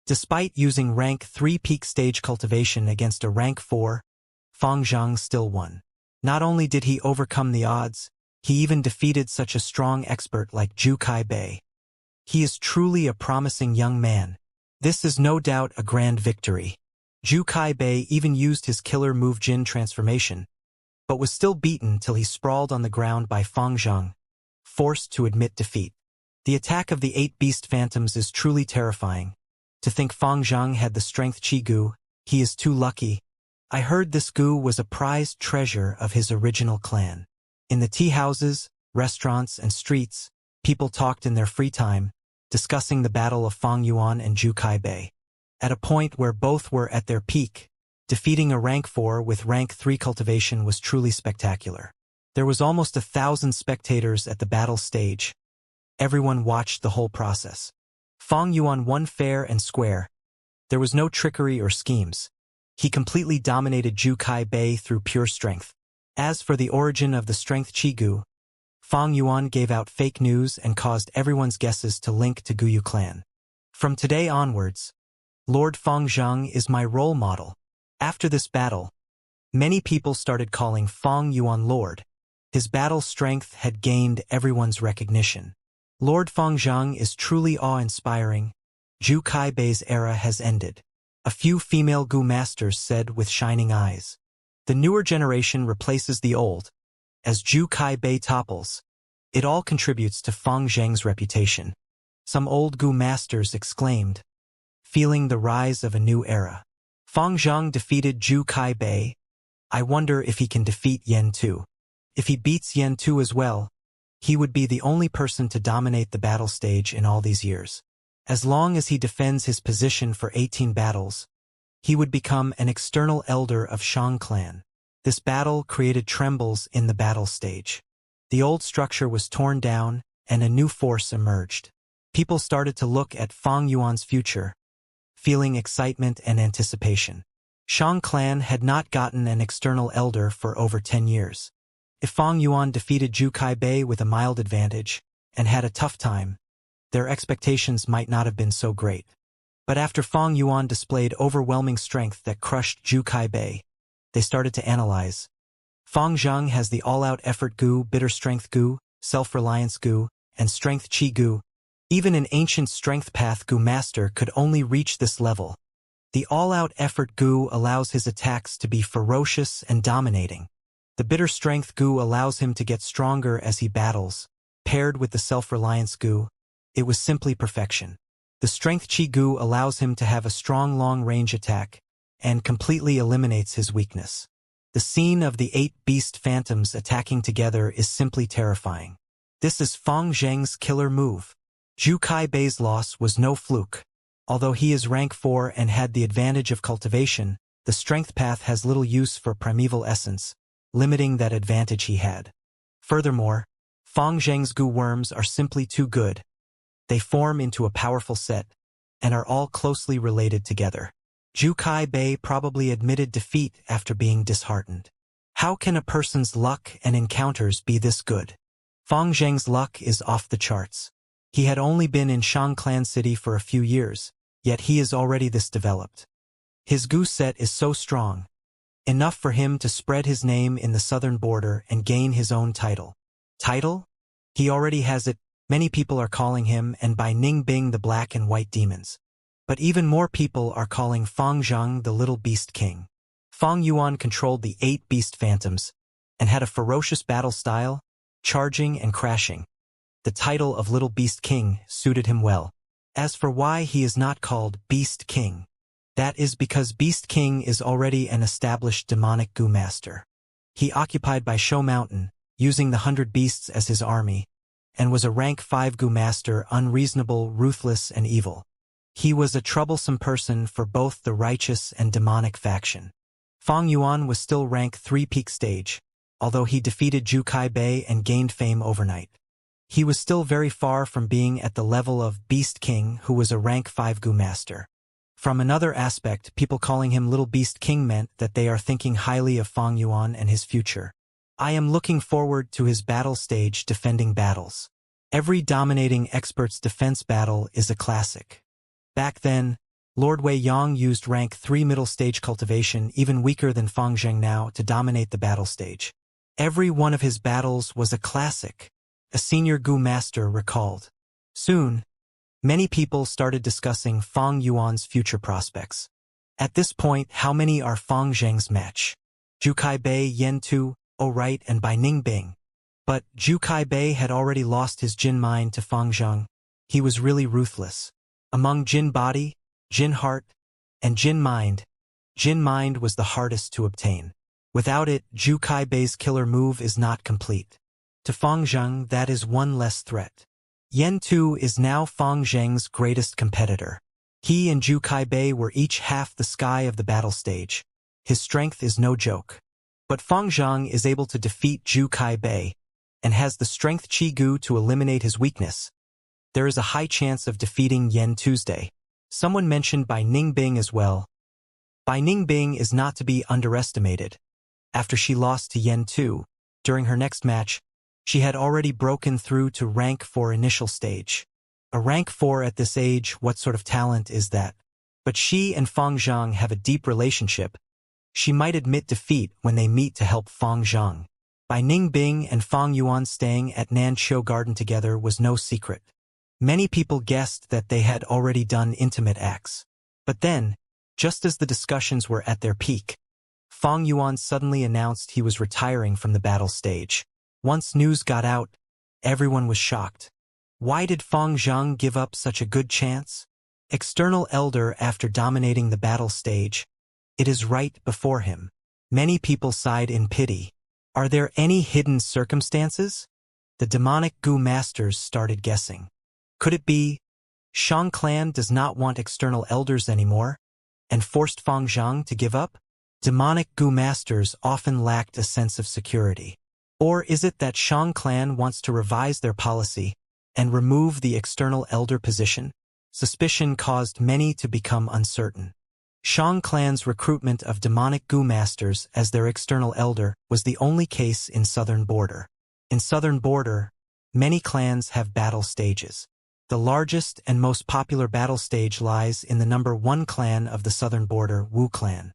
Despite using rank 3 peak stage cultivation against a rank 4, Fang Zhang still won. Not only did he overcome the odds, he even defeated such a strong expert like Zhu Kai-bei. He is truly a promising young man. This is no doubt a grand victory. Zhu Kai-bei even used his killer move Jin transformation, but was still beaten till he sprawled on the ground by Fang Zhang, forced to admit defeat. The attack of the 8 beast phantoms is truly terrifying. To think Fang Zhang had the strength Qi Gu, he is too lucky. I heard this Gu was a prized treasure of his original clan. In the tea houses, restaurants, and streets, people talked in their free time, discussing the battle of Fang Yuan and Zhu Kai-bei. At a point where both were at their peak, defeating a rank 4 with rank 3 cultivation was truly spectacular. There was almost 1,000 spectators at the battle stage. Everyone watched the whole process. Fang Yuan won fair and square. There was no trickery or schemes. He completely dominated Zhu Kai-bei through pure strength. As for the origin of the strength Qi Gu, Fang Yuan gave out fake news and caused everyone's guesses to link to Guyu clan. From today onwards, Lord Fang Zhang is my role model. After this battle, many people started calling Fang Yuan Lord. His battle strength had gained everyone's recognition. Lord Fang Zhang is truly awe-inspiring. Zhu Kai-bei's era has ended. A few female Gu masters said with shining eyes. The newer generation replaces the old. As Zhu Kai-bei topples, it all contributes to Fang Zhang's reputation. Some old Gu masters exclaimed, feeling the rise of a new era. Fang Zhang defeated Zhu Kai-bei. I wonder if he can defeat Yan Tu. If he beats Yan Tu as well, he would be the only person to dominate the battle stage in all these years. As long as he defends his position for 18 battles, he would become an external elder of Shang clan. This battle created trembles in the battle stage. The old structure was torn down, and a new force emerged. People started to look at Fang Yuan's future, feeling excitement and anticipation. Shang clan had not gotten an external elder for over 10 years. If Fang Yuan defeated Zhu Kai-bei with a mild advantage, and had a tough time, their expectations might not have been so great. But after Fang Yuan displayed overwhelming strength that crushed Zhu Kai-bei, they started to analyze. Fang Zhang has the all-out effort Gu, bitter strength Gu, self-reliance Gu, and strength Qi Gu. Even an ancient strength path Gu master could only reach this level. The all-out effort Gu allows his attacks to be ferocious and dominating. The bitter strength Gu allows him to get stronger as he battles. Paired with the self-reliance Gu, it was simply perfection. The strength Qi Gu allows him to have a strong long-range attack, and completely eliminates his weakness. The scene of the 8 beast phantoms attacking together is simply terrifying. This is Fang Zhang's killer move. Zhu Kai-bei's loss was no fluke. Although he is rank 4 and had the advantage of cultivation, the strength path has little use for primeval essence, limiting that advantage he had. Furthermore, Fang Zhang's Gu worms are simply too good. They form into a powerful set, and are all closely related together. Zhu Kai-bei probably admitted defeat after being disheartened. How can a person's luck and encounters be this good? Fang Zhang's luck is off the charts. He had only been in Shang Clan City for a few years, yet he is already this developed. His Gu set is so strong, enough for him to spread his name in the southern border and gain his own title. Title? He already has it. Many people are calling him and by Ning Bing the Black and White Demons. But even more people are calling Fang Zhang the Little Beast King. Fang Yuan controlled the 8 beast phantoms, and had a ferocious battle style, charging and crashing. The title of Little Beast King suited him well. As for why he is not called Beast King, that is because Beast King is already an established demonic Gu master. He occupied by Shou Mountain, using the 100 beasts as his army, and was a rank 5 Gu master, unreasonable, ruthless, and evil. He was a troublesome person for both the righteous and demonic faction. Fang Yuan was still rank 3 peak stage, although he defeated Zhu Kai-bei and gained fame overnight. He was still very far from being at the level of Beast King, who was a rank 5 Gu master. From another aspect, people calling him Little Beast King meant that they are thinking highly of Fang Yuan and his future. I am looking forward to his battle stage defending battles. Every dominating expert's defense battle is a classic. Back then, Lord Wei Yong used rank 3 middle stage cultivation, even weaker than Fang Zhengnao, to dominate the battle stage. Every one of his battles was a classic, a senior Gu master recalled. Soon, many people started discussing Fang Yuan's future prospects. At this point, how many are Fang Zheng's match? Zhu Kaibei, Yan Tu, oh right, and Bai Ningbing. But Zhu Kaibei had already lost his Jin mind to Fang Zheng. He was really ruthless. Among Jin body, Jin heart, and Jin mind was the hardest to obtain. Without it, Zhu Kaibei's killer move is not complete. To Fang Zheng, that is one less threat. Yan Tu is now Fang Zheng's greatest competitor. He and Zhu Kaibei were each half the sky of the battle stage. His strength is no joke. But Fang Zheng is able to defeat Zhu Kaibei, and has the strength Qi Gu to eliminate his weakness. There is a high chance of defeating Yan Tuesday. Someone mentioned Bai Ningbing as well. Bai Ningbing is not to be underestimated. After she lost to Yan Tu, during her next match, she had already broken through to rank 4 initial stage. A rank 4 at this age, what sort of talent is that? But she and Fang Zheng have a deep relationship. She might admit defeat when they meet to help Fang Zheng. Bai Ningbing and Fang Yuan staying at Nanqiu Garden together was no secret. Many people guessed that they had already done intimate acts. But then, just as the discussions were at their peak, Fang Yuan suddenly announced he was retiring from the battle stage. Once news got out, everyone was shocked. Why did Fang Zheng give up such a good chance? External elder after dominating the battle stage. It is right before him. Many people sighed in pity. Are there any hidden circumstances? The demonic Gu masters started guessing. Could it be Shang clan does not want external elders anymore, and forced Fang Zheng to give up? Demonic Gu masters often lacked a sense of security. Or is it that Shang clan wants to revise their policy and remove the external elder position? Suspicion caused many to become uncertain. Shang clan's recruitment of demonic Gu masters as their external elder was the only case in Southern Border. In Southern Border, many clans have battle stages. The largest and most popular battle stage lies in the number 1 clan of the Southern Border, Wu clan.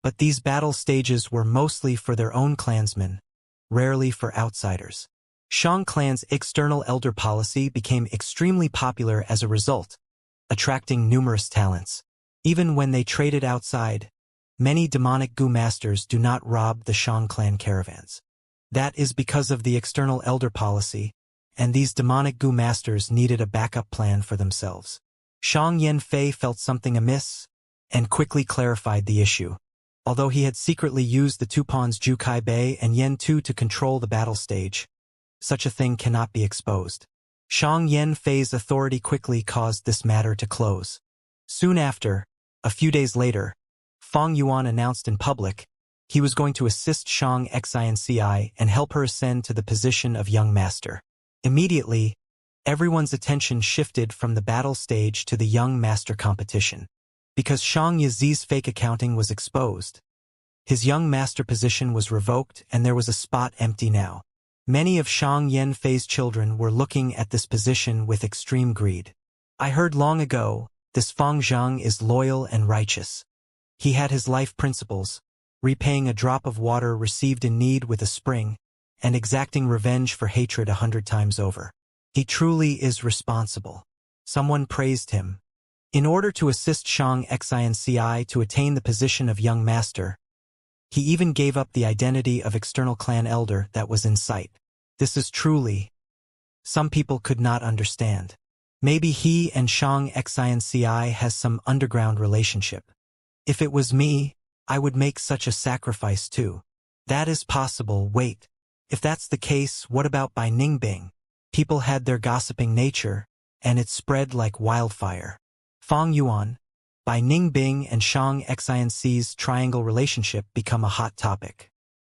But these battle stages were mostly for their own clansmen, rarely for outsiders. Shang clan's external elder policy became extremely popular as a result, attracting numerous talents. Even when they traded outside, many demonic Gu masters do not rob the Shang clan caravans. That is because of the external elder policy, and these demonic Gu masters needed a backup plan for themselves. Shang Yanfei felt something amiss, and quickly clarified the issue. Although he had secretly used the 2 pawns Zhu Kaibei and Yan Tu to control the battle stage, such a thing cannot be exposed. Shang Yanfei's authority quickly caused this matter to close. Soon after, a few days later, Fang Yuan announced in public he was going to assist Shang Xinci and help her ascend to the position of young master. Immediately, everyone's attention shifted from the battle stage to the young master competition. Because Shang Yizi's fake accounting was exposed, his young master position was revoked and there was a spot empty now. Many of Shang Yanfei's children were looking at this position with extreme greed. I heard long ago, this Fang Zheng is loyal and righteous. He had his life principles, repaying a drop of water received in need with a spring, and exacting revenge for hatred 100 times over. He truly is responsible. Someone praised him. In order to assist Shang Xinci to attain the position of young master, he even gave up the identity of external clan elder that was in sight. This is truly, some people could not understand. Maybe he and Shang Xinci has some underground relationship. If it was me, I would make such a sacrifice too. That is possible. Wait. If that's the case, what about Bai Ningbing? People had their gossiping nature, and it spread like wildfire. Fang Yuan, Bai Ningbing and Shang Xinci's triangle relationship become a hot topic.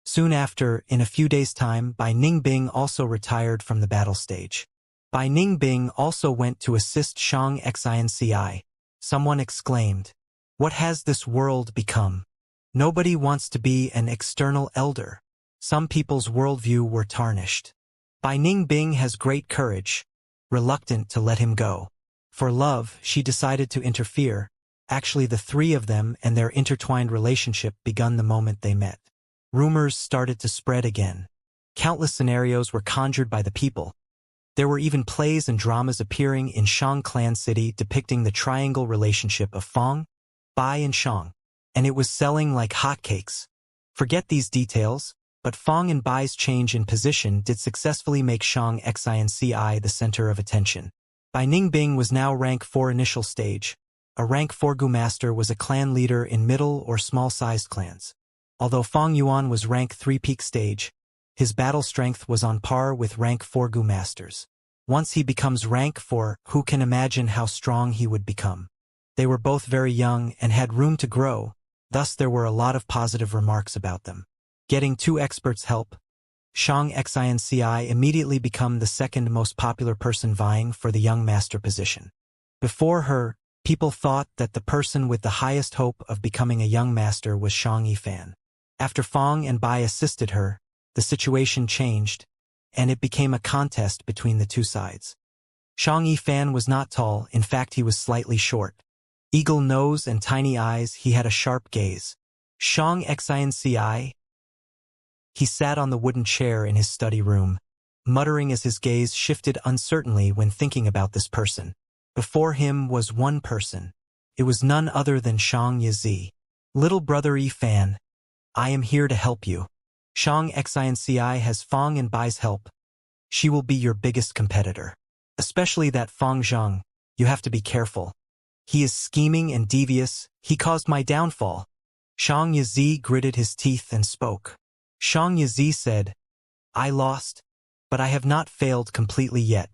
Soon after, in a few days' time, Bai Ningbing also retired from the battle stage. Bai Ningbing also went to assist Shang Xinci. Someone exclaimed, "What has this world become? Nobody wants to be an external elder." Some people's worldview were tarnished. Bai Ningbing has great courage, reluctant to let him go. For love, she decided to interfere, Actually, the three of them and their intertwined relationship begun the moment they met. Rumors started to spread again. Countless scenarios were conjured by the people. There were even plays and dramas appearing in Shang Clan City depicting the triangle relationship of Fong, Bai and Shang, and it was selling like hotcakes. Forget these details, but Fong and Bai's change in position did successfully make Shang Xinci the center of attention. Bai Ningbing was now rank 4 initial stage. A rank 4 Gu Master was a clan leader in middle or small-sized clans. Although Fong Yuan was rank 3 peak stage, his battle strength was on par with rank 4 Gu Masters. Once he becomes rank 4, who can imagine how strong he would become? They were both very young and had room to grow, thus there were a lot of positive remarks about them. Getting 2 experts' help, Shang Xinci immediately became the second most popular person vying for the young master position. Before her, people thought that the person with the highest hope of becoming a young master was Shang Yifan. After Fong and Bai assisted her, the situation changed, and it became a contest between the two sides. Shang Yifan was not tall, in fact he was slightly short. Eagle nose and tiny eyes, he had a sharp gaze. Shang Xinci. He sat on the wooden chair in his study room, muttering as his gaze shifted uncertainly when thinking about this person. Before him was one person. It was none other than Shang Yizi. Little brother Yifan, I am here to help you. Shang Xinci has Fong and Bai's help. She will be your biggest competitor. Especially that Fong Zhang, you have to be careful. He is scheming and devious, he caused my downfall. Shang Yizi gritted his teeth and spoke. Shang Yizi said, I lost, but I have not failed completely yet.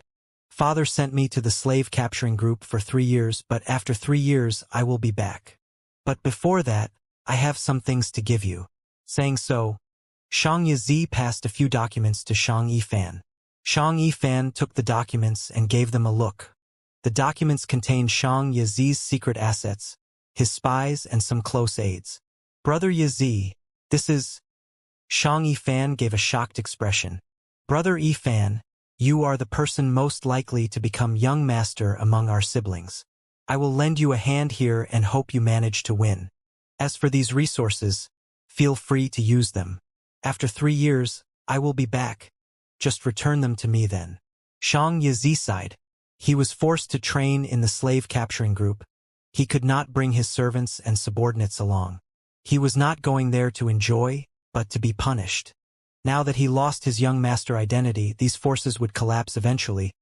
Father sent me to the slave capturing group for 3 years, but after 3 years I will be back. But before that, I have some things to give you. Saying so, Shang Yizi passed a few documents to Shang Yifan. Shang Yifan took the documents and gave them a look. The documents contained Shang Yizi's secret assets, his spies and some close aides. Brother Yizi, this is... Shang Yifan gave a shocked expression. Brother Yifan, you are the person most likely to become young master among our siblings. I will lend you a hand here and hope you manage to win. As for these resources, feel free to use them. After 3 years, I will be back. Just return them to me then. Shang Yizi sighed. He was forced to train in the slave capturing group. He could not bring his servants and subordinates along. He was not going there to enjoy, but to be punished. Now that he lost his young master identity, these forces would collapse eventually.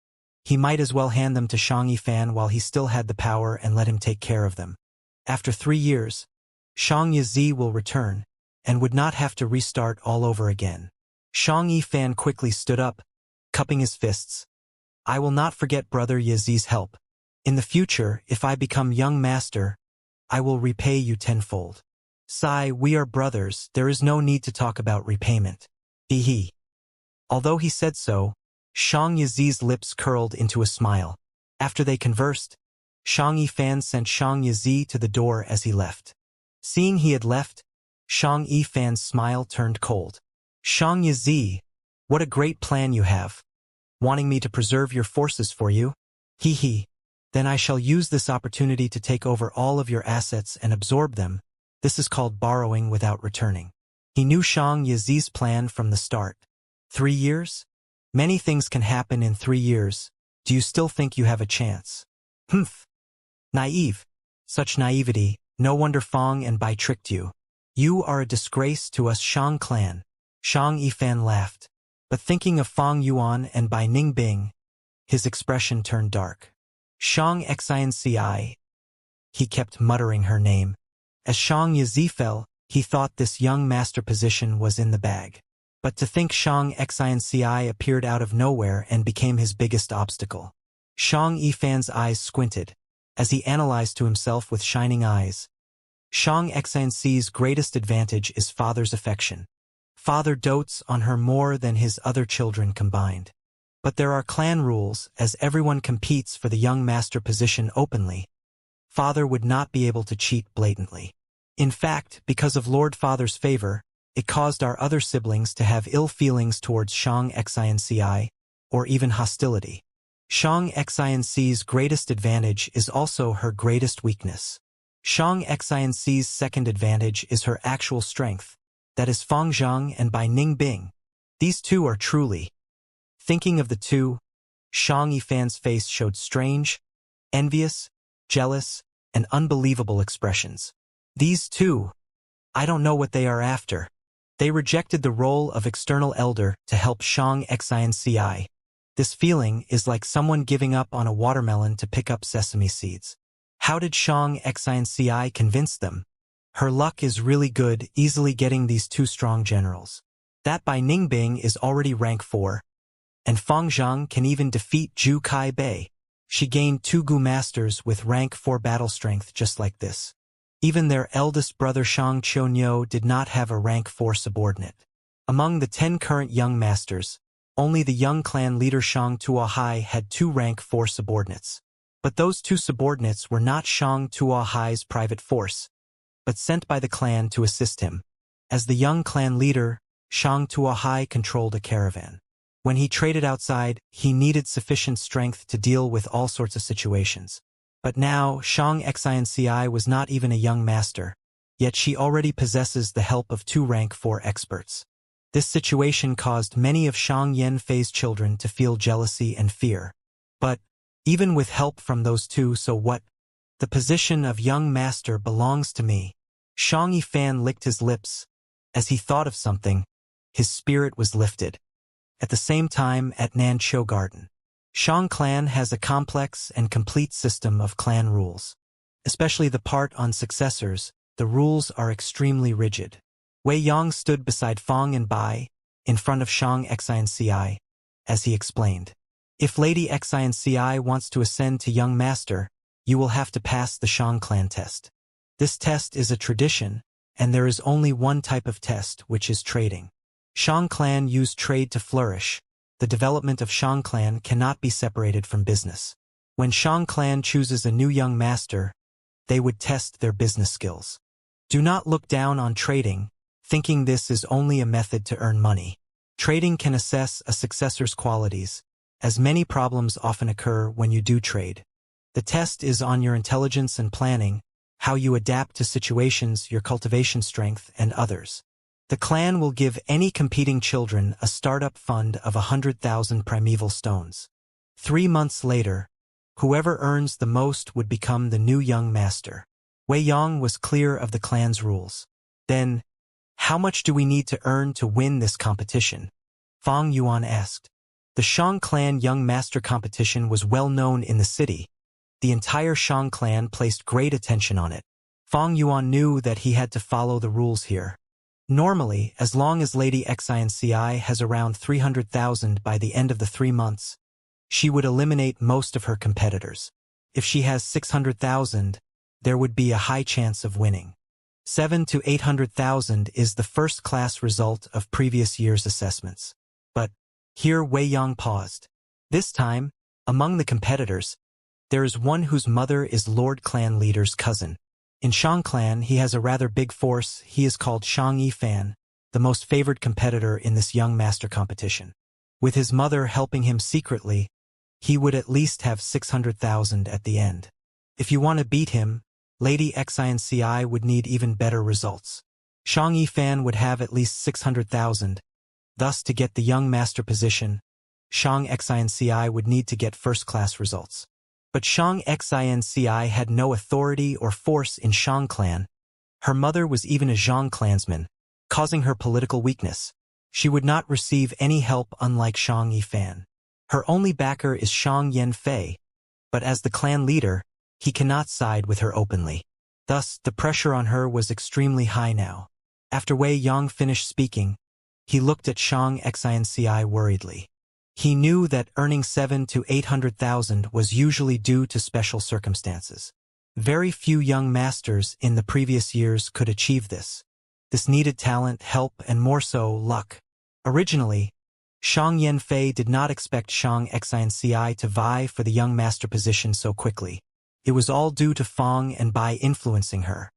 He might as well hand them to Shang Yifan while he still had the power and let him take care of them. After 3 years, Shang Yizi will return, and would not have to restart all over again. Shang Yifan quickly stood up, cupping his fists. I will not forget brother Yizi's help. In the future, if I become young master, I will repay you tenfold. Sai, we are brothers, there is no need to talk about repayment. He. Although he said so, Shang Yizi's lips curled into a smile. After they conversed, Shang Yifan sent Shang Yizi to the door as he left. Seeing he had left, Shang Yifan's smile turned cold. Shang Yizi, what a great plan you have. Wanting me to preserve your forces for you? Then I shall use this opportunity to take over all of your assets and absorb them. This is called borrowing without returning. He knew Shang Yizi's plan from the start. 3 years? Many things can happen in 3 years. Do you still think you have a chance? Humph. Naive. Such naivety, no wonder Fong and Bai tricked you. You are a disgrace to us Shang clan. Shang Yifan laughed. But thinking of Fong Yuan and Bai Ningbing, his expression turned dark. Shang Xinci. He kept muttering her name. As Shang Yizi fell, he thought this young master position was in the bag. But to think Shang Xinci appeared out of nowhere and became his biggest obstacle. Shang Yifan's eyes squinted, as he analyzed to himself with shining eyes. Shang Xinci's greatest advantage is father's affection. Father dotes on her more than his other children combined. But there are clan rules, as everyone competes for the young master position openly. Father would not be able to cheat blatantly. In fact, because of Lord Father's favor, it caused our other siblings to have ill feelings towards Shang Xinci, or even hostility. Shang Xinci's greatest advantage is also her greatest weakness. Shang Xinc's second advantage is her actual strength, that is Fang Zhang and Bai Ningbing. These two are truly. Thinking of the two, Shang Yifan's face showed strange, envious, jealous, and unbelievable expressions. These two, I don't know what they are after. They rejected the role of external elder to help Shang Xinci. This feeling is like someone giving up on a watermelon to pick up sesame seeds. How did Shang Xinci convince them? Her luck is really good, easily getting these two strong generals. That Bai Ningbing is already rank 4, and Fang Zhang can even defeat Zhu Kai Bei. She gained 2 Gu Masters with rank 4 battle strength just like this. Even their eldest brother Shang Qiunyou did not have a rank 4 subordinate. Among the 10 current young masters, only the young clan leader Shang Tuohai had 2 rank 4 subordinates. But those 2 subordinates were not Shang Tuohai's private force, but sent by the clan to assist him. As the young clan leader, Shang Tuohai controlled a caravan. When he traded outside, he needed sufficient strength to deal with all sorts of situations. But now, Shang Xinci was not even a young master, yet she already possesses the help of 2 rank 4 experts. This situation caused many of Shang Yanfei's children to feel jealousy and fear. But, even with help from those 2, so what? The position of young master belongs to me. Shang Yifan licked his lips. As he thought of something, his spirit was lifted. At the same time, at Nanqiu Garden, Shang clan has a complex and complete system of clan rules. Especially the part on successors, the rules are extremely rigid. Wei Yang stood beside Fang and Bai, in front of Shang Xinci, as he explained. If Lady Xinci wants to ascend to young master, you will have to pass the Shang clan test. This test is a tradition, and there is only one type of test, which is trading. Shang clan use trade to flourish. The development of Shang clan cannot be separated from business. When Shang clan chooses a new young master, they would test their business skills. Do not look down on trading, thinking this is only a method to earn money. Trading can assess a successor's qualities, as many problems often occur when you do trade. The test is on your intelligence and planning, how you adapt to situations, your cultivation strength, and others. The clan will give any competing children a startup fund of 100,000 primeval stones. 3 months later, whoever earns the most would become the new young master. Wei Yang was clear of the clan's rules. Then, how much do we need to earn to win this competition? Fang Yuan asked. The Shang clan young master competition was well known in the city. The entire Shang clan placed great attention on it. Fang Yuan knew that he had to follow the rules here. Normally, as long as Lady Xinci has around 300,000 by the end of the 3 months, she would eliminate most of her competitors. If she has 600,000, there would be a high chance of winning. 7 to 800,000 is the first-class result of previous year's assessments. But here Wei Yang paused. This time, among the competitors, there is one whose mother is Lord Clan Leader's cousin. In Shang Clan, he has a rather big force. He is called Shang Yifan, the most favored competitor in this young master competition. With his mother helping him secretly, he would at least have 600,000 at the end. If you want to beat him, Lady Xinci would need even better results. Shang Yifan would have at least 600,000. Thus, to get the young master position, Shang Xinci would need to get first-class results. But Shang Xinci had no authority or force in Shang clan. Her mother was even a Zhang clansman, causing her political weakness. She would not receive any help unlike Shang Yifan. Her only backer is Shang Yanfei, but as the clan leader, he cannot side with her openly. Thus, the pressure on her was extremely high now. After Wei Yang finished speaking, he looked at Shang Xinci worriedly. He knew that earning 7 to 800,000 was usually due to special circumstances. Very few young masters in the previous years could achieve this. This needed talent, help, and more so, luck. Originally, Shang Yanfei did not expect Shang Xinci to vie for the young master position so quickly. It was all due to Fang and Bai influencing her.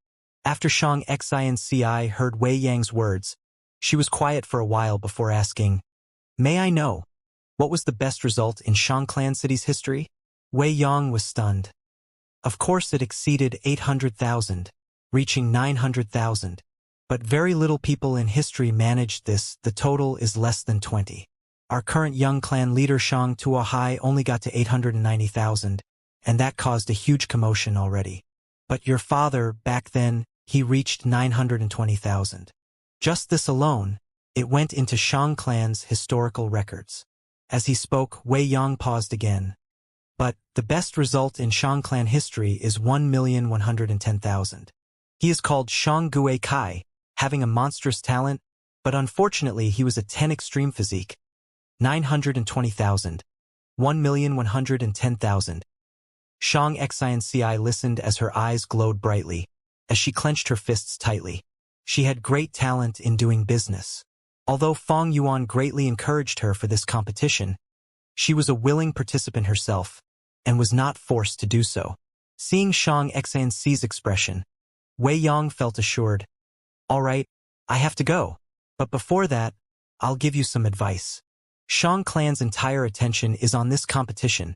After Shang Xinci heard Wei Yang's words, she was quiet for a while before asking, "May I know, what was the best result in Shang Clan City's history?" Wei Yang was stunned. Of course it exceeded 800,000, reaching 900,000. But very little people in history managed this. The total is less than 20. Our current young clan leader Shang Tuahai only got to 890,000, and that caused a huge commotion already. But your father, back then, he reached 920,000. Just this alone, it went into Shang clan's historical records. As he spoke, Wei Yang paused again. But the best result in Shang clan history is 1,110,000. He is called Shang Gui Kai, having a monstrous talent, but unfortunately he was a 10 extreme physique. 920,000. 1,110,000. Shang Xinci listened as her eyes glowed brightly, as she clenched her fists tightly. She had great talent in doing business. Although Fang Yuan greatly encouraged her for this competition, she was a willing participant herself, and was not forced to do so. Seeing Shang Xinci's expression, Wei Yang felt assured. All right, I have to go. But before that, I'll give you some advice. Shang clan's entire attention is on this competition.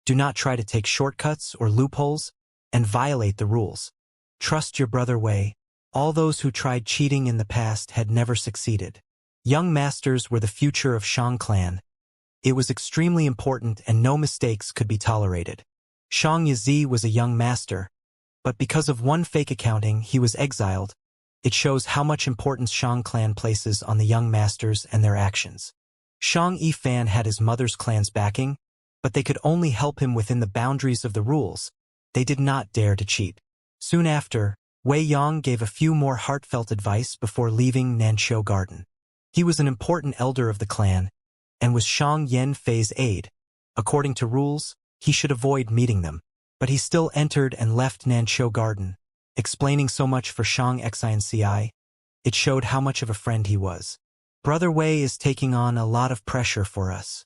Do not try to take shortcuts or loopholes, and violate the rules. Trust your brother Wei. All those who tried cheating in the past had never succeeded. Young masters were the future of Shang clan. It was extremely important and no mistakes could be tolerated. Shang Yizi was a young master, but because of one fake accounting he was exiled. It shows how much importance Shang clan places on the young masters and their actions. Shang Yifan had his mother's clan's backing, but they could only help him within the boundaries of the rules. They did not dare to cheat. Soon after, Wei Yang gave a few more heartfelt advice before leaving Nanshou Garden. He was an important elder of the clan, and was Shang Yanfei's aide. According to rules, he should avoid meeting them, but he still entered and left Nanshou Garden. Explaining so much for Shang Xinci, it showed how much of a friend he was. Brother Wei is taking on a lot of pressure for us.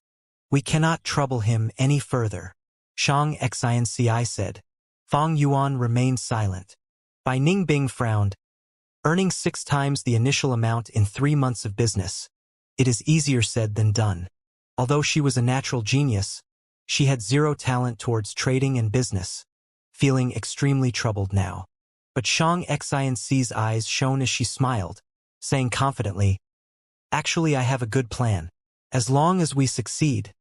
We cannot trouble him any further, Shang Xinci said. Fang Yuan remained silent. Bai Ningbing frowned. Earning 6 times the initial amount in 3 months of business. It is easier said than done. Although she was a natural genius, she had zero talent towards trading and business, feeling extremely troubled now. But Shang Xinci's eyes shone as she smiled, saying confidently, Actually, I have a good plan. As long as we succeed,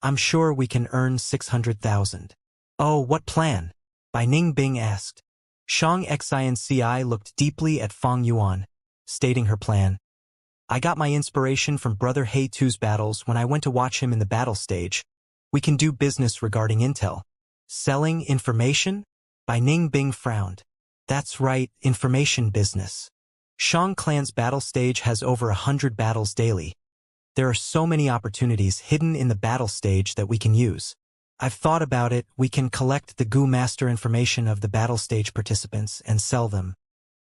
I'm sure we can earn 600,000. Oh, what plan? Bai Ningbing asked. Shang Xinci looked deeply at Fang Yuan, stating her plan. I got my inspiration from Brother He Tu's battles when I went to watch him in the battle stage. We can do business regarding intel. Selling information? Bai Ningbing frowned. That's right, information business. Shang clan's battle stage has over 100 battles daily. There are so many opportunities hidden in the battle stage that we can use. I've thought about it. We can collect the Gu Master information of the battle stage participants and sell them.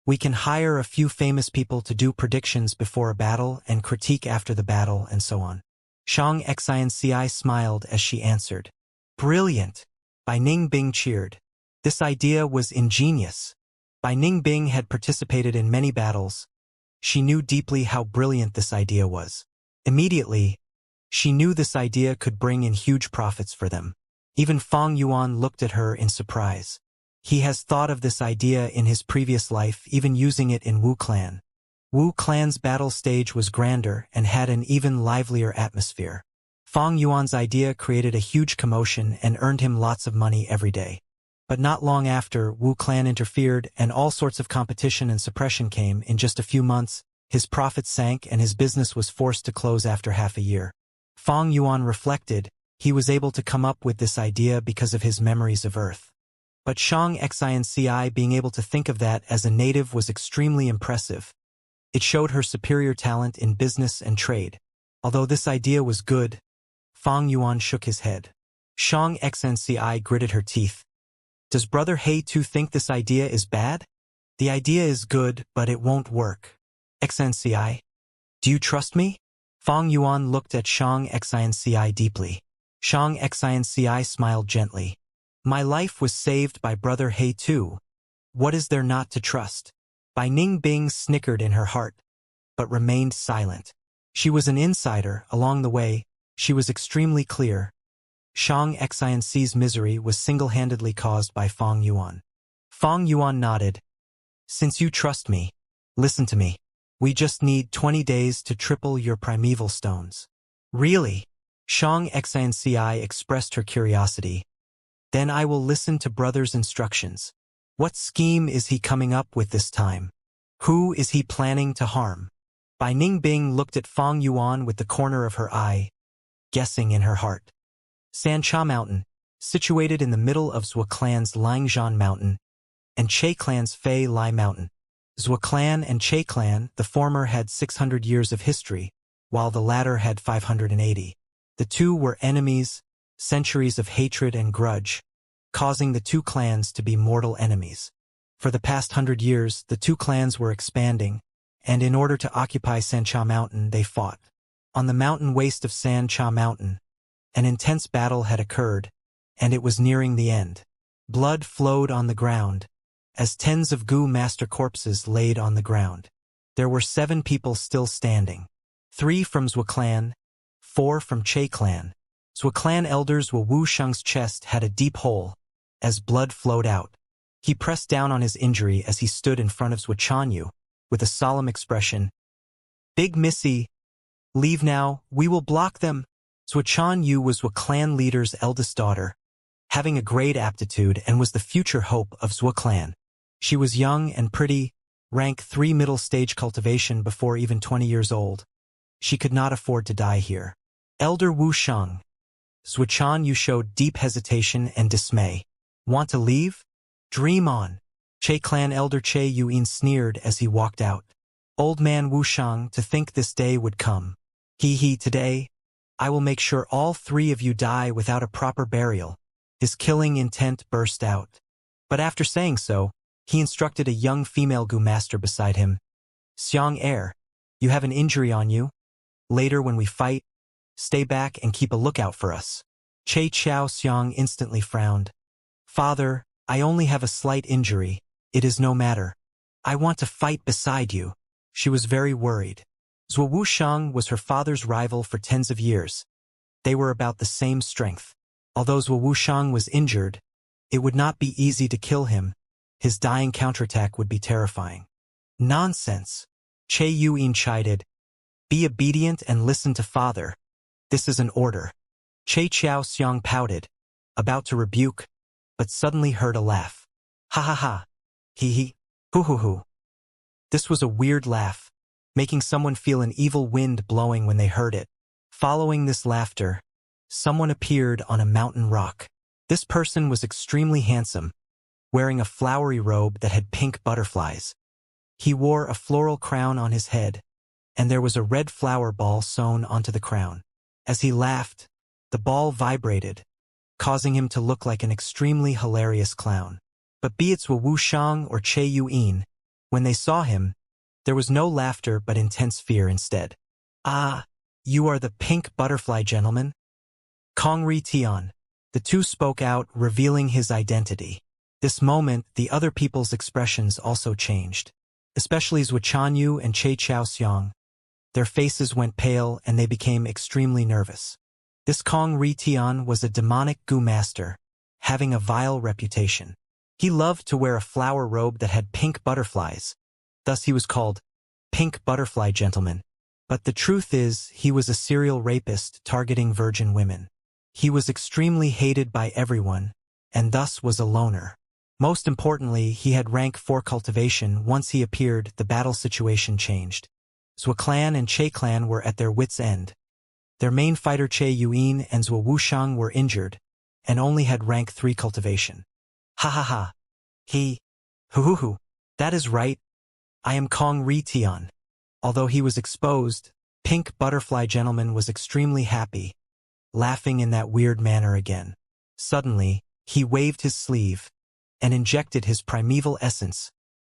We can hire a few famous people to do predictions before a battle and critique after the battle and so on. Shang Xinci smiled as she answered. Brilliant! Bai Ningbing cheered. This idea was ingenious. Bai Ningbing had participated in many battles. She knew deeply how brilliant this idea was. Immediately, she knew this idea could bring in huge profits for them. Even Fang Yuan looked at her in surprise. He has thought of this idea in his previous life, even using it in Wu Clan. Wu Clan's battle stage was grander and had an even livelier atmosphere. Fang Yuan's idea created a huge commotion and earned him lots of money every day. But not long after, Wu Clan interfered and all sorts of competition and suppression came. In just a few months, his profits sank and his business was forced to close after half a year. Fang Yuan reflected. He was able to come up with this idea because of his memories of Earth. But Shang Xinci being able to think of that as a native was extremely impressive. It showed her superior talent in business and trade. Although this idea was good, Fang Yuan shook his head. Shang Xinci gritted her teeth. Does Brother He Tu think this idea is bad? The idea is good, but it won't work. Xinci, do you trust me? Fang Yuan looked at Shang Xinci deeply. Shang Xinci smiled gently. My life was saved by Brother He Tu. What is there not to trust? Bai Ningbing snickered in her heart, but remained silent. She was an insider. Along the way, she was extremely clear. Shang Xianxi's misery was single-handedly caused by Feng Yuan. Feng Yuan nodded. Since you trust me, listen to me. We just need 20 days to triple your primeval stones. Really? Shang Xianxi expressed her curiosity. Then I will listen to brother's instructions. What scheme is he coming up with this time? Who is he planning to harm? Bai Ningbing looked at Feng Yuan with the corner of her eye, guessing in her heart. Sancha Mountain, situated in the middle of Zhou clan's Langzhan Mountain and Che clan's Fei Lai Mountain. Zhou clan and Che clan, the former had 600 years of history, while the latter had 580. The two were enemies, centuries of hatred and grudge, causing the two clans to be mortal enemies. For the past 100 years, the two clans were expanding, and in order to occupy Sancha Mountain, they fought. On the mountain waste of Sancha Mountain, an intense battle had occurred, and it was nearing the end. Blood flowed on the ground, as tens of Gu master corpses laid on the ground. There were 7 people still standing. 3 from Zhou clan, 4 from Che clan. Zhou clan elders Wu Sheng's chest had a deep hole, as blood flowed out. He pressed down on his injury as he stood in front of Zhou Chanyu, with a solemn expression. Big Missy, leave now, we will block them. Zhou Chanyu was Zhou clan leader's eldest daughter, having a great aptitude and was the future hope of Zhou clan. She was young and pretty, rank 3 middle stage cultivation before even 20 years old. She could not afford to die here. Elder Wu Sheng. Zhou Chanyu showed deep hesitation and dismay. Want to leave? Dream on. Che clan elder Che Yuin sneered as he walked out. Old man Wu Sheng, to think this day would come. Today, I will make sure all 3 of you die without a proper burial. His killing intent burst out. But after saying so, he instructed a young female Gu master beside him. Xiang Er, you have an injury on you. Later when we fight, stay back and keep a lookout for us. Che Chao Xiang instantly frowned. Father, I only have a slight injury. It is no matter. I want to fight beside you. She was very worried. Zhou Wusheng was her father's rival for tens of years. They were about the same strength. Although Zhou Wusheng was injured, it would not be easy to kill him. His dying counterattack would be terrifying. Nonsense. Che Yuin chided. Be obedient and listen to father. This is an order. Che Chao Xiang pouted, about to rebuke, but suddenly heard a laugh. Ha ha ha. Hee. Hoo hoo hoo. This was a weird laugh, making someone feel an evil wind blowing when they heard it. Following this laughter, someone appeared on a mountain rock. This person was extremely handsome, wearing a flowery robe that had pink butterflies. He wore a floral crown on his head, and there was a red flower ball sewn onto the crown. As he laughed, the ball vibrated, causing him to look like an extremely hilarious clown. But be it Wu Wusheng or Che Yuin, when they saw him, there was no laughter but intense fear instead. Ah, you are the pink butterfly gentleman? Kong Ri Tian. The two spoke out, revealing his identity. This moment, the other people's expressions also changed, especially Zhou Chanyu and Che Chao Xiang. Their faces went pale and they became extremely nervous. This Kong Ri Tian was a demonic Gu master, having a vile reputation. He loved to wear a flower robe that had pink butterflies. Thus he was called Pink Butterfly Gentleman. But the truth is, he was a serial rapist targeting virgin women. He was extremely hated by everyone, and thus was a loner. Most importantly, he had rank 4 cultivation. Once he appeared, the battle situation changed. Zhou clan and Che clan were at their wits' end. Their main fighter Che Yuin and Zhou Wusheng were injured, and only had rank 3 cultivation. Ha ha ha. Hoo hoo hoo. That is right. I am Kong Ri Tian. Although he was exposed, Pink Butterfly Gentleman was extremely happy, laughing in that weird manner again. Suddenly, he waved his sleeve and injected his primeval essence,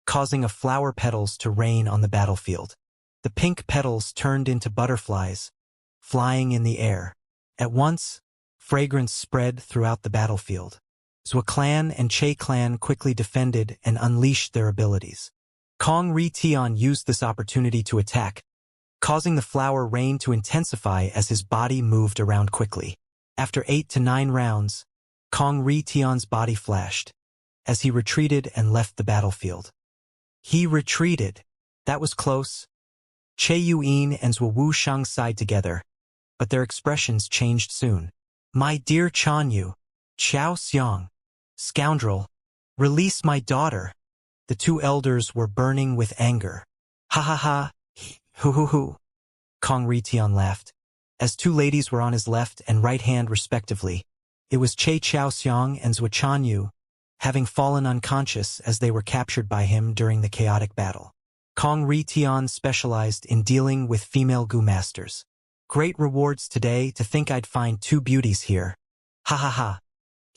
causing a flower petals to rain on the battlefield. The pink petals turned into butterflies, flying in the air. At once, fragrance spread throughout the battlefield. Zhou clan and Che clan quickly defended and unleashed their abilities. Kong Ri Tian used this opportunity to attack, causing the flower rain to intensify as his body moved around quickly. After 8 to 9 rounds, Kong Ri Tian's body flashed, as he retreated and left the battlefield. He retreated. That was close. Che Yuyin and Zhou Wushang sighed together, but their expressions changed soon. My dear Chanyu, Xiao Xiang, scoundrel, release my daughter. The two elders were burning with anger. Ha ha ha, hoo hoo hoo. Kong Ri Tian laughed, as two ladies were on his left and right hand respectively. It was Che Xiao Xiang and Zhou Chanyu, having fallen unconscious as they were captured by him during the chaotic battle. Kong Ri Tian specialized in dealing with female gu masters. Great rewards today, to think I'd find two beauties here. Ha ha ha.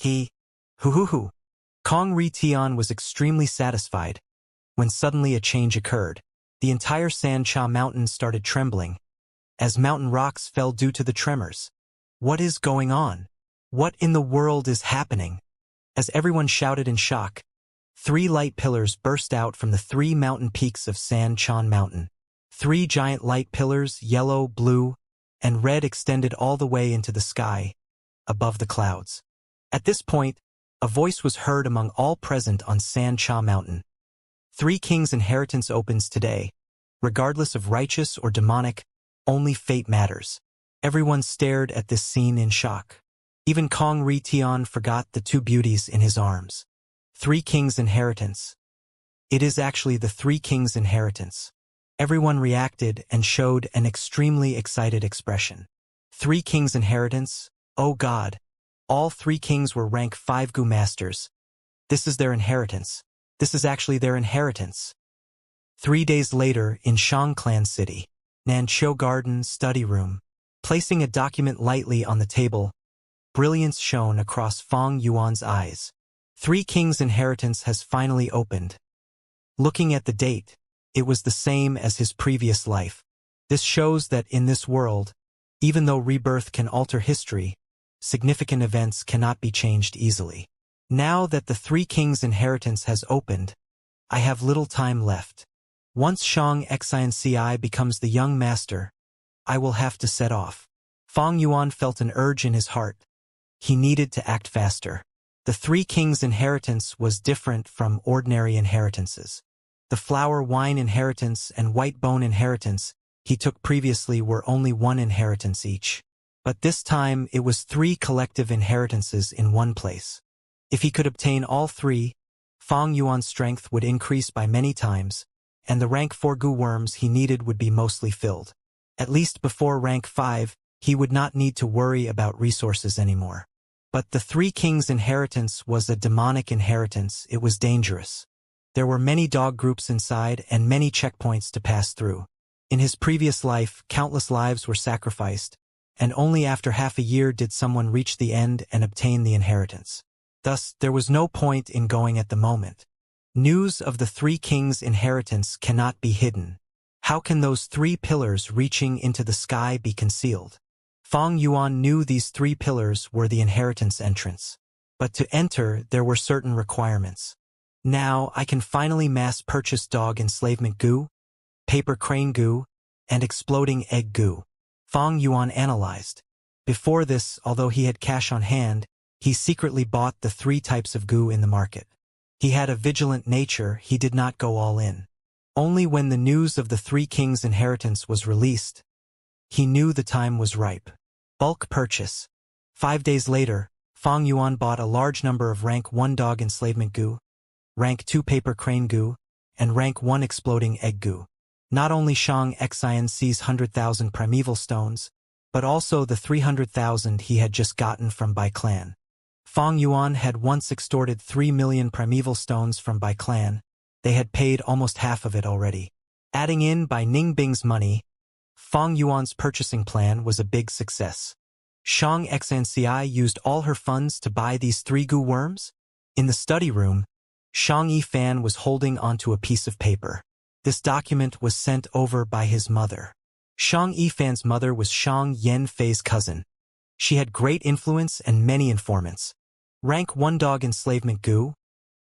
Hoo hoo hoo. Kong Ri Tian was extremely satisfied when suddenly a change occurred. The entire San Cha mountain started trembling, as mountain rocks fell due to the tremors. What is going on? What in the world is happening? As everyone shouted in shock, 3 light pillars burst out from the 3 mountain peaks of San Chan Mountain. 3 giant light pillars, yellow, blue, and red, extended all the way into the sky, above the clouds. At this point, a voice was heard among all present on San Cha Mountain. 3 Kings' inheritance opens today. Regardless of righteous or demonic, only fate matters. Everyone stared at this scene in shock. Even Kong Ri Tian forgot the 2 beauties in his arms. 3 Kings' inheritance. It is actually the 3 Kings' inheritance. Everyone reacted and showed an extremely excited expression. 3 Kings' inheritance? Oh God! All 3 kings were rank 5 gu masters. This is their inheritance. This is actually their inheritance. 3 days later, in Shang Clan City, Nanqiu Garden study room, placing a document lightly on the table, brilliance shone across Fang Yuan's eyes. 3 Kings' inheritance has finally opened. Looking at the date, it was the same as his previous life. This shows that in this world, even though rebirth can alter history, significant events cannot be changed easily. Now that the 3 Kings' inheritance has opened, I have little time left. Once Shang Xinci becomes the young master, I will have to set off. Fang Yuan felt an urge in his heart. He needed to act faster. The 3 Kings' inheritance was different from ordinary inheritances. The flower wine inheritance and white bone inheritance he took previously were only 1 inheritance each. But this time it was 3 collective inheritances in one place. If he could obtain all 3, Fang Yuan's strength would increase by many times, and the rank 4 gu worms he needed would be mostly filled. At least before rank 5, he would not need to worry about resources anymore. But the 3 Kings' inheritance was a demonic inheritance. It was dangerous. There were many dog groups inside and many checkpoints to pass through. In his previous life, countless lives were sacrificed, and only after half a year did someone reach the end and obtain the inheritance. Thus, there was no point in going at the moment. News of the 3 Kings' inheritance cannot be hidden. How can those 3 pillars reaching into the sky be concealed? Fang Yuan knew these 3 pillars were the inheritance entrance. But to enter, there were certain requirements. Now, I can finally mass-purchase dog enslavement goo, paper crane goo, and exploding egg goo. Fang Yuan analyzed. Before this, although he had cash on hand, he secretly bought the 3 types of goo in the market. He had a vigilant nature. He did not go all in. Only when the news of the 3 Kings' inheritance was released, he knew the time was ripe. Bulk purchase. 5 days later, Fang Yuan bought a large number of rank 1 dog enslavement goo, rank 2 paper crane goo, and rank 1 exploding egg goo. Not only Shang Xinci's 100,000 primeval stones, but also the 300,000 he had just gotten from Bai Clan. Fang Yuan had once extorted 3 million primeval stones from Bai Clan. They had paid almost half of it already. Adding in Bai Ningbing's money, Fang Yuan's purchasing plan was a big success. Shang Xinci used all her funds to buy these 3 gu worms. In the study room, Shang Yifan was holding onto a piece of paper. This document was sent over by his mother. Shang Yifan's mother was Shang Yanfei's cousin. She had great influence and many informants. Rank 1 dog enslavement goo,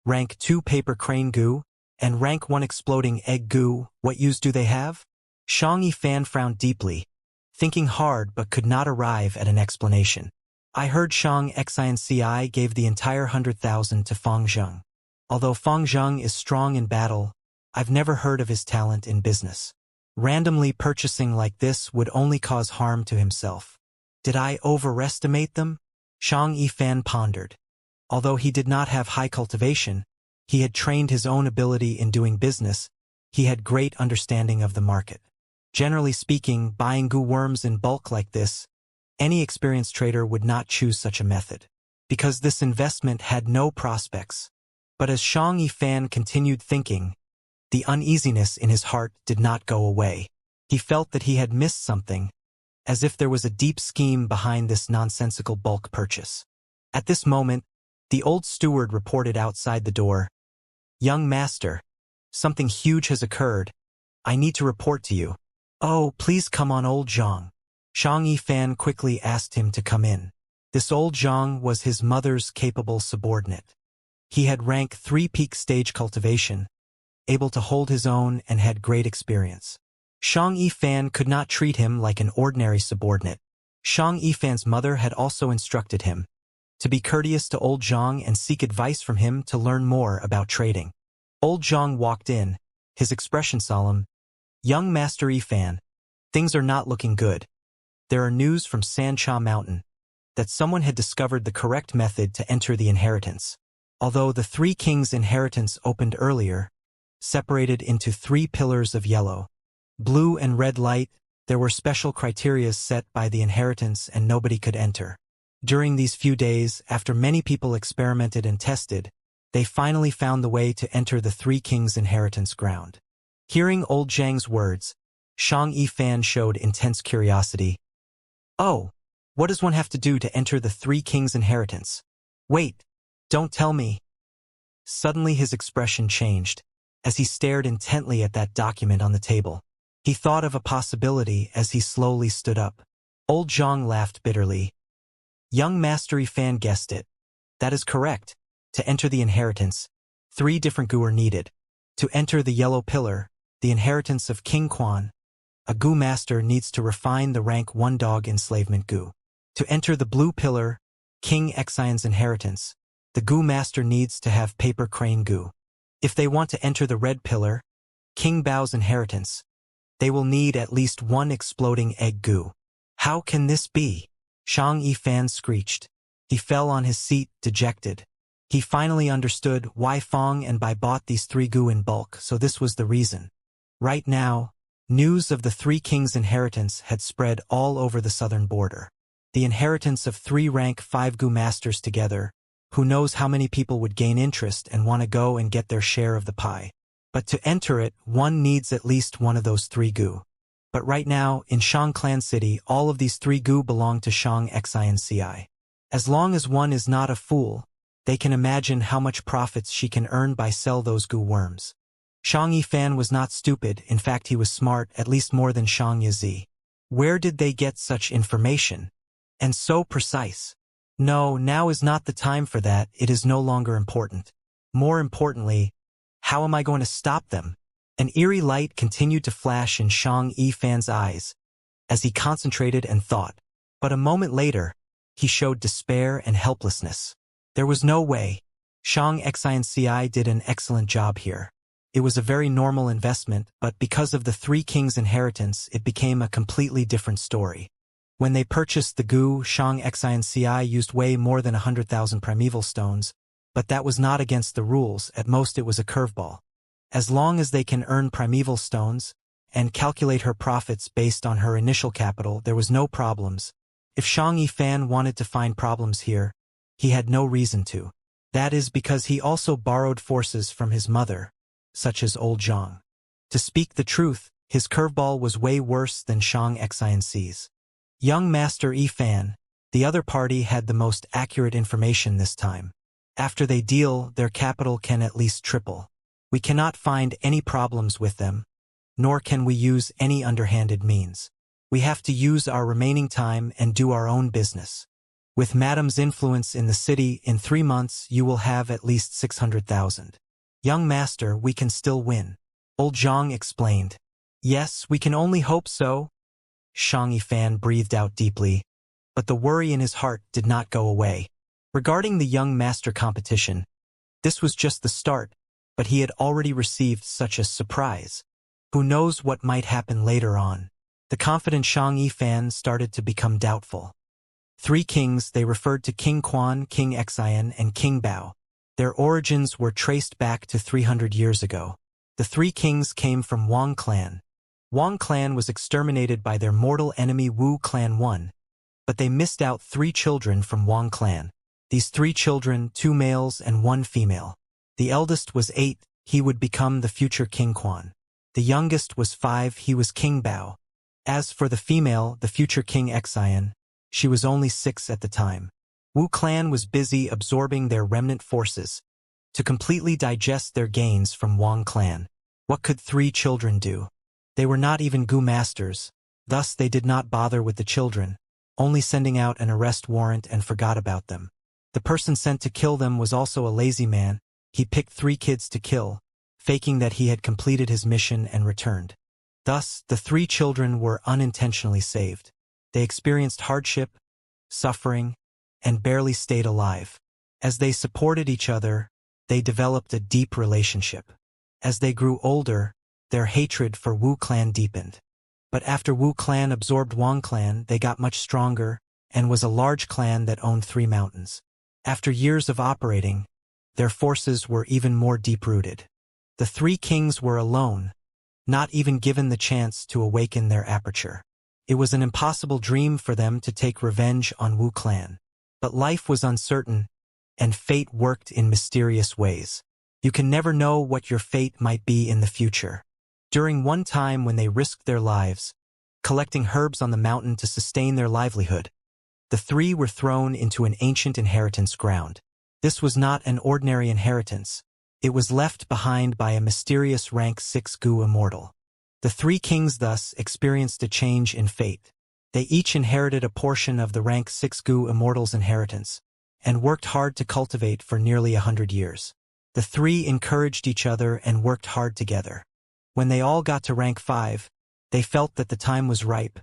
rank 2 paper crane goo, and rank 1 exploding egg goo. What use do they have? Shang Yifan frowned deeply, thinking hard but could not arrive at an explanation. I heard Shang Xinci gave the entire 100,000 to Fang Zheng. Although Fang Zheng is strong in battle, I've never heard of his talent in business. Randomly purchasing like this would only cause harm to himself. Did I overestimate them? Shang Yifan pondered. Although he did not have high cultivation, he had trained his own ability in doing business. He had great understanding of the market. Generally speaking, buying goo worms in bulk like this, any experienced trader would not choose such a method, because this investment had no prospects. But as Shang Yifan continued thinking, the uneasiness in his heart did not go away. He felt that he had missed something, as if there was a deep scheme behind this nonsensical bulk purchase. At this moment, the old steward reported outside the door, "Young master, something huge has occurred. I need to report to you." "Oh, please come on, old Zhang." Shang Yifan quickly asked him to come in. This old Zhang was his mother's capable subordinate. He had rank 3 peak stage cultivation, able to hold his own and had great experience. Shang Yifan could not treat him like an ordinary subordinate. Shang Yifan's mother had also instructed him to be courteous to old Zhang and seek advice from him to learn more about trading. Old Zhang walked in, his expression solemn. "Young Master Yifan, things are not looking good. There are news from Sancha Mountain that someone had discovered the correct method to enter the inheritance. Although the 3 kings' inheritance opened earlier, separated into 3 pillars of yellow, blue and red light, there were special criteria set by the inheritance and nobody could enter. During these few days, after many people experimented and tested, they finally found the way to enter the 3 kings' inheritance ground." Hearing old Zhang's words, Shang Yifan showed intense curiosity. "Oh, what does one have to do to enter the 3 kings' inheritance? Wait, don't tell me." Suddenly his expression changed, as he stared intently at that document on the table. He thought of a possibility as he slowly stood up. Old Zhang laughed bitterly. "Young Master Yifan guessed it. That is correct. To enter the inheritance, 3 different goo are needed. To enter the yellow pillar, the inheritance of King Quan, a goo master needs to refine the rank 1 dog enslavement goo. To enter the blue pillar, King Xian's inheritance, the goo master needs to have paper crane goo. If they want to enter the red pillar, King Bao's inheritance, they will need at least 1 exploding egg goo." "How can this be?" Shang Yifan screeched. He fell on his seat, dejected. He finally understood why Fang and Bai bought these 3 goo in bulk, so this was the reason. Right now, news of the 3 kings' inheritance had spread all over the southern border. The inheritance of 3 rank 5 goo masters together, who knows how many people would gain interest and want to go and get their share of the pie. But to enter it, one needs at least 1 of those 3 goo. But right now, in Shang Clan City, all of these 3 goo belong to Shang Xinci. As long as one is not a fool, they can imagine how much profits she can earn by sell those goo worms. Shang Yifan was not stupid, in fact he was smart, at least more than Shang Yizi. Where did they get such information? And so precise. No, now is not the time for that, it is no longer important. More importantly, how am I going to stop them? An eerie light continued to flash in Shang Yifan's eyes, as he concentrated and thought. But a moment later, he showed despair and helplessness. There was no way. Shang Xinci did an excellent job here. It was a very normal investment, but because of the 3 kings' inheritance, it became a completely different story. When they purchased the goo, Shang Xinci used way more than 100,000 primeval stones, but that was not against the rules, at most it was a curveball. As long as they can earn primeval stones, and calculate her profits based on her initial capital, there was no problems. If Shang Yifan wanted to find problems here, he had no reason to. That is because he also borrowed forces from his mother, such as old Zhang. To speak the truth, his curveball was way worse than Shang Xinci's. Young Master Yifan, the other party had the most accurate information this time. After they deal, their capital can at least triple. We cannot find any problems with them, nor can we use any underhanded means. We have to use our remaining time and do our own business. With Madam's influence in the city, in 3 months you will have at least 600,000. Young Master, we can still win. Old Zhang explained. Yes, we can only hope so. Shang Yifan breathed out deeply. but the worry in his heart did not go away. Regarding the young master competition, this was just the start, but he had already received such a surprise. Who knows what might happen later on? The confident Shang Yi fan started to become doubtful. Three kings, they referred to King Quan, King Xian, and King Bao. Their origins were traced back to 300 years ago. The three kings came from Wang clan. Wang clan was exterminated by their mortal enemy Wu clan 1, but they missed out 3 children from Wang clan. These 3 children, 2 males and 1 female. The eldest was 8, he would become the future King Quan. The youngest was 5, he was King Bao. As for the female, the future King Xian, she was only 6 at the time. Wu clan was busy absorbing their remnant forces to completely digest their gains from Wang clan. What could 3 children do? They were not even Gu masters, thus they did not bother with the children, only sending out an arrest warrant and forgot about them. The person sent to kill them was also a lazy man. He picked 3 kids to kill, faking that he had completed his mission and returned. Thus, the 3 children were unintentionally saved. They experienced hardship, suffering, and barely stayed alive. As they supported each other, they developed a deep relationship. As they grew older, their hatred for Wu clan deepened. But after Wu clan absorbed Wang clan, they got much stronger and was a large clan that owned 3 mountains. After years of operating, their forces were even more deep-rooted. The 3 kings were alone, not even given the chance to awaken their aperture. It was an impossible dream for them to take revenge on Wu clan. But life was uncertain, and fate worked in mysterious ways. You can never know what your fate might be in the future. During one time when they risked their lives, collecting herbs on the mountain to sustain their livelihood, the 3 were thrown into an ancient inheritance ground. This was not an ordinary inheritance. It was left behind by a mysterious rank 6 Gu immortal. The 3 kings thus experienced a change in fate. They each inherited a portion of the rank 6 Gu immortal's inheritance, and worked hard to cultivate for nearly 100 years. The 3 encouraged each other and worked hard together. When they all got to rank 5, they felt that the time was ripe,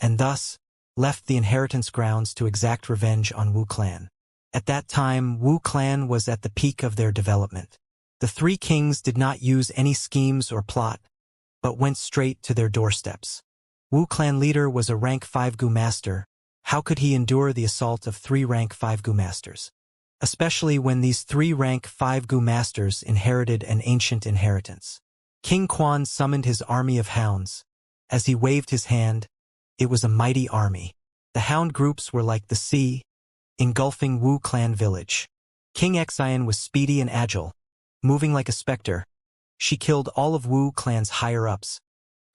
and thus left the inheritance grounds to exact revenge on Wu clan. At that time, Wu clan was at the peak of their development. The 3 kings did not use any schemes or plot, but went straight to their doorsteps. Wu clan leader was a rank 5 Gu master. How could he endure the assault of 3 rank 5 Gu masters? Especially when these 3 rank 5 Gu masters inherited an ancient inheritance. King Quan summoned his army of hounds. As he waved his hand, it was a mighty army. The hound groups were like the sea, engulfing Wu clan village. King Xian was speedy and agile, moving like a specter. She killed all of Wu clan's higher-ups,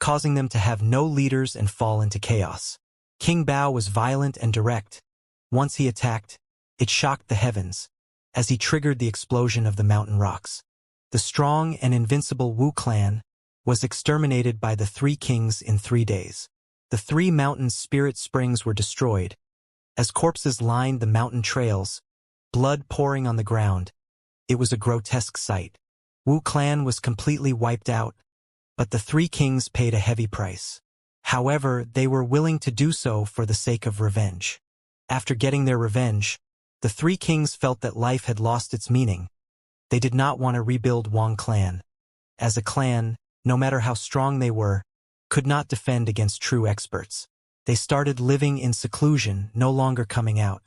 causing them to have no leaders and fall into chaos. King Bao was violent and direct. Once he attacked, it shocked the heavens, as he triggered the explosion of the mountain rocks. The strong and invincible Wu clan was exterminated by the 3 kings in 3 days. The 3 mountain spirit springs were destroyed. As corpses lined the mountain trails, blood pouring on the ground, it was a grotesque sight. Wu clan was completely wiped out, but the 3 kings paid a heavy price. However, they were willing to do so for the sake of revenge. After getting their revenge, the 3 kings felt that life had lost its meaning. They did not want to rebuild Wang clan. As a clan, no matter how strong they were, could not defend against true experts. They started living in seclusion, no longer coming out.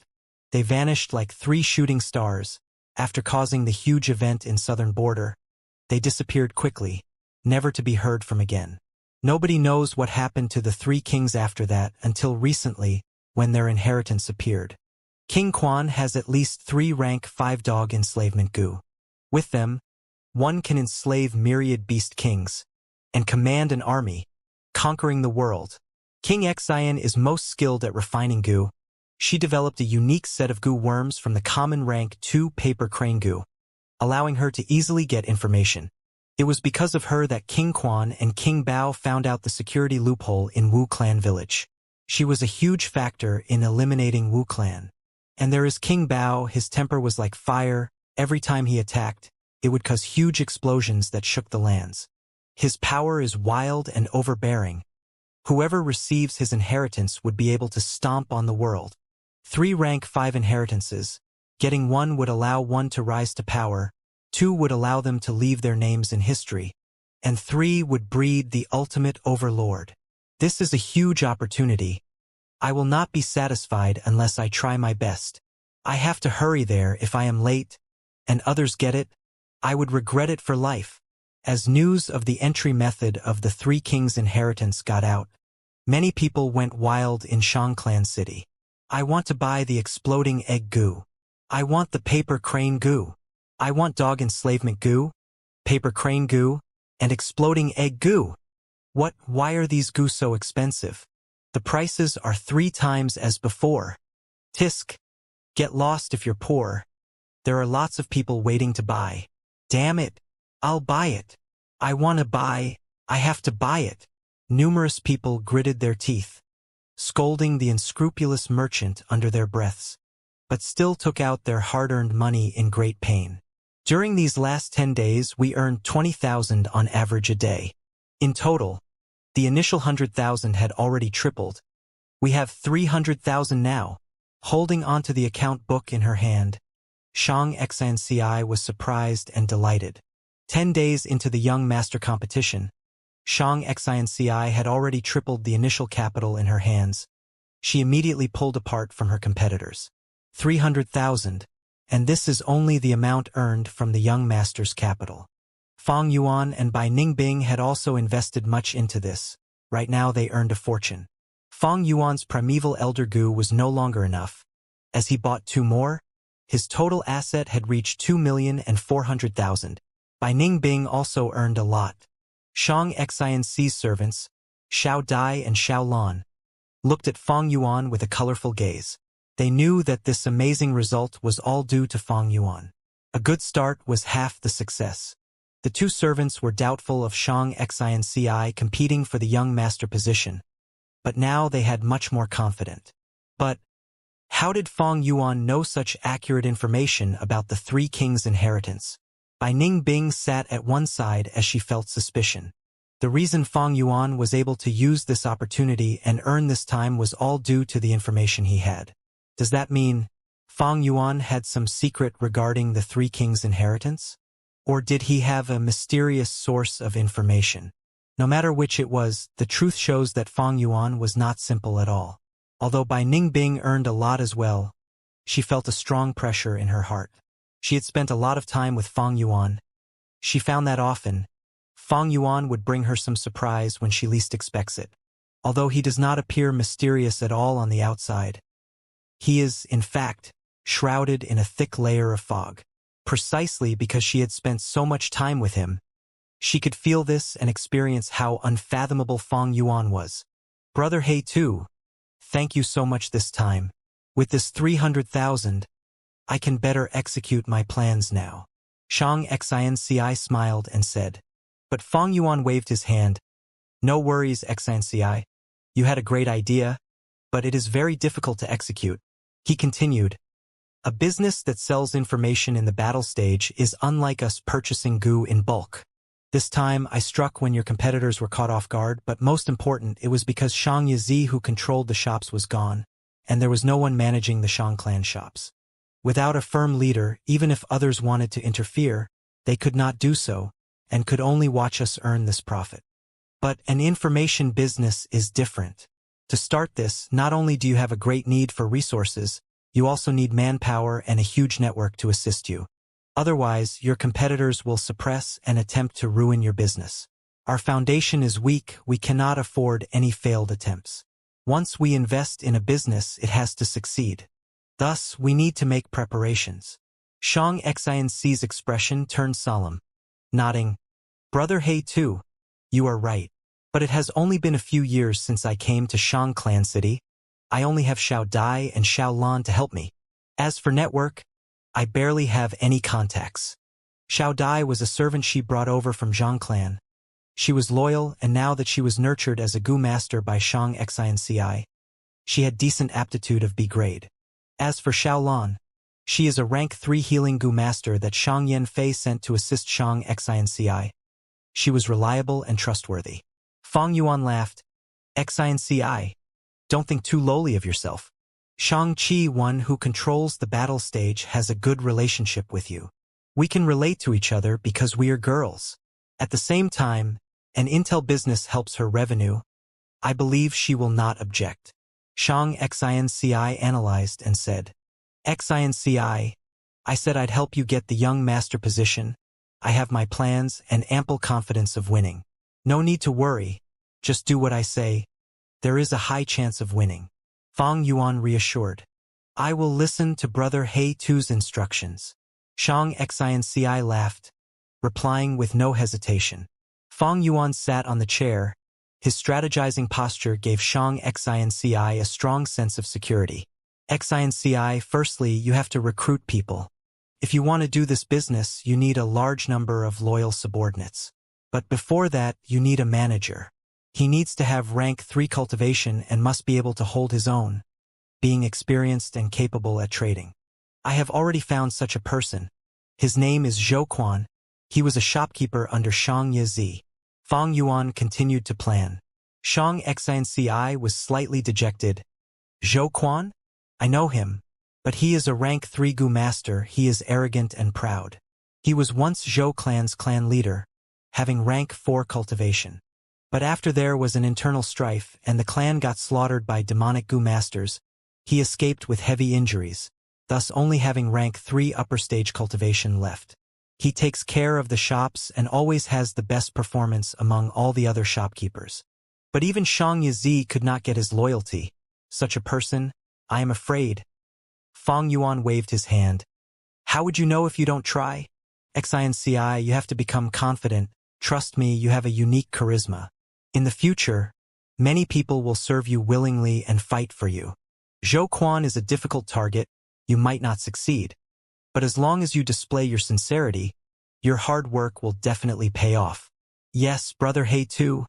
They vanished like 3 shooting stars. After causing the huge event in southern border, they disappeared quickly, never to be heard from again. Nobody knows what happened to the 3 kings after that until recently, when their inheritance appeared. King Quan has at least 3 rank 5 dog enslavement Gu. With them, one can enslave myriad beast kings, and command an army, conquering the world. King Xian is most skilled at refining Gu. She developed a unique set of Gu worms from the common rank 2 paper crane Gu, allowing her to easily get information. It was because of her that King Quan and King Bao found out the security loophole in Wu clan village. She was a huge factor in eliminating Wu clan. And there is King Bao, his temper was like fire. Every time he attacked, it would cause huge explosions that shook the lands. His power is wild and overbearing. Whoever receives his inheritance would be able to stomp on the world. 3 rank 5 inheritances. Getting 1 would allow 1 to rise to power, 2 would allow them to leave their names in history, and 3 would breed the ultimate overlord. This is a huge opportunity. I will not be satisfied unless I try my best. I have to hurry there. If I am late, and others get it, I would regret it for life. As news of the entry method of the 3 Kings' inheritance got out, many people went wild in Shangclan City. I want to buy the exploding egg goo. I want the paper crane goo. I want dog enslavement goo, paper crane goo, and exploding egg goo. Why are these goo so expensive? The prices are 3 times as before. Tisk. Get lost if you're poor. There are lots of people waiting to buy. Damn it. I'll buy it. I want to buy. I have to buy it. Numerous people gritted their teeth, scolding the unscrupulous merchant under their breaths, but still took out their hard-earned money in great pain. During these last 10 days, we earned 20,000 on average a day. In total, the initial 100,000 had already tripled. We have 300,000 now. Holding onto the account book in her hand, Shang Xinci was surprised and delighted. 10 days into the Young Master competition, Shang Xinci had already tripled the initial capital in her hands. She immediately pulled apart from her competitors. 300,000, and this is only the amount earned from the Young Master's capital. Fang Yuan and Bai Ningbing had also invested much into this. Right now they earned a fortune. Fang Yuan's primeval elder goo was no longer enough. As he bought 2 more, his total asset had reached 2,400,000. Bai Ningbing also earned a lot. Shang Xinci's servants, Xiao Dai and Xiao Lan, looked at Fang Yuan with a colorful gaze. They knew that this amazing result was all due to Fang Yuan. A good start was half the success. The 2 servants were doubtful of Shang Xinci competing for the Young Master position, but now they had much more confidence. But how did Fang Yuan know such accurate information about the 3 Kings' inheritance? Bai Ningbing sat at one side as she felt suspicion. The reason Fang Yuan was able to use this opportunity and earn this time was all due to the information he had. Does that mean Fang Yuan had some secret regarding the 3 Kings' inheritance? Or did he have a mysterious source of information? No matter which it was, the truth shows that Fang Yuan was not simple at all. Although Bai Ningbing earned a lot as well, she felt a strong pressure in her heart. She had spent a lot of time with Fang Yuan. She found that often, Fang Yuan would bring her some surprise when she least expects it. Although he does not appear mysterious at all on the outside, he is, in fact, shrouded in a thick layer of fog. Precisely because she had spent so much time with him, she could feel this and experience how unfathomable Fang Yuan was. Brother He too, thank you so much this time. With this 300,000, I can better execute my plans now. Shang Xinci smiled and said. But Fang Yuan waved his hand. No worries, Xinci. You had a great idea, but it is very difficult to execute. He continued. A business that sells information in the battle stage is unlike us purchasing goo in bulk. This time I struck when your competitors were caught off guard, but most important, it was because Shang Yizi, who controlled the shops, was gone, and there was no one managing the Shang clan shops. Without a firm leader, even if others wanted to interfere, they could not do so, and could only watch us earn this profit. But an information business is different. To start this, not only do you have a great need for resources, you also need manpower and a huge network to assist you. Otherwise, your competitors will suppress and attempt to ruin your business. Our foundation is weak, we cannot afford any failed attempts. Once we invest in a business, it has to succeed. Thus, we need to make preparations. Shang Xinci's expression turned solemn, nodding. Brother He too, you are right. But it has only been a few years since I came to Shang Clan City. I only have Xiao Dai and Xiao Lan to help me. As for network, I barely have any contacts. Xiao Dai was a servant she brought over from Zhang Clan. She was loyal, and now that she was nurtured as a Gu master by Shang Xinci, she had decent aptitude of B grade. As for Xiao Lan, she is a rank 3 healing Gu master that Shang Yanfei sent to assist Shang Xinci. She was reliable and trustworthy. Fang Yuan laughed. Xinci, don't think too lowly of yourself. Shang-Chi, one who controls the battle stage, has a good relationship with you. We can relate to each other because we are girls. At the same time, an intel business helps her revenue. I believe she will not object. Shang Xinci analyzed and said, Xinci, I said I'd help you get the young master position. I have my plans and ample confidence of winning. No need to worry. Just do what I say. There is a high chance of winning. Fang Yuan reassured. I will listen to Brother He Tu's instructions. Shang Xinci laughed, replying with no hesitation. Fang Yuan sat on the chair. His strategizing posture gave Shang Xinci a strong sense of security. Xinci, firstly, you have to recruit people. If you want to do this business, you need a large number of loyal subordinates. But before that, you need a manager. He needs to have rank 3 cultivation and must be able to hold his own, being experienced and capable at trading. I have already found such a person. His name is Zhou Quan. He was a shopkeeper under Shang Yizi. Fang Yuan continued to plan. Shang Xinci was slightly dejected. Zhou Quan? I know him. But he is a rank 3 Gu master. He is arrogant and proud. He was once Zhou clan's clan leader, having rank 4 cultivation. But after there was an internal strife and the clan got slaughtered by demonic Gu masters, he escaped with heavy injuries, thus only having rank 3 upper stage cultivation left. He takes care of the shops and always has the best performance among all the other shopkeepers. But even Shang Yizi could not get his loyalty. Such a person, I am afraid. Fang Yuan waved his hand. How would you know if you don't try? Xinci, you have to become confident. Trust me, you have a unique charisma. In the future, many people will serve you willingly and fight for you. Zhou Quan is a difficult target. You might not succeed. But as long as you display your sincerity, your hard work will definitely pay off. Yes, Brother He Tu,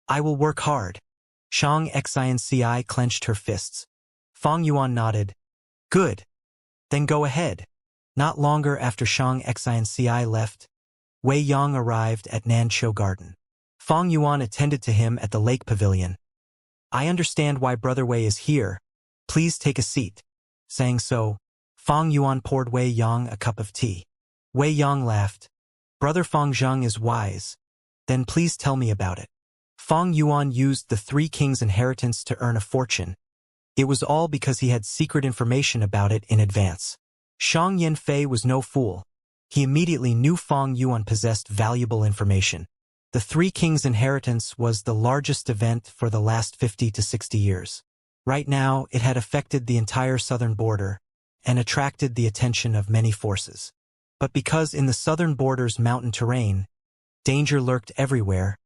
I will work hard. Shang Xinci clenched her fists. Fang Yuan nodded. Good. Then go ahead. Not longer after Shang Xinci left, Wei Yang arrived at Nanchou Garden. Fang Yuan attended to him at the lake pavilion. I understand why Brother Wei is here. Please take a seat. Saying so, Fang Yuan poured Wei Yang a cup of tea. Wei Yang laughed. Brother Fang Zheng is wise. Then please tell me about it. Fang Yuan used the 3 kings' inheritance to earn a fortune. It was all because he had secret information about it in advance. Shang Yanfei was no fool. He immediately knew Fang Yuan possessed valuable information. The 3 kings' inheritance was the largest event for the last 50 to 60 years. Right now, it had affected the entire southern border and attracted the attention of many forces. But because in the southern border's mountain terrain, danger lurked everywhere,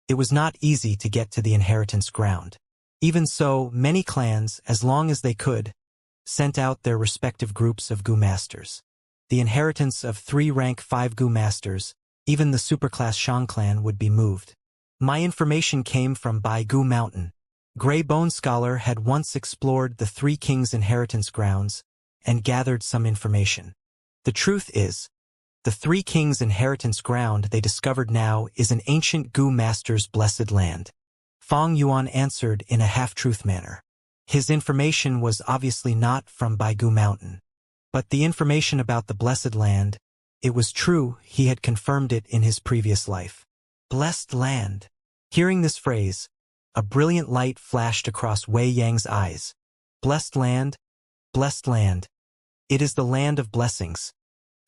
it was not easy to get to the inheritance ground. Even so, many clans, as long as they could, sent out their respective groups of Gu masters. The inheritance of 3 rank 5 Gu masters, even the superclass Shang clan, would be moved. My information came from Bai Gu Mountain. Grey Bone Scholar had once explored the 3 kings' inheritance grounds and gathered some information. The truth is, the 3 kings' inheritance ground they discovered now is an ancient Gu master's blessed land. Fang Yuan answered in a half-truth manner. His information was obviously not from Bai Gu Mountain. But the information about the blessed land, it was true. He had confirmed it in his previous life. Blessed land. Hearing this phrase, a brilliant light flashed across Wei Yang's eyes. Blessed land, blessed land. It is the land of blessings,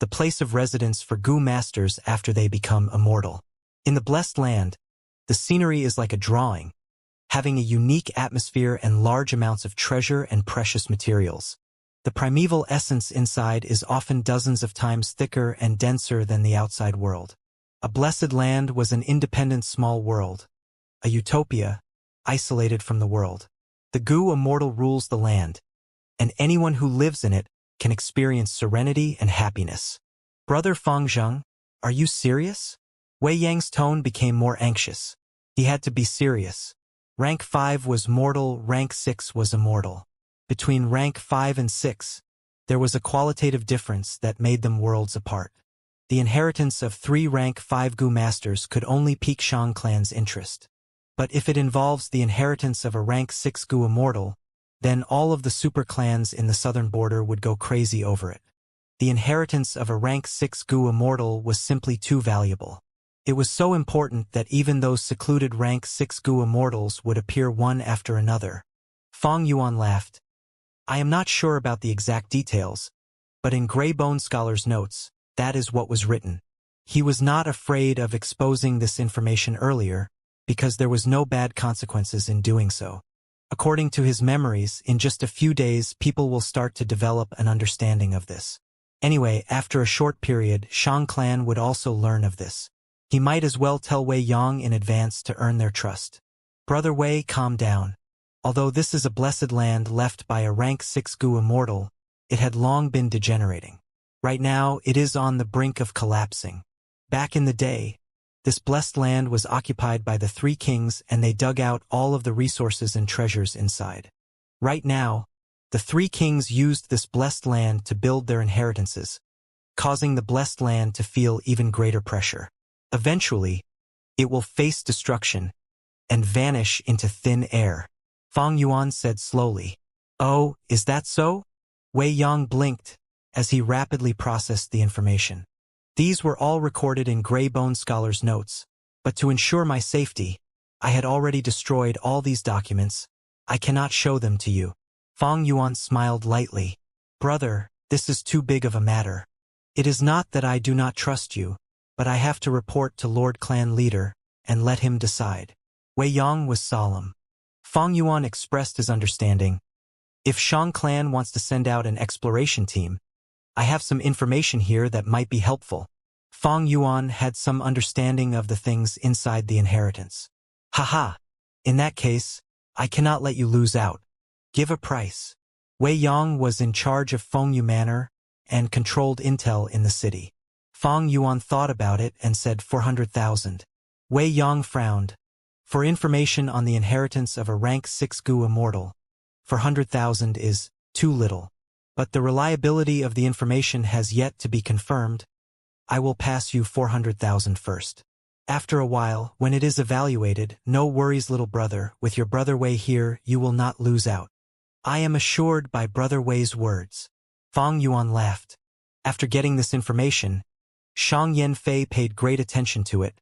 the place of residence for Gu masters after they become immortal. In the blessed land, the scenery is like a drawing, having a unique atmosphere and large amounts of treasure and precious materials. The primeval essence inside is often dozens of times thicker and denser than the outside world. A blessed land was an independent small world, a utopia, isolated from the world. The Gu immortal rules the land, and anyone who lives in it can experience serenity and happiness. Brother Fang Zheng, are you serious? Wei Yang's tone became more anxious. He had to be serious. Rank 5 was mortal, rank 6 was immortal. Between rank 5 and 6, there was a qualitative difference that made them worlds apart. The inheritance of 3 rank 5 Gu masters could only pique Shang clan's interest. But if it involves the inheritance of a rank 6 Gu immortal, then all of the super clans in the southern border would go crazy over it. The inheritance of a rank 6 Gu Immortal was simply too valuable. It was so important that even those secluded rank 6 Gu Immortals would appear one after another. Fong Yuan laughed. I am not sure about the exact details, but in Grey Bone Scholar's notes, that is what was written. He was not afraid of exposing this information earlier, because there was no bad consequences in doing so. According to his memories, in just a few days people will start to develop an understanding of this. Anyway, after a short period, Shang clan would also learn of this. He might as well tell Wei Yang in advance to earn their trust. Brother Wei, calm down. Although this is a blessed land left by a rank 6 Gu Immortal, it had long been degenerating. Right now, it is on the brink of collapsing. Back in the day, this blessed land was occupied by the three kings and they dug out all of the resources and treasures inside. Right now, the three kings used this blessed land to build their inheritances, causing the blessed land to feel even greater pressure. Eventually, it will face destruction and vanish into thin air. Fong Yuan said slowly. Oh, is that so? Wei Yang blinked as he rapidly processed the information. These were all recorded in Grey Bone Scholar's notes, but to ensure my safety, I had already destroyed all these documents. I cannot show them to you. Fong Yuan smiled lightly. Brother, this is too big of a matter. It is not that I do not trust you, but I have to report to Lord Clan Leader and let him decide. Wei Yang was solemn. Fong Yuan expressed his understanding. If Shang Clan wants to send out an exploration team, I have some information here that might be helpful. Fong Yuan had some understanding of the things inside the inheritance. Haha. In that case, I cannot let you lose out. Give a price. Wei Yang was in charge of Fengyu Manor and controlled intel in the city. Fong Yuan thought about it and said 400,000. Wei Yang frowned. For information on the inheritance of a rank 6 Gu Immortal, 400,000 is too little. But the reliability of the information has yet to be confirmed. I will pass you 400,000 first. After a while, when it is evaluated, no worries, little brother, with your brother Wei here, you will not lose out. I am assured by brother Wei's words. Fong Yuan laughed. After getting this information, Shang Yanfei paid great attention to it,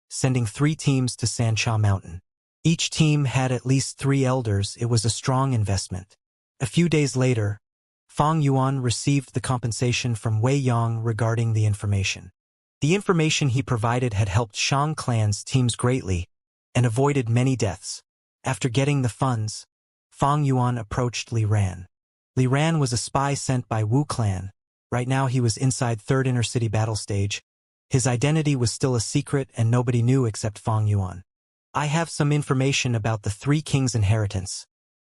sending 3 teams to Sancha Mountain. Each team had at least 3 elders. It was a strong investment. A few days later, Fong Yuan received the compensation from Wei Yang regarding the information. The information he provided had helped Shang Clan's teams greatly and avoided many deaths. After getting the funds, Fong Yuan approached Li Ran. Li Ran was a spy sent by Wu Clan. Right now he was inside 3rd Inner City battle stage. His identity was still a secret and nobody knew except Fong Yuan. I have some information about the Three Kings' inheritance.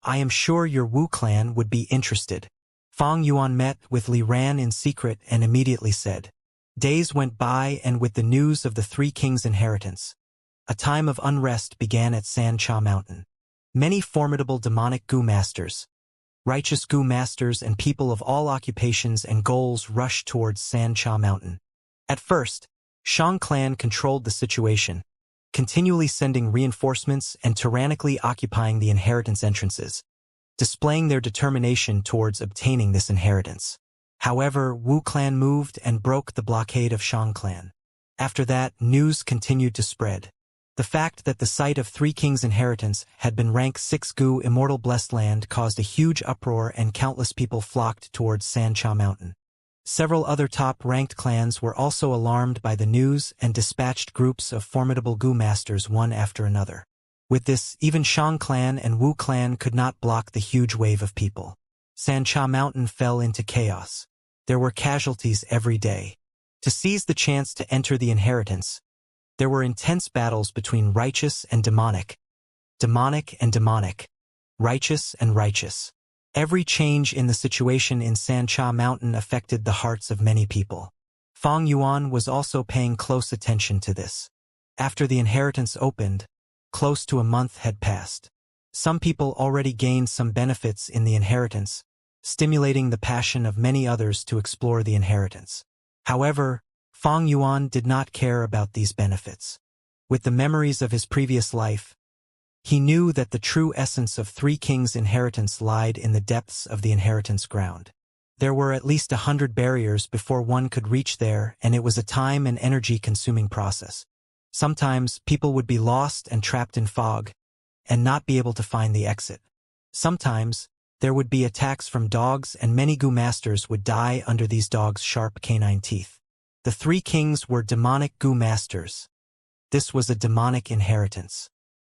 I am sure your Wu Clan would be interested. Fong Yuan met with Li Ran in secret and immediately said. Days went by and with the news of the Three Kings' inheritance, a time of unrest began at Sancha Mountain. Many formidable demonic Gu masters, righteous Gu masters and people of all occupations and goals rushed towards Sancha Mountain. At first, Shang Clan controlled the situation, continually sending reinforcements and tyrannically occupying the inheritance entrances, displaying their determination towards obtaining this inheritance. However, Wu Clan moved and broke the blockade of Shang Clan. After that, news continued to spread. The fact that the site of Three Kings' inheritance had been rank 6 Gu Immortal Blessed Land caused a huge uproar and countless people flocked towards Sancha Mountain. Several other top-ranked clans were also alarmed by the news and dispatched groups of formidable Gu masters one after another. With this, even Shang Clan and Wu Clan could not block the huge wave of people. Sancha Mountain fell into chaos. There were casualties every day. To seize the chance to enter the inheritance, there were intense battles between righteous and demonic, demonic and demonic, righteous and righteous. Every change in the situation in Sancha Mountain affected the hearts of many people. Fong Yuan was also paying close attention to this. After the inheritance opened, close to a month had passed. Some people already gained some benefits in the inheritance, stimulating the passion of many others to explore the inheritance. However, Fong Yuan did not care about these benefits. With the memories of his previous life, He knew that the true essence of Three Kings' inheritance lied in the depths of the inheritance ground. There were at least 100 barriers before one could reach there, and it was a time and energy-consuming process. Sometimes, people would be lost and trapped in fog, and not be able to find the exit. Sometimes, there would be attacks from dogs, and many Gu masters would die under these dogs' sharp canine teeth. The Three Kings were demonic Gu masters. This was a demonic inheritance.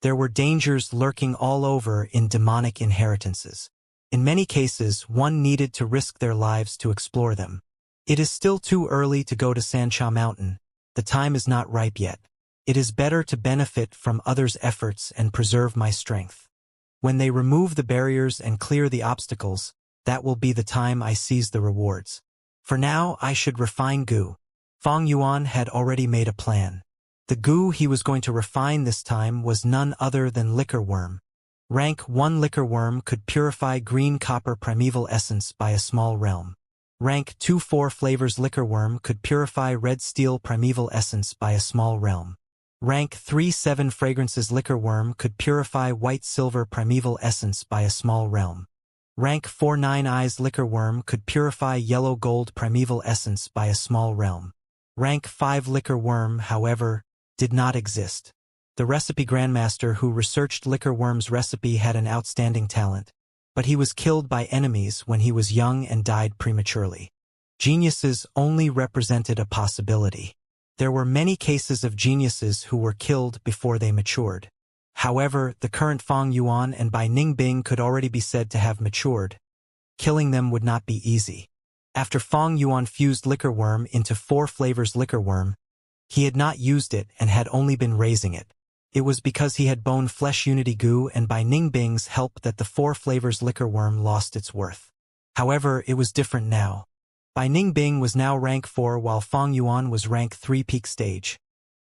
There were dangers lurking all over in demonic inheritances. In many cases, one needed to risk their lives to explore them. It is still too early to go to Sancha Mountain. The time is not ripe yet. It is better to benefit from others' efforts and preserve my strength. When they remove the barriers and clear the obstacles, that will be the time I seize the rewards. For now, I should refine Gu. Fang Yuan had already made a plan. The Gu he was going to refine this time was none other than Liquor Worm. Rank 1 Liquor Worm could purify green copper primeval essence by a small realm. Rank 2 4 Flavors Liquor Worm could purify red steel primeval essence by a small realm. Rank 3 7 Fragrances Liquor Worm could purify white silver primeval essence by a small realm. Rank 4 9 Eyes Liquor Worm could purify yellow gold primeval essence by a small realm. Rank 5 Liquor Worm, however, did not exist. The recipe grandmaster who researched Liquor Worm's recipe had an outstanding talent, but he was killed by enemies when he was young and died prematurely. Geniuses only represented a possibility. There were many cases of geniuses who were killed before they matured. However, the current Fang Yuan and Bai Ningbing could already be said to have matured. Killing them would not be easy. After Fang Yuan fused Liquor Worm into 4 Flavors Liquor Worm, he had not used it and had only been raising it. It was because he had Bone Flesh Unity Gu and Bai Ningbing's help that the 4 Flavors Liquor Worm lost its worth. However, it was different now. Bai Ningbing was now rank 4 while Fang Yuan was rank 3 peak stage.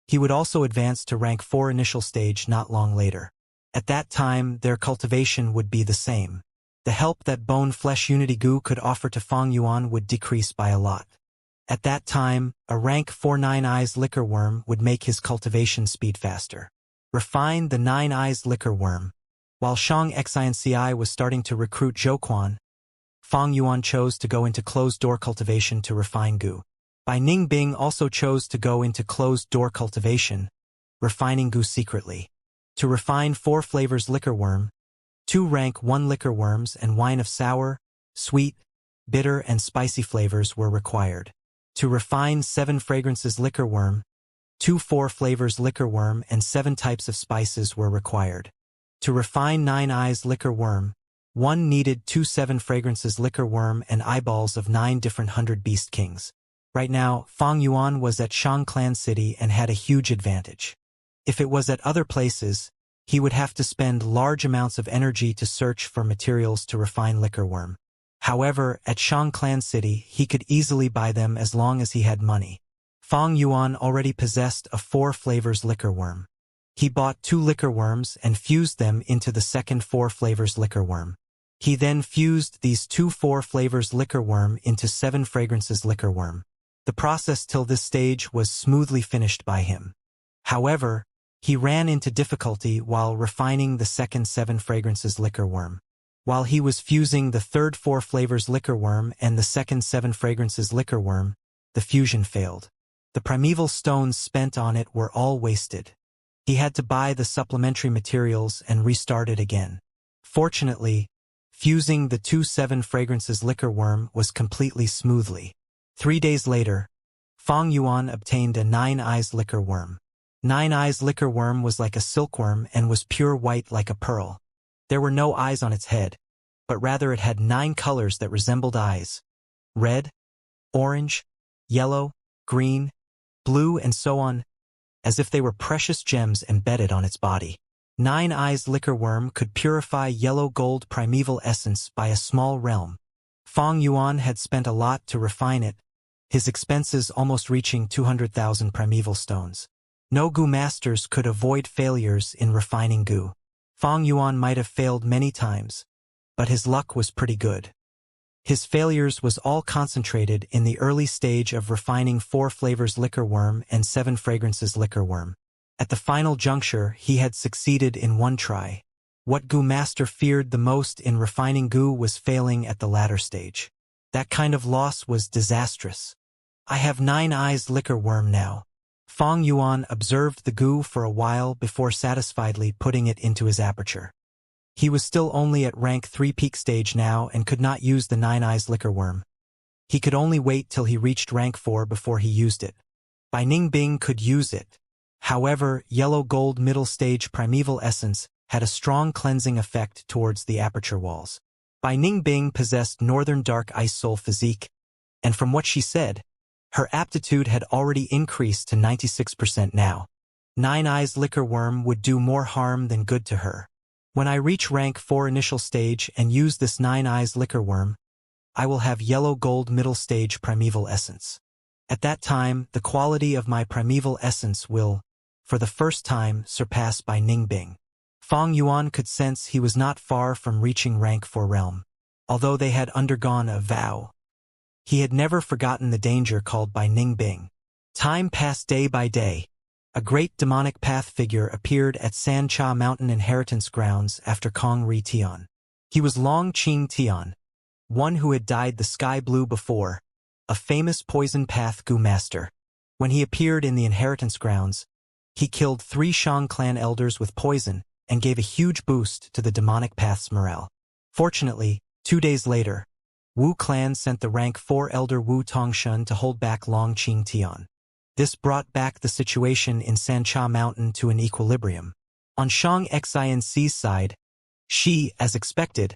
He would also advance to rank 4 initial stage not long later. At that time, their cultivation would be the same. The help that Bone Flesh Unity Gu could offer to Fang Yuan would decrease by a lot. At that time, a rank 4 9 Eyes Liquor Worm would make his cultivation speed faster. Refine the 9 Eyes Liquor Worm. While Shang Xianci was starting to recruit Zhouquan, Fang Yuan chose to go into closed-door cultivation to refine Gu. Bai Ningbing also chose to go into closed-door cultivation, refining Gu secretly. To refine 4 Flavors Liquor Worm, 2 rank 1 Liquor Worms and wine of sour, sweet, bitter and spicy flavors were required. To refine 7 Fragrances Liquor Worm, 2 4 Flavors Liquor Worm and 7 types of spices were required. To refine 9 Eyes Liquor Worm, 1 needed 2 7 Fragrances Liquor Worm and eyeballs of 9 different 100 Beast Kings. Right now, Fang Yuan was at Shang Clan City and had a huge advantage. If it was at other places, he would have to spend large amounts of energy to search for materials to refine Liquor Worm. However, at Shang Clan City, he could easily buy them as long as he had money. Fang Yuan already possessed a 4 Flavors Liquor Worm. He bought 2 Liquor Worms and fused them into the second 4 Flavors Liquor Worm. He then fused these 2 4 Flavors Liquor Worm into 7 Fragrances Liquor Worm. The process till this stage was smoothly finished by him. However, he ran into difficulty while refining the second 7 Fragrances Liquor Worm. While he was fusing the third 4 Flavors Liquor Worm and the second 7 Fragrances Liquor Worm, the fusion failed. The primeval stones spent on it were all wasted. He had to buy the supplementary materials and restart it again. Fortunately, fusing the 2 7 Fragrances Liquor Worm was completely smoothly. 3 days later, Fang Yuan obtained a 9 Eyes Liquor Worm. 9 Eyes Liquor Worm was like a silkworm and was pure white like a pearl. There were no eyes on its head, but rather it had 9 colors that resembled eyes: red, orange, yellow, green, blue, and so on, as if they were precious gems embedded on its body. 9 Eyes Liquor Worm could purify yellow gold primeval essence by a small realm. Fang Yuan had spent a lot to refine it, his expenses almost reaching 200,000 primeval stones. No Gu masters could avoid failures in refining Gu. Fang Yuan might have failed many times, but his luck was pretty good. His failures was all concentrated in the early stage of refining 4 Flavors Liquor Worm and 7 Fragrances Liquor Worm. At the final juncture, he had succeeded in one try. What Gu Master feared the most in refining Gu was failing at the latter stage. That kind of loss was disastrous. I have 9-eyes liquor worm now. Fong Yuan observed the Gu for a while before satisfiedly putting it into his aperture. He was still only at rank 3 peak stage now and could not use the 9-eyes liquor worm. He could only wait till he reached rank 4 before he used it. Bai Ningbing could use it. However, yellow gold middle stage primeval essence had a strong cleansing effect towards the aperture walls. Bai Ningbing possessed northern dark ice soul physique, and from what she said, her aptitude had already increased to 96% now. 9-eyes liquor worm would do more harm than good to her. When I reach rank 4 initial stage and use this 9-eyes liquor worm, I will have yellow gold middle stage primeval essence. At that time, the quality of my primeval essence will, for the first time, surpass Bai Ningbing. Fong Yuan could sense he was not far from reaching rank 4 realm. Although they had undergone a vow, he had never forgotten the danger called Bai Ningbing. Time passed day by day. A great demonic path figure appeared at San Cha Mountain Inheritance Grounds after Kong Ri Tian. He was Long Qing Tian, one who had dyed the sky blue before, a famous poison path Gu master. When he appeared in the Inheritance Grounds, he killed 3 Shang clan elders with poison and gave a huge boost to the demonic path's morale. Fortunately, 2 days later, Wu clan sent the rank 4 elder Wu Tongshan to hold back Long Qing Tian. This brought back the situation in Sancha Mountain to an equilibrium. On Shang Xinc's side, she, as expected,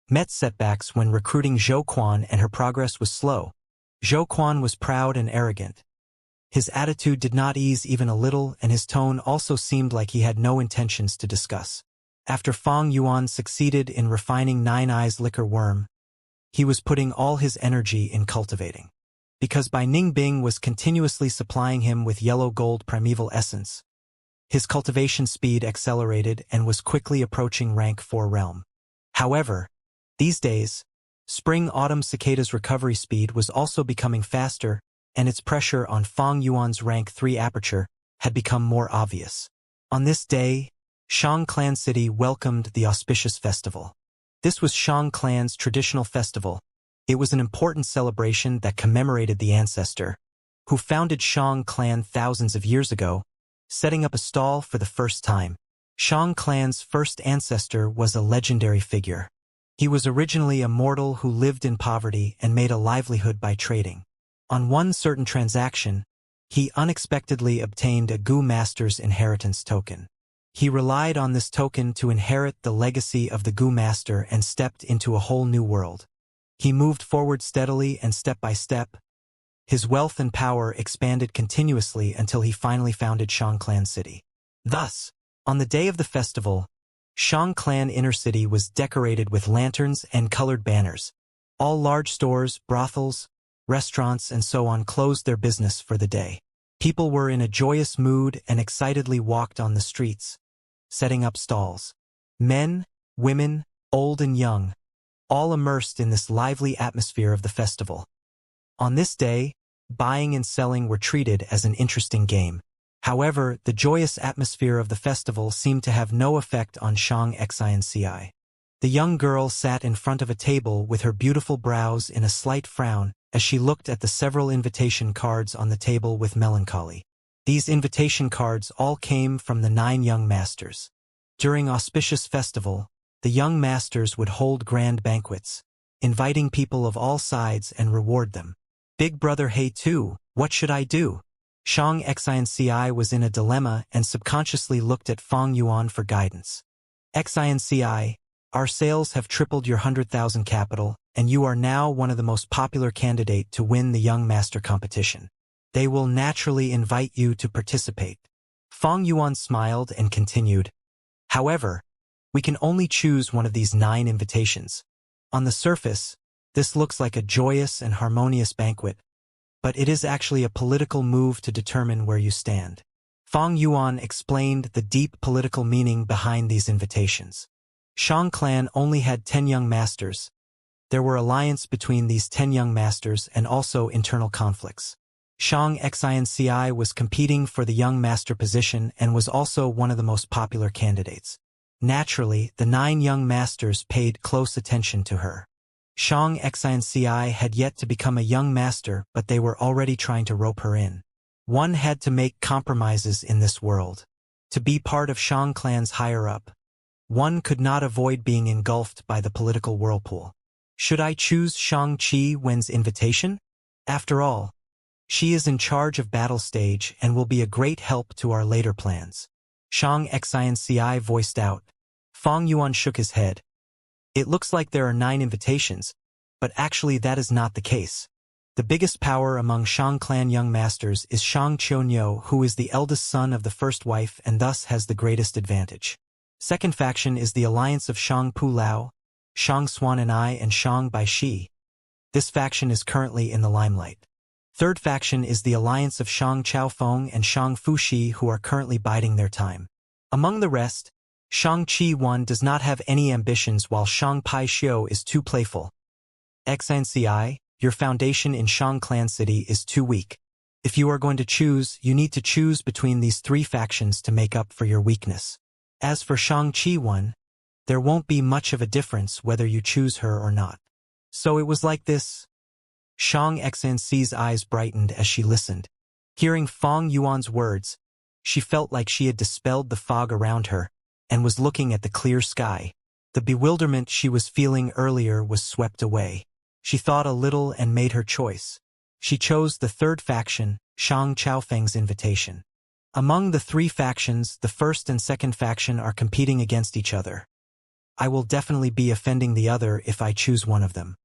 met setbacks when recruiting Zhou Quan, and her progress was slow. Zhou Quan was proud and arrogant. His attitude did not ease even a little, and his tone also seemed like he had no intentions to discuss. After Fong Yuan succeeded in refining 9-eyes liquor worm, he was putting all his energy in cultivating. Because Bai Ningbing was continuously supplying him with yellow gold primeval essence, his cultivation speed accelerated and was quickly approaching rank 4 realm. However, these days, spring-autumn cicada's recovery speed was also becoming faster, and its pressure on Fong Yuan's rank 3 aperture had become more obvious. On this day, Shang Clan City welcomed the auspicious festival. This was Shang Clan's traditional festival. It was an important celebration that commemorated the ancestor, who founded Shang Clan thousands of years ago, setting up a stall for the first time. Shang Clan's first ancestor was a legendary figure. He was originally a mortal who lived in poverty and made a livelihood by trading. On one certain transaction, he unexpectedly obtained a Gu Master's inheritance token. He relied on this token to inherit the legacy of the Gu Master and stepped into a whole new world. He moved forward steadily and step by step. His wealth and power expanded continuously until he finally founded Shang Clan City. Thus, on the day of the festival, Shang Clan Inner City was decorated with lanterns and colored banners. All large stores, brothels, restaurants, and so on closed their business for the day. People were in a joyous mood and excitedly walked on the streets, setting up stalls. Men, women, old and young, all immersed in this lively atmosphere of the festival. On this day, buying and selling were treated as an interesting game. However, the joyous atmosphere of the festival seemed to have no effect on Shang Xinci. The young girl sat in front of a table with her beautiful brows in a slight frown as she looked at the several invitation cards on the table with melancholy. These invitation cards all came from the 9 young masters. During auspicious festival, the young masters would hold grand banquets, inviting people of all sides and reward them. Big brother Hey too, what should I do? Shang Xinci was in a dilemma and subconsciously looked at Fong Yuan for guidance. Xinci, our sales have tripled your 100,000 capital, and you are now one of the most popular candidate to win the Young Master competition. They will naturally invite you to participate. Fong Yuan smiled and continued. However, we can only choose one of these 9 invitations. On the surface, this looks like a joyous and harmonious banquet, but it is actually a political move to determine where you stand. Fong Yuan explained the deep political meaning behind these invitations. Shang Clan only had 10 young masters. There were alliances between these 10 young masters and also internal conflicts. Shang Xinci was competing for the young master position and was also one of the most popular candidates. Naturally, the 9 young masters paid close attention to her. Shang Xinci had yet to become a young master, but they were already trying to rope her in. One had to make compromises in this world. To be part of Shang clan's higher-up, one could not avoid being engulfed by the political whirlpool. Should I choose Shang Qi Wen's invitation? After all, she is in charge of battle stage and will be a great help to our later plans. Shang Xinci voiced out. Fang Yuan shook his head. It looks like there are 9 invitations, but actually that is not the case. The biggest power among Shang clan young masters is Shang Qiunyou, who is the eldest son of the first wife and thus has the greatest advantage. Second faction is the alliance of Shang Pu Lao, Shang Xuan'an'ai and Shang Baishi. This faction is currently in the limelight. Third faction is the alliance of Shang Chaofeng and Shang Fushi, who are currently biding their time. Among the rest, Shang Qi Wen does not have any ambitions while Shang Pai Xiu is too playful. Xinci, your foundation in Shang Clan City is too weak. If you are going to choose, you need to choose between these 3 factions to make up for your weakness. As for Shang Qi Wen, there won't be much of a difference whether you choose her or not. So it was like this. Shang Xinci's eyes brightened as she listened. Hearing Fang Yuan's words, she felt like she had dispelled the fog around her and was looking at the clear sky. The bewilderment she was feeling earlier was swept away. She thought a little and made her choice. She chose the third faction, Shang Chaofeng's invitation. Among the 3 factions, the first and second faction are competing against each other. I will definitely be offending the other if I choose one of them.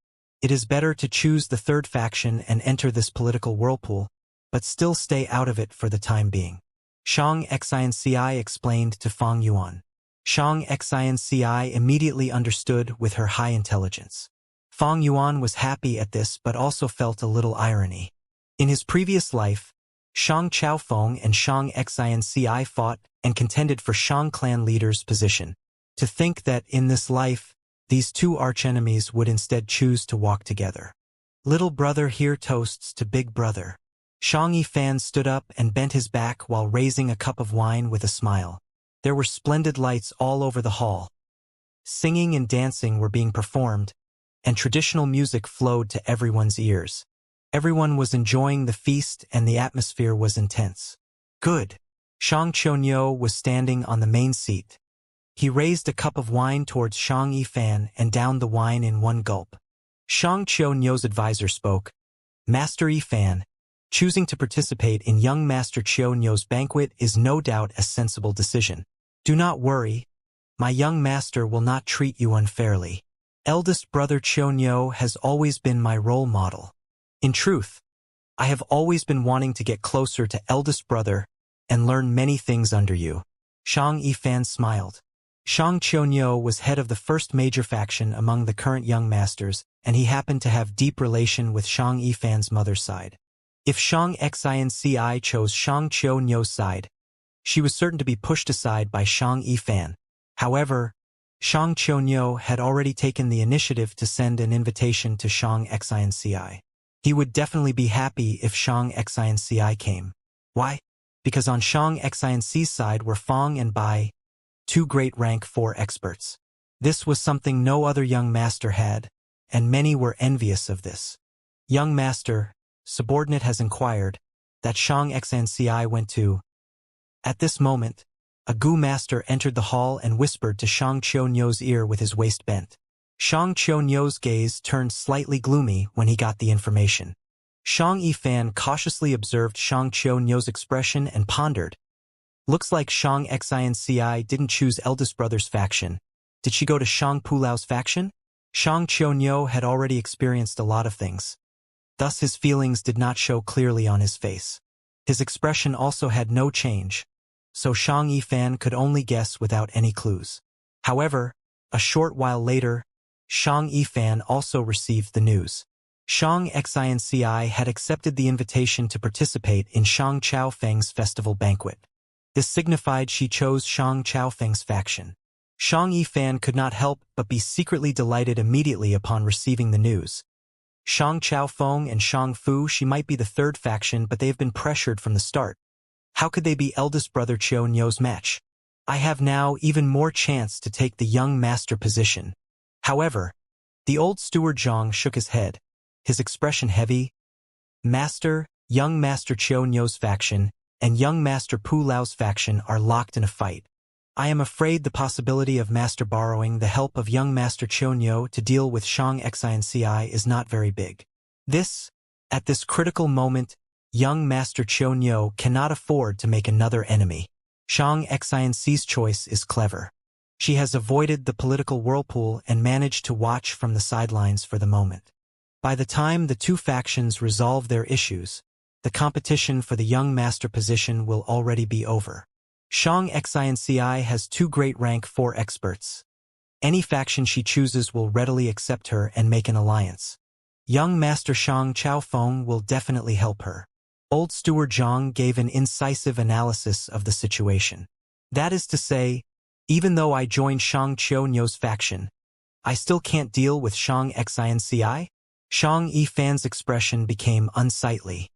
It is better to choose the third faction and enter this political whirlpool, but still stay out of it for the time being. Shang Xinci explained to Fang Yuan. Shang Xinci immediately understood with her high intelligence. Fang Yuan was happy at this but also felt a little irony. In his previous life, Shang Chaofeng and Shang Xinci fought and contended for Shang clan leader's position. To think that in this life, these 2 archenemies would instead choose to walk together. Little brother here toasts to big brother. Shang Yifan stood up and bent his back while raising a cup of wine with a smile. There were splendid lights all over the hall. Singing and dancing were being performed, and traditional music flowed to everyone's ears. Everyone was enjoying the feast and the atmosphere was intense. Good. Shang Qiunyou was standing on the main seat. He raised a cup of wine towards Shang Yifan and downed the wine in one gulp. Shang Qiunyou's advisor spoke. Master Yifan, choosing to participate in young Master Qiunyou's banquet is no doubt a sensible decision. Do not worry. My young master will not treat you unfairly. Eldest brother Qiunyou has always been my role model. In truth, I have always been wanting to get closer to eldest brother and learn many things under you. Shang Yifan smiled. Shang Qiunyou was head of the first major faction among the current young masters, and he happened to have deep relation with Shang Yifan's mother's side. If Shang Xinci chose Shang Qiunyou's side, she was certain to be pushed aside by Shang Yifan. However, Shang Qiunyou had already taken the initiative to send an invitation to Shang Xinci. He would definitely be happy if Shang Xinci came. Why? Because on Shang Xinci's side were Fang and Bai, 2 great rank 4 experts. This was something no other young master had, and many were envious of this. Young master, subordinate has inquired, that Shang Xinci went to. At this moment, a Gu master entered the hall and whispered to Shang Qiunyou's ear with his waist bent. Shang Qiunyou's gaze turned slightly gloomy when he got the information. Shang Yifan cautiously observed Shang Qiunyou's expression and pondered. Looks like Shang Xinci didn't choose eldest brother's faction. Did she go to Shang Pulao's faction? Shang Qiunyou had already experienced a lot of things. Thus his feelings did not show clearly on his face. His expression also had no change, so Shang Yifan could only guess without any clues. However, a short while later, Shang Yifan also received the news. Shang Xinci had accepted the invitation to participate in Shang Chaofeng's festival banquet. This signified she chose Shang Chaofeng's faction. Shang Yifan could not help but be secretly delighted immediately upon receiving the news. Shang Chaofeng and Shang Fu, she might be the third faction, but they have been pressured from the start. How could they be eldest brother Qiu Nyo's match? I have now even more chance to take the young master position. However, the old steward Zhang shook his head, his expression heavy. Master, young master Qiu Nyo's faction, and young master Pu Lao's faction are locked in a fight. I am afraid the possibility of master borrowing the help of young master Qiu Nyo to deal with Shang Xinci is not very big. At this critical moment, young master Qiu Nyo cannot afford to make another enemy. Shang Xinci's choice is clever. She has avoided the political whirlpool and managed to watch from the sidelines for the moment. By the time the two factions resolve their issues, the competition for the young master position will already be over. Shang Xinci has two great rank 4 experts. Any faction she chooses will readily accept her and make an alliance. Young master Shang Chaofeng will definitely help her. Old steward Zhang gave an incisive analysis of the situation. That is to say, even though I joined Shang Qiu Nyo's faction, I still can't deal with Shang Xinci? Shang Yifan's expression became unsightly.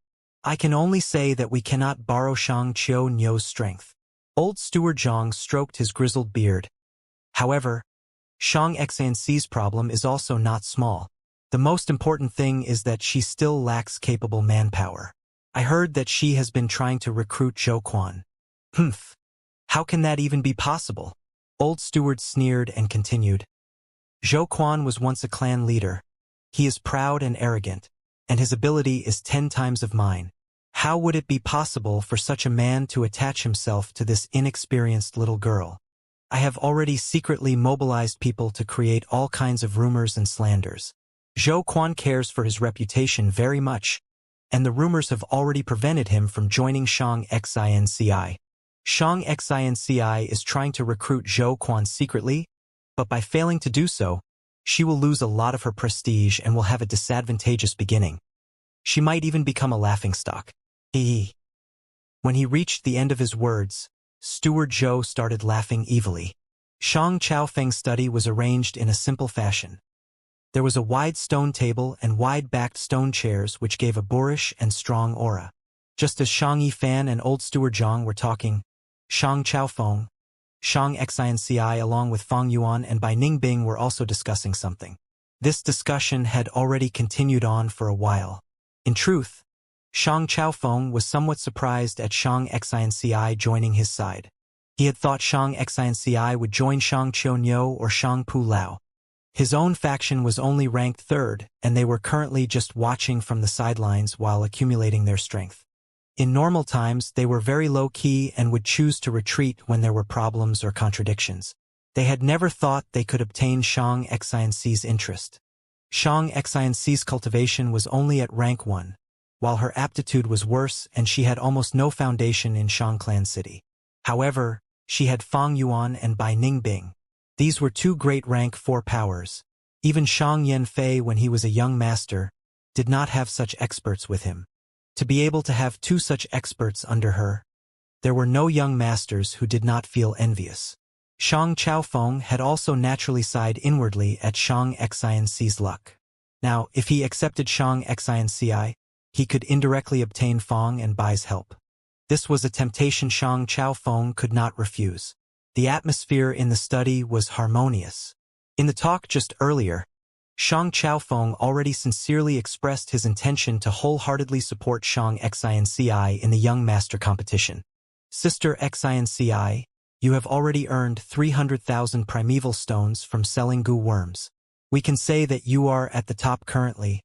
I can only say that we cannot borrow Shang Qiu Nyo's strength. Old steward Zhang stroked his grizzled beard. However, Shang Xinci's problem is also not small. The most important thing is that she still lacks capable manpower. I heard that she has been trying to recruit Zhou Quan. Humph. How can that even be possible? Old steward sneered and continued. Zhou Quan was once a clan leader. He is proud and arrogant, and his ability is 10 times of mine. How would it be possible for such a man to attach himself to this inexperienced little girl? I have already secretly mobilized people to create all kinds of rumors and slanders. Zhou Quan cares for his reputation very much, and the rumors have already prevented him from joining Shang Xinci. Shang Xinci is trying to recruit Zhou Quan secretly, but by failing to do so, she will lose a lot of her prestige and will have a disadvantageous beginning. She might even become a laughingstock. When he reached the end of his words, Steward Zhou started laughing evilly. Shang Chaofeng's study was arranged in a simple fashion. There was a wide stone table and wide-backed stone chairs which gave a boorish and strong aura. Just as Shang Yifan and old steward Zhang were talking, Shang Chaofeng, Shang Xinci along with Fang Yuan and Bai Ningbing were also discussing something. This discussion had already continued on for a while. In truth, Shang Chaofeng was somewhat surprised at Shang Xinci joining his side. He had thought Shang Xinci would join Shang Qiu Nyo or Shang Pu Lao. His own faction was only ranked 3rd, and they were currently just watching from the sidelines while accumulating their strength. In normal times, they were very low-key and would choose to retreat when there were problems or contradictions. They had never thought they could obtain Shang Xinci's interest. Shang Xinci's cultivation was only at rank 1, while her aptitude was worse and she had almost no foundation in Shang Clan City. However, she had Fang Yuan and Bai Ningbing. These were two great rank 4 powers. Even Shang Yanfei, when he was a young master, did not have such experts with him. To be able to have 2 such experts under her, there were no young masters who did not feel envious. Shang Chaofeng had also naturally sighed inwardly at Shang Xinci's luck. Now, if he accepted Shang Xinci, he could indirectly obtain Fang and Bai's help. This was a temptation Shang Chaofeng could not refuse. The atmosphere in the study was harmonious. In the talk just earlier, Shang Chaofeng already sincerely expressed his intention to wholeheartedly support Shang Xinci in the Young Master competition. Sister Xinci, you have already earned 300,000 primeval stones from selling goo worms. We can say that you are at the top currently,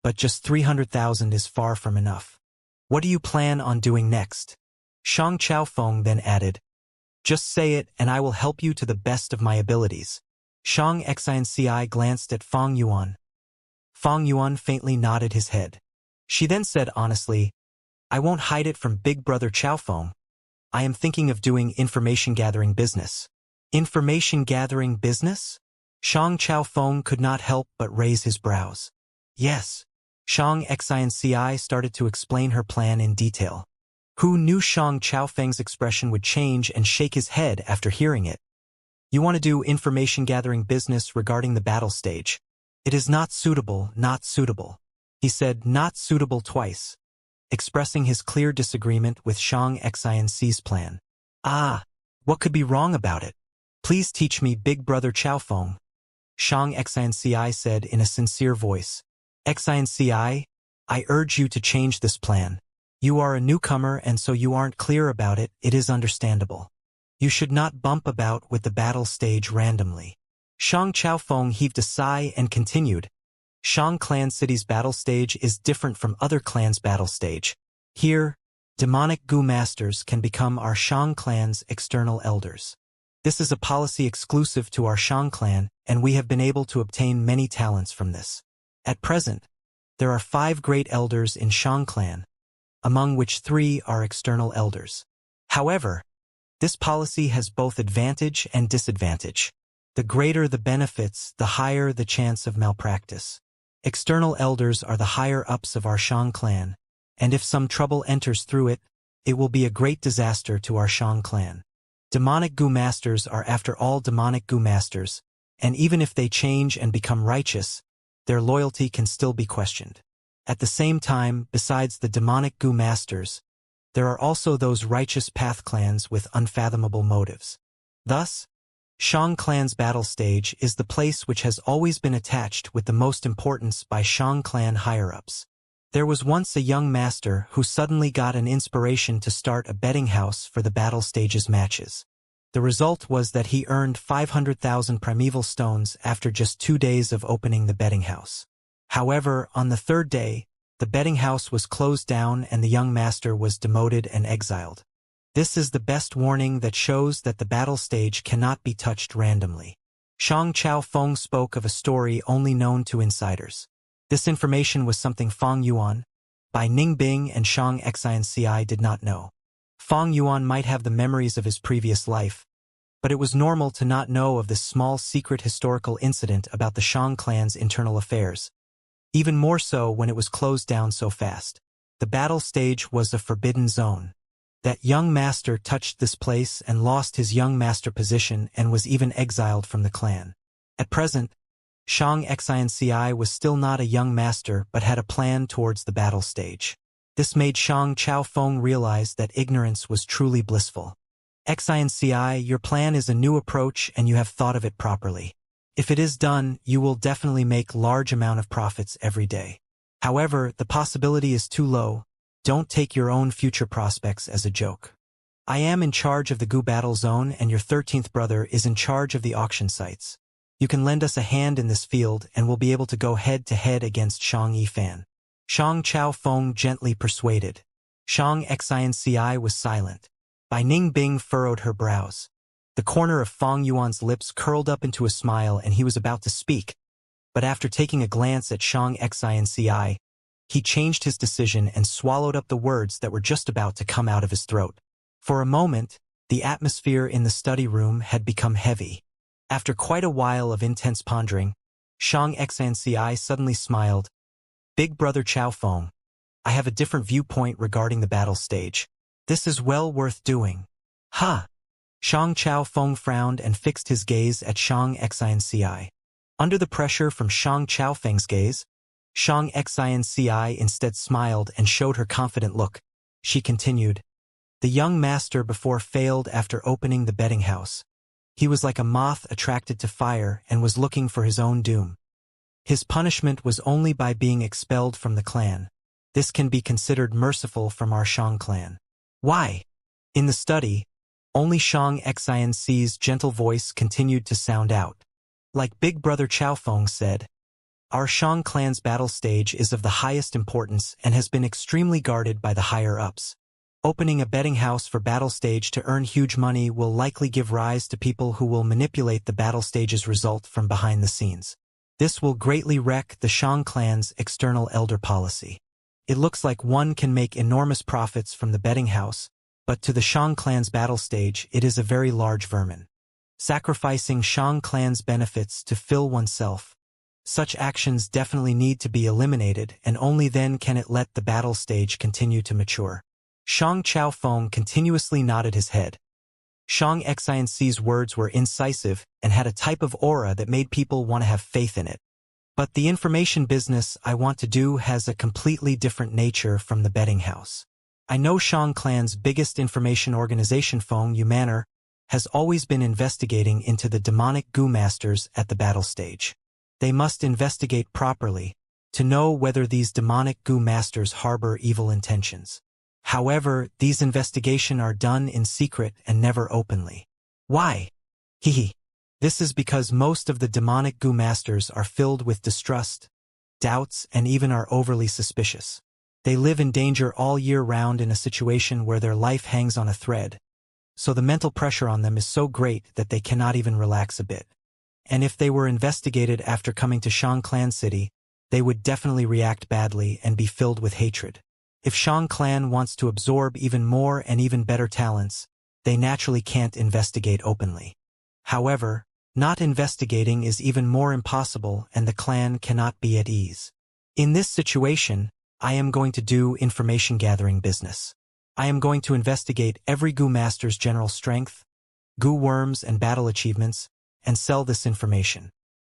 but just 300,000 is far from enough. What do you plan on doing next? Shang Chaofeng then added, just say it and I will help you to the best of my abilities. Shang Xinci glanced at Fang Yuan. Fang Yuan faintly nodded his head. She then said honestly, I won't hide it from Big Brother Chaofeng. I am thinking of doing information-gathering business. Information-gathering business? Shang Chaofeng could not help but raise his brows. Yes. Shang Xinci started to explain her plan in detail. Who knew Shang Chaofeng's expression would change and shake his head after hearing it? You want to do information-gathering business regarding the battle stage. It is not suitable, not suitable. He said not suitable twice, expressing his clear disagreement with Shang Xinc's plan. Ah, what could be wrong about it? Please teach me, Big Brother Chaofeng, Shang Xinci said in a sincere voice. Xinci, I urge you to change this plan. You are a newcomer and so you aren't clear about it, it is understandable. You should not bump about with the battle stage randomly. Shang Chaofeng heaved a sigh and continued. Shang Clan City's battle stage is different from other clans' battle stage. Here, demonic Gu Masters can become our Shang Clan's external elders. This is a policy exclusive to our Shang Clan, and we have been able to obtain many talents from this. At present, there are 5 great elders in Shang Clan, among which 3 are external elders. However, this policy has both advantage and disadvantage. The greater the benefits, the higher the chance of malpractice. External elders are the higher-ups of our Shang Clan, and if some trouble enters through it, it will be a great disaster to our Shang Clan. Demonic Gu Masters are after all demonic Gu Masters, and even if they change and become righteous, their loyalty can still be questioned. At the same time, besides the demonic Gu Masters, there are also those righteous path clans with unfathomable motives. Thus, Shang Clan's battle stage is the place which has always been attached with the most importance by Shang Clan higher-ups. There was once a young master who suddenly got an inspiration to start a betting house for the battle stage's matches. The result was that he earned 500,000 primeval stones after just 2 days of opening the betting house. However, on the 3rd day, the betting house was closed down and the young master was demoted and exiled. This is the best warning that shows that the battle stage cannot be touched randomly. Shang Chaofeng spoke of a story only known to insiders. This information was something Fang Yuan, Bai Ningbing and Shang Xinci did not know. Fang Yuan might have the memories of his previous life, but it was normal to not know of this small secret historical incident about the Shang clan's internal affairs. Even more so when it was closed down so fast. The battle stage was a forbidden zone. That young master touched this place and lost his young master position and was even exiled from the clan. At present, Shang Xinci was still not a young master but had a plan towards the battle stage. This made Shang Chaofeng realize that ignorance was truly blissful. Xinci, your plan is a new approach and you have thought of it properly. If it is done, you will definitely make large amount of profits every day. However, the possibility is too low. Don't take your own future prospects as a joke. I am in charge of the Gu Battle Zone and your 13th brother is in charge of the auction sites. You can lend us a hand in this field and we'll be able to go head-to-head against Shang Yifan. Shang Chaofeng gently persuaded. Shang Xinci was silent. Bai Ningbing furrowed her brows. The corner of Fang Yuan's lips curled up into a smile and he was about to speak, but after taking a glance at Shang Xinci, he changed his decision and swallowed up the words that were just about to come out of his throat. For a moment, the atmosphere in the study room had become heavy. After quite a while of intense pondering, Shang Xinci suddenly smiled. Big Brother Chaofeng, I have a different viewpoint regarding the battle stage. This is well worth doing. Ha! Shang Chaofeng frowned and fixed his gaze at Shang Xinci. Under the pressure from Shang Chaofeng's gaze, Shang Xinci instead smiled and showed her confident look. She continued. The young master before failed after opening the betting house. He was like a moth attracted to fire and was looking for his own doom. His punishment was only by being expelled from the clan. This can be considered merciful from our Shang clan. Why? In the study, only Shang Xinc's gentle voice continued to sound out. Like Big Brother Chaofeng said, our Shang clan's battle stage is of the highest importance and has been extremely guarded by the higher-ups. Opening a betting house for battle stage to earn huge money will likely give rise to people who will manipulate the battle stage's result from behind the scenes. This will greatly wreck the Shang clan's external elder policy. It looks like one can make enormous profits from the betting house, but to the Shang clan's battle stage it is a very large vermin. Sacrificing Shang clan's benefits to fill oneself. Such actions definitely need to be eliminated and only then can it let the battle stage continue to mature. Shang Chaofeng continuously nodded his head. Shang Xinc's words were incisive and had a type of aura that made people want to have faith in it. But the information business I want to do has a completely different nature from the betting house. I know Shang Clan's biggest information organization Feng Yu Manor has always been investigating into the demonic goo masters at the battle stage. They must investigate properly to know whether these demonic goo masters harbor evil intentions. However, these investigations are done in secret and never openly. Why? Hehe. This is because most of the demonic goo masters are filled with distrust, doubts, and even are overly suspicious. They live in danger all year round in a situation where their life hangs on a thread, so the mental pressure on them is so great that they cannot even relax a bit. And if they were investigated after coming to Shang Clan City, they would definitely react badly and be filled with hatred. If Shang Clan wants to absorb even more and even better talents, they naturally can't investigate openly. However, not investigating is even more impossible and the clan cannot be at ease. In this situation, I am going to do information gathering business. I am going to investigate every goo master's general strength, goo worms and battle achievements, and sell this information.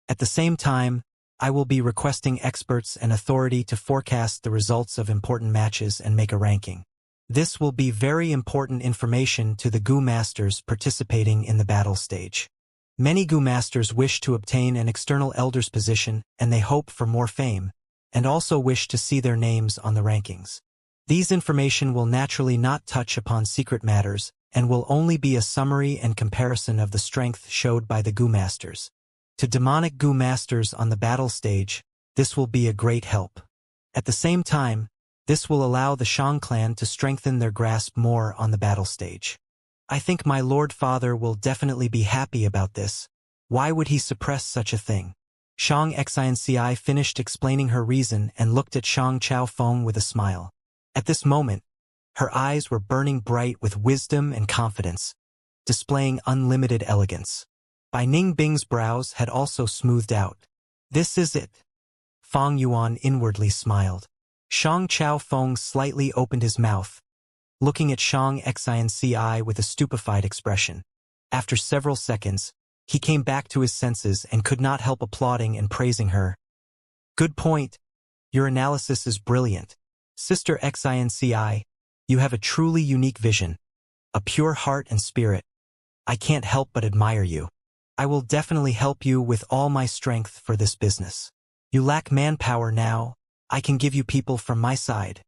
At the same time, I will be requesting experts and authority to forecast the results of important matches and make a ranking. This will be very important information to the goo masters participating in the battle stage. Many goo masters wish to obtain an external elder's position and they hope for more fame, and also wish to see their names on the rankings. These information will naturally not touch upon secret matters and will only be a summary and comparison of the strength showed by the goo masters. To demonic goo masters on the battle stage, this will be a great help. At the same time, this will allow the Shang clan to strengthen their grasp more on the battle stage. I think my Lord Father will definitely be happy about this. Why would he suppress such a thing? Shang Xinci finished explaining her reason and looked at Shang Chao Feng with a smile. At this moment, her eyes were burning bright with wisdom and confidence, displaying unlimited elegance. Bai Ningbing's brows had also smoothed out. This is it. Feng Yuan inwardly smiled. Shang Chao Feng slightly opened his mouth, looking at Shang Xinci with a stupefied expression. After several seconds, he came back to his senses and could not help applauding and praising her. Good point. Your analysis is brilliant. Sister Xinci, you have a truly unique vision, a pure heart and spirit. I can't help but admire you. I will definitely help you with all my strength for this business. You lack manpower now. I can give you people from my side.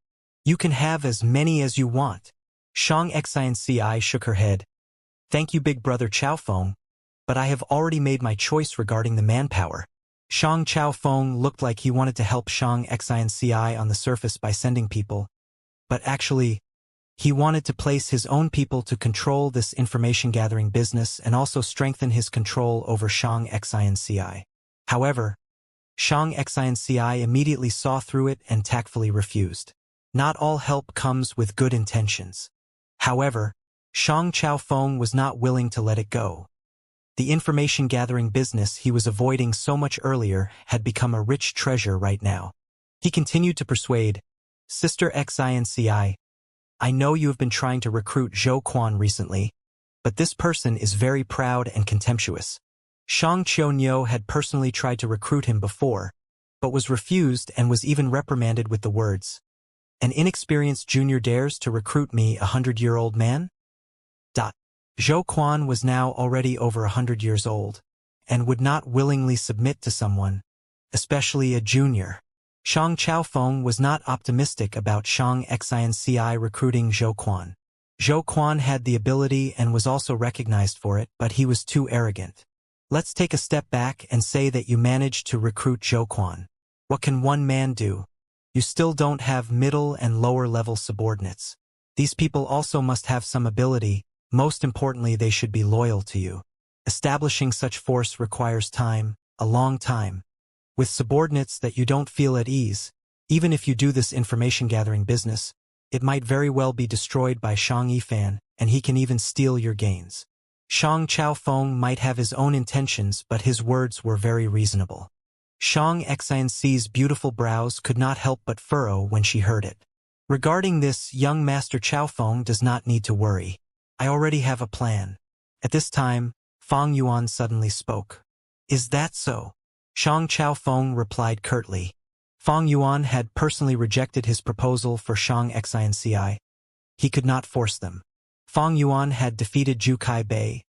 You can have as many as you want. Shang Xinci shook her head. Thank you, big brother Chao Feng, but I have already made my choice regarding the manpower. Shang Chao Feng looked like he wanted to help Shang Xinci on the surface by sending people, but actually, he wanted to place his own people to control this information-gathering business and also strengthen his control over Shang Xinci. However, Shang Xinci immediately saw through it and tactfully refused. Not all help comes with good intentions. However, Shang Chao Feng was not willing to let it go. The information-gathering business he was avoiding so much earlier had become a rich treasure right now. He continued to persuade, Sister Xinci, I know you have been trying to recruit Zhou Quan recently, but this person is very proud and contemptuous. Shang Qiunyou had personally tried to recruit him before, but was refused and was even reprimanded with the words, An inexperienced junior dares to recruit me, 100-year-old man? Zhou Quan was now already over 100 years old, and would not willingly submit to someone, especially a junior. Shang Chao Feng was not optimistic about Shang Xinci recruiting Zhou Quan. Zhou Quan had the ability and was also recognized for it, but he was too arrogant. Let's take a step back and say that you managed to recruit Zhou Quan. What can one man do? You still don't have middle and lower level subordinates. These people also must have some ability. Most importantly, they should be loyal to you. Establishing such force requires time, a long time. With subordinates that you don't feel at ease, even if you do this information-gathering business, it might very well be destroyed by Shang Yifan, and he can even steal your gains. Shang Chao Feng might have his own intentions, but his words were very reasonable. Shang Xinci's beautiful brows could not help but furrow when she heard it. Regarding this, young Master Chao Feng does not need to worry. I already have a plan. At this time, Feng Yuan suddenly spoke. Is that so? Shang Chao Feng replied curtly. Fang Yuan had personally rejected his proposal for Shang Xinci. He could not force them. Fang Yuan had defeated Zhu Kai Bei,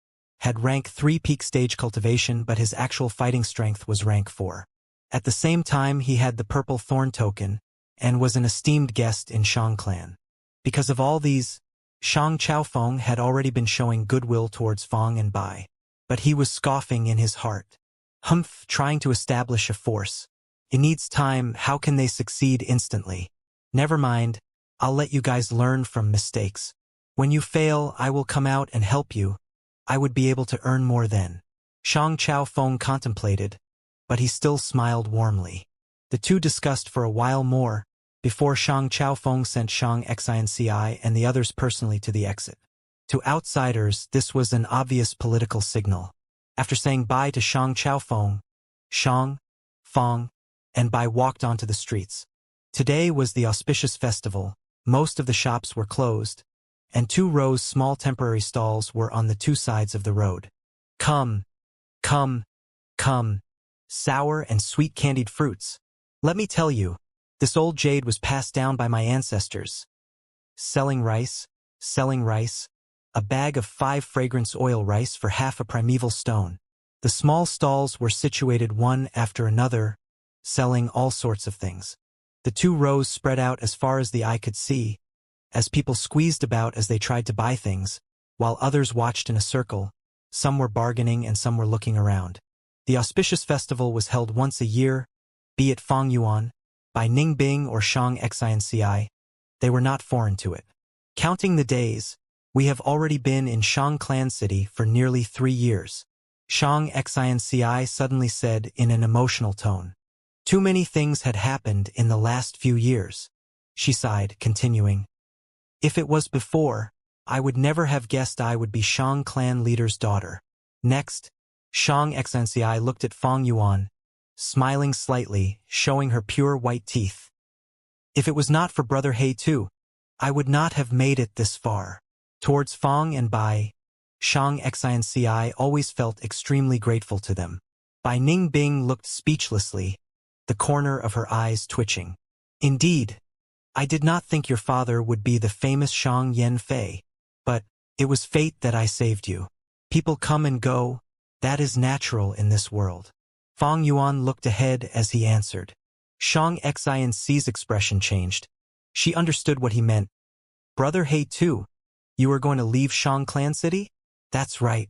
had rank 3 peak stage cultivation, but his actual fighting strength was rank 4. At the same time, he had the purple thorn token and was an esteemed guest in Shang clan. Because of all these, Shang Chaofeng had already been showing goodwill towards Fang and Bai. But he was scoffing in his heart. Humph, trying to establish a force. It needs time, how can they succeed instantly? Never mind, I'll let you guys learn from mistakes. When you fail, I will come out and help you. I would be able to earn more then. Shang Chaofeng contemplated, but he still smiled warmly. The two discussed for a while more, before Shang Chaofeng sent Shang Xinci and the others personally to the exit. To outsiders, this was an obvious political signal. After saying bye to Shang Chaofeng, Shang, Fang, and Bai walked onto the streets. Today was the auspicious festival. Most of the shops were closed, and 2 rows small temporary stalls were on the 2 sides of the road. Come, come, come, sour and sweet candied fruits. Let me tell you, this old jade was passed down by my ancestors. Selling rice, a bag of 5 fragrance oil rice for half a primeval stone. The small stalls were situated one after another, selling all sorts of things. The 2 rows spread out as far as the eye could see, as people squeezed about as they tried to buy things, while others watched in a circle. Some were bargaining and some were looking around. The auspicious festival was held once a year, be it Fang Yuan, by Ningbing or Shang Xinci. They were not foreign to it. Counting the days, we have already been in Shang Clan City for nearly 3 years. Shang Xinci suddenly said in an emotional tone. Too many things had happened in the last few years. She sighed, continuing. If it was before, I would never have guessed I would be Shang clan leader's daughter. Next, Shang Xinci looked at Fang Yuan, smiling slightly, showing her pure white teeth. If it was not for Brother He too, I would not have made it this far. Towards Fang and Bai, Shang Xinci always felt extremely grateful to them. Bai Ningbing looked speechlessly, the corner of her eyes twitching. Indeed, I did not think your father would be the famous Shang Yanfei, but it was fate that I saved you. People come and go, that is natural in this world. Fang Yuan looked ahead as he answered. Shang Xinci's expression changed. She understood what he meant. Brother He too, you are going to leave Shang Clan City? That's right.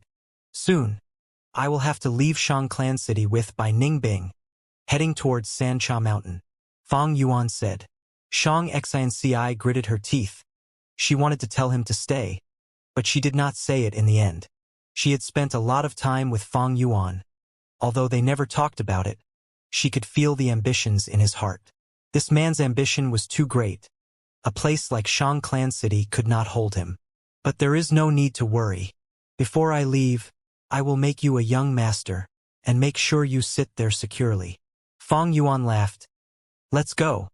Soon, I will have to leave Shang Clan City with Bai Ningbing, heading towards Sancha Mountain. Fang Yuan said. Shang Xinci gritted her teeth. She wanted to tell him to stay, but she did not say it in the end. She had spent a lot of time with Fang Yuan. Although they never talked about it, she could feel the ambitions in his heart. This man's ambition was too great. A place like Shang Clan City could not hold him. But there is no need to worry. Before I leave, I will make you a young master, and make sure you sit there securely. Fang Yuan laughed. Let's go.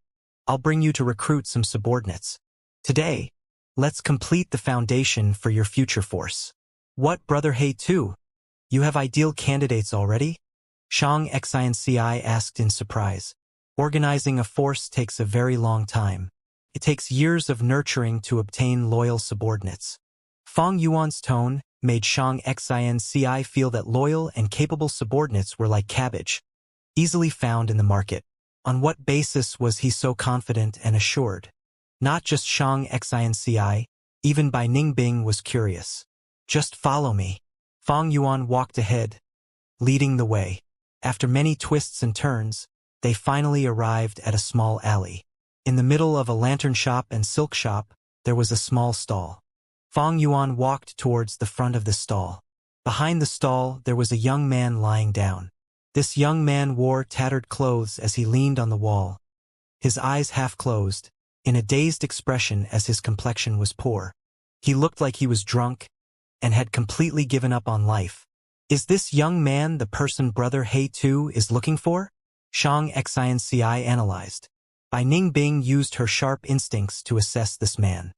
I'll bring you to recruit some subordinates. Today, let's complete the foundation for your future force. What, Brother He too? You have ideal candidates already? Shang Xinci asked in surprise. Organizing a force takes a very long time. It takes years of nurturing to obtain loyal subordinates. Fang Yuan's tone made Shang Xinci feel that loyal and capable subordinates were like cabbage, easily found in the market. On what basis was he so confident and assured? Not just Shang Xinci, even Bai Ningbing was curious. Just follow me. Fang Yuan walked ahead, leading the way. After many twists and turns, they finally arrived at a small alley. In the middle of a lantern shop and silk shop, there was a small stall. Fang Yuan walked towards the front of the stall. Behind the stall, there was a young man lying down. This young man wore tattered clothes as he leaned on the wall, his eyes half closed, in a dazed expression as his complexion was poor. He looked like he was drunk and had completely given up on life. Is this young man the person Brother He too is looking for? Shang Xinci analyzed. Bai Ningbing used her sharp instincts to assess this man.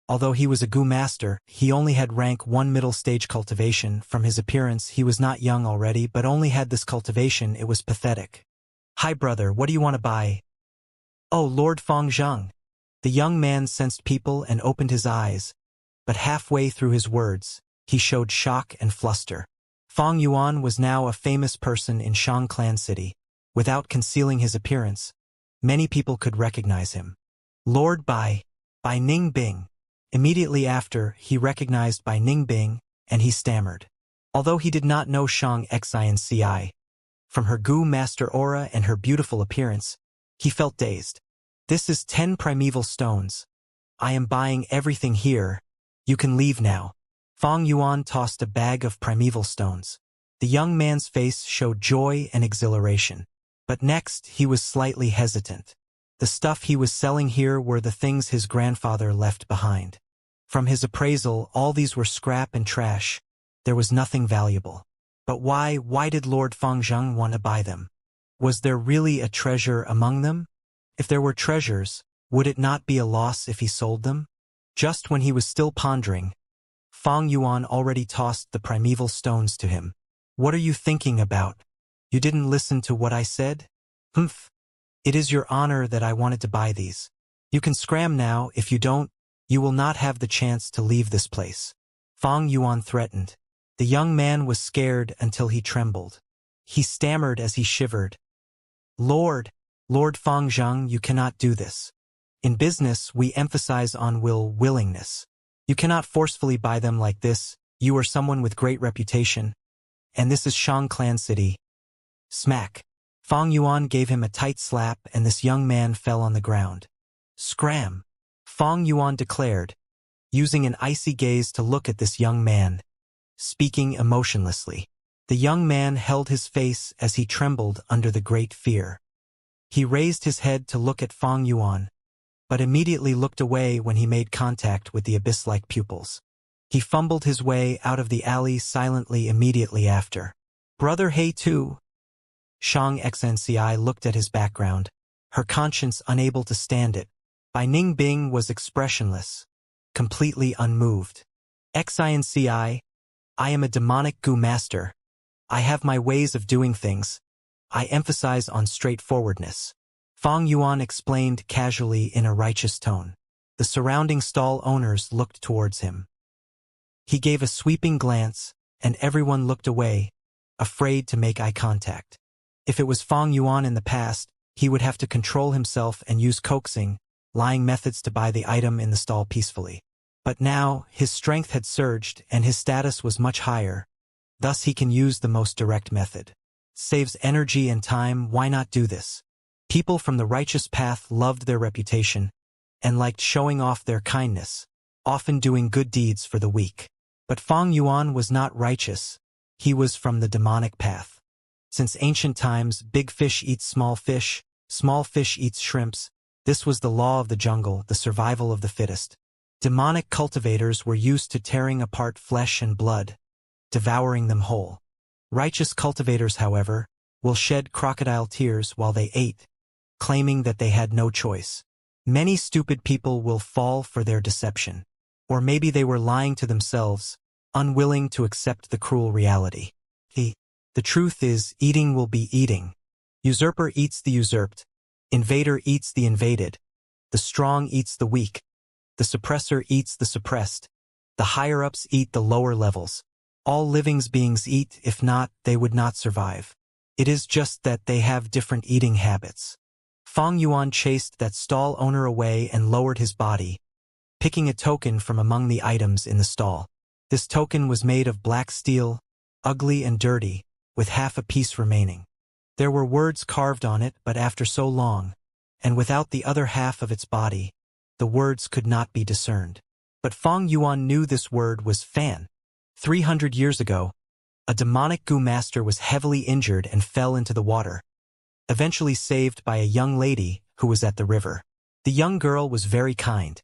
Although he was a Gu master, he only had rank 1 middle stage cultivation. From his appearance, he was not young already, but only had this cultivation. It was pathetic. "Hi brother, what do you want to buy?" "Oh, Lord Feng Zhang." The young man sensed people and opened his eyes, but halfway through his words, he showed shock and fluster. Feng Yuan was now a famous person in Shang Clan City. Without concealing his appearance, many people could recognize him. "Lord Bai Ning Bing." Immediately after, he recognized Bai Ning Bing, and he stammered. Although he did not know Shang Xinci, from her Gu master aura and her beautiful appearance, he felt dazed. "This is 10 primeval stones. I am buying everything here. You can leave now." Feng Yuan tossed a bag of primeval stones. The young man's face showed joy and exhilaration. But next, he was slightly hesitant. The stuff he was selling here were the things his grandfather left behind. From his appraisal, all these were scrap and trash. There was nothing valuable. But why did Lord Feng Zhang want to buy them? Was there really a treasure among them? If there were treasures, would it not be a loss if he sold them? Just when he was still pondering, Feng Yuan already tossed the primeval stones to him. "What are you thinking about? You didn't listen to what I said?" "Humph. It is your honor that I wanted to buy these. You can scram now. If you don't, you will not have the chance to leave this place." Feng Yuan threatened. The young man was scared until he trembled. He stammered as he shivered. Lord Feng Zhang, you cannot do this. In business, we emphasize on willingness. You cannot forcefully buy them like this. You are someone with great reputation. And this is Shang Clan City." Smack. Feng Yuan gave him a tight slap, and this young man fell on the ground. "Scram!" Feng Yuan declared, using an icy gaze to look at this young man, speaking emotionlessly. The young man held his face as he trembled under the great fear. He raised his head to look at Feng Yuan, but immediately looked away when he made contact with the abyss-like pupils. He fumbled his way out of the alley silently immediately after. "Brother He too." Shang Xinci looked at his background, her conscience unable to stand it. Bai Ning Bing was expressionless, completely unmoved. "Xinci, I am a demonic Gu master. I have my ways of doing things. I emphasize on straightforwardness." Feng Yuan explained casually in a righteous tone. The surrounding stall owners looked towards him. He gave a sweeping glance, and everyone looked away, afraid to make eye contact. If it was Feng Yuan in the past, he would have to control himself and use coaxing, lying methods to buy the item in the stall peacefully. But now, his strength had surged and his status was much higher. Thus he can use the most direct method. Saves energy and time, why not do this? People from the righteous path loved their reputation and liked showing off their kindness, often doing good deeds for the weak. But Feng Yuan was not righteous. He was from the demonic path. Since ancient times, big fish eats small fish eats shrimps. This was the law of the jungle, the survival of the fittest. Demonic cultivators were used to tearing apart flesh and blood, devouring them whole. Righteous cultivators, however, will shed crocodile tears while they ate, claiming that they had no choice. Many stupid people will fall for their deception. Or maybe they were lying to themselves, unwilling to accept the cruel reality. The truth is, eating will be eating. Usurper eats the usurped. Invader eats the invaded. The strong eats the weak. The suppressor eats the suppressed. The higher-ups eat the lower levels. All living beings eat, if not, they would not survive. It is just that they have different eating habits. Feng Yuan chased that stall owner away and lowered his body, picking a token from among the items in the stall. This token was made of black steel, ugly and dirty, with half a piece remaining. There were words carved on it, but after so long, and without the other half of its body, the words could not be discerned. But Feng Yuan knew this word was fan. 300 years ago, a demonic Gu master was heavily injured and fell into the water, eventually saved by a young lady who was at the river. The young girl was very kind.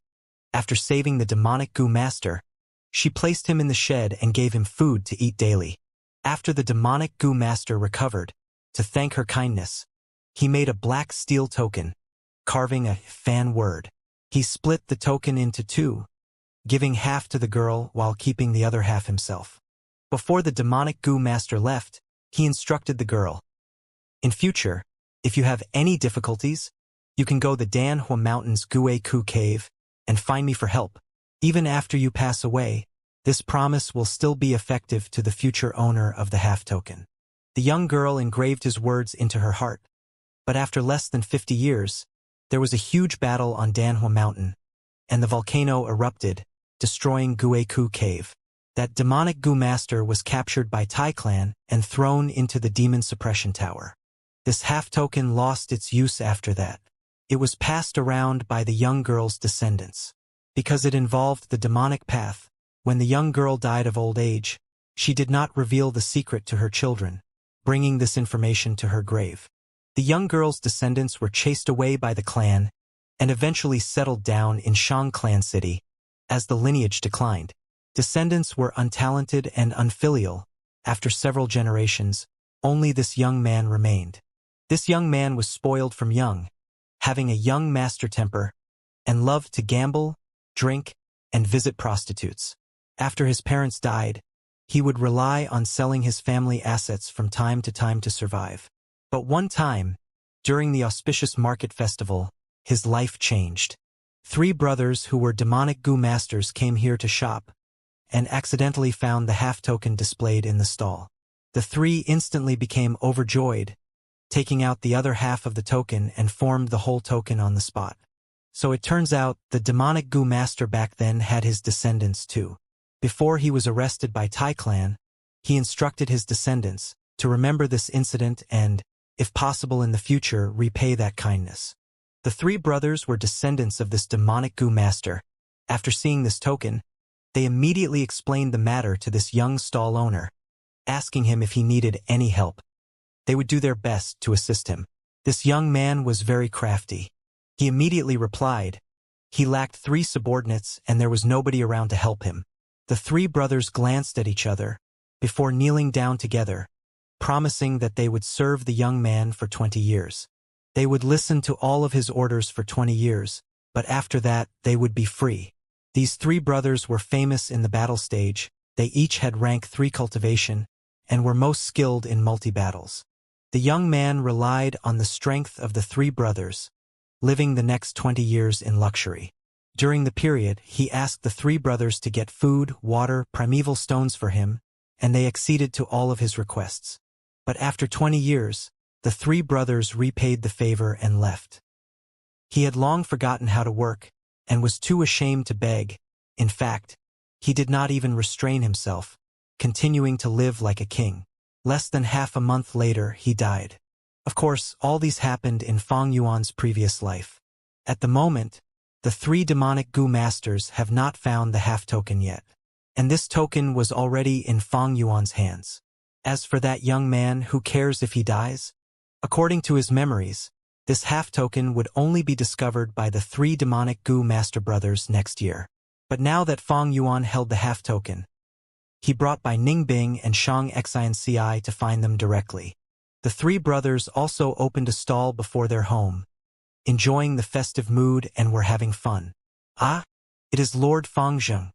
After saving the demonic Gu master, she placed him in the shed and gave him food to eat daily. After the demonic Gu master recovered, to thank her kindness, he made a black steel token, carving a fan word. He split the token into two, giving half to the girl while keeping the other half himself. Before the demonic goo master left, he instructed the girl. In future, if you have any difficulties, you can go the Danhua Mountains Gue Ku Cave and find me for help. Even after you pass away, this promise will still be effective to the future owner of the half-token. The young girl engraved his words into her heart. But after less than 50 years, there was a huge battle on Danhua Mountain, and the volcano erupted, destroying Gue Ku Cave. That demonic goo master was captured by Tai Clan and thrown into the demon suppression tower. This half-token lost its use after that. It was passed around by the young girl's descendants. Because it involved the demonic path, when the young girl died of old age, she did not reveal the secret to her children, bringing this information to her grave. The young girl's descendants were chased away by the clan and eventually settled down in Shang Clan City. As the lineage declined, descendants were untalented and unfilial. After several generations, only this young man remained. This young man was spoiled from young, having a young master temper, and loved to gamble, drink, and visit prostitutes. After his parents died, he would rely on selling his family assets from time to survive. But one time, during the auspicious market festival, his life changed. 3 brothers who were demonic goo masters came here to shop, and accidentally found the half-token displayed in the stall. The 3 instantly became overjoyed, taking out the other half of the token and formed the whole token on the spot. So it turns out the demonic goo master back then had his descendants too. Before he was arrested by Tai Clan, he instructed his descendants to remember this incident and, if possible in the future, repay that kindness. The 3 brothers were descendants of this demonic goo master. After seeing this token, they immediately explained the matter to this young stall owner, asking him if he needed any help. They would do their best to assist him. This young man was very crafty. He immediately replied. He lacked 3 subordinates and there was nobody around to help him. The 3 brothers glanced at each other before kneeling down together, promising that they would serve the young man for 20 years. They would listen to all of his orders for 20 years, but after that they would be free. These 3 brothers were famous in the battle stage. They each had rank 3 cultivation and were most skilled in multi-battles. The young man relied on the strength of the 3 brothers, living the next 20 years in luxury. During the period, he asked the 3 brothers to get food, water, primeval stones for him, and they acceded to all of his requests. But after 20 years, the 3 brothers repaid the favor and left. He had long forgotten how to work, and was too ashamed to beg. In fact, he did not even restrain himself, continuing to live like a king. Less than half a month later, he died. Of course, all these happened in Fang Yuan's previous life. At the moment, the 3 demonic goo masters have not found the half-token yet. And this token was already in Fang Yuan's hands. As for that young man, who cares if he dies? According to his memories, this half-token would only be discovered by the 3 demonic goo master brothers next year. But now that Fang Yuan held the half-token, he brought by Ningbing and Shang Xinci to find them directly. The 3 brothers also opened a stall before their home, enjoying the festive mood and were having fun. Ah, it is Lord Fang Zheng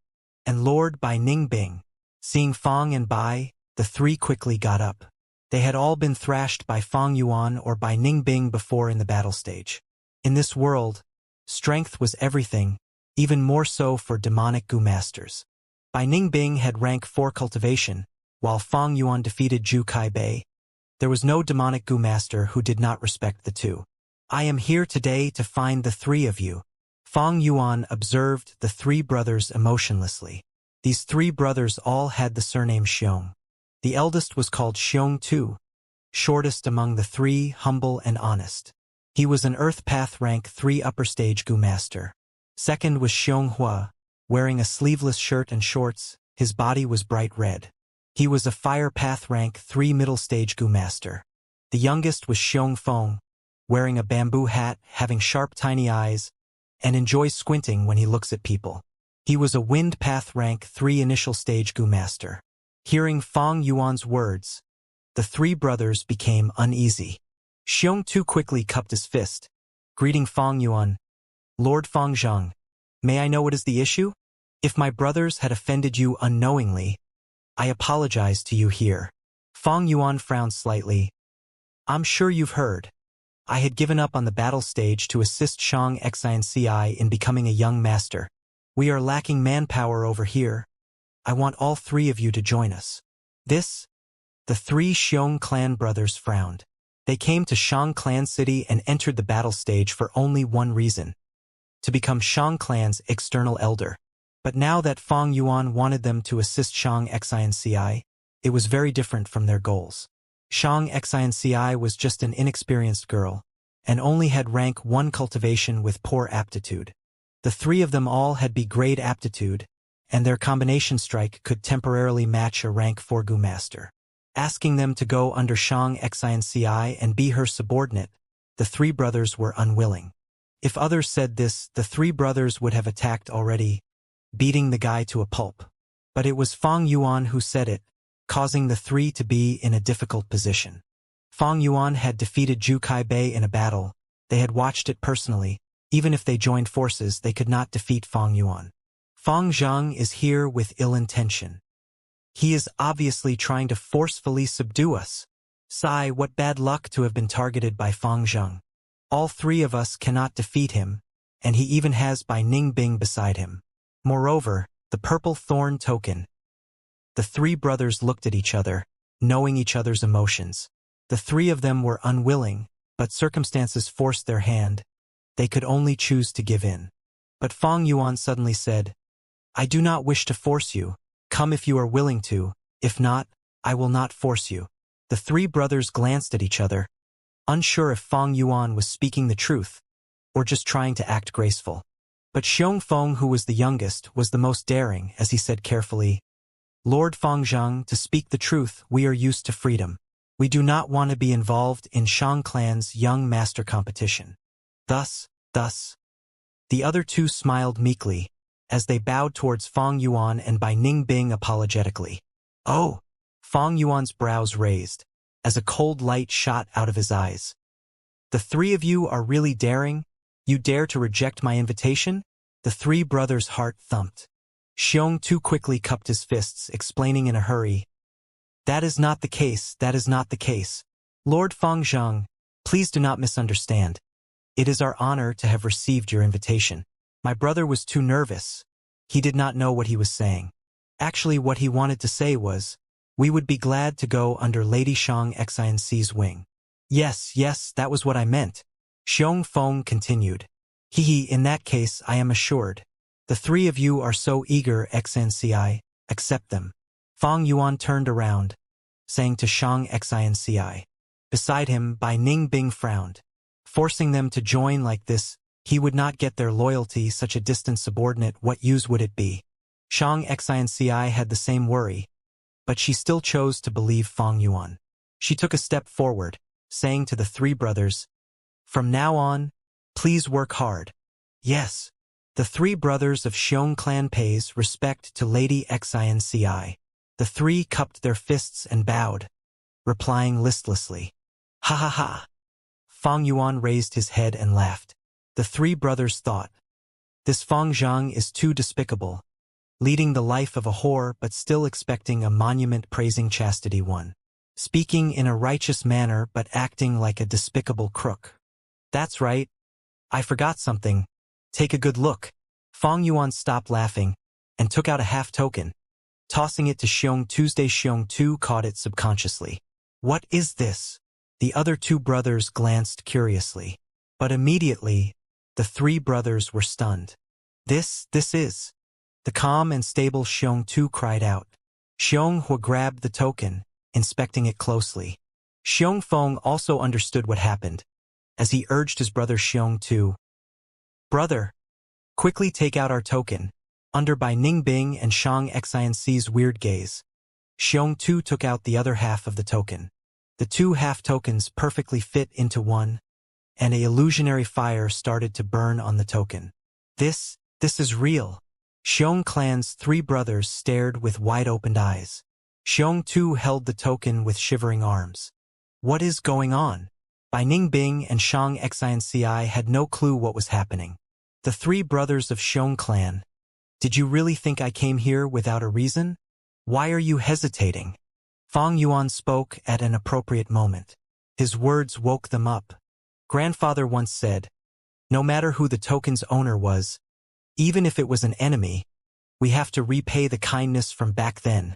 and Lord Bai Ningbing. Seeing Fang and Bai, the 3 quickly got up. They had all been thrashed by Fang Yuan or by Ningbing before in the battle stage. In this world, strength was everything, even more so for demonic goo masters. Bai Ningbing had rank 4 cultivation, while Fang Yuan defeated Zhu Kaibei. There was no demonic goo master who did not respect the 2. I am here today to find the 3 of you. Fang Yuan observed the 3 brothers emotionlessly. These 3 brothers all had the surname Xiong. The eldest was called Xiong Tu, shortest among the 3, humble and honest. He was an Earth Path rank 3 upper stage goo master. Second was Xiong Hua, wearing a sleeveless shirt and shorts. His body was bright red. He was a Fire Path rank 3 middle stage goo master. The youngest was Xiong Feng, wearing a bamboo hat, having sharp tiny eyes, and enjoys squinting when he looks at people. He was a Wind Path rank 3 initial stage goo master. Hearing Fang Yuan's words, the 3 brothers became uneasy. Xiong Tu quickly cupped his fist, greeting Fang Yuan. Lord Fang Zheng, may I know what is the issue? If my brothers had offended you unknowingly, I apologize to you here. Fang Yuan frowned slightly. I'm sure you've heard. I had given up on the battle stage to assist Shang Xinci in becoming a young master. We are lacking manpower over here. I want all three of you to join us. The three Xiong clan brothers frowned. They came to Shang clan city and entered the battle stage for only one reason: to become Shang clan's external elder. But now that Fang Yuan wanted them to assist Shang Xinci, it was very different from their goals. Shang Xinci was just an inexperienced girl, and only had rank 1 cultivation with poor aptitude. The three of them all had B-grade aptitude, and their combination strike could temporarily match a rank 4 Gu master. Asking them to go under Shang Xinci and be her subordinate, the three brothers were unwilling. If others said this, the three brothers would have attacked already, beating the guy to a pulp. But it was Fang Yuan who said it, causing the three to be in a difficult position. Fang Yuan had defeated Zhu Kaibei in a battle. They had watched it personally. Even if they joined forces, they could not defeat Fang Yuan. Fang Zhang is here with ill intention. He is obviously trying to forcefully subdue us. Sigh, what bad luck to have been targeted by Fang Zhang. All three of us cannot defeat him, and he even has Bai Ningbing beside him. Moreover, the purple thorn token. The three brothers looked at each other, knowing each other's emotions. The three of them were unwilling, but circumstances forced their hand. They could only choose to give in. But Fang Yuan suddenly said, I do not wish to force you. Come if you are willing to. If not, I will not force you. The three brothers glanced at each other, unsure if Fang Yuan was speaking the truth, or just trying to act graceful. But Xiong Feng, who was the youngest, was the most daring, as he said carefully, Lord Fangzhang, to speak the truth, we are used to freedom. We do not want to be involved in Shang clan's young master competition. Thus, the other two smiled meekly, as they bowed towards Fang Yuan and Bai Ningbing apologetically. Oh! Fang Yuan's brows raised, as a cold light shot out of his eyes. The three of you are really daring? You dare to reject my invitation? The three brothers' heart thumped. Xiong too quickly cupped his fists, explaining in a hurry. That is not the case, that is not the case. Lord Fangzhang, please do not misunderstand. It is our honor to have received your invitation. My brother was too nervous. He did not know what he was saying. Actually, what he wanted to say was, we would be glad to go under Lady Shang Xinci's wing. Yes, that was what I meant. Xiong Feng continued. In that case, I am assured. The three of you are so eager, Xinci, accept them. Fang Yuan turned around, saying to Shang Xinci. Beside him, Bai Ningbing frowned. Forcing them to join like this, he would not get their loyalty, such a distant subordinate, what use would it be? Shang Xinci had the same worry, but she still chose to believe Fang Yuan. She took a step forward, saying to the three brothers, from now on, please work hard. Yes. The three brothers of Xiong clan pays respect to Lady Xinci. The three cupped their fists and bowed, replying listlessly. Ha ha ha. Fang Yuan raised his head and laughed. The three brothers thought, this Fang Zhang is too despicable, leading the life of a whore but still expecting a monument praising chastity one. Speaking in a righteous manner but acting like a despicable crook. That's right. I forgot something. Take a good look. Fang Yuan stopped laughing and took out a half token, tossing it to Xiong Tuesday. Xiong Tu caught it subconsciously. What is this? The other two brothers glanced curiously, but immediately, the three brothers were stunned. This is. The calm and stable Xiong Tu cried out. Xiong Hua grabbed the token, inspecting it closely. Xiong Feng also understood what happened, as he urged his brother Xiong Tu. Brother, quickly take out our token. Under Bai Ningbing and Shang Xinci's weird gaze, Xiong Tu took out the other half of the token. The two half tokens perfectly fit into one, and an illusionary fire started to burn on the token. This is real. Xiong clan's three brothers stared with wide-opened eyes. Xiong Tu held the token with shivering arms. What is going on? Bai Ningbing and Shang Xinci had no clue what was happening. The three brothers of Xiong clan, Did you really think I came here without a reason? Why are you hesitating? Fang Yuan spoke at an appropriate moment. His words woke them up. Grandfather once said, no matter who the token's owner was, even if it was an enemy, we have to repay the kindness from back then.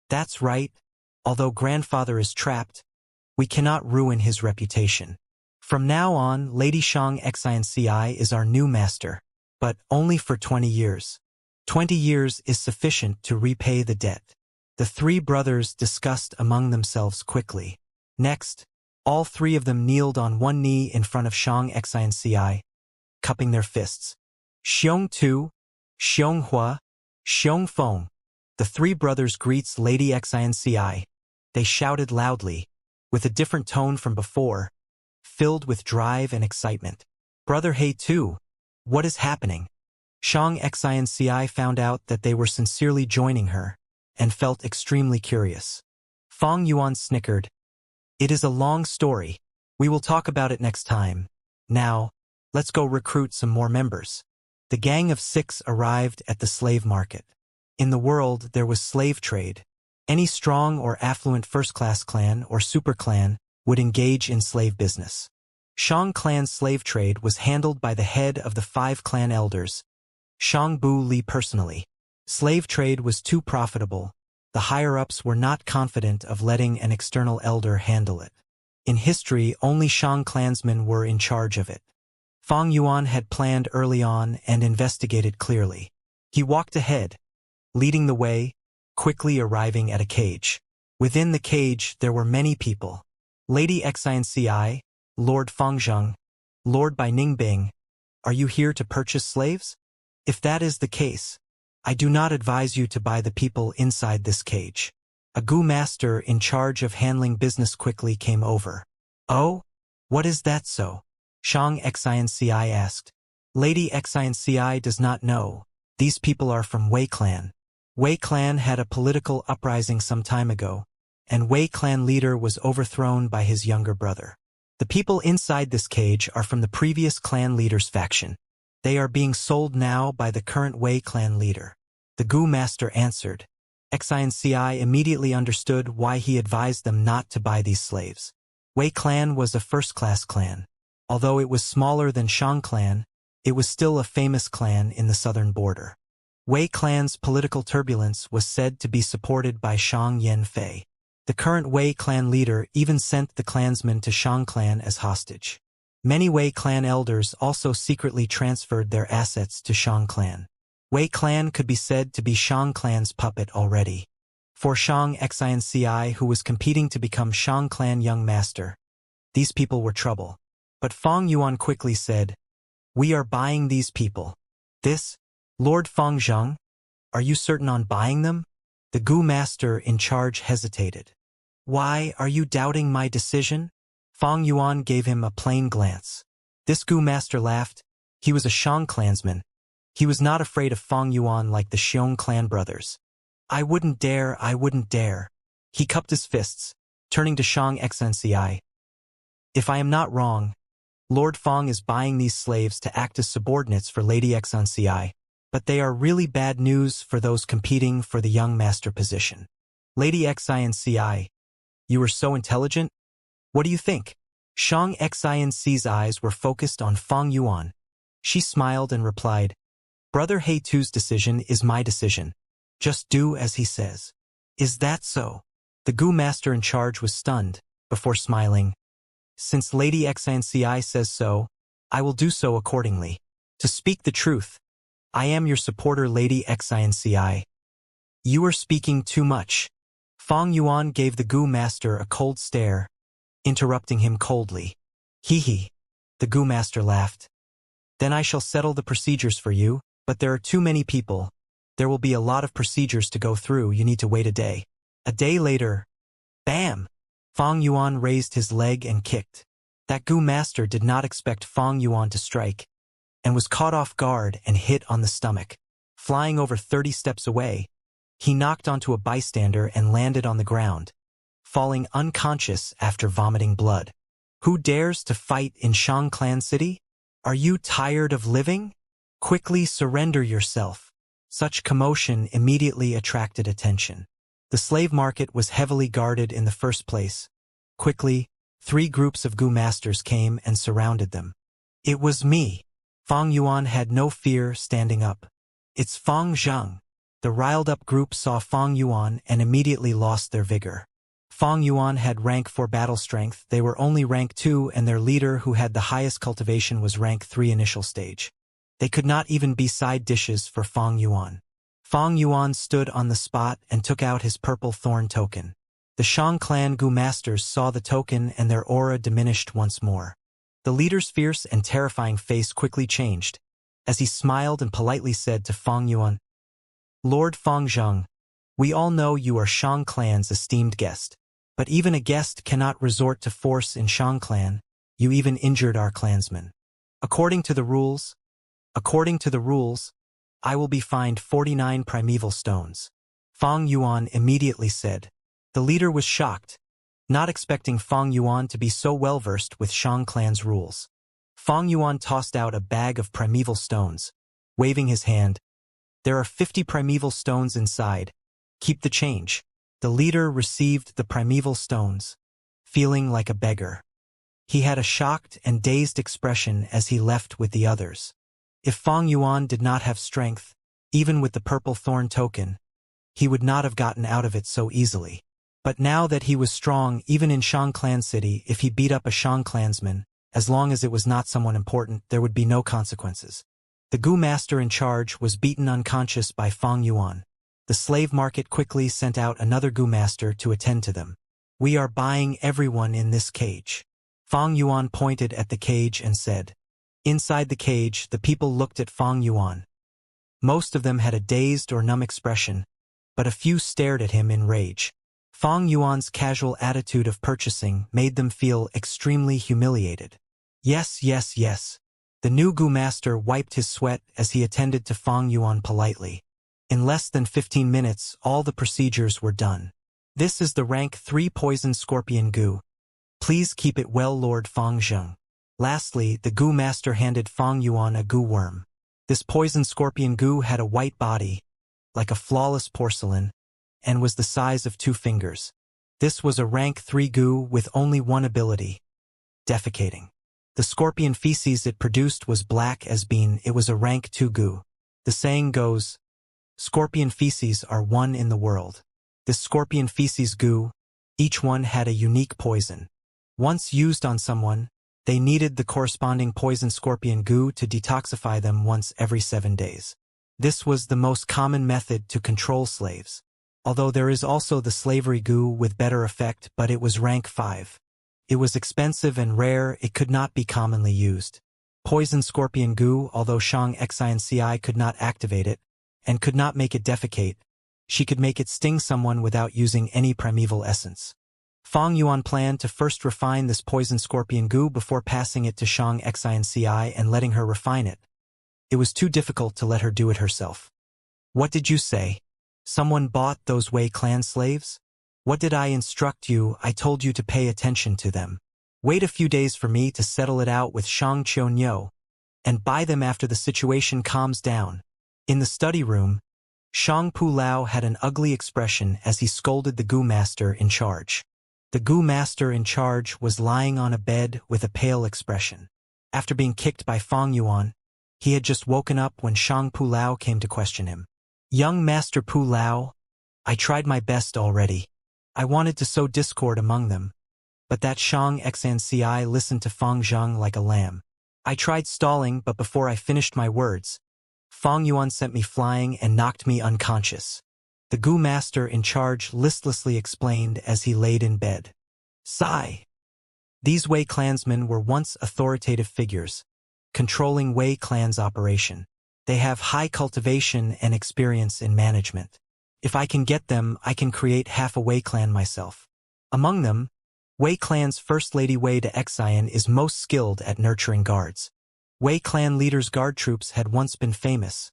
That's right. Although grandfather is trapped, we cannot ruin his reputation. From now on, Lady Shang Xinci is our new master, but only for 20 years. 20 years is sufficient to repay the debt. The three brothers discussed among themselves quickly. Next, all three of them kneeled on one knee in front of Shang Xinci, cupping their fists. Xiong Tu, Xiong Hua, Xiong Feng. The three brothers greets Lady Xinci. They shouted loudly, with a different tone from before, filled with drive and excitement. Brother He Tu, what is happening? Shang Xinci found out that they were sincerely joining her, and felt extremely curious. Fang Yuan snickered. It is a long story. We will talk about it next time. Now, let's go recruit some more members. The gang of 6 arrived at the slave market. In the world, there was slave trade. Any strong or affluent first-class clan or super clan would engage in slave business. Shang clan's slave trade was handled by the head of the 5 clan elders, Shang Bu Li personally. Slave trade was too profitable. The higher-ups were not confident of letting an external elder handle it. In history, only Shang clansmen were in charge of it. Fang Yuan had planned early on and investigated clearly. He walked ahead, leading the way, quickly arriving at a cage. Within the cage, there were many people. Lady Xinci, Lord Fangzheng, Lord Bai Ningbing, are you here to purchase slaves? If that is the case, I do not advise you to buy the people inside this cage. A Gu master in charge of handling business quickly came over. Oh? What is that so? Shang Xinci asked. Lady Xinci does not know. These people are from Wei clan. Wei clan had a political uprising some time ago, and Wei clan leader was overthrown by his younger brother. The people inside this cage are from the previous clan leader's faction. They are being sold now by the current Wei clan leader. The Gu master answered. Xinci immediately understood why he advised them not to buy these slaves. Wei clan was a first-class clan. Although it was smaller than Shang clan, it was still a famous clan in the southern border. Wei clan's political turbulence was said to be supported by Shang Yanfei. The current Wei clan leader even sent the clansmen to Shang clan as hostage. Many Wei clan elders also secretly transferred their assets to Shang clan. Wei clan could be said to be Shang clan's puppet already. For Shang Xinci, who was competing to become Shang clan young master, these people were trouble. But Fang Yuan quickly said, we are buying these people. This, Lord Fangzheng, are you certain on buying them? The Gu master in charge hesitated. Why, are you doubting my decision? Fang Yuan gave him a plain glance. This Gu master laughed. He was a Shang clansman. He was not afraid of Fang Yuan like the Xiong clan brothers. I wouldn't dare, I wouldn't dare. He cupped his fists, turning to Shang Xinci. If I am not wrong, Lord Fang is buying these slaves to act as subordinates for Lady Xinci, but they are really bad news for those competing for the young master position. Lady Xinci, you are so intelligent. What do you think? Shang Xinci's eyes were focused on Fang Yuan. She smiled and replied, Brother He Tu's decision is my decision. Just do as he says. Is that so? The Gu master in charge was stunned, before smiling. Since Lady Xinci says so, I will do so accordingly. To speak the truth, I am your supporter, Lady Xinci. You are speaking too much. Fang Yuan gave the Gu master a cold stare, interrupting him coldly. Hee. The Gu master laughed. Then I shall settle the procedures for you, but there are too many people. There will be a lot of procedures to go through, you need to wait a day. A day later, bam! Fang Yuan raised his leg and kicked. That Gu master did not expect Fang Yuan to strike, and was caught off guard and hit on the stomach. Flying over 30 steps away, he knocked onto a bystander and landed on the ground, falling unconscious after vomiting blood. Who dares to fight in Shang Clan City? Are you tired of living? Quickly surrender yourself. Such commotion immediately attracted attention. The slave market was heavily guarded in the first place. Quickly, 3 groups of Gu masters came and surrounded them. It was me. Fang Yuan had no fear, standing up. It's Fang Zheng. The riled-up group saw Fang Yuan and immediately lost their vigor. Fang Yuan had rank 4 battle strength, they were only rank 2, and their leader who had the highest cultivation was rank 3 initial stage. They could not even be side dishes for Fang Yuan. Fang Yuan stood on the spot and took out his purple thorn token. The Shang clan Gu masters saw the token and their aura diminished once more. The leader's fierce and terrifying face quickly changed, as he smiled and politely said to Fang Yuan, "Lord Fang Zheng, we all know you are Shang clan's esteemed guest, but even a guest cannot resort to force in Shang clan. You even injured our clansmen. According to the rules, I will be fined 49 primeval stones." Fang Yuan immediately said. The leader was shocked, not expecting Fang Yuan to be so well-versed with Shang clan's rules. Fang Yuan tossed out a bag of primeval stones, waving his hand. "There are 50 primeval stones inside. Keep the change." The leader received the primeval stones, feeling like a beggar. He had a shocked and dazed expression as he left with the others. If Fang Yuan did not have strength, even with the purple thorn token, he would not have gotten out of it so easily. But now that he was strong even in Shang clan city, if he beat up a Shang clansman, as long as it was not someone important, there would be no consequences. The Gu master in charge was beaten unconscious by Fang Yuan. The slave market quickly sent out another Gu master to attend to them. "We are buying everyone in this cage." Fang Yuan pointed at the cage and said. Inside the cage, the people looked at Fang Yuan. Most of them had a dazed or numb expression, but a few stared at him in rage. Fang Yuan's casual attitude of purchasing made them feel extremely humiliated. Yes, yes, yes. The new Gu master wiped his sweat as he attended to Fang Yuan politely. In less than 15 minutes, all the procedures were done. "This is the rank 3 poison scorpion Gu. Please keep it well, Lord Fang Zheng." Lastly, the Gu master handed Fang Yuan a Gu worm. This poison scorpion Gu had a white body, like a flawless porcelain, and was the size of 2 fingers. This was a rank 3 Gu with only one ability: defecating. The scorpion feces it produced was black as bean. It was a rank 2 Gu. The saying goes, scorpion feces are one in the world. This scorpion feces Gu, each one had a unique poison. Once used on someone, they needed the corresponding poison scorpion Gu to detoxify them once every 7 days. This was the most common method to control slaves. Although there is also the slavery Gu with better effect, but it was rank 5. It was expensive and rare, it could not be commonly used. Poison scorpion Gu, although Shang Xi could not activate it, and could not make it defecate, she could make it sting someone without using any primeval essence. Fang Yuan planned to first refine this poison scorpion Gu before passing it to Shang Xi and letting her refine it. It was too difficult to let her do it herself. "What did you say? Someone bought those Wei clan slaves? What did I instruct you? I told you to pay attention to them. Wait a few days for me to settle it out with Shang Qiunyou, and buy them after the situation calms down." In the study room, Shang Pu Lao had an ugly expression as he scolded the Gu master in charge. The Gu master in charge was lying on a bed with a pale expression. After being kicked by Fang Yuan, he had just woken up when Shang Pu Lao came to question him. "Young Master Pu Lao, I tried my best already. I wanted to sow discord among them, but that Shang Xi listened to Fang Zheng like a lamb. I tried stalling, but before I finished my words, Fang Yuan sent me flying and knocked me unconscious." The Gu master in charge listlessly explained as he laid in bed. Sigh. These Wei clansmen were once authoritative figures, controlling Wei clan's operation. They have high cultivation and experience in management. If I can get them, I can create half a Wei clan myself. Among them, Wei clan's First Lady Wei de Xian is most skilled at nurturing guards. Wei clan leaders' guard troops had once been famous,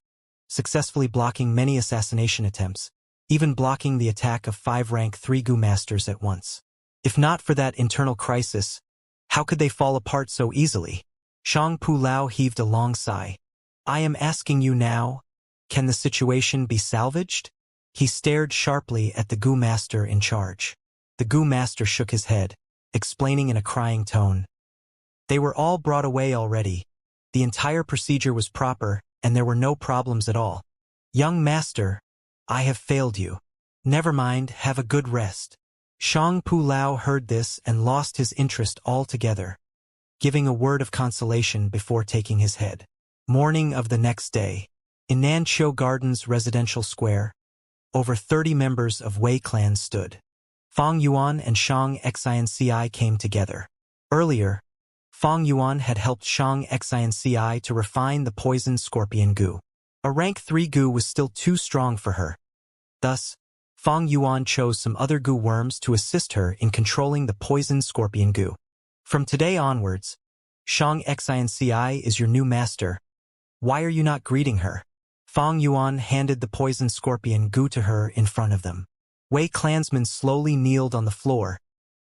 successfully blocking many assassination attempts, even blocking the attack of 5 rank 3 Gu masters at once. If not for that internal crisis, how could they fall apart so easily? Shang Pu Lao heaved a long sigh. "I am asking you now, Can the situation be salvaged? He stared sharply at the Gu master in charge. The Gu master shook his head, explaining in a crying tone. They were all brought away already. The entire procedure was proper, and there were no problems at all. Young master, I have failed you. Never mind, have a good rest. Shang Pu Lao heard this and lost his interest altogether, giving a word of consolation before taking his head. Morning of the next day. In Nanqiu Gardens residential square, over 30 members of Wei clan stood. Fang Yuan and Shang Xianci came together. Earlier, Fang Yuan had helped Shang Xianci to refine the poisoned scorpion goo. A rank 3 goo was still too strong for her. Thus, Fang Yuan chose some other goo worms to assist her in controlling the poisoned scorpion goo. From today onwards, Shang Xianci is your new master. Why are you not greeting her? Fang Yuan handed the poisoned scorpion goo to her in front of them. Wei clansmen slowly kneeled on the floor,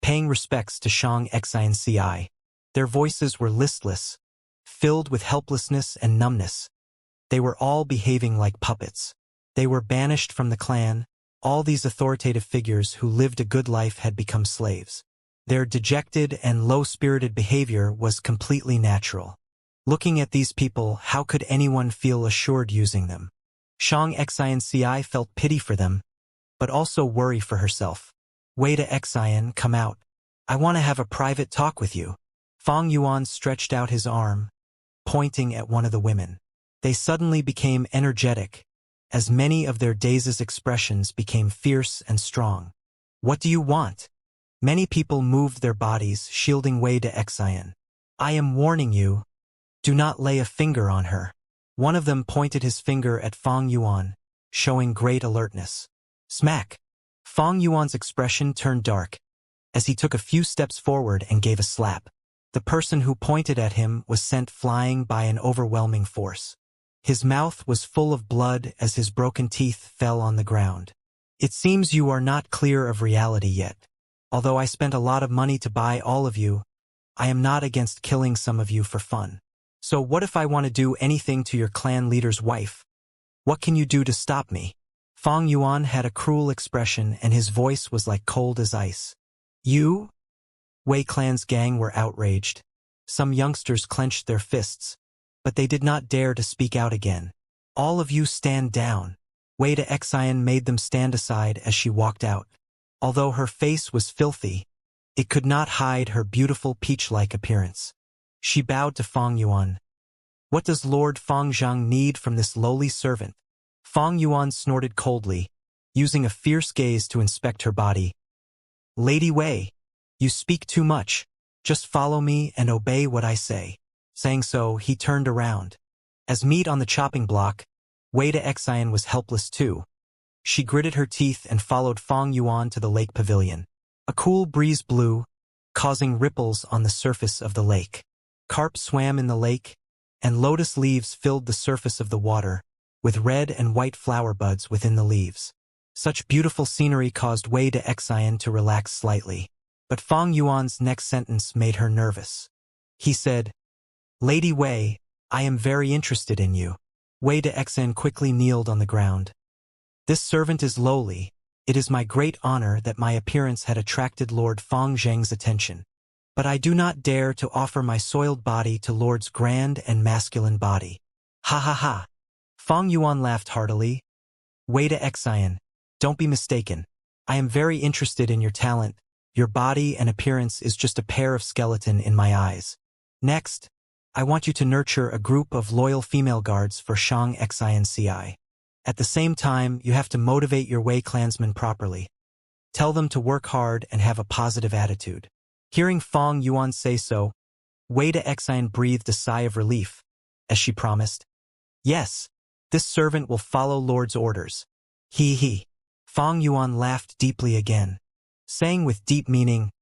paying respects to Shang Xianci. Their voices were listless, filled with helplessness and numbness. They were all behaving like puppets. They were banished from the clan. All these authoritative figures who lived a good life had become slaves. Their dejected and low-spirited behavior was completely natural. Looking at these people, how could anyone feel assured using them? Shang Xianci felt pity for them, but also worry for herself. Wei de Xian, come out. I want to have a private talk with you. Fang Yuan stretched out his arm, pointing at one of the women. They suddenly became energetic, as many of their dazed expressions became fierce and strong. What do you want? Many people moved their bodies, shielding Wei de Xian. I am warning you. Do not lay a finger on her. One of them pointed his finger at Fang Yuan, showing great alertness. Smack! Fang Yuan's expression turned dark, as he took a few steps forward and gave a slap. The person who pointed at him was sent flying by an overwhelming force. His mouth was full of blood as his broken teeth fell on the ground. It seems you are not clear of reality yet. Although I spent a lot of money to buy all of you, I am not against killing some of you for fun. So what if I want to do anything to your clan leader's wife? What can you do to stop me? Fang Yuan had a cruel expression and his voice was like cold as ice. You? Wei clan's gang were outraged. Some youngsters clenched their fists, but they did not dare to speak out again. All of you stand down. Wei de Xian made them stand aside as she walked out. Although her face was filthy, it could not hide her beautiful peach-like appearance. She bowed to Fang Yuan. What does Lord Fang Zhang need from this lowly servant? Fang Yuan snorted coldly, using a fierce gaze to inspect her body. Lady Wei, you speak too much. Just follow me and obey what I say. Saying so, he turned around. As meat on the chopping block, Wei de Xian was helpless too. She gritted her teeth and followed Fang Yuan to the lake pavilion. A cool breeze blew, causing ripples on the surface of the lake. Carp swam in the lake, and lotus leaves filled the surface of the water, with red and white flower buds within the leaves. Such beautiful scenery caused Wei de Xian to relax slightly. But Fang Yuan's next sentence made her nervous. He said, Lady Wei, I am very interested in you. Wei de Xian quickly kneeled on the ground. This servant is lowly. It is my great honor that my appearance had attracted Lord Fang Zheng's attention. But I do not dare to offer my soiled body to Lord's grand and masculine body. Ha ha ha. Fang Yuan laughed heartily. Wei de Xian, don't be mistaken. I am very interested in your talent. Your body and appearance is just a pair of skeleton in my eyes. Next, I want you to nurture a group of loyal female guards for Shang Xianci. At the same time, you have to motivate your Wei clansmen properly. Tell them to work hard and have a positive attitude. Hearing Fang Yuan say so, Wei de Xian breathed a sigh of relief, as she promised. Yes, this servant will follow Lord's orders. He. Fang Yuan laughed deeply again, saying with deep meaning,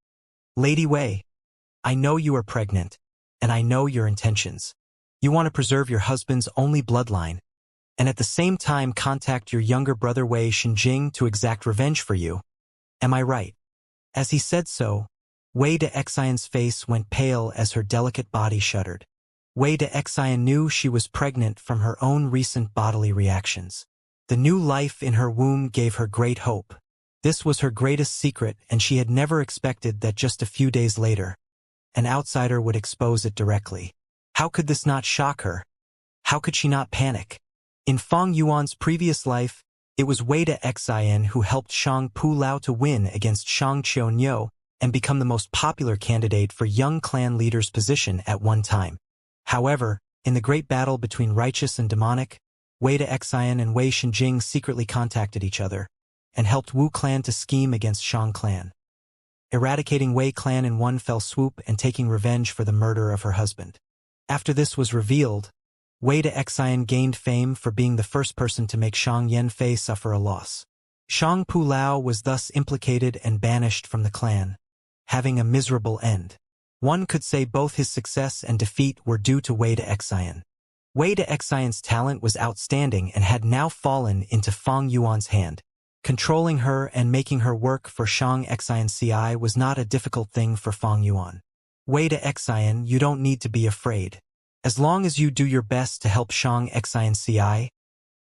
Lady Wei, I know you are pregnant, and I know your intentions. You want to preserve your husband's only bloodline, and at the same time contact your younger brother Wei Xinjing to exact revenge for you. Am I right? As he said so, Wei de Xian's face went pale as her delicate body shuddered. Wei de Xian knew she was pregnant from her own recent bodily reactions. The new life in her womb gave her great hope. This was her greatest secret, and she had never expected that just a few days later, an outsider would expose it directly. How could this not shock her? How could she not panic? In Fang Yuan's previous life, it was Wei de Xian who helped Shang Pu Lao to win against Shang Qiunyou and become the most popular candidate for young clan leader's position at one time. However, in the great battle between righteous and demonic, Wei de Xian and Wei Shenjing secretly contacted each other and helped Wu clan to scheme against Shang clan, eradicating Wei clan in one fell swoop and taking revenge for the murder of her husband. After this was revealed, Wei de Xian gained fame for being the first person to make Shang Yanfei suffer a loss. Shang Pu Lao was thus implicated and banished from the clan, having a miserable end. One could say both his success and defeat were due to Wei de Xian. Wei de Xian's talent was outstanding and had now fallen into Fang Yuan's hand. Controlling her and making her work for Shang Xian CI was not a difficult thing for Fang Yuan. Wei de Xian, you don't need to be afraid. As long as you do your best to help Shang Xian CI,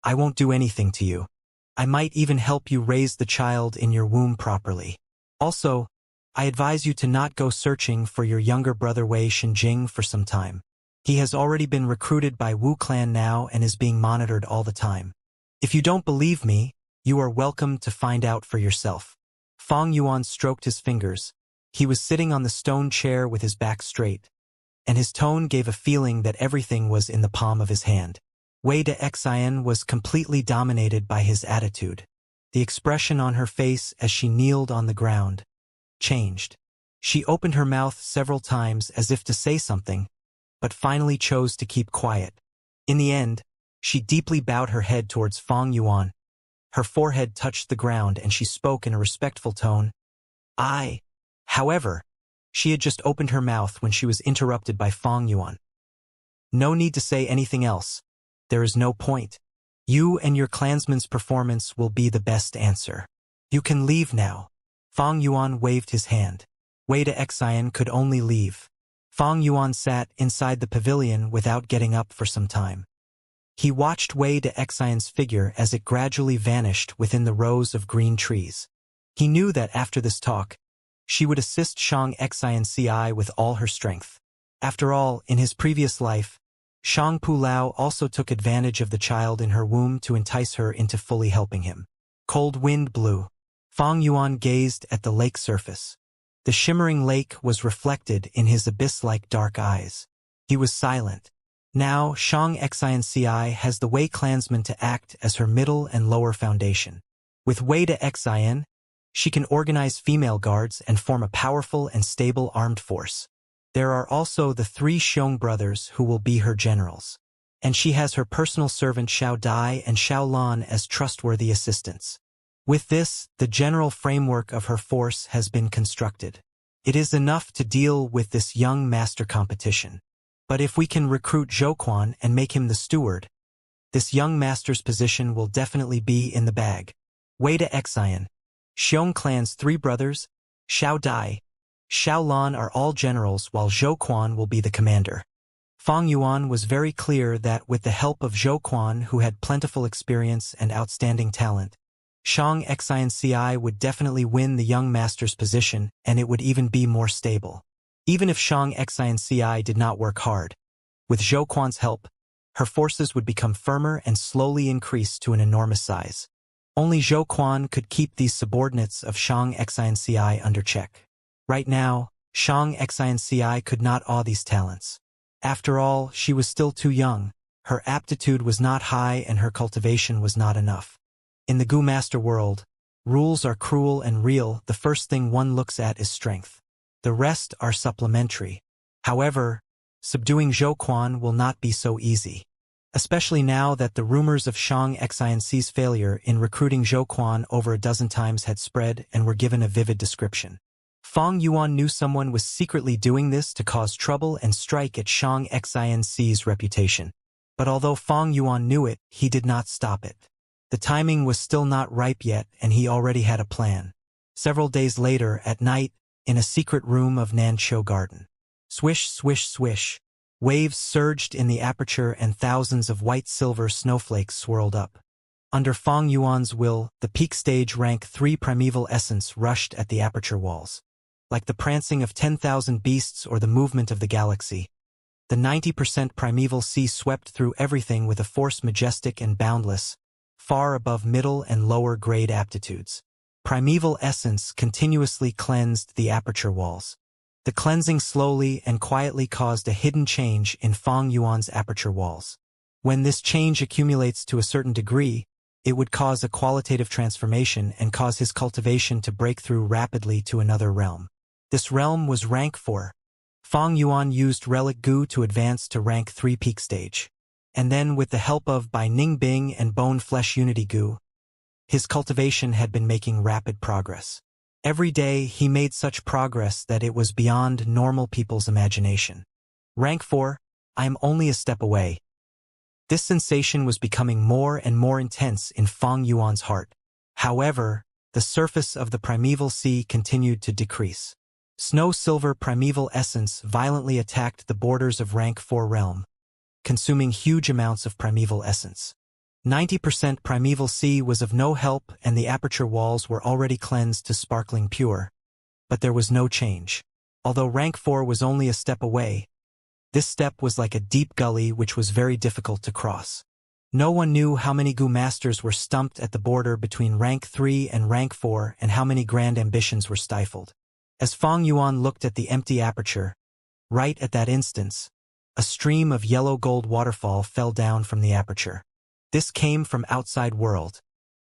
I won't do anything to you. I might even help you raise the child in your womb properly. Also, I advise you to not go searching for your younger brother Wei Shenjing for some time. He has already been recruited by Wu clan now and is being monitored all the time. If you don't believe me, you are welcome to find out for yourself. Fang Yuan stroked his fingers. He was sitting on the stone chair with his back straight, and his tone gave a feeling that everything was in the palm of his hand. Wei de Xian was completely dominated by his attitude. The expression on her face as she kneeled on the ground changed. She opened her mouth several times as if to say something, but finally chose to keep quiet. In the end, she deeply bowed her head towards Fang Yuan. Her forehead touched the ground and she spoke in a respectful tone. However, she had just opened her mouth when she was interrupted by Fang Yuan. No need to say anything else. There is no point. You and your clansman's performance will be the best answer. You can leave now. Fang Yuan waved his hand. Wei de Xian could only leave. Fang Yuan sat inside the pavilion without getting up for some time. He watched Wei de Xian's figure as it gradually vanished within the rows of green trees. He knew that after this talk, she would assist Shang Xian CI with all her strength. After all, in his previous life, Shang Pu Lao also took advantage of the child in her womb to entice her into fully helping him. Cold wind blew. Fang Yuan gazed at the lake surface. The shimmering lake was reflected in his abyss-like dark eyes. He was silent. Now, Shang Xian CI has the Wei clansman to act as her middle and lower foundation. With Wei de Xian, she can organize female guards and form a powerful and stable armed force. There are also the 3 Xiong brothers who will be her generals. And she has her personal servant Xiao Dai and Xiao Lan as trustworthy assistants. With this, the general framework of her force has been constructed. It is enough to deal with this young master competition. But if we can recruit Zhou Quan and make him the steward, this young master's position will definitely be in the bag. Wei de Xian, Xiong clan's 3 brothers, Xiao Dai, Xiao Lan are all generals while Zhou Quan will be the commander. Fang Yuan was very clear that with the help of Zhou Quan, who had plentiful experience and outstanding talent, Shang Xian CI would definitely win the young master's position, and it would even be more stable. Even if Shang Xian CI did not work hard, with Zhou Quan's help, her forces would become firmer and slowly increase to an enormous size. Only Zhou Quan could keep these subordinates of Shang Xian CI under check. Right now, Shang Xian CI could not awe these talents. After all, she was still too young, her aptitude was not high and her cultivation was not enough. In the Gu Master world, rules are cruel and real. The first thing one looks at is strength. The rest are supplementary. However, subduing Zhou Quan will not be so easy. Especially now that the rumors of Shang Xian's failure in recruiting Zhou Quan over a dozen times had spread and were given a vivid description. Fang Yuan knew someone was secretly doing this to cause trouble and strike at Shang Xian's reputation. But although Fang Yuan knew it, he did not stop it. The timing was still not ripe yet, and he already had a plan. Several days later, at night, in a secret room of Nanshou Garden. Swish, swish, swish. Waves surged in the aperture and thousands of white-silver snowflakes swirled up. Under Fang Yuan's will, the peak stage rank 3 primeval essence rushed at the aperture walls. Like the prancing of 10,000 beasts or the movement of the galaxy, the 90% primeval sea swept through everything with a force majestic and boundless, far above middle and lower grade aptitudes. Primeval essence continuously cleansed the aperture walls. The cleansing slowly and quietly caused a hidden change in Fang Yuan's aperture walls. When this change accumulates to a certain degree, it would cause a qualitative transformation and cause his cultivation to break through rapidly to another realm. This realm was rank 4. Fang Yuan used Relic Gu to advance to rank 3 peak stage. And then with the help of Bai Ning Bing and Bone Flesh Unity Gu, his cultivation had been making rapid progress. Every day he made such progress that it was beyond normal people's imagination. Rank 4, I am only a step away. This sensation was becoming more and more intense in Fang Yuan's heart. However, the surface of the primeval sea continued to decrease. Snow-silver primeval essence violently attacked the borders of rank 4 realm, consuming huge amounts of primeval essence. 90% primeval sea was of no help and the aperture walls were already cleansed to sparkling pure. But there was no change. Although rank 4 was only a step away, this step was like a deep gully which was very difficult to cross. No one knew how many Gu masters were stumped at the border between rank 3 and rank 4 and how many grand ambitions were stifled. As Fang Yuan looked at the empty aperture, right at that instance, a stream of yellow gold waterfall fell down from the aperture. This came from outside world.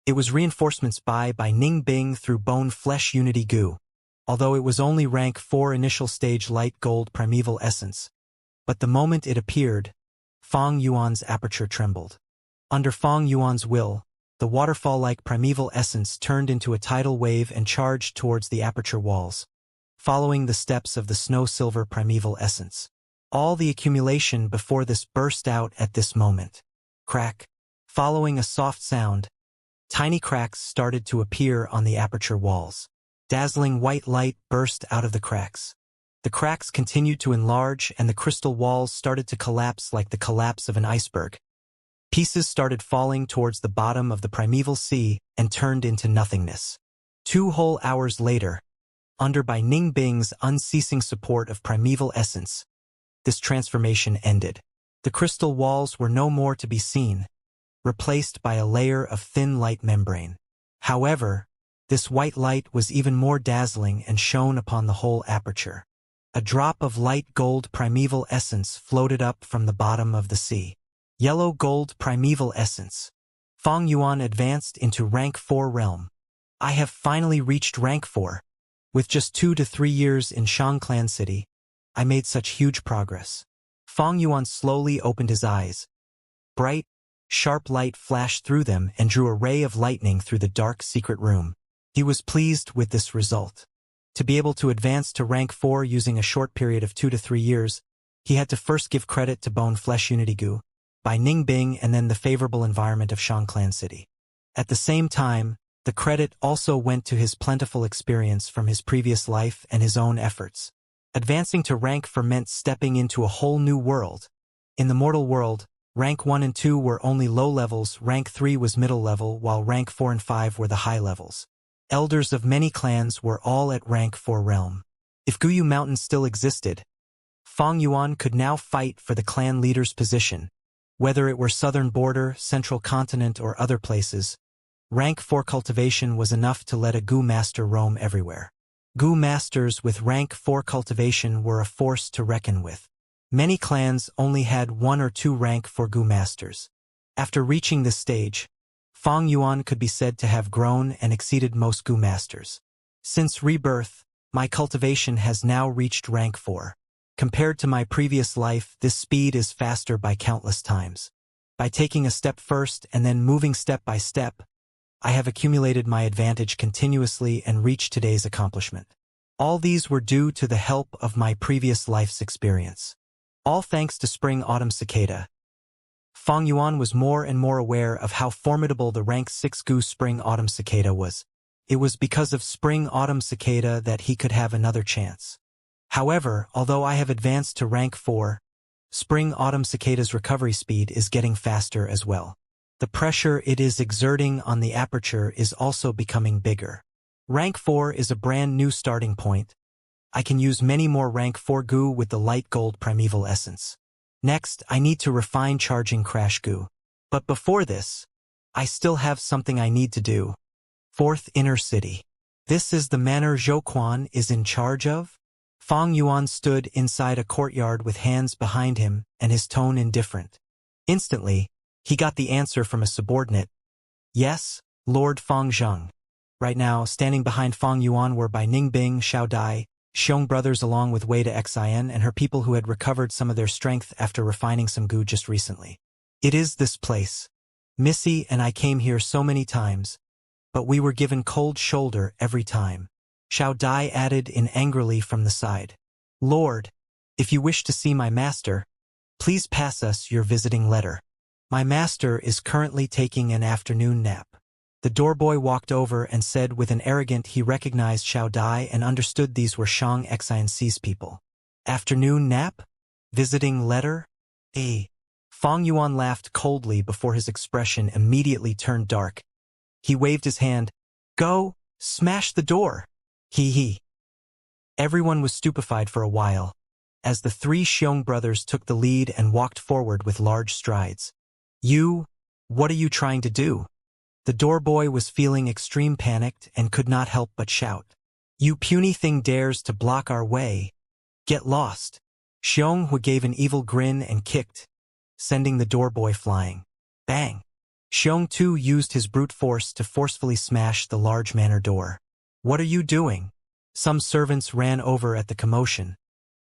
It was reinforcements by Ning Bing through Bone Flesh Unity Gu, although it was only rank 4 initial stage light gold primeval essence. But the moment it appeared, Fang Yuan's aperture trembled. Under Fang Yuan's will, the waterfall-like primeval essence turned into a tidal wave and charged towards the aperture walls, following the steps of the snow-silver primeval essence. All the accumulation before this burst out at this moment. Crack. Following a soft sound, tiny cracks started to appear on the aperture walls. Dazzling white light burst out of the cracks. The cracks continued to enlarge and the crystal walls started to collapse like the collapse of an iceberg. Pieces started falling towards the bottom of the primeval sea and turned into nothingness. 2 whole hours later, under Bai Ning Bing's unceasing support of primeval essence, this transformation ended. The crystal walls were no more to be seen, replaced by a layer of thin light membrane. However, this white light was even more dazzling and shone upon the whole aperture. A drop of light gold primeval essence floated up from the bottom of the sea. Yellow gold primeval essence. Fang Yuan advanced into rank 4 realm. I have finally reached rank 4. With just 2 to 3 years in Shangclan City, I made such huge progress. Fang Yuan slowly opened his eyes. Bright, sharp light flashed through them and drew a ray of lightning through the dark secret room. He was pleased with this result. To be able to advance to rank 4 using a short period of 2 to 3 years, he had to first give credit to Bone Flesh Unity Gu, Bai Ning Bing and then the favorable environment of Shangclan City. At the same time, the credit also went to his plentiful experience from his previous life and his own efforts. Advancing to rank 4 meant stepping into a whole new world. In the mortal world, rank 1 and 2 were only low levels, rank 3 was middle level, while rank 4 and 5 were the high levels. Elders of many clans were all at rank 4 realm. If Guyu Mountain still existed, Fang Yuan could now fight for the clan leader's position. Whether it were southern border, central continent, or other places, rank 4 cultivation was enough to let a Gu master roam everywhere. Gu masters with rank 4 cultivation were a force to reckon with. Many clans only had 1 or 2 rank 4 Gu masters. After reaching this stage, Fang Yuan could be said to have grown and exceeded most Gu masters. Since rebirth, my cultivation has now reached rank 4. Compared to my previous life, this speed is faster by countless times. By taking a step first and then moving step by step, I have accumulated my advantage continuously and reached today's accomplishment. All these were due to the help of my previous life's experience. All thanks to Spring-Autumn Cicada. Fang Yuan was more and more aware of how formidable the rank 6 Gu Spring-Autumn Cicada was. It was because of Spring-Autumn Cicada that he could have another chance. However, although I have advanced to rank 4, Spring-autumn cicada's recovery speed is getting faster as well. The pressure it is exerting on the aperture is also becoming bigger. Rank 4 is a brand new starting point. I can use many more rank 4 goo with the light gold primeval essence. Next, I need to refine charging crash goo. But before this, I still have something I need to do. Fourth inner city. This is the manor Zhou Quan is in charge of? Fang Yuan stood inside a courtyard with hands behind him and his tone indifferent. Instantly, he got the answer from a subordinate. Yes, Lord Fang Zheng. Right now, standing behind Fang Yuan were Bai Ningbing, Xiao Dai, Xiong brothers along with Wei de Xin and her people who had recovered some of their strength after refining some goo just recently. It is this place. Missy and I came here so many times, but we were given cold shoulder every time. Xiao Dai added in angrily from the side. Lord, if you wish to see my master, please pass us your visiting letter. My master is currently taking an afternoon nap. The doorboy walked over and said with an arrogant he recognized Xiao Dai and understood these were Shang Xianxi's people. Afternoon nap? Visiting letter? Fang Yuan laughed coldly before his expression immediately turned dark. He waved his hand. Go, smash the door. He. Everyone was stupefied for a while, as the three Xiong brothers took the lead and walked forward with large strides. What are you trying to do? The doorboy was feeling extreme panicked and could not help but shout. You puny thing dares to block our way. Get lost. Xiong Hu gave an evil grin and kicked, sending the doorboy flying. Bang! Xiong Tu used his brute force to forcefully smash the large manor door. What are you doing? Some servants ran over at the commotion,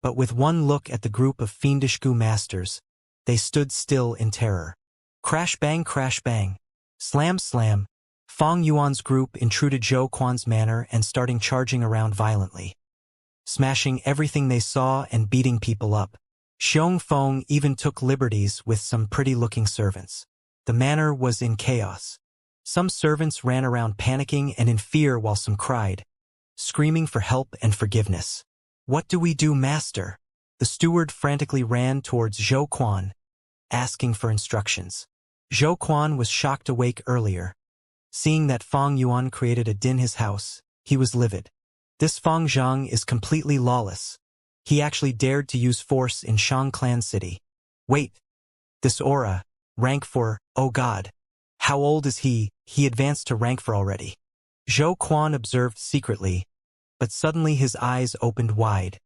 but with one look at the group of fiendish goo masters, they stood still in terror. Crash bang, slam slam. Fang Yuan's group intruded Zhou Quan's manor and starting charging around violently, smashing everything they saw and beating people up. Xiong Feng even took liberties with some pretty-looking servants. The manor was in chaos. Some servants ran around panicking and in fear while some cried, screaming for help and forgiveness. What do we do, master? The steward frantically ran towards Zhou Quan, asking for instructions. Zhou Quan was shocked awake earlier. Seeing that Fang Yuan created a din his house, he was livid. This Fang Zhang is completely lawless. He actually dared to use force in Shang Clan City. Wait. This aura, rank 4, oh god. How old is he? He advanced to rank 4 already. Zhou Quan observed secretly, but suddenly his eyes opened wide,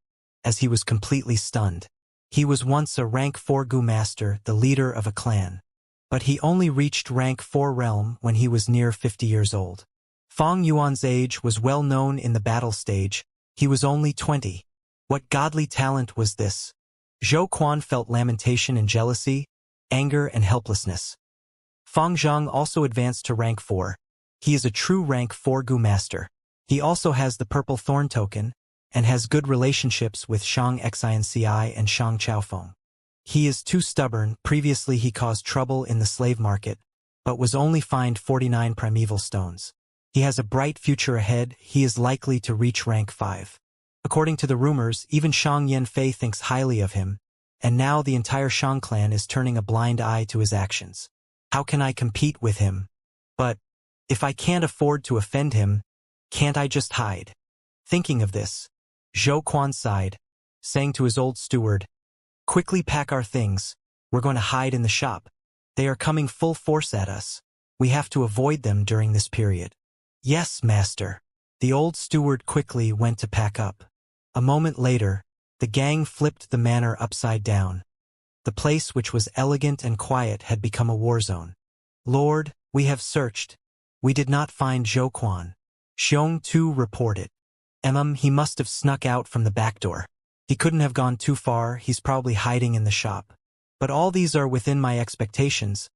as he was completely stunned. He was once a rank 4 goo master, the leader of a clan. But he only reached rank 4 realm when he was near 50 years old. Fang Yuan's age was well known in the battle stage. He was only 20. What godly talent was this? Zhou Quan felt lamentation and jealousy, anger and helplessness. Fang Zhang also advanced to rank 4. He is a true rank 4 goo master. He also has the purple thorn token, and has good relationships with Shang Xianci and Shang Chaofeng. He is too stubborn. Previously he caused trouble in the slave market, but was only fined 49 primeval stones. He has a bright future ahead. He is likely to reach rank 5. According to the rumors, even Shang Yanfei thinks highly of him, and now the entire Shang clan is turning a blind eye to his actions. How can I compete with him? But if I can't afford to offend him, can't I just hide? Thinking of this, Zhou Quan sighed, saying to his old steward, Quickly pack our things. We're going to hide in the shop. They are coming full force at us. We have to avoid them during this period. Yes, master. The old steward quickly went to pack up. A moment later, the gang flipped the manor upside down. The place, which was elegant and quiet, had become a war zone. Lord, we have searched. We did not find Zhou Quan. Xiong Tu reported. He must have snuck out from the back door. He couldn't have gone too far. He's probably hiding in the shop. But all these are within my expectations.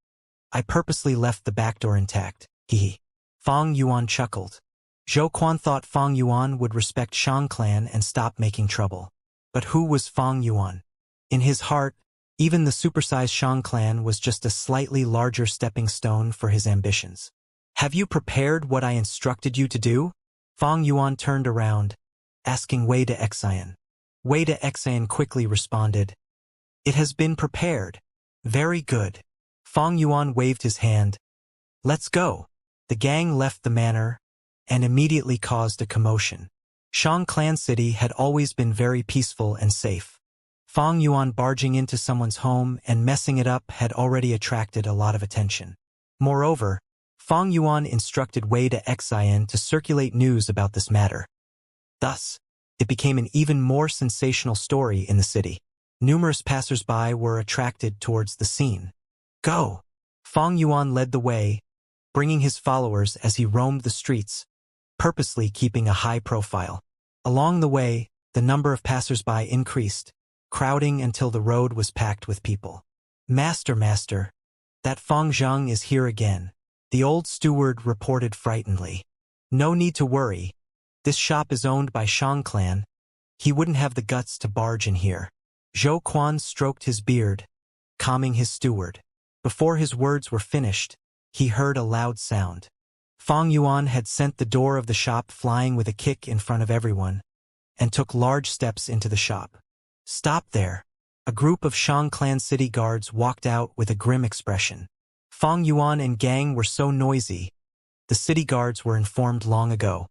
I purposely left the back door intact. Hehe. Fang Yuan chuckled. Zhou Quan thought Fang Yuan would respect Shang clan and stop making trouble. But who was Fang Yuan? In his heart, even the supersized Shang clan was just a slightly larger stepping stone for his ambitions. Have you prepared what I instructed you to do? Fang Yuan turned around, asking Wei de Xian. Wei de Xian quickly responded, It has been prepared. Very good. Fang Yuan waved his hand. Let's go. The gang left the manor and immediately caused a commotion. Shang Clan City had always been very peaceful and safe. Fang Yuan barging into someone's home and messing it up had already attracted a lot of attention. Moreover, Fang Yuan instructed Wei de Xian to circulate news about this matter. Thus, it became an even more sensational story in the city. Numerous passers-by were attracted towards the scene. Go! Fang Yuan led the way, bringing his followers as he roamed the streets, purposely keeping a high profile. Along the way, the number of passers-by increased, crowding until the road was packed with people. Master, that Fang Zhang is here again, the old steward reported frightenedly. No need to worry. This shop is owned by Shang Clan. He wouldn't have the guts to barge in here. Zhou Quan stroked his beard, calming his steward. Before his words were finished, he heard a loud sound. Fang Yuan had sent the door of the shop flying with a kick in front of everyone, and took large steps into the shop. Stop there. A group of Shang Clan city guards walked out with a grim expression. Fang Yuan and gang were so noisy. The city guards were informed long ago.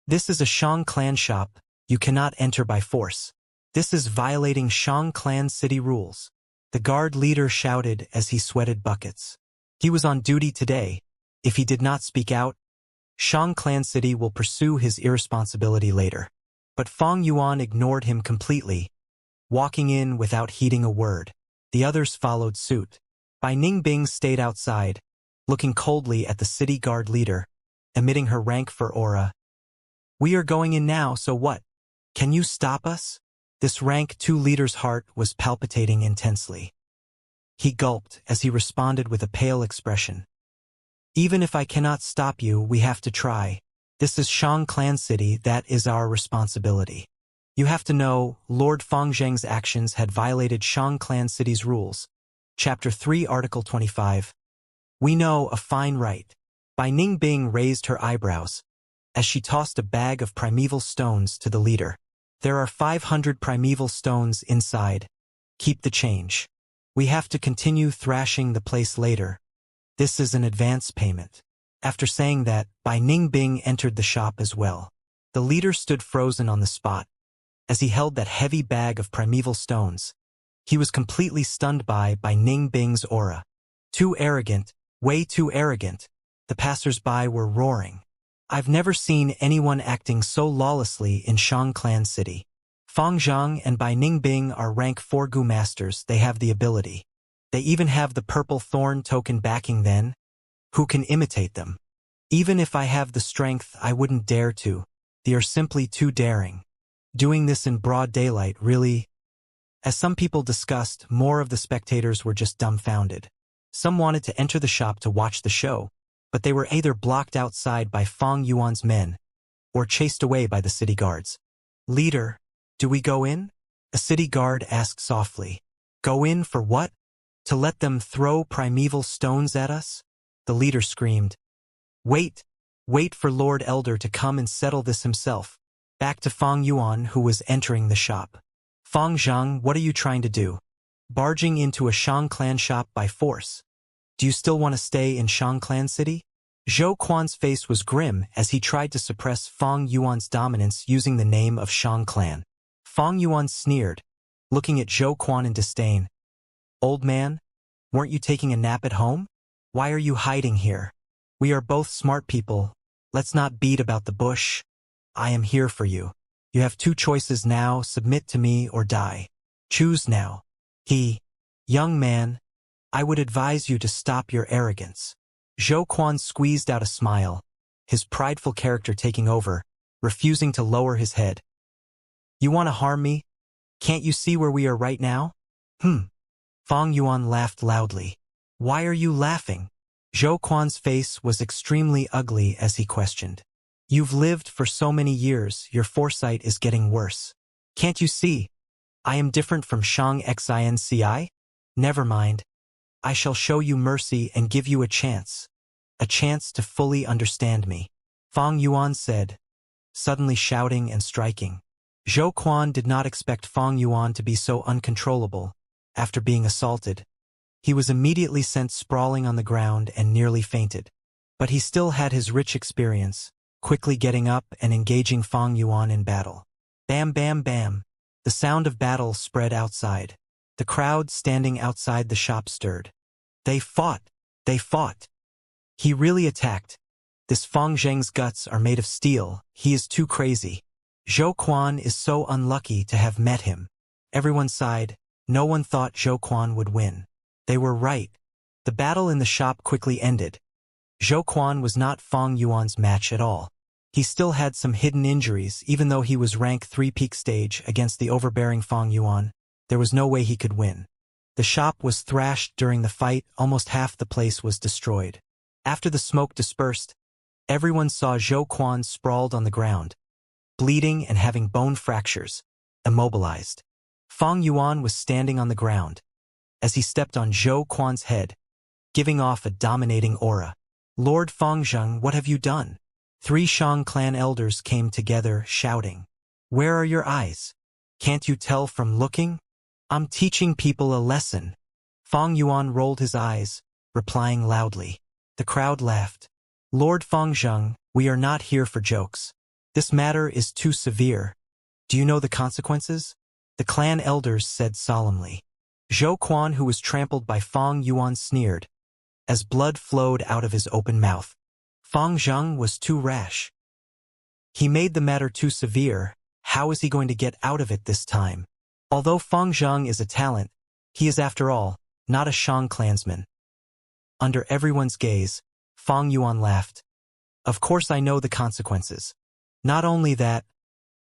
This is a Shang Clan shop. You cannot enter by force. This is violating Shang Clan city rules. The guard leader shouted as he sweated buckets. He was on duty today. If he did not speak out, Shang Clan City will pursue his irresponsibility later. But Fang Yuan ignored him completely, walking in without heeding a word. The others followed suit. Bai Ningbing stayed outside, looking coldly at the city guard leader, emitting her rank for aura. We are going in now, so what? Can you stop us? This rank 2 leader's heart was palpitating intensely. He gulped as he responded with a pale expression. Even if I cannot stop you, we have to try. This is Shang Clan City, that is our responsibility. You have to know, Lord Fang Zheng's actions had violated Shang Clan City's rules. Chapter 3, Article 25. We know, a fine right. Bai Ningbing raised her eyebrows, as she tossed a bag of primeval stones to the leader. There are 500 primeval stones inside. Keep the change. We have to continue thrashing the place later. This is an advance payment. After saying that, Bai Ningbing entered the shop as well. The leader stood frozen on the spot, as he held that heavy bag of primeval stones. He was completely stunned by Ningbing's aura. Too arrogant, way too arrogant. The passers-by were roaring. I've never seen anyone acting so lawlessly in Shang Clan City. Fang Zhang and Bai Ningbing are rank 4 Gu masters. They have the ability. They even have the purple thorn token backing then. Who can imitate them? Even if I have the strength, I wouldn't dare to. They are simply too daring. Doing this in broad daylight, really? As some people discussed, more of the spectators were just dumbfounded. Some wanted to enter the shop to watch the show, but they were either blocked outside by Fang Yuan's men, or chased away by the city guards. Leader, do we go in? A city guard asked softly. Go in for what? To let them throw primeval stones at us? The leader screamed. Wait for Lord Elder to come and settle this himself. Back to Fang Yuan, who was entering the shop. Fang Zhang, what are you trying to do? Barging into a Shang Clan shop by force. Do you still want to stay in Shang Clan City? Zhou Quan's face was grim as he tried to suppress Fang Yuan's dominance using the name of Shang Clan. Fang Yuan sneered, looking at Zhou Quan in disdain. Old man, weren't you taking a nap at home? Why are you hiding here? We are both smart people. Let's not beat about the bush. I am here for you. You have 2 choices now, submit to me or die. Choose now. Young man, I would advise you to stop your arrogance. Zhou Quan squeezed out a smile, his prideful character taking over, refusing to lower his head. You want to harm me? Can't you see where we are right now? Fang Yuan laughed loudly. Why are you laughing? Zhou Quan's face was extremely ugly as he questioned. You've lived for so many years, your foresight is getting worse. Can't you see? I am different from Shang Xinci? Never mind. I shall show you mercy and give you a chance to fully understand me. Fang Yuan said, suddenly shouting and striking. Zhou Quan did not expect Fang Yuan to be so uncontrollable, after being assaulted. He was immediately sent sprawling on the ground and nearly fainted. But he still had his rich experience, quickly getting up and engaging Fang Yuan in battle. Bam, bam, bam. The sound of battle spread outside. The crowd standing outside the shop stirred. They fought. They fought. He really attacked. This Fang Zheng's guts are made of steel. He is too crazy. Zhou Quan is so unlucky to have met him. Everyone sighed. No one thought Zhou Quan would win. They were right. The battle in the shop quickly ended. Zhou Quan was not Fang Yuan's match at all. He still had some hidden injuries, even though he was rank 3 peak stage against the overbearing Fang Yuan. There was no way he could win. The shop was thrashed during the fight. Almost half the place was destroyed. After the smoke dispersed, everyone saw Zhou Quan sprawled on the ground, bleeding and having bone fractures, immobilized. Fang Yuan was standing on the ground as he stepped on Zhou Quan's head, giving off a dominating aura. Lord Fangzheng, what have you done? 3 Shang clan elders came together, shouting. Where are your eyes? Can't you tell from looking? I'm teaching people a lesson. Fang Yuan rolled his eyes, replying loudly. The crowd laughed. Lord Fangzheng, we are not here for jokes. This matter is too severe. Do you know the consequences? The clan elders said solemnly. Zhou Quan, who was trampled by Fang Yuan, sneered, as blood flowed out of his open mouth. Fangzheng was too rash. He made the matter too severe. How is he going to get out of it this time? Although Fangzheng is a talent, he is after all, not a Shang clansman. Under everyone's gaze, Fang Yuan laughed. Of course I know the consequences. Not only that,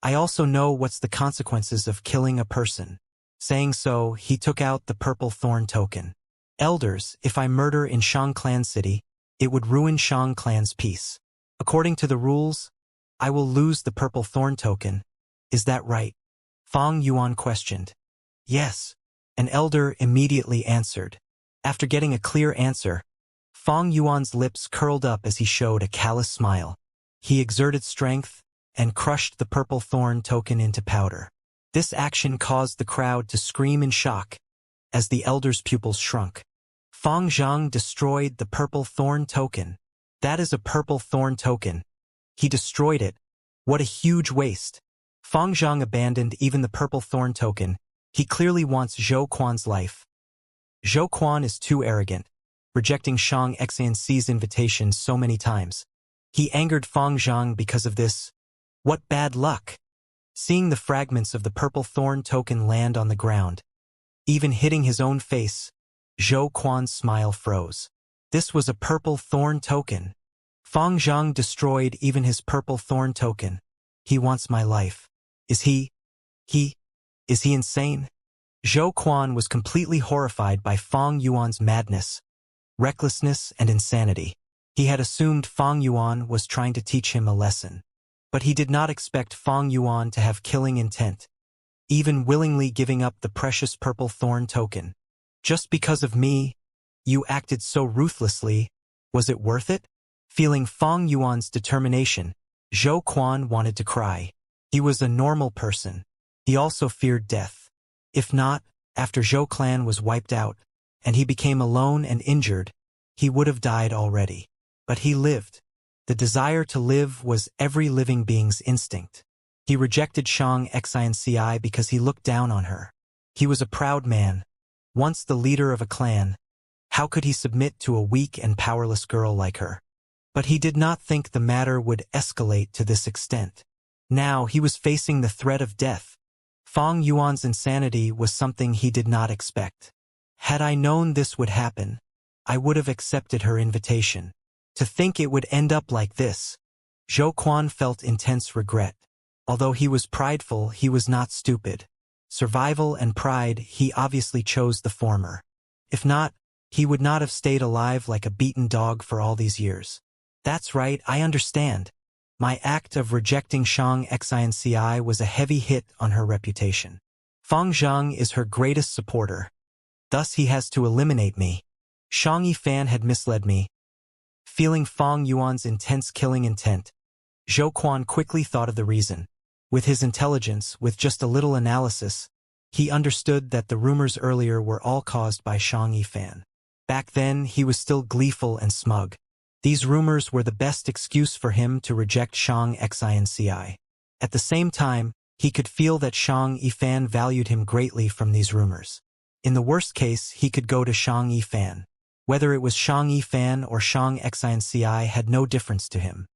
I also know what's the consequences of killing a person. Saying so, he took out the purple thorn token. Elders, if I murder in Shang Clan City, it would ruin Shang Clan's peace. According to the rules, I will lose the purple thorn token. Is that right? Fang Yuan questioned. Yes. An elder immediately answered. After getting a clear answer, Fang Yuan's lips curled up as he showed a callous smile. He exerted strength and crushed the purple thorn token into powder. This action caused the crowd to scream in shock as the elder's pupils shrunk. Fangzheng destroyed the purple thorn token. That is a purple thorn token. He destroyed it. What a huge waste. Fangzheng abandoned even the purple thorn token. He clearly wants Zhou Quan's life. Zhou Quan is too arrogant, rejecting Shang Xianxi's invitation so many times. He angered Fangzheng because of this. What bad luck! Seeing the fragments of the purple thorn token land on the ground, even hitting his own face, Zhou Quan's smile froze. This was a purple thorn token. Fangzheng destroyed even his purple thorn token. He wants my life. Is he insane? Zhou Quan was completely horrified by Fang Yuan's madness, recklessness, and insanity. He had assumed Fang Yuan was trying to teach him a lesson. But he did not expect Fang Yuan to have killing intent, even willingly giving up the precious purple thorn token. Just because of me, you acted so ruthlessly. Was it worth it? Feeling Fang Yuan's determination, Zhou Quan wanted to cry. He was a normal person. He also feared death. If not, after Zhou Clan was wiped out, and he became alone and injured, he would have died already. But he lived. The desire to live was every living being's instinct. He rejected Shang Xianci because he looked down on her. He was a proud man, once the leader of a clan. How could he submit to a weak and powerless girl like her? But he did not think the matter would escalate to this extent. Now he was facing the threat of death. Fang Yuan's insanity was something he did not expect. Had I known this would happen, I would have accepted her invitation. To think it would end up like this. Zhou Quan felt intense regret. Although he was prideful, he was not stupid. Survival and pride, he obviously chose the former. If not, he would not have stayed alive like a beaten dog for all these years. That's right, I understand. My act of rejecting Shang Xianci was a heavy hit on her reputation. Fangzheng is her greatest supporter. Thus he has to eliminate me. Shang Yifan had misled me. Feeling Fang Yuan's intense killing intent, Zhou Quan quickly thought of the reason. With his intelligence, with just a little analysis, He understood that the rumors earlier were all caused by Shang Yifan. Back then, he was still gleeful and smug. These rumors were the best excuse for him to reject Shang Xinci. At the same time, he could feel that Shang Yifan valued him greatly from these rumors. In the worst case, he could go to Shang Yifan. Whether it was Shang Yifan or Shang Xinci had no difference to him.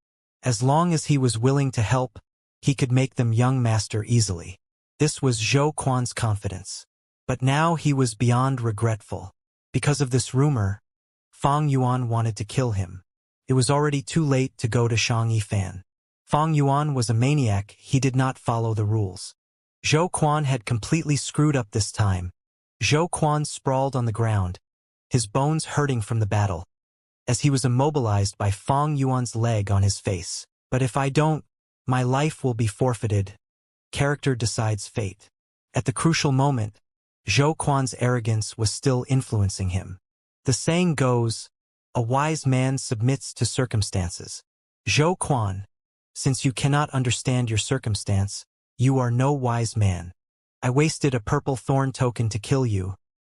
As long as he was willing to help, he could make them young master easily. This was Zhou Quan's confidence. But now he was beyond regretful. Because of this rumor, Fang Yuan wanted to kill him. It was already too late to go to Shang Yifan. Fang Yuan was a maniac, he did not follow the rules. Zhou Quan had completely screwed up this time. Zhou Quan sprawled on the ground, his bones hurting from the battle, as he was immobilized by Fang Yuan's leg on his face. But if I don't, my life will be forfeited. Character decides fate. At the crucial moment, Zhou Quan's arrogance was still influencing him. The saying goes, a wise man submits to circumstances. Zhou Quan, since you cannot understand your circumstance, you are no wise man. I wasted a purple thorn token to kill you.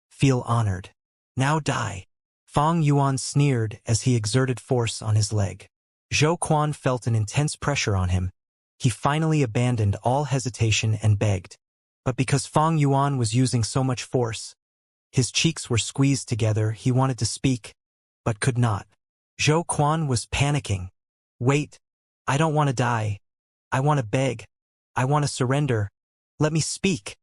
Feel honored. Now die. Fang Yuan sneered as he exerted force on his leg. Zhou Quan felt an intense pressure on him. He finally abandoned all hesitation and begged. But because Fang Yuan was using so much force, his cheeks were squeezed together, he wanted to speak, but could not. Zhou Quan was panicking. Wait, I don't want to die. I want to beg. I want to surrender. Let me speak.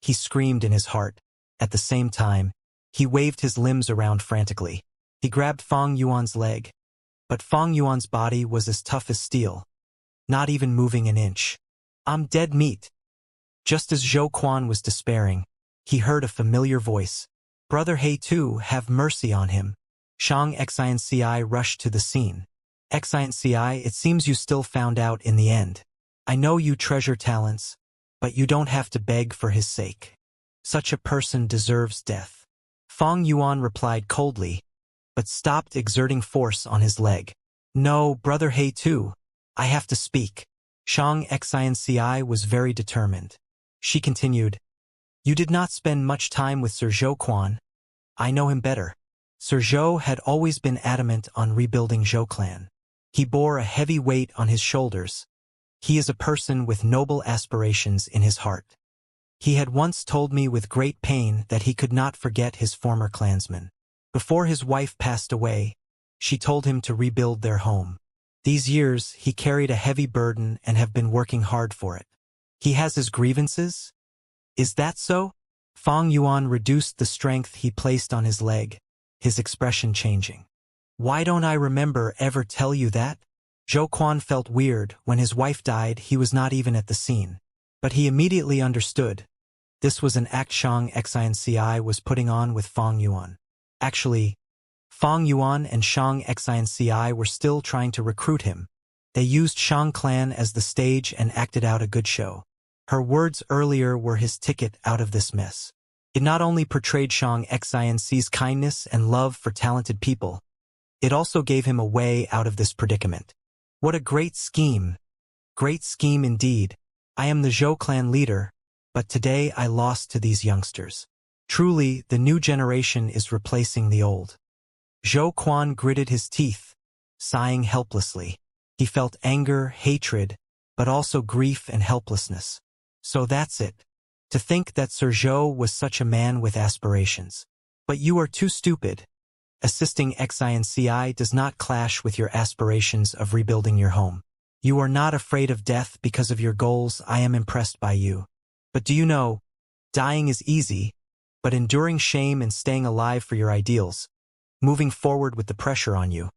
He screamed in his heart. At the same time, he waved his limbs around frantically. He grabbed Fang Yuan's leg. But Fang Yuan's body was as tough as steel, not even moving an inch. I'm dead meat. Just as Zhou Quan was despairing, he heard a familiar voice. Brother He Tu, have mercy on him. Shang Xinci rushed to the scene. Xinci, it seems you still found out in the end. I know you treasure talents, but you don't have to beg for his sake. Such a person deserves death. Fang Yuan replied coldly, but stopped exerting force on his leg. No, Brother He Tu, I have to speak. Shang Xinci was very determined. She continued, you did not spend much time with Sir Zhou Quan. I know him better. Sir Zhou had always been adamant on rebuilding Zhou clan. He bore a heavy weight on his shoulders. He is a person with noble aspirations in his heart. He had once told me with great pain that he could not forget his former clansmen. Before his wife passed away, she told him to rebuild their home. These years, he carried a heavy burden and have been working hard for it. He has his grievances? Is that so? Fang Yuan reduced the strength he placed on his leg, his expression changing. Why don't I remember ever tell you that? Zhou Quan felt weird. When his wife died, he was not even at the scene. But he immediately understood. This was an act Shang Xinci was putting on with Fang Yuan. Actually, Fang Yuan and Shang Xinci were still trying to recruit him. They used Shang clan as the stage and acted out a good show. Her words earlier were his ticket out of this mess. It not only portrayed Shang Xinci's kindness and love for talented people, it also gave him a way out of this predicament. What a great scheme! Great scheme indeed. I am the Zhou clan leader, but today I lost to these youngsters. Truly, the new generation is replacing the old. Zhou Quan gritted his teeth, sighing helplessly. He felt anger, hatred, but also grief and helplessness. So that's it. To think that Sir Zhou was such a man with aspirations. But you are too stupid. Assisting Xinci does not clash with your aspirations of rebuilding your home. You are not afraid of death because of your goals. I am impressed by you. But do you know, dying is easy, but enduring shame and staying alive for your ideals, moving forward with the pressure on you,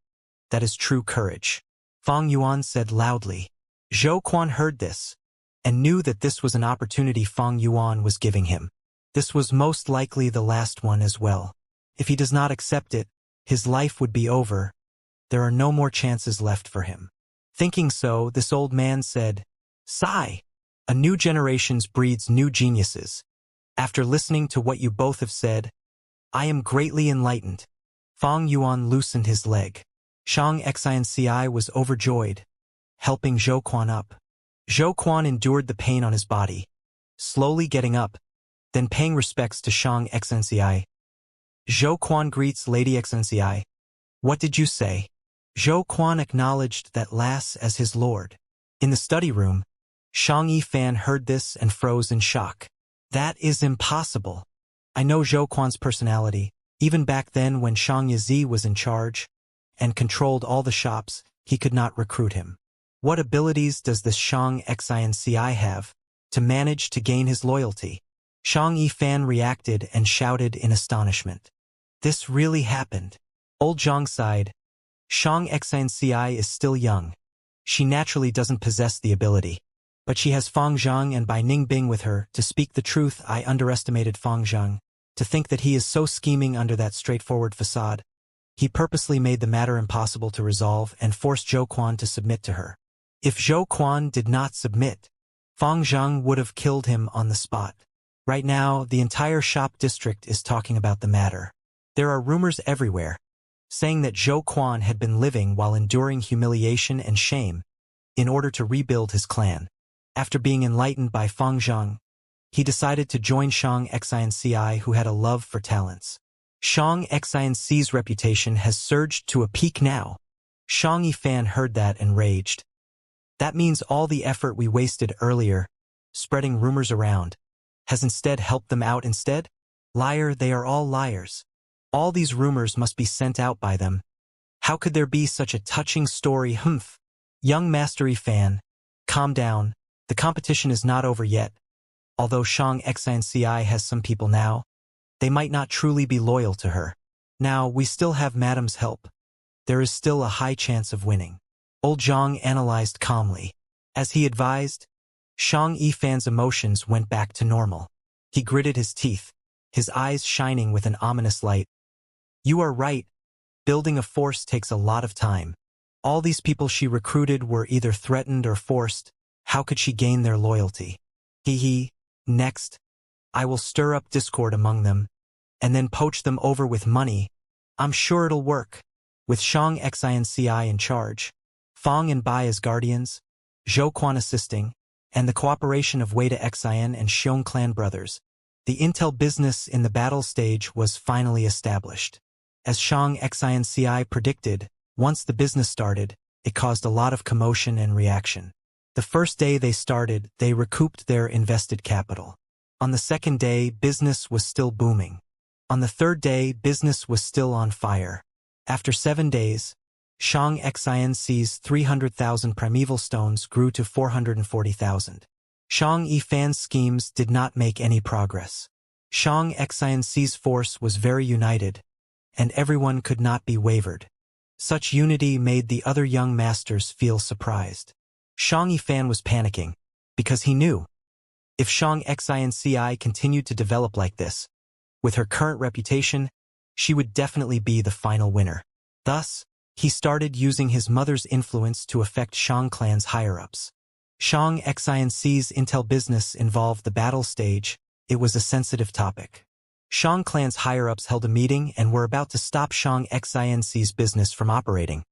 that is true courage. Fang Yuan said loudly. Zhou Quan heard this, and knew that this was an opportunity Fang Yuan was giving him. This was most likely the last one as well. If he does not accept it, his life would be over. There are no more chances left for him. Thinking so, this old man said, Sigh. A new generation breeds new geniuses. After listening to what you both have said, I am greatly enlightened. Fang Yuan loosened his leg. Shang Xinci was overjoyed, helping Zhou Quan up. Zhou Quan endured the pain on his body. Slowly getting up, then paying respects to Shang Excellency. Zhou Quan greets Lady Excellency. What did you say? Zhou Quan acknowledged that lass as his lord. In the study room, Shang Yifan heard this and froze in shock. That is impossible. I know Zhou Quan's personality. Even back then when Shang Yizi was in charge and controlled all the shops, he could not recruit him. What abilities does this Shang Xinci have to manage to gain his loyalty? Shang Yifan reacted and shouted in astonishment. This really happened. Old Zhang sighed. Shang Xinci is still young. She naturally doesn't possess the ability. But she has Fang Zhang and Bai Ningbing with her. To speak the truth, I underestimated Fang Zhang. To think that he is so scheming under that straightforward facade. He purposely made the matter impossible to resolve and forced Zhou Quan to submit to her. If Zhou Quan did not submit, Fang Zhang would have killed him on the spot. Right now, the entire shop district is talking about the matter. There are rumors everywhere, saying that Zhou Quan had been living while enduring humiliation and shame in order to rebuild his clan. After being enlightened by Fang Zhang, he decided to join Shang Xinci, who had a love for talents. Shang Xinci's reputation has surged to a peak now. Shang Yifan heard that and raged. That means all the effort we wasted earlier, spreading rumors around, has instead helped them out instead? Liar, they are all liars. All these rumors must be sent out by them. How could there be such a touching story? Humph. Young Mastery fan, calm down. The competition is not over yet. Although Shang Xinci has some people now, they might not truly be loyal to her. Now, we still have Madam's help. There is still a high chance of winning. Old Zhang analyzed calmly. As he advised, Shang Yifan's emotions went back to normal. He gritted his teeth, his eyes shining with an ominous light. You are right. Building a force takes a lot of time. All these people she recruited were either threatened or forced. How could she gain their loyalty? Next, I will stir up discord among them, and then poach them over with money. I'm sure it'll work. With Shang Xinci in charge, Fang and Bai as guardians, Zhou Quan assisting, and the cooperation of Wei Xin and Xiong clan brothers, the intel business in the battle stage was finally established. As Shang Xinci predicted, once the business started, it caused a lot of commotion and reaction. The first day they started, they recouped their invested capital. On the second day, business was still booming. On the third day, business was still on fire. After 7 days, Shang Xinci's 300,000 primeval stones grew to 440,000. Shang Yifan's schemes did not make any progress. Shang Xinci's force was very united, and everyone could not be wavered. Such unity made the other young masters feel surprised. Shang Yifan was panicking, because he knew, if Shang Xinci continued to develop like this, with her current reputation, she would definitely be the final winner. Thus, he started using his mother's influence to affect Shang clan's higher-ups. Shang Xinci's intel business involved the battle stage. It was a sensitive topic. Shang clan's higher-ups held a meeting and were about to stop Shang Xinci's business from operating,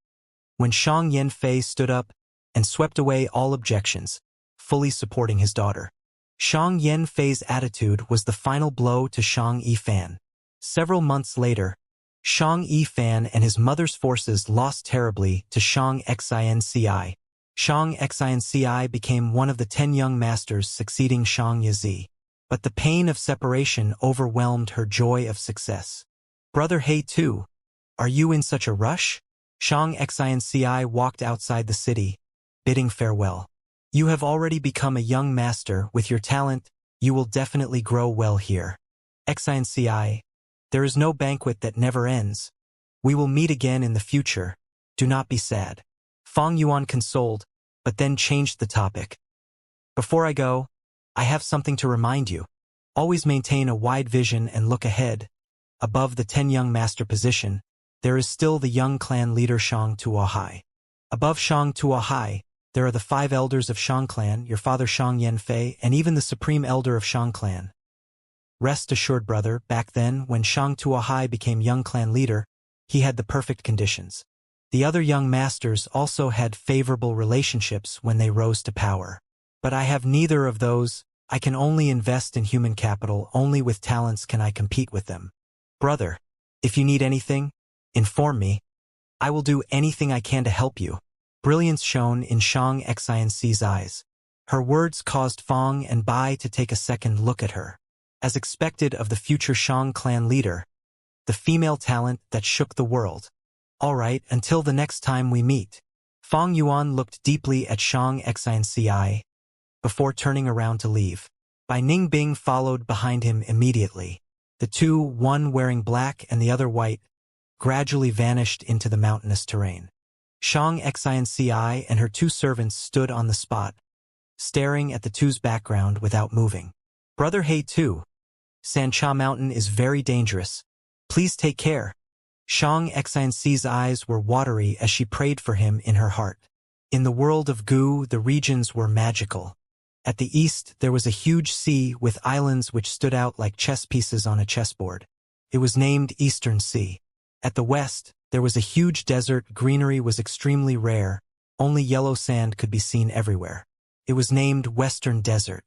when Shang Yanfei stood up and swept away all objections, fully supporting his daughter. Shang Yanfei's attitude was the final blow to Shang Yifan. Several months later, Shang Yifan and his mother's forces lost terribly to Shang Xinci. Shang Xinci became one of the 10 young masters succeeding Shang Yizi. But the pain of separation overwhelmed her joy of success. Brother He too, are you in such a rush? Shang Xinci walked outside the city, bidding farewell. You have already become a young master. With your talent, you will definitely grow well here. Xinci, there is no banquet that never ends. We will meet again in the future. Do not be sad. Fang Yuan consoled, but then changed the topic. Before I go, I have something to remind you. Always maintain a wide vision and look ahead. Above the 10 young master position, there is still the young clan leader Shang Tuohai. Above Shang Tuohai, there are the 5 elders of Shang clan, your father Shang Yanfei, and even the supreme elder of Shang clan. Rest assured, brother, back then, when Shang Tuohai became young clan leader, he had the perfect conditions. The other young masters also had favorable relationships when they rose to power. But I have neither of those. I can only invest in human capital, only with talents can I compete with them. Brother, if you need anything, inform me. I will do anything I can to help you. Brilliance shone in Shang Xianxi's eyes. Her words caused Fong and Bai to take a second look at her. As expected of the future Shang clan leader, the female talent that shook the world. All right, until the next time we meet. Fong Yuan looked deeply at Shang Xianci before turning around to leave. Bai Ningbing followed behind him immediately. The two, one wearing black and the other white, gradually vanished into the mountainous terrain. Shang Xianci and her two servants stood on the spot, staring at the two's background without moving. Brother He too. Sancha Mountain is very dangerous. Please take care. Shang Xianci's eyes were watery as she prayed for him in her heart. In the world of Gu, the regions were magical. At the east, there was a huge sea with islands which stood out like chess pieces on a chessboard. It was named Eastern Sea. At the west, there was a huge desert. Greenery was extremely rare. Only yellow sand could be seen everywhere. It was named Western Desert.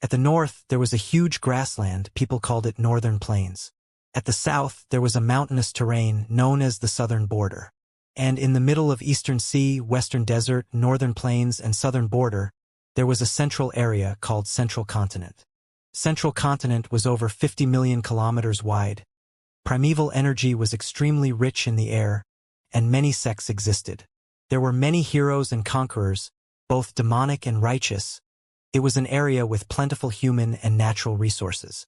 At the north, there was a huge grassland. People called it Northern Plains. At the south, there was a mountainous terrain known as the Southern Border. And in the middle of Eastern Sea, Western Desert, Northern Plains, and Southern Border, there was a central area called Central Continent. Central Continent was over 50 million kilometers wide. Primeval energy was extremely rich in the air, and many sects existed. There were many heroes and conquerors, both demonic and righteous. It was an area with plentiful human and natural resources.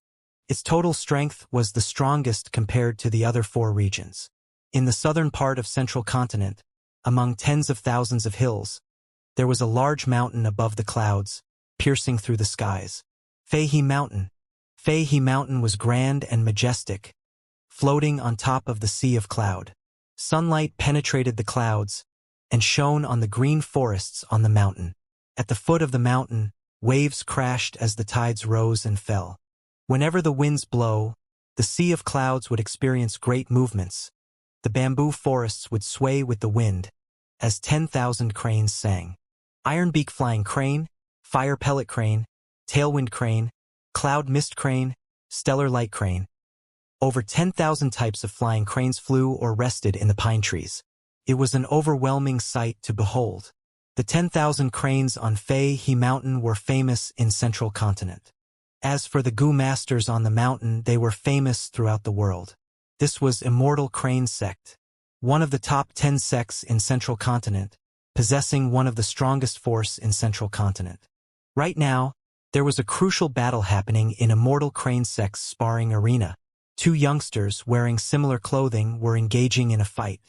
Its total strength was the strongest compared to the other four regions. In the southern part of Central Continent, among tens of thousands of hills, there was a large mountain above the clouds, piercing through the skies. Feihe Mountain. Feihe Mountain was grand and majestic, floating on top of the sea of cloud. Sunlight penetrated the clouds and shone on the green forests on the mountain. At the foot of the mountain, waves crashed as the tides rose and fell. Whenever the winds blow, the sea of clouds would experience great movements. The bamboo forests would sway with the wind, as 10,000 cranes sang. Ironbeak flying crane, fire pellet crane, tailwind crane, cloud mist crane, stellar light crane. Over 10,000 types of flying cranes flew or rested in the pine trees. It was an overwhelming sight to behold. The 10,000 cranes on Feihe Mountain were famous in Central Continent. As for the Gu masters on the mountain, they were famous throughout the world. This was Immortal Crane Sect, one of the top 10 sects in Central Continent, possessing one of the strongest force in Central Continent. Right now, there was a crucial battle happening in Immortal Crane Sect's sparring arena. Two youngsters wearing similar clothing were engaging in a fight.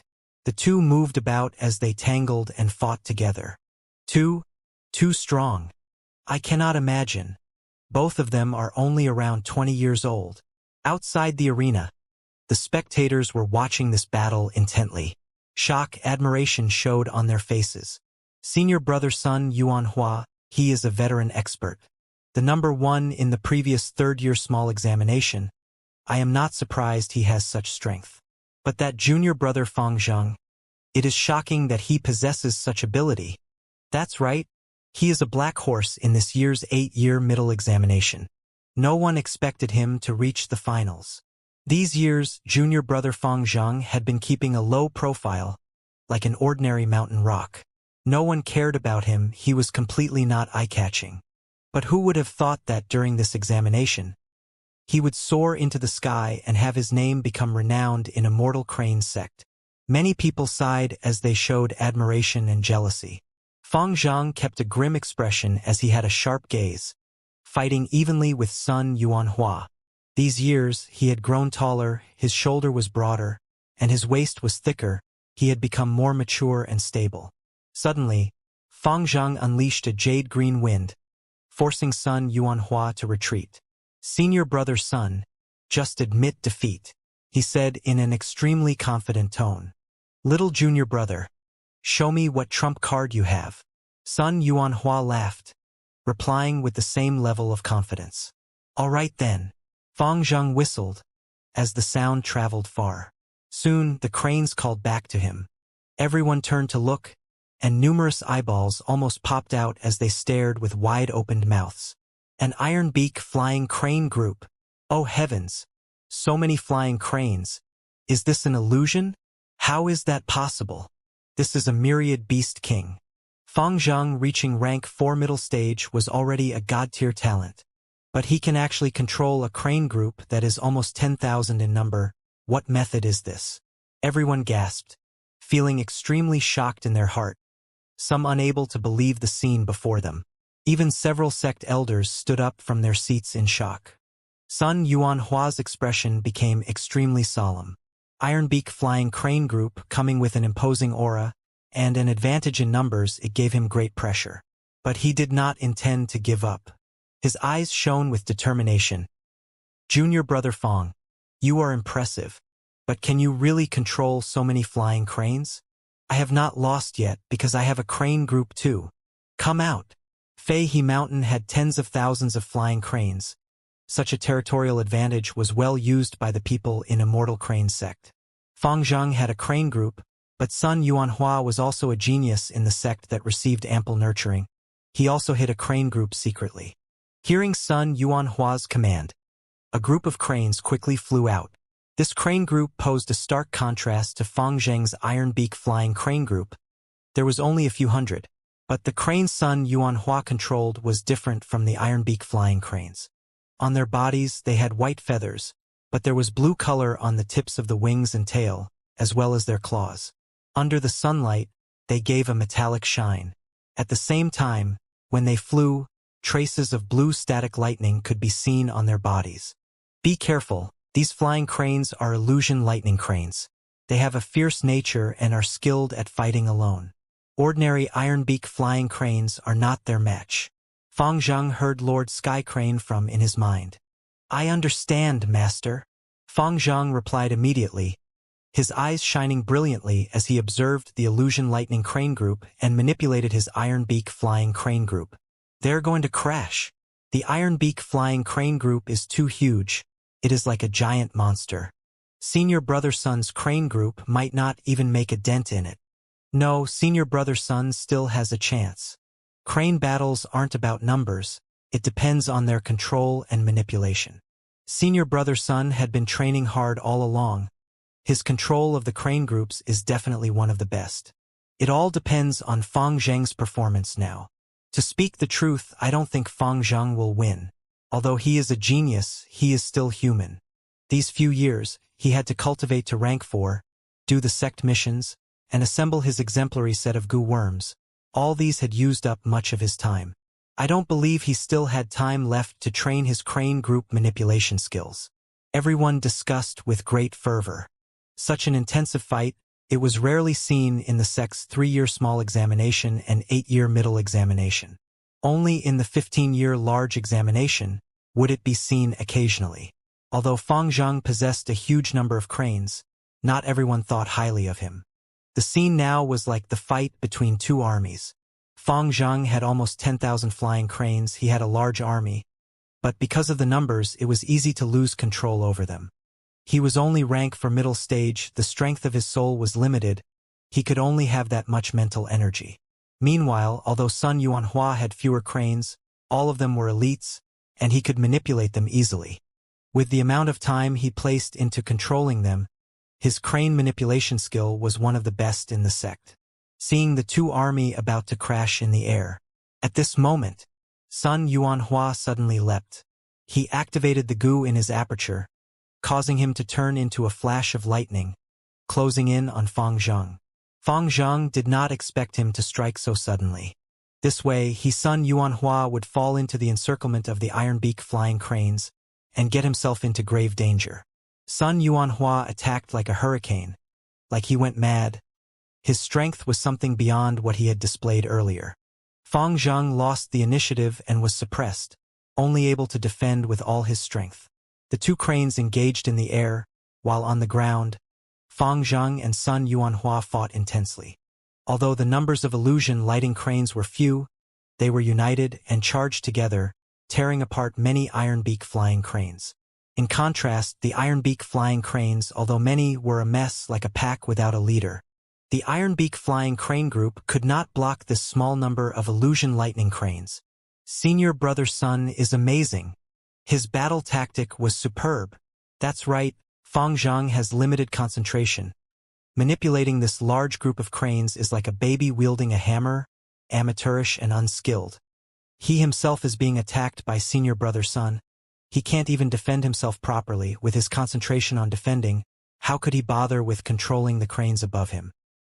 The two moved about as they tangled and fought together. Too strong. I cannot imagine. Both of them are only around 20 years old. Outside the arena, the spectators were watching this battle intently. Shock, admiration showed on their faces. Senior brother Sun Yuanhua, he is a veteran expert. The number one in the previous third-year small examination. I am not surprised he has such strength. But that junior brother Fang Zhang, it is shocking that he possesses such ability. That's right. He is a black horse in this year's 8-year middle examination. No one expected him to reach the finals. These years, junior brother Fang Zhang had been keeping a low profile, like an ordinary mountain rock. No one cared about him, he was completely not eye-catching. But who would have thought that during this examination, he would soar into the sky and have his name become renowned in Immortal Crane Sect? Many people sighed as they showed admiration and jealousy. Fang Zhang kept a grim expression as he had a sharp gaze, fighting evenly with Sun Yuanhua. These years, he had grown taller, his shoulder was broader, and his waist was thicker. He had become more mature and stable. Suddenly, Fang Zhang unleashed a jade-green wind, forcing Sun Yuanhua to retreat. Senior brother Sun, just admit defeat, he said in an extremely confident tone. Little junior brother, show me what trump card you have. Sun Yuanhua laughed, replying with the same level of confidence. All right then. Fang Zhang whistled, as the sound traveled far. Soon, the cranes called back to him. Everyone turned to look, and numerous eyeballs almost popped out as they stared with wide-opened mouths. An Iron Beak flying crane group. Oh heavens! So many flying cranes. Is this an illusion? How is that possible? This is a myriad beast king. Fang Zhang, reaching rank 4 middle stage, was already a god-tier talent. But he can actually control a crane group that is almost 10,000 in number. What method is this? Everyone gasped, feeling extremely shocked in their heart, some unable to believe the scene before them. Even several sect elders stood up from their seats in shock. Sun Yuanhua's expression became extremely solemn. Ironbeak flying crane group coming with an imposing aura, and an advantage in numbers, it gave him great pressure. But he did not intend to give up. His eyes shone with determination. Junior brother Fang, you are impressive. But can you really control so many flying cranes? I have not lost yet because I have a crane group too. Come out. Fei He Mountain had tens of thousands of flying cranes. Such a territorial advantage was well used by the people in Immortal Crane sect. Fang Zhang had a crane group, but Sun Yuanhua was also a genius in the sect that received ample nurturing. He also hid a crane group secretly. Hearing Sun Yuanhua's command, a group of cranes quickly flew out. This crane group posed a stark contrast to Fang Zhang's Ironbeak flying crane group. There was only a few hundred, but the crane Sun Yuanhua controlled was different from the Ironbeak flying cranes. On their bodies they had white feathers, but there was blue color on the tips of the wings and tail, as well as their claws. Under the sunlight, they gave a metallic shine. At the same time, when they flew, traces of blue static lightning could be seen on their bodies. Be careful, these flying cranes are illusion lightning cranes. They have a fierce nature and are skilled at fighting alone. Ordinary Ironbeak flying cranes are not their match. Fang Zhang heard Lord Sky Crane from in his mind. I understand, Master. Fang Zhang replied immediately, his eyes shining brilliantly as he observed the illusion lightning crane group and manipulated his Ironbeak flying crane group. They're going to crash. The Ironbeak flying crane group is too huge. It is like a giant monster. Senior Brother Sun's crane group might not even make a dent in it. No, Senior Brother Sun still has a chance. Crane battles aren't about numbers, it depends on their control and manipulation. Senior Brother Sun had been training hard all along. His control of the crane groups is definitely one of the best. It all depends on Fang Zhang's performance now. To speak the truth, I don't think Fang Zhang will win. Although he is a genius, he is still human. These few years, he had to cultivate to rank 4, do the sect missions, and assemble his exemplary set of goo worms. All these had used up much of his time. I don't believe he still had time left to train his crane group manipulation skills. Everyone discussed with great fervor. Such an intensive fight, it was rarely seen in the sect's 3-year small examination and 8-year middle examination. Only in the 15-year large examination would it be seen occasionally. Although Fang Zhang possessed a huge number of cranes, not everyone thought highly of him. The scene now was like the fight between two armies. Fang Zhang had almost 10,000 flying cranes, he had a large army, but because of the numbers it was easy to lose control over them. He was only rank for middle stage, the strength of his soul was limited, he could only have that much mental energy. Meanwhile, although Sun Yuanhua had fewer cranes, all of them were elites, and he could manipulate them easily. With the amount of time he placed into controlling them, his crane manipulation skill was one of the best in the sect. Seeing the two army about to crash in the air. At this moment, Sun Yuanhua suddenly leapt. He activated the goo in his aperture, causing him to turn into a flash of lightning, closing in on Fang Zhang. Fang Zhang did not expect him to strike so suddenly. This way, Sun Yuanhua would fall into the encirclement of the Ironbeak flying cranes and get himself into grave danger. Sun Yuanhua attacked like a hurricane, like he went mad. His strength was something beyond what he had displayed earlier. Fang Zhang lost the initiative and was suppressed, only able to defend with all his strength. The two cranes engaged in the air, while on the ground, Fang Zhang and Sun Yuanhua fought intensely. Although the numbers of illusion lighting cranes were few, they were united and charged together, tearing apart many Ironbeak flying cranes. In contrast, the Ironbeak flying cranes, although many, were a mess like a pack without a leader. The Ironbeak flying crane group could not block this small number of illusion lightning cranes. Senior Brother Sun is amazing. His battle tactic was superb. That's right, Fang Zhang has limited concentration. Manipulating this large group of cranes is like a baby wielding a hammer, amateurish and unskilled. He himself is being attacked by Senior Brother Sun. He can't even defend himself properly. With his concentration on defending, how could he bother with controlling the cranes above him?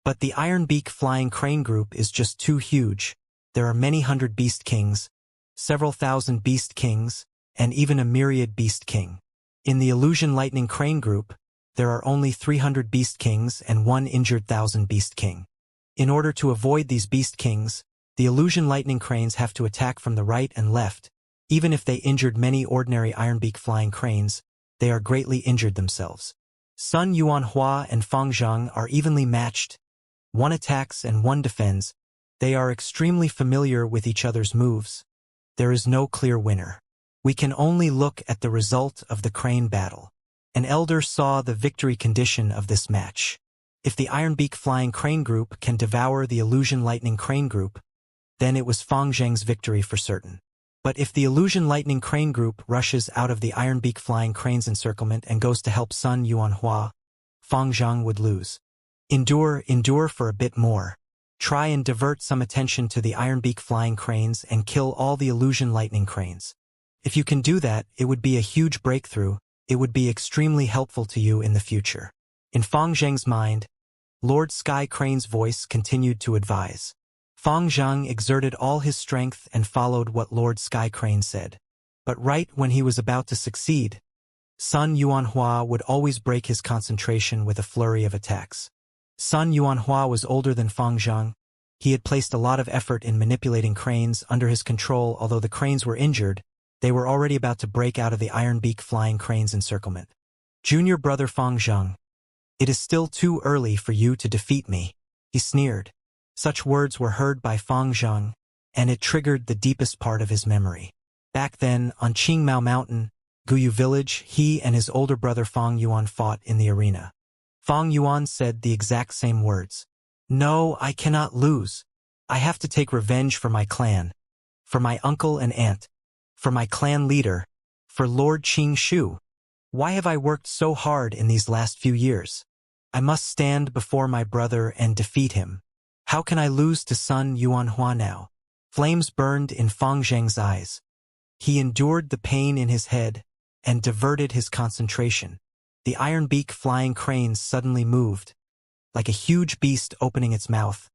But the Iron Beak flying crane group is just too huge. There are many hundred beast kings, several thousand beast kings, and even a myriad beast king. In the Illusion Lightning crane group, there are only 300 beast kings and one injured 1,000 beast king. In order to avoid these beast kings, the Illusion Lightning cranes have to attack from the right and left. Even if they injured many ordinary Ironbeak flying cranes, they are greatly injured themselves. Sun Yuanhua and Fang Zhang are evenly matched. One attacks and one defends. They are extremely familiar with each other's moves. There is no clear winner. We can only look at the result of the crane battle. An elder saw the victory condition of this match. If the Ironbeak flying crane group can devour the Illusion Lightning crane group, then it was Fang Zhang's victory for certain. But if the Illusion Lightning crane group rushes out of the Ironbeak flying crane's encirclement and goes to help Sun Yuanhua, Fang Zhang would lose. Endure for a bit more. Try and divert some attention to the Ironbeak flying cranes and kill all the Illusion Lightning cranes. If you can do that, it would be a huge breakthrough. It would be extremely helpful to you in the future. In Fang Zhang's mind, Lord Sky Crane's voice continued to advise. Fang Zhang exerted all his strength and followed what Lord Sky Crane said. But right when he was about to succeed, Sun Yuanhua would always break his concentration with a flurry of attacks. Sun Yuanhua was older than Fang Zhang. He had placed a lot of effort in manipulating cranes under his control. Although the cranes were injured, they were already about to break out of the Ironbeak flying crane's encirclement. Junior brother Fang Zhang, it is still too early for you to defeat me, he sneered. Such words were heard by Fang Zhang, and it triggered the deepest part of his memory. Back then, on Qingmao Mountain, Guyu Village, he and his older brother Fang Yuan fought in the arena. Fang Yuan said the exact same words. No, I cannot lose. I have to take revenge for my clan, for my uncle and aunt, for my clan leader, for Lord Qing Shu. Why have I worked so hard in these last few years? I must stand before my brother and defeat him. How can I lose to Sun Yuanhua now? Flames burned in Fang Zhang's eyes. He endured the pain in his head and diverted his concentration. The Ironbeak flying cranes suddenly moved, like a huge beast opening its mouth,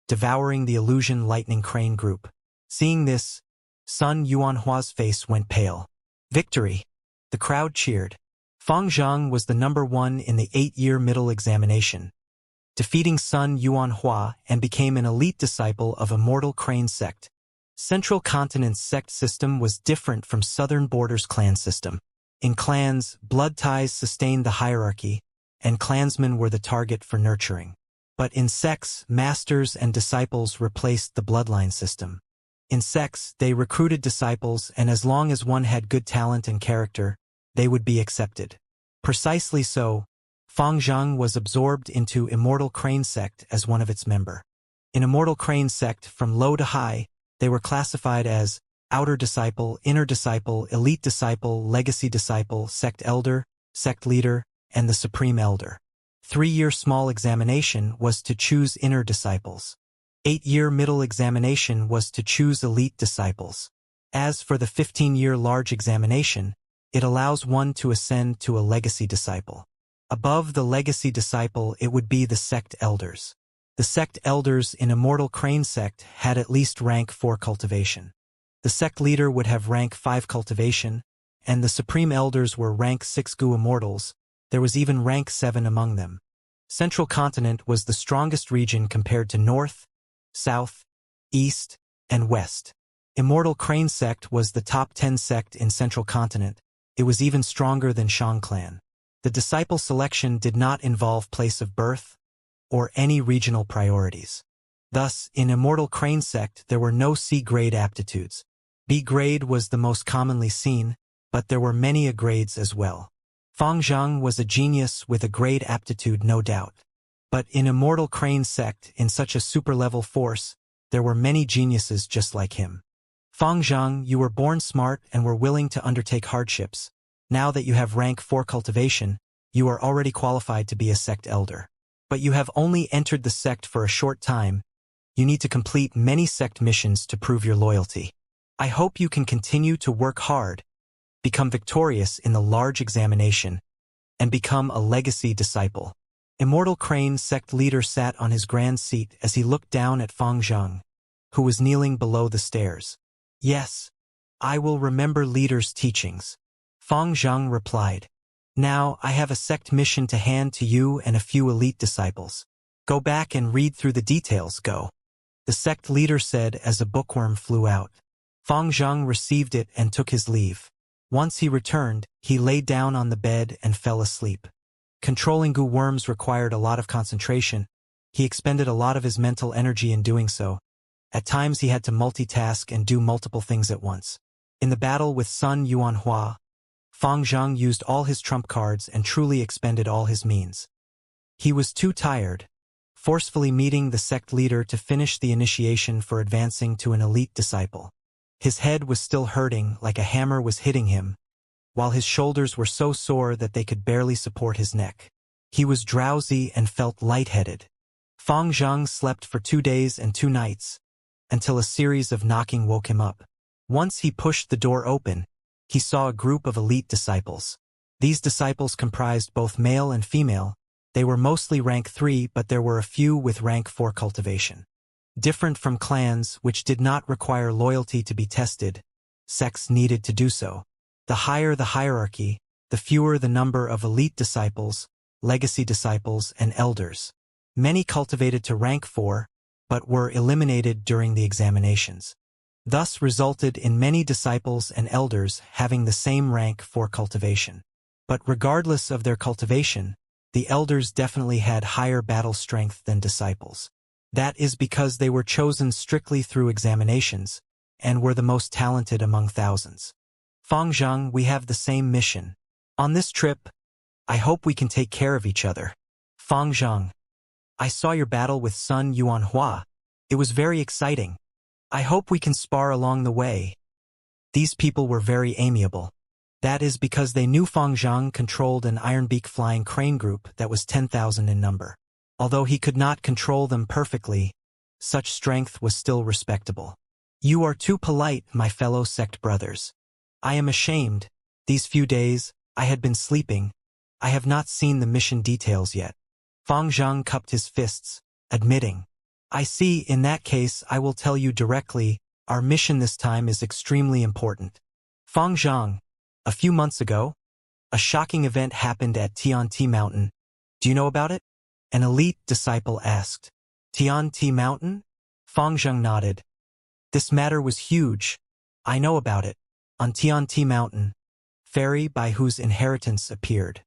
devouring the Illusion Lightning crane group. Seeing this, Sun Yuanhua's face went pale. Victory! The crowd cheered. Fang Zhang was the number 1 in the 8-year middle examination, defeating Sun Yuanhua and became an elite disciple of Immortal Crane Sect. Central Continent's sect system was different from Southern Border's clan system. In clans, blood ties sustained the hierarchy, and clansmen were the target for nurturing. But in sects, masters and disciples replaced the bloodline system. In sects, they recruited disciples, and as long as one had good talent and character, they would be accepted. Precisely so, Fang Zhang was absorbed into Immortal Crane Sect as one of its member. In Immortal Crane Sect, from low to high, they were classified as Outer Disciple, Inner Disciple, Elite Disciple, Legacy Disciple, Sect Elder, Sect Leader, and the Supreme Elder. 3-year small examination was to choose Inner Disciples. 8-year middle examination was to choose Elite Disciples. As for the 15-year large examination, it allows one to ascend to a Legacy Disciple. Above the Legacy Disciple, it would be the Sect Elders. The Sect Elders in Immortal Crane Sect had at least rank 4 Cultivation. The Sect Leader would have rank 5 Cultivation, and the Supreme Elders were rank 6 Gu Immortals. There was even rank 7 among them. Central Continent was the strongest region compared to North, South, East, and West. Immortal Crane Sect was the top 10 sect in Central Continent. It was even stronger than Shang Clan. The disciple selection did not involve place of birth or any regional priorities. Thus, in Immortal Crane Sect, there were no C-grade aptitudes. B-grade was the most commonly seen, but there were many A grades as well. Fang Zhang was a genius with a grade aptitude, no doubt. But in Immortal Crane Sect, in such a super-level force, there were many geniuses just like him. Fang Zhang, you were born smart and were willing to undertake hardships. Now that you have rank 4 cultivation, you are already qualified to be a sect elder. But you have only entered the sect for a short time. You need to complete many sect missions to prove your loyalty. I hope you can continue to work hard, become victorious in the large examination, and become a legacy disciple. Immortal Crane sect leader sat on his grand seat as he looked down at Fang Zhang, who was kneeling below the stairs. Yes, I will remember leader's teachings. Fang Zhang replied. Now I have a sect mission to hand to you and a few elite disciples. Go back and read through the details, go. The sect leader said as a bookworm flew out. Fang Zhang received it and took his leave. Once he returned, he lay down on the bed and fell asleep. Controlling goo worms required a lot of concentration. He expended a lot of his mental energy in doing so. At times he had to multitask and do multiple things at once. In the battle with Sun Yuanhua, Fang Zhang used all his trump cards and truly expended all his means. He was too tired, forcefully meeting the sect leader to finish the initiation for advancing to an elite disciple. His head was still hurting like a hammer was hitting him, while his shoulders were so sore that they could barely support his neck. He was drowsy and felt lightheaded. Fang Zhang slept for 2 days and 2 nights, until a series of knocking woke him up. Once he pushed the door open, he saw a group of elite disciples. These disciples comprised both male and female. They were mostly rank 3, but there were a few with rank 4 cultivation. Different from clans, which did not require loyalty to be tested, sects needed to do so. The higher the hierarchy, the fewer the number of elite disciples, legacy disciples, and elders. Many cultivated to rank 4, but were eliminated during the examinations. Thus resulted in many disciples and elders having the same rank for cultivation. But regardless of their cultivation, the elders definitely had higher battle strength than disciples. That is because they were chosen strictly through examinations, and were the most talented among thousands. Fang Zhang, we have the same mission. On this trip, I hope we can take care of each other. Fang Zhang, I saw your battle with Sun Yuanhua. It was very exciting. I hope we can spar along the way. These people were very amiable. That is because they knew Fang Zhang controlled an ironbeak flying crane group that was 10,000 in number. Although he could not control them perfectly, such strength was still respectable. You are too polite, my fellow sect brothers. I am ashamed. These few days, I had been sleeping. I have not seen the mission details yet. Fang Zhang cupped his fists, admitting. I see, in that case I will tell you directly, our mission this time is extremely important. Fang Zhang, a few months ago, a shocking event happened at Tianti Mountain. Do you know about it? An elite disciple asked. Tianti Mountain? Fang Zhang nodded. This matter was huge. I know about it. On Tianti Mountain, Fairy Bai Hu's inheritance appeared.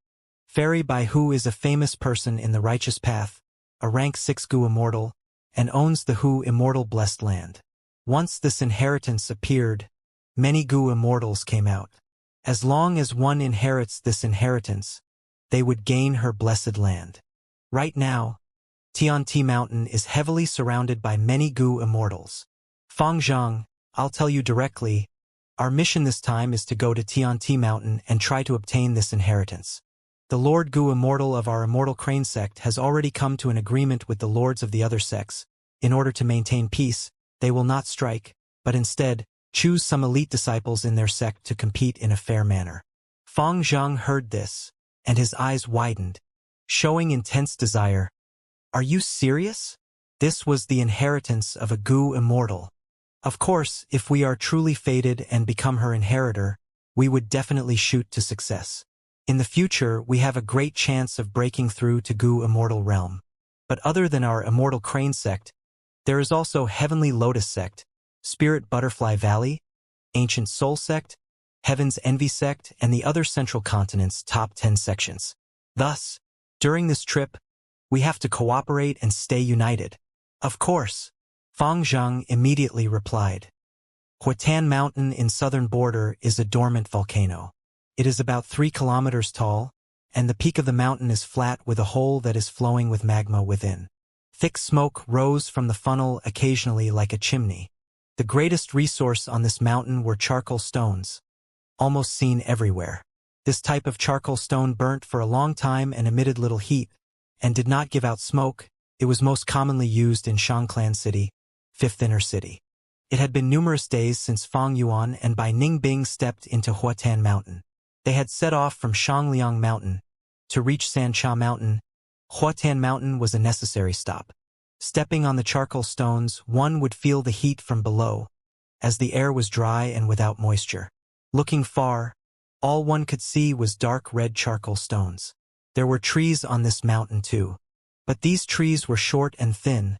Fairy Bai Hu is a famous person in the righteous path, a rank 6 Gu Immortal, and owns the Hu Immortal Blessed Land. Once this inheritance appeared, many Gu Immortals came out. As long as one inherits this inheritance, they would gain her blessed land. Right now, Tianti Mountain is heavily surrounded by many Gu Immortals. Fang Zhang, I'll tell you directly, our mission this time is to go to Tianti Mountain and try to obtain this inheritance. The Lord Gu Immortal of our Immortal Crane sect has already come to an agreement with the lords of the other sects. In order to maintain peace, they will not strike, but instead, choose some elite disciples in their sect to compete in a fair manner. Fang Zhang heard this, and his eyes widened, showing intense desire. Are you serious? This was the inheritance of a Gu Immortal. Of course, if we are truly fated and become her inheritor, we would definitely shoot to success. In the future, we have a great chance of breaking through to Gu Immortal realm. But other than our Immortal Crane sect, there is also Heavenly Lotus sect, Spirit Butterfly Valley, Ancient Soul sect, Heaven's Envy sect, and the other Central Continent's top 10 sections. Thus, during this trip, we have to cooperate and stay united. Of course, Fang Zhang immediately replied. Huatan Mountain in southern border is a dormant volcano. It is about 3 kilometers tall, and the peak of the mountain is flat with a hole that is flowing with magma within. Thick smoke rose from the funnel occasionally like a chimney. The greatest resource on this mountain were charcoal stones, almost seen everywhere. This type of charcoal stone burnt for a long time and emitted little heat, and did not give out smoke. It was most commonly used in Shangclan City, fifth inner city. It had been numerous days since Fang Yuan and Bai Ningbing stepped into Huatan Mountain. They had set off from Shangliang Mountain. To reach Sancha Mountain, Huatan Mountain was a necessary stop. Stepping on the charcoal stones, one would feel the heat from below, as the air was dry and without moisture. Looking far, all one could see was dark red charcoal stones. There were trees on this mountain too. But these trees were short and thin.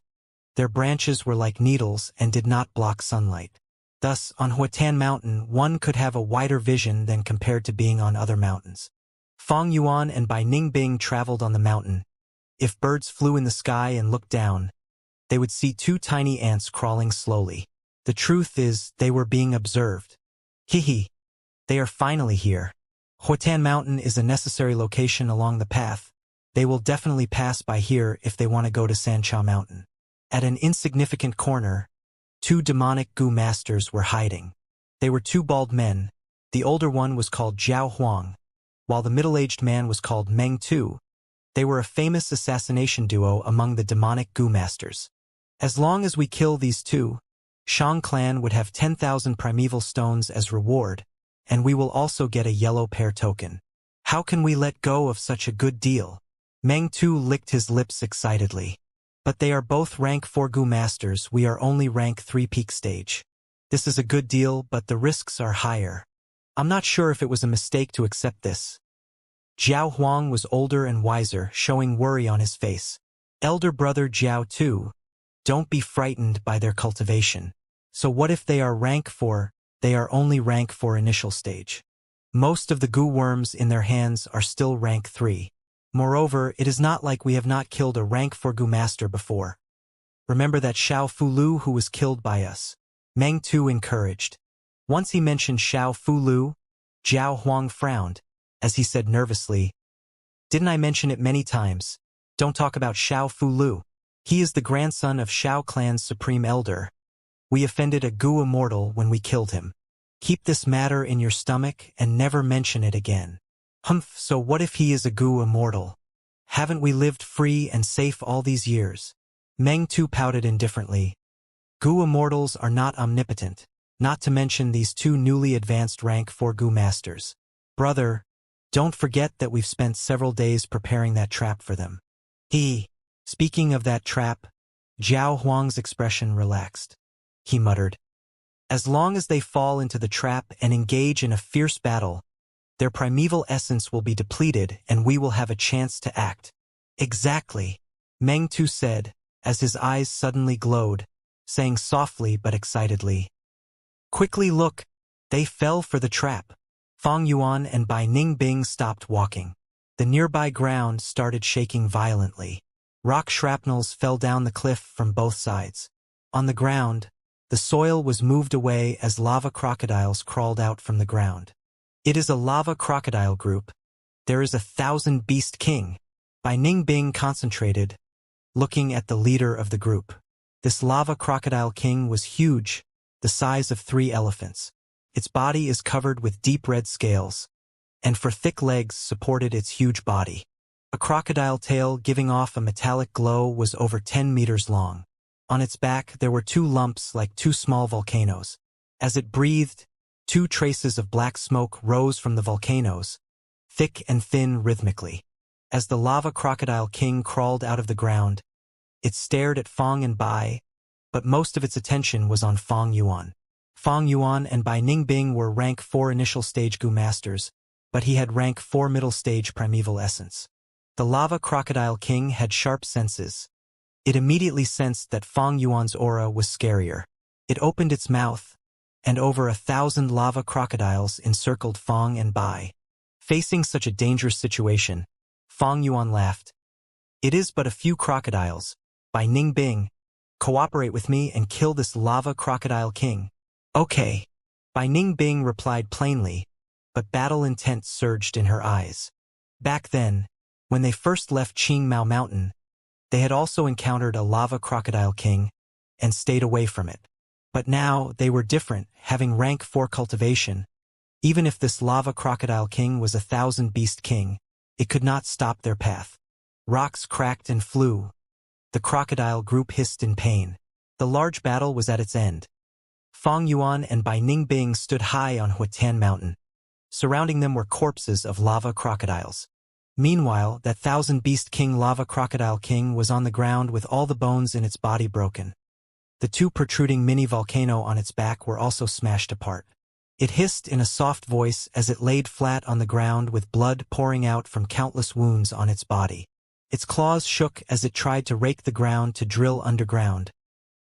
Their branches were like needles and did not block sunlight. Thus, on Huatan Mountain, one could have a wider vision than compared to being on other mountains. Fang Yuan and Bai Ningbing traveled on the mountain. If birds flew in the sky and looked down, they would see two tiny ants crawling slowly. The truth is, they were being observed. Hihi. They are finally here. Huatan Mountain is a necessary location along the path. They will definitely pass by here if they want to go to Sancha Mountain. At an insignificant corner, two demonic Gu masters were hiding. They were two bald men. The older one was called Zhao Huang, while the middle-aged man was called Meng Tu. They were a famous assassination duo among the demonic Gu masters. As long as we kill these two, Shang clan would have 10,000 primeval stones as reward, and we will also get a yellow pair token. How can we let go of such a good deal? Meng Tu licked his lips excitedly. But they are both rank 4 Gu masters, we are only rank 3 peak stage. This is a good deal, but the risks are higher. I'm not sure if it was a mistake to accept this. Zhao Huang was older and wiser, showing worry on his face. Elder brother Zhao too. Don't be frightened by their cultivation. So what if they are rank 4? They are only rank 4 initial stage. Most of the Gu worms in their hands are still rank 3. Moreover, it is not like we have not killed a rank 4 Gu master before. Remember that Xiao Fulu who was killed by us. Meng Tu encouraged. Once he mentioned Xiao Fulu, Zhao Huang frowned, as he said nervously, "Didn't I mention it many times? Don't talk about Xiao Fulu. He is the grandson of Xiao clan's supreme elder. We offended a Gu immortal when we killed him. Keep this matter in your stomach and never mention it again." Humph, so what if he is a Gu immortal? Haven't we lived free and safe all these years? Meng Tu pouted indifferently. Gu immortals are not omnipotent, not to mention these two newly advanced rank 4 Gu masters. Brother, don't forget that we've spent several days preparing that trap for them. Speaking of that trap, Zhao Huang's expression relaxed. He muttered, "As long as they fall into the trap and engage in a fierce battle, their primeval essence will be depleted and we will have a chance to act." Exactly, Meng Tu said, as his eyes suddenly glowed, saying softly but excitedly, "Quickly look, they fell for the trap." Fang Yuan and Bai Ningbing stopped walking. The nearby ground started shaking violently. Rock shrapnels fell down the cliff from both sides. On the ground, the soil was moved away as lava crocodiles crawled out from the ground. It is a lava crocodile group. There is a 1,000-beast king. Bai Ningbing concentrated, looking at the leader of the group. This lava crocodile king was huge, the size of 3 elephants. Its body is covered with deep red scales, and for thick legs supported its huge body. A crocodile tail giving off a metallic glow was over 10 meters long. On its back there were 2 lumps like 2 small volcanoes. As it breathed, 2 traces of black smoke rose from the volcanoes, thick and thin rhythmically. As the lava crocodile king crawled out of the ground, it stared at Fang and Bai, but most of its attention was on Fang Yuan. Fang Yuan and Bai Ningbing were rank 4 initial stage Gu masters, but he had rank 4 middle stage primeval essence. The lava crocodile king had sharp senses. It immediately sensed that Fang Yuan's aura was scarier. It opened its mouth, and over 1,000 lava crocodiles encircled Fang and Bai. Facing such a dangerous situation, Fang Yuan laughed. "It is but a few crocodiles. Bai Ningbing, cooperate with me and kill this lava crocodile king." "Okay," Bai Ningbing replied plainly, but battle intent surged in her eyes. Back then, when they first left Qingmao Mountain, they had also encountered a lava crocodile king and stayed away from it. But now, they were different, having rank 4 cultivation. Even if this lava crocodile king was 1,000-beast king, it could not stop their path. Rocks cracked and flew. The crocodile group hissed in pain. The large battle was at its end. Fang Yuan and Bai Ningbing stood high on Huatian Mountain. Surrounding them were corpses of lava crocodiles. Meanwhile, that 1,000-beast king lava crocodile king was on the ground with all the bones in its body broken. The 2 protruding mini-volcano on its back were also smashed apart. It hissed in a soft voice as it laid flat on the ground with blood pouring out from countless wounds on its body. Its claws shook as it tried to rake the ground to drill underground.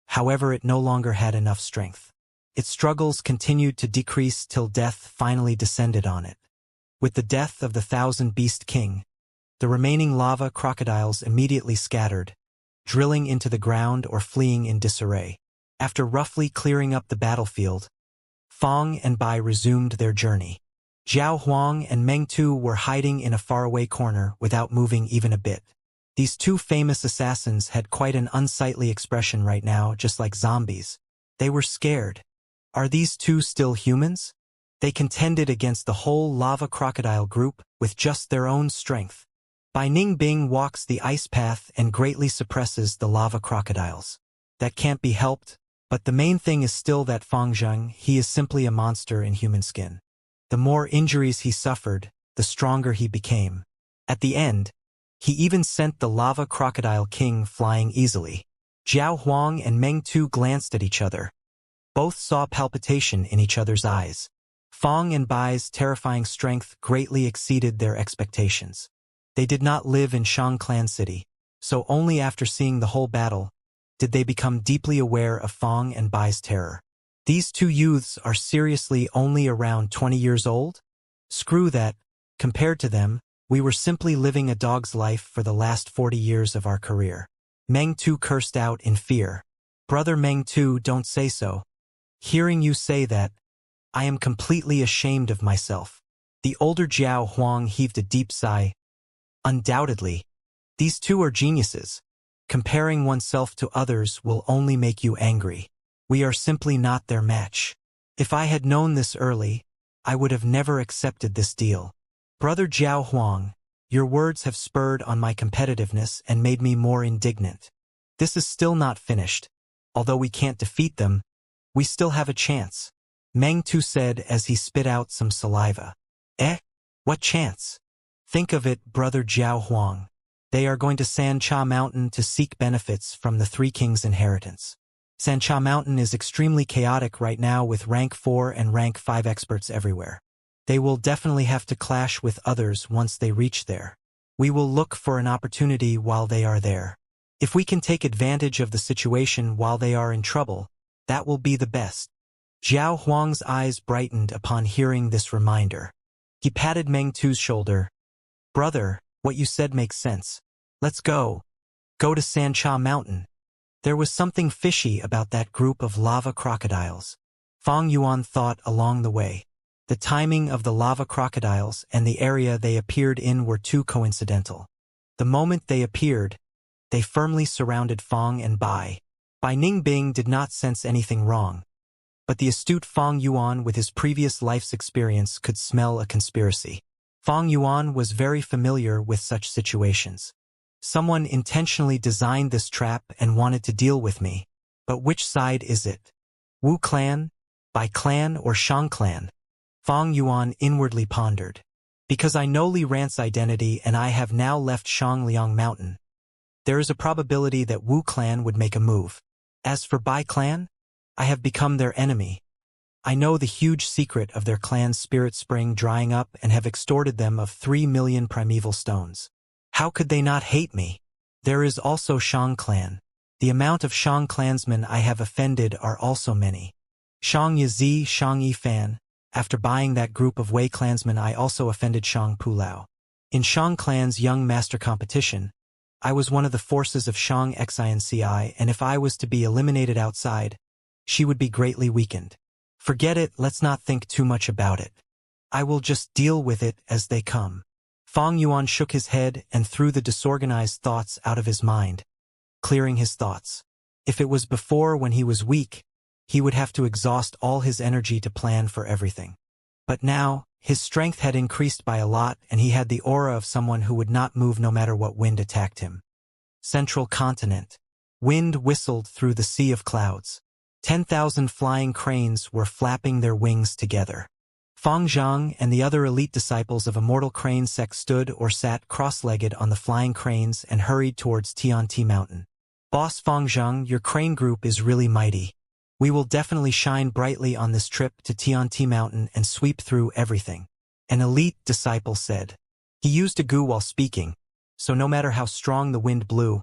However, it no longer had enough strength. Its struggles continued to decrease till death finally descended on it. With the death of the 1,000-beast king, the remaining lava crocodiles immediately scattered, drilling into the ground or fleeing in disarray. After roughly clearing up the battlefield, Fang and Bai resumed their journey. Zhao Huang and Meng Tu were hiding in a faraway corner without moving even a bit. These 2 famous assassins had quite an unsightly expression right now, just like zombies. They were scared. Are these 2 still humans? They contended against the whole lava crocodile group with just their own strength. Bai Ningbing walks the ice path and greatly suppresses the lava crocodiles. That can't be helped, but the main thing is still that Fang Zheng, he is simply a monster in human skin. The more injuries he suffered, the stronger he became. At the end, he even sent the lava crocodile king flying easily. Zhao Huang and Meng Tu glanced at each other. Both saw palpitation in each other's eyes. Fang and Bai's terrifying strength greatly exceeded their expectations. They did not live in Shang Clan City, so only after seeing the whole battle did they become deeply aware of Fang and Bai's terror. These 2 youths are seriously only around 20 years old? Screw that. Compared to them, we were simply living a dog's life for the last 40 years of our career. Meng Tu cursed out in fear. Brother Meng Tu, don't say so. Hearing you say that, I am completely ashamed of myself. The older Zhao Huang heaved a deep sigh. Undoubtedly, these 2 are geniuses. Comparing oneself to others will only make you angry. We are simply not their match. If I had known this early, I would have never accepted this deal. Brother Zhao Huang, your words have spurred on my competitiveness and made me more indignant. This is still not finished. Although we can't defeat them, we still have a chance. Meng Tu said as he spit out some saliva. What chance? Think of it, Brother Zhao Huang. They are going to Sancha Mountain to seek benefits from the 3 kings' inheritance. Sancha Mountain is extremely chaotic right now with rank 4 and rank 5 experts everywhere. They will definitely have to clash with others once they reach there. We will look for an opportunity while they are there. If we can take advantage of the situation while they are in trouble, that will be the best. Zhao Huang's eyes brightened upon hearing this reminder. He patted Meng Tu's shoulder. Brother, what you said makes sense. Let's go. Go to Sancha Mountain. There was something fishy about that group of lava crocodiles. Fang Yuan thought along the way. The timing of the lava crocodiles and the area they appeared in were too coincidental. The moment they appeared, they firmly surrounded Fang and Bai. Bai Ningbing did not sense anything wrong. But the astute Fang Yuan with his previous life's experience could smell a conspiracy. Fang Yuan was very familiar with such situations. Someone intentionally designed this trap and wanted to deal with me. But which side is it? Wu clan, Bai clan, or Shang clan? Fang Yuan inwardly pondered. Because I know Li Rant's identity and I have now left Shangliang Mountain, there is a probability that Wu clan would make a move. As for Bai clan, I have become their enemy. I know the huge secret of their clan's spirit spring drying up and have extorted them of 3 million primeval stones. How could they not hate me? There is also Shang clan. The amount of Shang clansmen I have offended are also many. Shang Yazi, Shang Yifan. After buying that group of Wei clansmen, I also offended Shang Pulao. In Shang clan's young master competition, I was one of the forces of Shang Xinci, and if I was to be eliminated outside, she would be greatly weakened. Forget it, let's not think too much about it. I will just deal with it as they come. Fang Yuan shook his head and threw the disorganized thoughts out of his mind, clearing his thoughts. If it was before when he was weak, he would have to exhaust all his energy to plan for everything. But now, his strength had increased by a lot and he had the aura of someone who would not move no matter what wind attacked him. Central continent. Wind whistled through the sea of clouds. 10,000 flying cranes were flapping their wings together. Fang Zhang and the other elite disciples of Immortal Crane Sect stood or sat cross-legged on the flying cranes and hurried towards Tianti Mountain. Boss Fang Zhang, your crane group is really mighty. We will definitely shine brightly on this trip to Tianti Mountain and sweep through everything, an elite disciple said. He used a gu while speaking, so no matter how strong the wind blew,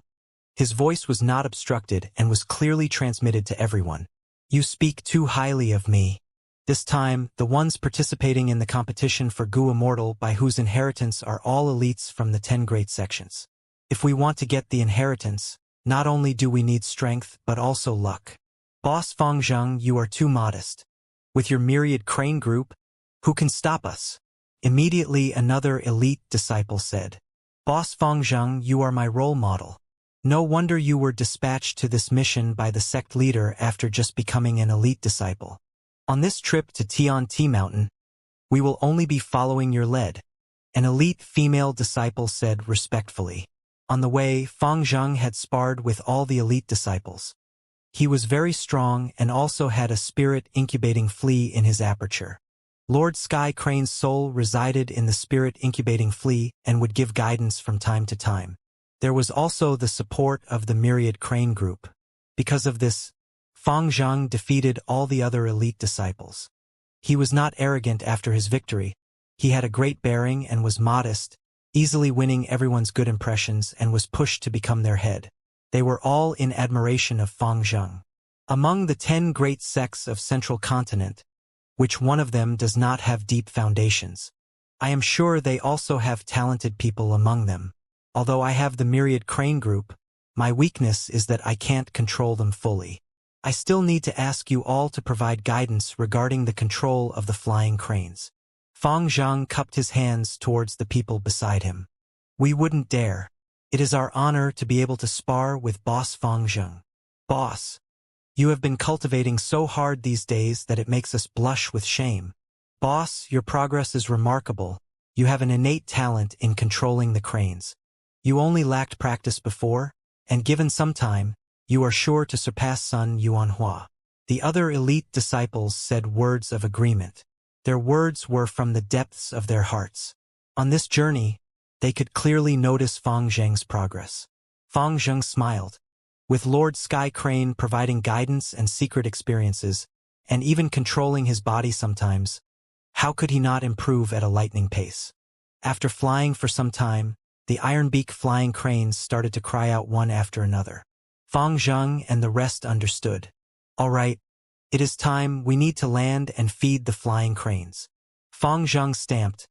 his voice was not obstructed and was clearly transmitted to everyone. You speak too highly of me. This time, the ones participating in the competition for Gu Immortal, by whose inheritance are all elites from the 10 great sections. If we want to get the inheritance, not only do we need strength but also luck. Boss Fang Zhang, you are too modest. With your myriad crane group, who can stop us? Immediately another elite disciple said. Boss Fang Zhang, you are my role model. No wonder you were dispatched to this mission by the sect leader after just becoming an elite disciple. On this trip to Tianti Mountain, we will only be following your lead, an elite female disciple said respectfully. On the way, Fang Zhang had sparred with all the elite disciples. He was very strong and also had a spirit incubating flea in his aperture. Lord Sky Crane's soul resided in the spirit incubating flea and would give guidance from time to time. There was also the support of the myriad crane group. Because of this, Fang Zhang defeated all the other elite disciples. He was not arrogant after his victory. He had a great bearing and was modest, easily winning everyone's good impressions and was pushed to become their head. They were all in admiration of Fang Zhang. Among the 10 great sects of Central Continent, which one of them does not have deep foundations? I am sure they also have talented people among them. Although I have the myriad crane group, my weakness is that I can't control them fully. I still need to ask you all to provide guidance regarding the control of the flying cranes. Fang Zhang cupped his hands towards the people beside him. We wouldn't dare. It is our honor to be able to spar with Boss Fang Zhang. Boss, you have been cultivating so hard these days that it makes us blush with shame. Boss, your progress is remarkable. You have an innate talent in controlling the cranes. You only lacked practice before, and given some time, you are sure to surpass Sun Yuanhua. The other elite disciples said words of agreement. Their words were from the depths of their hearts. On this journey, they could clearly notice Fang Zhang's progress. Fang Zhang smiled. With Lord Sky Crane providing guidance and secret experiences, and even controlling his body sometimes, how could he not improve at a lightning pace? After flying for some time, the iron-beak flying cranes started to cry out one after another. Fang Zhang and the rest understood. All right, it is time. We need to land and feed the flying cranes. Fang Zhang stamped.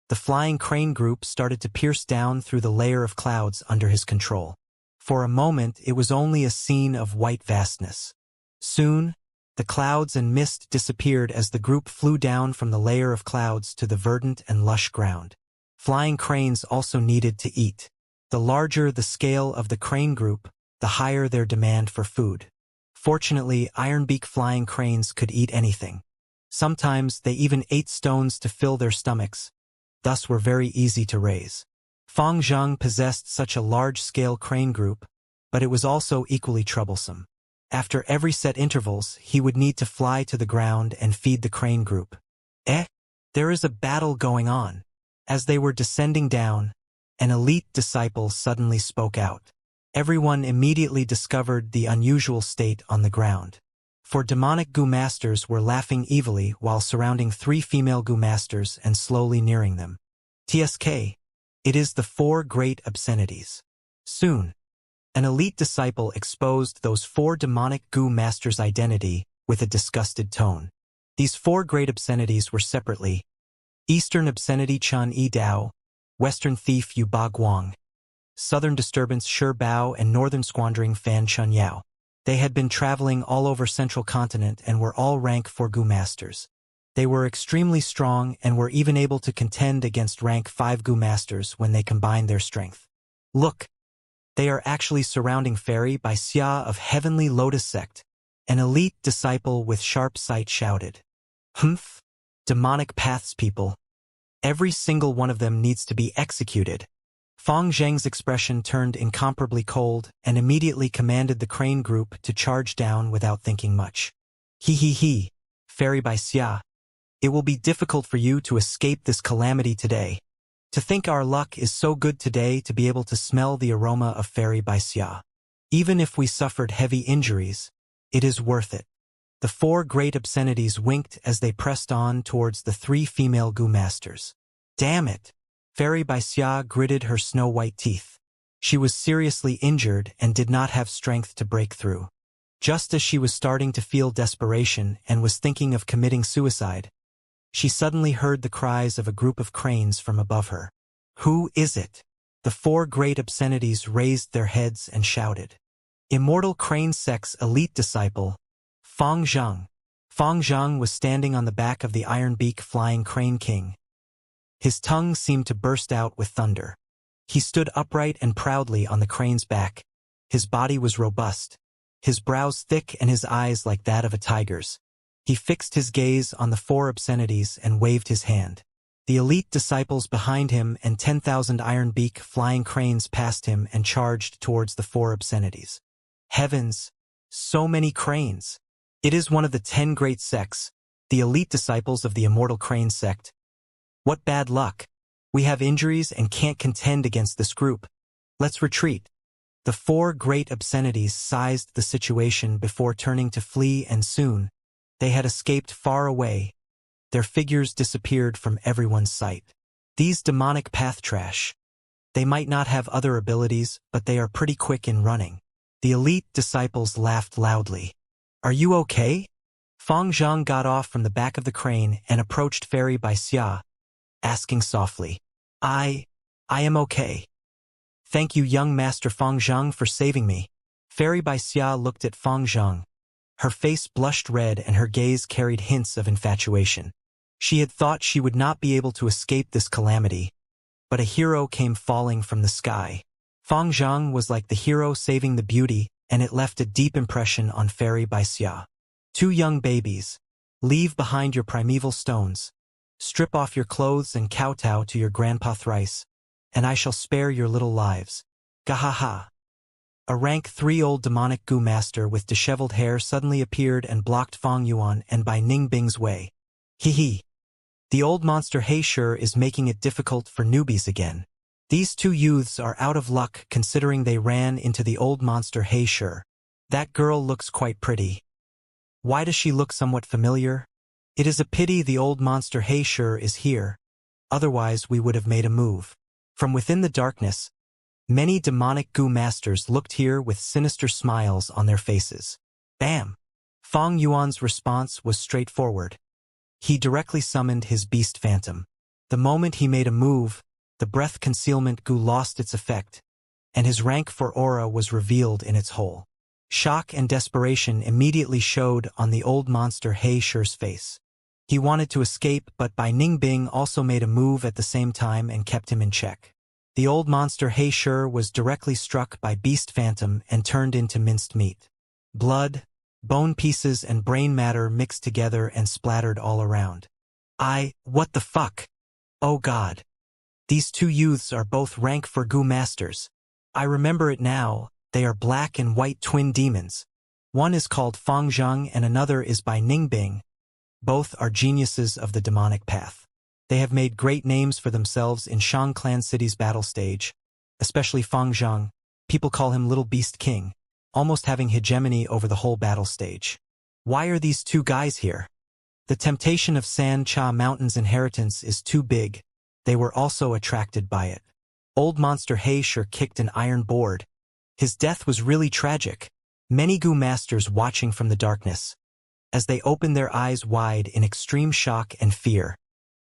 The flying crane group started to pierce down through the layer of clouds under his control. For a moment, it was only a scene of white vastness. Soon, the clouds and mist disappeared as the group flew down from the layer of clouds to the verdant and lush ground. Flying cranes also needed to eat. The larger the scale of the crane group, the higher their demand for food. Fortunately, ironbeak flying cranes could eat anything. Sometimes they even ate stones to fill their stomachs, thus were very easy to raise. Fang Zhang possessed such a large-scale crane group, but it was also equally troublesome. After every set intervals, he would need to fly to the ground and feed the crane group. There is a battle going on. As they were descending down, an elite disciple suddenly spoke out. Everyone immediately discovered the unusual state on the ground. 4 demonic Gu masters were laughing evilly while surrounding 3 female Gu masters and slowly nearing them. TSK. It is the 4 great obscenities. Soon, an elite disciple exposed those 4 demonic Gu masters' identity with a disgusted tone. These 4 great obscenities were separately Eastern Obscenity Chun Yi Dao, Western Thief Yu Ba Guang, Southern Disturbance Shi Bao, and Northern Squandering Fan Chun Yao. They had been traveling all over Central Continent and were all rank 4 Gu Masters. They were extremely strong and were even able to contend against rank 5 Gu Masters when they combined their strength. Look! They are actually surrounding Fairy by Xia of Heavenly Lotus Sect. An elite disciple with sharp sight shouted. Humph! Demonic paths people. Every single one of them needs to be executed. Fang Zheng's expression turned incomparably cold and immediately commanded the crane group to charge down without thinking much. He, Fairy by Xia. It will be difficult for you to escape this calamity today. To think our luck is so good today to be able to smell the aroma of Fairy by Xia. Even if we suffered heavy injuries, it is worth it. The 4 great obscenities winked as they pressed on towards the 3 female Gu masters. Damn it! Fairy by Xia gritted her snow-white teeth. She was seriously injured and did not have strength to break through. Just as she was starting to feel desperation and was thinking of committing suicide, she suddenly heard the cries of a group of cranes from above her. Who is it? The 4 great obscenities raised their heads and shouted. Immortal Crane Sect's elite disciple, Fang Zhang. Fang Zhang was standing on the back of the Iron Beak Flying Crane King. His tongue seemed to burst out with thunder. He stood upright and proudly on the crane's back. His body was robust, his brows thick and his eyes like that of a tiger's. He fixed his gaze on the 4 obscenities and waved his hand. The elite disciples behind him and 10,000 Iron Beak Flying Cranes passed him and charged towards the 4 obscenities. Heavens! So many cranes! It is one of the 10 great sects, the elite disciples of the Immortal Crane Sect. What bad luck! We have injuries and can't contend against this group. Let's retreat. The 4 great obscenities sized the situation before turning to flee, and soon, they had escaped far away. Their figures disappeared from everyone's sight. These demonic path trash. They might not have other abilities, but they are pretty quick in running. The elite disciples laughed loudly. Are you okay? Fang Zhang got off from the back of the crane and approached Fairy by Xia, asking softly. I am okay. Thank you, young Master Fang Zhang, for saving me. Fairy by Xia looked at Fang Zhang. Her face blushed red and her gaze carried hints of infatuation. She had thought she would not be able to escape this calamity, but a hero came falling from the sky. Fang Zhang was like the hero saving the beauty, and it left a deep impression on Fairy by Xia. 2 young babies, leave behind your primeval stones. Strip off your clothes and kowtow to your grandpa thrice, and I shall spare your little lives. Gahaha. A rank 3 old demonic Gu master with disheveled hair suddenly appeared and blocked Fang Yuan and Bai Ningbing's way. Hee. The old monster He sure is making it difficult for newbies again. These 2 youths are out of luck considering they ran into the old monster He sure. That girl looks quite pretty. Why does she look somewhat familiar? It is a pity the old monster He sure is here. Otherwise we would have made a move. From within the darkness, many demonic Gu masters looked here with sinister smiles on their faces. Bam! Fang Yuan's response was straightforward. He directly summoned his beast phantom. The moment he made a move, the breath concealment Gu lost its effect, and his rank 4 aura was revealed in its whole. Shock and desperation immediately showed on the old monster He Shure's face. He wanted to escape, but Bai Ningbing also made a move at the same time and kept him in check. The old monster He Shure was directly struck by Beast Phantom and turned into minced meat. Blood, bone pieces and brain matter mixed together and splattered all around. What the fuck? Oh god. These 2 youths are both rank 4 Gu masters. I remember it now, they are black and white twin demons. One is called Fang Zhang and another is Bai Ningbing. Both are geniuses of the demonic path. They have made great names for themselves in Shang Clan City's battle stage, especially Fang Zhang. People call him Little Beast King, almost having hegemony over the whole battle stage. Why are these 2 guys here? The temptation of San Cha Mountain's inheritance is too big. They were also attracted by it. Old monster He Shure kicked an iron board. His death was really tragic. Many Gu masters watching from the darkness, as they opened their eyes wide in extreme shock and fear.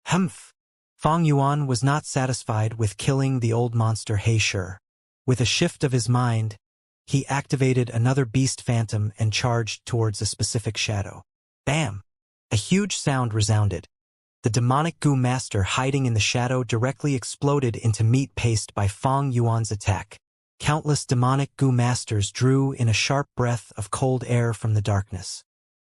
Humph! Fang Yuan was not satisfied with killing the old monster He Shure. With a shift of his mind, he activated another beast phantom and charged towards a specific shadow. Bam! A huge sound resounded. The demonic Gu master hiding in the shadow directly exploded into meat paste by Fang Yuan's attack. Countless demonic goo masters drew in a sharp breath of cold air from the darkness.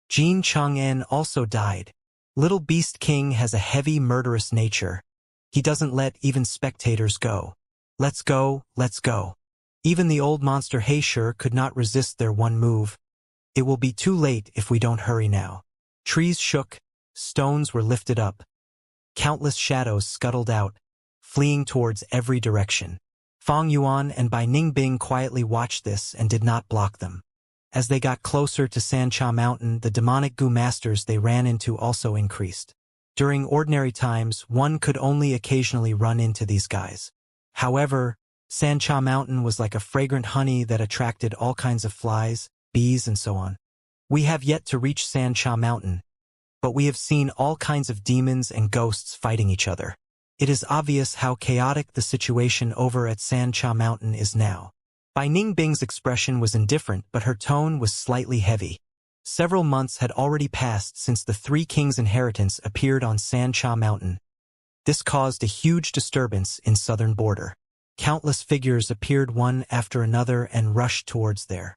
Jin Chang'en also died. Little Beast King has a heavy, murderous nature. He doesn't let even spectators go. Let's go, let's go. Even the old monster Heisher could not resist their one move. It will be too late if we don't hurry now. Trees shook, stones were lifted up. Countless shadows scuttled out, fleeing towards every direction. Fang Yuan and Bai Ningbing quietly watched this and did not block them. As they got closer to Sancha Mountain, the demonic goo masters they ran into also increased. During ordinary times, one could only occasionally run into these guys. However, Sancha Mountain was like a fragrant honey that attracted all kinds of flies, bees, and so on. We have yet to reach Sancha Mountain, but we have seen all kinds of demons and ghosts fighting each other. It is obvious how chaotic the situation over at Sancha Mountain is now. Bai Ningbing's expression was indifferent, but her tone was slightly heavy. Several months had already passed since the Three Kings' inheritance appeared on Sancha Mountain. This caused a huge disturbance in southern border. Countless figures appeared one after another and rushed towards there.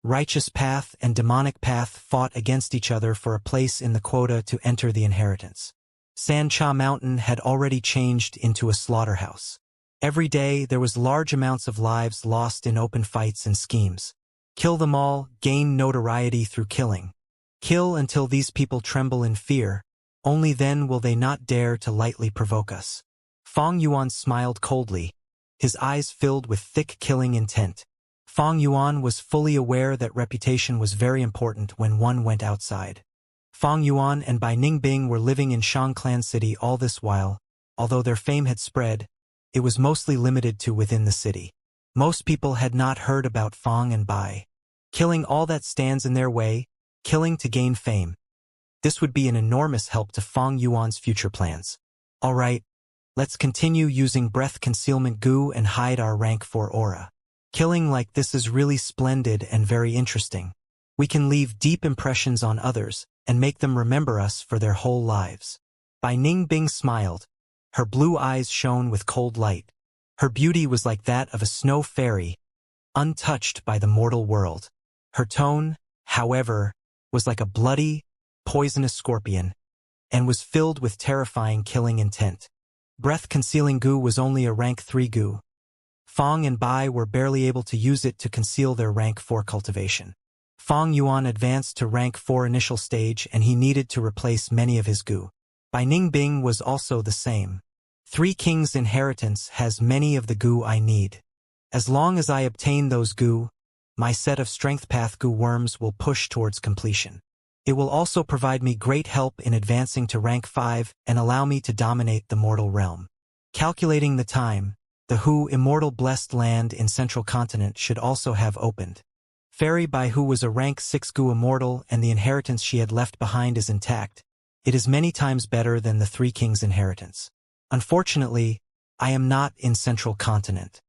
Righteous path and demonic path fought against each other for a place in the quota to enter the inheritance. Sancha Mountain had already changed into a slaughterhouse. Every day there was large amounts of lives lost in open fights and schemes. Kill them all, gain notoriety through killing. Kill until these people tremble in fear. Only then will they not dare to lightly provoke us. Fang Yuan smiled coldly, his eyes filled with thick killing intent. Fang Yuan was fully aware that reputation was very important when one went outside. Fang Yuan and Bai Ningbing were living in Shangclan City all this while. Although their fame had spread, it was mostly limited to within the city. Most people had not heard about Fang and Bai. Killing all that stands in their way, killing to gain fame. This would be an enormous help to Fang Yuan's future plans. Alright, let's continue using breath concealment goo and hide our rank 4 aura. Killing like this is really splendid and very interesting. We can leave deep impressions on others and make them remember us for their whole lives. Bai Ningbing smiled. Her blue eyes shone with cold light. Her beauty was like that of a snow fairy, untouched by the mortal world. Her tone, however, was like a bloody, poisonous scorpion, and was filled with terrifying killing intent. Breath-concealing goo was only a rank 3 goo. Fang and Bai were barely able to use it to conceal their rank 4 cultivation. Fang Yuan advanced to rank 4 initial stage and he needed to replace many of his goo. Bai Ningbing was also the same. Three Kings' inheritance has many of the goo I need. As long as I obtain those goo, my set of strength path goo worms will push towards completion. It will also provide me great help in advancing to rank 5 and allow me to dominate the mortal realm. Calculating the time, the Immortal blessed land in Central Continent should also have opened. Fairy Bai Hu was a rank 6 goo immortal and the inheritance she had left behind is intact. It is many times better than the Three Kings' inheritance. Unfortunately, I am not in Central Continent.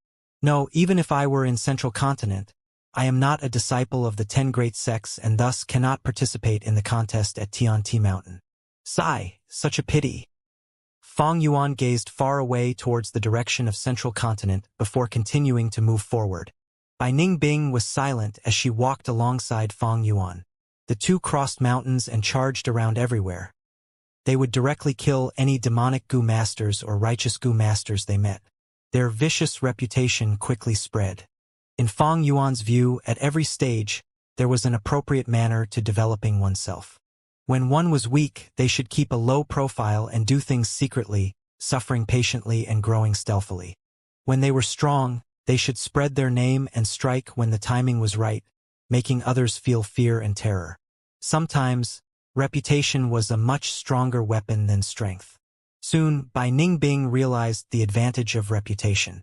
No, even if I were in Central Continent, I am not a disciple of the 10 great sects and thus cannot participate in the contest at Tianti Mountain. Sigh, such a pity. Fang Yuan gazed far away towards the direction of Central Continent before continuing to move forward. Bai Ningbing was silent as she walked alongside Fang Yuan. The two crossed mountains and charged around everywhere. They would directly kill any demonic goo masters or righteous goo masters they met. Their vicious reputation quickly spread. In Fang Yuan's view, at every stage, there was an appropriate manner to developing oneself. When one was weak, they should keep a low profile and do things secretly, suffering patiently and growing stealthily. When they were strong, they should spread their name and strike when the timing was right, making others feel fear and terror. Sometimes, reputation was a much stronger weapon than strength. Soon, Bai Ningbing realized the advantage of reputation.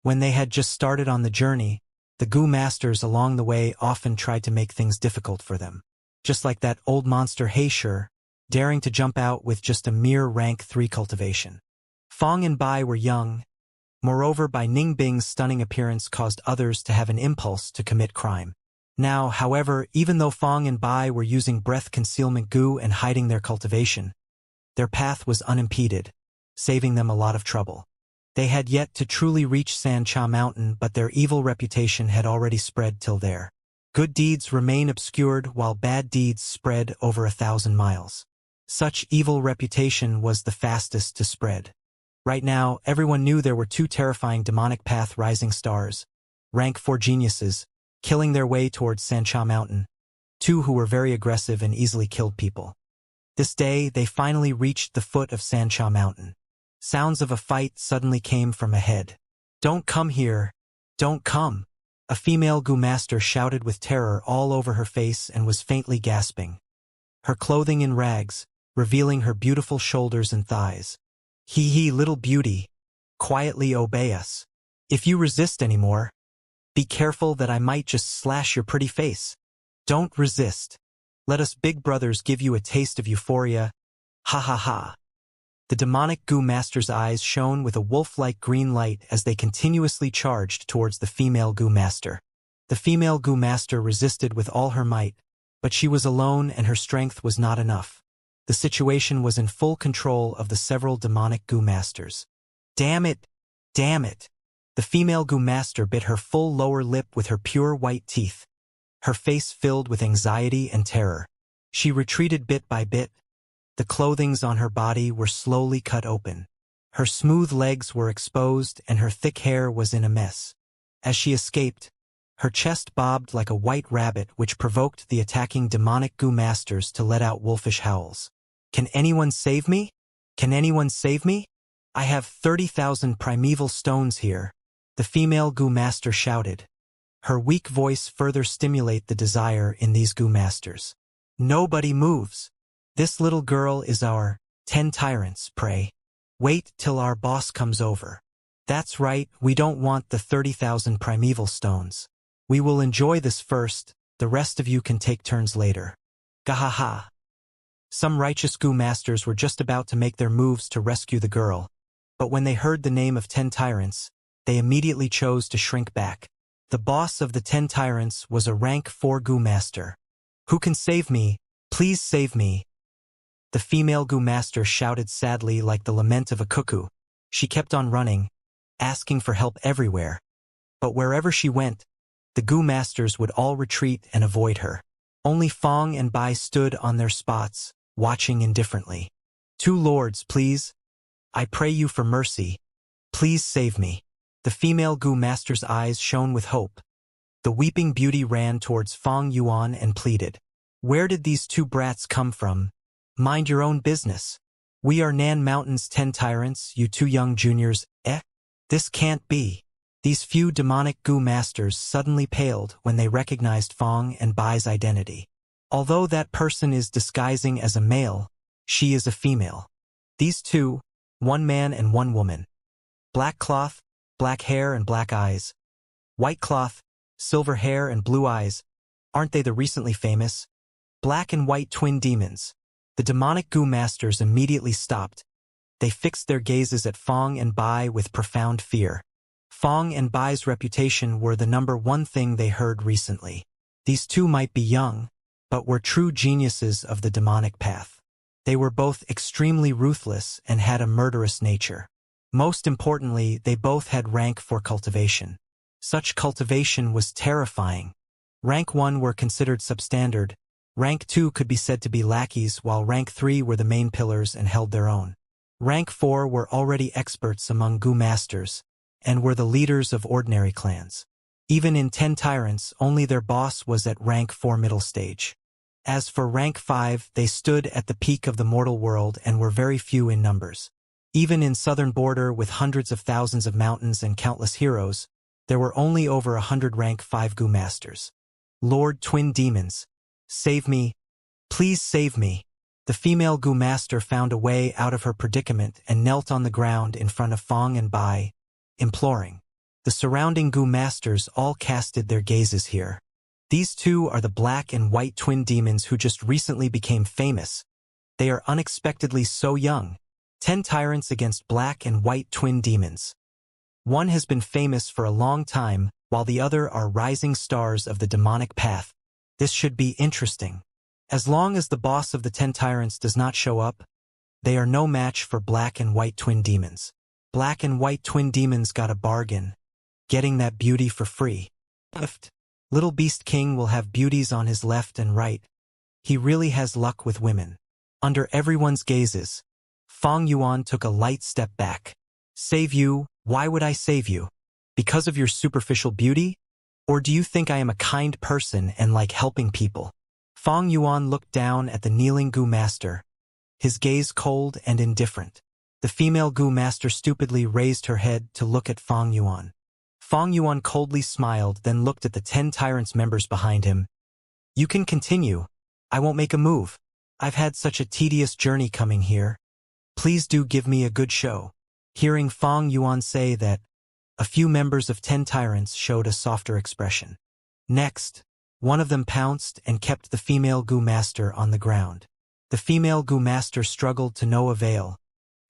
When they had just started on the journey, the goo masters along the way often tried to make things difficult for them. Just like that old monster Heisher, daring to jump out with just a mere rank 3 cultivation. Fang and Bai were young. Moreover, Bai Ningbing's stunning appearance caused others to have an impulse to commit crime. Now, however, even though Fang and Bai were using breath concealment goo and hiding their cultivation, their path was unimpeded, saving them a lot of trouble. They had yet to truly reach Sancha Mountain, but their evil reputation had already spread till there. Good deeds remain obscured while bad deeds spread over 1,000 miles. Such evil reputation was the fastest to spread. Right now, everyone knew there were two terrifying demonic path rising stars, rank 4 geniuses, killing their way towards Sancha Mountain, two who were very aggressive and easily killed people. This day, they finally reached the foot of Sancha Mountain. Sounds of a fight suddenly came from ahead. "Don't come here! Don't come!" A female Gu Master shouted with terror all over her face and was faintly gasping. Her clothing in rags, revealing her beautiful shoulders and thighs. "Hee, little beauty, quietly obey us. If you resist anymore, be careful that I might just slash your pretty face. Don't resist. Let us big brothers give you a taste of euphoria. Ha ha ha." The demonic Gu Master's eyes shone with a wolf-like green light as they continuously charged towards the female Gu Master. The female Gu Master resisted with all her might, but she was alone and her strength was not enough. The situation was in full control of the several demonic Gu Masters. Damn it! Damn it! The female Gu Master bit her full lower lip with her pure white teeth. Her face filled with anxiety and terror. She retreated bit by bit. The clothings on her body were slowly cut open. Her smooth legs were exposed and her thick hair was in a mess. As she escaped, her chest bobbed like a white rabbit, which provoked the attacking demonic Gu Masters to let out wolfish howls. "Can anyone save me? Can anyone save me? I have 30,000 primeval stones here," the female Gu Master shouted. Her weak voice further stimulated the desire in these Gu Masters. "Nobody moves. This little girl is our 10 tyrants, pray. Wait till our boss comes over. That's right, we don't want the 30,000 primeval stones. We will enjoy this first, the rest of you can take turns later. Gahaha." Some righteous Gu Masters were just about to make their moves to rescue the girl, but when they heard the name of 10 tyrants, they immediately chose to shrink back. The boss of the 10 tyrants was a rank 4 Gu Master. "Who can save me? Please save me." The female Gu Master shouted sadly like the lament of a cuckoo. She kept on running, asking for help everywhere. But wherever she went, the Gu Masters would all retreat and avoid her. Only Fong and Bai stood on their spots, watching indifferently. "Two lords, please. I pray you for mercy. Please save me." The female Gu Master's eyes shone with hope. The weeping beauty ran towards Fong Yuan and pleaded. "Where did these two brats come from? Mind your own business. We are Nan Mountain's 10 tyrants, you two young juniors, eh? This can't be." These few demonic Gu Masters suddenly paled when they recognized Fong and Bai's identity. Although that person is disguising as a male, she is a female. These two, one man and one woman. Black cloth, black hair and black eyes. White cloth, silver hair and blue eyes. Aren't they the recently famous black and white twin demons? The demonic Gu Masters immediately stopped. They fixed their gazes at Fong and Bai with profound fear. Fong and Bai's reputation were the number one thing they heard recently. These two might be young, but were true geniuses of the demonic path. They were both extremely ruthless and had a murderous nature. Most importantly, they both had rank 4 cultivation. Such cultivation was terrifying. Rank 1 were considered substandard. Rank 2 could be said to be lackeys, while Rank 3 were the main pillars and held their own. Rank 4 were already experts among Gu Masters, and were the leaders of ordinary clans. Even in 10 tyrants, only their boss was at Rank 4 middle stage. As for Rank 5, they stood at the peak of the mortal world and were very few in numbers. Even in southern border with hundreds of thousands of mountains and countless heroes, there were only over 100 Rank 5 Gu Masters. "Lord Twin Demons, save me. Please save me." The female Gu Master found a way out of her predicament and knelt on the ground in front of Fong and Bai, imploring. The surrounding Gu Masters all casted their gazes here. These two are the black and white twin demons who just recently became famous. They are unexpectedly so young. 10 tyrants against black and white twin demons. One has been famous for a long time, while the other are rising stars of the demonic path. This should be interesting. As long as the boss of the 10 tyrants does not show up, they are no match for black and white twin demons. Black and white twin demons got a bargain, getting that beauty for free. Left. Little Beast King will have beauties on his left and right. He really has luck with women. Under everyone's gazes, Fong Yuan took a light step back. Save you? Why would I save you? Because of your superficial beauty? Or do you think I am a kind person and like helping people? Fong Yuan looked down at the kneeling Gu Master, his gaze cold and indifferent. The female Gu Master stupidly raised her head to look at Fong Yuan. Fong Yuan coldly smiled, then looked at the 10 Tyrants members behind him. You can continue. I won't make a move. I've had such a tedious journey coming here. Please do give me a good show. Hearing Fong Yuan say that, a few members of 10 Tyrants showed a softer expression. Next, one of them pounced and kept the female Gu Master on the ground. The female Gu Master struggled to no avail,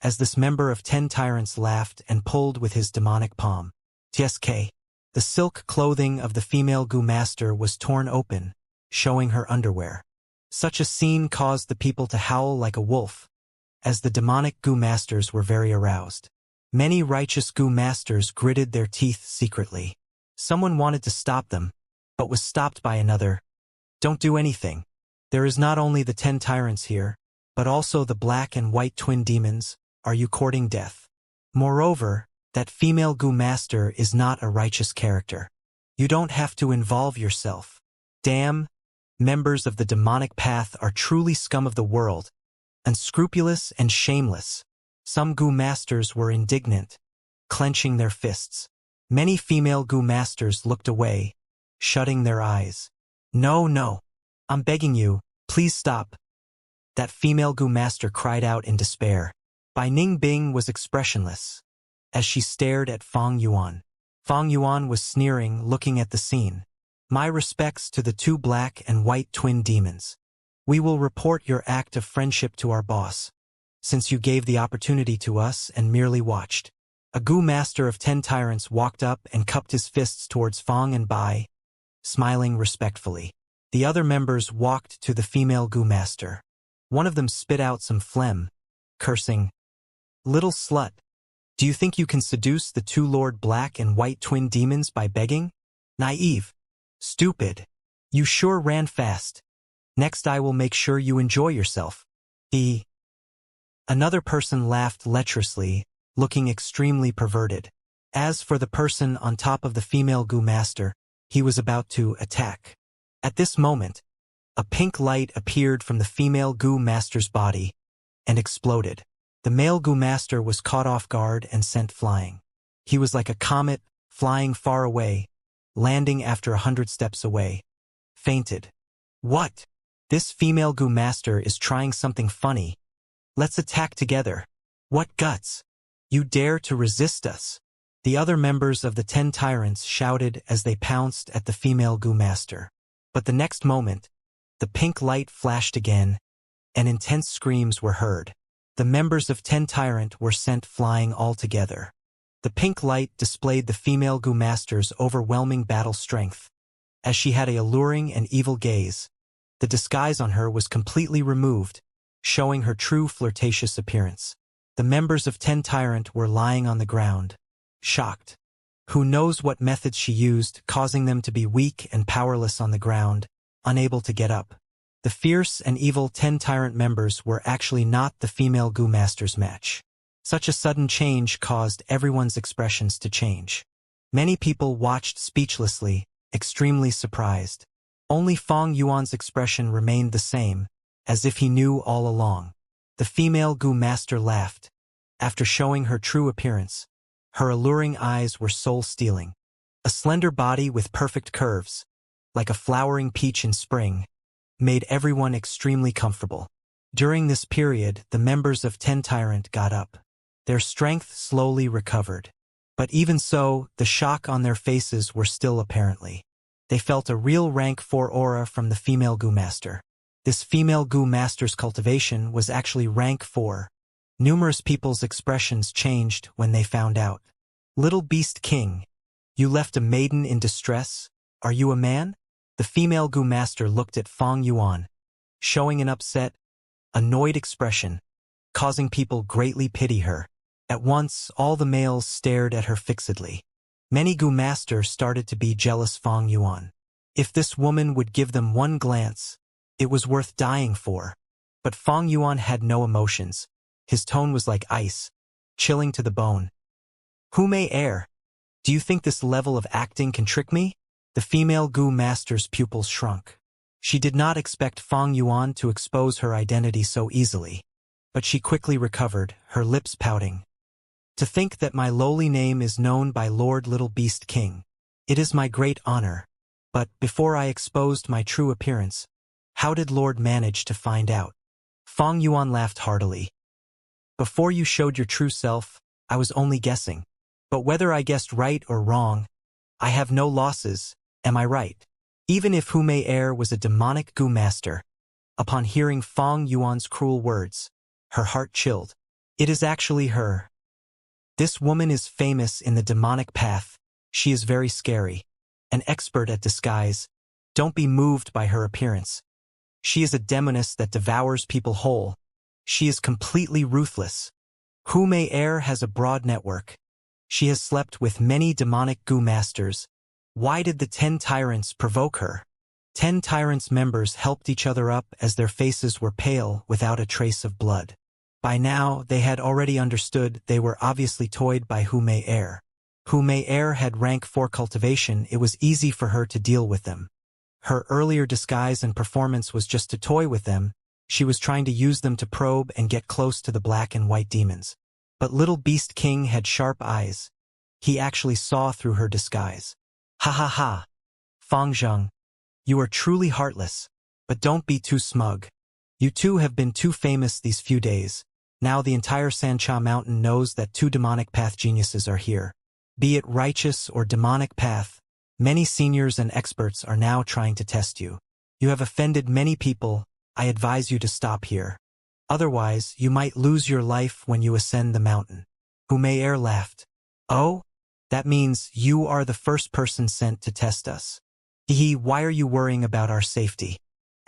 as this member of 10 Tyrants laughed and pulled with his demonic palm. TSK. The silk clothing of the female Gu Master was torn open, showing her underwear. Such a scene caused the people to howl like a wolf, as the demonic Gu Masters were very aroused. Many righteous Gu Masters gritted their teeth secretly. Someone wanted to stop them, but was stopped by another. Don't do anything. There is not only the 10 Tyrants here, but also the black and white twin demons. Are you courting death? Moreover, that female Gu Master is not a righteous character. You don't have to involve yourself. Damn, members of the demonic path are truly scum of the world, unscrupulous and shameless. Some Gu Masters were indignant, clenching their fists. Many female Gu Masters looked away, shutting their eyes. No, I'm begging you, please stop. That female Gu Master cried out in despair. Bai Ning Bing was expressionless, as she stared at Fong Yuan. Fong Yuan was sneering, looking at the scene. My respects to the 2 black and white twin demons. We will report your act of friendship to our boss, since you gave the opportunity to us and merely watched. A Gu Master of 10 Tyrants walked up and cupped his fists towards Fong and Bai, smiling respectfully. The other members walked to the female Gu Master. One of them spit out some phlegm, cursing, "Little slut, do you think you can seduce the 2 Lord Black and White twin demons by begging? Naive. Stupid. You sure ran fast. Next I will make sure you enjoy yourself." Another person laughed lecherously, looking extremely perverted. As for the person on top of the female Gu Master, he was about to attack. At this moment, a pink light appeared from the female Gu Master's body and exploded. The male Gu Master was caught off guard and sent flying. He was like a comet, flying far away, landing after 100 steps away. Fainted. What? This female Gu Master is trying something funny. Let's attack together. What guts? You dare to resist us? The other members of the 10 Tyrants shouted as they pounced at the female Gu Master. But the next moment, the pink light flashed again, and intense screams were heard. The members of 10 Tyrant were sent flying all together. The pink light displayed the female Gu Master's overwhelming battle strength. As she had an alluring and evil gaze, the disguise on her was completely removed, showing her true flirtatious appearance. The members of 10 Tyrant were lying on the ground, shocked. Who knows what methods she used, causing them to be weak and powerless on the ground, unable to get up. The fierce and evil 10 Tyrant members were actually not the female Gu Master's match. Such a sudden change caused everyone's expressions to change. Many people watched speechlessly, extremely surprised. Only Fong Yuan's expression remained the same, as if he knew all along. The female Gu Master laughed. After showing her true appearance, her alluring eyes were soul-stealing. A slender body with perfect curves, like a flowering peach in spring, made everyone extremely comfortable. During this period, the members of 10 Tyrant got up. Their strength slowly recovered. But even so, the shock on their faces were still apparently. They felt a real rank 4 aura from the female Gu Master. This female Gu Master's cultivation was actually rank 4. Numerous people's expressions changed when they found out. Little Beast King, you left a maiden in distress? Are you a man? The female Gu Master looked at Fong Yuan, showing an upset, annoyed expression, causing people greatly pity her. At once, all the males stared at her fixedly. Many Gu masters started to be jealous Fang Yuan. If this woman would give them one glance, it was worth dying for. But Fang Yuan had no emotions. His tone was like ice, chilling to the bone. Who may err? Do you think this level of acting can trick me? The female Gu master's pupils shrunk. She did not expect Fang Yuan to expose her identity so easily. But she quickly recovered, her lips pouting. To think that my lowly name is known by Lord Little Beast King. It is my great honor. But before I exposed my true appearance, how did Lord manage to find out? Fang Yuan laughed heartily. Before you showed your true self, I was only guessing. But whether I guessed right or wrong, I have no losses, am I right? Even if Hu Mei Er was a demonic Gu master, upon hearing Fang Yuan's cruel words, her heart chilled. It is actually her. This woman is famous in the demonic path. She is very scary. An expert at disguise. Don't be moved by her appearance. She is a demoness that devours people whole. She is completely ruthless. Hu Mei Er has a broad network. She has slept with many demonic Gu masters. Why did the 10 tyrants provoke her? 10 tyrants' members helped each other up as their faces were pale without a trace of blood. By now, they had already understood they were obviously toyed by Hu Mei Er. Hu Mei Er had rank 4 cultivation, it was easy for her to deal with them. Her earlier disguise and performance was just to toy with them. She was trying to use them to probe and get close to the black and white demons. But Little Beast King had sharp eyes. He actually saw through her disguise. Ha ha ha. Fang Zheng, you are truly heartless. But don't be too smug. You two have been too famous these few days. Now the entire Sancha Mountain knows that 2 demonic path geniuses are here. Be it righteous or demonic path, many seniors and experts are now trying to test you. You have offended many people. I advise you to stop here. Otherwise, you might lose your life when you ascend the mountain. Hu Mei Er laughed. Oh? That means you are the first person sent to test us. Why are you worrying about our safety?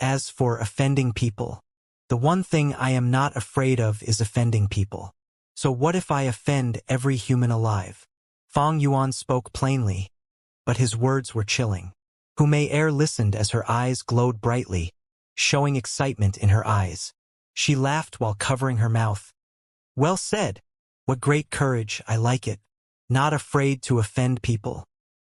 As for offending people, the one thing I am not afraid of is offending people. So what if I offend every human alive? Fang Yuan spoke plainly, but his words were chilling. Hu Mei Er listened as her eyes glowed brightly, showing excitement in her eyes. She laughed while covering her mouth. Well said. What great courage, I like it. Not afraid to offend people.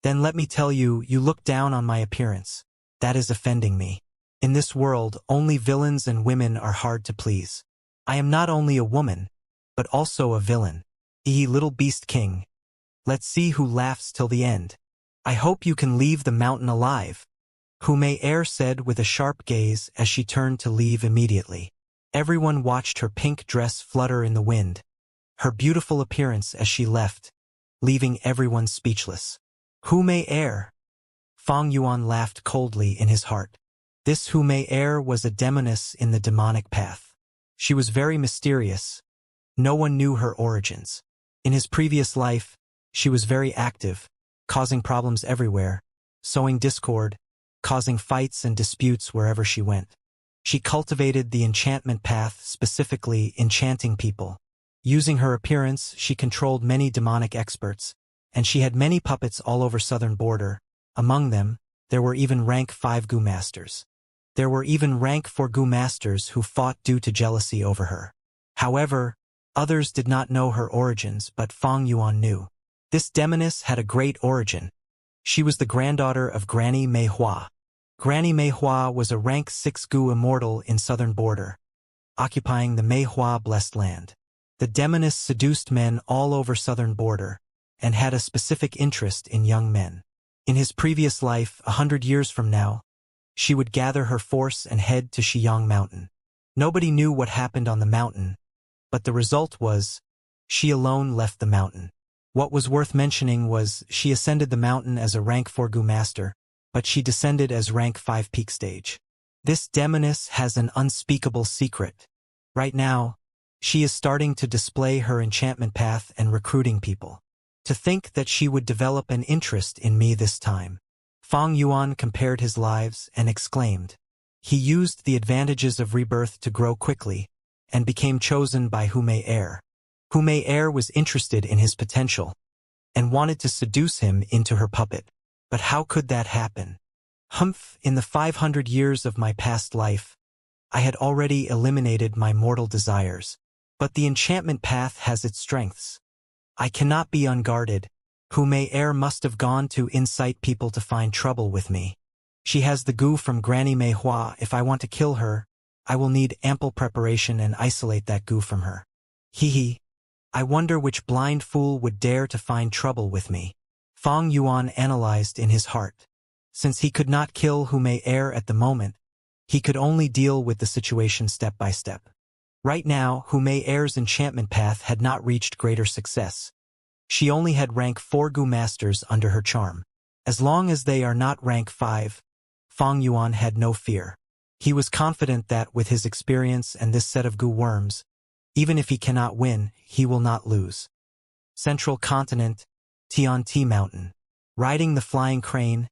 Then let me tell you, you look down on my appearance. That is offending me. In this world, only villains and women are hard to please. I am not only a woman, but also a villain. Little Beast King. Let's see who laughs till the end. I hope you can leave the mountain alive. Hu Mei Er said with a sharp gaze as she turned to leave immediately. Everyone watched her pink dress flutter in the wind. Her beautiful appearance as she left, leaving everyone speechless. Hu Mei Er. Fang Yuan laughed coldly in his heart. This Hu Mei Er was a demoness in the demonic path. She was very mysterious. No one knew her origins. In his previous life, she was very active, causing problems everywhere, sowing discord, causing fights and disputes wherever she went. She cultivated the enchantment path, specifically enchanting people. Using her appearance, she controlled many demonic experts, and she had many puppets all over southern border. Among them, there were even rank 5 Gu masters. There were even rank 4 Gu masters who fought due to jealousy over her. However, others did not know her origins, but Fang Yuan knew. This demoness had a great origin. She was the granddaughter of Granny Mei Hua. Granny Mei Hua was a rank 6 Gu immortal in southern border, occupying the Mei Hua blessed land. The demoness seduced men all over southern border, and had a specific interest in young men. In his previous life, 100 years from now, she would gather her force and head to Xiyang Mountain. Nobody knew what happened on the mountain, but the result was, she alone left the mountain. What was worth mentioning was, she ascended the mountain as a rank 4 Gu master, but she descended as rank 5 peak stage. This demoness has an unspeakable secret. Right now, she is starting to display her enchantment path and recruiting people. To think that she would develop an interest in me this time. Fang Yuan compared his lives and exclaimed. He used the advantages of rebirth to grow quickly, and became chosen by Hu Mei Er. Hu Mei was interested in his potential and wanted to seduce him into her puppet. But how could that happen? Humph, in the 500 years of my past life, I had already eliminated my mortal desires. But the enchantment path has its strengths. I cannot be unguarded. Hu Mei must have gone to incite people to find trouble with me. She has the goo from Granny Mei Hua. If I want to kill her, I will need ample preparation and isolate that goo from her. Hee hee. I wonder which blind fool would dare to find trouble with me. Fang Yuan analyzed in his heart. Since he could not kill Hu Mei at the moment, he could only deal with the situation step by step. Right now, Hu Mei's enchantment path had not reached greater success. She only had rank 4 Gu masters under her charm. As long as they are not rank 5, Fang Yuan had no fear. He was confident that with his experience and this set of Gu worms, even if he cannot win, he will not lose. Central Continent, Tianti Mountain. Riding the flying crane,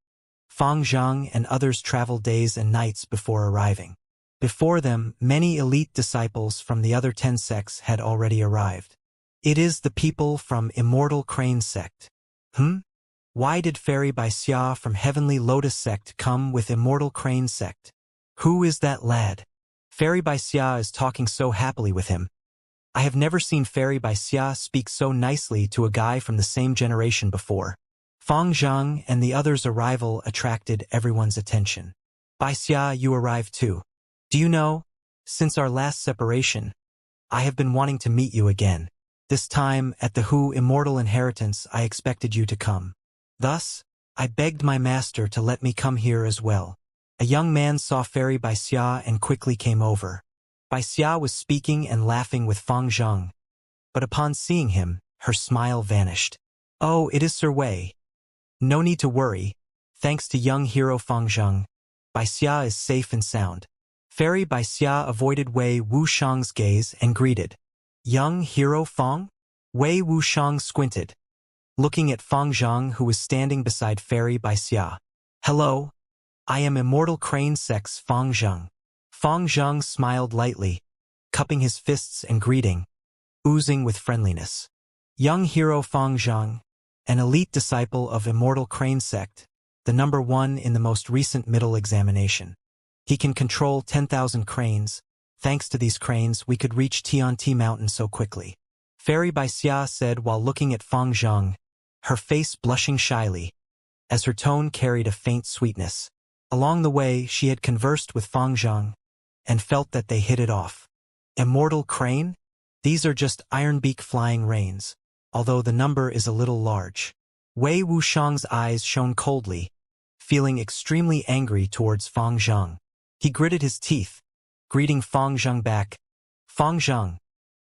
Fang Zhang and others traveled days and nights before arriving. Before them, many elite disciples from the other 10 sects had already arrived. It is the people from Immortal Crane sect. Why did Fairy by Xia from Heavenly Lotus sect come with Immortal Crane sect? Who is that lad? Fairy by Xia is talking so happily with him. I have never seen Fairy by Xia speak so nicely to a guy from the same generation before. Fang Zhang and the others' arrival attracted everyone's attention. By Xia, you arrived too. Do you know, since our last separation, I have been wanting to meet you again. This time, at the Hu Immortal Inheritance, I expected you to come. Thus, I begged my master to let me come here as well. A young man saw Fairy by Xia and quickly came over. Bai Xia was speaking and laughing with Fang Zhang, but upon seeing him, her smile vanished. Oh, it is Sir Wei. No need to worry. Thanks to young hero Fang Zhang, Bai Xia is safe and sound. Fairy Bai Xia avoided Wei Wushang's gaze and greeted. Young hero Fang? Wei Wushang squinted, looking at Fang Zhang, who was standing beside Fairy Bai Xia. Hello, I am Immortal Crane Sect's Fang Zhang. Fang Zhang smiled lightly, cupping his fists and greeting, oozing with friendliness. Young hero Fang Zhang, an elite disciple of Immortal Crane Sect, the number 1 in the most recent middle examination. He can control 10,000 cranes. Thanks to these cranes, we could reach Tianti Mountain so quickly. Fairy Bai Xia said while looking at Fang Zhang, her face blushing shyly, as her tone carried a faint sweetness. Along the way, she had conversed with Fang Zhang, and felt that they hit it off. Immortal Crane? These are just ironbeak flying rains, although the number is a little large. Wei Wushang's eyes shone coldly, feeling extremely angry towards Fang Zhang. He gritted his teeth, greeting Fang Zhang back. Fang Zhang,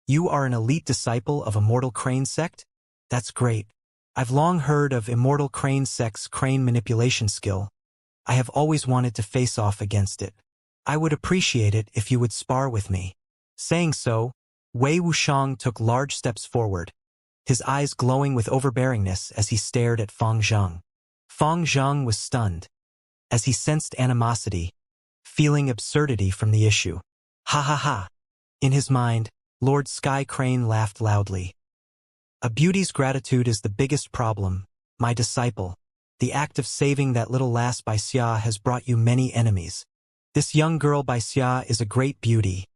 you are an elite disciple of Immortal Crane Sect? That's great. I've long heard of Immortal Crane Sect's crane manipulation skill. I have always wanted to face off against it. I would appreciate it if you would spar with me. Saying so, Wei Wushang took large steps forward, his eyes glowing with overbearingness as he stared at Fang Zhang. Fang Zhang was stunned, as he sensed animosity, feeling absurdity from the issue. Ha ha ha. In his mind, Lord Sky Crane laughed loudly. A beauty's gratitude is the biggest problem, my disciple. The act of saving that little lass Bai Xia has brought you many enemies. This young girl Bai Xia is a great beauty.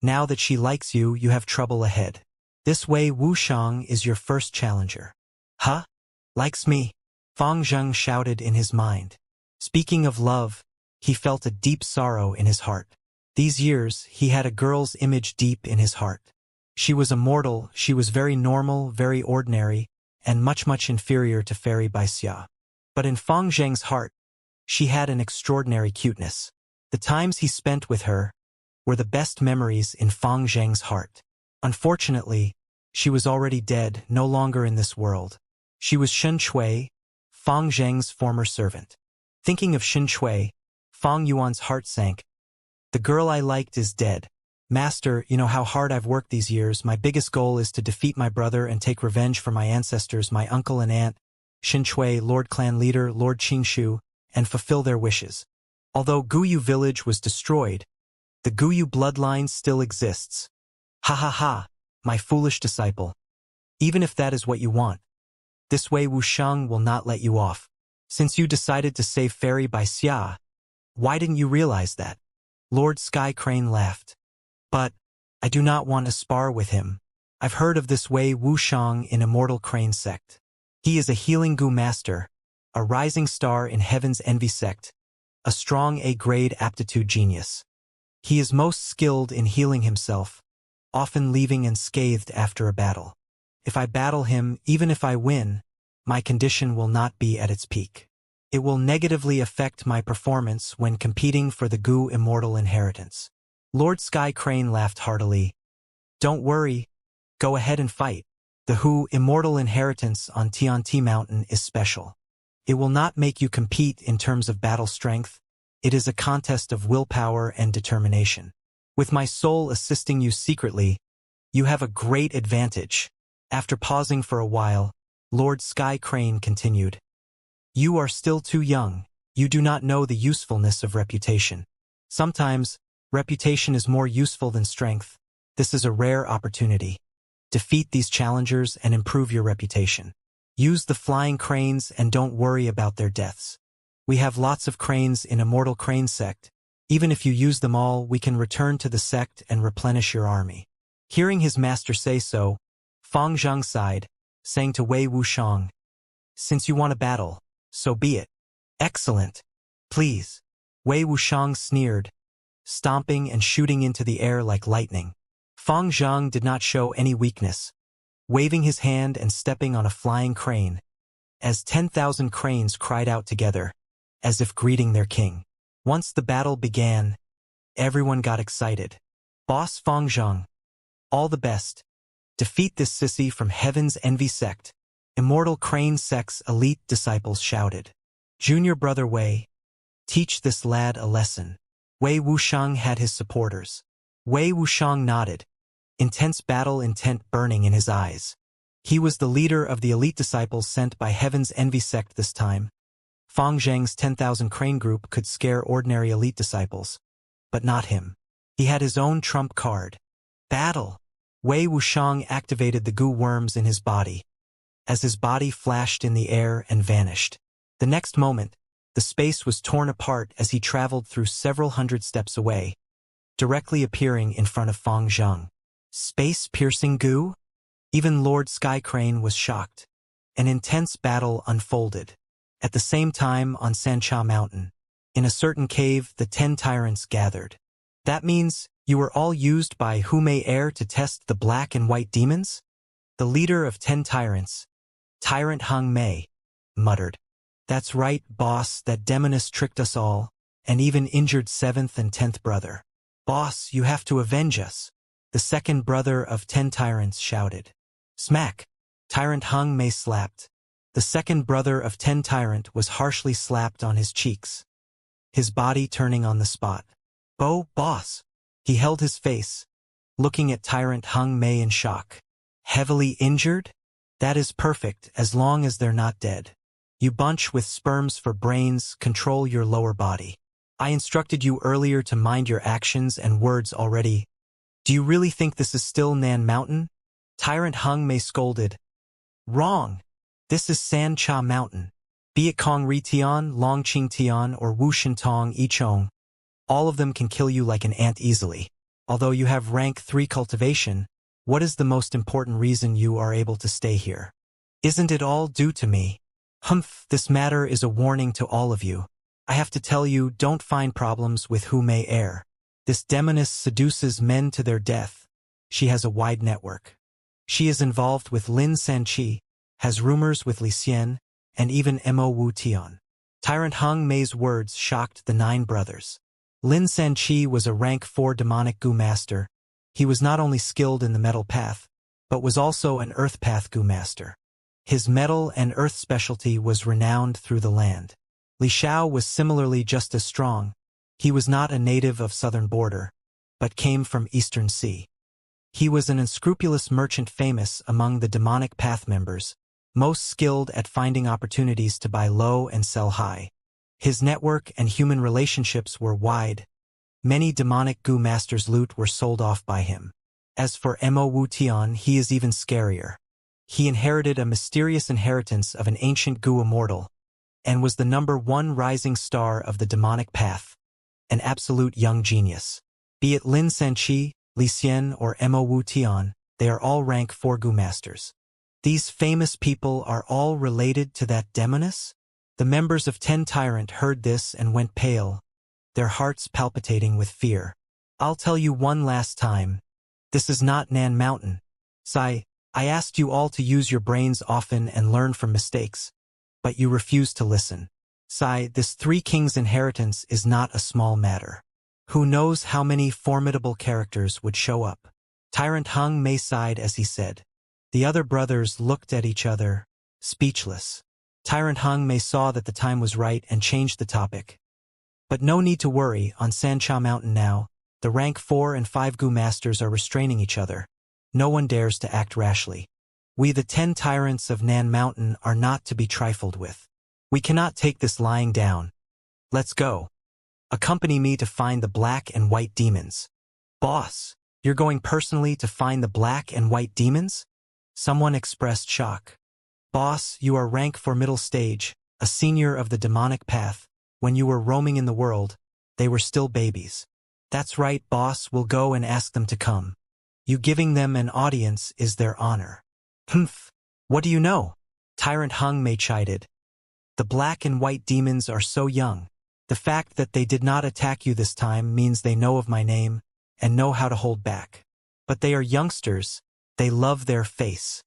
Now that she likes you, you have trouble ahead. This Wei Wushang is your first challenger. Huh? Likes me? Fang Zhang shouted in his mind. Speaking of love, he felt a deep sorrow in his heart. These years, he had a girl's image deep in his heart. She was immortal, she was very normal, very ordinary, and much inferior to Fairy Bai Xia. But in Fang Zhang's heart, she had an extraordinary cuteness. The times he spent with her were the best memories in Fang Zhang's heart. Unfortunately, she was already dead, no longer in this world. She was Shen Chui, Fang Zhang's former servant. Thinking of Shen Chui, Fang Yuan's heart sank. The girl I liked is dead. Master, you know how hard I've worked these years. My biggest goal is to defeat my brother and take revenge for my ancestors, my uncle and aunt, Shen Chui, Lord Clan Leader, Lord Qingshu, and fulfill their wishes. Although Guyu village was destroyed, the Guyu bloodline still exists. Ha ha ha, my foolish disciple. even if that is what you want. This way Wusheng will not let you off. Since you decided to save Fairy by Xia, why didn't you realize that? Lord Sky Crane laughed. But I do not want to spar with him. I've heard of this Wei Wusheng in Immortal Crane sect. He is a healing Gu master, a rising star in Heaven's Envy sect, a strong A-grade aptitude genius. He is most skilled in healing himself, often leaving unscathed after a battle. If I battle him, even if I win, my condition will not be at its peak. It will negatively affect my performance when competing for the Gu Immortal inheritance. Lord Sky Crane laughed heartily. Don't worry, go ahead and fight. The Hu Immortal inheritance on Tianti Mountain is special. It will not make you compete in terms of battle strength. It is a contest of willpower and determination. With my soul assisting you secretly, you have a great advantage. After pausing for a while, Lord Sky Crane continued. You are still too young. You do not know the usefulness of reputation. Sometimes, reputation is more useful than strength. This is a rare opportunity. Defeat these challengers and improve your reputation. Use the flying cranes and don't worry about their deaths. We have lots of cranes in Immortal Crane sect. Even if you use them all, we can return to the sect and replenish your army. Hearing his master say so, Fang Zhang sighed, saying to Wei Wusheng, Since you want a battle, so be it. Excellent. Please. Wei Wusheng sneered, stomping and shooting into the air like lightning. Fang Zhang did not show any weakness, waving his hand and stepping on a flying crane, as 10,000 cranes cried out together, as if greeting their king. Once the battle began, everyone got excited. Boss Fang Zhang, all the best. Defeat this sissy from Heaven's Envy sect. Immortal Crane sect's elite disciples shouted. Junior brother Wei, teach this lad a lesson. Wei Wusheng had his supporters. Wei Wusheng nodded, intense battle intent burning in his eyes. He was the leader of the elite disciples sent by Heaven's Envy sect this time. Fang Zhang's 10,000 crane group could scare ordinary elite disciples, but not him. He had his own trump card. Battle! Wei Wusheng activated the Gu worms in his body, as his body flashed in the air and vanished. The next moment, the space was torn apart as he traveled through several hundred steps away, directly appearing in front of Fang Zhang. Space-piercing Gu? Even Lord Sky Crane was shocked. An intense battle unfolded. At the same time on Sancha Mountain, in a certain cave, the 10 tyrants gathered. That means you were all used by Hu Mei Air to test the black and white demons? The leader of 10 tyrants, Tyrant Hung Mei, muttered. That's right, boss, that demoness tricked us all, and even injured 7th and 10th brother. Boss, you have to avenge us. The second brother of 10 tyrants shouted. Smack! Tyrant Hung Mei slapped. The second brother of 10 tyrant was harshly slapped on his cheeks, his body turning on the spot. Boss! He held his face, looking at Tyrant Hung Mei in shock. Heavily injured? That is perfect, as long as they're not dead. You bunch with sperms for brains, control your lower body. I instructed you earlier to mind your actions and words already. Do you really think this is still Nan Mountain? Tyrant Hung Mei scolded. Wrong. This is San Cha Mountain. Be it Kong Ri Tian, Long Qing Tian, or Wu Shen Tong I Chong, all of them can kill you like an ant easily. Although you have rank 3 cultivation, what is the most important reason you are able to stay here? Isn't it all due to me? Humph, this matter is a warning to all of you. I have to tell you, don't find problems with Hu Mei Air. This demoness seduces men to their death. She has a wide network. She is involved with Lin Sanqi, has rumors with Li Xian, and even Mo Wu Tian. Tyrant Hung Mei's words shocked the 9 brothers. Lin Sanqi was a rank 4 demonic Gu master. He was not only skilled in the metal path, but was also an earth path Gu master. His metal and earth specialty was renowned through the land. Li Xiao was similarly just as strong. He was not a native of southern border, but came from Eastern Sea. He was an unscrupulous merchant famous among the demonic path members, most skilled at finding opportunities to buy low and sell high. His network and human relationships were wide. Many demonic Gu masters' loot were sold off by him. As for Mo Wu Tian, he is even scarier. He inherited a mysterious inheritance of an ancient Gu immortal, and was the #1 rising star of the demonic path, an absolute young genius. Be it Lin Sanqi, Li Xian, or Mo Wu Tian, they are all rank 4 Gu masters. These famous people are all related to that demoness? The members of Ten Tyrant heard this and went pale, their hearts palpitating with fear. I'll tell you one last time. This is not Nan Mountain. I asked you all to use your brains often and learn from mistakes, but you refused to listen. This 3 kings inheritance is not a small matter. Who knows how many formidable characters would show up? Tyrant Hung Mei sighed as he said. The other brothers looked at each other, speechless. Tyrant Hung Mei saw that the time was right and changed the topic. But no need to worry, on Sancha Mountain now, the rank 4 and 5 Gu masters are restraining each other. No one dares to act rashly. We the 10 tyrants of Nan Mountain are not to be trifled with. We cannot take this lying down. Let's go. Accompany me to find the black and white demons. Boss, you're going personally to find the black and white demons? Someone expressed shock. Boss, you are rank 4 middle stage, a senior of the demonic path. When you were roaming in the world, they were still babies. That's right, boss, we'll go and ask them to come. You giving them an audience is their honor. Humph. What do you know? Tyrant Hung Mei chided. The black and white demons are so young. The fact that they did not attack you this time means they know of my name and know how to hold back. But they are youngsters. They love their face.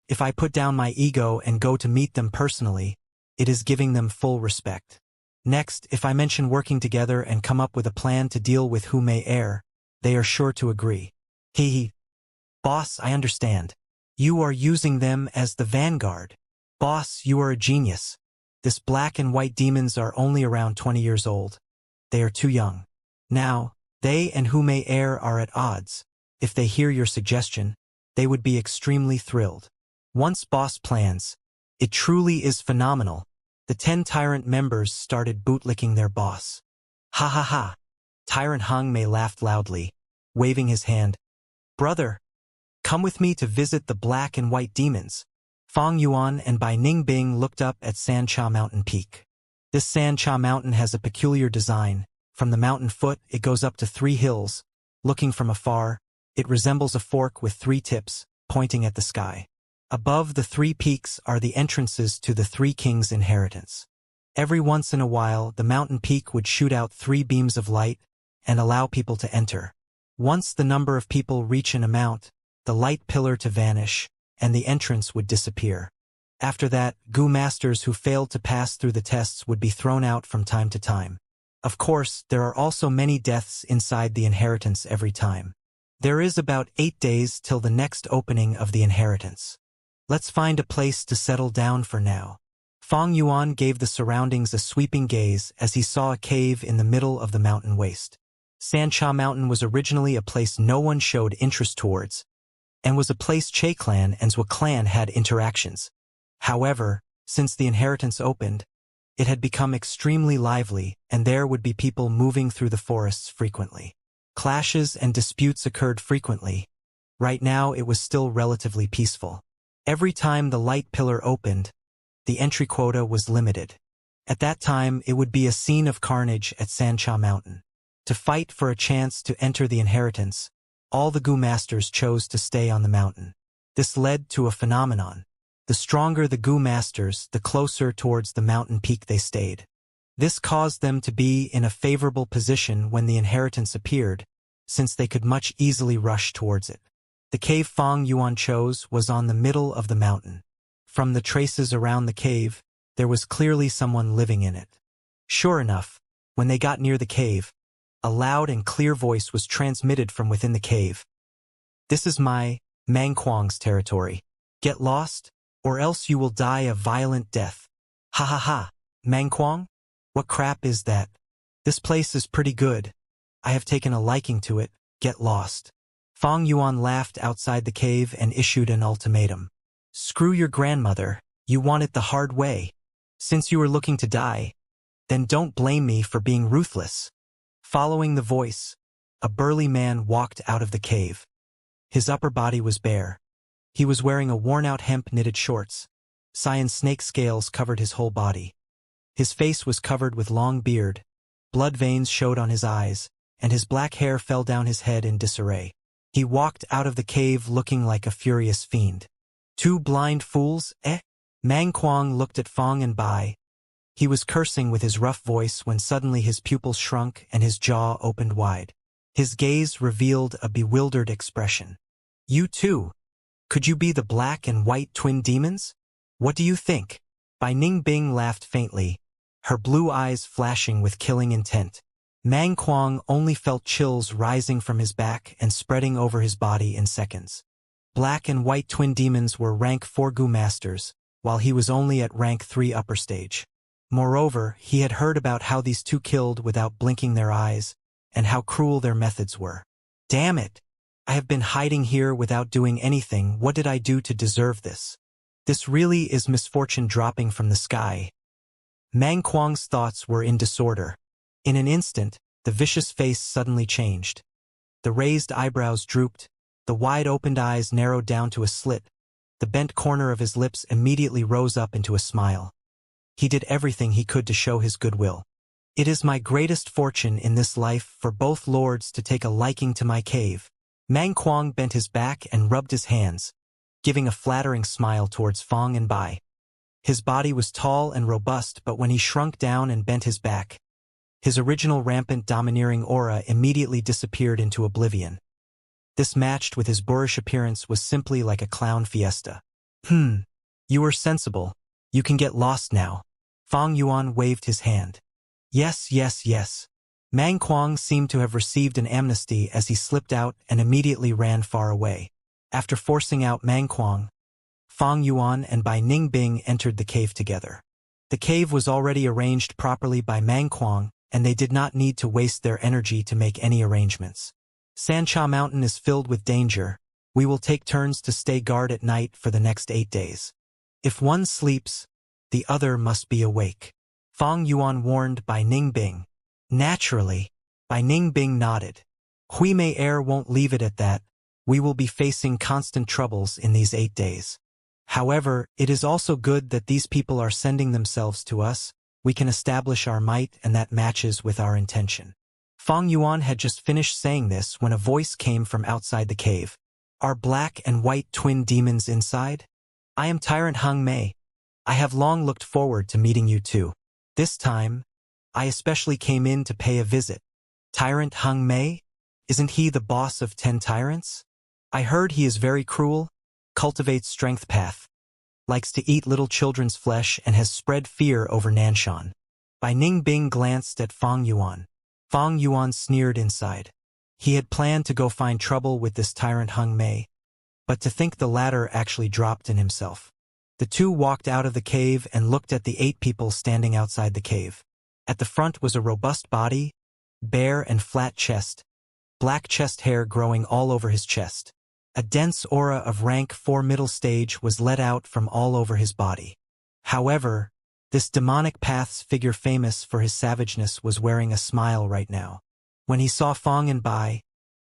If I put down my ego and go to meet them personally, it is giving them full respect. Next, if I mention working together and come up with a plan to deal with who may err, they are sure to agree. Hee. Boss, I understand. You are using them as the vanguard. Boss, you are a genius. This black and white demons are only around 20 years old. They are too young. Now, they and who may err are at odds. If they hear your suggestion, they would be extremely thrilled. Once boss plans, it truly is phenomenal. The 10 tyrant members started bootlicking their boss. Ha ha ha. Tyrant Hung Mei laughed loudly, waving his hand. Brother, come with me to visit the black and white demons. Fang Yuan and Bai Ningbing looked up at Sancha Mountain Peak. This Sancha Mountain has a peculiar design. From the mountain foot, it goes up to 3 hills. Looking from afar, it resembles a fork with 3 tips, pointing at the sky. Above the 3 peaks are the entrances to the 3 kings' inheritance. Every once in a while, the mountain peak would shoot out 3 beams of light and allow people to enter. Once the number of people reach an amount, the light pillar to vanish, and the entrance would disappear. After that, Gu masters who failed to pass through the tests would be thrown out from time to time. Of course, there are also many deaths inside the inheritance every time. There is about 8 days till the next opening of the inheritance. Let's find a place to settle down for now. Fang Yuan gave the surroundings a sweeping gaze as he saw a cave in the middle of the mountain waste. Sancha Mountain was originally a place no one showed interest towards, and was a place Che clan and Zhua clan had interactions. However, since the inheritance opened, it had become extremely lively, and there would be people moving through the forests frequently. Clashes and disputes occurred frequently. Right now it was still relatively peaceful. Every time the light pillar opened, the entry quota was limited. At that time, it would be a scene of carnage at Sancha Mountain. To fight for a chance to enter the inheritance, all the Gu masters chose to stay on the mountain. This led to a phenomenon. The stronger the Gu masters, the closer towards the mountain peak they stayed. This caused them to be in a favorable position when the inheritance appeared, since they could much easily rush towards it. The cave Fang Yuan chose was on the middle of the mountain. From the traces around the cave, there was clearly someone living in it. Sure enough, when they got near the cave, a loud and clear voice was transmitted from within the cave. This is my Mangquang's territory. Get lost, or else you will die a violent death. Ha ha ha, Mangquang? What crap is that? This place is pretty good. I have taken a liking to it. Get lost. Fang Yuan laughed outside the cave and issued an ultimatum. Screw your grandmother, you want it the hard way. Since you were looking to die, then don't blame me for being ruthless. Following the voice, a burly man walked out of the cave. His upper body was bare. He was wearing a worn-out hemp-knitted shorts. Cyan snake scales covered his whole body. His face was covered with long beard, blood veins showed on his eyes, and his black hair fell down his head in disarray. He walked out of the cave looking like a furious fiend. Two blind fools, eh? Mang Kuang looked at Fong and Bai. He was cursing with his rough voice when suddenly his pupils shrunk and his jaw opened wide. His gaze revealed a bewildered expression. You too? Could you be the black and white twin demons? What do you think? Bai Ningbing laughed faintly, her blue eyes flashing with killing intent. Mang Kuang only felt chills rising from his back and spreading over his body in seconds. Black and white twin demons were rank 4 Gu masters, while he was only at rank 3 upper stage. Moreover, he had heard about how these two killed without blinking their eyes, and how cruel their methods were. Damn it! I have been hiding here without doing anything. What did I do to deserve this? This really is misfortune dropping from the sky. Mang Kuang's thoughts were in disorder. In an instant, the vicious face suddenly changed. The raised eyebrows drooped, the wide-opened eyes narrowed down to a slit, the bent corner of his lips immediately rose up into a smile. He did everything he could to show his goodwill. It is my greatest fortune in this life for both lords to take a liking to my cave. Mang Kuang bent his back and rubbed his hands, giving a flattering smile towards Fong and Bai. His body was tall and robust, but when he shrunk down and bent his back, his original rampant domineering aura immediately disappeared into oblivion. This matched with his boorish appearance was simply like a clown fiesta. You were sensible. You can get lost now. Fong Yuan waved his hand. Yes, yes, yes. Mang Kuang seemed to have received an amnesty as he slipped out and immediately ran far away. After forcing out Mang Kuang, Fong Yuan and Bai Ningbing entered the cave together. The cave was already arranged properly by Mang Kuang, and they did not need to waste their energy to make any arrangements. Sancha Mountain is filled with danger. We will take turns to stay guard at night for the next 8 days. If one sleeps, the other must be awake. Fong Yuan warned Bai Ningbing. Naturally, Bai Ningbing nodded. Hui Mei Air won't leave it at that. We will be facing constant troubles in these 8 days. However, it is also good that these people are sending themselves to us. We can establish our might, and that matches with our intention. Fong Yuan had just finished saying this when a voice came from outside the cave. Are black and white twin demons inside? I am Tyrant Hung Mei. I have long looked forward to meeting you too. This time, I especially came in to pay a visit. Tyrant Hung Mei? Isn't he the boss of 10 tyrants? I heard he is very cruel, cultivates strength path, likes to eat little children's flesh, and has spread fear over Nanshan. Bai Ningbing glanced at Fong Yuan. Fong Yuan sneered inside. He had planned to go find trouble with this Tyrant Hung Mei, but to think the latter actually dropped in himself. The two walked out of the cave and looked at the 8 people standing outside the cave. At the front was a robust body, bare and flat chest, black chest hair growing all over his chest. A dense aura of rank 4 middle stage was let out from all over his body. However, this demonic path's figure famous for his savageness was wearing a smile right now. When he saw Fong and Bai,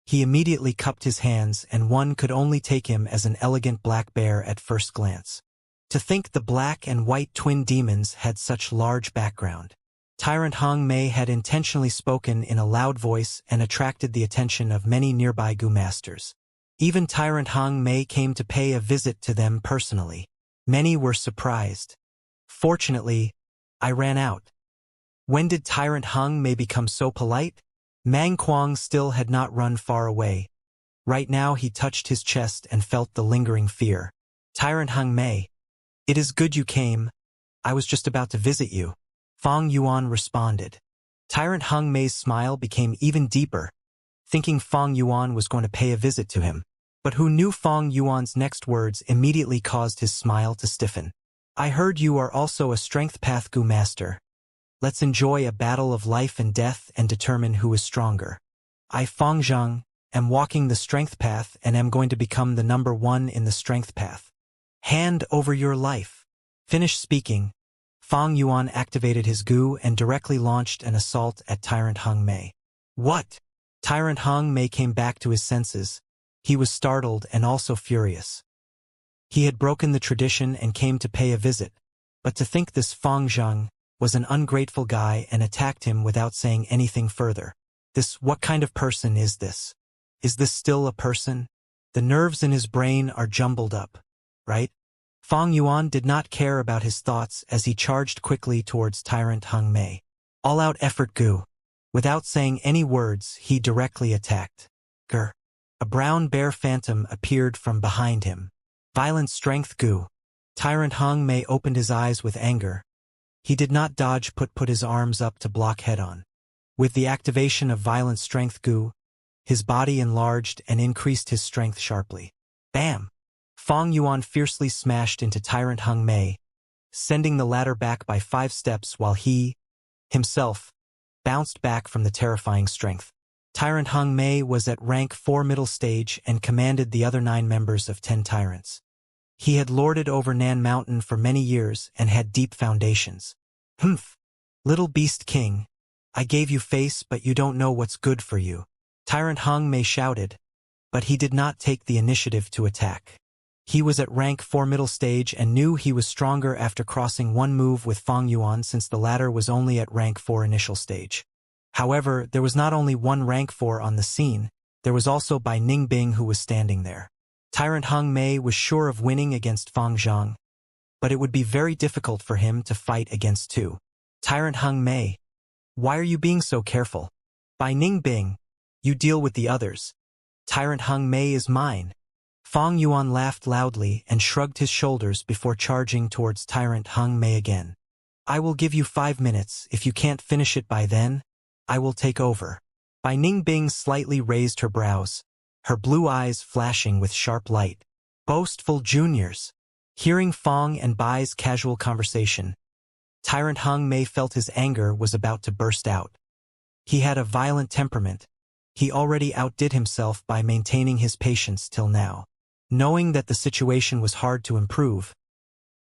he immediately cupped his hands, and one could only take him as an elegant black bear at first glance. To think the black and white twin demons had such large background. Tyrant Hong Mei had intentionally spoken in a loud voice and attracted the attention of many nearby Gu masters. Even Tyrant Hong Mei came to pay a visit to them personally. Many were surprised. Fortunately, I ran out. When did Tyrant Hung Mei become so polite? Mang Kuang still had not run far away. Right now he touched his chest and felt the lingering fear. Tyrant Hung Mei, it is good you came. I was just about to visit you. Fong Yuan responded. Tyrant Hung Mei's smile became even deeper, thinking Fong Yuan was going to pay a visit to him. But who knew Fong Yuan's next words immediately caused his smile to stiffen. I heard you are also a strength path Gu master. Let's enjoy a battle of life and death and determine who is stronger. I, Fong Zhang, am walking the strength path and am going to become the number 1 in the strength path. Hand over your life. Finished speaking, Fong Yuan activated his Gu and directly launched an assault at Tyrant Hung Mei. What? Tyrant Hung Mei came back to his senses. He was startled and also furious. He had broken the tradition and came to pay a visit. But to think this Fang Zhang was an ungrateful guy and attacked him without saying anything further. What kind of person is this? Is this still a person? The nerves in his brain are jumbled up, right? Fang Yuan did not care about his thoughts as he charged quickly towards Tyrant Hung Mei. All-out effort Gu. Without saying any words, he directly attacked. Grr. A brown bear phantom appeared from behind him. Violent strength Gu. Tyrant Hung Mei opened his eyes with anger. He did not dodge put his arms up to block head-on. With the activation of violent strength Gu, his body enlarged and increased his strength sharply. Bam! Fang Yuan fiercely smashed into Tyrant Hung Mei, sending the latter back by 5 steps while he, himself, bounced back from the terrifying strength. Tyrant Hung Mei was at rank 4 middle stage and commanded the other 9 members of 10 tyrants. He had lorded over Nan Mountain for many years and had deep foundations. Humph! Little beast king, I gave you face but you don't know what's good for you. Tyrant Hung Mei shouted, but he did not take the initiative to attack. He was at rank 4 middle stage and knew he was stronger after crossing one move with Fang Yuan since the latter was only at rank 4 initial stage. However, there was not only one rank 4 on the scene, there was also Bai Ningbing who was standing there. Tyrant Hung Mei was sure of winning against Fang Zhang, but it would be very difficult for him to fight against 2. Tyrant Hung Mei, why are you being so careful? Bai Ningbing, you deal with the others. Tyrant Hung Mei is mine. Fang Yuan laughed loudly and shrugged his shoulders before charging towards Tyrant Hung Mei again. I will give you 5 minutes. If you can't finish it by then, I will take over. Bai Ningbing slightly raised her brows, her blue eyes flashing with sharp light. Boastful juniors. Hearing Fang and Bai's casual conversation, Tyrant Hung Mei felt his anger was about to burst out. He had a violent temperament. He already outdid himself by maintaining his patience till now. Knowing that the situation was hard to improve,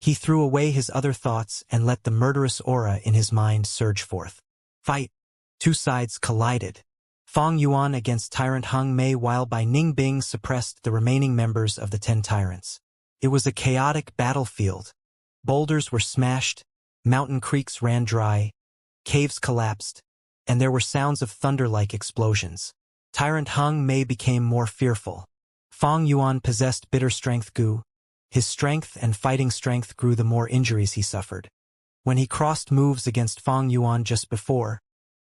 he threw away his other thoughts and let the murderous aura in his mind surge forth. Fight! 2 sides collided. Fang Yuan against Tyrant Hung Mei while Bai Ningbing suppressed the remaining members of the 10 tyrants. It was a chaotic battlefield. Boulders were smashed, mountain creeks ran dry, caves collapsed, and there were sounds of thunder-like explosions. Tyrant Hung Mei became more fearful. Fang Yuan possessed bitter strength Gu. His strength and fighting strength grew the more injuries he suffered. When he crossed moves against Fang Yuan just before,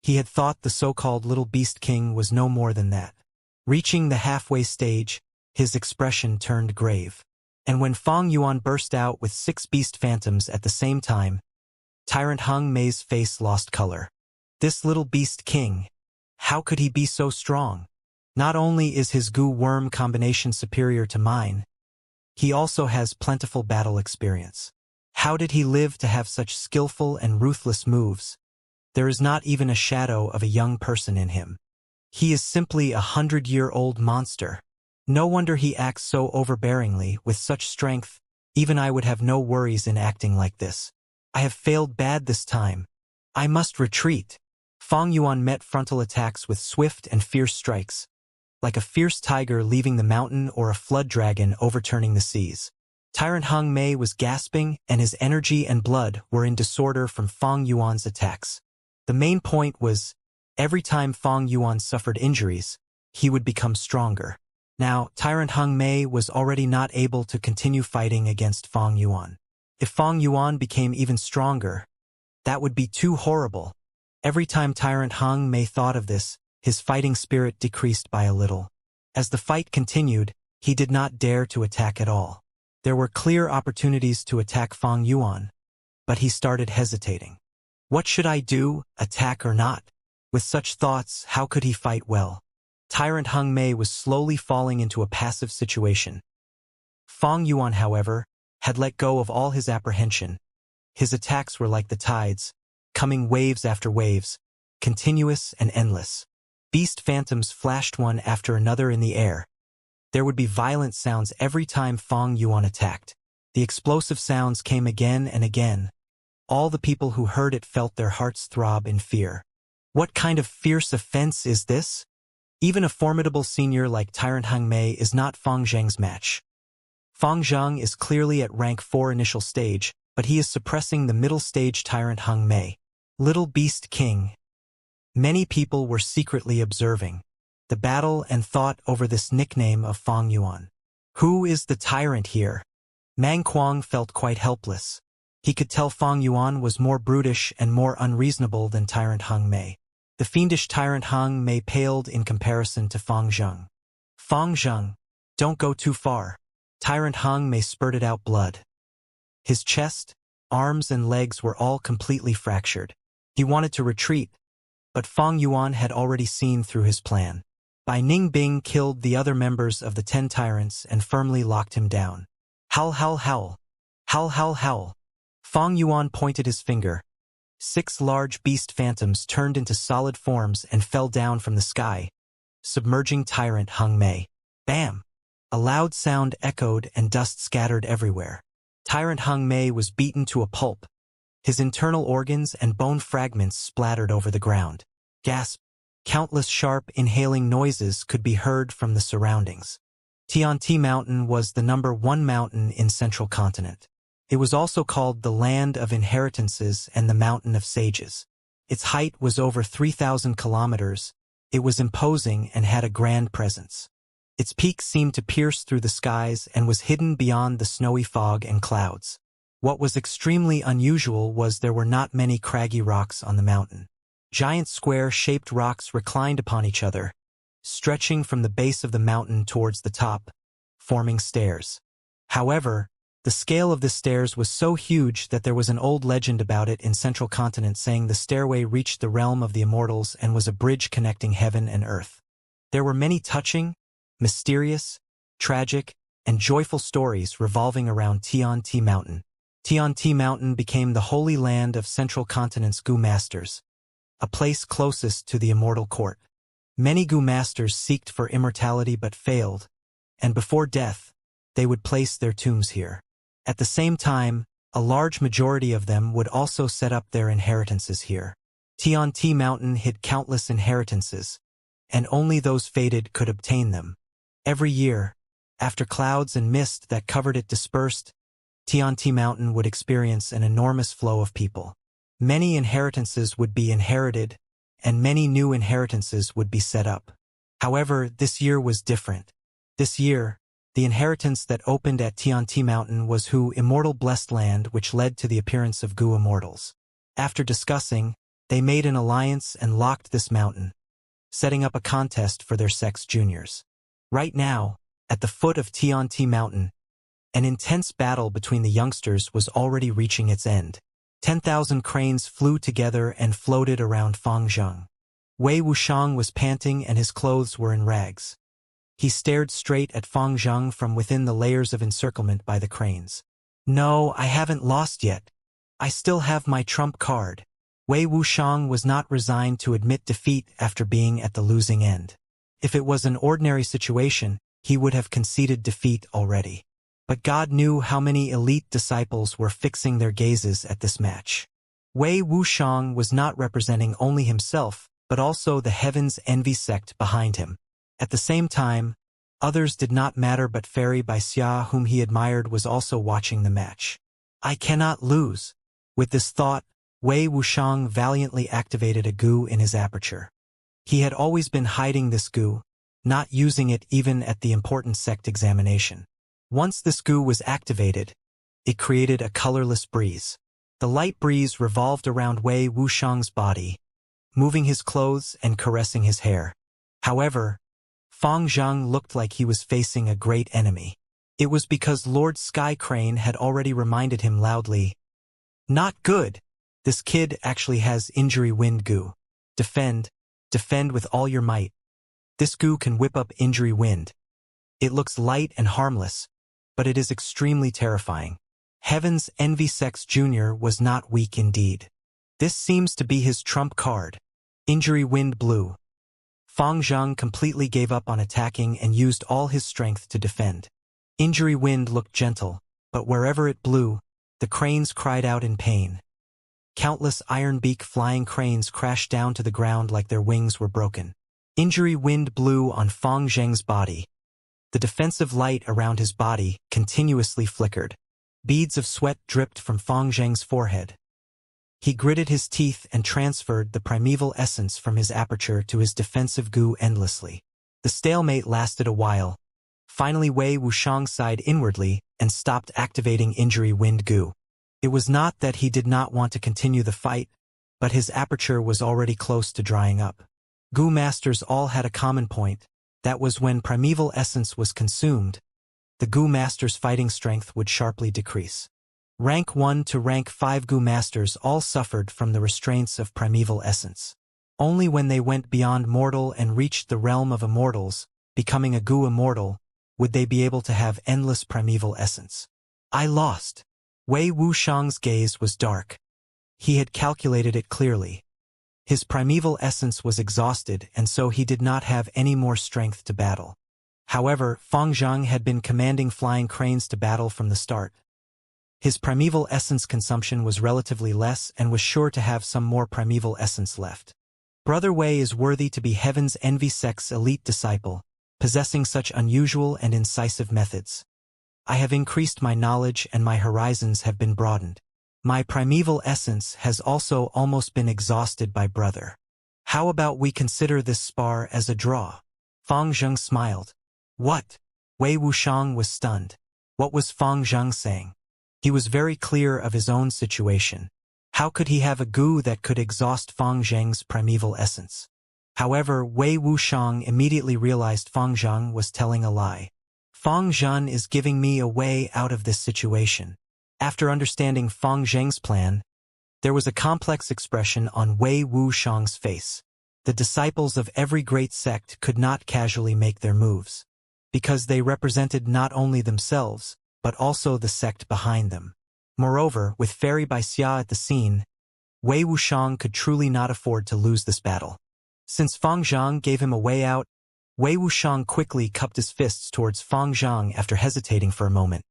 he had thought the so-called Little Beast King was no more than that. Reaching the halfway stage, his expression turned grave. And when Fang Yuan burst out with 6 beast phantoms at the same time, Tyrant Hung Mei's face lost color. This Little Beast King, how could he be so strong? Not only is his Gu Worm combination superior to mine, he also has plentiful battle experience. How did he live to have such skillful and ruthless moves? There is not even a shadow of a young person in him. He is simply a 100-year-old monster. No wonder he acts so overbearingly. With such strength, even I would have no worries in acting like this. I have failed bad this time. I must retreat. Fang Yuan met frontal attacks with swift and fierce strikes, like a fierce tiger leaving the mountain or a flood dragon overturning the seas. Tyrant Hung Mei was gasping and his energy and blood were in disorder from Fang Yuan's attacks. The main point was, every time Fang Yuan suffered injuries, he would become stronger. Now, Tyrant Hung Mei was already not able to continue fighting against Fang Yuan. If Fang Yuan became even stronger, that would be too horrible. Every time Tyrant Hung Mei thought of this, his fighting spirit decreased by a little. As the fight continued, he did not dare to attack at all. There were clear opportunities to attack Fang Yuan, but he started hesitating. What should I do, attack or not? With such thoughts, how could he fight well? Tyrant Hung Mei was slowly falling into a passive situation. Fang Yuan, however, had let go of all his apprehension. His attacks were like the tides, coming waves after waves, continuous and endless. Beast phantoms flashed one after another in the air. There would be violent sounds every time Fang Yuan attacked. The explosive sounds came again and again. All the people who heard it felt their hearts throb in fear. What kind of fierce offense is this? Even a formidable senior like Tyrant Hung Mei is not Fang Zhang's match. Fang Zhang is clearly at rank 4 initial stage, but he is suppressing the middle stage tyrant Hung Mei. Little Beast King. Many people were secretly observing the battle and thought over this nickname of Fang Yuan. Who is the tyrant here? Mang Kuang felt quite helpless. He could tell Fang Yuan was more brutish and more unreasonable than tyrant Hung Mei. The fiendish tyrant Hung Mei paled in comparison to Fang Zhang. Fang Zhang, don't go too far. Tyrant Hung Mei spurted out blood. His chest, arms and legs were all completely fractured. He wanted to retreat, but Fang Yuan had already seen through his plan. Bai Ningbing killed the other members of the 10 tyrants and firmly locked him down. Howl, howl, howl. Howl, howl, howl. Fang Yuan pointed his finger. 6 large beast phantoms turned into solid forms and fell down from the sky, submerging tyrant Hung Mei. Bam! A loud sound echoed and dust scattered everywhere. Tyrant Hung Mei was beaten to a pulp. His internal organs and bone fragments splattered over the ground. Gasp! Countless sharp, inhaling noises could be heard from the surroundings. Tianti Mountain was the #1 mountain in Central Continent. It was also called the Land of Inheritances and the Mountain of Sages. Its height was over 3,000 kilometers. It was imposing and had a grand presence. Its peak seemed to pierce through the skies and was hidden beyond the snowy fog and clouds. What was extremely unusual was there were not many craggy rocks on the mountain. Giant square-shaped rocks reclined upon each other, stretching from the base of the mountain towards the top, forming stairs. However, the scale of the stairs was so huge that there was an old legend about it in Central Continent saying the stairway reached the realm of the immortals and was a bridge connecting heaven and earth. There were many touching, mysterious, tragic, and joyful stories revolving around Tianti Mountain. Tianti Mountain became the holy land of Central Continent's Gu masters, a place closest to the immortal court. Many Gu masters seeked for immortality but failed, and before death, they would place their tombs here. At the same time, a large majority of them would also set up their inheritances here. Tianti Mountain hid countless inheritances, and only those fated could obtain them. Every year, after clouds and mist that covered it dispersed, Tianti Mountain would experience an enormous flow of people. Many inheritances would be inherited, and many new inheritances would be set up. However, this year was different. This year, the inheritance that opened at Tianti Mountain was Hu Immortal Blessed Land, which led to the appearance of Gu Immortals. After discussing, they made an alliance and locked this mountain, setting up a contest for their sex juniors. Right now, at the foot of Tianti Mountain, an intense battle between the youngsters was already reaching its end. 10,000 cranes flew together and floated around Fang Zhang. Wei Wuxiang was panting and his clothes were in rags. He stared straight at Fang Zhang from within the layers of encirclement by the cranes. No, I haven't lost yet. I still have my trump card. Wei Wuxiang was not resigned to admit defeat after being at the losing end. If it was an ordinary situation, he would have conceded defeat already. But God knew how many elite disciples were fixing their gazes at this match. Wei Wuxiang was not representing only himself, but also the Heaven's Envy sect behind him. At the same time, others did not matter, but Fairy Baixia, whom he admired, was also watching the match. I cannot lose. With this thought, Wei Wuxiang valiantly activated a Gu in his aperture. He had always been hiding this Gu, not using it even at the important sect examination. Once this Gu was activated, it created a colorless breeze. The light breeze revolved around Wei Wuxiang's body, moving his clothes and caressing his hair. However, Fang Zhang looked like he was facing a great enemy. It was because Lord Sky Crane had already reminded him loudly, "Not good! This kid actually has injury wind Gu. Defend with all your might. This Gu can whip up injury wind. It looks light and harmless, but it is extremely terrifying." Heaven's Envy Sex Jr. was not weak indeed. This seems to be his trump card. Injury wind blew. Fang Zhang completely gave up on attacking and used all his strength to defend. Injury wind looked gentle, but wherever it blew, the cranes cried out in pain. Countless iron-beak flying cranes crashed down to the ground like their wings were broken. Injury wind blew on Fang Zhang's body. The defensive light around his body continuously flickered. Beads of sweat dripped from Fang Zheng's forehead. He gritted his teeth and transferred the primeval essence from his aperture to his defensive goo endlessly. The stalemate lasted a while. Finally Wei Wuxiang sighed inwardly and stopped activating injury wind goo. It was not that he did not want to continue the fight, but his aperture was already close to drying up. Goo masters all had a common point. That was when primeval essence was consumed, the Goo Master's fighting strength would sharply decrease. Rank 1 to rank 5 Goo Masters all suffered from the restraints of primeval essence. Only when they went beyond mortal and reached the realm of immortals, becoming a Goo Immortal, would they be able to have endless primeval essence. I lost. Wei Wuxiang's gaze was dark. He had calculated it clearly. His primeval essence was exhausted, and so he did not have any more strength to battle. However, Fang Zhang had been commanding flying cranes to battle from the start. His primeval essence consumption was relatively less and was sure to have some more primeval essence left. Brother Wei is worthy to be Heaven's Envy Sect's elite disciple, possessing such unusual and incisive methods. I have increased my knowledge and my horizons have been broadened. My primeval essence has also almost been exhausted by brother. How about we consider this spar as a draw? Fang Zhang smiled. What? Wei Wuxiang was stunned. What was Fang Zhang saying? He was very clear of his own situation. How could he have a goo that could exhaust Fang Zhang's primeval essence? However, Wei Wuxiang immediately realized Fang Zhang was telling a lie. Fang Zhang is giving me a way out of this situation. After understanding Fang Zhang's plan, there was a complex expression on Wei Wuxiang's face. The disciples of every great sect could not casually make their moves, because they represented not only themselves, but also the sect behind them. Moreover, with Fairy by Xia at the scene, Wei Wuxiang could truly not afford to lose this battle. Since Fang Zhang gave him a way out, Wei Wuxiang quickly cupped his fists towards Fang Zhang after hesitating for a moment.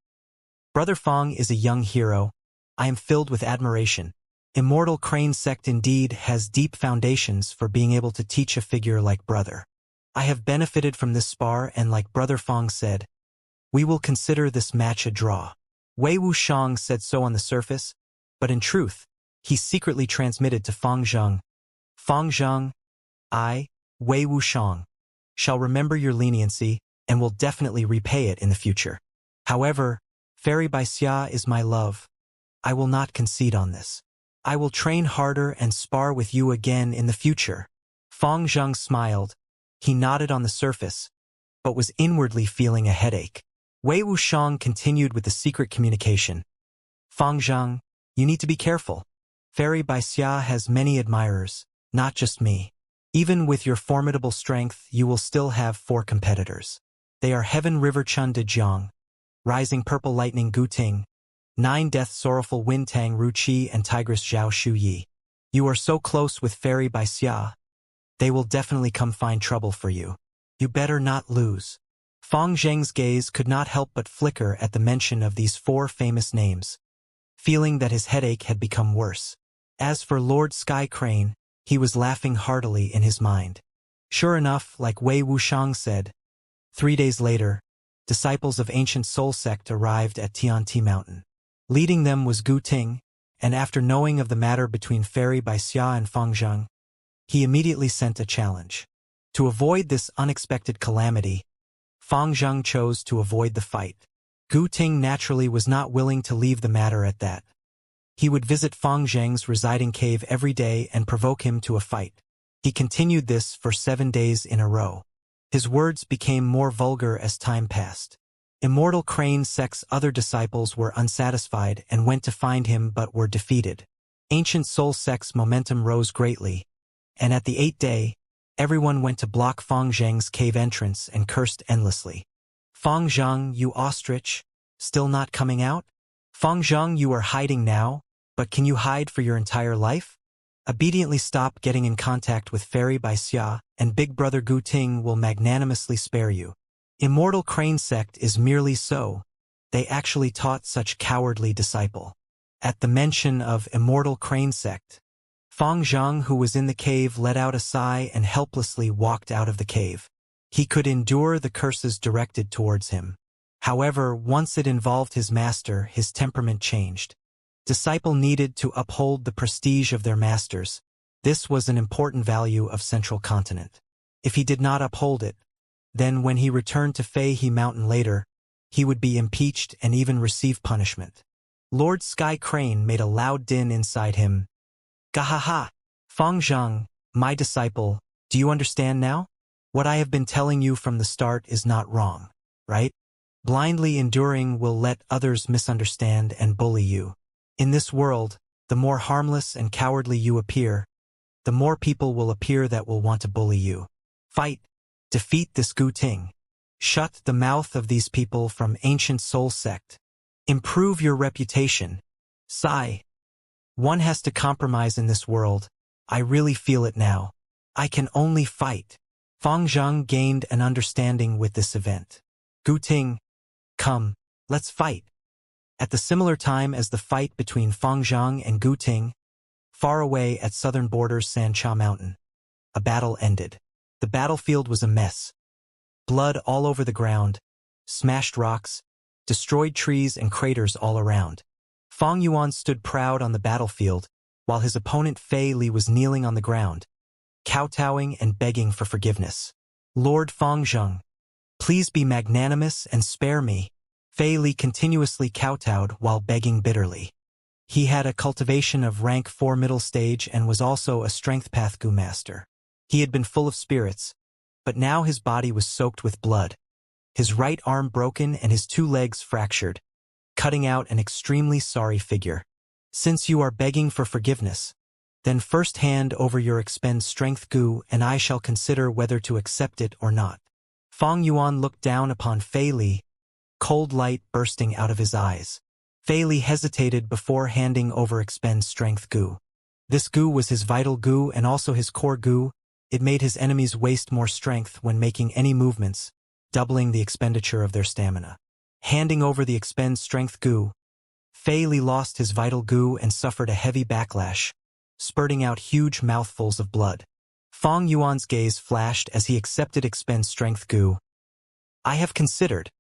Brother Fang is a young hero. I am filled with admiration. Immortal Crane Sect indeed has deep foundations for being able to teach a figure like brother. I have benefited from this spar and like Brother Fang said, we will consider this match a draw. Wei Wuxiang said so on the surface, but in truth, he secretly transmitted to Fang Zhang. Fang Zhang, I, Wei Wuxiang, shall remember your leniency and will definitely repay it in the future. However, Fairy by Xia is my love. I will not concede on this. I will train harder and spar with you again in the future. Fang Zhang smiled. He nodded on the surface, but was inwardly feeling a headache. Wei Wuxiang continued with the secret communication. Fang Zhang, you need to be careful. Fairy by Xia has many admirers, not just me. Even with your formidable strength, you will still have 4 competitors. They are Heaven River Chun De Jiang, Rising Purple Lightning Gu Ting, 9 Death Sorrowful Wind Tang Ru Qi and Tigress Zhao Shu Yi. You are so close with Fairy by Xia. They will definitely come find trouble for you. You better not lose. Fang Zhang's gaze could not help but flicker at the mention of these 4 famous names, feeling that his headache had become worse. As for Lord Sky Crane, he was laughing heartily in his mind. Sure enough, like Wei Wuxiang said, 3 days later, disciples of Ancient Soul Sect arrived at Tianti Mountain. Leading them was Gu Ting, and after knowing of the matter between Fairy by Xia and Fang Zhang, he immediately sent a challenge. To avoid this unexpected calamity, Fang Zhang chose to avoid the fight. Gu Ting naturally was not willing to leave the matter at that. He would visit Fang Zhang's residing cave every day and provoke him to a fight. He continued this for 7 days in a row. His words became more vulgar as time passed. Immortal Crane Sect's other disciples were unsatisfied and went to find him but were defeated. Ancient Soul Sect's momentum rose greatly, and at the 8th day, everyone went to block Fang Zhang's cave entrance and cursed endlessly. Fang Zhang, you ostrich, still not coming out? Fang Zhang, you are hiding now, but can you hide for your entire life? Obediently stop getting in contact with Fairy by Xia, and Big Brother Gu Ting will magnanimously spare you. Immortal Crane Sect is merely so. They actually taught such cowardly disciple. At the mention of Immortal Crane Sect, Fang Zhang, who was in the cave, let out a sigh and helplessly walked out of the cave. He could endure the curses directed towards him. However, once it involved his master, his temperament changed. Disciple needed to uphold the prestige of their masters. This was an important value of Central Continent. If he did not uphold it, then when he returned to Fei He Mountain later, he would be impeached and even receive punishment. Lord Sky Crane made a loud din inside him. Gahaha! Fang Zhang, my disciple, do you understand now? What I have been telling you from the start is not wrong, right? Blindly enduring will let others misunderstand and bully you. In this world, the more harmless and cowardly you appear, the more people will appear that will want to bully you. Fight. Defeat this Gu Ting. Shut the mouth of these people from ancient soul sect. Improve your reputation. Sigh. One has to compromise in this world. I really feel it now. I can only fight. Fang Zhang gained an understanding with this event. Gu Ting, come, let's fight. At the similar time as the fight between Fang Zhang and Gu Ting, far away at southern borders Sancha Mountain, a battle ended. The battlefield was a mess. Blood all over the ground, smashed rocks, destroyed trees and craters all around. Fang Yuan stood proud on the battlefield, while his opponent Fei Li was kneeling on the ground, kowtowing and begging for forgiveness. Lord Fang Zhang, please be magnanimous and spare me. Fei Li continuously kowtowed while begging bitterly. He had a cultivation of rank 4 middle stage and was also a strength path Gu master. He had been full of spirits, but now his body was soaked with blood, his right arm broken and his 2 legs fractured, cutting out an extremely sorry figure. Since you are begging for forgiveness, then first hand over your expend strength Gu and I shall consider whether to accept it or not. Fang Yuan looked down upon Fei Li, cold light bursting out of his eyes. Fei Li hesitated before handing over expend strength Gu. This Gu was his vital Gu and also his core Gu. It made his enemies waste more strength when making any movements, doubling the expenditure of their stamina. Handing over the expend strength Gu, Fei Li lost his vital Gu and suffered a heavy backlash, spurting out huge mouthfuls of blood. Fang Yuan's gaze flashed as he accepted expend strength Gu. I have considered.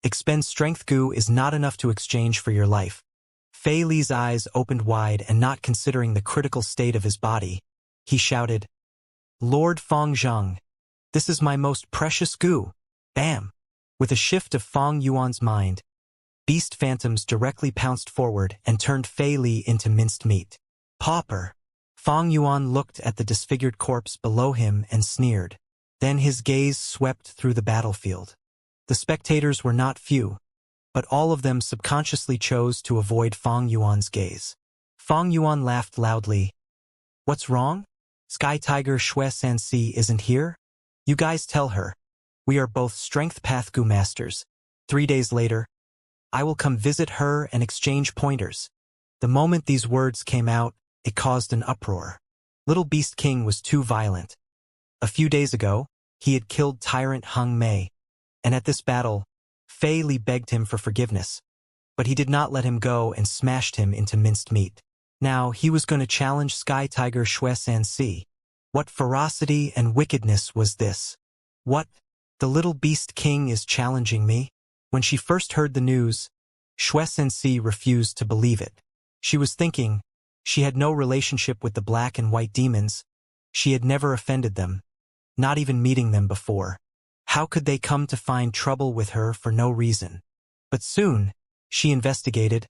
Expend strength Gu is not enough to exchange for your life. Fei Li's eyes opened wide and not considering the critical state of his body, he shouted, Lord Fang Zhang, this is my most precious Gu. Bam! With a shift of Fang Yuan's mind, beast phantoms directly pounced forward and turned Fei Li into minced meat. Pauper! Fang Yuan looked at the disfigured corpse below him and sneered. Then his gaze swept through the battlefield. The spectators were not few, but all of them subconsciously chose to avoid Fang Yuan's gaze. Fang Yuan laughed loudly. What's wrong? Sky Tiger Shui Sansi isn't here? You guys tell her. We are both Strength Path Gu Masters. 3 days later, I will come visit her and exchange pointers. The moment these words came out, it caused an uproar. Little Beast King was too violent. A few days ago, he had killed Tyrant Hung Mei, and at this battle, Fei Li begged him for forgiveness, but he did not let him go and smashed him into minced meat. Now he was going to challenge Sky Tiger Shui Sansi. What ferocity and wickedness was this? What? The Little Beast King is challenging me? When she first heard the news, Shui Sansi refused to believe it. She was thinking, she had no relationship with the black and white demons. She had never offended them, not even meeting them before. How could they come to find trouble with her for no reason? But soon, she investigated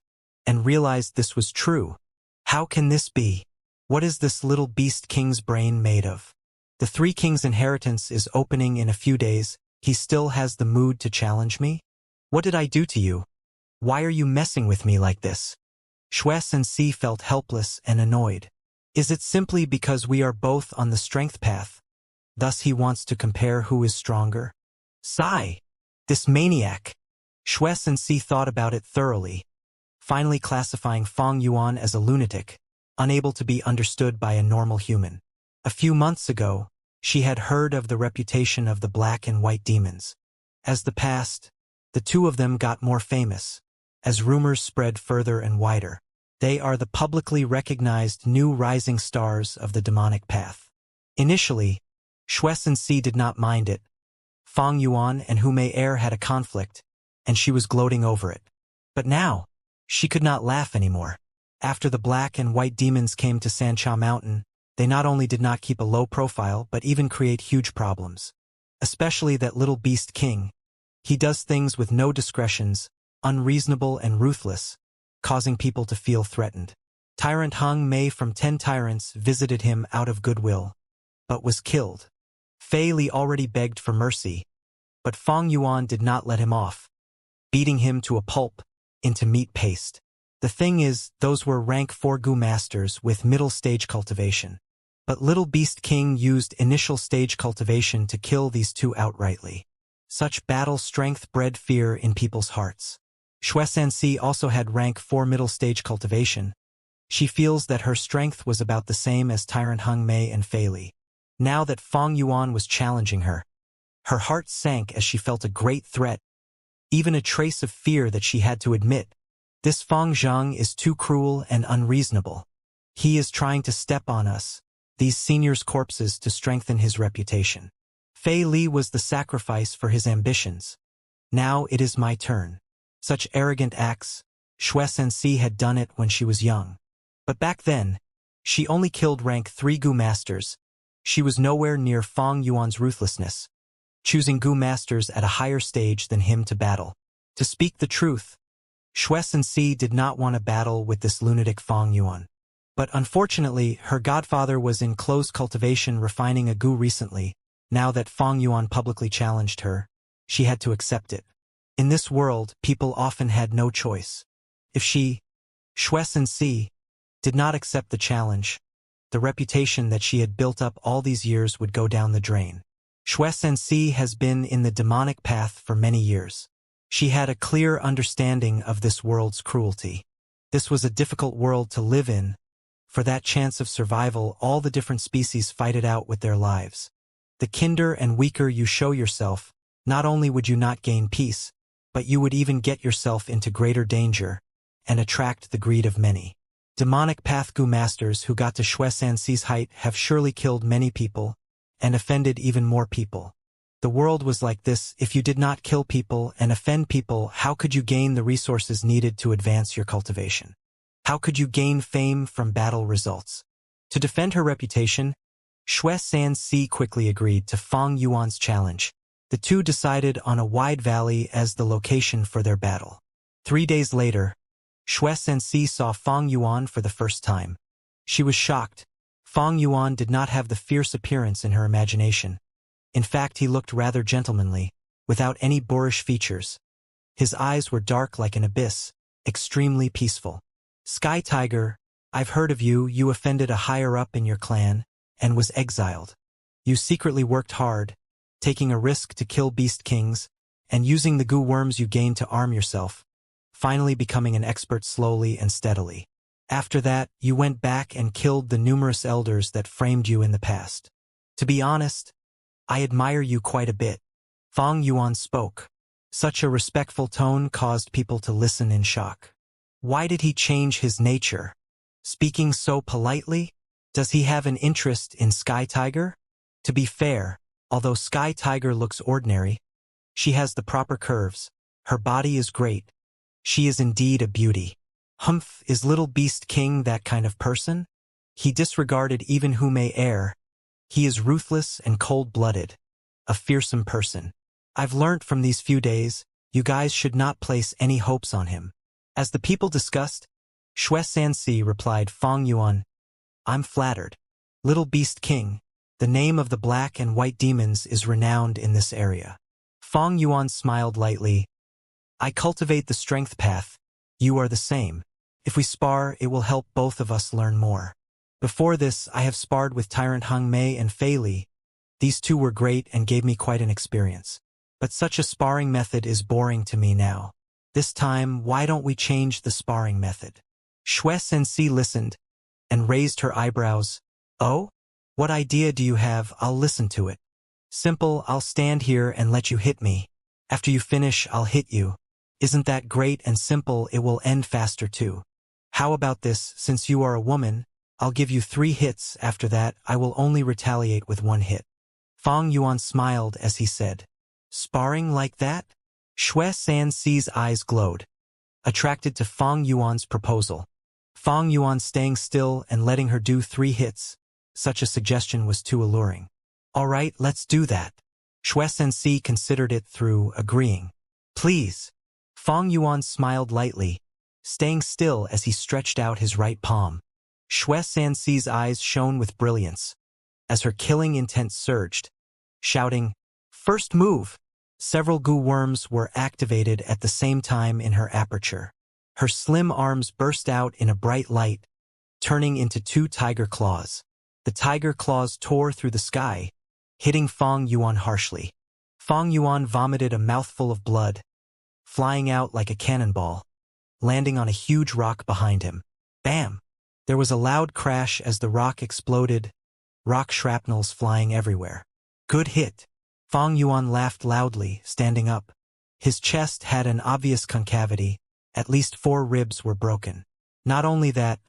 and realized this was true. How can this be? What is this Little Beast King's brain made of? The 3 Kings' inheritance is opening in a few days. He still has the mood to challenge me? What did I do to you? Why are you messing with me like this? Shui Sansi felt helpless and annoyed. Is it simply because we are both on the strength path? Thus he wants to compare who is stronger? Sigh! This maniac! Shui Sansi thought about it thoroughly, finally classifying Fang Yuan as a lunatic, unable to be understood by a normal human. A few months ago, she had heard of the reputation of the black and white demons. As the passed, the 2 of them got more famous. As rumors spread further and wider, they are the publicly recognized new rising stars of the demonic path. Initially, Shui Sansi did not mind it, Fang Yuan and Hu Mei had a conflict, and she was gloating over it. But now, she could not laugh anymore. After the black and white demons came to Sancha Mountain, they not only did not keep a low profile but even create huge problems. Especially that little beast king. He does things with no discretions, unreasonable and ruthless, causing people to feel threatened. Tyrant Hung Mei from 10 Tyrants visited him out of goodwill, but was killed. Fei Li already begged for mercy, but Fang Yuan did not let him off, beating him to a pulp, into meat paste. The thing is, those were rank 4 Gu masters with middle stage cultivation. But Little Beast King used initial stage cultivation to kill these two outrightly. Such battle strength bred fear in people's hearts. Xue Sanxi also had rank 4 middle stage cultivation. She feels that her strength was about the same as Tyrant Hung Mei and Fei Li. Now that Fang Yuan was challenging her, her heart sank as she felt a great threat, even a trace of fear that she had to admit. This Fang Zhang is too cruel and unreasonable. He is trying to step on us, these seniors' corpses, to strengthen his reputation. Fei Li was the sacrifice for his ambitions. Now it is my turn. Such arrogant acts, Xue Sanxi had done it when she was young. But back then, she only killed rank 3 Gu masters. She was nowhere near Fang Yuan's ruthlessness, choosing Gu masters at a higher stage than him to battle. To speak the truth, Xue Sanxi did not want to battle with this lunatic Fang Yuan. But unfortunately, her godfather was in close cultivation refining a Gu recently. Now that Fang Yuan publicly challenged her, she had to accept it. In this world, people often had no choice. If she, Xue Sanxi, did not accept the challenge, the reputation that she had built up all these years would go down the drain. Xue Sanxi has been in the demonic path for many years. She had a clear understanding of this world's cruelty. This was a difficult world to live in. For that chance of survival, all the different species fight it out with their lives. The kinder and weaker you show yourself, not only would you not gain peace, but you would even get yourself into greater danger and attract the greed of many. Demonic Path Gu masters who got to Xue Sanxi's height have surely killed many people and offended even more people. The world was like this: if you did not kill people and offend people, how could you gain the resources needed to advance your cultivation? How could you gain fame from battle results? To defend her reputation, Xue Sanxi quickly agreed to Fang Yuan's challenge. The two decided on a wide valley as the location for their battle. 3 days later, Xue Sanxi saw Fang Yuan for the first time. She was shocked. Fang Yuan did not have the fierce appearance in her imagination. In fact, he looked rather gentlemanly, without any boorish features. His eyes were dark like an abyss, extremely peaceful. Sky Tiger, I've heard of you. You offended a higher-up in your clan and was exiled. You secretly worked hard, taking a risk to kill beast kings, and using the Gu worms you gained to arm yourself, finally becoming an expert slowly and steadily. After that, you went back and killed the numerous elders that framed you in the past. To be honest, I admire you quite a bit. Fang Yuan spoke. Such a respectful tone caused people to listen in shock. Why did he change his nature? Speaking so politely? Does he have an interest in Sky Tiger? To be fair, although Sky Tiger looks ordinary, she has the proper curves. Her body is great. She is indeed a beauty. Humph, is Little Beast King that kind of person? He disregarded even Hu Mei. He is ruthless and cold-blooded, a fearsome person. I've learnt from these few days, you guys should not place any hopes on him. As the people discussed, Xue Sanxi replied, Fang Yuan, I'm flattered. Little Beast King, the name of the black and white demons is renowned in this area. Fang Yuan smiled lightly. I cultivate the strength path. You are the same. If we spar, it will help both of us learn more. Before this, I have sparred with Tyrant Hung Mei and Fei Li. These two were great and gave me quite an experience. But such a sparring method is boring to me now. This time, why don't we change the sparring method? Xue Sanxi listened and raised her eyebrows. Oh? What idea do you have? I'll listen to it. Simple, I'll stand here and let you hit me. After you finish, I'll hit you. Isn't that great and simple? It will end faster too. How about this? Since you are a woman, I'll give you 3 hits. After that, I will only retaliate with 1 hit. Fang Yuan smiled as he said, Sparring like that? Shui Sanxi's eyes glowed, attracted to Fang Yuan's proposal. Fang Yuan staying still and letting her do 3 hits. Such a suggestion was too alluring. All right, let's do that. Shui Sanxi considered it through, agreeing. Please. Fang Yuan smiled lightly, staying still as he stretched out his right palm. Shui Sanxi's eyes shone with brilliance as her killing intent surged, shouting, "First move!" Several goo worms were activated at the same time in her aperture. Her slim arms burst out in a bright light, turning into 2 tiger claws. The tiger claws tore through the sky, hitting Fang Yuan harshly. Fang Yuan vomited a mouthful of blood, flying out like a cannonball, landing on a huge rock behind him. Bam! There was a loud crash as the rock exploded, rock shrapnels flying everywhere. Good hit. Fang Yuan laughed loudly, standing up. His chest had an obvious concavity, at least 4 ribs were broken. Not only that,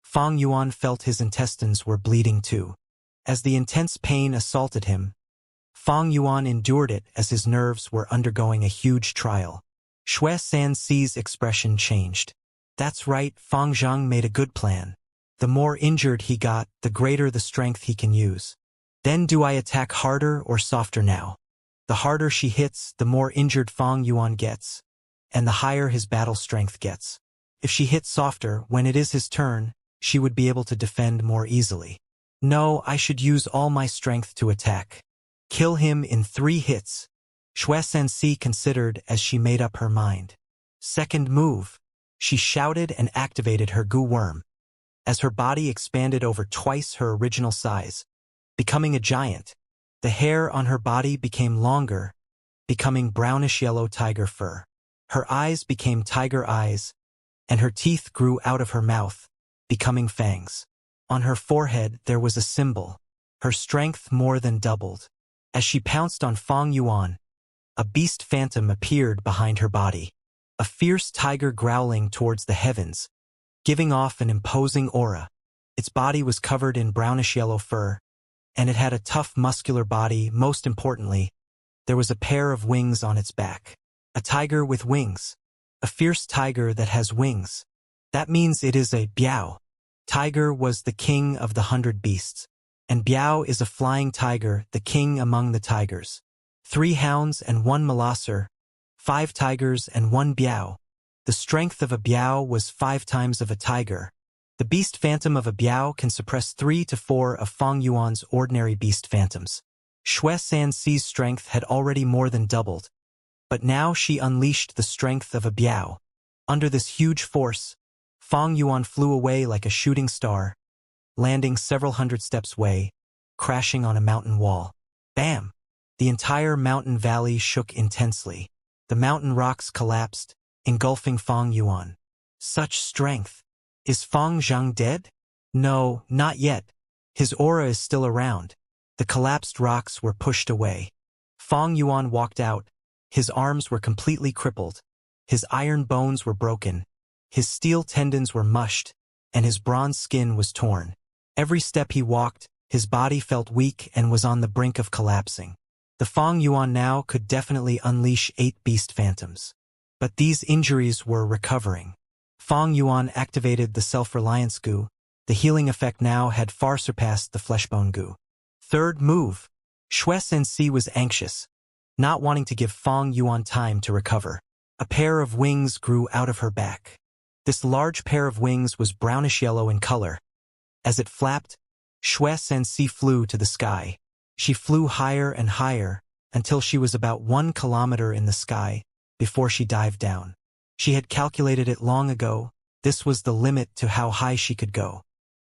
Fang Yuan felt his intestines were bleeding too. As the intense pain assaulted him, Fang Yuan endured it as his nerves were undergoing a huge trial. Shui Sanxi's expression changed. That's right, Fang Zhang made a good plan. The more injured he got, the greater the strength he can use. Then do I attack harder or softer now? The harder she hits, the more injured Fang Yuan gets, and the higher his battle strength gets. If she hits softer, when it is his turn, she would be able to defend more easily. No, I should use all my strength to attack. Kill him in 3 hits. Shui Sanxi considered as she made up her mind. Second move. She shouted and activated her goo worm. As her body expanded over twice her original size, becoming a giant, the hair on her body became longer, becoming brownish-yellow tiger fur. Her eyes became tiger eyes, and her teeth grew out of her mouth, becoming fangs. On her forehead there was a symbol. Her strength more than doubled. As she pounced on Fang Yuan, a beast phantom appeared behind her body. A fierce tiger growling towards the heavens, giving off an imposing aura. Its body was covered in brownish-yellow fur, and it had a tough muscular body. Most importantly, there was a pair of wings on its back. A tiger with wings. A fierce tiger that has wings. That means it is a biao. Tiger was the king of the 100 beasts, and biao is a flying tiger, the king among the tigers. 3 hounds and 1 molosser, 5 tigers and 1 biao. The strength of a biao was 5 times of a tiger. The beast phantom of a biao can suppress 3 to 4 of Fang Yuan's ordinary beast phantoms. Shui Sanxi's strength had already more than doubled, but now she unleashed the strength of a biao. Under this huge force, Fang Yuan flew away like a shooting star, landing several hundred steps away, crashing on a mountain wall. Bam! The entire mountain valley shook intensely. The mountain rocks collapsed, engulfing Fang Yuan. Such strength! Is Fang Zhang dead? No, not yet. His aura is still around. The collapsed rocks were pushed away. Fang Yuan walked out. His arms were completely crippled. His iron bones were broken. His steel tendons were mushed, and his bronze skin was torn. Every step he walked, his body felt weak and was on the brink of collapsing. The Fang Yuan now could definitely unleash 8 beast phantoms. But these injuries were recovering. Fang Yuan activated the self-reliance goo. The healing effect now had far surpassed the fleshbone goo. Third move. Shui Sanxi was anxious, not wanting to give Fang Yuan time to recover. A pair of wings grew out of her back. This large pair of wings was brownish-yellow in color. As it flapped, Shui Sanxi flew to the sky. She flew higher and higher until she was about 1 kilometer in the sky before she dived down. She had calculated it long ago. This was the limit to how high she could go.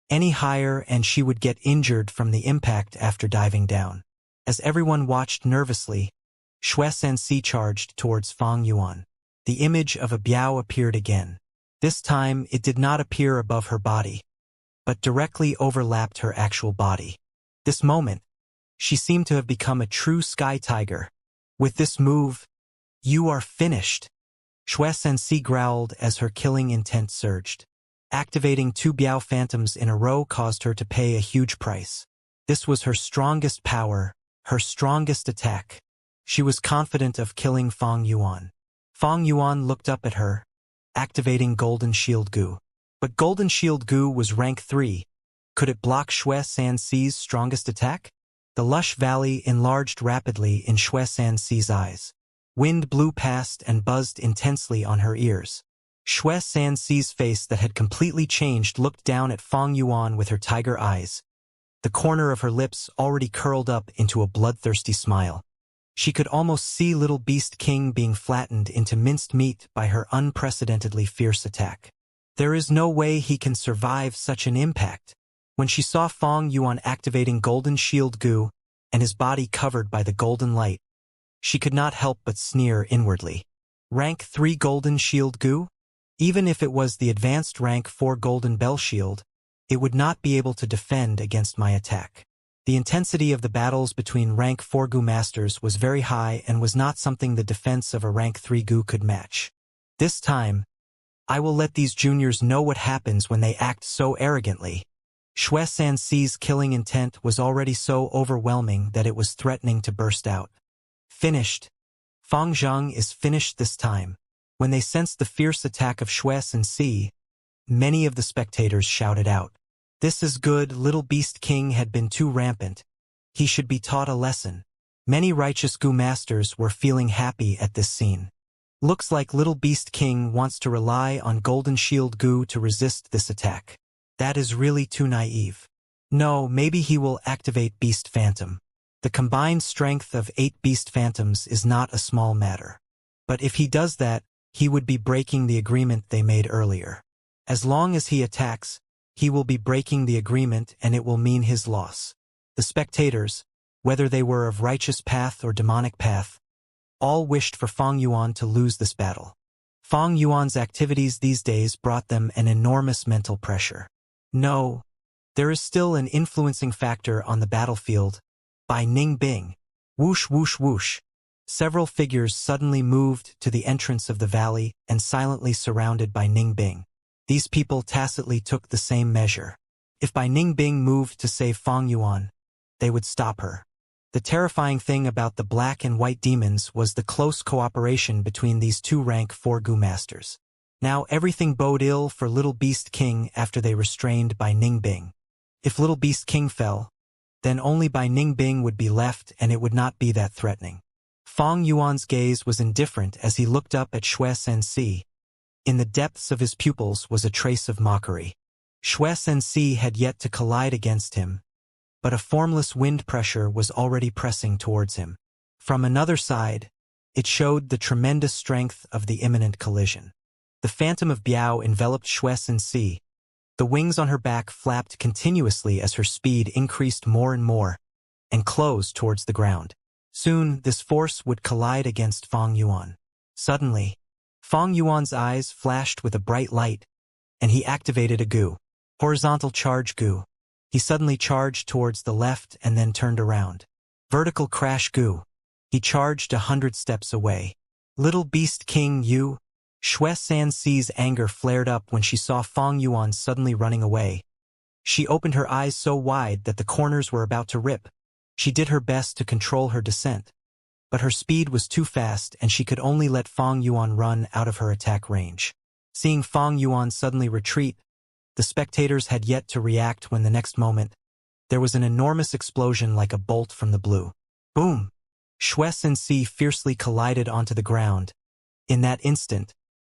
Any higher and she would get injured from the impact after diving down. As everyone watched nervously, Shui Sanxi charged towards Fang Yuan. The image of a biao appeared again. This time it did not appear above her body, but directly overlapped her actual body. This moment, she seemed to have become a true sky tiger. With this move, you are finished. Shui Sanxi growled as her killing intent surged. Activating 2 biao phantoms in a row caused her to pay a huge price. This was her strongest power, her strongest attack. She was confident of killing Fong Yuan. Fong Yuan looked up at her, activating Golden Shield Gu. But Golden Shield Gu was rank 3. Could it block Xue Sanxi's strongest attack? The lush valley enlarged rapidly in Xue Sanxi's eyes. Wind blew past and buzzed intensely on her ears. Xue Sanxi's face that had completely changed looked down at Fong Yuan with her tiger eyes. The corner of her lips already curled up into a bloodthirsty smile. She could almost see Little Beast King being flattened into minced meat by her unprecedentedly fierce attack. There is no way he can survive such an impact. When she saw Fong Yuan activating Golden Shield Gu and his body covered by the golden light, she could not help but sneer inwardly. Rank 3 Golden Shield Gu? Even if it was the advanced rank 4 Golden Bell Shield, it would not be able to defend against my attack. The intensity of the battles between rank 4 Gu masters was very high and was not something the defense of a rank 3 Gu could match. This time, I will let these juniors know what happens when they act so arrogantly. Xue Sanxi's killing intent was already so overwhelming that it was threatening to burst out. Finished. Fang Zhang is finished this time. When they sensed the fierce attack of Xue Sanxi, many of the spectators shouted out. This is good, Little Beast King had been too rampant. He should be taught a lesson. Many righteous Gu masters were feeling happy at this scene. Looks like Little Beast King wants to rely on Golden Shield Gu to resist this attack. That is really too naive. No, maybe he will activate Beast Phantom. The combined strength of 8 Beast Phantoms is not a small matter. But if he does that, he would be breaking the agreement they made earlier. As long as he attacks, he will be breaking the agreement and it will mean his loss. The spectators, whether they were of righteous path or demonic path, all wished for Fong Yuan to lose this battle. Fong Yuan's activities these days brought them an enormous mental pressure. No, there is still an influencing factor on the battlefield. By Ning Bing. Whoosh whoosh whoosh. Several figures suddenly moved to the entrance of the valley and silently surrounded by Ning Bing. These people tacitly took the same measure. If Bai Ningbing moved to save Fong Yuan, they would stop her. The terrifying thing about the black and white demons was the close cooperation between these 2 rank 4 Gu masters. Now everything bode ill for Little Beast King after they restrained Bai Ningbing. If Little Beast King fell, then only Bai Ningbing would be left and it would not be that threatening. Fong Yuan's gaze was indifferent as he looked up at Xue Sanxi. In the depths of his pupils was a trace of mockery. Xue Sanxi had yet to collide against him, but a formless wind pressure was already pressing towards him. From another side, it showed the tremendous strength of the imminent collision. The phantom of Biao enveloped Xue Sanxi. The wings on her back flapped continuously as her speed increased more and more, and closed towards the ground. Soon, this force would collide against Fong Yuan. Suddenly, Fong Yuan's eyes flashed with a bright light, and he activated a Gu. Horizontal Charge Gu. He suddenly charged towards the left and then turned around. Vertical Crash Gu. He charged 100 steps away. Little Beast King Yu. Xue Sanxi's anger flared up when she saw Fong Yuan suddenly running away. She opened her eyes so wide that the corners were about to rip. She did her best to control her descent. But her speed was too fast and she could only let Fong Yuan run out of her attack range. Seeing Fong Yuan suddenly retreat, the spectators had yet to react when the next moment, there was an enormous explosion like a bolt from the blue. Boom! Xue Sanxi fiercely collided onto the ground. In that instant,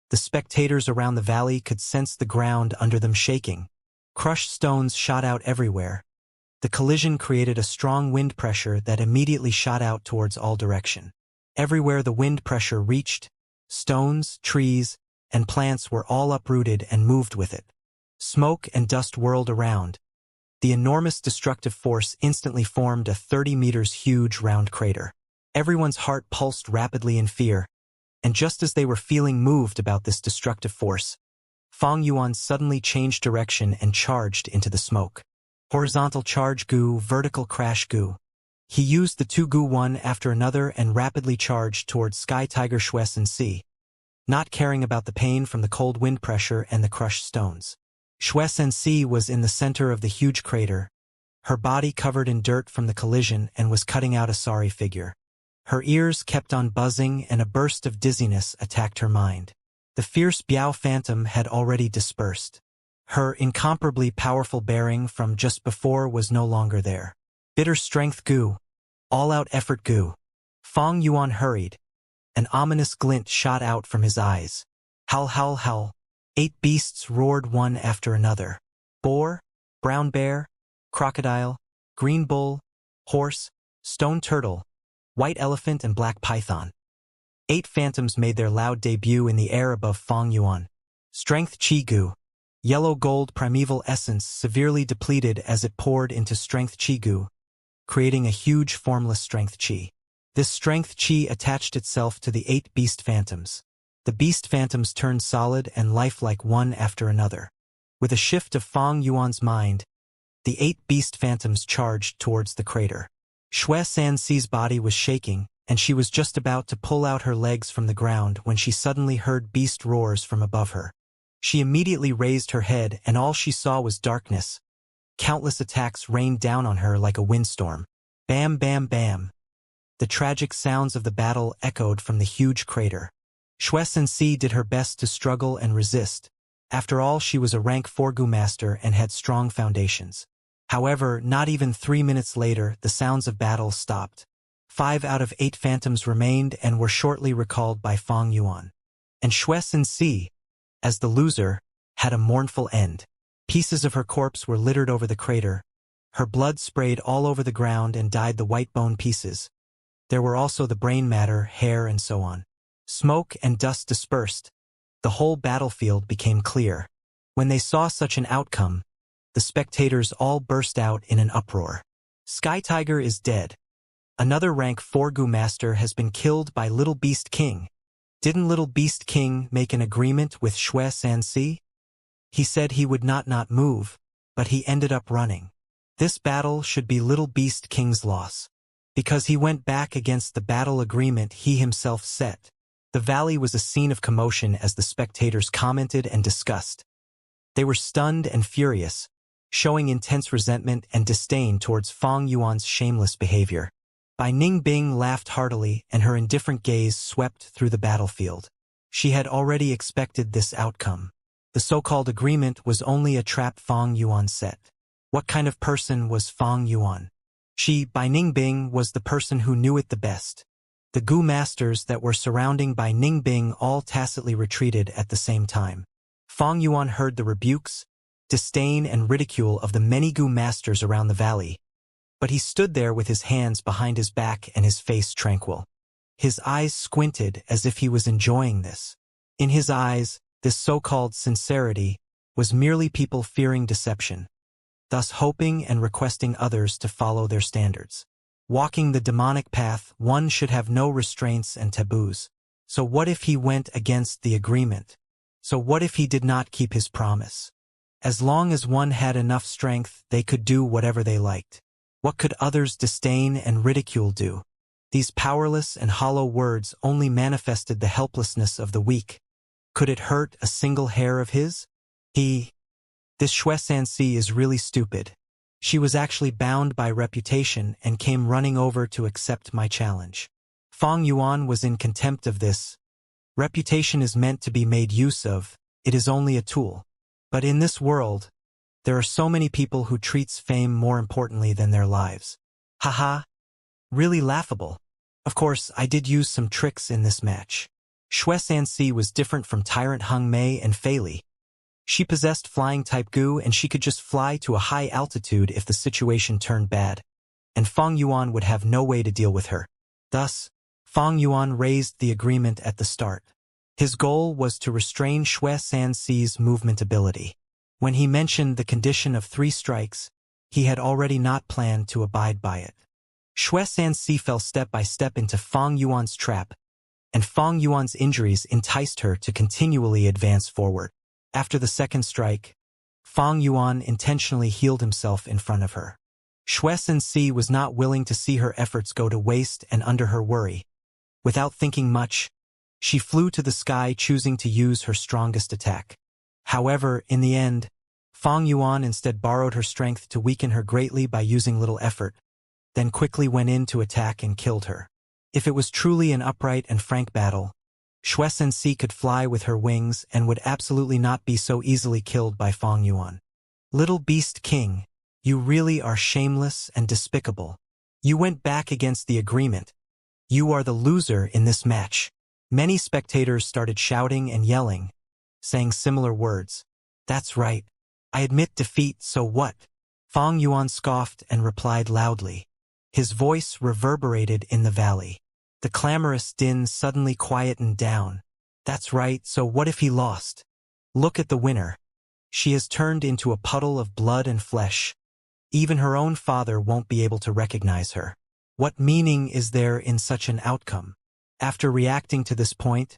the spectators around the valley could sense the ground under them shaking. Crushed stones shot out everywhere. The collision created a strong wind pressure that immediately shot out towards all direction. Everywhere the wind pressure reached, stones, trees, and plants were all uprooted and moved with it. Smoke and dust whirled around. The enormous destructive force instantly formed a 30 meters huge round crater. Everyone's heart pulsed rapidly in fear, and just as they were feeling moved about this destructive force, Fong Yuan suddenly changed direction and charged into the smoke. Horizontal Charge Gu, Vertical Crash Gu. He used the 2 Gu one after another and rapidly charged towards Sky Tiger Xue Sanxi, not caring about the pain from the cold wind pressure and the crushed stones. Xue Sanxi was in the center of the huge crater, her body covered in dirt from the collision and was cutting out a sorry figure. Her ears kept on buzzing and a burst of dizziness attacked her mind. The fierce Biao phantom had already dispersed. Her incomparably powerful bearing from just before was no longer there. Bitter strength gu. All-out effort gu. Fang Yuan hurried. An ominous glint shot out from his eyes. Howl, howl, howl. 8 beasts roared one after another. Boar, brown bear, crocodile, green bull, horse, stone turtle, white elephant and black python. 8 phantoms made their loud debut in the air above Fang Yuan. Strength Qi Gu. Yellow gold primeval essence severely depleted as it poured into strength Qi Gu, creating a huge formless strength Qi. This strength Qi attached itself to the 8 beast phantoms. The beast phantoms turned solid and lifelike one after another. With a shift of Fang Yuan's mind, the 8 beast phantoms charged towards the crater. Xue Sanxi's body was shaking, and she was just about to pull out her legs from the ground when she suddenly heard beast roars from above her. She immediately raised her head and all she saw was darkness. Countless attacks rained down on her like a windstorm. Bam, bam, bam. The tragic sounds of the battle echoed from the huge crater. Xue Sanxi did her best to struggle and resist. After all, she was a rank 4 Gu master and had strong foundations. However, not even 3 minutes later, the sounds of battle stopped. 5 out of 8 phantoms remained and were shortly recalled by Fang Yuan. And Xue Sanxi, as the loser, had a mournful end. Pieces of her corpse were littered over the crater. Her blood sprayed all over the ground and dyed the white bone pieces. There were also the brain matter, hair, and so on. Smoke and dust dispersed. The whole battlefield became clear. When they saw such an outcome, the spectators all burst out in an uproar. Sky Tiger is dead. Another rank 4 Gu master has been killed by Little Beast King. Didn't Little Beast King make an agreement with Xue Sanxi? He said he would not move, but he ended up running. This battle should be Little Beast King's loss, because he went back against the battle agreement he himself set. The valley was a scene of commotion as the spectators commented and discussed. They were stunned and furious, showing intense resentment and disdain towards Fang Yuan's shameless behavior. Bai Ningbing laughed heartily and her indifferent gaze swept through the battlefield. She had already expected this outcome. The so-called agreement was only a trap Fang Yuan set. What kind of person was Fang Yuan? She, Bai Ningbing, was the person who knew it the best. The Gu masters that were surrounding Bai Ningbing all tacitly retreated at the same time. Fang Yuan heard the rebukes, disdain and ridicule of the many Gu masters around the valley, but he stood there with his hands behind his back and his face tranquil. His eyes squinted as if he was enjoying this. In his eyes, this so-called sincerity was merely people fearing deception, thus hoping and requesting others to follow their standards. Walking the demonic path, one should have no restraints and taboos. So what if he went against the agreement? So what if he did not keep his promise? As long as one had enough strength, they could do whatever they liked. What could others' disdain and ridicule do? These powerless and hollow words only manifested the helplessness of the weak. Could it hurt a single hair of his? This Xue Sanxi is really stupid. She was actually bound by reputation and came running over to accept my challenge. Fang Yuan was in contempt of this. Reputation is meant to be made use of, it is only a tool. But in this world, there are so many people who treats fame more importantly than their lives. Haha. Really laughable. Of course, I did use some tricks in this match. Xue Sanxi was different from Tyrant Hung Mei and Fei Li. She possessed flying-type Gu and she could just fly to a high altitude if the situation turned bad, and Fang Yuan would have no way to deal with her. Thus, Fang Yuan raised the agreement at the start. His goal was to restrain Xue Sanxi's movement ability. When he mentioned the condition of 3 strikes, he had already not planned to abide by it. Xue Sanxi fell step by step into Fang Yuan's trap, and Fang Yuan's injuries enticed her to continually advance forward. After the second strike, Fang Yuan intentionally healed himself in front of her. Xue Sanxi was not willing to see her efforts go to waste and under her worry. Without thinking much, she flew to the sky, choosing to use her strongest attack. However, in the end, Fang Yuan instead borrowed her strength to weaken her greatly by using little effort, then quickly went in to attack and killed her. If it was truly an upright and frank battle, Shui Sensi could fly with her wings and would absolutely not be so easily killed by Fang Yuan. Little Beast King, you really are shameless and despicable. You went back against the agreement. You are the loser in this match. Many spectators started shouting and yelling, saying similar words. That's right. I admit defeat, so what? Fang Yuan scoffed and replied loudly. His voice reverberated in the valley. The clamorous din suddenly quietened down. That's right, so what if he lost? Look at the winner. She has turned into a puddle of blood and flesh. Even her own father won't be able to recognize her. What meaning is there in such an outcome? After reacting to this point,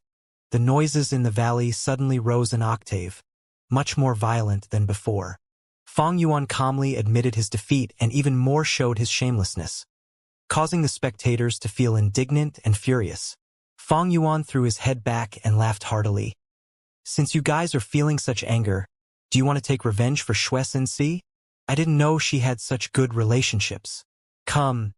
the noises in the valley suddenly rose an octave, much more violent than before. Fang Yuan calmly admitted his defeat and even more showed his shamelessness, causing the spectators to feel indignant and furious. Fang Yuan threw his head back and laughed heartily. Since you guys are feeling such anger, do you want to take revenge for Shui Sensi? I didn't know she had such good relationships. Come.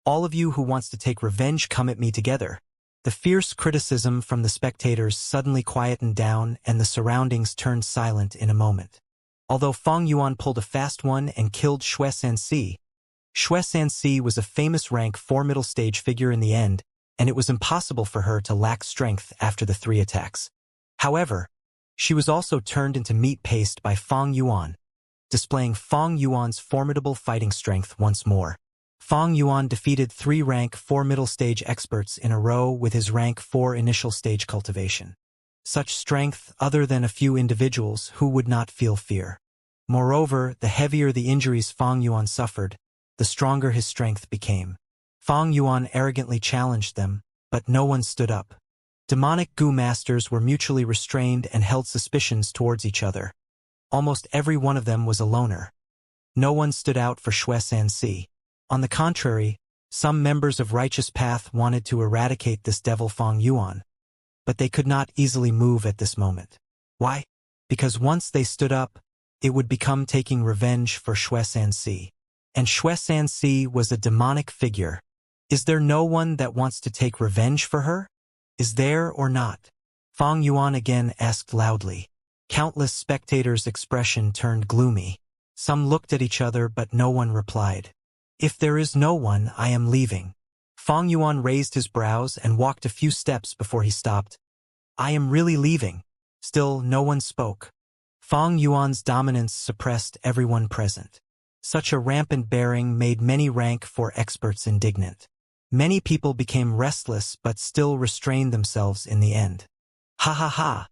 All of you who wants to take revenge, come at me together. The fierce criticism from the spectators suddenly quietened down and the surroundings turned silent in a moment. Although Fang Yuan pulled a fast one and killed Shui Sensi was a famous rank 4 middle stage figure in the end, and it was impossible for her to lack strength after the 3 attacks. However, she was also turned into meat paste by Fang Yuan, displaying Fang Yuan's formidable fighting strength once more. Fang Yuan defeated 3 rank 4 middle stage experts in a row with his rank 4 initial stage cultivation. Such strength other than a few individuals who would not feel fear. Moreover, the heavier the injuries Fang Yuan suffered, the stronger his strength became. Fang Yuan arrogantly challenged them, but no one stood up. Demonic Gu masters were mutually restrained and held suspicions towards each other. Almost every one of them was a loner. No one stood out for Shui Sensi. On the contrary, some members of Righteous Path wanted to eradicate this devil Fang Yuan, but they could not easily move at this moment. Why? Because once they stood up, it would become taking revenge for Shui Sensi. And Shui Sensi was a demonic figure. Is there no one that wants to take revenge for her? Is there or not? Fang Yuan again asked loudly. Countless spectators' expression turned gloomy. Some looked at each other but no one replied. If there is no one, I am leaving. Fang Yuan raised his brows and walked a few steps before he stopped. I am really leaving. Still, no one spoke. Fang Yuan's dominance suppressed everyone present. Such a rampant bearing made many rank 4 experts indignant. Many people became restless but still restrained themselves in the end. Ha ha ha!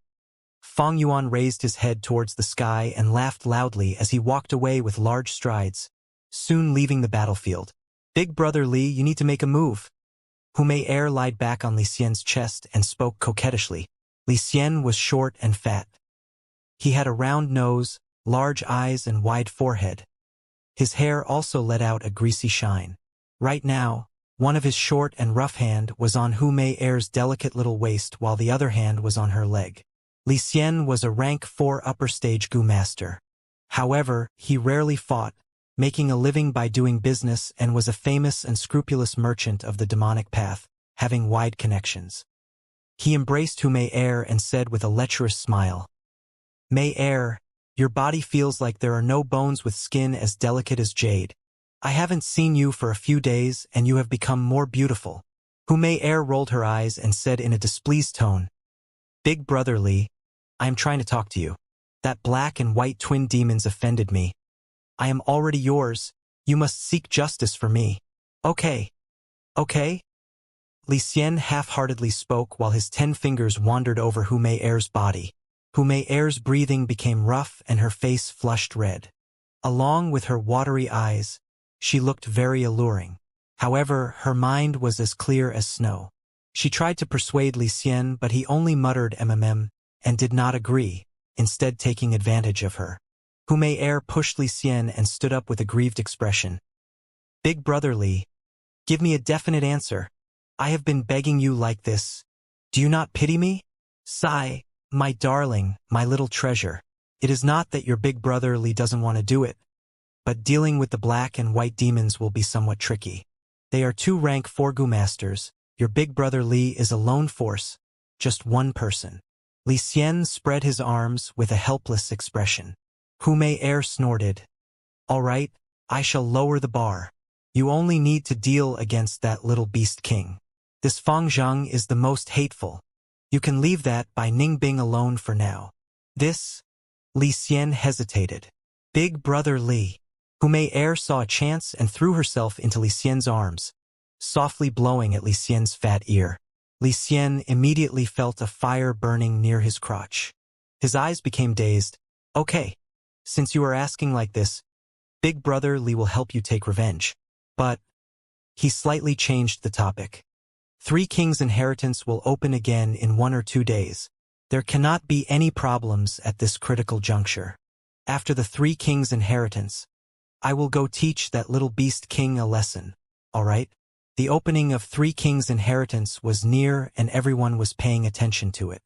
Fang Yuan raised his head towards the sky and laughed loudly as he walked away with large strides, soon leaving the battlefield. Big brother Li, you need to make a move. Hu Mei lied back on Li Xian's chest and spoke coquettishly. Li Xian was short and fat. He had a round nose, large eyes and wide forehead. His hair also let out a greasy shine. Right now, one of his short and rough hand was on Hu Mei's delicate little waist while the other hand was on her leg. Li Xian was a rank 4 upper stage Gu master. However, he rarely fought, making a living by doing business, and was a famous and scrupulous merchant of the demonic path, having wide connections. He embraced Hu Mei and said with a lecherous smile, Mei, your body feels like there are no bones with skin as delicate as jade. I haven't seen you for a few days and you have become more beautiful. Hu Mei rolled her eyes and said in a displeased tone, Big brother Li, I am trying to talk to you. That black and white twin demons offended me. I am already yours. You must seek justice for me. Okay. Li Xian half-heartedly spoke while his 10 fingers wandered over Hu Mei's body. Hu Mei's breathing became rough and her face flushed red. Along with her watery eyes, she looked very alluring. However, her mind was as clear as snow. She tried to persuade Li Xian, but he only muttered and did not agree, instead taking advantage of her. Hu Mei pushed Li Xian and stood up with a grieved expression. Big brother Li, give me a definite answer. I have been begging you like this. Do you not pity me? Sigh, my darling, my little treasure. It is not that your big brother Li doesn't want to do it, but dealing with the black and white demons will be somewhat tricky. They are two rank 4 Gu masters. Your big brother Li is a lone force, just one person. Li Xian spread his arms with a helpless expression. Hu Mei Er snorted. All right, I shall lower the bar. You only need to deal against that little beast king. This Fang Zhang is the most hateful. You can leave that by Ningbing alone for now. This? Li Xian hesitated. Big brother Li. Hu Mei Er saw a chance and threw herself into Li Xian's arms, softly blowing at Li Xian's fat ear. Li Xian immediately felt a fire burning near his crotch. His eyes became dazed. Okay, since you are asking like this, Big brother Li will help you take revenge. But he slightly changed the topic. Three Kings' inheritance will open again in 1 or 2 days. There cannot be any problems at this critical juncture. After the Three Kings' inheritance, I will go teach that little beast king a lesson, all right? The opening of Three Kings' inheritance was near and everyone was paying attention to it.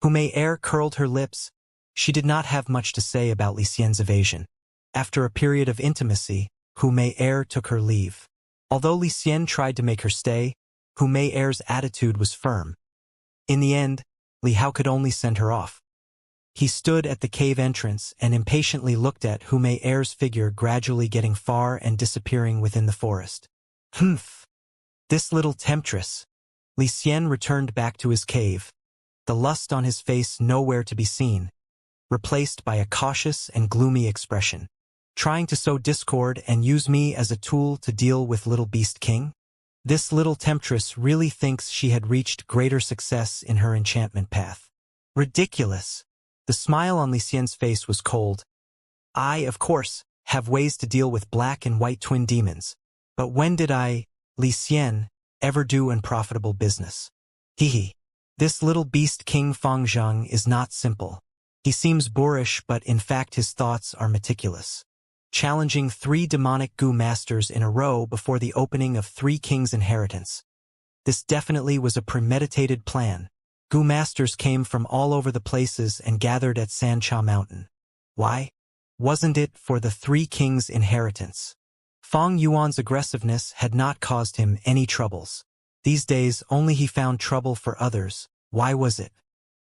Hu Mei Er curled her lips. She did not have much to say about Li Xian's evasion. After a period of intimacy, Hu Mei Er took her leave. Although Li Xian tried to make her stay, Hu Mei Er's attitude was firm. In the end, Li Hao could only send her off. He stood at the cave entrance and impatiently looked at Hu Mei Er's figure gradually getting far and disappearing within the forest. Humph! This little temptress. Li Xian returned back to his cave, the lust on his face nowhere to be seen, replaced by a cautious and gloomy expression. Trying to sow discord and use me as a tool to deal with little beast king? This little temptress really thinks she had reached greater success in her enchantment path. Ridiculous! The smile on Li Xian's face was cold. I, of course, have ways to deal with black and white twin demons. But when did I, Li Xian, ever do unprofitable business? Hehe. This little beast king Fang Zhang is not simple. He seems boorish, but in fact his thoughts are meticulous. Challenging 3 demonic Gu masters in a row before the opening of Three Kings' inheritance. This definitely was a premeditated plan. Gu masters came from all over the places and gathered at Sancha Mountain. Why? Wasn't it for the Three Kings' inheritance? Fang Yuan's aggressiveness had not caused him any troubles. These days only he found trouble for others. Why was it?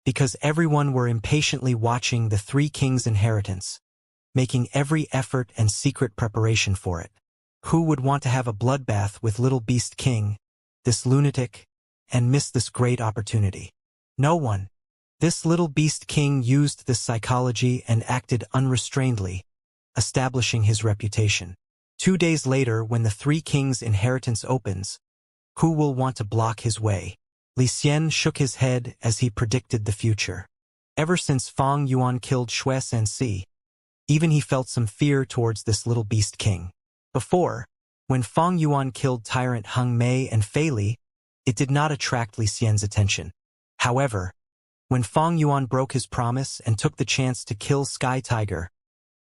Because everyone were impatiently watching the Three Kings' inheritance, making every effort and secret preparation for it. Who would want to have a bloodbath with little beast king, this lunatic, and miss this great opportunity? No one. This little beast king used this psychology and acted unrestrainedly, establishing his reputation. 2 days later, when the Three Kings' inheritance opens, who will want to block his way? Li Xian shook his head as he predicted the future. Ever since Fang Yuan killed Xue Sensi, even he felt some fear towards this little beast king. Before, when Fang Yuan killed tyrant Heng Mei and Fei Li, it did not attract Li Xian's attention. However, when Fang Yuan broke his promise and took the chance to kill Sky Tiger,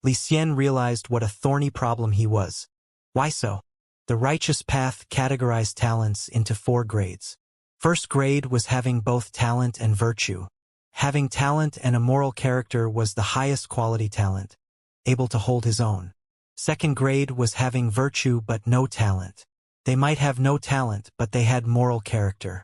Li Xian realized what a thorny problem he was. Why so? The righteous path categorized talents into 4 grades. First grade was having both talent and virtue. Having talent and a moral character was the highest quality talent, able to hold his own. Second grade was having virtue but no talent. They might have no talent, but they had moral character.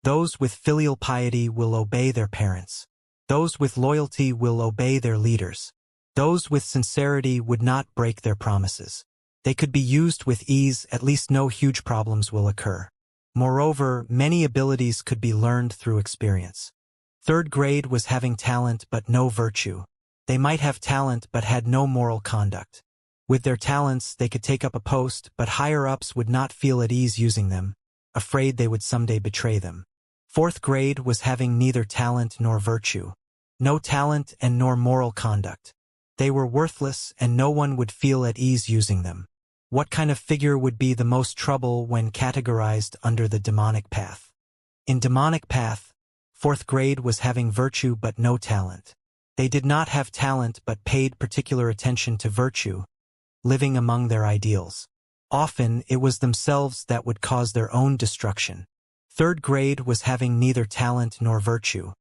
Those with filial piety will obey their parents. Those with loyalty will obey their leaders. Those with sincerity would not break their promises. They could be used with ease, at least no huge problems will occur. Moreover, many abilities could be learned through experience. Third grade was having talent but no virtue. They might have talent but had no moral conduct. With their talents, they could take up a post, but higher-ups would not feel at ease using them, afraid they would someday betray them. Fourth grade was having neither talent nor virtue. No talent and nor moral conduct. They were worthless and no one would feel at ease using them. What kind of figure would be the most trouble when categorized under the demonic path? In demonic path, fourth grade was having virtue but no talent. They did not have talent but paid particular attention to virtue, living among their ideals. Often it was themselves that would cause their own destruction. Third grade was having neither talent nor virtue.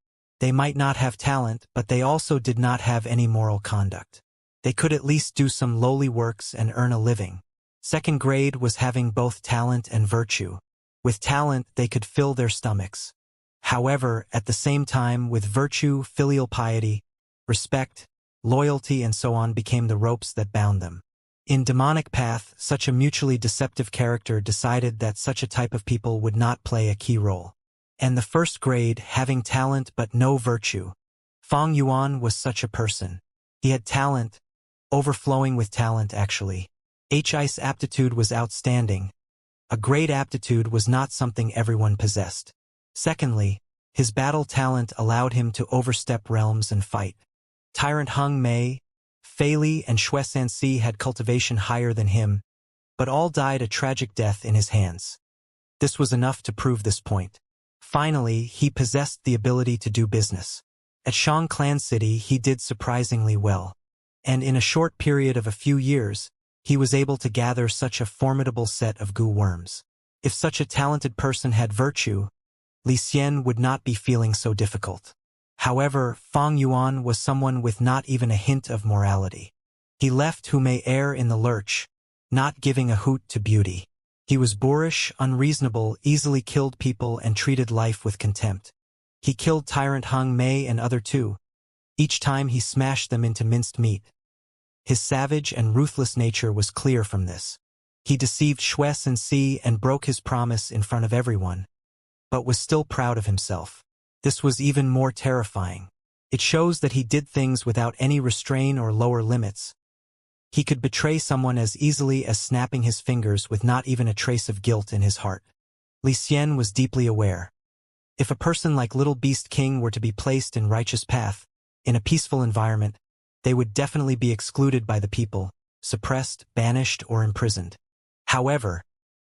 They might not have talent, but they also did not have any moral conduct. They could at least do some lowly works and earn a living. Second grade was having both talent and virtue. With talent, they could fill their stomachs. However, at the same time, with virtue, filial piety, respect, loyalty, and so on became the ropes that bound them. In Demonic Path, such a mutually deceptive character decided that such a type of people would not play a key role. And the first grade, having talent but no virtue. Fang Yuan was such a person. He had talent, overflowing with talent actually. His aptitude was outstanding. A great aptitude was not something everyone possessed. Secondly, his battle talent allowed him to overstep realms and fight. Tyrant Hung Mei, Fei Li, and Xue Sanxi had cultivation higher than him, but all died a tragic death in his hands. This was enough to prove this point. Finally, he possessed the ability to do business. At Shang Clan City he did surprisingly well. And in a short period of a few years, he was able to gather such a formidable set of goo worms. If such a talented person had virtue, Li Xian would not be feeling so difficult. However, Fang Yuan was someone with not even a hint of morality. He left who may err in the lurch, not giving a hoot to beauty. He was boorish, unreasonable, easily killed people and treated life with contempt. He killed Tyrant Hung Mei and other two. Each time he smashed them into minced meat. His savage and ruthless nature was clear from this. He deceived Xue Sanxi and broke his promise in front of everyone, but was still proud of himself. This was even more terrifying. It shows that he did things without any restraint or lower limits. He could betray someone as easily as snapping his fingers with not even a trace of guilt in his heart. Li Xian was deeply aware. If a person like Little Beast King were to be placed in righteous path, in a peaceful environment, they would definitely be excluded by the people, suppressed, banished, or imprisoned. However,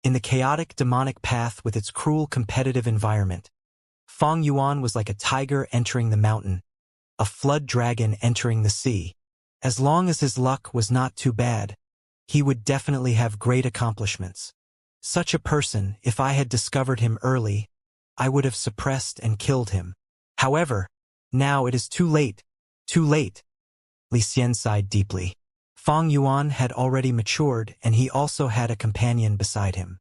in the chaotic demonic path with its cruel competitive environment, Fang Yuan was like a tiger entering the mountain, a flood dragon entering the sea. As long as his luck was not too bad, he would definitely have great accomplishments. Such a person, if I had discovered him early, I would have suppressed and killed him. However, now it is too late. Too late. Li Xian sighed deeply. Fang Yuan had already matured and he also had a companion beside him.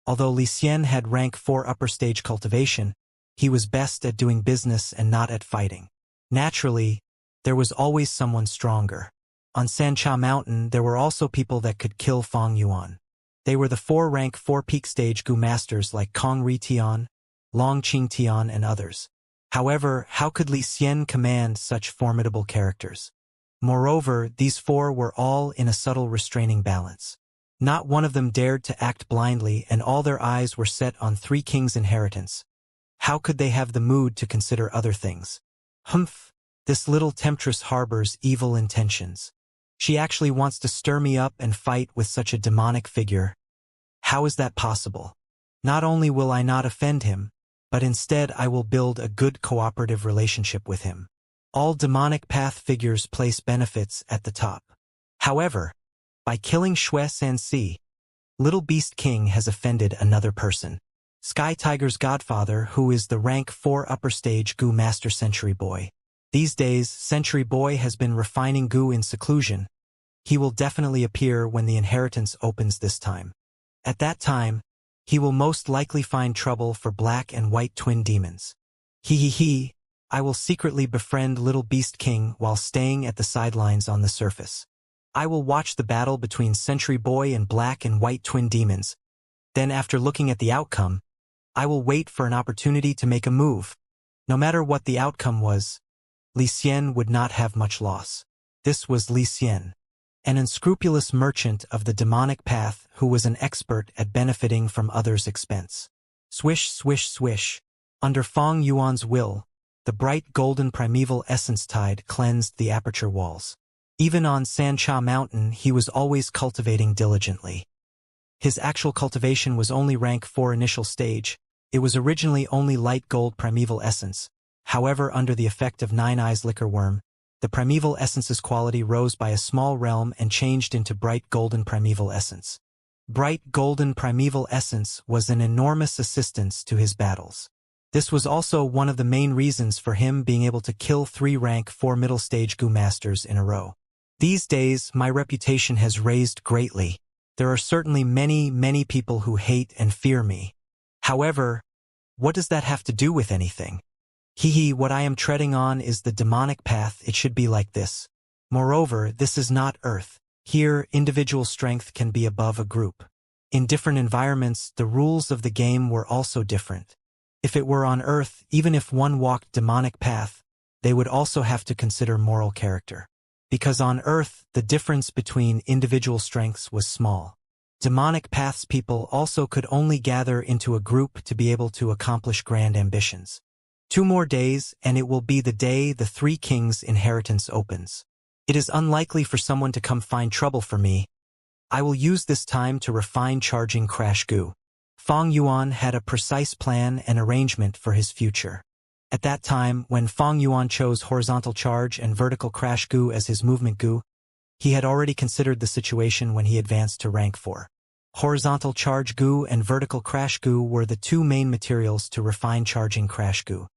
Although Li Xian had rank 4 upper stage cultivation, he was best at doing business and not at fighting. Naturally, there was always someone stronger. On Sancha Mountain there were also people that could kill Fang Yuan. They were the 4 rank 4 peak stage Gu masters like Kong Ri Tian, Long Qing Tian and others. However, how could Li Xian command such formidable characters? Moreover, these 4 were all in a subtle restraining balance. Not one of them dared to act blindly and all their eyes were set on 3 kings' inheritance. How could they have the mood to consider other things? Humph, this little temptress harbors evil intentions. She actually wants to stir me up and fight with such a demonic figure. How is that possible? Not only will I not offend him, but instead I will build a good cooperative relationship with him. All demonic path figures place benefits at the top. However, by killing Xue Sanxi, Little Beast King has offended another person. Sky Tiger's godfather, who is the rank 4 upper stage Gu Master Century Boy. These days, Century Boy has been refining Gu in seclusion. He will definitely appear when the inheritance opens this time. At that time, he will most likely find trouble for black and white twin demons. He, I will secretly befriend Little Beast King while staying at the sidelines on the surface. I will watch the battle between Century Boy and black and white twin demons. Then after looking at the outcome, I will wait for an opportunity to make a move. No matter what the outcome was, Li Xian would not have much loss. This was Li Xian, an unscrupulous merchant of the demonic path who was an expert at benefiting from others' expense. Swish, swish, swish. Under Fang Yuan's will, the bright golden primeval essence tide cleansed the aperture walls. Even on Sancha Mountain he was always cultivating diligently. His actual cultivation was only rank 4 initial stage. It was originally only light gold primeval essence. However, under the effect of Nine Eyes Liquor Worm, the primeval essence's quality rose by a small realm and changed into bright golden primeval essence. Bright golden primeval essence was an enormous assistance to his battles. This was also one of the main reasons for him being able to kill 3 rank 4 middle stage Gu masters in a row. These days, my reputation has raised greatly. There are certainly many people who hate and fear me. However, what does that have to do with anything? What I am treading on is the demonic path. It should be like this. Moreover, this is not Earth. Here, individual strength can be above a group. In different environments, the rules of the game were also different. If it were on Earth, even if one walked demonic path, they would also have to consider moral character. Because on Earth, the difference between individual strengths was small. Demonic paths people also could only gather into a group to be able to accomplish grand ambitions. 2 more days, and it will be the day the Three Kings' inheritance opens. It is unlikely for someone to come find trouble for me. I will use this time to refine charging Crash Goo. Fong Yuan had a precise plan and arrangement for his future. At that time, when Fong Yuan chose horizontal charge and vertical Crash Goo as his movement goo, he had already considered the situation when he advanced to rank 4. Horizontal charge goo and vertical Crash Goo were the 2 main materials to refine charging Crash Goo.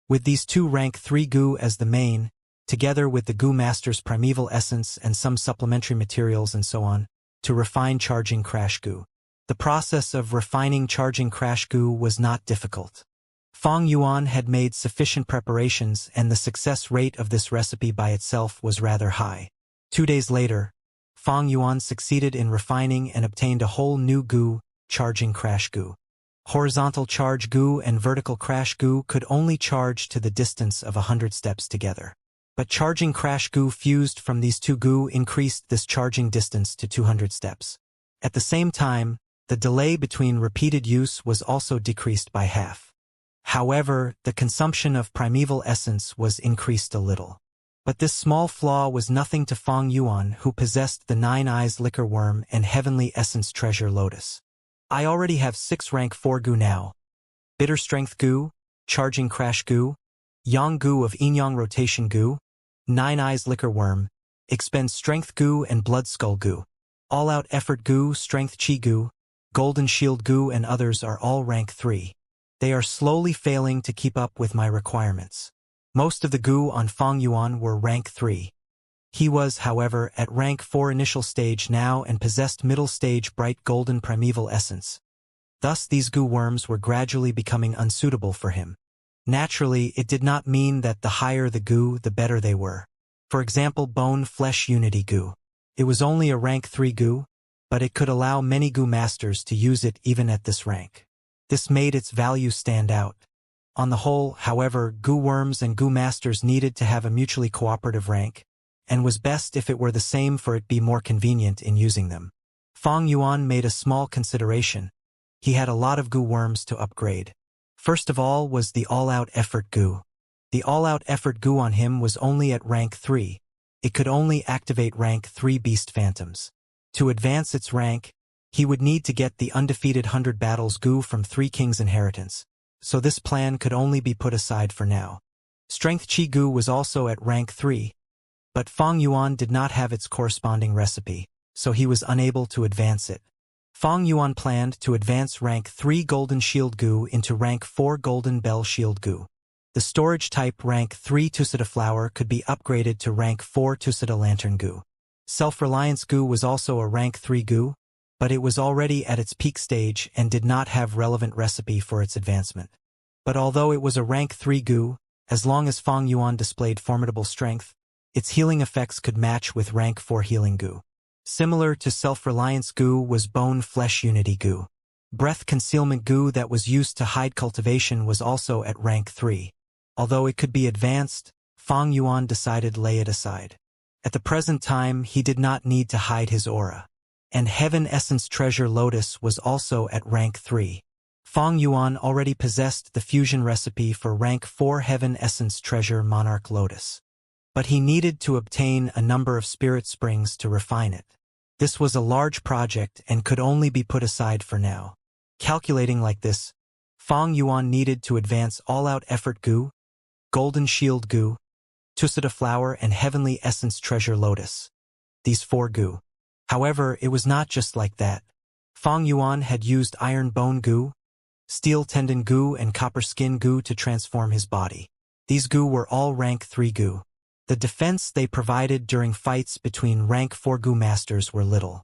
With these 2 rank 3 goo as the main, together with the Goo Master's primeval essence and some supplementary materials and so on, to refine charging Crash Goo. The process of refining charging Crash Goo was not difficult. Fong Yuan had made sufficient preparations and the success rate of this recipe by itself was rather high. 2 days later, Fong Yuan succeeded in refining and obtained a whole new goo, charging Crash Goo. Horizontal charge goo and vertical Crash Goo could only charge to the distance of 100 steps together. But charging Crash Goo fused from these 2 goo increased this charging distance to 200 steps. At the same time, the delay between repeated use was also decreased by half. However, the consumption of primeval essence was increased a little. But this small flaw was nothing to Fong Yuan, who possessed the 9 Eyes Liquor Worm and Heavenly Essence Treasure Lotus. I already have 6 rank 4 goo now. Bitter Strength Goo, Charging Crash Goo, Yang Goo of Yin-Yang Rotation Goo, 9 Eyes Liquor Worm, Expend Strength Goo and Blood Skull Goo. All-Out Effort Goo, Strength Chi Goo, Golden Shield Goo and others are all rank 3. They are slowly failing to keep up with my requirements. Most of the goo on Fong Yuan were rank 3. He was, however, at rank 4 initial stage now and possessed middle stage bright golden primeval essence. Thus these goo worms were gradually becoming unsuitable for him. Naturally, it did not mean that the higher the goo, the better they were. For example, Bone Flesh Unity Goo. It was only a rank 3 goo, but it could allow many goo masters to use it even at this rank. This made its value stand out. On the whole, however, goo worms and goo masters needed to have a mutually cooperative rank, and was best if it were the same for it be more convenient in using them. Fong Yuan made a small consideration. He had a lot of goo worms to upgrade. First of all was the All-Out Effort Goo. The All-Out Effort Goo on him was only at rank 3. It could only activate rank 3 Beast Phantoms. To advance its rank, he would need to get the Undefeated 100 Battles Goo from Three Kings' inheritance, so this plan could only be put aside for now. Strength Chi Goo was also at rank 3, but Fong Yuan did not have its corresponding recipe, so he was unable to advance it. Fong Yuan planned to advance rank 3 Golden Shield Goo into rank 4 Golden Bell Shield Goo. The storage type rank 3 Tusita Flower could be upgraded to rank 4 Tusita Lantern Goo. Self-Reliance Goo was also a rank 3 Goo, but it was already at its peak stage and did not have relevant recipe for its advancement. But although it was a rank 3 goo, as long as Fong Yuan displayed formidable strength, its healing effects could match with rank 4 healing goo. Similar to Self-Reliance Goo was Bone Flesh Unity Goo. Breath Concealment Goo that was used to hide Cultivation was also at rank 3. Although it could be advanced, Fong Yuan decided lay it aside. At the present time, he did not need to hide his aura. And Heaven Essence Treasure Lotus was also at rank 3. Fong Yuan already possessed the fusion recipe for rank 4 Heaven Essence Treasure Monarch Lotus. But he needed to obtain a number of spirit springs to refine it. This was a large project and could only be put aside for now. Calculating like this, Fong Yuan needed to advance All-Out Effort Goo, Golden Shield Goo, Tusita Flower and Heavenly Essence Treasure Lotus. These 4 goo. However, it was not just like that. Fong Yuan had used Iron Bone Goo, Steel Tendon Goo and Copper Skin Goo to transform his body. These goo were all rank 3 goo. The defense they provided during fights between rank 4 goo masters were little.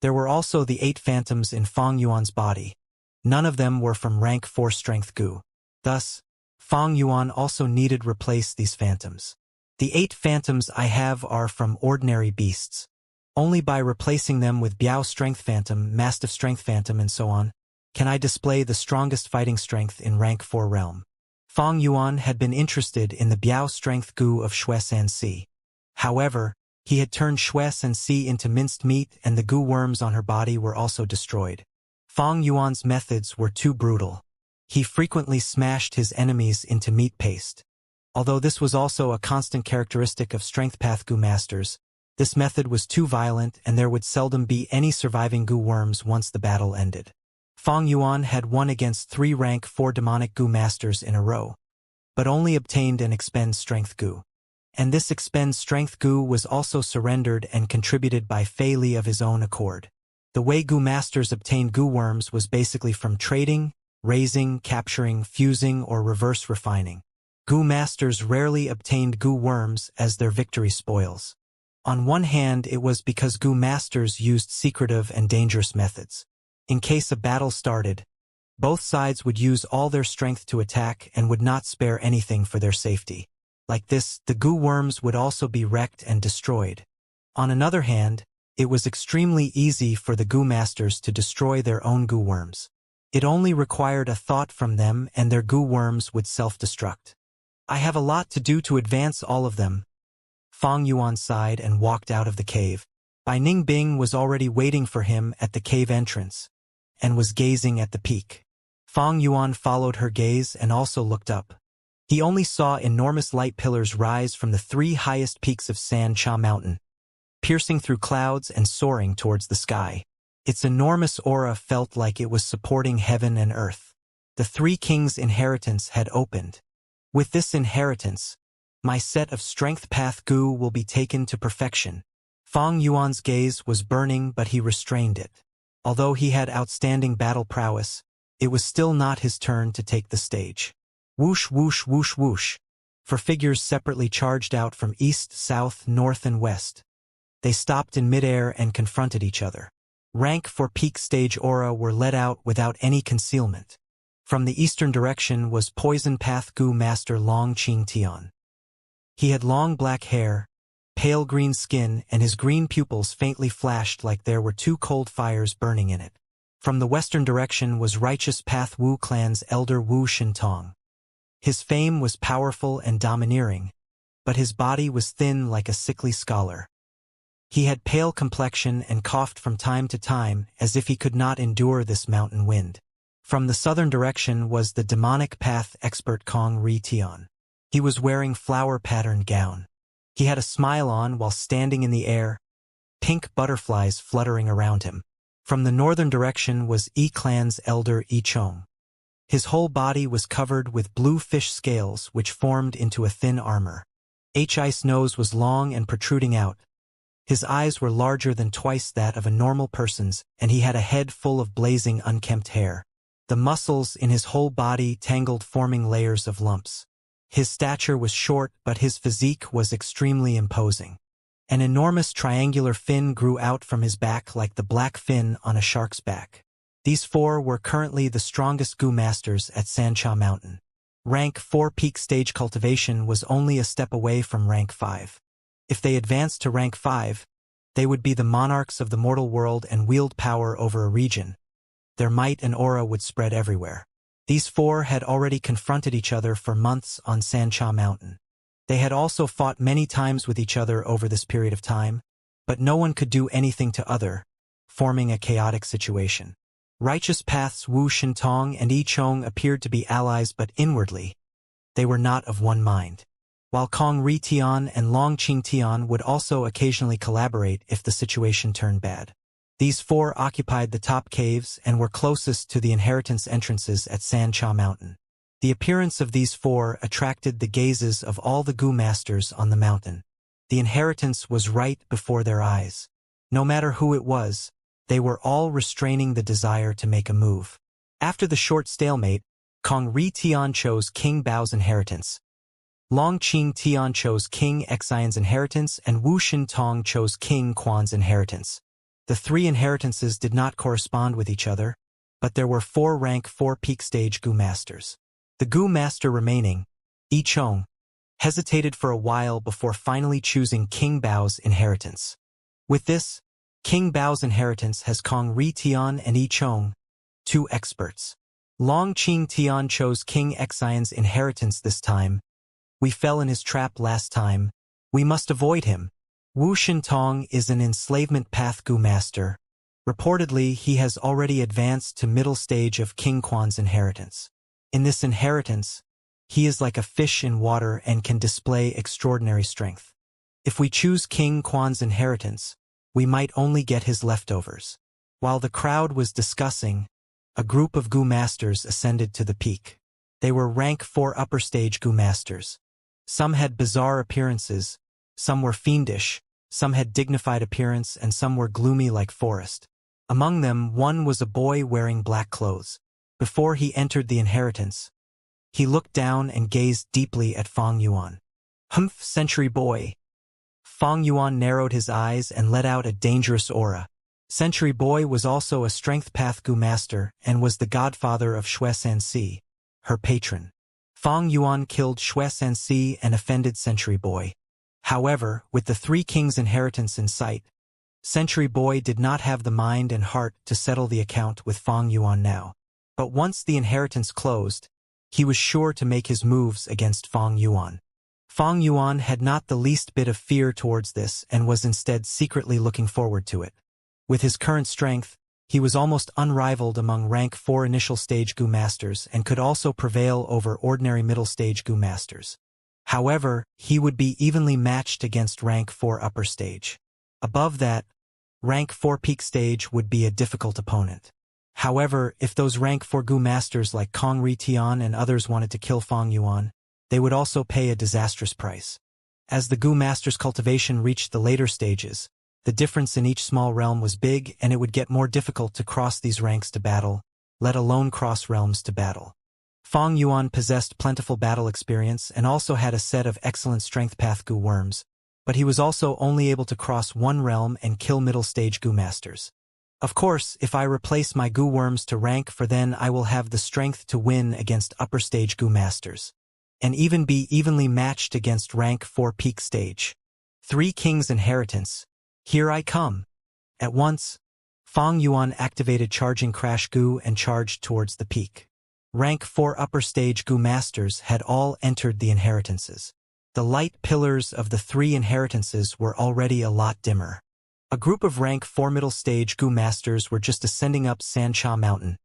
There were also the 8 phantoms in Fang Yuan's body. None of them were from rank 4 strength Gu. Thus, Fang Yuan also needed replace these phantoms. The 8 phantoms I have are from ordinary beasts. Only by replacing them with Biao strength phantom, Mastiff strength phantom, and so on, can I display the strongest fighting strength in rank 4 realm. Fang Yuan had been interested in the Biao strength Gu of Shui Sanxi. However, he had turned Shui Sanxi into minced meat, and the Gu worms on her body were also destroyed. Fang Yuan's methods were too brutal. He frequently smashed his enemies into meat paste. Although this was also a constant characteristic of strength path Gu masters, this method was too violent and there would seldom be any surviving Gu worms once the battle ended. Fang Yuan had won against 3 rank 4 demonic Gu masters in a row, but only obtained an expend strength Gu. And this expend strength Gu was also surrendered and contributed by Fei Li of his own accord. The way Gu masters obtained Gu worms was basically from trading, raising, capturing, fusing, or reverse refining. Gu masters rarely obtained Gu worms as their victory spoils. On one hand, it was because Gu masters used secretive and dangerous methods. In case a battle started, both sides would use all their strength to attack and would not spare anything for their safety. Like this, the Gu worms would also be wrecked and destroyed. On another hand, it was extremely easy for the Gu masters to destroy their own Gu worms. It only required a thought from them and their Gu worms would self-destruct. I have a lot to do to advance all of them. Fang Yuan sighed and walked out of the cave. Bai Ningbing was already waiting for him at the cave entrance, and was gazing at the peak. Fang Yuan followed her gaze and also looked up. He only saw enormous light pillars rise from the 3 highest peaks of San Cha Mountain, piercing through clouds and soaring towards the sky. Its enormous aura felt like it was supporting heaven and earth. The 3 kings' inheritance had opened. With this inheritance, my set of strength path Gu will be taken to perfection. Fang Yuan's gaze was burning, but he restrained it. Although he had outstanding battle prowess, it was still not his turn to take the stage. Whoosh, whoosh, whoosh, whoosh. 4 figures separately charged out from east, south, north, and west. They stopped in midair and confronted each other. Rank 4 peak stage aura were let out without any concealment. From the eastern direction was Poison Path Gu Master Long Qing Tian. He had long black hair, pale green skin, and his green pupils faintly flashed like there were 2 cold fires burning in it. From the western direction was Righteous Path Wu Clan's elder Wu Shintong. His fame was powerful and domineering, but his body was thin like a sickly scholar. He had pale complexion and coughed from time to time as if he could not endure this mountain wind. From the southern direction was the demonic path expert Kong Ri Tian. He was wearing flower-patterned gown. He had a smile on while standing in the air, pink butterflies fluttering around him. From the northern direction was Yi Clan's elder Yi Chong. His whole body was covered with blue fish scales which formed into a thin armor. His nose was long and protruding out. His eyes were larger than twice that of a normal person's, and he had a head full of blazing unkempt hair. The muscles in his whole body tangled, forming layers of lumps. His stature was short, but his physique was extremely imposing. An enormous triangular fin grew out from his back like the black fin on a shark's back. These 4 were currently the strongest Gu masters at Sancha Mountain. Rank 4 peak stage cultivation was only a step away from rank 5. If they advanced to rank 5, they would be the monarchs of the mortal world and wield power over a region. Their might and aura would spread everywhere. These 4 had already confronted each other for months on Sancha Mountain. They had also fought many times with each other over this period of time, but no one could do anything to other, forming a chaotic situation. Righteous Path's Wu Shintong and Yi Chong appeared to be allies, but inwardly, they were not of one mind. While Kong Ri Tian and Long Qing Tian would also occasionally collaborate if the situation turned bad. These 4 occupied the top caves and were closest to the inheritance entrances at San Cha Mountain. The appearance of these 4 attracted the gazes of all the Gu masters on the mountain. The inheritance was right before their eyes. No matter who it was, they were all restraining the desire to make a move. After the short stalemate, Kong Ri Tian chose King Bao's inheritance. Long Qing Tian chose King Xian's inheritance, and Wu Shintong chose King Quan's inheritance. The three inheritances did not correspond with each other, but there were 4 rank 4 peak stage Gu masters. The Gu master remaining, Yi Chong, hesitated for a while before finally choosing King Bao's inheritance. With this, King Bao's inheritance has Kong Ri Tian and Yi Chong, 2 experts. Long Qing Tian chose King Xian's inheritance this time. We fell in his trap last time. We must avoid him. Wu Shintong is an enslavement path Gu master. Reportedly, he has already advanced to middle stage of King Quan's inheritance. In this inheritance, he is like a fish in water and can display extraordinary strength. If we choose King Quan's inheritance, we might only get his leftovers. While the crowd was discussing, a group of Gu masters ascended to the peak. They were rank 4 upper stage Gu masters. Some had bizarre appearances, some were fiendish, some had dignified appearance, and some were gloomy like forest. Among them, one was a boy wearing black clothes. Before he entered the inheritance, he looked down and gazed deeply at Fang Yuan. "Humph, century boy." Fang Yuan narrowed his eyes and let out a dangerous aura. Century Boy was also a strength path Gu master and was the godfather of Xue Sanxi, her patron. Fang Yuan killed Xue Sanxi and offended Century Boy. However, with the 3 kings' inheritance in sight, Century Boy did not have the mind and heart to settle the account with Fang Yuan now. But once the inheritance closed, he was sure to make his moves against Fang Yuan. Fang Yuan had not the least bit of fear towards this and was instead secretly looking forward to it. With his current strength, he was almost unrivaled among rank 4 initial stage Gu masters and could also prevail over ordinary middle stage Gu masters. However, he would be evenly matched against rank 4 upper stage. Above that, rank 4 peak stage would be a difficult opponent. However, if those rank 4 Gu masters like Kong Ri Tian and others wanted to kill Fang Yuan, they would also pay a disastrous price. As the Gu masters' cultivation reached the later stages, the difference in each small realm was big, and it would get more difficult to cross these ranks to battle, let alone cross realms to battle. Fang Yuan possessed plentiful battle experience and also had a set of excellent strength path Gu worms, but he was also only able to cross 1 realm and kill middle stage Gu masters. Of course, if I replace my Gu worms to rank 4, then I will have the strength to win against upper stage Gu masters, and even be evenly matched against rank 4 peak stage. 3 kings' inheritance. Here I come. At once, Fang Yuan activated Charging Crash Gu and charged towards the peak. Rank 4 upper stage Gu masters had all entered the inheritances. The light pillars of the 3 inheritances were already a lot dimmer. A group of rank 4 middle stage Gu masters were just ascending up Sancha Mountain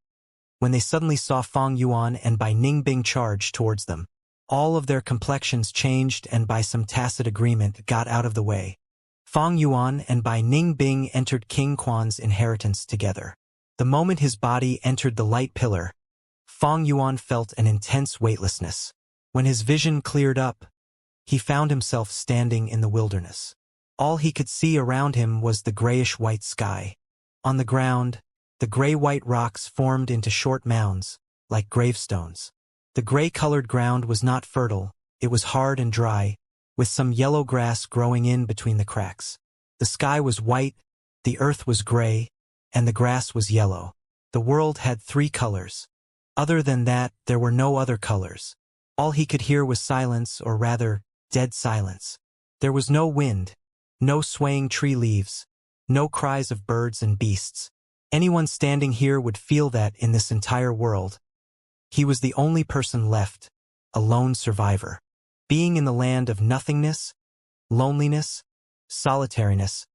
when they suddenly saw Fang Yuan and Bai Ningbing charge towards them. All of their complexions changed and by some tacit agreement got out of the way. Fang Yuan and Bai Ningbing entered King Quan's inheritance together. The moment his body entered the light pillar, Fang Yuan felt an intense weightlessness. When his vision cleared up, he found himself standing in the wilderness. All he could see around him was the grayish-white sky. On the ground, the gray-white rocks formed into short mounds, like gravestones. The gray-colored ground was not fertile, it was hard and dry, with some yellow grass growing in between the cracks. The sky was white, the earth was gray, and the grass was yellow. The world had 3 colors. Other than that, there were no other colors. All he could hear was silence, or rather, dead silence. There was no wind, no swaying tree leaves, no cries of birds and beasts. Anyone standing here would feel that in this entire world, he was the only person left, a lone survivor. Being in the land of nothingness, loneliness, solitariness,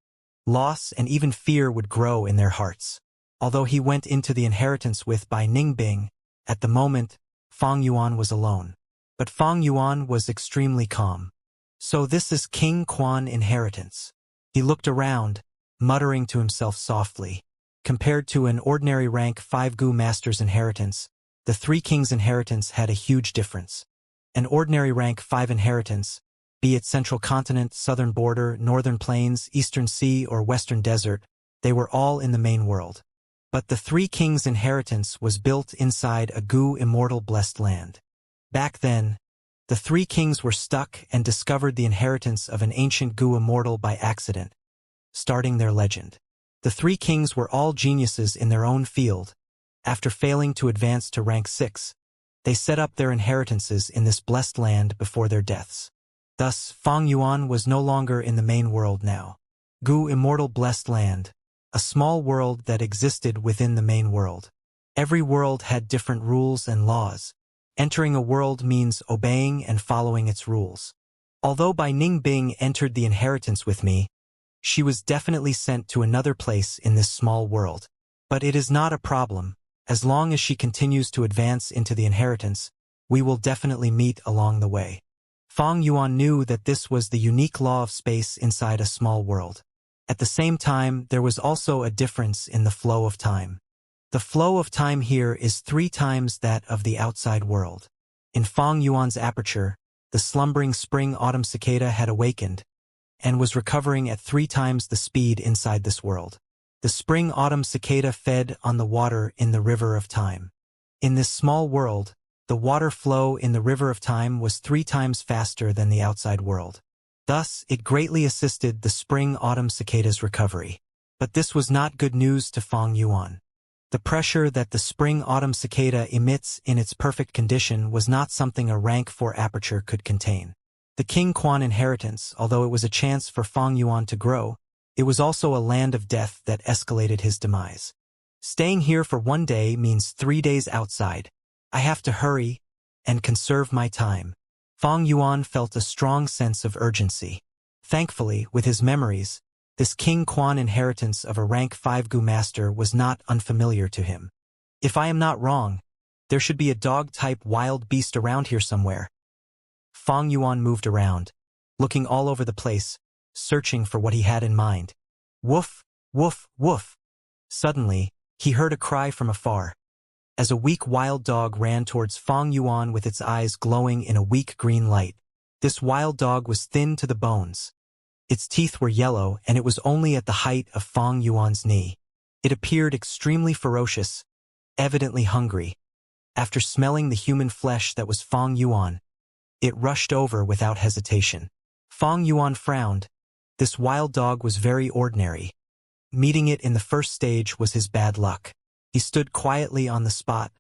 loss, and even fear would grow in their hearts. Although he went into the inheritance with Bai Ningbing, at the moment, Fang Yuan was alone. But Fang Yuan was extremely calm. So this is King Quan inheritance. He looked around, muttering to himself softly. Compared to an ordinary rank 5 Gu master's inheritance, the 3 kings' inheritance had a huge difference. An ordinary rank 5 inheritance, be it Central Continent, Southern Border, Northern Plains, Eastern Sea, or Western Desert, they were all in the main world. But the 3 kings' inheritance was built inside a Gu immortal blessed land. Back then, the 3 kings were stuck and discovered the inheritance of an ancient Gu immortal by accident, starting their legend. The three kings were all geniuses in their own field. After failing to advance to rank 6, they set up their inheritances in this blessed land before their deaths. Thus, Fang Yuan was no longer in the main world now. Gu Immortal Blessed Land, a small world that existed within the main world. Every world had different rules and laws. Entering a world means obeying and following its rules. Although Bai Ningbing entered the inheritance with me, she was definitely sent to another place in this small world. But it is not a problem. As long as she continues to advance into the inheritance, we will definitely meet along the way. Fang Yuan knew that this was the unique law of space inside a small world. At the same time, there was also a difference in the flow of time. The flow of time here is 3 times that of the outside world. In Fang Yuan's aperture, the slumbering spring-autumn cicada had awakened and was recovering at 3 times the speed inside this world. The spring-autumn cicada fed on the water in the river of time. In this small world, the water flow in the river of time was 3 times faster than the outside world. Thus, it greatly assisted the spring-autumn cicada's recovery. But this was not good news to Fang Yuan. The pressure that the spring-autumn cicada emits in its perfect condition was not something a rank 4 aperture could contain. The King Quan inheritance, although it was a chance for Fang Yuan to grow, it was also a land of death that escalated his demise. Staying here for 1 day means 3 days outside. I have to hurry and conserve my time. Fang Yuan felt a strong sense of urgency. Thankfully, with his memories, this King Quan inheritance of a rank 5 Gu master was not unfamiliar to him. If I am not wrong, there should be a dog-type wild beast around here somewhere. Fang Yuan moved around, looking all over the place, searching for what he had in mind. Woof, woof, woof. Suddenly, he heard a cry from afar. As a weak wild dog ran towards Fang Yuan with its eyes glowing in a weak green light. This wild dog was thin to the bones. Its teeth were yellow, and it was only at the height of Fang Yuan's knee. It appeared extremely ferocious, evidently hungry. After smelling the human flesh that was Fang Yuan, it rushed over without hesitation. Fang Yuan frowned. This wild dog was very ordinary. Meeting it in the first stage was his bad luck. He stood quietly on the spot,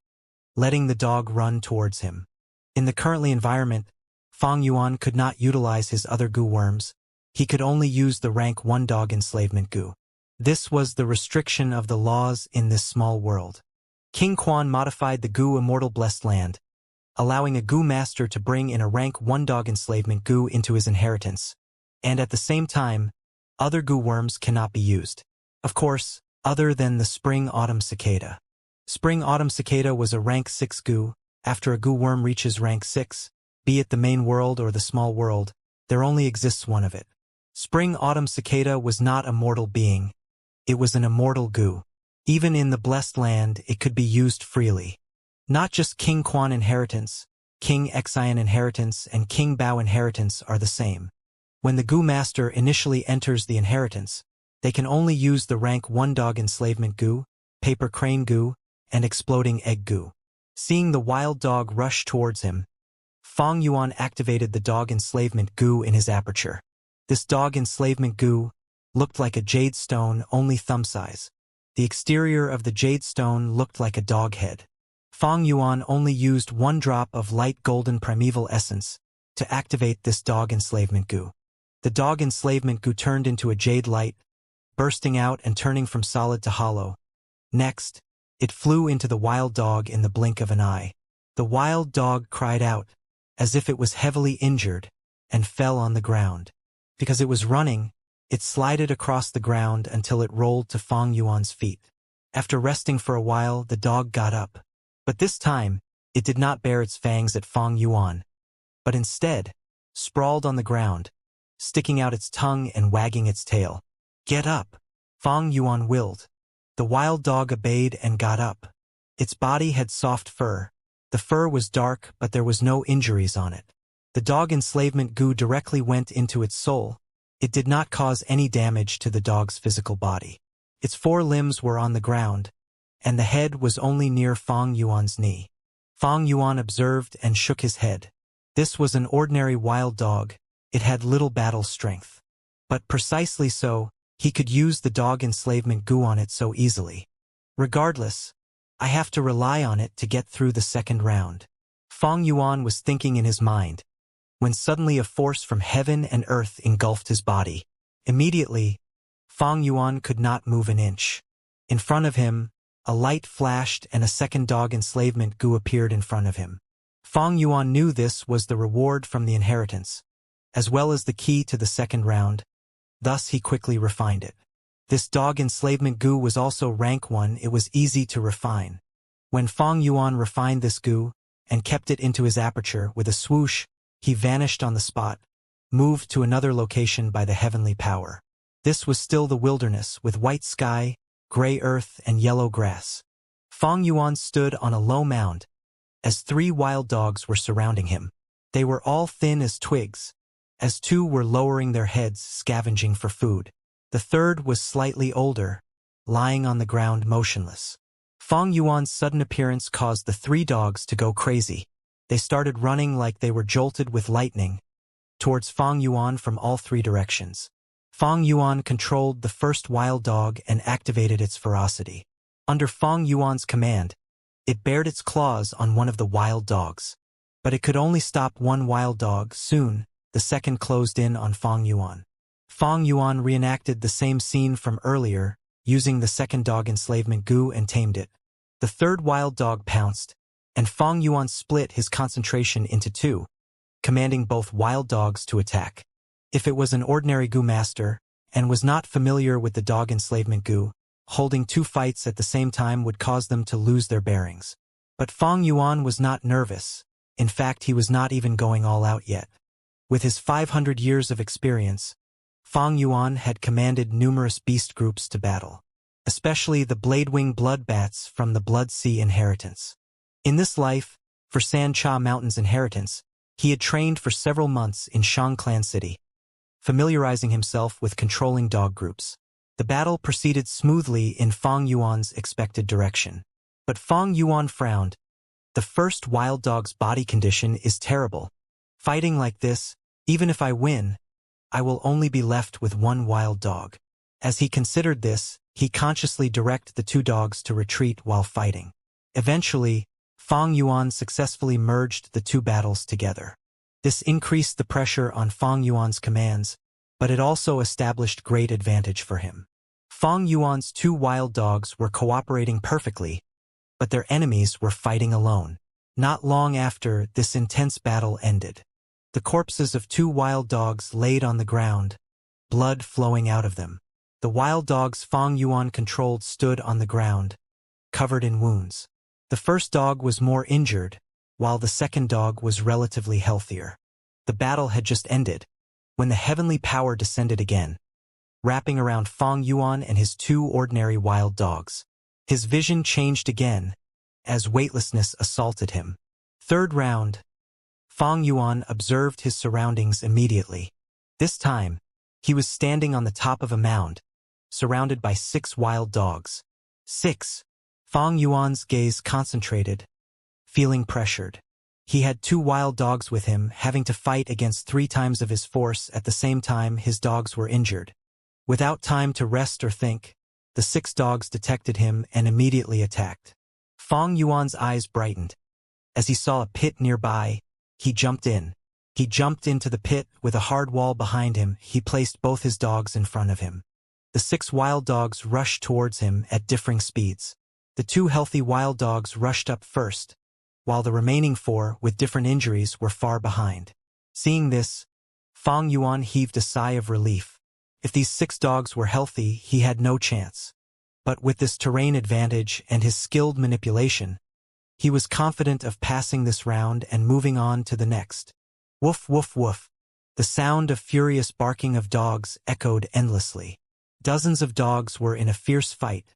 letting the dog run towards him. In the currently environment, Fang Yuan could not utilize his other Gu worms. He could only use the rank 1 dog enslavement Gu. This was the restriction of the laws in this small world. King Quan modified the Gu Immortal Blessed Land, allowing a Gu master to bring in a rank 1 dog enslavement Gu into his inheritance. And at the same time, other Gu worms cannot be used. Of course, other than the spring-autumn cicada. Spring-autumn cicada was a rank 6 Gu. After a Gu worm reaches rank 6, be it the main world or the small world, there only exists one of it. Spring-autumn cicada was not a mortal being. It was an immortal Gu. Even in the blessed land, it could be used freely. Not just King Quan inheritance, King Xian inheritance and King Bao inheritance are the same. When the Gu master initially enters the inheritance, they can only use the rank 1 dog enslavement Gu, paper crane Gu, and exploding egg Gu. Seeing the wild dog rush towards him, Fang Yuan activated the dog enslavement Gu in his aperture. This dog enslavement Gu looked like a jade stone, only thumb size. The exterior of the jade stone looked like a dog head. Fang Yuan only used 1 drop of light golden primeval essence to activate this dog enslavement Gu. The dog enslavement Gu turned into a jade light, bursting out and turning from solid to hollow. Next, it flew into the wild dog in the blink of an eye. The wild dog cried out, as if it was heavily injured, and fell on the ground. Because it was running, it slided across the ground until it rolled to Fang Yuan's feet. After resting for a while, the dog got up. But this time, it did not bare its fangs at Fang Yuan, but instead, sprawled on the ground, sticking out its tongue and wagging its tail. Get up! Fang Yuan willed. The wild dog obeyed and got up. Its body had soft fur. The fur was dark, but there was no injuries on it. The dog enslavement Gu directly went into its soul. It did not cause any damage to the dog's physical body. Its 4 limbs were on the ground, and the head was only near Fang Yuan's knee. Fang Yuan observed and shook his head. This was an ordinary wild dog. It had little battle strength. But precisely so, He could use the dog enslavement goo on it so easily. Regardless, I have to rely on it to get through the second round. Fang Yuan was thinking in his mind, when suddenly a force from heaven and earth engulfed his body. Immediately, Fang Yuan could not move an inch. In front of him, a light flashed and a second dog enslavement goo appeared in front of him. Fang Yuan knew this was the reward from the inheritance, as well as the key to the second round, thus he quickly refined it. This dog enslavement goo was also rank 1, it was easy to refine. When Fang Yuan refined this goo, and kept it into his aperture with a swoosh, he vanished on the spot, moved to another location by the heavenly power. This was still the wilderness with white sky, gray earth and yellow grass. Fang Yuan stood on a low mound, as 3 wild dogs were surrounding him. They were all thin as twigs, as 2 were lowering their heads scavenging for food. The third was slightly older, lying on the ground motionless. Fang Yuan's sudden appearance caused the 3 dogs to go crazy. They started running like they were jolted with lightning, towards Fang Yuan from all 3 directions. Fang Yuan controlled the first wild dog and activated its ferocity. Under Fang Yuan's command, it bared its claws on one of the wild dogs. But it could only stop one wild dog. Soon, the second closed in on Fang Yuan. Fang Yuan reenacted the same scene from earlier, using the second dog enslavement goo and tamed it. The third wild dog pounced, and Fang Yuan split his concentration into 2, commanding both wild dogs to attack. If it was an ordinary goo master, and was not familiar with the dog enslavement goo, holding 2 fights at the same time would cause them to lose their bearings. But Fang Yuan was not nervous. In fact, he was not even going all out yet. With his 500 years of experience, Fang Yuan had commanded numerous beast groups to battle, especially the Bladewing bloodbats from the Blood Sea inheritance. In this life, for San Cha Mountain's inheritance, he had trained for several months in Shangclan City, familiarizing himself with controlling dog groups. The battle proceeded smoothly in Fang Yuan's expected direction. But Fang Yuan frowned. The first wild dog's body condition is terrible. Fighting like this, even if I win, I will only be left with 1 wild dog. As he considered this, he consciously directed the 2 dogs to retreat while fighting. Eventually, Fang Yuan successfully merged the 2 battles together. This increased the pressure on Fang Yuan's commands, but it also established great advantage for him. Fang Yuan's 2 wild dogs were cooperating perfectly, but their enemies were fighting alone. Not long after, this intense battle ended. The corpses of 2 wild dogs laid on the ground, blood flowing out of them. The wild dogs Fang Yuan controlled stood on the ground, covered in wounds. The first dog was more injured, while the second dog was relatively healthier. The battle had just ended, when the heavenly power descended again, wrapping around Fang Yuan and his 2 ordinary wild dogs. His vision changed again, as weightlessness assaulted him. Third round. Fang Yuan observed his surroundings immediately. This time, he was standing on the top of a mound, surrounded by 6 wild dogs. 6. Fang Yuan's gaze concentrated, feeling pressured. He had 2 wild dogs with him, having to fight against 3 times of his force at the same time his dogs were injured. Without time to rest or think, the 6 dogs detected him and immediately attacked. Fang Yuan's eyes brightened. As he saw a pit nearby, he jumped in. He jumped into the pit with a hard wall behind him. He placed both his dogs in front of him. The 6 wild dogs rushed towards him at differing speeds. The 2 healthy wild dogs rushed up first, while the remaining 4 with different injuries were far behind. Seeing this, Fang Yuan heaved a sigh of relief. If these 6 dogs were healthy, he had no chance. But with this terrain advantage and his skilled manipulation, he was confident of passing this round and moving on to the next. Woof woof woof. The sound of furious barking of dogs echoed endlessly. Dozens of dogs were in a fierce fight.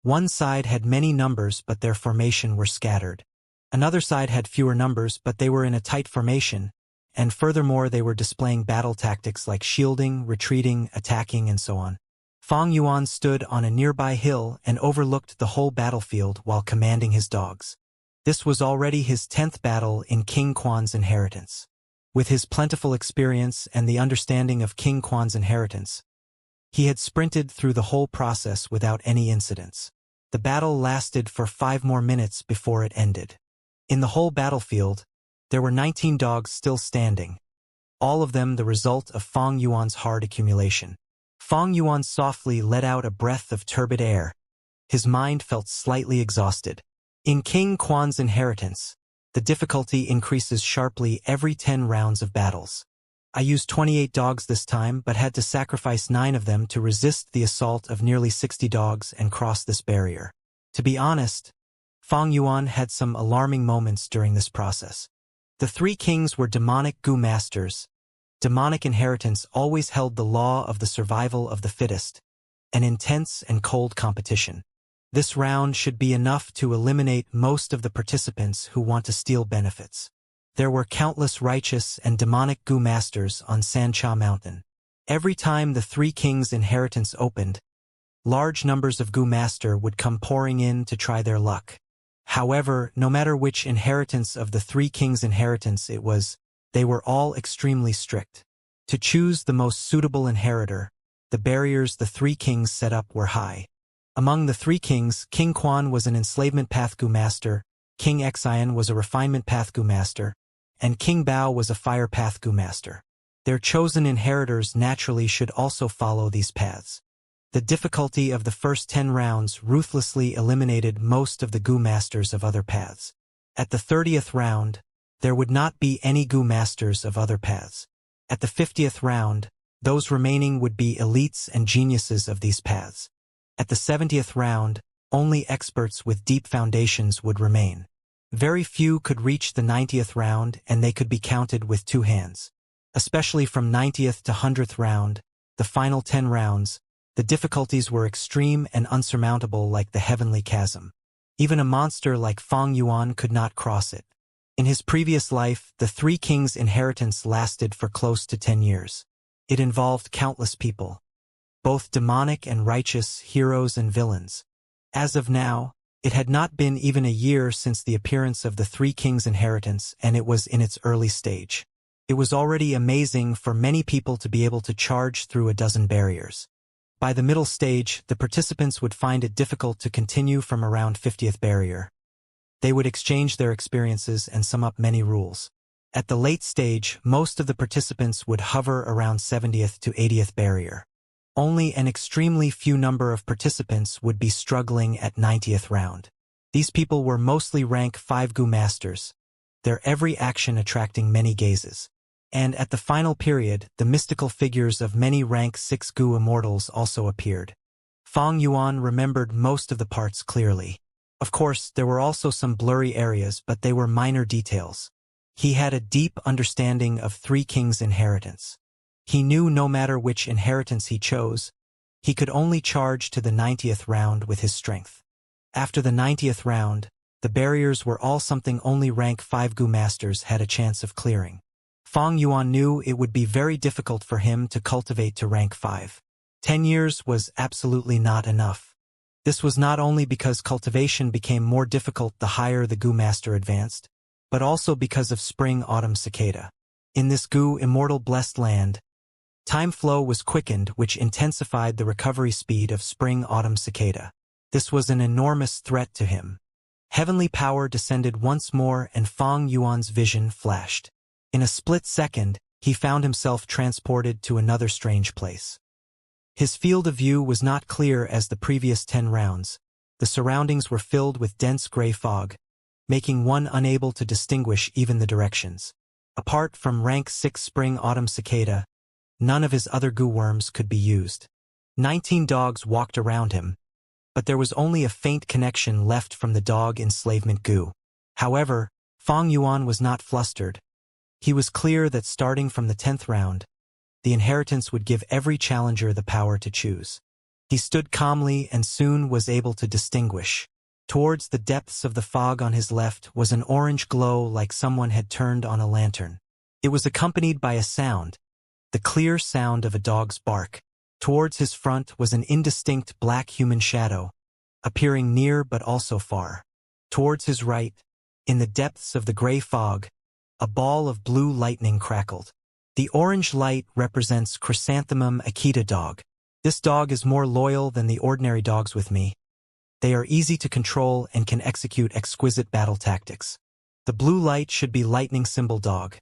One side had many numbers but their formation were scattered. Another side had fewer numbers but they were in a tight formation, and furthermore they were displaying battle tactics like shielding, retreating, attacking, and so on. Fang Yuan stood on a nearby hill and overlooked the whole battlefield while commanding his dogs. This was already his 10th battle in King Quan's inheritance. With his plentiful experience and the understanding of King Quan's inheritance, He had sprinted through the whole process without any incidents. The battle lasted for 5 more minutes before it ended. In the whole battlefield, there were 19 dogs still standing, all of them the result of Feng Yuan's hard accumulation. Feng Yuan softly let out a breath of turbid air. His mind felt slightly exhausted. In King Quan's inheritance, the difficulty increases sharply every 10 rounds of battles. I used 28 dogs this time but had to sacrifice 9 of them to resist the assault of nearly 60 dogs and cross this barrier. To be honest, Feng Yuan had some alarming moments during this process. The 3 kings were demonic Gu masters. Demonic inheritance always held the law of the survival of the fittest, an intense and cold competition. This round should be enough to eliminate most of the participants who want to steal benefits. There were countless righteous and demonic Gu masters on Sancha Mountain. Every time the 3 kings' inheritance opened, large numbers of Gu master would come pouring in to try their luck. However, no matter which inheritance of the 3 kings' inheritance it was, they were all extremely strict. To choose the most suitable inheritor, the barriers the 3 kings set up were high. Among the 3 kings, King Quan was an enslavement path Gu master, King Xian was a refinement path Gu master, and King Bao was a fire path Gu master. Their chosen inheritors naturally should also follow these paths. The difficulty of the first 10 rounds ruthlessly eliminated most of the Gu masters of other paths. At the 30th round, there would not be any Gu masters of other paths. At the 50th round, those remaining would be elites and geniuses of these paths. At the 70th round, only experts with deep foundations would remain. Very few could reach the 90th round and they could be counted with 2 hands. Especially from 90th to 100th round, the final 10 rounds, the difficulties were extreme and unsurmountable like the heavenly chasm. Even a monster like Feng Yuan could not cross it. In his previous life, the 3 kings' inheritance lasted for close to 10 years. It involved countless people, both demonic and righteous, heroes and villains. As of now, it had not been even a year since the appearance of the 3 kings' inheritance, and it was in its early stage. It was already amazing for many people to be able to charge through a dozen barriers. By the middle stage, the participants would find it difficult to continue from around 50th barrier. They would exchange their experiences and sum up many rules. At the late stage, most of the participants would hover around 70th to 80th barrier. Only an extremely few number of participants would be struggling at 90th round. These people were mostly rank 5 Gu masters, their every action attracting many gazes. And at the final period, the mystical figures of many rank 6 Gu immortals also appeared. Feng Yuan remembered most of the parts clearly. Of course, there were also some blurry areas, but they were minor details. He had a deep understanding of 3 kings' inheritance. He knew no matter which inheritance he chose, he could only charge to the 90th round with his strength. After the 90th round, the barriers were all something only rank 5 Gu masters had a chance of clearing. Feng Yuan knew it would be very difficult for him to cultivate to rank 5. 10 years was absolutely not enough. This was not only because cultivation became more difficult the higher the Gu master advanced, but also because of spring-autumn cicada. In this Gu immortal blessed land, time flow was quickened, which intensified the recovery speed of spring-autumn cicada. This was an enormous threat to him. Heavenly power descended once more and Feng Yuan's vision flashed. In a split second, he found himself transported to another strange place. His field of view was not clear as the previous 10 rounds. The surroundings were filled with dense gray fog, making one unable to distinguish even the directions. Apart from rank 6 spring-autumn cicada, none of his other Gu worms could be used. 19 dogs walked around him, but there was only a faint connection left from the dog enslavement Gu. However, Feng Yuan was not flustered. He was clear that starting from the 10th round, the inheritance would give every challenger the power to choose. He stood calmly and soon was able to distinguish. Towards the depths of the fog on his left was an orange glow like someone had turned on a lantern. It was accompanied by a sound, the clear sound of a dog's bark. Towards his front was an indistinct black human shadow, appearing near but also far. Towards his right, in the depths of the gray fog, a ball of blue lightning crackled. The orange light represents Chrysanthemum Akita dog. This dog is more loyal than the ordinary dogs with me. They are easy to control and can execute exquisite battle tactics. The blue light should be lightning symbol dog.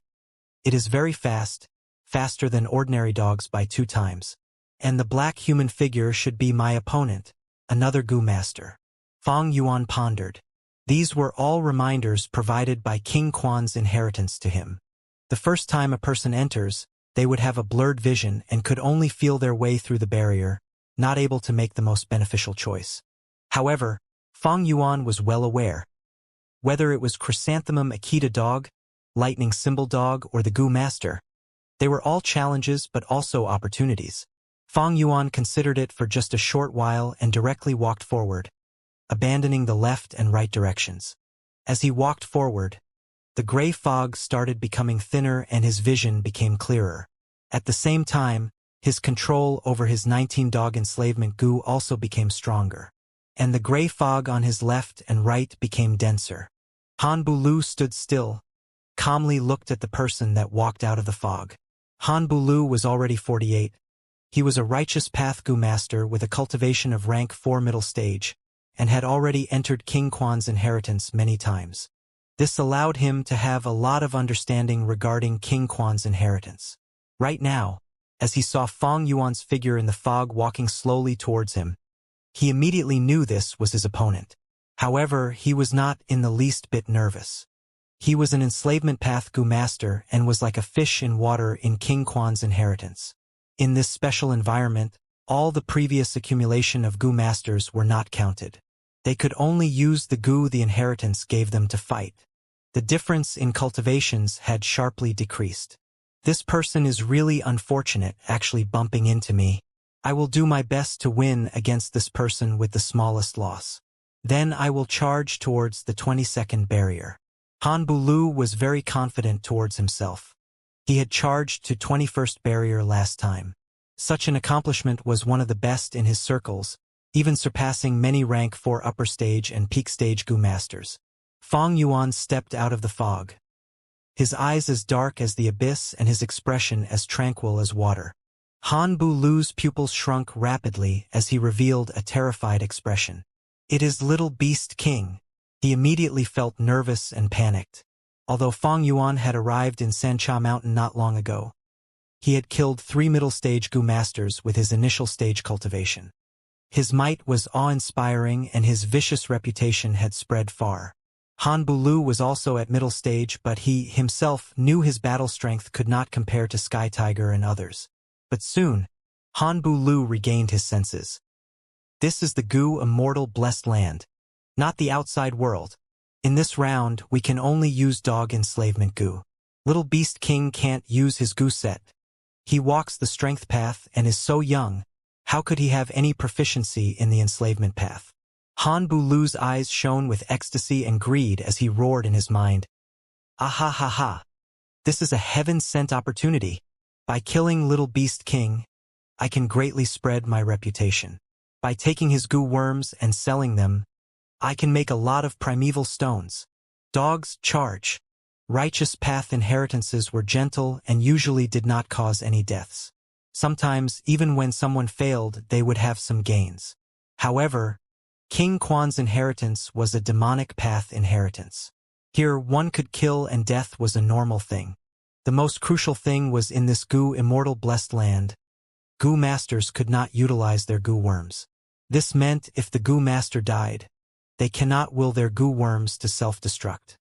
It is very fast, faster than ordinary dogs by 2 times. And the black human figure should be my opponent, another Gu master. Fang Yuan pondered. These were all reminders provided by King Quan's inheritance to him. The first time a person enters, they would have a blurred vision and could only feel their way through the barrier, not able to make the most beneficial choice. However, Fang Yuan was well aware. Whether it was Chrysanthemum Akita dog, lightning symbol dog, or the Gu master, they were all challenges but also opportunities. Fang Yuan considered it for just a short while and directly walked forward, abandoning the left and right directions. As he walked forward, the gray fog started becoming thinner and his vision became clearer. At the same time, his control over his 19-dog enslavement Gu also became stronger, and the gray fog on his left and right became denser. Han Bulu stood still, calmly looked at the person that walked out of the fog. Han Bulu was already 48. He was a righteous path Gu master with a cultivation of rank 4 middle stage, and had already entered King Quan's inheritance many times. This allowed him to have a lot of understanding regarding King Quan's inheritance. Right now, as he saw Fang Yuan's figure in the fog walking slowly towards him, he immediately knew this was his opponent. However, he was not in the least bit nervous. He was an enslavement path Gu master and was like a fish in water in King Quan's inheritance. In this special environment, all the previous accumulation of Gu masters were not counted. They could only use the Gu the inheritance gave them to fight. The difference in cultivations had sharply decreased. This person is really unfortunate, actually bumping into me. I will do my best to win against this person with the smallest loss. Then I will charge towards the 22nd barrier. Han Bulu was very confident towards himself. He had charged to 21st barrier last time. Such an accomplishment was one of the best in his circles, even surpassing many rank 4 upper stage and peak stage Gu masters. Fang Yuan stepped out of the fog. His eyes as dark as the abyss and his expression as tranquil as water. Han Bulu's pupils shrunk rapidly as he revealed a terrified expression. It is Little Beast King. He immediately felt nervous and panicked. Although Fang Yuan had arrived in Sancha Mountain not long ago, he had killed 3 middle stage Gu masters with his initial stage cultivation. His might was awe-inspiring and his vicious reputation had spread far. Han Bulu was also at middle stage, but he himself knew his battle strength could not compare to Sky Tiger and others. But soon, Han Bulu regained his senses. This is the Gu Immortal Blessed Land, not the outside world. In this round, we can only use dog enslavement Gu. Little Beast King can't use his Gu set. He walks the strength path and is so young. How could he have any proficiency in the enslavement path? Han Bulu's eyes shone with ecstasy and greed as he roared in his mind. Ah ha ha! This is a heaven-sent opportunity. By killing Little Beast King, I can greatly spread my reputation. By taking his Gu worms and selling them, I can make a lot of primeval stones. Dogs, charge. Righteous path inheritances were gentle and usually did not cause any deaths. Sometimes, even when someone failed, they would have some gains. However, King Quan's inheritance was a demonic path inheritance. Here, one could kill and death was a normal thing. The most crucial thing was in this Gu Immortal Blessed Land, Gu masters could not utilize their Gu worms. This meant if the Gu master died, they cannot will their Gu worms to self-destruct.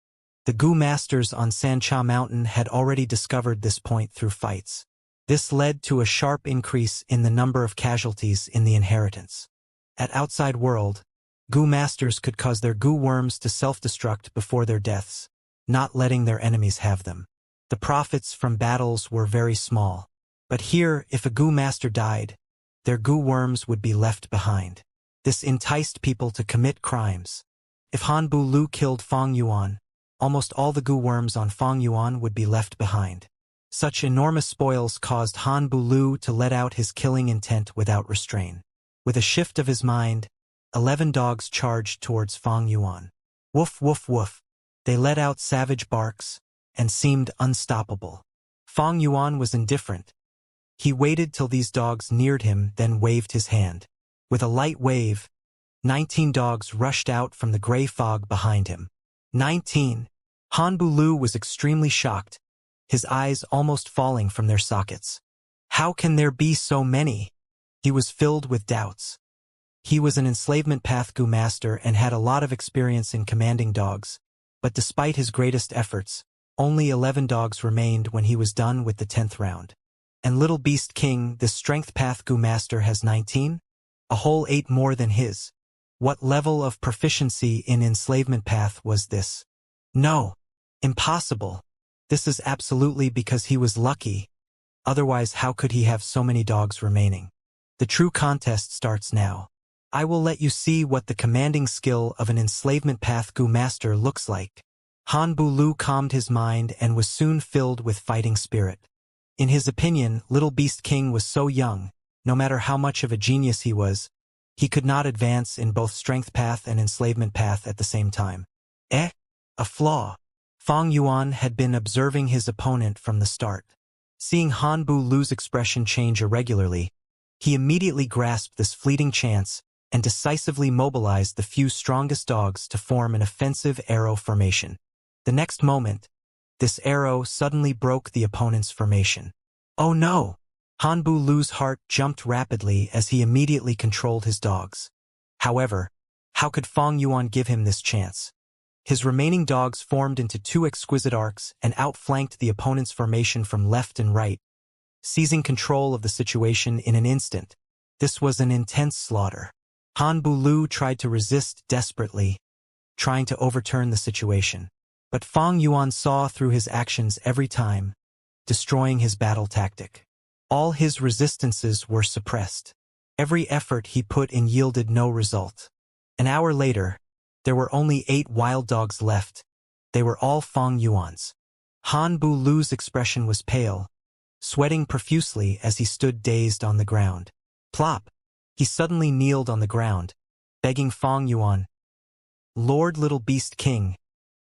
The Gu masters on Sancha Mountain had already discovered this point through fights. This led to a sharp increase in the number of casualties in the inheritance. At outside world, Gu masters could cause their Gu worms to self-destruct before their deaths, not letting their enemies have them. The profits from battles were very small. But here, if a Gu master died, their Gu worms would be left behind. This enticed people to commit crimes. If Han Bulu killed Fang Yuan, almost all the Gu worms on Fang Yuan would be left behind. Such enormous spoils caused Han Bulu to let out his killing intent without restraint. With a shift of his mind, 11 dogs charged towards Fang Yuan. Woof woof woof. They let out savage barks and seemed unstoppable. Fang Yuan was indifferent. He waited till these dogs neared him, then waved his hand. With a light wave, 19 dogs rushed out from the gray fog behind him. 19. Han Bulu was extremely shocked, his eyes almost falling from their sockets. How can there be so many? He was filled with doubts. He was an enslavement path Gu master and had a lot of experience in commanding dogs, but despite his greatest efforts, only 11 dogs remained when he was done with the 10th round. And Little Beast King, this strength path Gu master, has 19? A whole 8 more than his. What level of proficiency in enslavement path was this? No. Impossible. This is absolutely because he was lucky. Otherwise, how could he have so many dogs remaining? The true contest starts now. I will let you see what the commanding skill of an enslavement path Gu master looks like. Han Bulu calmed his mind and was soon filled with fighting spirit. In his opinion, Little Beast King was so young, no matter how much of a genius he could not advance in both strength path and enslavement path at the same time. A flaw. Fang Yuan had been observing his opponent from the start. Seeing Han Bulu's expression change irregularly, he immediately grasped this fleeting chance and decisively mobilized the few strongest dogs to form an offensive arrow formation. The next moment, this arrow suddenly broke the opponent's formation. Oh no! Han Bulu's heart jumped rapidly as he immediately controlled his dogs. However, how could Fang Yuan give him this chance? His remaining dogs formed into 2 exquisite arcs and outflanked the opponent's formation from left and right, seizing control of the situation in an instant. This was an intense slaughter. Han Bulu tried to resist desperately, trying to overturn the situation. But Fang Yuan saw through his actions every time, destroying his battle tactic. All his resistances were suppressed. Every effort he put in yielded no result. An hour later, there were only 8 wild dogs left. They were all Fang Yuan's. Han Bulu's expression was pale, sweating profusely as he stood dazed on the ground. Plop! He suddenly kneeled on the ground, begging Fang Yuan, "Lord Little Beast King,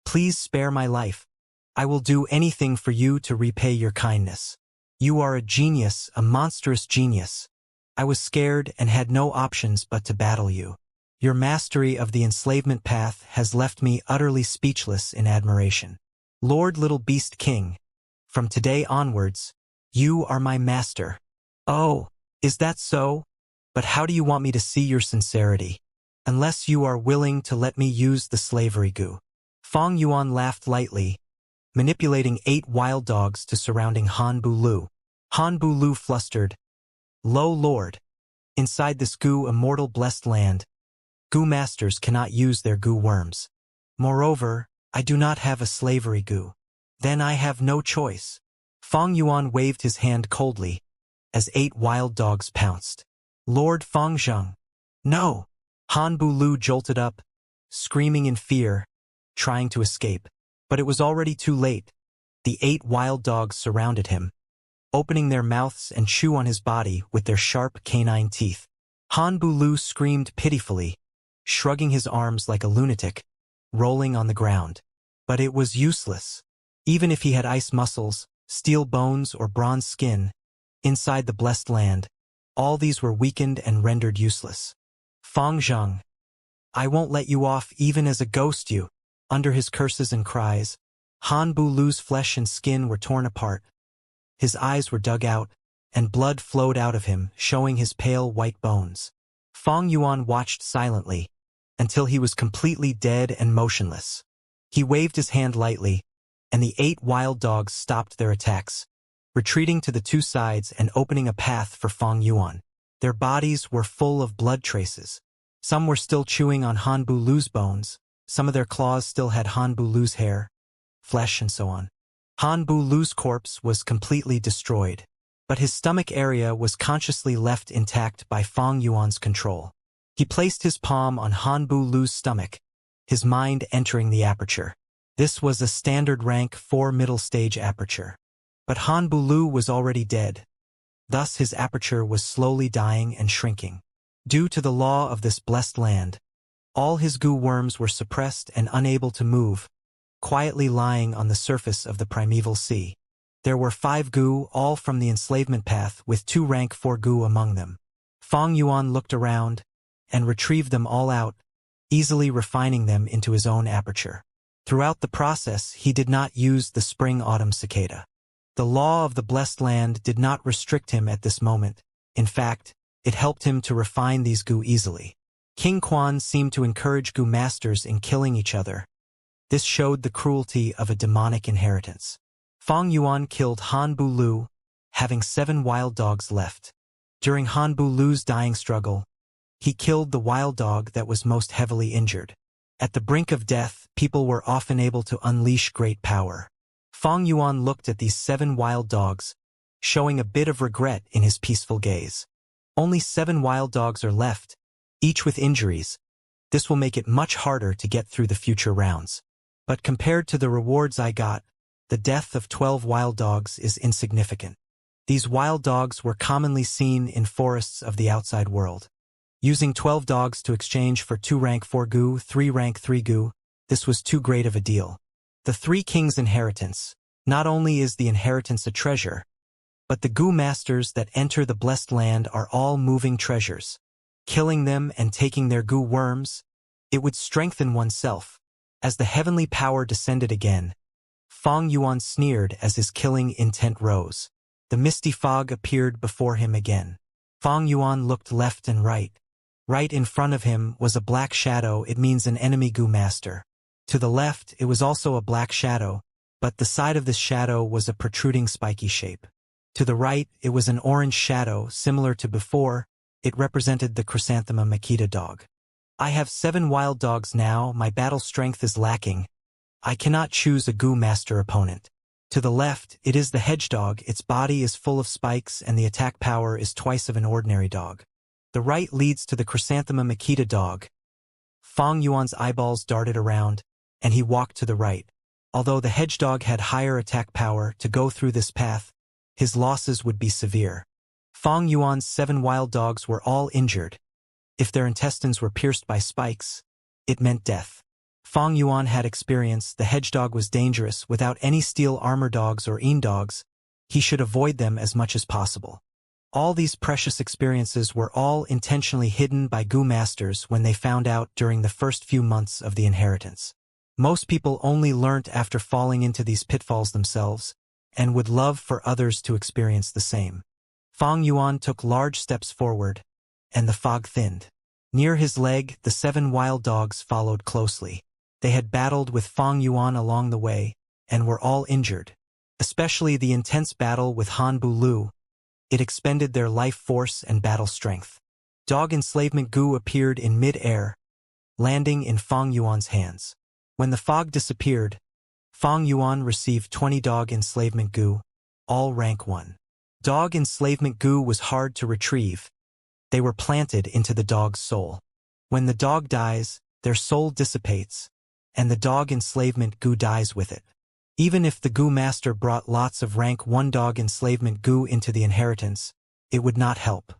please spare my life. I will do anything for you to repay your kindness. You are a genius, a monstrous genius. I was scared and had no options but to battle you. Your mastery of the enslavement path has left me utterly speechless in admiration. Lord Little Beast King, from today onwards, you are my master." "Oh, is that so? But how do you want me to see your sincerity? Unless you are willing to let me use the slavery Gu." Fang Yuan laughed lightly, manipulating 8 wild dogs to surrounding Han Bulu. Han Bulu flustered. "Lo Lord, inside this Gu immortal blessed land, Gu masters cannot use their Gu worms. Moreover, I do not have a slavery Gu. Then I have no choice." Fang Yuan waved his hand coldly, as 8 wild dogs pounced. "Lord Fangzheng, no!" Han Bulu jolted up, screaming in fear, trying to escape. But it was already too late. The 8 wild dogs surrounded him, opening their mouths and chew on his body with their sharp canine teeth. Han Bulu screamed pitifully, shrugging his arms like a lunatic, rolling on the ground. But it was useless. Even if he had ice muscles, steel bones, or bronze skin, inside the blessed land, all these were weakened and rendered useless. "Fangzheng, I won't let you off even as a ghost you." Under his curses and cries, Han Bulu's flesh and skin were torn apart. His eyes were dug out, and blood flowed out of him, showing his pale white bones. Fang Yuan watched silently, until he was completely dead and motionless. He waved his hand lightly, and the 8 wild dogs stopped their attacks, retreating to the 2 sides and opening a path for Fang Yuan. Their bodies were full of blood traces. Some were still chewing on Han Bulu's bones, some of their claws still had Han Bulu's hair, flesh, and so on. Han Bulu's corpse was completely destroyed, but his stomach area was consciously left intact by Fang Yuan's control. He placed his palm on Han Bulu's stomach, his mind entering the aperture. This was a standard rank 4 middle stage aperture. But Han Bulu was already dead. Thus his aperture was slowly dying and shrinking. Due to the law of this blessed land, all his Gu worms were suppressed and unable to move, quietly lying on the surface of the primeval sea. There were 5 gu, all from the enslavement path, with 2 rank 4 gu among them. Fang Yuan looked around and retrieved them all out, easily refining them into his own aperture. Throughout the process, he did not use the spring-autumn cicada. The law of the blessed land did not restrict him at this moment. In fact, it helped him to refine these gu easily. King Quan seemed to encourage gu masters in killing each other. This showed the cruelty of a demonic inheritance. Fang Yuan killed Han Bu Lu, having 7 wild dogs left. During Han Bu Lu's dying struggle, he killed the wild dog that was most heavily injured. At the brink of death, people were often able to unleash great power. Fang Yuan looked at these 7 wild dogs, showing a bit of regret in his peaceful gaze. Only 7 wild dogs are left, each with injuries. This will make it much harder to get through the future rounds. But compared to the rewards I got, the death of 12 wild dogs is insignificant. These wild dogs were commonly seen in forests of the outside world. Using 12 dogs to exchange for 2 rank 4 gu, 3 rank 3 gu, this was too great of a deal. The 3 kings' inheritance. Not only is the inheritance a treasure, but the gu masters that enter the blessed land are all moving treasures. Killing them and taking their gu worms, it would strengthen oneself. As the heavenly power descended again, Fang Yuan sneered as his killing intent rose. The misty fog appeared before him again. Fang Yuan looked left and right. Right in front of him was a black shadow. It means an enemy gu master. To the left, it was also a black shadow, but the side of this shadow was a protruding spiky shape. To the right, it was an orange shadow, similar to before. It represented the chrysanthema Makita dog. I have 7 wild dogs now. My battle strength is lacking. I cannot choose a gu master opponent. To the left, it is the hedgehog. Its body is full of spikes and the attack power is twice of an ordinary dog. The right leads to the chrysanthema Makita dog. Fang Yuan's eyeballs darted around, and he walked to the right. Although the hedgehog had higher attack power, to go through this path, his losses would be severe. Fang Yuan's 7 wild dogs were all injured. If their intestines were pierced by spikes, it meant death. Fang Yuan had experience. The hedgehog was dangerous. Without any steel armor dogs or een dogs, he should avoid them as much as possible. All these precious experiences were all intentionally hidden by gu masters when they found out during the first few months of the inheritance. Most people only learnt after falling into these pitfalls themselves, and would love for others to experience the same. Fang Yuan took large steps forward, and the fog thinned. Near his leg, the 7 wild dogs followed closely. They had battled with Fang Yuan along the way, and were all injured. Especially the intense battle with Han Bu Lu. It expended their life force and battle strength. Dog enslavement gu appeared in mid-air, landing in Fang Yuan's hands. When the fog disappeared, Fang Yuan received 20 dog enslavement gu, all rank 1. Dog enslavement gu was hard to retrieve. They were planted into the dog's soul. When the dog dies, their soul dissipates, and the dog enslavement gu dies with it. Even if the gu master brought lots of rank 1 dog enslavement gu into the inheritance, it would not help.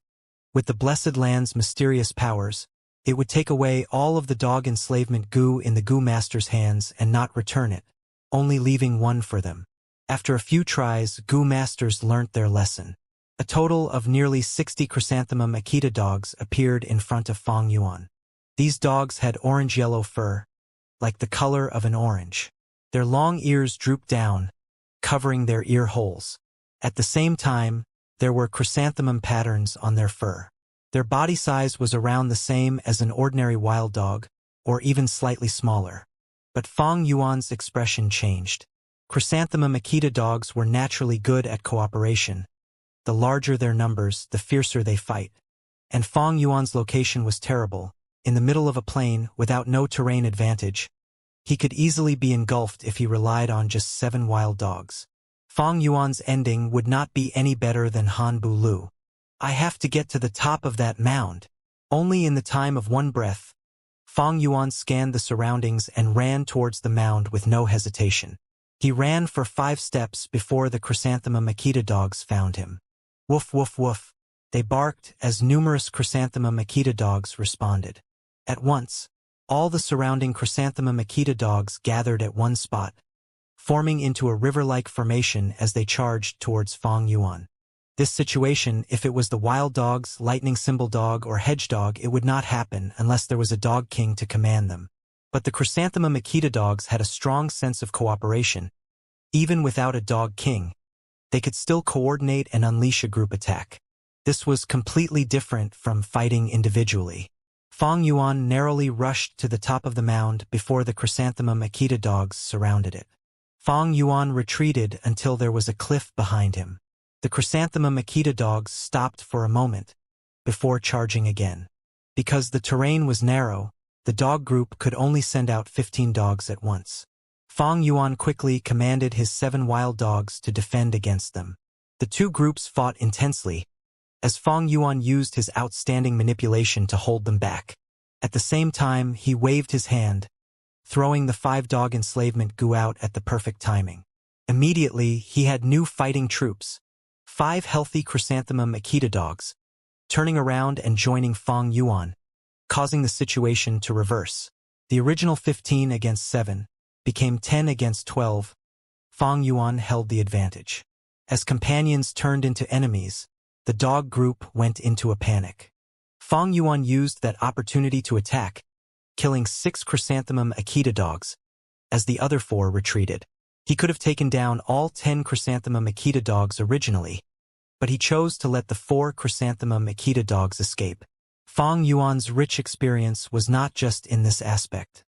With the blessed land's mysterious powers, it would take away all of the dog enslavement gu in the gu master's hands and not return it, only leaving 1 for them. After a few tries, gu masters learnt their lesson. A total of nearly 60 chrysanthema Makita dogs appeared in front of Fang Yuan. These dogs had orange-yellow fur, like the color of an orange. Their long ears drooped down, covering their ear holes. At the same time, there were chrysanthemum patterns on their fur. Their body size was around the same as an ordinary wild dog, or even slightly smaller. But Fang Yuan's expression changed. Chrysanthema Makita dogs were naturally good at cooperation. The larger their numbers, the fiercer they fight. And Fang Yuan's location was terrible, in the middle of a plain, without no terrain advantage. He could easily be engulfed if he relied on just 7 wild dogs. Fang Yuan's ending would not be any better than Han Bu Lu. I have to get to the top of that mound. Only in the time of 1 breath, Fang Yuan scanned the surroundings and ran towards the mound with no hesitation. He ran for 5 steps before the chrysanthema Makita dogs found him. Woof woof woof, they barked as numerous chrysanthema Makita dogs responded. At once, all the surrounding chrysanthema Makita dogs gathered at one spot. forming into a river-like formation as they charged towards Fang Yuan. This situation, if it was the wild dogs, lightning symbol dog, or hedge dog, it would not happen unless there was a dog king to command them. But the Chrysanthemum Akita dogs had a strong sense of cooperation. Even without a dog king, they could still coordinate and unleash a group attack. This was completely different from fighting individually. Fang Yuan narrowly rushed to the top of the mound before the Chrysanthemum Akita dogs surrounded it. Fang Yuan retreated until there was a cliff behind him. The Chrysanthemum Akita dogs stopped for a moment before charging again. Because the terrain was narrow, the dog group could only send out 15 dogs at once. Fang Yuan quickly commanded his 7 wild dogs to defend against them. The two groups fought intensely, as Fang Yuan used his outstanding manipulation to hold them back. At the same time, he waved his hand, throwing the 5-dog enslavement goo out at the perfect timing. Immediately, he had new fighting troops, 5 healthy Chrysanthemum Akita dogs, turning around and joining Fang Yuan, causing the situation to reverse. The original 15 against 7 became 10 against 12. Fang Yuan held the advantage. As companions turned into enemies, the dog group went into a panic. Fang Yuan used that opportunity to attack, killing 6 Chrysanthemum Akita dogs, as the other 4 retreated. He could have taken down all 10 Chrysanthemum Akita dogs originally, but he chose to let the 4 Chrysanthemum Akita dogs escape. Fang Yuan's rich experience was not just in this aspect.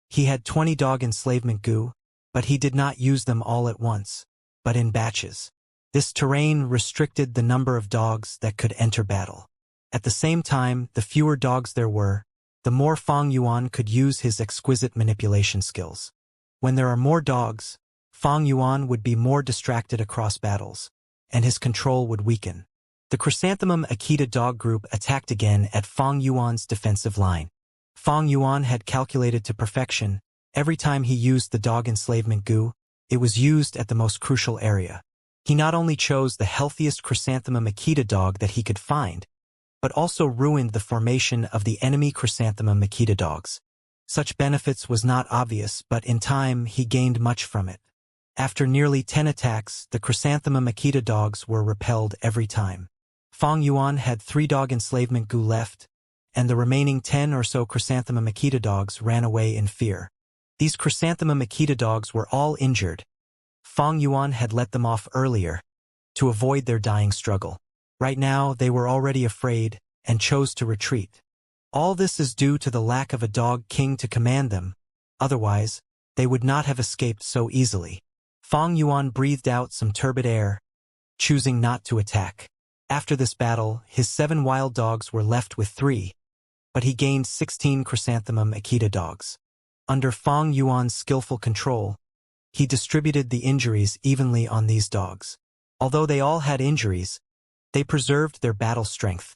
He had 20 dog enslavement goo, but he did not use them all at once, but in batches. This terrain restricted the number of dogs that could enter battle. At the same time, the fewer dogs there were, the more Fang Yuan could use his exquisite manipulation skills. When there are more dogs, Fang Yuan would be more distracted across battles, and his control would weaken. The Chrysanthemum Akita dog group attacked again at Fang Yuan's defensive line. Fang Yuan had calculated to perfection. Every time he used the dog enslavement goo, it was used at the most crucial area. He not only chose the healthiest Chrysanthemum Akita dog that he could find, but also ruined the formation of the enemy Chrysanthemum Akita dogs. Such benefits was not obvious, but in time he gained much from it. After nearly 10 attacks, the Chrysanthemum Akita dogs were repelled every time. Fang Yuan had 3 dog enslavement goo left, and the remaining 10 or so Chrysanthemum Akita dogs ran away in fear. These Chrysanthemum Akita dogs were all injured. Fang Yuan had let them off earlier, to avoid their dying struggle. Right now, they were already afraid, and chose to retreat. All this is due to the lack of a dog king to command them. Otherwise, they would not have escaped so easily. Fang Yuan breathed out some turbid air, choosing not to attack. After this battle, his 7 wild dogs were left with 3, but he gained 16 Chrysanthemum Akita dogs. Under Fang Yuan's skillful control, he distributed the injuries evenly on these dogs. Although they all had injuries, they preserved their battle strength,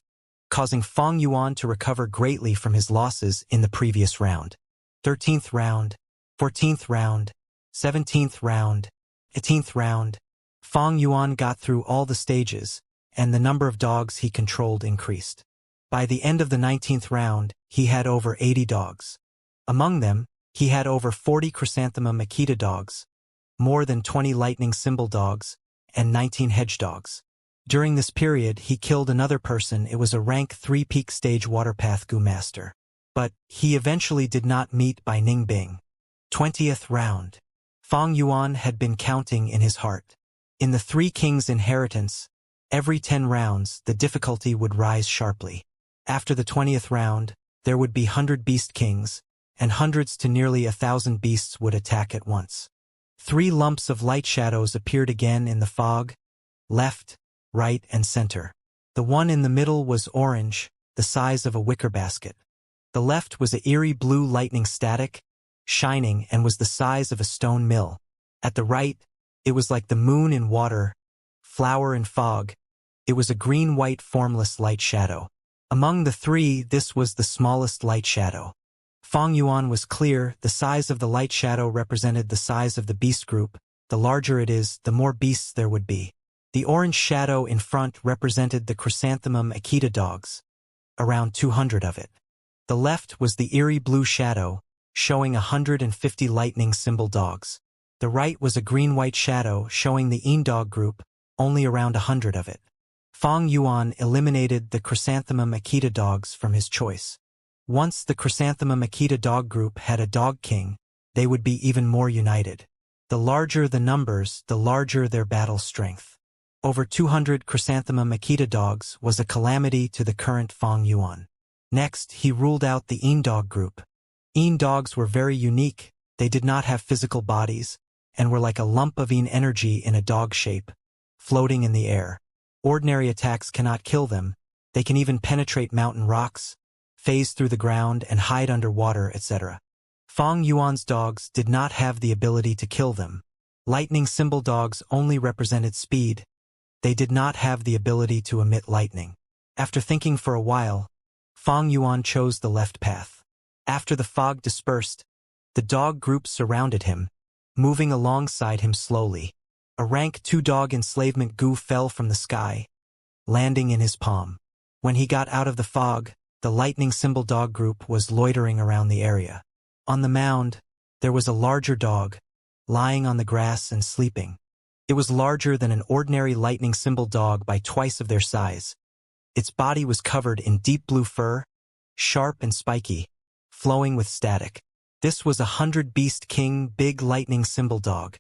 causing Fang Yuan to recover greatly from his losses in the previous round. 13th round, 14th round, 17th round, 18th round. Fang Yuan got through all the stages, and the number of dogs he controlled increased. By the end of the 19th round, he had over 80 dogs. Among them, he had over 40 Chrysanthemum Akita dogs, more than 20 lightning symbol dogs, and 19 hedge dogs. During this period, he killed another person. It was a rank 3 peak stage waterpath goo master. But he eventually did not meet by Ningbing. 20th round. Fang Yuan had been counting in his heart. In the 3 Kings inheritance, every 10 rounds, the difficulty would rise sharply. After the 20th round, there would be 100 beast kings, and hundreds to nearly 1,000 beasts would attack at once. 3 lumps of light shadows appeared again in the fog, left, right, and center. The one in the middle was orange, the size of a wicker basket. The left was an eerie blue lightning static, shining, and was the size of a stone mill. At the right, it was like the moon in water, flower in fog. It was a green-white formless light shadow. Among the 3, this was the smallest light shadow. Fang Yuan was clear. The size of the light shadow represented the size of the beast group. The larger it is, the more beasts there would be. The orange shadow in front represented the Chrysanthemum Akita dogs, around 200 of it. The left was the eerie blue shadow, showing 150 lightning symbol dogs. The right was a green-white shadow showing the Eendog group, only around 100 of it. Fong Yuan eliminated the Chrysanthemum Akita dogs from his choice. Once the Chrysanthemum Akita dog group had a dog king, they would be even more united. The larger the numbers, the larger their battle strength. Over 200 Chrysanthemum Akita dogs was a calamity to the current Fong Yuan. Next, he ruled out the Eendog group. Dogs were very unique, they did not have physical bodies, and were like a lump of energy in a dog shape, floating in the air. Ordinary attacks cannot kill them, they can even penetrate mountain rocks, phase through the ground and hide underwater, etc. Fong Yuan's dogs did not have the ability to kill them. Lightning symbol dogs only represented speed. They did not have the ability to emit lightning. After thinking for a while, Fong Yuan chose the left path. After the fog dispersed, the dog group surrounded him, moving alongside him slowly. A rank 2 dog enslavement goo fell from the sky, landing in his palm. When he got out of the fog, the lightning symbol dog group was loitering around the area. On the mound, there was a larger dog, lying on the grass and sleeping. It was larger than an ordinary lightning symbol dog by twice of their size. Its body was covered in deep blue fur, sharp and spiky, flowing with static. This was a 100-beast king big lightning symbol dog.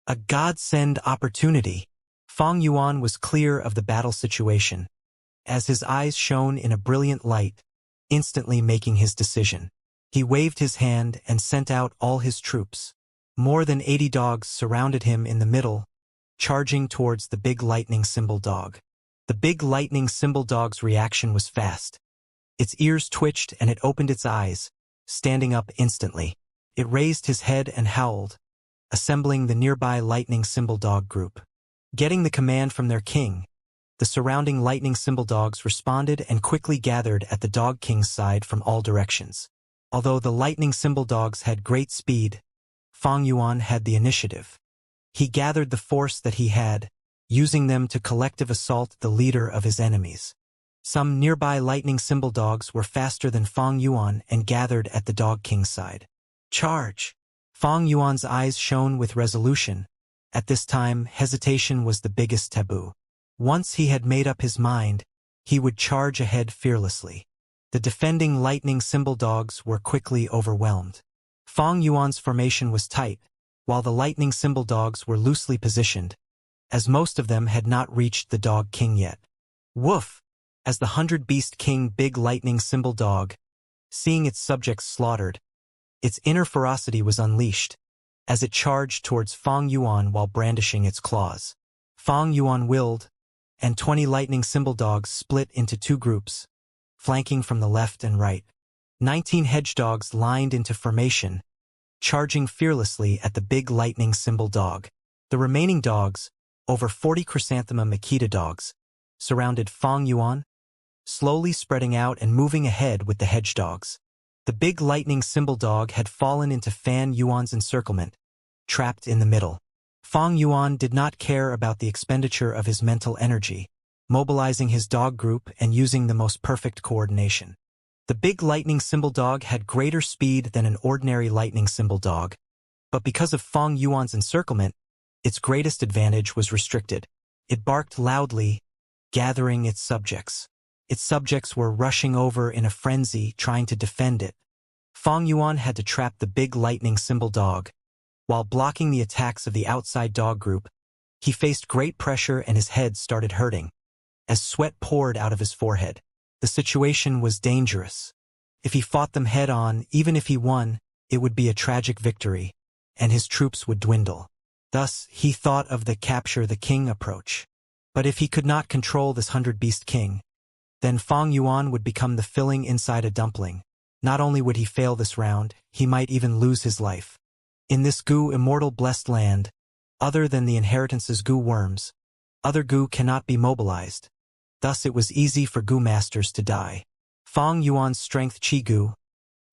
A godsend opportunity. Fong Yuan was clear of the battle situation, as his eyes shone in a brilliant light, instantly making his decision. He waved his hand and sent out all his troops. More than 80 dogs surrounded him in the middle, charging towards the big lightning symbol dog. The big lightning symbol dog's reaction was fast. Its ears twitched and it opened its eyes, standing up instantly. It raised his head and howled, assembling the nearby lightning symbol dog group. Getting the command from their king, the surrounding lightning symbol dogs responded and quickly gathered at the dog king's side from all directions. Although the lightning symbol dogs had great speed, Fong Yuan had the initiative. He gathered the force that he had, using them to collective assault the leader of his enemies. Some nearby lightning symbol dogs were faster than Fong Yuan and gathered at the dog king's side. Charge! Fong Yuan's eyes shone with resolution. At this time, hesitation was the biggest taboo. Once he had made up his mind, he would charge ahead fearlessly. The defending lightning symbol dogs were quickly overwhelmed. Fong Yuan's formation was tight, while the lightning symbol dogs were loosely positioned, as most of them had not reached the dog king yet. Woof! As the 100-beast king big lightning symbol dog, seeing its subjects slaughtered, its inner ferocity was unleashed, as it charged towards Fong Yuan while brandishing its claws. Fong Yuan willed, and 20 lightning symbol dogs split into 2 groups, flanking from the left and right. 19 hedgedogs lined into formation, charging fearlessly at the big lightning symbol dog. The remaining dogs, over 40 Chrysanthemum Akita dogs, surrounded Fong Yuan, slowly spreading out and moving ahead with the hedgedogs. The big lightning symbol dog had fallen into Fan Yuan's encirclement, trapped in the middle. Fong Yuan did not care about the expenditure of his mental energy, mobilizing his dog group and using the most perfect coordination. The big lightning symbol dog had greater speed than an ordinary lightning symbol dog, but because of Fong Yuan's encirclement, its greatest advantage was restricted. It barked loudly, gathering its subjects. Its subjects were rushing over in a frenzy, trying to defend it. Fong Yuan had to trap the big lightning symbol dog. While blocking the attacks of the outside dog group, he faced great pressure and his head started hurting, as sweat poured out of his forehead. The situation was dangerous. If he fought them head-on, even if he won, it would be a tragic victory, and his troops would dwindle. Thus, he thought of the capture the king approach. But if he could not control this 100-beast king, then Fong Yuan would become the filling inside a dumpling. Not only would he fail this round, he might even lose his life. In this goo immortal blessed land, other than the inheritance's goo worms, other goo cannot be mobilized. Thus it was easy for goo masters to die. Fong Yuan's strength chi goo,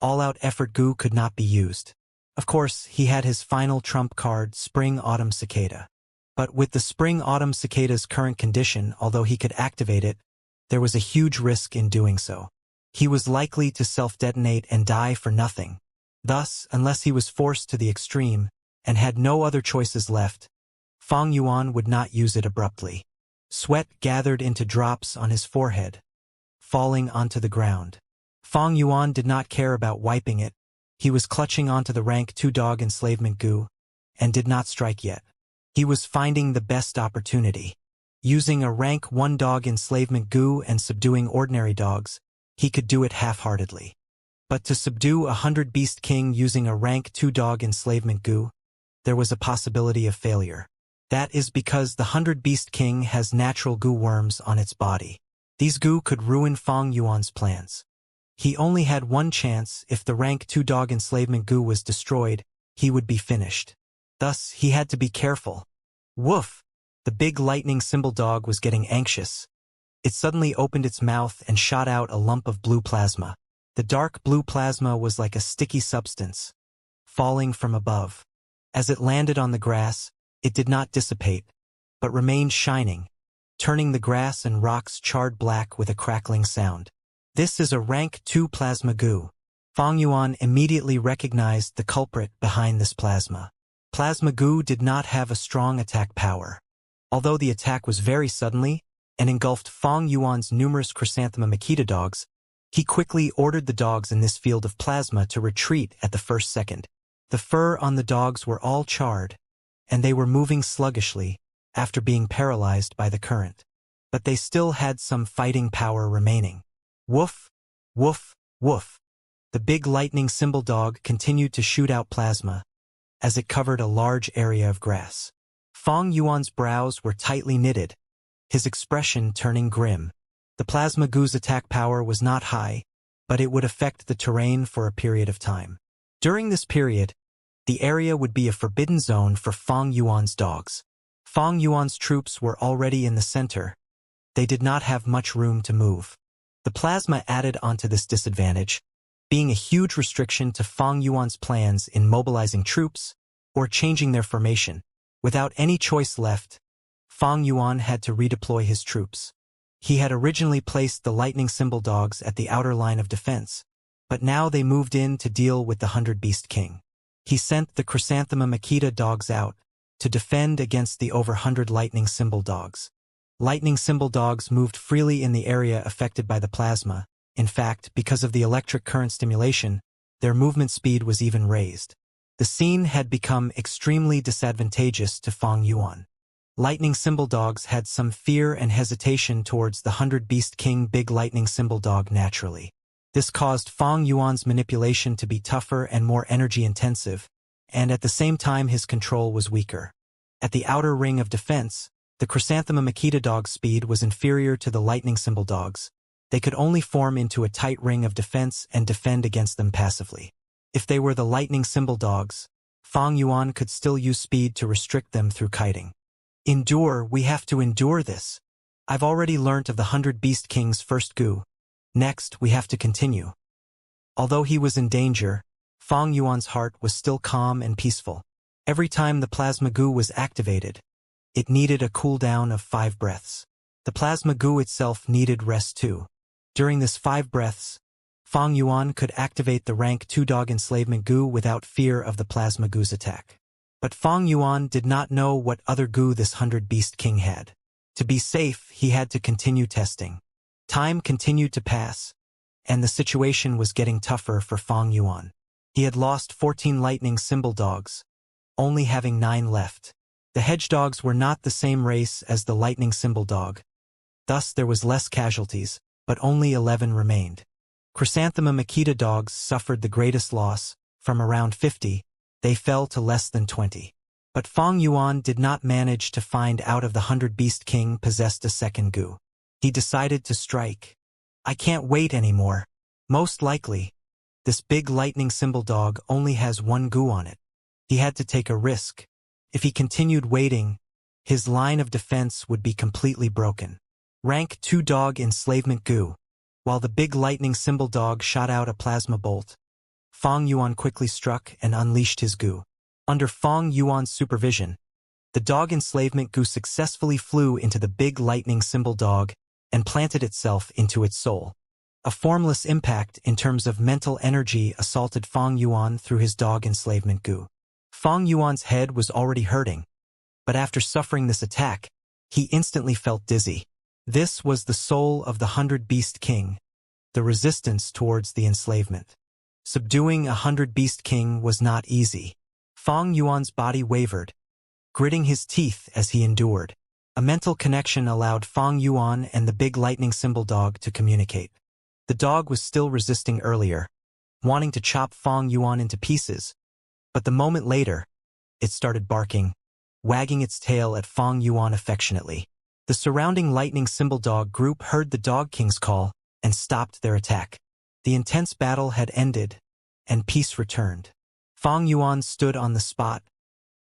all-out effort goo could not be used. Of course, he had his final trump card, Spring-Autumn Cicada. But with the Spring-Autumn Cicada's current condition, although he could activate it, there was a huge risk in doing so. He was likely to self-detonate and die for nothing. Thus, unless he was forced to the extreme, and had no other choices left, Fang Yuan would not use it abruptly. Sweat gathered into drops on his forehead, falling onto the ground. Fang Yuan did not care about wiping it. He was clutching onto the rank 2 dog enslavement goo, and did not strike yet. He was finding the best opportunity. Using a rank 1 dog enslavement goo and subduing ordinary dogs, he could do it half-heartedly. But to subdue 100 Beast King using a rank 2 dog enslavement goo, there was a possibility of failure. That is because the 100 Beast King has natural goo worms on its body. These goo could ruin Fang Yuan's plans. He only had one chance. If the rank 2 dog enslavement goo was destroyed, he would be finished. Thus, he had to be careful. Woof! The big lightning symbol dog was getting anxious. It suddenly opened its mouth and shot out a lump of blue plasma. The dark blue plasma was like a sticky substance, falling from above. As it landed on the grass, it did not dissipate, but remained shining, turning the grass and rocks charred black with a crackling sound. This is a rank 2 plasma goo. Fang Yuan immediately recognized the culprit behind this plasma. Plasma goo did not have a strong attack power. Although the attack was very suddenly and engulfed Fang Yuan's numerous Chrysanthema Makita dogs, he quickly ordered the dogs in this field of plasma to retreat at the first second. The fur on the dogs were all charred, and they were moving sluggishly after being paralyzed by the current. But they still had some fighting power remaining. Woof, woof, woof. The big lightning symbol dog continued to shoot out plasma as it covered a large area of grass. Fang Yuan's brows were tightly knitted, his expression turning grim. The plasma goo's attack power was not high, but it would affect the terrain for a period of time. During this period, the area would be a forbidden zone for Fang Yuan's dogs. Fang Yuan's troops were already in the center. They did not have much room to move. The plasma added onto this disadvantage, being a huge restriction to Fang Yuan's plans in mobilizing troops or changing their formation. Without any choice left, Fang Yuan had to redeploy his troops. He had originally placed the lightning symbol dogs at the outer line of defense, but now they moved in to deal with the 100 Beast King. He sent the Chrysanthema Makita dogs out to defend against the over 100 lightning symbol dogs. Lightning symbol dogs moved freely in the area affected by the plasma. In fact, because of the electric current stimulation, their movement speed was even raised. The scene had become extremely disadvantageous to Fang Yuan. Lightning symbol dogs had some fear and hesitation towards the 100 Beast King big lightning symbol dog naturally. This caused Fang Yuan's manipulation to be tougher and more energy-intensive, and at the same time his control was weaker. At the outer ring of defense, the Chrysanthema Makita dog's speed was inferior to the lightning symbol dogs. They could only form into a tight ring of defense and defend against them passively. If they were the lightning symbol dogs, Fang Yuan could still use speed to restrict them through kiting. Endure, we have to endure this. I've already learnt of the 100 Beast King's first goo. Next, we have to continue. Although he was in danger, Fang Yuan's heart was still calm and peaceful. Every time the plasma goo was activated, it needed a cooldown of 5 breaths. The plasma goo itself needed rest too. During this 5 breaths, Fang Yuan could activate the rank 2 dog enslavement goo without fear of the plasma goo's attack. But Fang Yuan did not know what other goo this 100 Beast King had. To be safe, he had to continue testing. Time continued to pass, and the situation was getting tougher for Fang Yuan. He had lost 14 lightning symbol dogs, only having 9 left. The hedge dogs were not the same race as the lightning symbol dog. Thus there was less casualties, but only 11 remained. Chrysanthema Makita dogs suffered the greatest loss. From around 50, they fell to less than 20. But Fang Yuan did not manage to find out if the 100 Beast King possessed a second goo. He decided to strike. I can't wait anymore. Most likely, this big lightning symbol dog only has 1 goo on it. He had to take a risk. If he continued waiting, his line of defense would be completely broken. Rank 2 dog enslavement goo. While the big lightning symbol dog shot out a plasma bolt, Fang Yuan quickly struck and unleashed his goo. Under Fang Yuan's supervision, the dog enslavement goo successfully flew into the big lightning symbol dog and planted itself into its soul. A formless impact in terms of mental energy assaulted Fang Yuan through his dog enslavement goo. Fong Yuan's head was already hurting, but after suffering this attack, he instantly felt dizzy. This was the soul of the 100-Beast King, the resistance towards the enslavement. Subduing a 100-Beast King was not easy. Fong Yuan's body wavered, gritting his teeth as he endured. A mental connection allowed Fong Yuan and the big lightning symbol dog to communicate. The dog was still resisting earlier, wanting to chop Fong Yuan into pieces, but the moment later, it started barking, wagging its tail at Fong Yuan affectionately. The surrounding lightning symbol dog group heard the Dog King's call and stopped their attack. The intense battle had ended, and peace returned. Fong Yuan stood on the spot,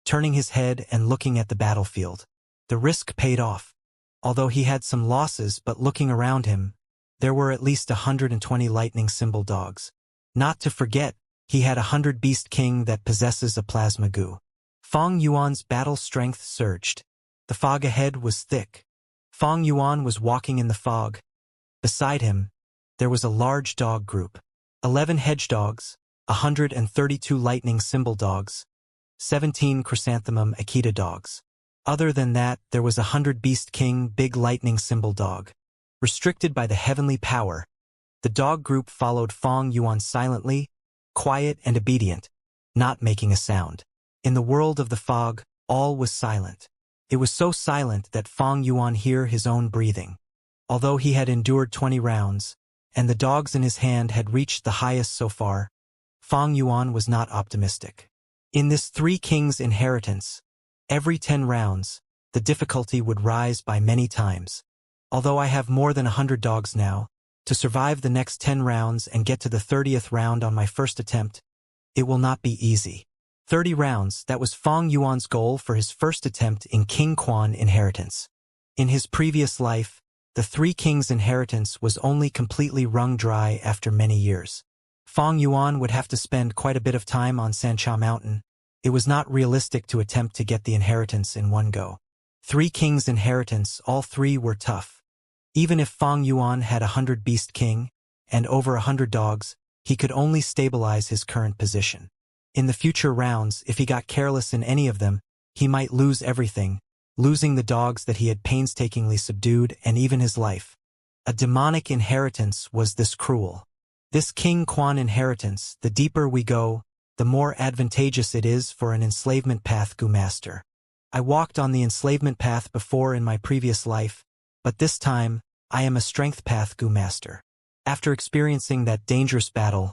turning his head and looking at the battlefield. The risk paid off. Although he had some losses, but looking around him, there were at least 120 lightning symbol dogs. Not to forget, he had a 100-Beast King that possesses a plasma goo. Fong Yuan's battle strength surged. The fog ahead was thick. Fong Yuan was walking in the fog. Beside him, there was a large dog group. 11 hedgedogs, 132 lightning symbol dogs, 17 chrysanthemum Akita dogs. Other than that, there was a 100-Beast King big lightning symbol dog. Restricted by the heavenly power, the dog group followed Fong Yuan silently, quiet and obedient, not making a sound. In the world of the fog, all was silent. It was so silent that Fong Yuan heard his own breathing. Although he had endured 20 rounds, and the dogs in his hand had reached the highest so far, Fong Yuan was not optimistic. In this Three Kings inheritance, every 10 rounds, the difficulty would rise by many times. Although I have more than 100 dogs now, to survive the next 10 rounds and get to the 30th round on my first attempt, it will not be easy. 30 rounds, that was Fong Yuan's goal for his first attempt in King Quan inheritance. In his previous life, the Three Kings inheritance was only completely wrung dry after many years. Fong Yuan would have to spend quite a bit of time on Sancha Mountain. It was not realistic to attempt to get the inheritance in one go. Three Kings inheritance, all three were tough. Even if Fong Yuan had 100-Beast King and over 100 dogs, he could only stabilize his current position. In the future rounds, if he got careless in any of them, he might lose everything, losing the dogs that he had painstakingly subdued and even his life. A demonic inheritance was this cruel. This King Quan inheritance, the deeper we go, the more advantageous it is for an enslavement path Gu master. I walked on the enslavement path before in my previous life, but this time, I am a strength path Gu master. After experiencing that dangerous battle,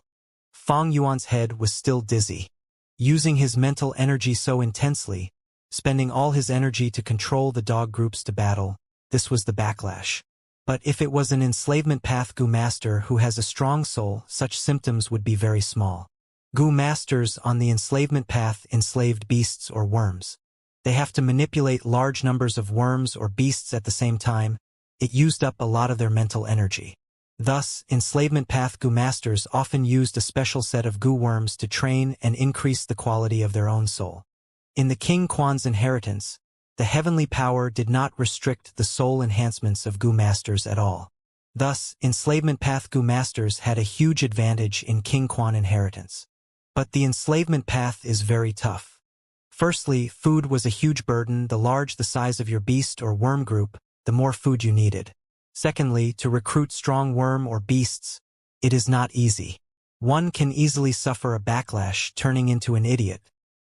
Fong Yuan's head was still dizzy. Using his mental energy so intensely, spending all his energy to control the dog groups to battle, this was the backlash. But if it was an enslavement path Gu master who has a strong soul, such symptoms would be very small. Gu masters on the enslavement path enslaved beasts or worms. They have to manipulate large numbers of worms or beasts at the same time. It used up a lot of their mental energy. Thus, enslavement path Gu masters often used a special set of Gu worms to train and increase the quality of their own soul. In the King Quan's inheritance, the heavenly power did not restrict the soul enhancements of Gu masters at all. Thus, enslavement path Gu masters had a huge advantage in King Quan inheritance. But the enslavement path is very tough. Firstly, food was a huge burden. The larger the size of your beast or worm group, the more food you needed. Secondly, to recruit strong worm or beasts, it is not easy. One can easily suffer a backlash, turning into an idiot.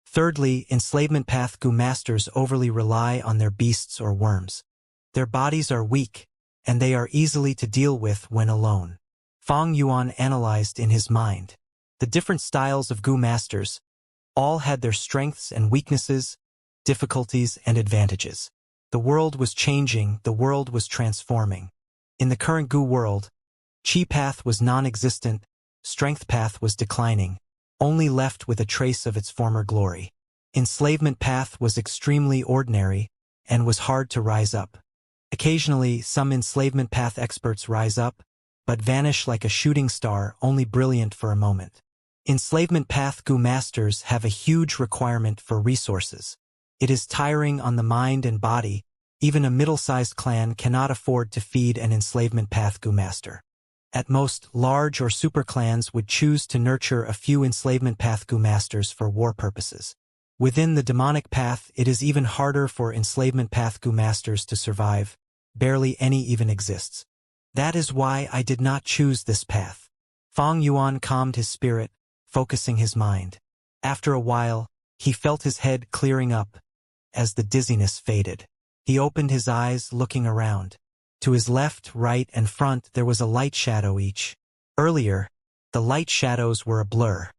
Thirdly, enslavement path Gu masters overly rely on their beasts or worms. Their bodies are weak, and they are easily to deal with when alone. Fong Yuan analyzed in his mind. The different styles of Gu masters all had their strengths and weaknesses, difficulties and advantages. The world was changing, the world was transforming. In the current Gu world, Chi path was non-existent, strength path was declining, only left with a trace of its former glory. Enslavement path was extremely ordinary and was hard to rise up. Occasionally, some enslavement path experts rise up, but vanish like a shooting star, only brilliant for a moment. Enslavement path Gu masters have a huge requirement for resources. It is tiring on the mind and body. Even a middle-sized clan cannot afford to feed an enslavement path Gu master. At most, large or super clans would choose to nurture a few enslavement path Gu masters for war purposes. Within the demonic path, it is even harder for enslavement path Gu masters to survive. Barely any even exists. That is why I did not choose this path. Fang Yuan calmed his spirit, focusing his mind. After a while, he felt his head clearing up. As the dizziness faded, he opened his eyes, looking around. To his left, right, and front there was a light shadow each. Earlier, the light shadows were a blur.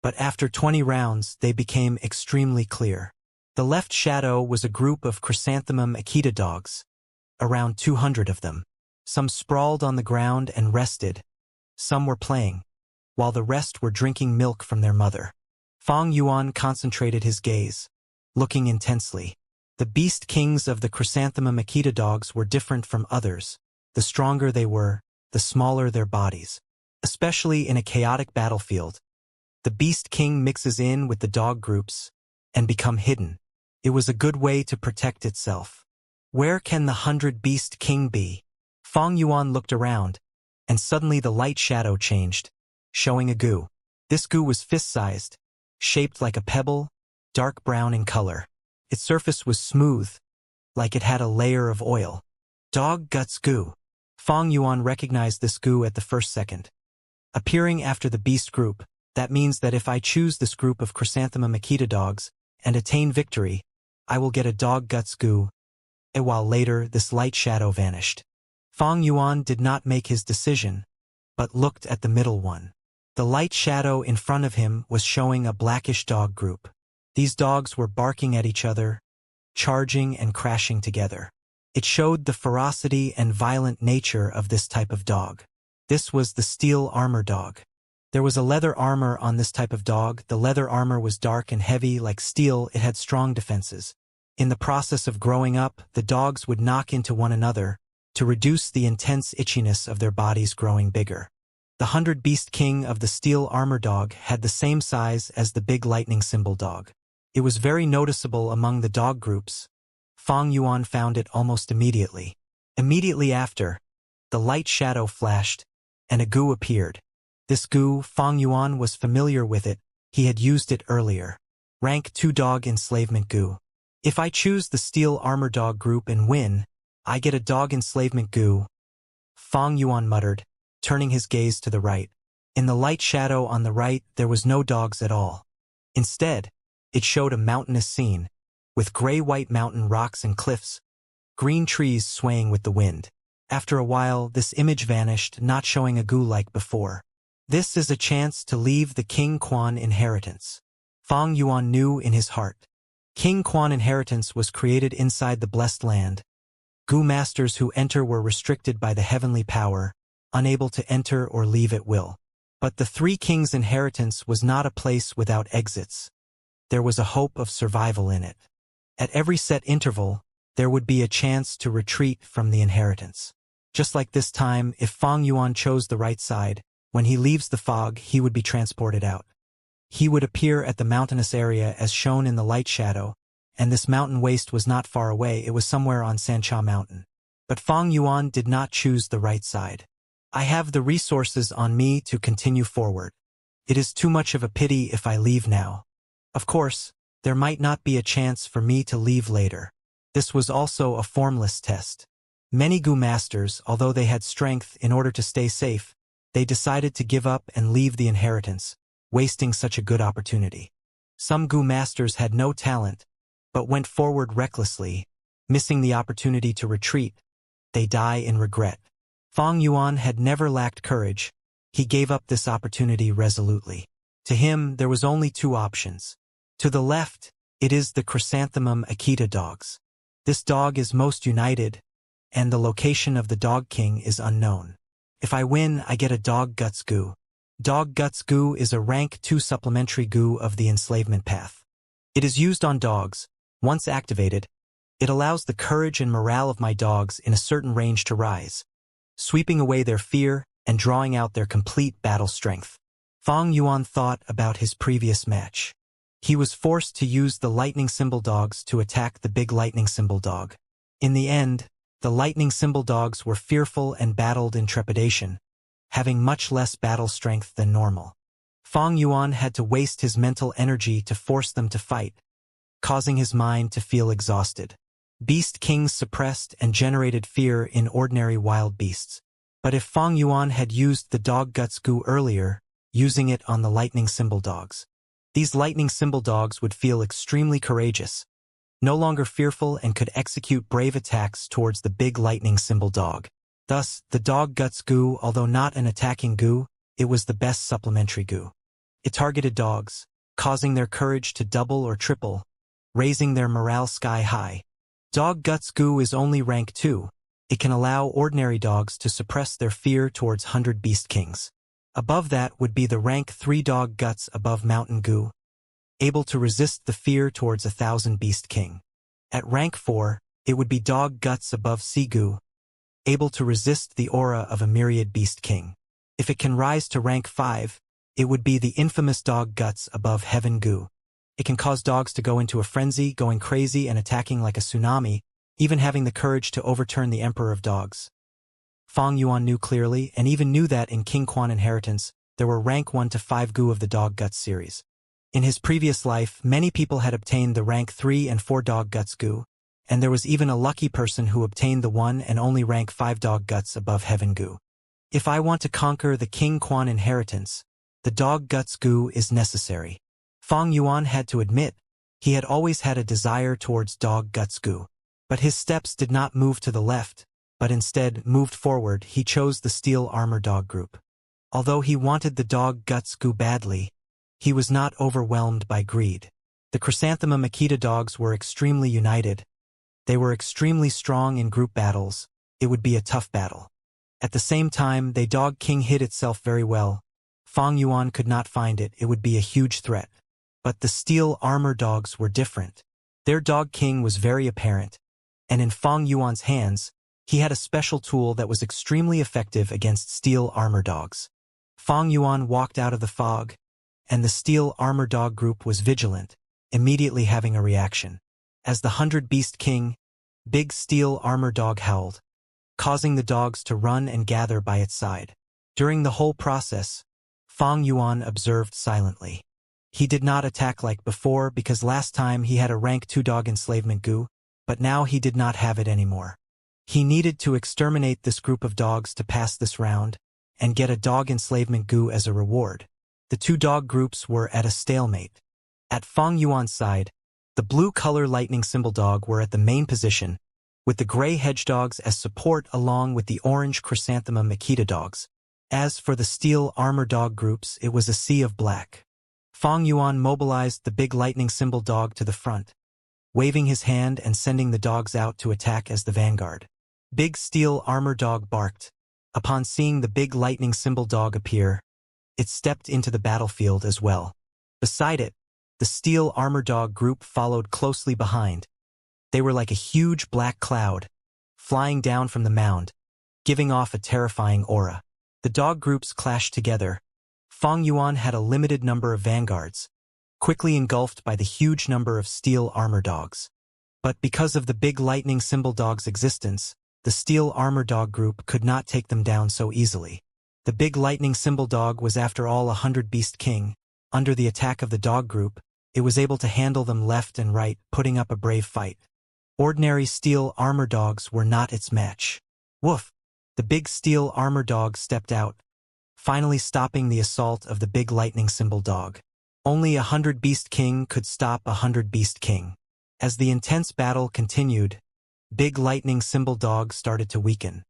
But after 20 rounds, they became extremely clear. The left shadow was a group of chrysanthemum Akita dogs. Around 200 of them. Some sprawled on the ground and rested. Some were playing, while the rest were drinking milk from their mother. Fang Yuan concentrated his gaze, looking intensely. The beast kings of the chrysanthemum Akita dogs were different from others. The stronger they were, the smaller their bodies. Especially in a chaotic battlefield, the beast king mixes in with the dog groups and become hidden. It was a good way to protect itself. Where can the 100 beast king be? Fang Yuan looked around, and suddenly the light shadow changed, showing a Gu. This Gu was fist-sized, shaped like a pebble, dark brown in color. Its surface was smooth, like it had a layer of oil. Dog Guts Gu. Fang Yuan recognized this Gu at the first second. Appearing after the beast group, that means that if I choose this group of chrysanthemum Akita dogs and attain victory, I will get a Dog Guts Gu. A while later, this light shadow vanished. Fang Yuan did not make his decision, but looked at the middle one. The light shadow in front of him was showing a blackish dog group. These dogs were barking at each other, charging and crashing together. It showed the ferocity and violent nature of this type of dog. This was the steel armor dog. There was a leather armor on this type of dog. The leather armor was dark and heavy like steel. It had strong defenses. In the process of growing up, the dogs would knock into one another to reduce the intense itchiness of their bodies growing bigger. The 100 Beast King of the steel armor dog had the same size as the big lightning symbol dog. It was very noticeable among the dog groups. Fang Yuan found it almost immediately. Immediately after, the light shadow flashed, and a Gu appeared. This Gu, Fang Yuan was familiar with it. He had used it earlier. Rank 2 Dog Enslavement Gu. If I choose the steel armor dog group and win, I get a dog enslavement Gu. Fang Yuan muttered, turning his gaze to the right. In the light shadow on the right, there was no dogs at all. Instead, it showed a mountainous scene, with gray-white mountain rocks and cliffs, green trees swaying with the wind. After a while, this image vanished, not showing a Gu like before. This is a chance to leave the King Quan inheritance. Fang Yuan knew in his heart. King Quan inheritance was created inside the blessed land. Gu masters who enter were restricted by the heavenly power, unable to enter or leave at will. But the 3 kings' inheritance was not a place without exits. There was a hope of survival in it. At every set interval, there would be a chance to retreat from the inheritance. Just like this time, if Fang Yuan chose the right side, when he leaves the fog, he would be transported out. He would appear at the mountainous area as shown in the light shadow, and this mountain waste was not far away. It was somewhere on Sancha Mountain. But Fang Yuan did not choose the right side. I have the resources on me to continue forward. It is too much of a pity if I leave now. Of course, there might not be a chance for me to leave later. This was also a formless test. Many Gu masters, although they had strength in order to stay safe, they decided to give up and leave the inheritance, wasting such a good opportunity. Some Gu masters had no talent, but went forward recklessly, missing the opportunity to retreat. They die in regret. Fang Yuan had never lacked courage. He gave up this opportunity resolutely. To him, there was only 2 options. To the left, it is the chrysanthemum Akita dogs. This dog is most united, and the location of the Dog King is unknown. If I win, I get a Dog Guts Gu. Dog Guts Gu is a rank 2 supplementary Gu of the enslavement path. It is used on dogs. Once activated, it allows the courage and morale of my dogs in a certain range to rise, sweeping away their fear and drawing out their complete battle strength. Fang Yuan thought about his previous match. He was forced to use the lightning symbol dogs to attack the big lightning symbol dog. In the end, the lightning symbol dogs were fearful and battled in trepidation, having much less battle strength than normal. Fang Yuan had to waste his mental energy to force them to fight. causing his mind to feel exhausted. Beast Kings suppressed and generated fear in ordinary wild beasts. But if Fang Yuan had used the dog guts goo earlier, using it on the lightning symbol dogs, these lightning symbol dogs would feel extremely courageous, no longer fearful, and could execute brave attacks towards the big lightning symbol dog. Thus, the dog guts goo, although not an attacking goo, it was the best supplementary goo. It targeted dogs, causing their courage to double or triple, raising their morale sky high. Dog guts goo is only rank 2. It can allow ordinary dogs to suppress their fear towards 100 beast kings. Above that would be the rank 3 dog guts above mountain goo, able to resist the fear towards 1,000 beast king. At rank 4, it would be dog guts above sea goo, able to resist the aura of a myriad beast king. If it can rise to rank 5, it would be the infamous dog guts above heaven goo. It can cause dogs to go into a frenzy, going crazy and attacking like a tsunami, even having the courage to overturn the emperor of dogs. Fang Yuan knew clearly, and even knew that in King Quan Inheritance, there were rank 1 to 5 goo of the dog guts series. In his previous life, many people had obtained the rank 3 and 4 dog guts goo, and there was even a lucky person who obtained the 1 and only rank 5 dog guts above heaven goo. If I want to conquer the King Quan Inheritance, the dog guts goo is necessary. Fang Yuan had to admit, he had always had a desire towards dog guts goo. But his steps did not move to the left, but instead moved forward. He chose the steel armor dog group. Although he wanted the dog guts goo badly, he was not overwhelmed by greed. The Chrysanthema Makita dogs were extremely united. They were extremely strong in group battles. It would be a tough battle. At the same time, the Dog King hid itself very well. Fang Yuan could not find it. It would be a huge threat. But the steel armor dogs were different. Their Dog King was very apparent, and in Fang Yuan's hands, he had a special tool that was extremely effective against steel armor dogs. Fang Yuan walked out of the fog, and the steel armor dog group was vigilant, immediately having a reaction. As the 100 Beast King, big steel armor dog howled, causing the dogs to run and gather by its side. During the whole process, Fang Yuan observed silently. He did not attack like before because last time he had a rank 2 dog enslavement goo, but now he did not have it anymore. He needed to exterminate this group of dogs to pass this round, and get a dog enslavement goo as a reward. The 2 dog groups were at a stalemate. At Fang Yuan's side, the blue color lightning symbol dog were at the main position, with the gray hedgedogs as support along with the orange Chrysanthema Makita dogs. As for the steel armor dog groups, it was a sea of black. Fang Yuan mobilized the big lightning symbol dog to the front, waving his hand and sending the dogs out to attack as the vanguard. Big steel armor dog barked. Upon seeing the big lightning symbol dog appear, it stepped into the battlefield as well. Beside it, the steel armor dog group followed closely behind. They were like a huge black cloud, flying down from the mound, giving off a terrifying aura. The dog groups clashed together. Fang Yuan had a limited number of vanguards, quickly engulfed by the huge number of steel armor dogs. But because of the big lightning symbol dog's existence, the steel armor dog group could not take them down so easily. The big lightning symbol dog was after all 100 Beast King. Under the attack of the dog group, it was able to handle them left and right, putting up a brave fight. Ordinary steel armor dogs were not its match. Woof! The big steel armor dog stepped out, finally stopping the assault of the big lightning symbol dog. Only 100 Beast King could stop 100 Beast King. As the intense battle continued, big lightning symbol dog started to weaken.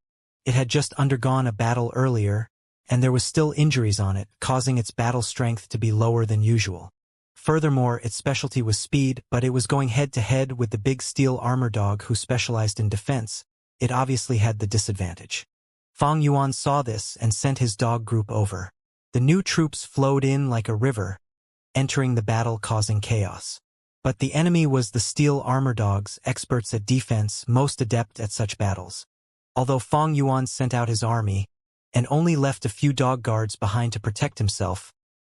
It had just undergone a battle earlier, and there was still injuries on it, causing its battle strength to be lower than usual. Furthermore, its specialty was speed, but it was going head-to-head with the big steel armor dog who specialized in defense. It obviously had the disadvantage. Fang Yuan saw this and sent his dog group over. The new troops flowed in like a river, entering the battle causing chaos. But the enemy was the steel armor dogs, experts at defense, most adept at such battles. Although Fang Yuan sent out his army, and only left a few dog guards behind to protect himself,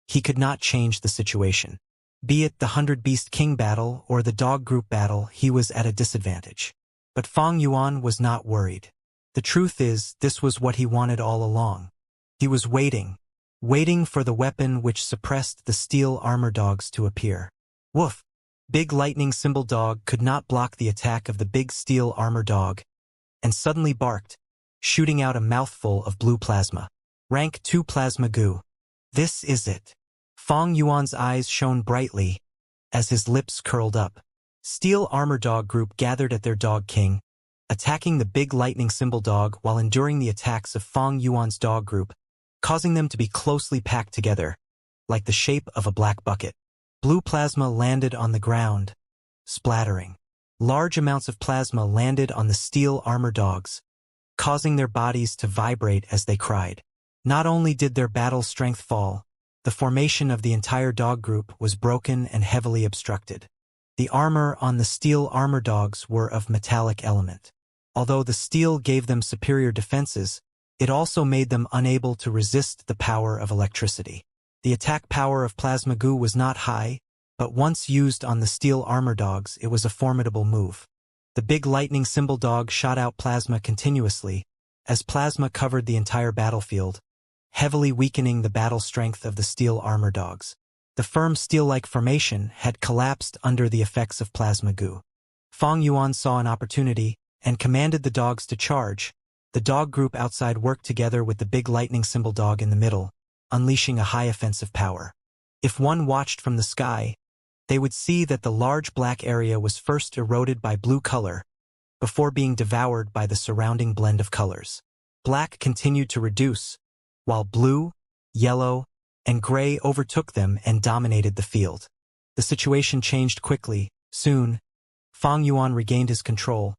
he could not change the situation. Be it the 100 Beast King battle or the dog group battle, he was at a disadvantage. But Fang Yuan was not worried. The truth is, this was what he wanted all along. He was waiting for the weapon which suppressed the steel armor dogs to appear. Woof! Big lightning symbol dog could not block the attack of the big steel armor dog, and suddenly barked, shooting out a mouthful of blue plasma. Rank 2 plasma goo. This is it. Fong Yuan's eyes shone brightly as his lips curled up. Steel armor dog group gathered at their dog king, attacking the big lightning symbol dog while enduring the attacks of Fong Yuan's dog group, causing them to be closely packed together, like the shape of a black bucket. Blue plasma landed on the ground, splattering. Large amounts of plasma landed on the steel armor dogs, causing their bodies to vibrate as they cried. Not only did their battle strength fall, the formation of the entire dog group was broken and heavily obstructed. The armor on the steel armor dogs were of metallic element. Although the steel gave them superior defenses, it also made them unable to resist the power of electricity. The attack power of plasma goo was not high, but once used on the steel armor dogs, it was a formidable move. The big lightning symbol dog shot out plasma continuously, as plasma covered the entire battlefield, heavily weakening the battle strength of the steel armor dogs. The firm steel-like formation had collapsed under the effects of plasma goo. Fong Yuan saw an opportunity and commanded the dogs to charge. The dog group outside worked together with the big lightning symbol dog in the middle, unleashing a high offensive power. If one watched from the sky, they would see that the large black area was first eroded by blue color, before being devoured by the surrounding blend of colors. Black continued to reduce, while blue, yellow, and gray overtook them and dominated the field. The situation changed quickly. Soon, Fong Yuan regained his control,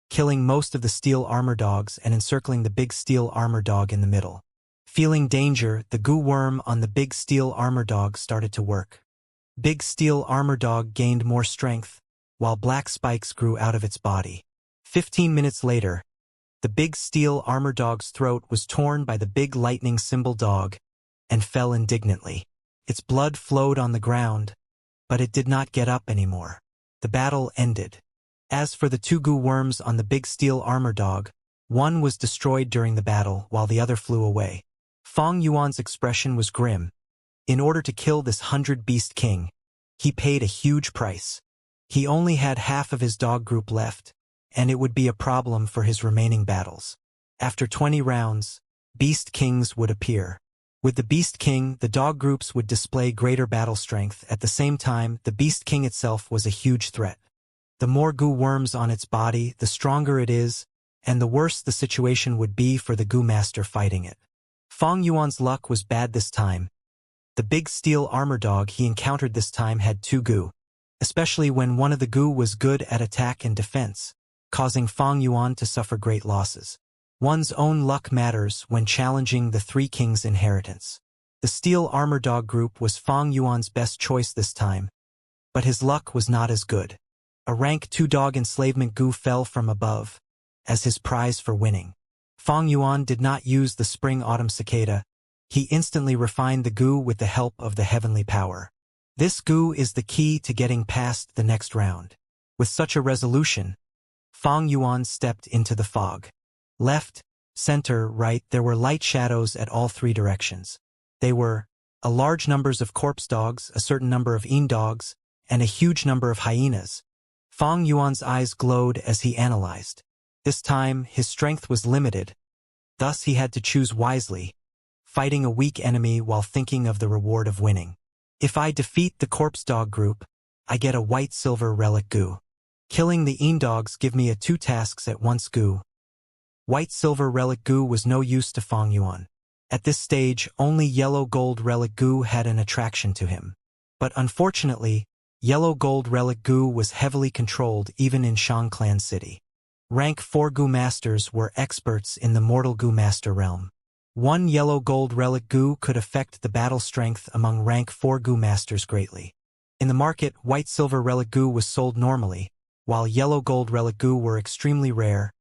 killing most of the steel armor dogs and encircling the big steel armor dog in the middle. Feeling danger, the goo worm on the big steel armor dog started to work. Big steel armor dog gained more strength, while black spikes grew out of its body. 15 minutes later, the big steel armor dog's throat was torn by the big lightning symbol dog and fell indignantly. Its blood flowed on the ground, but it did not get up anymore. The battle ended. As for the two goo worms on the big steel armor dog, one was destroyed during the battle while the other flew away. Fong Yuan's expression was grim. In order to kill this 100-beast king, he paid a huge price. He only had half of his dog group left, and it would be a problem for his remaining battles. After 20 rounds, beast kings would appear. With the beast king, the dog groups would display greater battle strength. At the same time, the beast king itself was a huge threat. The more goo worms on its body, the stronger it is, and the worse the situation would be for the goo master fighting it. Fong Yuan's luck was bad this time. The big steel armor dog he encountered this time had two goo, especially when one of the goo was good at attack and defense, causing Fong Yuan to suffer great losses. One's own luck matters when challenging the Three Kings' inheritance. The steel armor dog group was Fong Yuan's best choice this time, but his luck was not as good. A rank 2 dog enslavement goo fell from above as his prize for winning. Fong Yuan did not use the spring-autumn cicada. He instantly refined the goo with the help of the heavenly power. This goo is the key to getting past the next round. With such a resolution, Fong Yuan stepped into the fog. Left, center, right, there were light shadows at all three directions. They were a large numbers of corpse dogs, a certain number of dogs, and a huge number of hyenas. Fong Yuan's eyes glowed as he analyzed. This time, his strength was limited. Thus he had to choose wisely, fighting a weak enemy while thinking of the reward of winning. If I defeat the corpse dog group, I get a white-silver relic goo. Killing the dogs give me a 2 tasks at once goo. White-silver relic goo was no use to Fong Yuan. At this stage, only yellow-gold relic goo had an attraction to him. But unfortunately, yellow-gold relic goo was heavily controlled even in Shang Clan City. Rank 4 goo masters were experts in the mortal goo master realm. One yellow-gold relic goo could affect the battle strength among rank 4 goo masters greatly. In the market, white-silver relic goo was sold normally, while yellow-gold relic goo were extremely rare,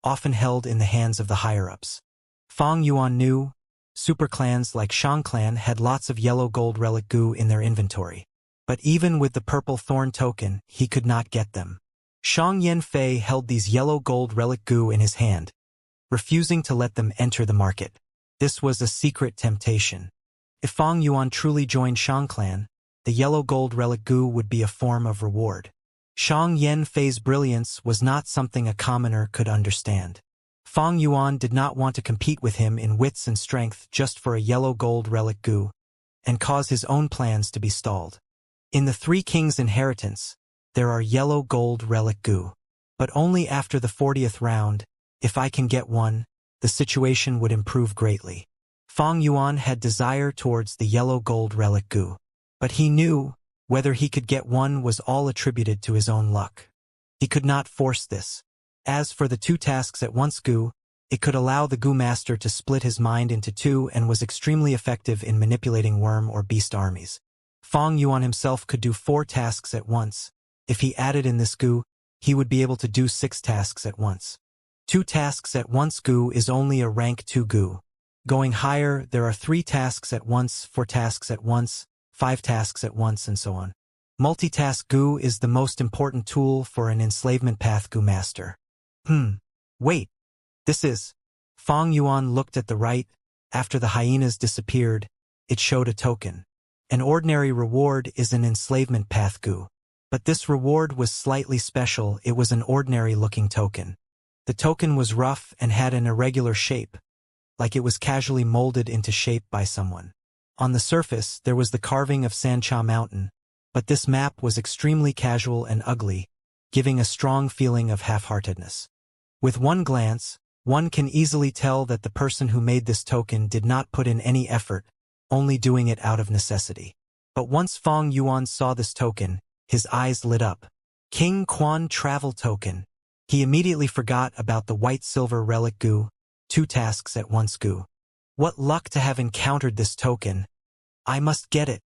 often held in the hands of the higher-ups. Fong Yuan knew superclans like Shang Clan had lots of yellow-gold relic goo in their inventory. But even with the purple thorn token, he could not get them. Shang Yanfei held these yellow-gold relic goo in his hand, refusing to let them enter the market. This was a secret temptation. If Fong Yuan truly joined Shang Clan, the yellow gold relic goo would be a form of reward. Shang Yen Fei's brilliance was not something a commoner could understand. Fang Yuan did not want to compete with him in wits and strength just for a yellow gold relic goo, and cause his own plans to be stalled. In the Three Kings' inheritance, there are yellow gold relic goo. But only after the 40th round, if I can get one, the situation would improve greatly. Fang Yuan had desire towards the yellow gold relic goo. But he knew, whether he could get one was all attributed to his own luck. He could not force this. As for the two tasks at once goo, it could allow the goo master to split his mind into two and was extremely effective in manipulating worm or beast armies. Fang Yuan himself could do 4 tasks at once. If he added in this goo, he would be able to do 6 tasks at once. 2 tasks at once goo is only a rank 2 goo. Going higher, there are 3 tasks at once, 4 tasks at once, 5 tasks at once, and so on. Multitask goo is the most important tool for an enslavement path goo master. Wait. This is... Fang Yuan looked at the right. After the hyenas disappeared, it showed a token. An ordinary reward is an enslavement path goo. But this reward was slightly special. It was an ordinary-looking token. The token was rough and had an irregular shape, like it was casually molded into shape by someone. On the surface, there was the carving of Sancha Mountain, but this map was extremely casual and ugly, giving a strong feeling of half-heartedness. With one glance, one can easily tell that the person who made this token did not put in any effort, only doing it out of necessity. But once Fang Yuan saw this token, his eyes lit up. King Quan Travel Token. He immediately forgot about the white-silver relic goo, 2 tasks at once goo. What luck to have encountered this token. I must get it.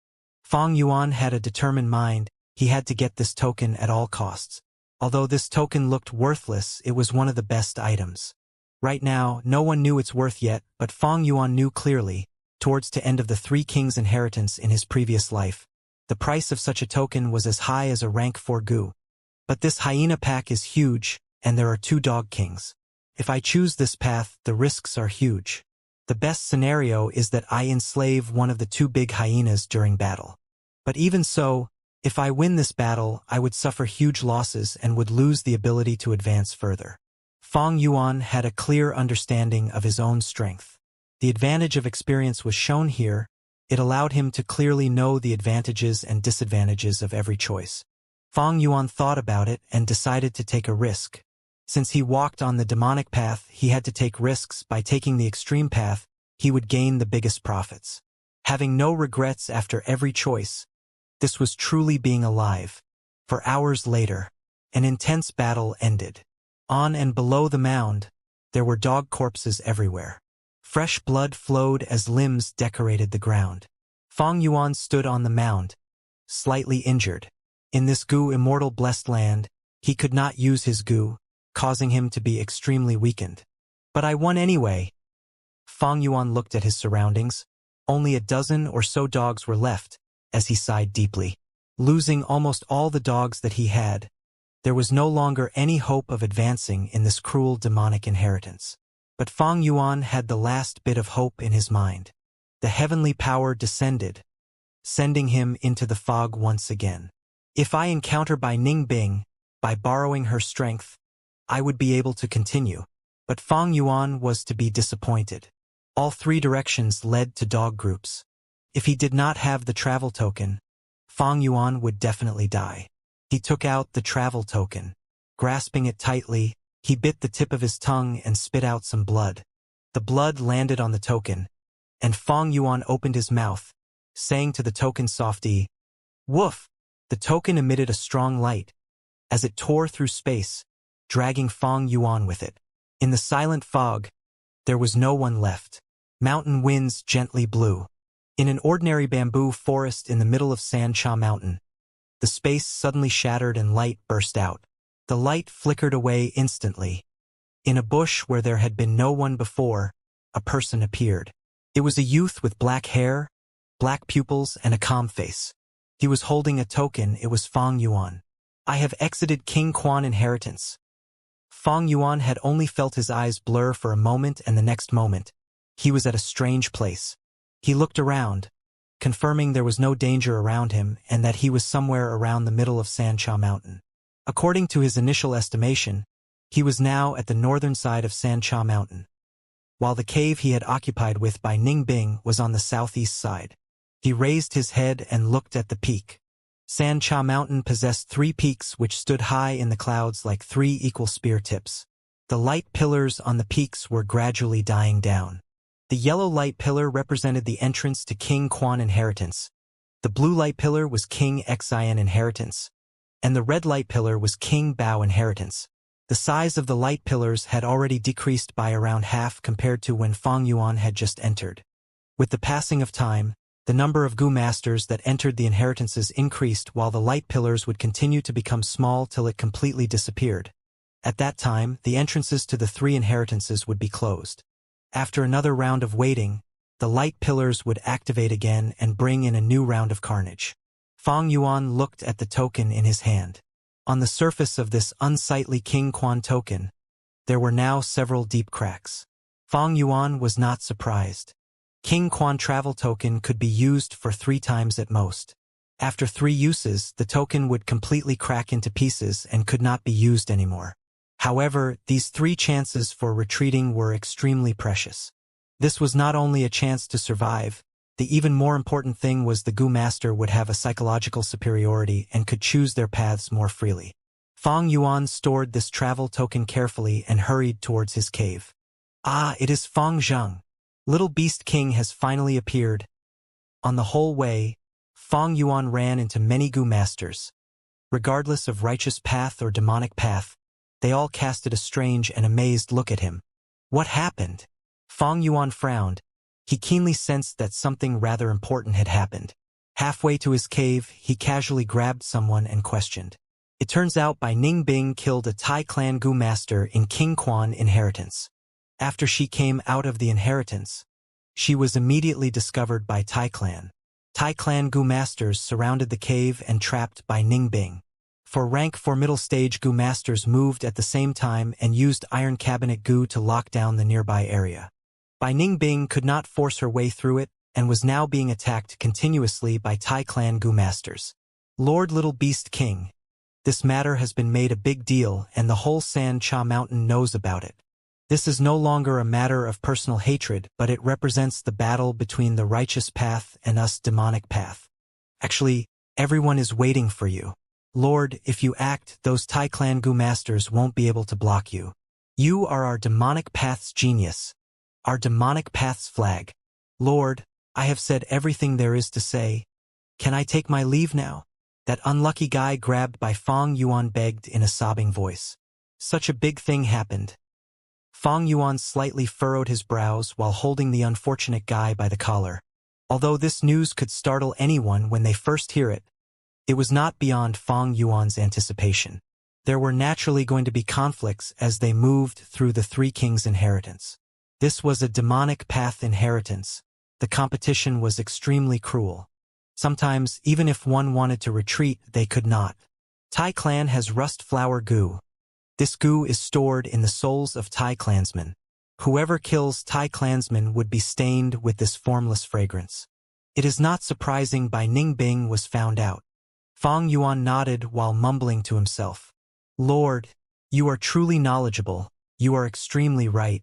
Fang Yuan had a determined mind. He had to get this token at all costs. Although this token looked worthless, it was one of the best items. Right now, no one knew its worth yet, but Fang Yuan knew clearly, towards the end of the Three Kings' inheritance in his previous life, the price of such a token was as high as a rank 4 goo. But this hyena pack is huge, and there are 2 dog kings. If I choose this path, the risks are huge. The best scenario is that I enslave one of the 2 big hyenas during battle. But even so, if I win this battle, I would suffer huge losses and would lose the ability to advance further. Fang Yuan had a clear understanding of his own strength. The advantage of experience was shown here. It allowed him to clearly know the advantages and disadvantages of every choice. Fang Yuan thought about it and decided to take a risk. Since he walked on the demonic path, he had to take risks. By taking the extreme path, he would gain the biggest profits. Having no regrets after every choice, this was truly being alive. For hours later, an intense battle ended. On and below the mound, there were dog corpses everywhere. Fresh blood flowed as limbs decorated the ground. Fang Yuan stood on the mound, slightly injured. In this goo immortal blessed land, he could not use his goo, causing him to be extremely weakened. But I won anyway. Fang Yuan looked at his surroundings. Only a dozen or so dogs were left, as he sighed deeply. Losing almost all the dogs that he had, there was no longer any hope of advancing in this cruel demonic inheritance. But Fang Yuan had the last bit of hope in his mind. The heavenly power descended, sending him into the fog once again. If I encounter Bai Ningbing, by borrowing her strength, I would be able to continue. But Fang Yuan was to be disappointed. All 3 directions led to dog groups. If he did not have the travel token, Fang Yuan would definitely die. He took out the travel token. Grasping it tightly, he bit the tip of his tongue and spit out some blood. The blood landed on the token, and Fang Yuan opened his mouth, saying to the token softly, "Woof!" The token emitted a strong light, as it tore through space, dragging Fang Yuan with it. In the silent fog, there was no one left. Mountain winds gently blew. In an ordinary bamboo forest in the middle of Sancha Mountain, the space suddenly shattered and light burst out. The light flickered away instantly. In a bush where there had been no one before, a person appeared. It was a youth with black hair, black pupils, and a calm face. He was holding a token. It was Fang Yuan. I have exited King Quan inheritance. Fang Yuan had only felt his eyes blur for a moment, and the next moment, he was at a strange place. He looked around, confirming there was no danger around him and that he was somewhere around the middle of Sancha Mountain. According to his initial estimation, he was now at the northern side of Sancha Mountain, while the cave he had occupied with by Ningbing was on the southeast side. He raised his head and looked at the peak. Sancha Mountain possessed 3 peaks which stood high in the clouds like 3 equal spear tips. The light pillars on the peaks were gradually dying down. The yellow light pillar represented the entrance to King Quan inheritance. The blue light pillar was King Xian inheritance. And the red light pillar was King Bao inheritance. The size of the light pillars had already decreased by around half compared to when Feng Yuan had just entered. With the passing of time, the number of Gu masters that entered the inheritances increased while the light pillars would continue to become small till it completely disappeared. At that time, the entrances to the 3 inheritances would be closed. After another round of waiting, the light pillars would activate again and bring in a new round of carnage. Feng Yuan looked at the token in his hand. On the surface of this unsightly King Quan token, there were now several deep cracks. Feng Yuan was not surprised. King Quan travel token could be used for 3 times at most. After 3 uses, the token would completely crack into pieces and could not be used anymore. However, these 3 chances for retreating were extremely precious. This was not only a chance to survive, the even more important thing was the Gu master would have a psychological superiority and could choose their paths more freely. Feng Yuan stored this travel token carefully and hurried towards his cave. Ah, it is Feng Zheng. Little Beast King has finally appeared. On the whole way, Feng Yuan ran into many Gu masters. Regardless of righteous path or demonic path, they all casted a strange and amazed look at him. What happened? Feng Yuan frowned. He keenly sensed that something rather important had happened. Halfway to his cave, he casually grabbed someone and questioned. It turns out Bai Ningbing killed a Tai clan Gu master in King Quan inheritance. After she came out of the inheritance, she was immediately discovered by Tai clan. Tai clan Gu masters surrounded the cave and trapped Bai Ningbing. For rank 4 middle stage Gu masters moved at the same time and used Iron Cabinet Gu to lock down the nearby area. Bai Ningbing could not force her way through it and was now being attacked continuously by Tai clan Gu masters. Lord Little Beast King, this matter has been made a big deal and the whole San Cha Mountain knows about it. This is no longer a matter of personal hatred, but it represents the battle between the righteous path and us demonic path. Actually, everyone is waiting for you. Lord, if you act, those Tai clan Gu masters won't be able to block you. You are our demonic path's genius. Our demonic path's flag. Lord, I have said everything there is to say. Can I take my leave now? That unlucky guy grabbed by Feng Yuan begged in a sobbing voice. Such a big thing happened. Feng Yuan slightly furrowed his brows while holding the unfortunate guy by the collar. Although this news could startle anyone when they first hear it, it was not beyond Feng Yuan's anticipation. There were naturally going to be conflicts as they moved through the 3 kings' inheritance. This was a demonic path inheritance. The competition was extremely cruel. Sometimes, even if one wanted to retreat, they could not. Tai clan has rust flower Gu. This Gu is stored in the souls of Tai clansmen. Whoever kills Tai clansmen would be stained with this formless fragrance. It is not surprising Bai Ningbing was found out. Feng Yuan nodded while mumbling to himself. Lord, you are truly knowledgeable. You are extremely right.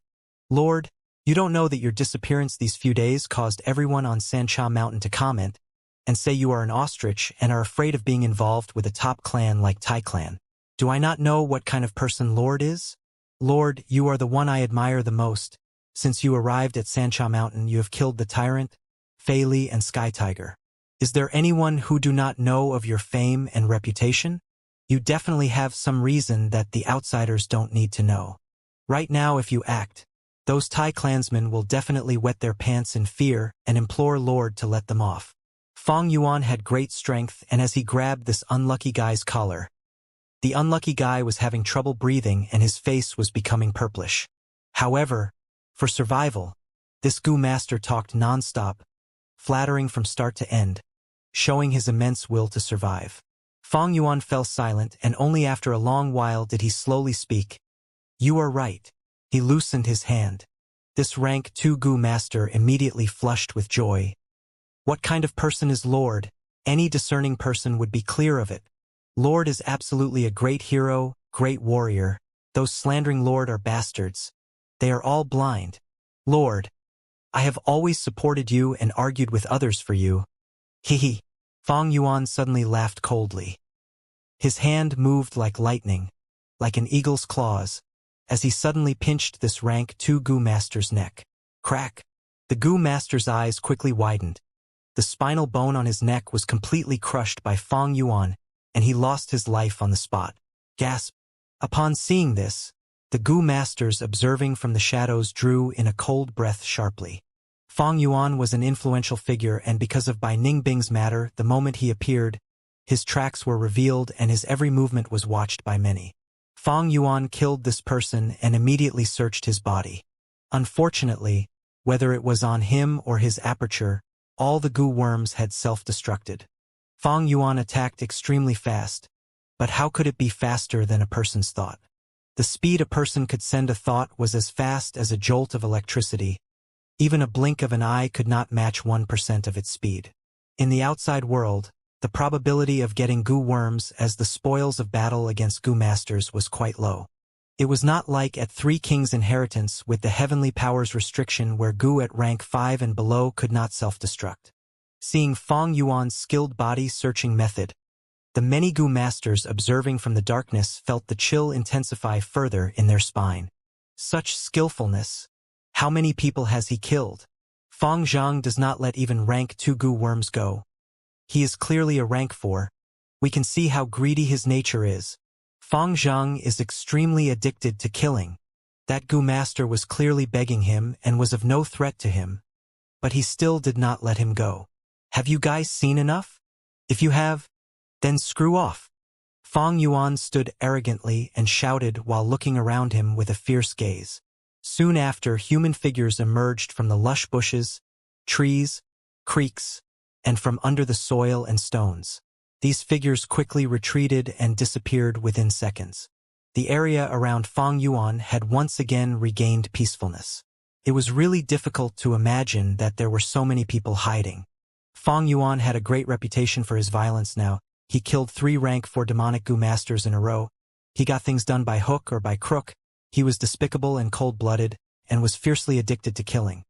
Lord, you don't know that your disappearance these few days caused everyone on Sancha Mountain to comment and say you are an ostrich and are afraid of being involved with a top clan like Tai clan. Do I not know what kind of person Lord is? Lord, you are the one I admire the most. Since you arrived at Sancha Mountain, you have killed the Tyrant, Fei Li, and Sky Tiger. Is there anyone who do not know of your fame and reputation? You definitely have some reason that the outsiders don't need to know. Right now, if you act, those Tai clansmen will definitely wet their pants in fear and implore Lord to let them off. Feng Yuan had great strength, and as he grabbed this unlucky guy's collar, the unlucky guy was having trouble breathing and his face was becoming purplish. However, for survival, this Gu master talked non-stop, flattering from start to end, showing his immense will to survive. Feng Yuan fell silent, and only after a long while did he slowly speak. You are right. He loosened his hand. This rank 2 Gu master immediately flushed with joy. What kind of person is Lord? Any discerning person would be clear of it. Lord is absolutely a great hero, great warrior. Those slandering Lord are bastards. They are all blind. Lord, I have always supported you and argued with others for you. Hee. Fang Yuan suddenly laughed coldly. His hand moved like lightning, like an eagle's claws, as he suddenly pinched this rank 2 Gu Master's neck. Crack! The Gu Master's eyes quickly widened. The spinal bone on his neck was completely crushed by Fang Yuan, and he lost his life on the spot. Gasp! Upon seeing this, the Gu Masters observing from the shadows drew in a cold breath sharply. Fang Yuan was an influential figure, and because of Bai Ningbing's matter, the moment he appeared, his tracks were revealed and his every movement was watched by many. Fang Yuan killed this person and immediately searched his body. Unfortunately, whether it was on him or his aperture, all the Gu worms had self-destructed. Fang Yuan attacked extremely fast, but how could it be faster than a person's thought? The speed a person could send a thought was as fast as a jolt of electricity. Even a blink of an eye could not match 1% of its speed. In the outside world, the probability of getting Gu worms as the spoils of battle against Gu Masters was quite low. It was not like at 3 Kings' Inheritance with the Heavenly Powers restriction where Gu at rank 5 and below could not self-destruct. Seeing Fang Yuan's skilled body-searching method, the many Gu Masters observing from the darkness felt the chill intensify further in their spine. Such skillfulness! How many people has he killed? Fang Zhang does not let even rank 2 Gu worms go. He is clearly a rank 4. We can see how greedy his nature is. Fang Zhang is extremely addicted to killing. That Gu Master was clearly begging him and was of no threat to him. But he still did not let him go. Have you guys seen enough? If you have, then screw off. Fang Yuan stood arrogantly and shouted while looking around him with a fierce gaze. Soon after, human figures emerged from the lush bushes, trees, creeks, and from under the soil and stones. These figures quickly retreated and disappeared within seconds. The area around Fang Yuan had once again regained peacefulness. It was really difficult to imagine that there were so many people hiding. Fang Yuan had a great reputation for his violence now. He killed 3 rank 4 demonic Gu Masters in a row. He got things done by hook or by crook. He was despicable and cold-blooded, and was fiercely addicted to killing.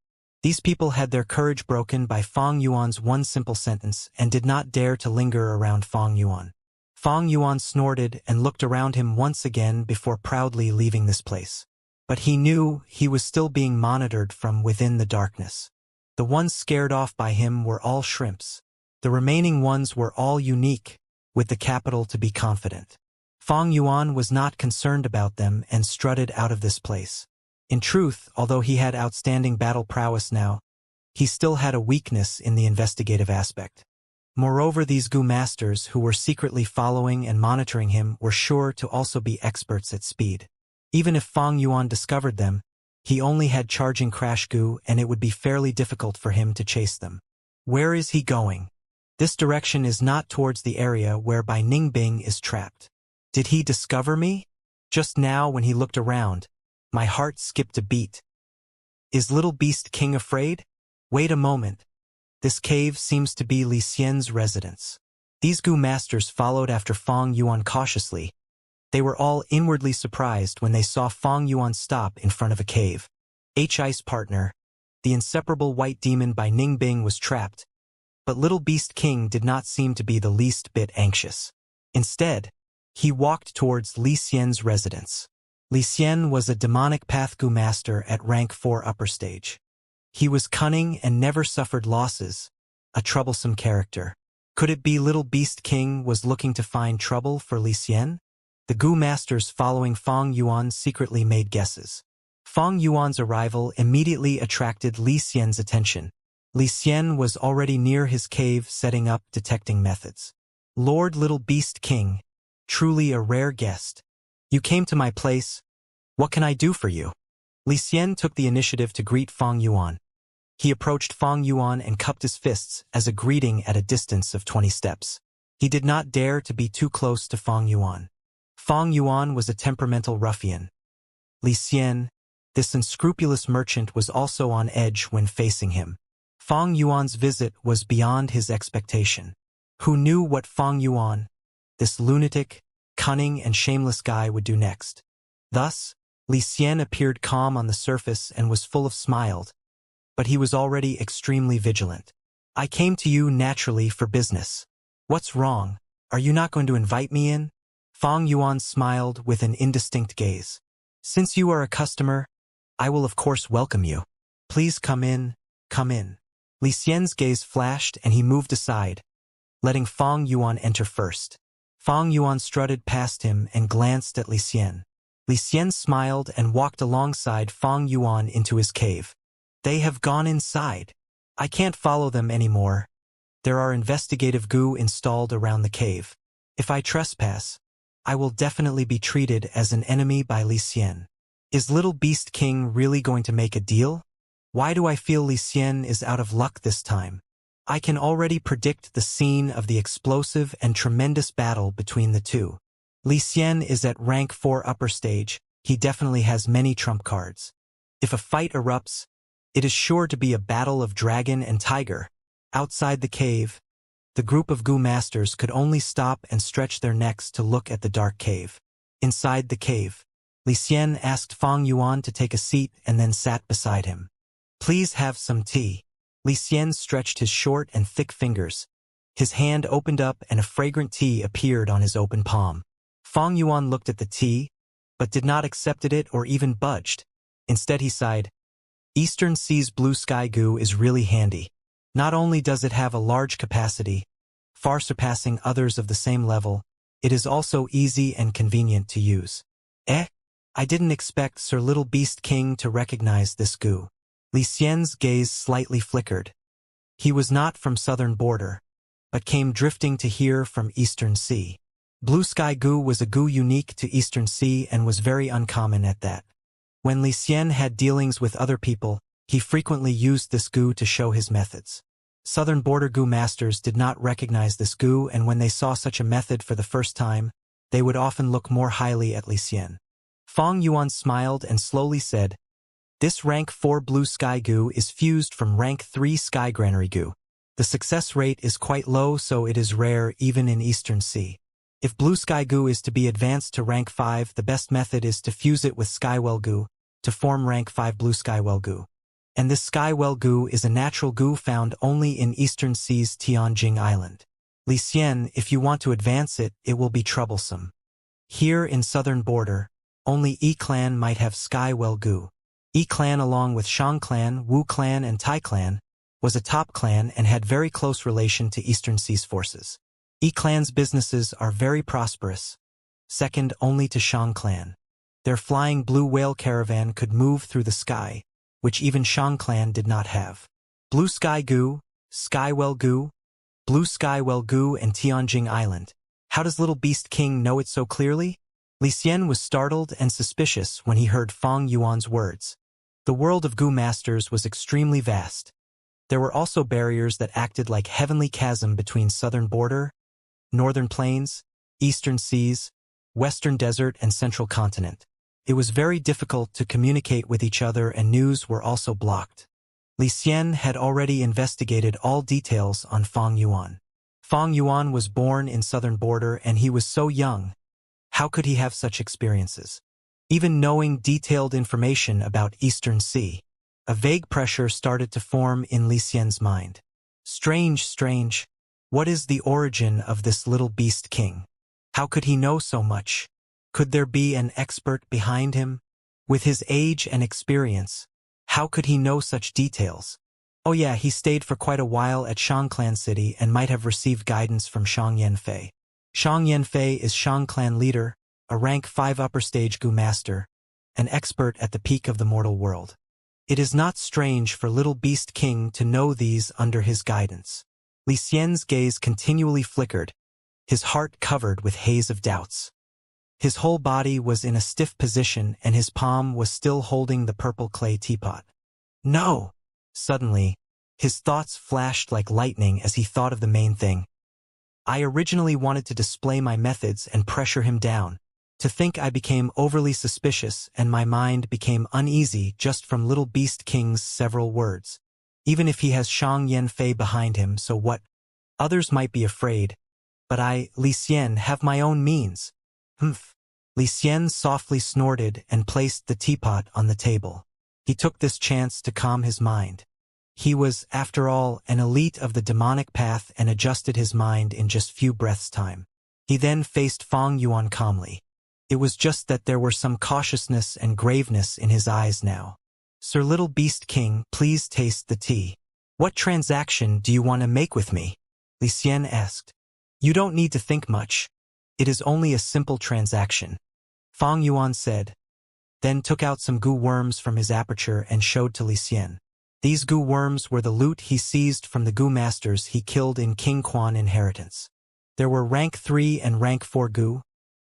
These people had their courage broken by Fang Yuan's one simple sentence and did not dare to linger around Fang Yuan. Fang Yuan snorted and looked around him once again before proudly leaving this place. But he knew he was still being monitored from within the darkness. The ones scared off by him were all shrimps. The remaining ones were all unique, with the capital to be confident. Fang Yuan was not concerned about them and strutted out of this place. In truth, although he had outstanding battle prowess now, he still had a weakness in the investigative aspect. Moreover, these Gu Masters who were secretly following and monitoring him were sure to also be experts at speed. Even if Fang Yuan discovered them, he only had charging Crash Gu and it would be fairly difficult for him to chase them. Where is he going? This direction is not towards the area where Bai Ningbing is trapped. Did he discover me? Just now when he looked around, my heart skipped a beat. Is Little Beast King afraid? Wait a moment. This cave seems to be Li Xian's residence. These Gu Masters followed after Fang Yuan cautiously. They were all inwardly surprised when they saw Fang Yuan stop in front of a cave. Ice partner, the inseparable white demon Bai Ningbing was trapped, but Little Beast King did not seem to be the least bit anxious. Instead, he walked towards Li Xian's residence. Li Xian was a demonic path Gu Master at rank 4 upper stage. He was cunning and never suffered losses, a troublesome character. Could it be Little Beast King was looking to find trouble for Li Xian? The Gu Masters following Fang Yuan secretly made guesses. Fang Yuan's arrival immediately attracted Li Xian's attention. Li Xian was already near his cave setting up detecting methods. Lord Little Beast King, truly a rare guest. You came to my place. What can I do for you? Li Xian took the initiative to greet Fang Yuan. He approached Fang Yuan and cupped his fists as a greeting at a distance of 20 steps. He did not dare to be too close to Fang Yuan. Fang Yuan was a temperamental ruffian. Li Xian, this unscrupulous merchant, was also on edge when facing him. Fang Yuan's visit was beyond his expectation. Who knew what Fang Yuan, this lunatic, cunning and shameless guy, would do next? Thus, Li Xian appeared calm on the surface and was full of smiles, but he was already extremely vigilant. I came to you naturally for business. What's wrong? Are you not going to invite me in? Fang Yuan smiled with an indistinct gaze. Since you are a customer, I will of course welcome you. Please come in, come in. Li Xian's gaze flashed and he moved aside, letting Fang Yuan enter first. Fang Yuan strutted past him and glanced at Li Xian. Li Xian smiled and walked alongside Fang Yuan into his cave. They have gone inside. I can't follow them anymore. There are investigative goo installed around the cave. If I trespass, I will definitely be treated as an enemy by Li Xian. Is Little Beast King really going to make a deal? Why do I feel Li Xian is out of luck this time? I can already predict the scene of the explosive and tremendous battle between the two. Li Xian is at rank 4 upper stage. He definitely has many trump cards. If a fight erupts, it is sure to be a battle of dragon and tiger. Outside the cave, the group of goo masters could only stop and stretch their necks to look at the dark cave. Inside the cave, Li Xian asked Fang Yuan to take a seat and then sat beside him. Please have some tea. Li Xian stretched his short and thick fingers. His hand opened up and a fragrant tea appeared on his open palm. Fang Yuan looked at the tea, but did not accept it or even budged. Instead he sighed. Eastern Sea's blue sky goo is really handy. Not only does it have a large capacity, far surpassing others of the same level, it is also easy and convenient to use. I didn't expect Sir Little Beast King to recognize this goo. Li Xian's gaze slightly flickered. He was not from southern border, but came drifting to here from Eastern Sea. Blue sky goo was a goo unique to Eastern Sea and was very uncommon at that. When Li Xian had dealings with other people, he frequently used this goo to show his methods. Southern border goo masters did not recognize this goo, and when they saw such a method for the first time, they would often look more highly at Li Xian. Fang Yuan smiled and slowly said, This rank 4 blue sky goo is fused from rank 3 sky granary goo. The success rate is quite low, so it is rare even in Eastern Sea. If blue sky goo is to be advanced to rank 5, the best method is to fuse it with skywell goo to form rank 5 blue skywell goo. And this skywell goo is a natural goo found only in Eastern Sea's Tianjing Island. Li Xian, if you want to advance it, it will be troublesome. Here in southern border, only E clan might have skywell goo. E clan, along with Shang clan, Wu clan and Tai clan, was a top clan and had very close relation to Eastern Sea's forces. E clan's businesses are very prosperous, second only to Shang clan. Their flying blue whale caravan could move through the sky, which even Shang clan did not have. Blue sky goo, skywell goo, blue skywell goo and Tianjing Island. How does Little Beast King know it so clearly? Li Xian was startled and suspicious when he heard Fang Yuan's words. The world of goo masters was extremely vast. There were also barriers that acted like heavenly chasm between southern border, northern plains, eastern seas, western desert and central continent. It was very difficult to communicate with each other and news were also blocked. Li Xian had already investigated all details on Fang Yuan. Fang Yuan was born in southern border and he was so young. How could he have such experiences? Even knowing detailed information about Eastern Sea, a vague pressure started to form in Li Xian's mind. Strange. What is the origin of this Little Beast King? How could he know so much? Could there be an expert behind him? With his age and experience, how could he know such details? Oh yeah, he stayed for quite a while at Shang Clan City and might have received guidance from Shang Yanfei. Shang Yanfei is Shang Clan leader, a rank 5 upper stage goo master, an expert at the peak of the mortal world. It is not strange for Little Beast King to know these under his guidance. Li Xian's gaze continually flickered, his heart covered with haze of doubts. His whole body was in a stiff position and his palm was still holding the purple clay teapot. No! Suddenly, his thoughts flashed like lightning as he thought of the main thing. I originally wanted to display my methods and pressure him down. To think I became overly suspicious and my mind became uneasy just from Little Beast King's several words. Even if he has Shang Yanfei behind him, so what? Others might be afraid. But I, Li Xian, have my own means. Humph. Li Xian softly snorted and placed the teapot on the table. He took this chance to calm his mind. He was, after all, an elite of the demonic path and adjusted his mind in just few breaths' time. He then faced Fang Yuan calmly. It was just that there were some cautiousness and graveness in his eyes now. Sir Little Beast King, please taste the tea. What transaction do you want to make with me? Li Xian asked. You don't need to think much. It is only a simple transaction. Fang Yuan said, then took out some goo worms from his aperture and showed to Li Xian. These goo worms were the loot he seized from the goo masters he killed in King Quan inheritance. There were rank 3 and rank 4 goo,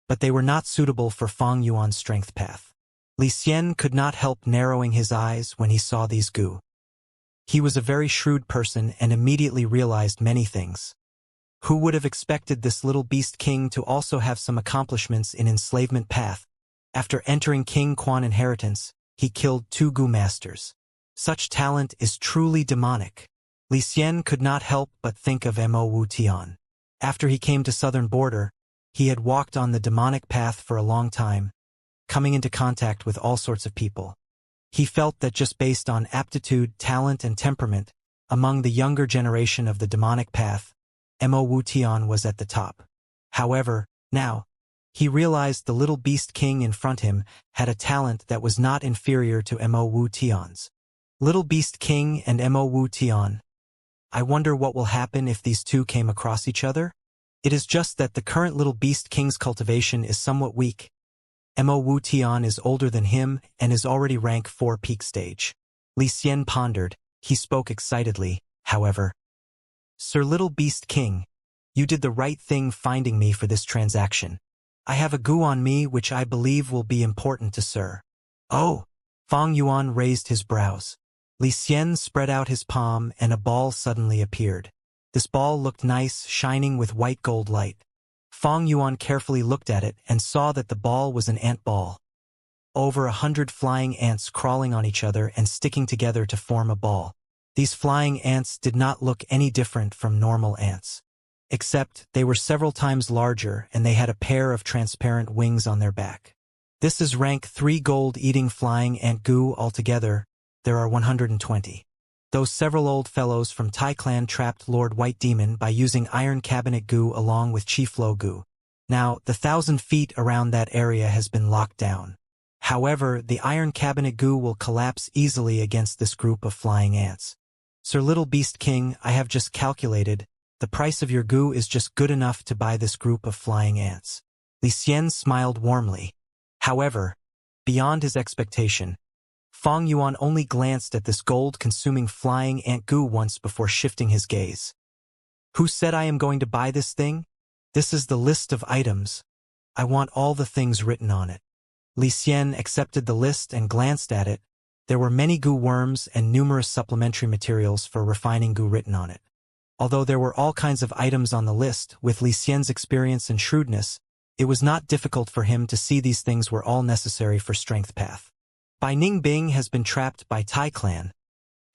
but they were not suitable for Fang Yuan's strength path. Li Xian could not help narrowing his eyes when he saw these goo. He was a very shrewd person and immediately realized many things. Who would have expected this little beast king to also have some accomplishments in enslavement path? After entering King Quan inheritance, he killed 2 goo masters. Such talent is truly demonic. Li Xian could not help but think of Mo Wu Tian. After he came to southern border, he had walked on the demonic path for a long time, coming into contact with all sorts of people. He felt that just based on aptitude, talent, and temperament, among the younger generation of the demonic path, Mo Wu Tian was at the top. However, now, he realized the little beast king in front him had a talent that was not inferior to Mo Wu Tian's. Little Beast King and Mo Wu Tian. I wonder what will happen if these two came across each other? It is just that the current Little Beast King's cultivation is somewhat weak. Mo Wu Tian is older than him and is already rank 4 peak stage. Li Xian pondered. He spoke excitedly, however. Sir Little Beast King, you did the right thing finding me for this transaction. I have a goo on me which I believe will be important to Sir. Oh! Fang Yuan raised his brows. Li Xian spread out his palm and a ball suddenly appeared. This ball looked nice, shining with white gold light. Fang Yuan carefully looked at it and saw that the ball was an ant ball. Over 100 flying ants crawling on each other and sticking together to form a ball. These flying ants did not look any different from normal ants. Except they were several times larger and they had a pair of transparent wings on their back. This is rank 3 gold-eating flying ant goo altogether. There are 120. Those several old fellows from Tai Clan trapped Lord White Demon by using Iron Cabinet goo along with Chief Lo goo. Now, the 1,000 feet around that area has been locked down. However, the Iron Cabinet goo will collapse easily against this group of flying ants. Sir Little Beast King, I have just calculated, the price of your goo is just good enough to buy this group of flying ants. Li Xian smiled warmly. However, beyond his expectation, Fang Yuan only glanced at this gold-consuming flying ant goo once before shifting his gaze. Who said I am going to buy this thing? This is the list of items. I want all the things written on it. Li Xian accepted the list and glanced at it. There were many goo worms and numerous supplementary materials for refining goo written on it. Although there were all kinds of items on the list, with Li Xian's experience and shrewdness, it was not difficult for him to see these things were all necessary for strength path. Bai Ningbing has been trapped by Tai Clan.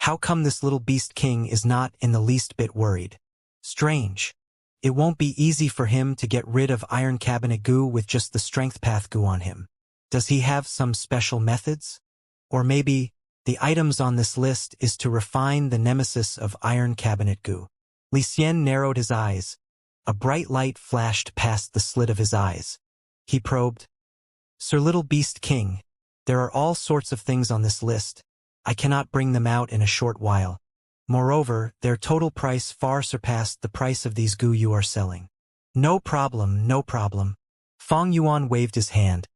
How come this little beast king is not in the least bit worried? Strange. It won't be easy for him to get rid of Iron Cabinet goo with just the strength path goo on him. Does he have some special methods? Or maybe, the items on this list is to refine the nemesis of Iron Cabinet goo. Li Xian narrowed his eyes. A bright light flashed past the slit of his eyes. He probed. Sir Little Beast King, there are all sorts of things on this list. I cannot bring them out in a short while. Moreover, their total price far surpassed the price of these goo you are selling. No problem, no problem. Fang Yuan waved his hand.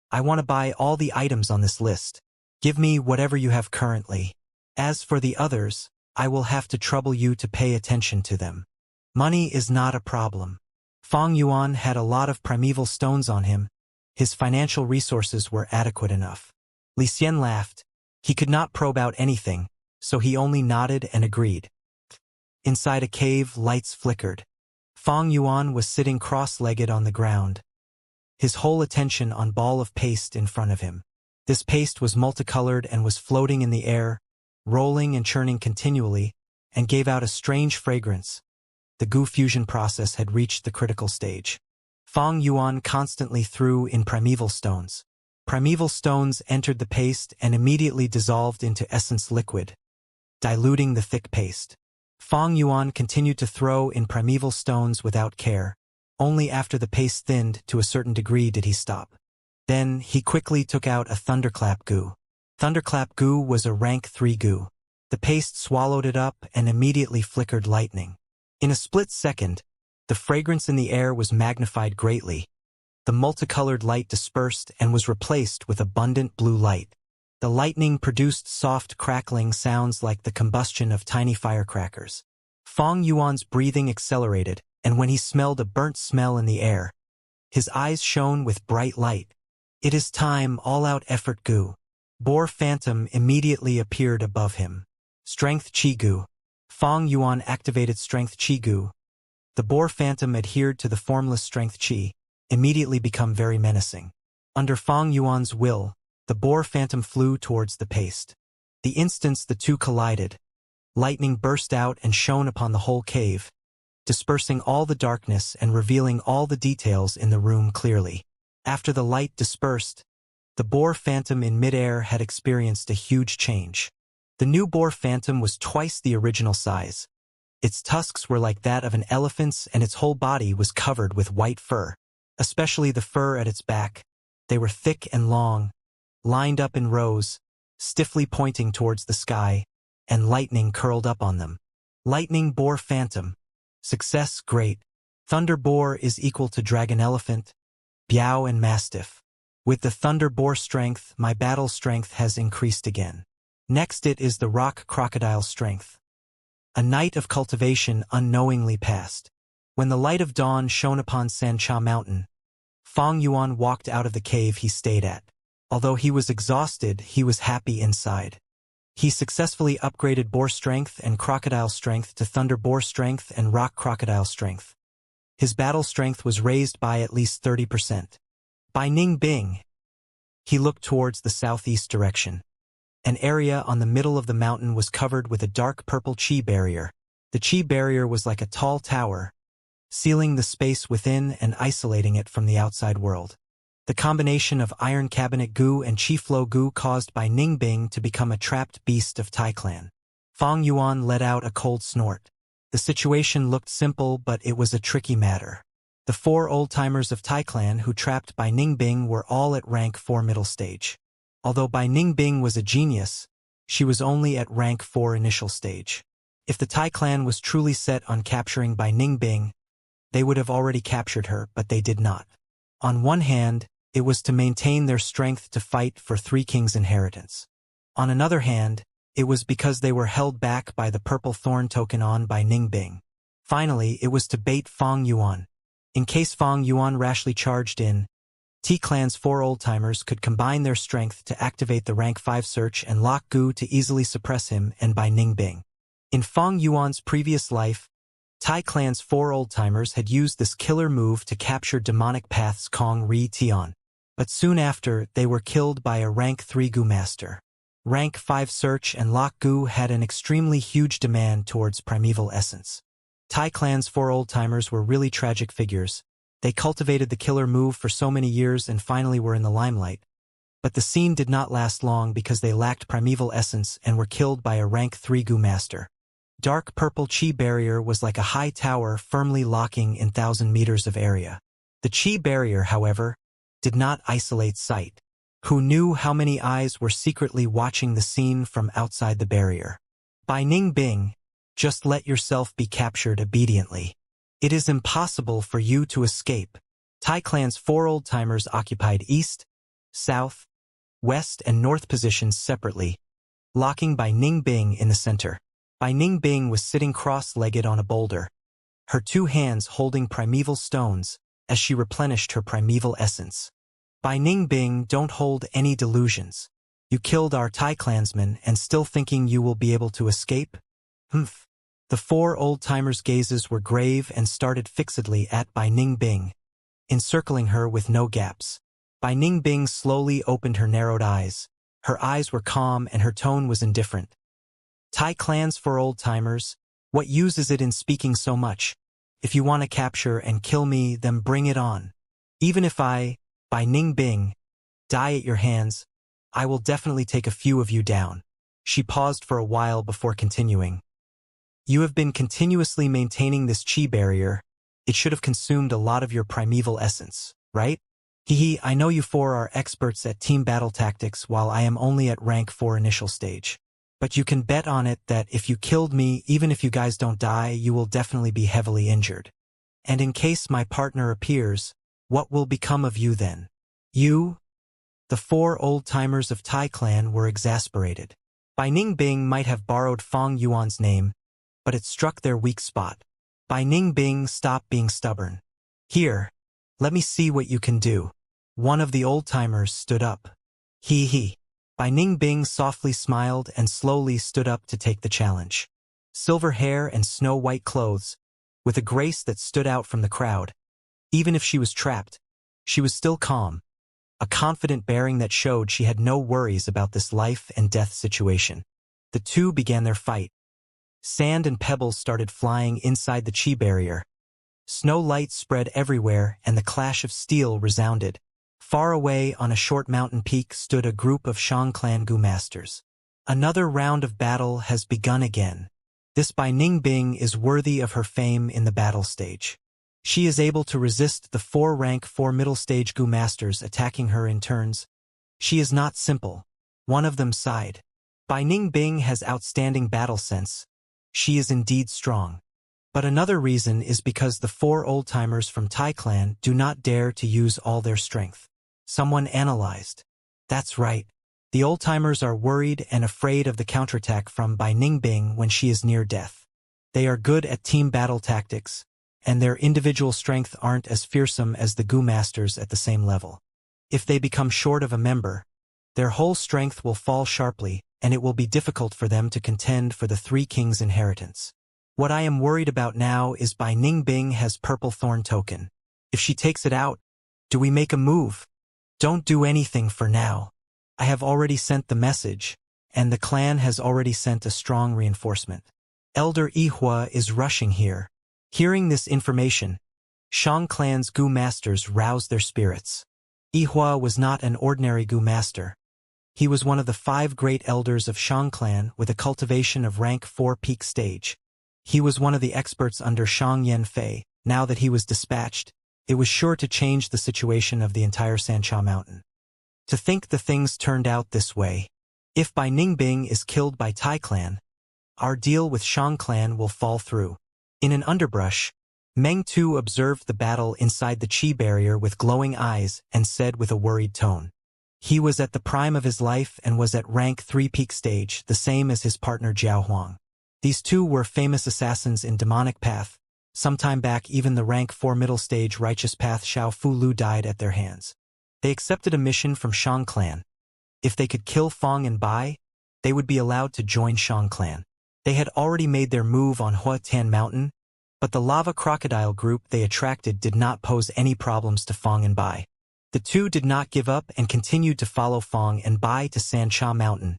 I want to buy all the items on this list. Give me whatever you have currently. As for the others, I will have to trouble you to pay attention to them. Money is not a problem. Fang Yuan had a lot of primeval stones on him. His financial resources were adequate enough. Li Xian laughed. He could not probe out anything, so he only nodded and agreed. Inside a cave, lights flickered. Fang Yuan was sitting cross-legged on the ground, his whole attention on ball of paste in front of him. This paste was multicolored and was floating in the air, rolling and churning continually, and gave out a strange fragrance. The goo fusion process had reached the critical stage. Fang Yuan constantly threw in primeval stones. Primeval stones entered the paste and immediately dissolved into essence liquid, diluting the thick paste. Fang Yuan continued to throw in primeval stones without care. Only after the paste thinned to a certain degree did he stop. Then he quickly took out a thunderclap goo. Thunderclap goo was a rank 3 goo. The paste swallowed it up and immediately flickered lightning. In a split second, the fragrance in the air was magnified greatly. The multicolored light dispersed and was replaced with abundant blue light. The lightning produced soft crackling sounds like the combustion of tiny firecrackers. Fang Yuan's breathing accelerated, and when he smelled a burnt smell in the air, his eyes shone with bright light. "It is time, all-out effort goo." Boar Phantom immediately appeared above him. Strength Chi Goo. Fang Yuan activated Strength Chi Goo. The Boar Phantom adhered to the formless Strength Chi, immediately become very menacing. Under Fang Yuan's will, the Boar Phantom flew towards the paste. The instant the two collided, lightning burst out and shone upon the whole cave, dispersing all the darkness and revealing all the details in the room clearly. After the light dispersed, the Boar Phantom in midair had experienced a huge change. The new Boar Phantom was twice the original size. Its tusks were like that of an elephant's and its whole body was covered with white fur, especially the fur at its back. They were thick and long, lined up in rows, stiffly pointing towards the sky, and lightning curled up on them. Lightning Boar Phantom. Success great. Thunder Boar is equal to Dragon Elephant, Biao and Mastiff. With the Thunder Boar strength, my battle strength has increased again. Next it is the Rock Crocodile strength. A night of cultivation unknowingly passed. When the light of dawn shone upon Sancha Mountain, Fang Yuan walked out of the cave he stayed at. Although he was exhausted, he was happy inside. He successfully upgraded Boar Strength and Crocodile Strength to Thunder Boar Strength and Rock Crocodile Strength. His battle strength was raised by at least 30%. By Ning Bing, he looked towards the southeast direction. An area on the middle of the mountain was covered with a dark purple chi barrier. The chi barrier was like a tall tower, sealing the space within and isolating it from the outside world. The combination of Iron Cabinet Goo and Chi Flow Goo caused by Ning Bing to become a trapped beast of Tai Clan. Fang Yuan let out a cold snort. The situation looked simple, but it was a tricky matter. The 4 old-timers of Tai Clan who trapped by Ning Bing were all at rank 4 middle stage. Although Bai Ning Bing was a genius, she was only at rank 4 initial stage. If the Tai Clan was truly set on capturing Bai Ning Bing, they would have already captured her, but they did not. On one hand, it was to maintain their strength to fight for Three Kings' inheritance. On another hand, it was because they were held back by the purple thorn token on by Ning Bing. Finally, it was to bait Fang Yuan. In case Fang Yuan rashly charged in, T-Clan's 4 old-timers could combine their strength to activate the rank 5 search and lock Gu to easily suppress him and by Ning Bing. In Fang Yuan's previous life, Tai Clan's 4 old-timers had used this killer move to capture Demonic Path's Kong Ri Tian. But soon after, they were killed by a rank 3 Gu master. Rank 5 search and lock Gu had an extremely huge demand towards primeval essence. Tai Clan's 4 old-timers were really tragic figures. They cultivated the killer move for so many years and finally were in the limelight. But the scene did not last long because they lacked primeval essence and were killed by a rank 3 Gu master. Dark purple chi barrier was like a high tower firmly locking in 1,000 meters of area. The chi barrier, however, did not isolate sight. Who knew how many eyes were secretly watching the scene from outside the barrier? By Ning Bing, just let yourself be captured obediently. It is impossible for you to escape. Tai Clan's 4 old-timers occupied east, south, west and north positions separately, locking Bai Ning Bing in the center. Bai Ning Bing was sitting cross-legged on a boulder, her 2 hands holding primeval stones as she replenished her primeval essence. Bai Ning Bing, don't hold any delusions. You killed our Tai clansmen and still thinking you will be able to escape? Humph. The 4 old-timers' gazes were grave and started fixedly at Bai Ning Bing, encircling her with no gaps. Bai Ning Bing slowly opened her narrowed eyes. Her eyes were calm and her tone was indifferent. Tai clans for old-timers. What use is it in speaking so much? If you want to capture and kill me, then bring it on. Even if I, by Ning Bing, die at your hands, I will definitely take a few of you down. She paused for a while before continuing. You have been continuously maintaining this chi barrier. It should have consumed a lot of your primeval essence, right? Hehe, I know you four are experts at team battle tactics while I am only at rank 4 initial stage. But you can bet on it that if you killed me, even if you guys don't die, you will definitely be heavily injured. And in case my partner appears, what will become of you then? You? The 4 old-timers of Tai clan were exasperated. Bai Ning Bing might have borrowed Fong Yuan's name, but it struck their weak spot. Bai Ning Bing, stop being stubborn. Here, let me see what you can do. One of the old-timers stood up. He. Bai Ning Bing softly smiled and slowly stood up to take the challenge. Silver hair and snow-white clothes, with a grace that stood out from the crowd. Even if she was trapped, she was still calm, a confident bearing that showed she had no worries about this life and death situation. The two began their fight. Sand and pebbles started flying inside the chi barrier. Snow light spread everywhere and the clash of steel resounded. Far away on a short mountain peak stood a group of Shang clan Gu masters. Another round of battle has begun again. This Bai Ning Bing is worthy of her fame in the battle stage. She is able to resist the 4 rank 4 middle stage Gu masters attacking her in turns. She is not simple. One of them sighed. Bai Ning Bing has outstanding battle sense. She is indeed strong. But another reason is because the 4 old-timers from Tai clan do not dare to use all their strength. Someone analyzed. That's right. The old-timers are worried and afraid of the counterattack from Bai Ning Bing when she is near death. They are good at team battle tactics, and their individual strength aren't as fearsome as the Gu masters at the same level. If they become short of a member, their whole strength will fall sharply, and it will be difficult for them to contend for the 3 kings' inheritance. What I am worried about now is Bai Ning Bing has purple thorn token. If she takes it out, do we make a move? Don't do anything for now. I have already sent the message, and the clan has already sent a strong reinforcement. Elder Ihua is rushing here. Hearing this information, Shang clan's Gu masters roused their spirits. Ihua was not an ordinary Gu master. He was one of the 5 great elders of Shang clan with a cultivation of rank 4 peak stage. He was one of the experts under Shang Yanfei. Now that he was dispatched, it was sure to change the situation of the entire Sancha Mountain. To think the things turned out this way. If Bai Ning Bing is killed by Tai clan, our deal with Shang clan will fall through. In an underbrush, Meng Tu observed the battle inside the chi barrier with glowing eyes and said with a worried tone. He was at the prime of his life and was at rank 3 peak stage, the same as his partner Jiao Huang. These two were famous assassins in demonic path. Sometime back even the rank 4 middle stage righteous path Xiao Fu Lu died at their hands. They accepted a mission from Shang clan. If they could kill Fong and Bai, they would be allowed to join Shang clan. They had already made their move on Hua Tian Mountain, but the lava crocodile group they attracted did not pose any problems to Fong and Bai. The two did not give up and continued to follow Fong and Bai to Sancha Mountain,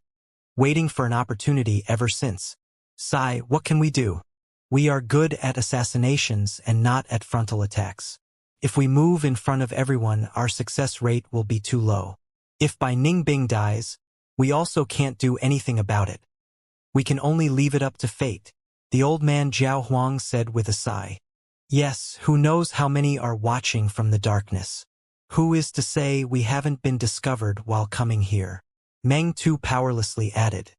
waiting for an opportunity ever since. Sai, what can we do? We are good at assassinations and not at frontal attacks. If we move in front of everyone, our success rate will be too low. If Bai Ning Bing dies, we also can't do anything about it. We can only leave it up to fate, the old man Jiao Huang said with a sigh. Yes, who knows how many are watching from the darkness. Who is to say we haven't been discovered while coming here? Meng Tu powerlessly added.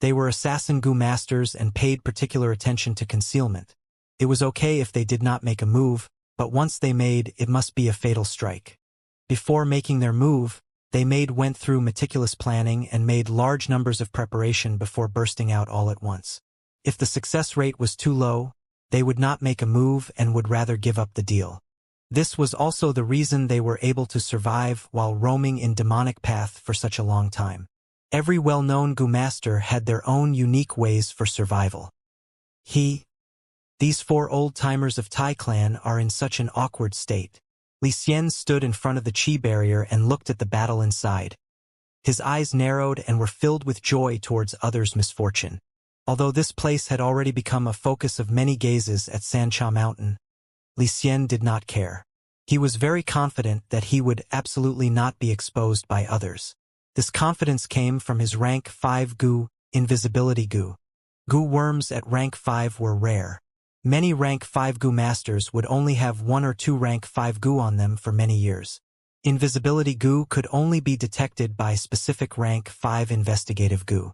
They were assassin Gu masters and paid particular attention to concealment. It was okay if they did not make a move, but once they made, it must be a fatal strike. Before making their move, they went through meticulous planning and made large numbers of preparation before bursting out all at once. If the success rate was too low, they would not make a move and would rather give up the deal. This was also the reason they were able to survive while roaming in demonic path for such a long time. Every well-known Gu master had their own unique ways for survival. These 4 old-timers of Tai clan are in such an awkward state. Li Xian stood in front of the chi barrier and looked at the battle inside. His eyes narrowed and were filled with joy towards others' misfortune. Although this place had already become a focus of many gazes at Sancha Mountain, Li Xian did not care. He was very confident that he would absolutely not be exposed by others. This confidence came from his rank 5 Gu, invisibility Gu. Gu worms at rank 5 were rare. Many rank 5 Gu masters would only have 1 or 2 rank 5 Gu on them for many years. Invisibility Gu could only be detected by specific rank 5 investigative Gu.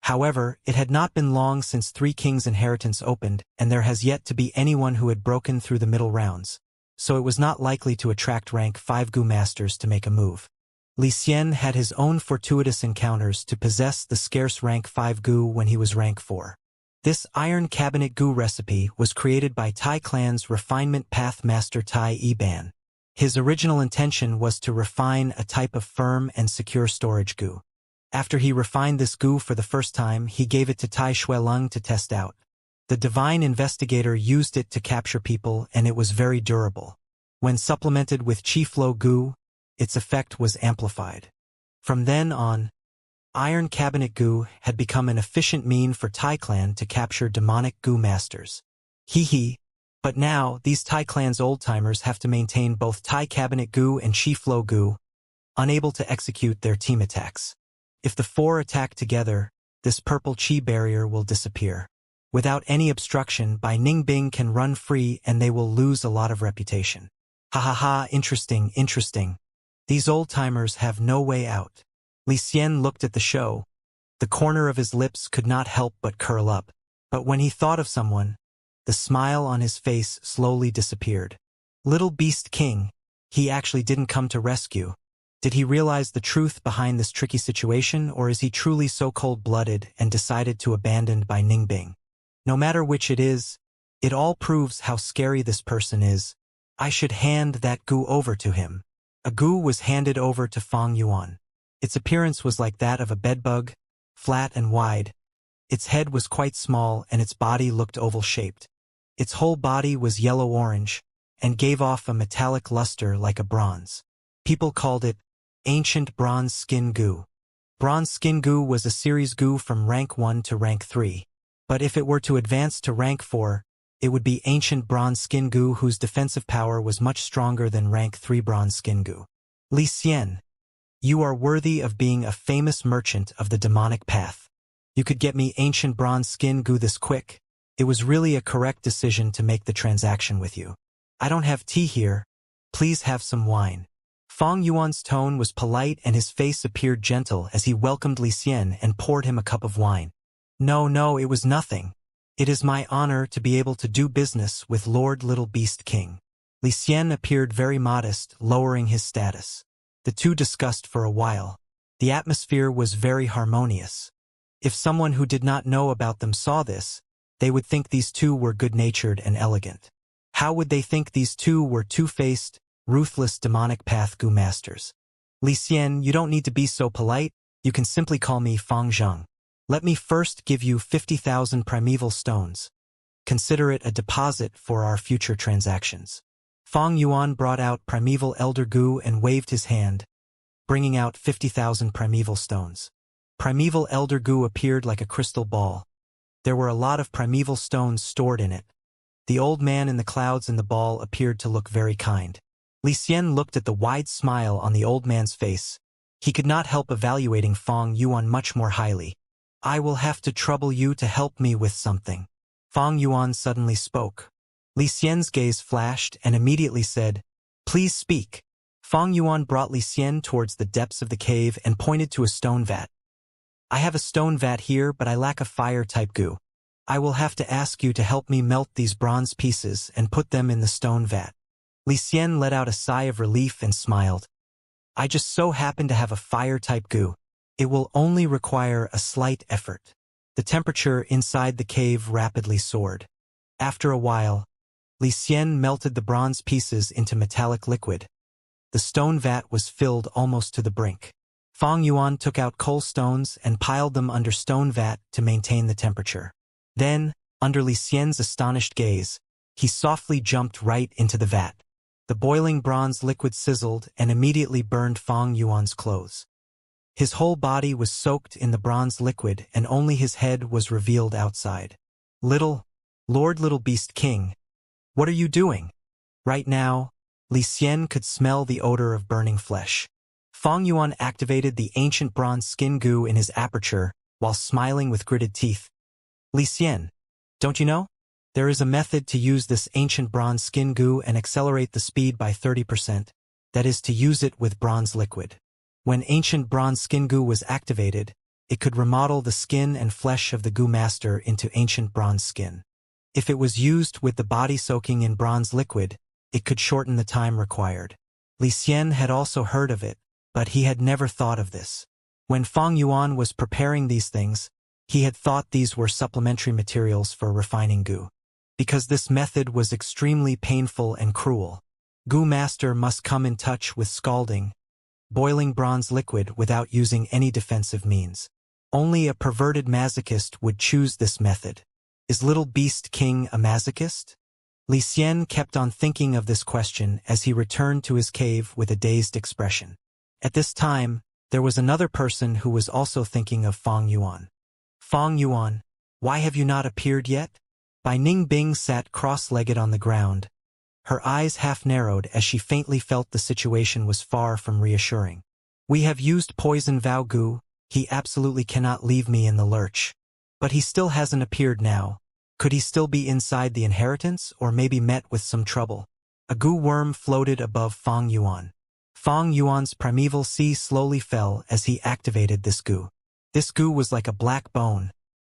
However, it had not been long since Three Kings' Inheritance opened, and there has yet to be anyone who had broken through the middle rounds, so it was not likely to attract rank 5 Gu masters to make a move. Li Xian had his own fortuitous encounters to possess the scarce rank 5 Gu when he was rank 4. This Iron Cabinet Gu recipe was created by Tai Clan's Refinement Path Master Tai Yiban. His original intention was to refine a type of firm and secure storage Gu. After he refined this Gu for the first time, he gave it to Tai Shueleng to test out. The Divine Investigator used it to capture people, and it was very durable. When supplemented with Chi Flow Gu, its effect was amplified. From then on, Iron Cabinet Gu had become an efficient mean for Tai Clan to capture demonic Gu masters. But now, these Tai Clan's old-timers have to maintain both Tai Cabinet Gu and Chi Flow Gu, unable to execute their team attacks. If the 4 attack together, this purple Qi barrier will disappear. Without any obstruction, Bai Ningbing can run free and they will lose a lot of reputation. Interesting. These old-timers have no way out. Li Xian looked at the show. The corner of his lips could not help but curl up. But when he thought of someone, the smile on his face slowly disappeared. Little Beast King, he actually didn't come to rescue. Did he realize the truth behind this tricky situation, or is he truly so cold-blooded and decided to abandon Bai Ningbing? No matter which it is, it all proves how scary this person is. I should hand that Gu over to him. A Gu was handed over to Fang Yuan. Its appearance was like that of a bedbug, flat and wide. Its head was quite small and its body looked oval-shaped. Its whole body was yellow-orange and gave off a metallic luster like a bronze. People called it Ancient Bronze Skin Gu. Bronze Skin Gu was a series Gu from rank 1 to rank 3. But if it were to advance to rank 4, it would be Ancient Bronze Skin Gu, whose defensive power was much stronger than rank 3 Bronze Skin Gu. Li Xian, you are worthy of being a famous merchant of the demonic path. You could get me Ancient Bronze Skin Gu this quick. It was really a correct decision to make the transaction with you. I don't have tea here. Please have some wine. Fang Yuan's tone was polite and his face appeared gentle as he welcomed Li Xian and poured him a cup of wine. No, it was nothing. It is my honor to be able to do business with Lord Little Beast King. Li Xian appeared very modest, lowering his status. The two discussed for a while. The atmosphere was very harmonious. If someone who did not know about them saw this, they would think these two were good-natured and elegant. How would they think these two were two-faced, ruthless demonic path Gu masters? Li Xian, you don't need to be so polite. You can simply call me Fang Zheng. Let me first give you 50,000 primeval stones. Consider it a deposit for our future transactions. Fang Yuan brought out primeval elder Gu and waved his hand, bringing out 50,000 primeval stones. Primeval elder Gu appeared like a crystal ball. There were a lot of primeval stones stored in it. The old man in the clouds in the ball appeared to look very kind. Li Xian looked at the wide smile on the old man's face. He could not help evaluating Fang Yuan much more highly. I will have to trouble you to help me with something. Fang Yuan suddenly spoke. Li Xian's gaze flashed and immediately said, Please speak. Fang Yuan brought Li Xian towards the depths of the cave and pointed to a stone vat. I have a stone vat here, but I lack a fire-type Gu. I will have to ask you to help me melt these bronze pieces and put them in the stone vat. Li Xian let out a sigh of relief and smiled. I just so happen to have a fire-type Gu. It will only require a slight effort. The temperature inside the cave rapidly soared. After a while, Li Xian melted the bronze pieces into metallic liquid. The stone vat was filled almost to the brink. Fang Yuan took out coal stones and piled them under stone vat to maintain the temperature. Then, under Li Xian's astonished gaze, he softly jumped right into the vat. The boiling bronze liquid sizzled and immediately burned Fang Yuan's clothes. His whole body was soaked in the bronze liquid and only his head was revealed outside. Little Beast King, what are you doing? Right now, Li Xian could smell the odor of burning flesh. Fang Yuan activated the ancient bronze skin goo in his aperture while smiling with gritted teeth. Li Xian, don't you know? There is a method to use this ancient bronze skin goo and accelerate the speed by 30%, that is to use it with bronze liquid. When ancient bronze skin goo was activated, it could remodel the skin and flesh of the goo master into ancient bronze skin. If it was used with the body soaking in bronze liquid, it could shorten the time required. Li Xian had also heard of it, but he had never thought of this. When Fang Yuan was preparing these things, he had thought these were supplementary materials for refining goo. Because this method was extremely painful and cruel, goo master must come in touch with scalding, boiling bronze liquid without using any defensive means. Only a perverted masochist would choose this method. Is Little Beast King a masochist? Li Xian kept on thinking of this question as he returned to his cave with a dazed expression. At this time, there was another person who was also thinking of Fang Yuan. Fang Yuan, why have you not appeared yet? Bai Ningbing sat cross-legged on the ground. Her eyes half-narrowed as she faintly felt the situation was far from reassuring. We have used poison Vow Goo, he absolutely cannot leave me in the lurch. But he still hasn't appeared now. Could he still be inside the inheritance or maybe met with some trouble? A goo worm floated above Fang Yuan. Fang Yuan's primeval sea slowly fell as he activated this goo. This goo was like a black bone.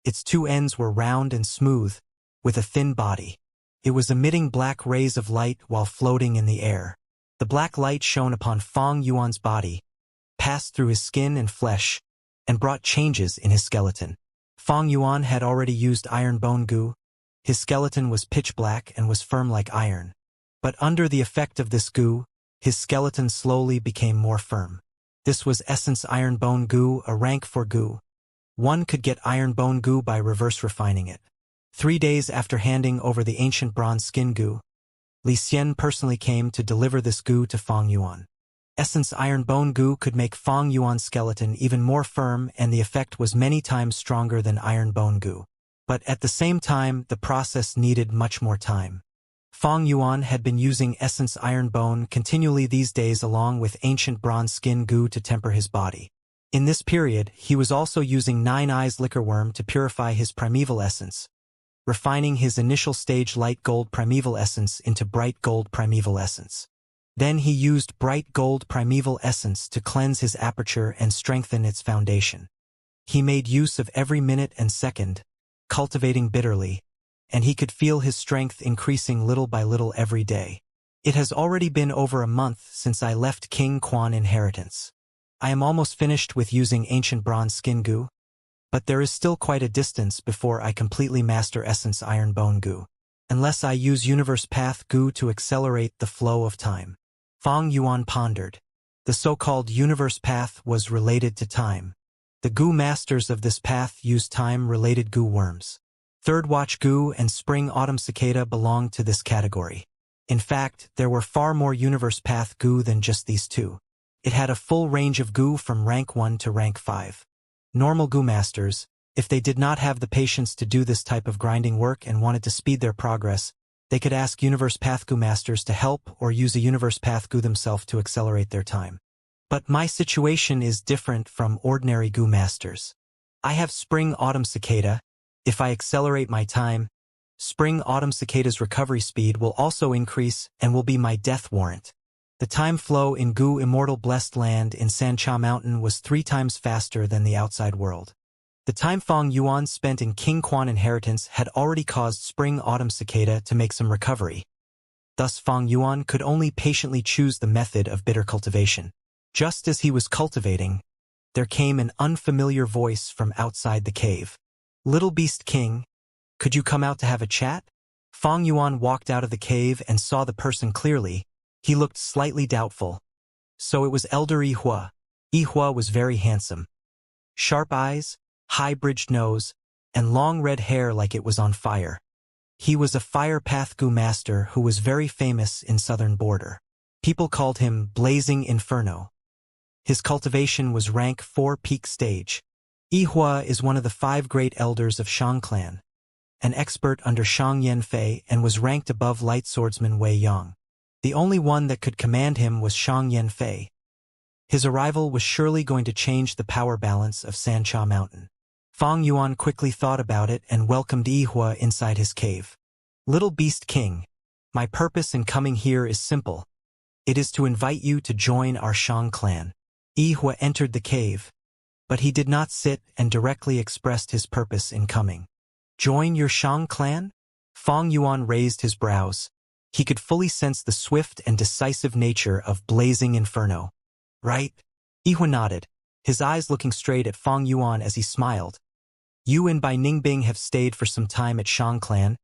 Its two ends were round and smooth, with a thin body. It was emitting black rays of light while floating in the air. The black light shone upon Fang Yuan's body, passed through his skin and flesh, and brought changes in his skeleton. Fang Yuan had already used iron bone goo. His skeleton was pitch black and was firm like iron. But under the effect of this goo, his skeleton slowly became more firm. This was Essence Iron Bone Goo, a rank 4 goo. One could get iron bone goo by reverse refining it. 3 days after handing over the ancient bronze skin goo, Li Xian personally came to deliver this goo to Fang Yuan. Essence Iron Bone Goo could make Fang Yuan's skeleton even more firm and the effect was many times stronger than Iron Bone Goo. But at the same time, the process needed much more time. Fang Yuan had been using Essence Iron Bone continually these days along with ancient bronze skin goo to temper his body. In this period, he was also using 9 Eyes Liquor Worm to purify his primeval essence, refining his initial stage light gold primeval essence into bright gold primeval essence. Then he used bright gold primeval essence to cleanse his aperture and strengthen its foundation. He made use of every minute and second, cultivating bitterly, and he could feel his strength increasing little by little every day. It has already been over a month since I left King Quan inheritance. I am almost finished with using ancient bronze skin goo, but there is still quite a distance before I completely master Essence Iron Bone Goo, unless I use Universe Path Goo to accelerate the flow of time. Fang Yuan pondered. The so-called Universe Path was related to time. The goo masters of this path used time-related goo worms. Third Watch Goo and Spring Autumn Cicada belonged to this category. In fact, there were far more Universe Path Goo than just these two. It had a full range of goo from rank 1 to rank 5. Normal goo masters, if they did not have the patience to do this type of grinding work and wanted to speed their progress, they could ask Universe Path Goo masters to help or use a Universe Path Goo themselves to accelerate their time. But my situation is different from ordinary goo masters. I have Spring Autumn Cicada. If I accelerate my time, Spring Autumn Cicada's recovery speed will also increase and will be my death warrant. The time flow in Goo Immortal Blessed Land in Sancha Mountain was 3 times faster than the outside world. The time Fang Yuan spent in King Quan inheritance had already caused Spring Autumn Cicada to make some recovery. Thus Fang Yuan could only patiently choose the method of bitter cultivation. Just as he was cultivating, there came an unfamiliar voice from outside the cave. Little Beast King, could you come out to have a chat? Fang Yuan walked out of the cave and saw the person clearly. He looked slightly doubtful. So it was Elder Yihua. Yihua was very handsome. Sharp eyes, high-bridged nose, and long red hair like it was on fire. He was a Fire Path Goo master who was very famous in Southern Border. People called him Blazing Inferno. His cultivation was rank 4 peak stage. Yihua is one of the 5 great elders of Shang clan, an expert under Shang Yanfei, and was ranked above light swordsman Wei Yang. The only one that could command him was Shang Yanfei. His arrival was surely going to change the power balance of Sancha Mountain. Fang Yuan quickly thought about it and welcomed Yihua inside his cave. Little Beast King, my purpose in coming here is simple. It is to invite you to join our Shang clan. Yihua entered the cave, but he did not sit and directly expressed his purpose in coming. Join your Shang clan? Fang Yuan raised his brows. He could fully sense the swift and decisive nature of blazing inferno. Right? Yihua nodded, his eyes looking straight at Fang Yuan as he smiled. You and Bai Ningbing have stayed for some time at Shang clan.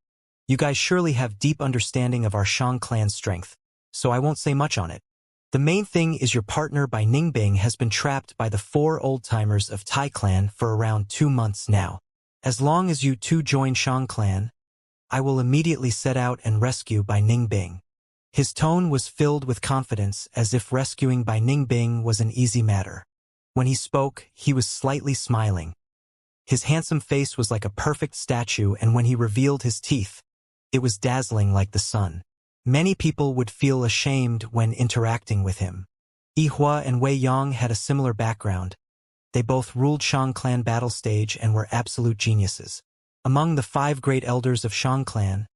You guys surely have deep understanding of our Shang clan's strength, so I won't say much on it. The main thing is your partner Bai Ningbing has been trapped by the 4 old-timers of Tai clan for around 2 months now. As long as you two join Shang clan, I will immediately set out and rescue Bai Ningbing. His tone was filled with confidence, as if rescuing Bai Ningbing was an easy matter. When he spoke, he was slightly smiling. His handsome face was like a perfect statue, and when he revealed his teeth, it was dazzling like the sun. Many people would feel ashamed when interacting with him. Yihua and Wei Yang had a similar background. They both ruled Shang clan battle stage and were absolute geniuses. Among the 5 great elders of Shang clan,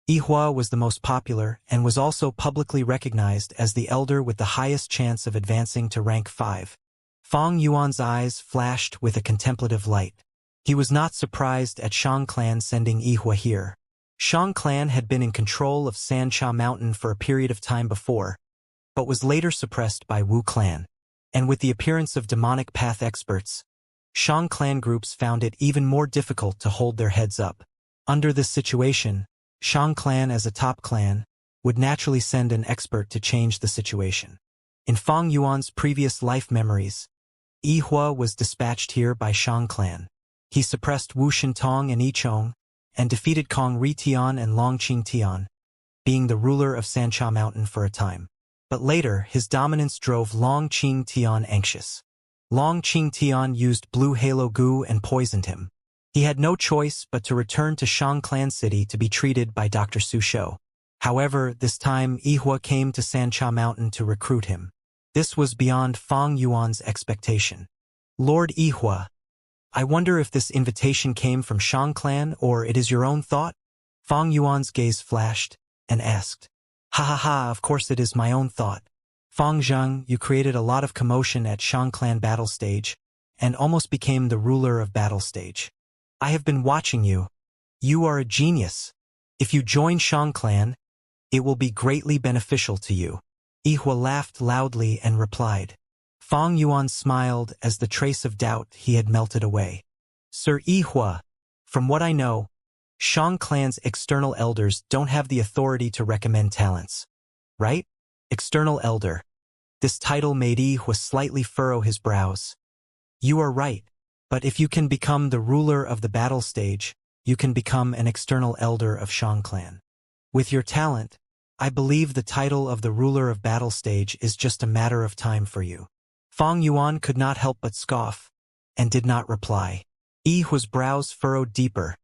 Yihua was the most popular and was also publicly recognized as the elder with the highest chance of advancing to rank 5. Fang Yuan's eyes flashed with a contemplative light. He was not surprised at Shang clan sending Yihua here. Shang clan had been in control of Sancha Mountain for a period of time before, but was later suppressed by Wu clan. And with the appearance of demonic path experts, Shang clan groups found it even more difficult to hold their heads up. Under this situation, Shang clan as a top clan would naturally send an expert to change the situation. In Fang Yuan's previous life memories, Yihua was dispatched here by Shang clan. He suppressed Wu Shintong and Yichong, and defeated Kong Ritian and Long Qing Tian, being the ruler of Sancha Mountain for a time. But later, his dominance drove Long Qing Tian anxious. Long Qing Tian used blue halo goo and poisoned him. He had no choice but to return to Shang clan city to be treated by Dr. Su Shou. However, this time Yihua came to Sancha Mountain to recruit him. This was beyond Fang Yuan's expectation. Lord Yihua, I wonder if this invitation came from Shang clan or it is your own thought? Fang Yuan's gaze flashed and asked. Ha ha ha, of course it is my own thought. Fang Zhang, you created a lot of commotion at Shang clan battle stage and almost became the ruler of battle stage. I have been watching you. You are a genius. If you join Shang clan, it will be greatly beneficial to you. Yihua laughed loudly and replied. Fang Yuan smiled as the trace of doubt he had melted away. Sir Yihua, from what I know, Shang clan's external elders don't have the authority to recommend talents. Right? External elder. This title made Yihua slightly furrow his brows. You are right, but if you can become the ruler of the battle stage, you can become an external elder of Shang clan. With your talent, I believe the title of the ruler of battle stage is just a matter of time for you. Fang Yuan could not help but scoff, and did not reply. Yihua's brows furrowed deeper.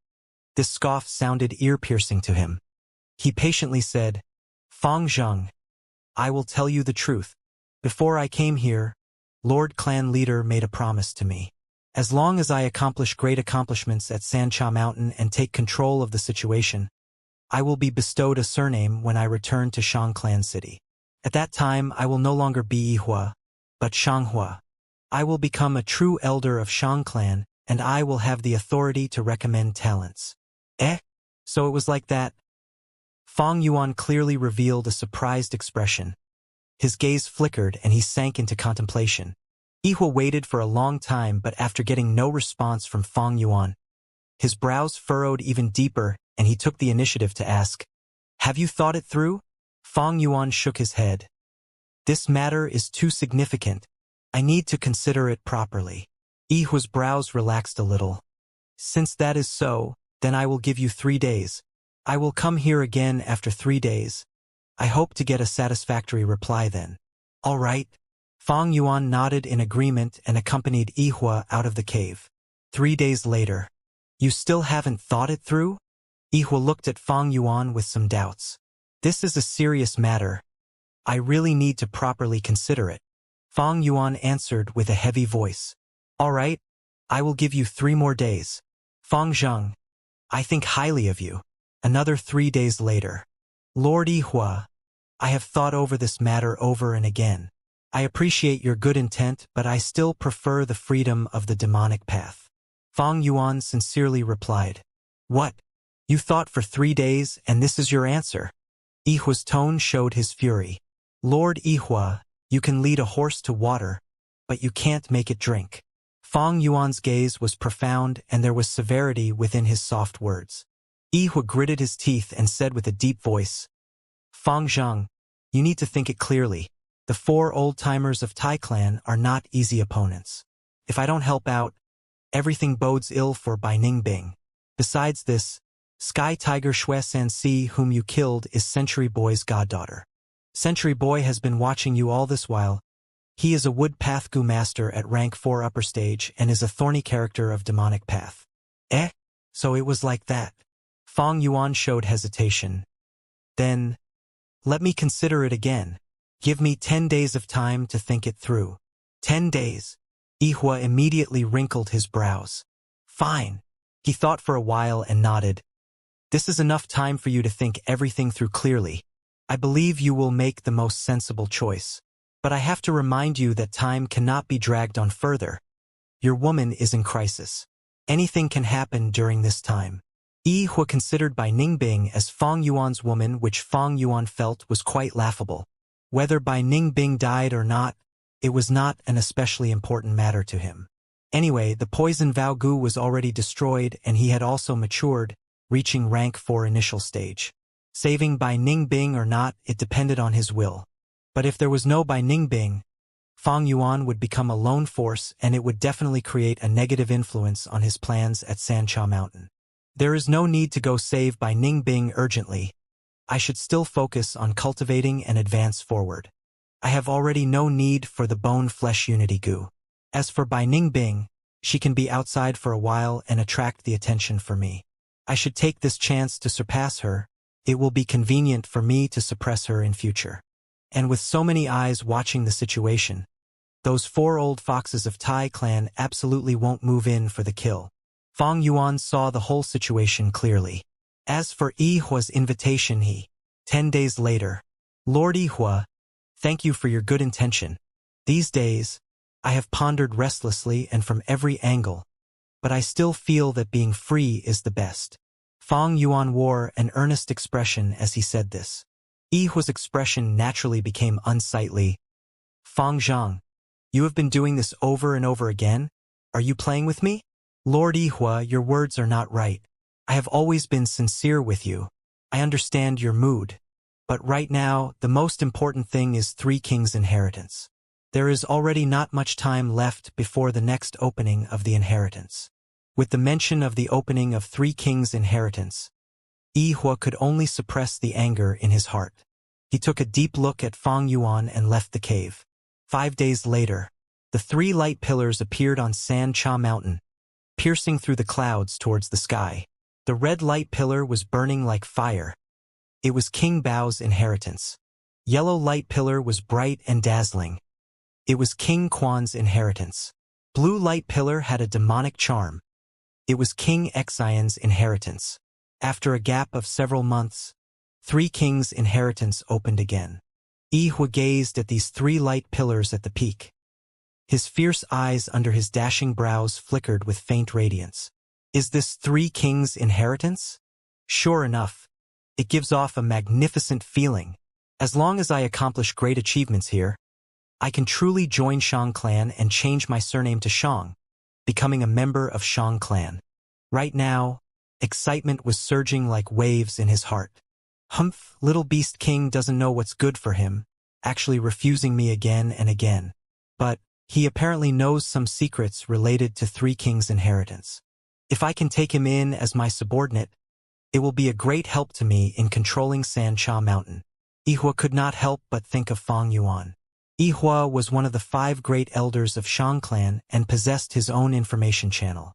This scoff sounded ear-piercing to him. He patiently said, Fang Zhang, I will tell you the truth. Before I came here, Lord Clan Leader made a promise to me. As long as I accomplish great accomplishments at Sancha Mountain and take control of the situation, I will be bestowed a surname when I return to Shang Clan City. At that time, I will no longer be Yihua, but Shanghua. I will become a true elder of Shang Clan, and I will have the authority to recommend talents. So it was like that? Fang Yuan clearly revealed a surprised expression. His gaze flickered and he sank into contemplation. Yihua waited for a long time, but after getting no response from Fang Yuan, his brows furrowed even deeper and he took the initiative to ask, Have you thought it through? Fang Yuan shook his head. This matter is too significant. I need to consider it properly. Yihua's brows relaxed a little. Since that is so, then I will give you 3 days. I will come here again after 3 days. I hope to get a satisfactory reply then. All right. Fang Yuan nodded in agreement and accompanied Yihua out of the cave. 3 days later. You still haven't thought it through? Yihua looked at Fang Yuan with some doubts. This is a serious matter. I really need to properly consider it. Fang Yuan answered with a heavy voice. All right, I will give you 3 more days. Fang Zheng, I think highly of you. Another 3 days later. Lord Yihua, I have thought over this matter over and again. I appreciate your good intent, but I still prefer the freedom of the demonic path. Fang Yuan sincerely replied. What? You thought for 3 days and this is your answer? Yihua's tone showed his fury. Lord Yihua, you can lead a horse to water, but you can't make it drink. Fang Yuan's gaze was profound and there was severity within his soft words. Yihua gritted his teeth and said with a deep voice, Fang Zheng, you need to think it clearly. The 4 old-timers of Tai Clan are not easy opponents. If I don't help out, everything bodes ill for Bai Ningbing. Besides this, Sky Tiger Shui Sansi, whom you killed, is Century Boy's goddaughter. Century Boy has been watching you all this while. He is a Wood Path Gu Master at rank 4 upper stage and is a thorny character of demonic path. So it was like that. Fang Yuan showed hesitation. Then, let me consider it again. Give me 10 days of time to think it through. 10 days. Yihua immediately wrinkled his brows. Fine. He thought for a while and nodded. This is enough time for you to think everything through clearly. I believe you will make the most sensible choice. But I have to remind you that time cannot be dragged on further. Your woman is in crisis. Anything can happen during this time. Yihua considered Bai Ningbing as Fang Yuan's woman, which Fang Yuan felt was quite laughable. Whether Bai Ningbing died or not, it was not an especially important matter to him. Anyway, the poison Vao Gu was already destroyed and he had also matured, reaching rank 4 initial stage. Saving Bai Ningbing or not, it depended on his will. But if there was no Bai Ningbing, Fang Yuan would become a lone force and it would definitely create a negative influence on his plans at Sancha Mountain. There is no need to go save Bai Ningbing urgently. I should still focus on cultivating and advance forward. I have already no need for the bone-flesh unity Gu. As for Bai Ningbing, she can be outside for a while and attract the attention for me. I should take this chance to surpass her. It will be convenient for me to suppress her in future. And with so many eyes watching the situation, those 4 old foxes of Tai Clan absolutely won't move in for the kill. Fang Yuan saw the whole situation clearly. As for Yihua's invitation 10 days later. Lord Yihua, thank you for your good intention. These days, I have pondered restlessly and from every angle, but I still feel that being free is the best. Fang Yuan wore an earnest expression as he said this. Yihua's expression naturally became unsightly. Fang Zheng, you have been doing this over and over again? Are you playing with me? Lord Yihua, your words are not right. I have always been sincere with you. I understand your mood. But right now, the most important thing is 3 Kings' inheritance. There is already not much time left before the next opening of the inheritance. With the mention of the opening of 3 Kings' inheritance, Yihua could only suppress the anger in his heart. He took a deep look at Fang Yuan and left the cave. 5 days later, the 3 light pillars appeared on Sancha Mountain, piercing through the clouds towards the sky. The red light pillar was burning like fire. It was King Bao's inheritance. Yellow light pillar was bright and dazzling. It was King Quan's inheritance. Blue light pillar had a demonic charm. It was King Xion's inheritance. After a gap of several months, 3 Kings' inheritance opened again. Yihua gazed at these 3 light pillars at the peak. His fierce eyes under his dashing brows flickered with faint radiance. Is this 3 Kings' inheritance? Sure enough, it gives off a magnificent feeling. As long as I accomplish great achievements here, I can truly join Shang Clan and change my surname to Shang, becoming a member of Shang Clan. Right now, excitement was surging like waves in his heart. Humph, little beast king doesn't know what's good for him, actually refusing me again and again. But he apparently knows some secrets related to 3 Kings' inheritance. If I can take him in as my subordinate, it will be a great help to me in controlling Sancha Mountain. Yihua could not help but think of Fang Yuan. Yihua was one of the 5 great elders of Shang clan and possessed his own information channel.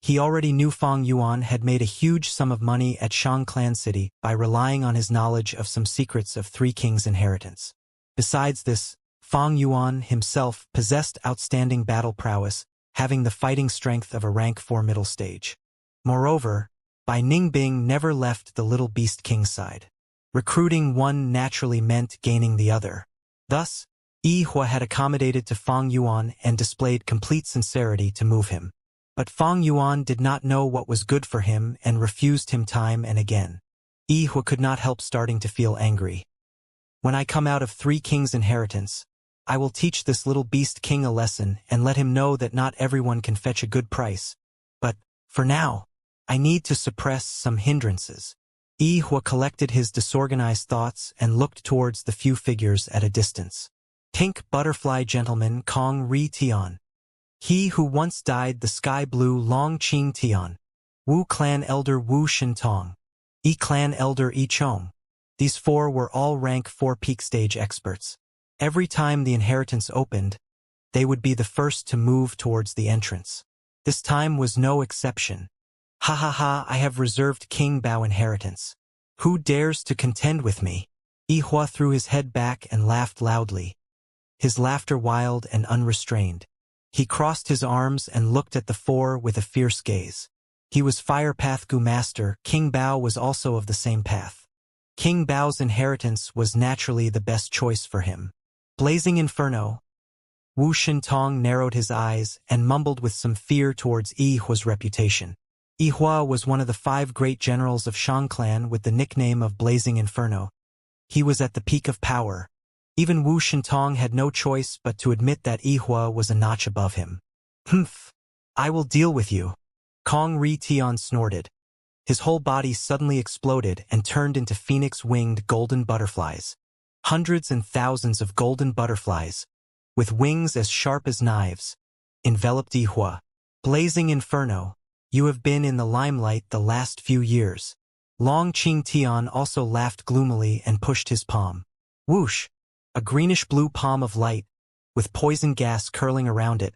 He already knew Fang Yuan had made a huge sum of money at Shang clan city by relying on his knowledge of some secrets of 3 kings' inheritance. Besides this, Fang Yuan himself possessed outstanding battle prowess, having the fighting strength of a rank 4 middle stage. Moreover, Bai Ningbing never left the little beast king's side. Recruiting one naturally meant gaining the other. Thus, Yihua had accommodated to Fang Yuan and displayed complete sincerity to move him. But Fang Yuan did not know what was good for him and refused him time and again. Yihua could not help starting to feel angry. When I come out of 3 kings' inheritance, I will teach this little beast king a lesson and let him know that not everyone can fetch a good price. But, for now, I need to suppress some hindrances. Yihua collected his disorganized thoughts and looked towards the few figures at a distance. Pink butterfly gentleman Kong Ri Tian. He who once died the sky blue Long Qing Tian. Wu clan elder Wu Shintong. Yi clan elder Yi Chong. These 4 were all rank 4 peak stage experts. Every time the inheritance opened, they would be the first to move towards the entrance. This time was no exception. Ha ha ha, I have reserved King Bao inheritance. Who dares to contend with me? Yihua threw his head back and laughed loudly. His laughter wild and unrestrained. He crossed his arms and looked at the 4 with a fierce gaze. He was Fire Path Gu Master. King Bao was also of the same path. King Bao's inheritance was naturally the best choice for him. Blazing Inferno. Wu Shintong narrowed his eyes and mumbled with some fear towards Yihua's reputation. Yihua was one of the 5 great generals of Shang clan with the nickname of Blazing Inferno. He was at the peak of power. Even Wu Shintong had no choice but to admit that Yihua was a notch above him. Humph! I will deal with you. Kong Ri Tian snorted. His whole body suddenly exploded and turned into phoenix-winged golden butterflies. Hundreds and thousands of golden butterflies, with wings as sharp as knives, enveloped Yihua. Blazing Inferno, you have been in the limelight the last few years. Long Qing Tian also laughed gloomily and pushed his palm. Whoosh! A greenish-blue palm of light, with poison gas curling around it,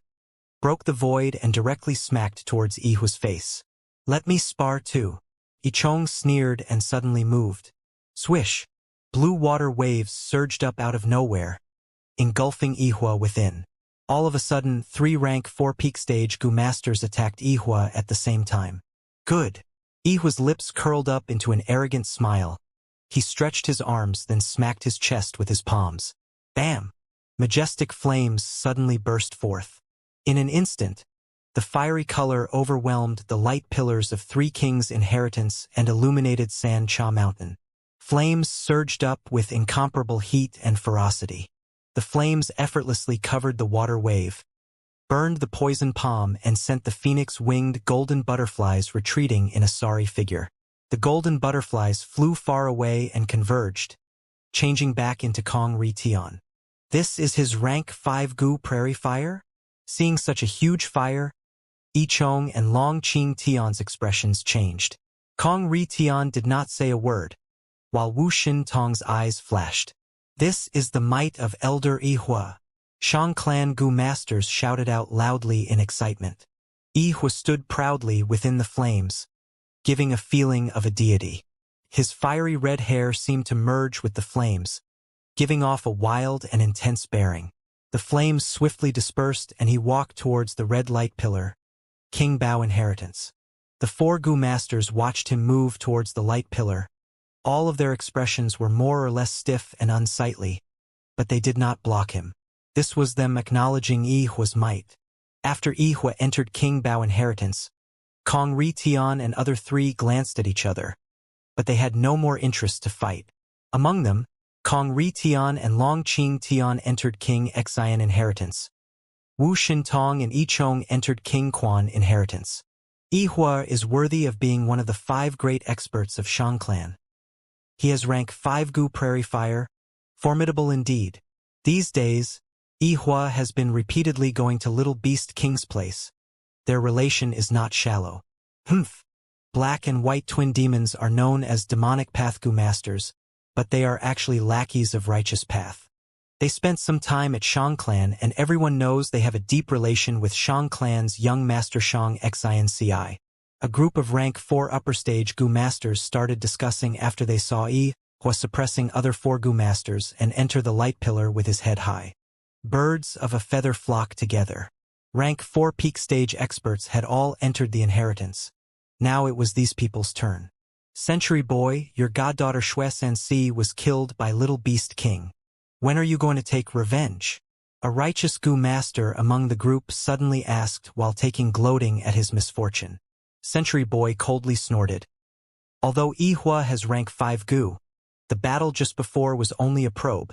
broke the void and directly smacked towards Yihua's face. Let me spar too. Yichong sneered and suddenly moved. Swish! Blue water waves surged up out of nowhere, engulfing Yihua within. All of a sudden, 3 rank 4 peak stage Gu Masters attacked Yihua at the same time. Good! Yihua's lips curled up into an arrogant smile. He stretched his arms, then smacked his chest with his palms. Bam! Majestic flames suddenly burst forth. In an instant, the fiery color overwhelmed the light pillars of 3 kings' inheritance and illuminated San Cha Mountain. Flames surged up with incomparable heat and ferocity. The flames effortlessly covered the water wave, burned the poison palm, and sent the phoenix-winged golden butterflies retreating in a sorry figure. The golden butterflies flew far away and converged, changing back into Kong Ri Tian. This is his rank 5 Gu Prairie Fire? Seeing such a huge fire, Yi Chong and Long Qing Tian's expressions changed. Kong Ri Tian did not say a word, while Wu Shintong's eyes flashed. This is the might of Elder Yihua. Shang clan Gu Masters shouted out loudly in excitement. Yihua stood proudly within the flames, giving a feeling of a deity. His fiery red hair seemed to merge with the flames, giving off a wild and intense bearing. The flames swiftly dispersed and he walked towards the red light pillar, King Bao inheritance. The 4 Gu Masters watched him move towards the light pillar. All of their expressions were more or less stiff and unsightly, but they did not block him. This was them acknowledging Yihua's might. After Yihua entered King Bao inheritance, Kong Ri Tian and other 3 glanced at each other, but they had no more interest to fight. Among them, Kong Ri Tian and Long Qing Tian entered King Xian inheritance. Wu Shintong and Yi Chong entered King Quan inheritance. Yihua is worthy of being one of the 5 great experts of Shang clan. He has rank 5 Gu Prairie Fire, formidable indeed. These days, Yihua has been repeatedly going to Little Beast King's place. Their relation is not shallow. Humph! Black and white twin demons are known as demonic path Gu Masters, but they are actually lackeys of righteous path. They spent some time at Shang Clan, and everyone knows they have a deep relation with Shang Clan's young master Shang Xinci. A group of rank 4 upper stage Gu masters started discussing after they saw Yi Hua suppressing other 4 Gu masters and enter the light pillar with his head high. Birds of a feather flock together. Rank 4 peak stage experts had all entered the inheritance. Now it was these people's turn. Century Boy, your goddaughter Xue Sanxi was killed by Little Beast King. When are you going to take revenge? A righteous Gu master among the group suddenly asked while taking gloating at his misfortune. Century Boy coldly snorted. Although Yi Hua has rank 5 Gu, the battle just before was only a probe.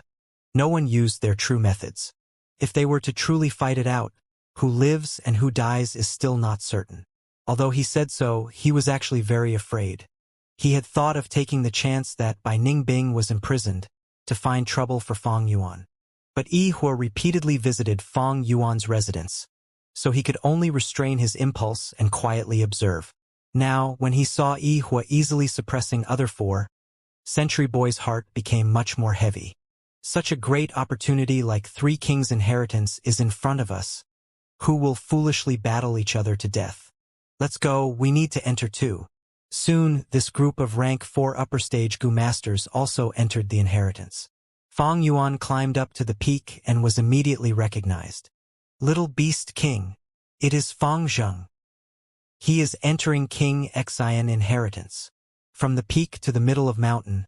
No one used their true methods. If they were to truly fight it out, who lives and who dies is still not certain. Although he said so, he was actually very afraid. He had thought of taking the chance that Bai Ningbing was imprisoned to find trouble for Fang Yuan. But Yi Hua repeatedly visited Fang Yuan's residence, so he could only restrain his impulse and quietly observe. Now, when he saw Yi Hua easily suppressing other 4, Century Boy's heart became much more heavy. Such a great opportunity like 3 Kings' inheritance is in front of us. Who will foolishly battle each other to death? Let's go, we need to enter too. Soon, this group of rank 4 upper stage Gu masters also entered the inheritance. Fang Yuan climbed up to the peak and was immediately recognized. Little Beast King. It is Fang Zheng. He is entering King Xian inheritance. From the peak to the middle of mountain,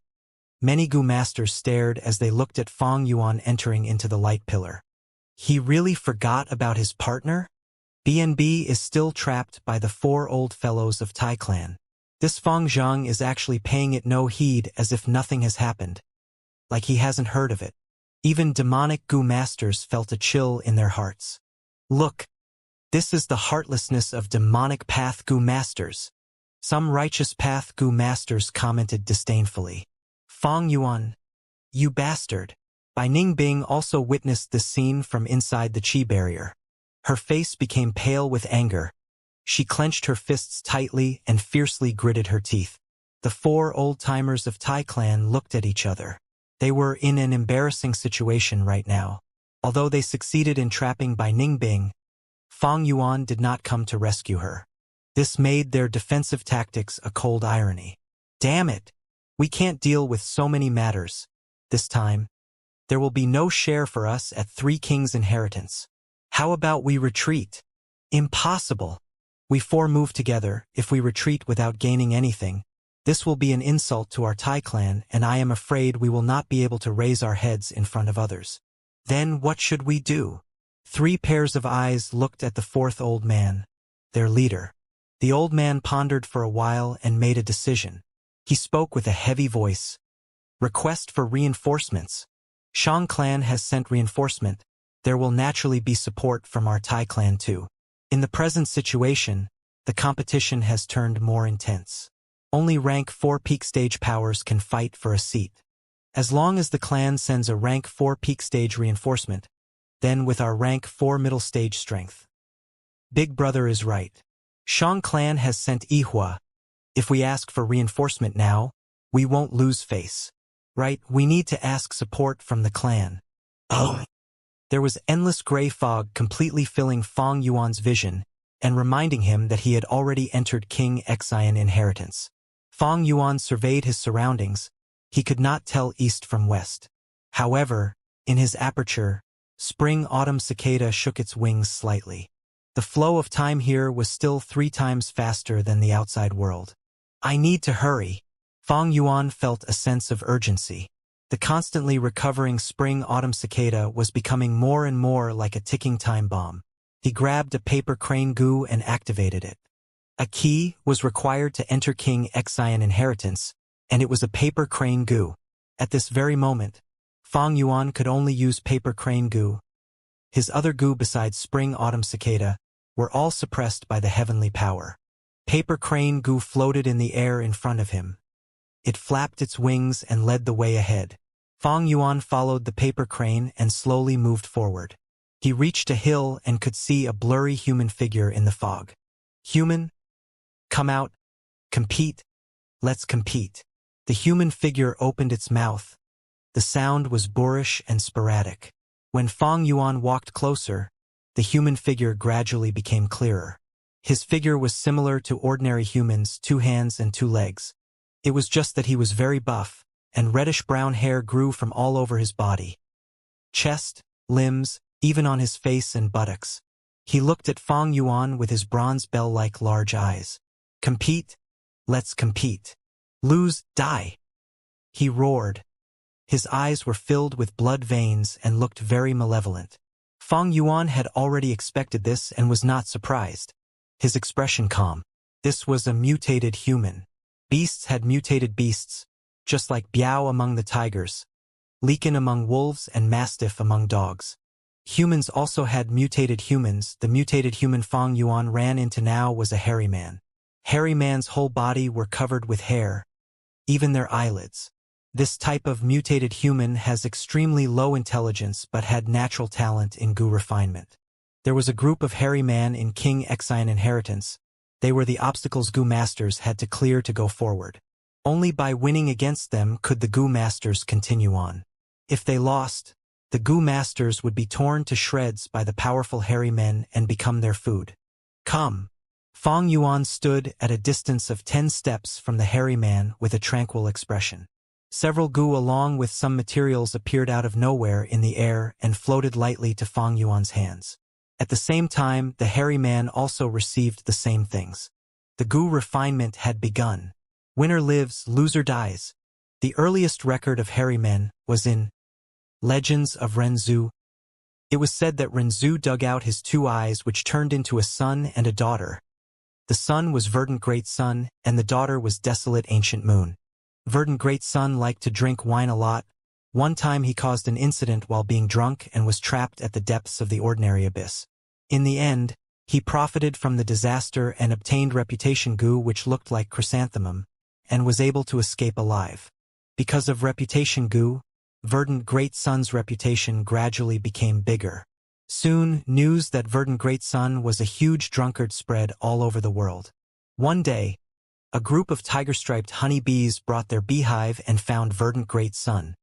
many Gu masters stared as they looked at Fang Yuan entering into the light pillar. He really forgot about his partner? BNB is still trapped by the 4 old fellows of Tai Clan. This Fang Zheng is actually paying it no heed as if nothing has happened. Like he hasn't heard of it. Even demonic Gu masters felt a chill in their hearts. Look, this is the heartlessness of demonic path Gu masters. Some righteous path Gu masters commented disdainfully. Fang Yuan, you bastard. Bai Ningbing also witnessed this scene from inside the Qi barrier. Her face became pale with anger. She clenched her fists tightly and fiercely gritted her teeth. The 4 old-timers of Tai Clan looked at each other. They were in an embarrassing situation right now. Although they succeeded in trapping Bai Ningbing, Fang Yuan did not come to rescue her. This made their defensive tactics a cold irony. Damn it! We can't deal with so many matters. This time, there will be no share for us at 3 Kings' inheritance. How about we retreat? Impossible. We 4 move together. If we retreat without gaining anything, this will be an insult to our Tai Clan, and I am afraid we will not be able to raise our heads in front of others. Then what should we do? 3 pairs of eyes looked at the 4th old man, their leader. The old man pondered for a while and made a decision. He spoke with a heavy voice. Request for reinforcements. Shang Clan has sent reinforcement. There will naturally be support from our Tai Clan too. In the present situation, the competition has turned more intense. Only rank 4 peak stage powers can fight for a seat. As long as the clan sends a rank 4 peak stage reinforcement, then with our rank 4 middle stage strength. Big Brother is right. Shang Clan has sent Yi Hua. If we ask for reinforcement now, we won't lose face. Right, we need to ask support from the clan. Oh. There was endless gray fog completely filling Fang Yuan's vision and reminding him that he had already entered King Xian inheritance. Fang Yuan surveyed his surroundings. He could not tell east from west. However, in his aperture, spring-autumn cicada shook its wings slightly. The flow of time here was still 3 times faster than the outside world. I need to hurry. Fang Yuan felt a sense of urgency. The constantly recovering spring-autumn cicada was becoming more and more like a ticking time bomb. He grabbed a paper crane Gu and activated it. A key was required to enter King Xian inheritance, and it was a paper crane Gu. At this very moment, Fang Yuan could only use paper crane Gu. His other Gu besides spring-autumn cicada were all suppressed by the heavenly power. Paper crane Gu floated in the air in front of him. It flapped its wings and led the way ahead. Fang Yuan followed the paper crane and slowly moved forward. He reached a hill and could see a blurry human figure in the fog. Human? Come out. Compete. Let's compete. The human figure opened its mouth. The sound was boorish and sporadic. When Fang Yuan walked closer, the human figure gradually became clearer. His figure was similar to ordinary humans, 2 hands and 2 legs. It was just that he was very buff, and reddish-brown hair grew from all over his body. Chest, limbs, even on his face and buttocks. He looked at Fang Yuan with his bronze bell-like large eyes. "Compete? Let's compete. Lose, die!" He roared. His eyes were filled with blood veins and looked very malevolent. Fang Yuan had already expected this and was not surprised. His expression calm. This was a mutated human. Beasts had mutated beasts, just like Biao among the tigers, Liken among wolves and Mastiff among dogs. Humans also had mutated humans. The mutated human Fang Yuan ran into now was a hairy man. Hairy man's whole body were covered with hair, even their eyelids. This type of mutated human has extremely low intelligence but had natural talent in Gu refinement. There was a group of hairy man in King Xian inheritance. They were the obstacles Gu masters had to clear to go forward. Only by winning against them could the Gu masters continue on. If they lost, the Gu masters would be torn to shreds by the powerful hairy men and become their food. "Come." Fang Yuan stood at a distance of 10 steps from the hairy man with a tranquil expression. Several Gu along with some materials appeared out of nowhere in the air and floated lightly to Fang Yuan's hands. At the same time, the hairy man also received the same things. The Gu refinement had begun. Winner lives, loser dies. The earliest record of hairy men was in Legends of Renzu. It was said that Renzu dug out his 2 eyes, which turned into a son and a daughter. The son was Verdant Great Sun, and the daughter was Desolate Ancient Moon. Verdant Great Sun liked to drink wine a lot. One time he caused an incident while being drunk and was trapped at the depths of the ordinary abyss. In the end, he profited from the disaster and obtained reputation Gu, which looked like chrysanthemum, and was able to escape alive. Because of reputation Gu, Verdant Great Sun's reputation gradually became bigger. Soon, news that Verdant Great Sun was a huge drunkard spread all over the world. One day, a group of tiger-striped honeybees brought their beehive and found Verdant Great Sun.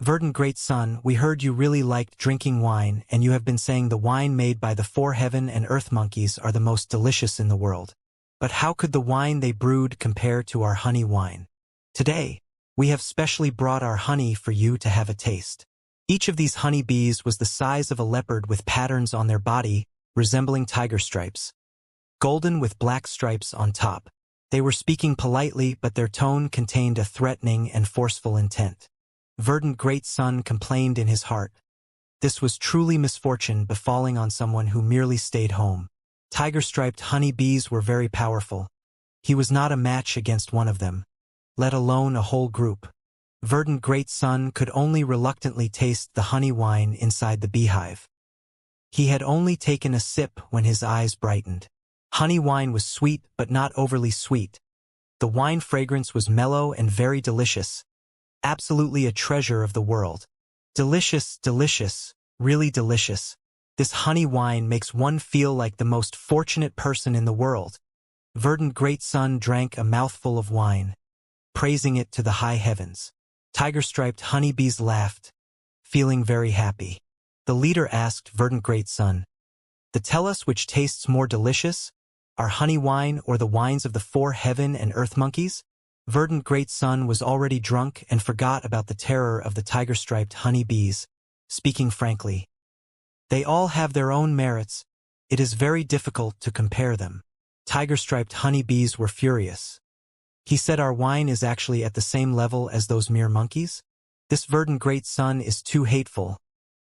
"Verdant Great Sun, we heard you really liked drinking wine, and you have been saying the wine made by the 4 heaven and earth monkeys are the most delicious in the world. But how could the wine they brewed compare to our honey wine? Today, we have specially brought our honey for you to have a taste." Each of these honeybees was the size of a leopard with patterns on their body, resembling tiger stripes, golden with black stripes on top. They were speaking politely, but their tone contained a threatening and forceful intent. Verdant Great Sun complained in his heart. This was truly misfortune befalling on someone who merely stayed home. Tiger-striped honeybees were very powerful. He was not a match against one of them, let alone a whole group. Verdant Great Sun could only reluctantly taste the honey wine inside the beehive. He had only taken a sip when his eyes brightened. Honey wine was sweet but not overly sweet. The wine fragrance was mellow and very delicious. Absolutely a treasure of the world. Delicious, delicious, really delicious. This honey wine makes one feel like the most fortunate person in the world. Verdant Great Sun drank a mouthful of wine, praising it to the high heavens. Tiger-striped honeybees laughed, feeling very happy. The leader asked Verdant Great Sun, "Tell us which tastes more delicious, our honey wine or the wines of the 4 heaven and earth monkeys?" Verdant Great Sun was already drunk and forgot about the terror of the tiger-striped honeybees, speaking frankly. "They all have their own merits. It is very difficult to compare them." Tiger-striped honeybees were furious. He said, "Our wine is actually at the same level as those mere monkeys? This Verdant Great Sun is too hateful.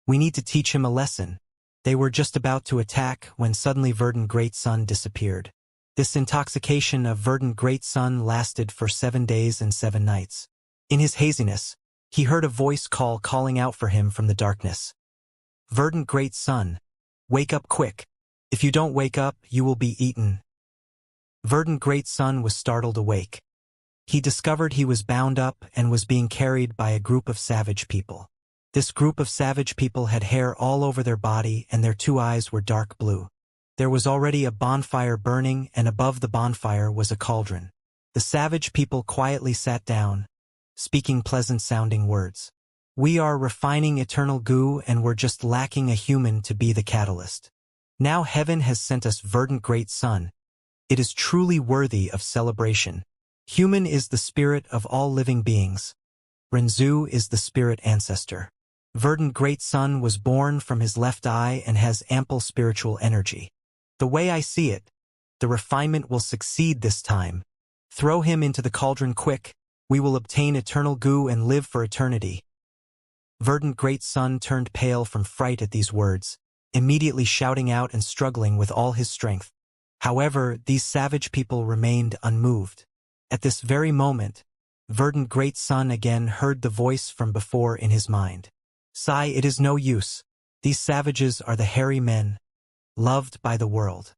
We need to teach him a lesson." They were just about to attack when suddenly Verdant Great Sun disappeared. This intoxication of Verdant Great Sun lasted for 7 days and 7 nights. In his haziness, he heard a voice calling out for him from the darkness. "Verdant Great Sun, wake up quick. If you don't wake up, you will be eaten." Verdant Great Sun was startled awake. He discovered he was bound up and was being carried by a group of savage people. This group of savage people had hair all over their body and their 2 eyes were dark blue. There was already a bonfire burning, and above the bonfire was a cauldron. The savage people quietly sat down, speaking pleasant-sounding words. We are refining eternal goo and we're just lacking a human to be the catalyst. Now heaven has sent us verdant great sun. It is truly worthy of celebration. Human is the spirit of all living beings. Renzu is the spirit ancestor. Verdant great sun was born from his left eye and has ample spiritual energy. The way I see it, the refinement will succeed this time. Throw him into the cauldron quick. We will obtain eternal goo and live for eternity. Verdant great sun turned pale from fright at these words, immediately shouting out and struggling with all his strength. However, these savage people remained unmoved. At this very moment, verdant great sun again heard the voice from before in his mind. Sigh, it is no use. These savages are the hairy men, loved by the world.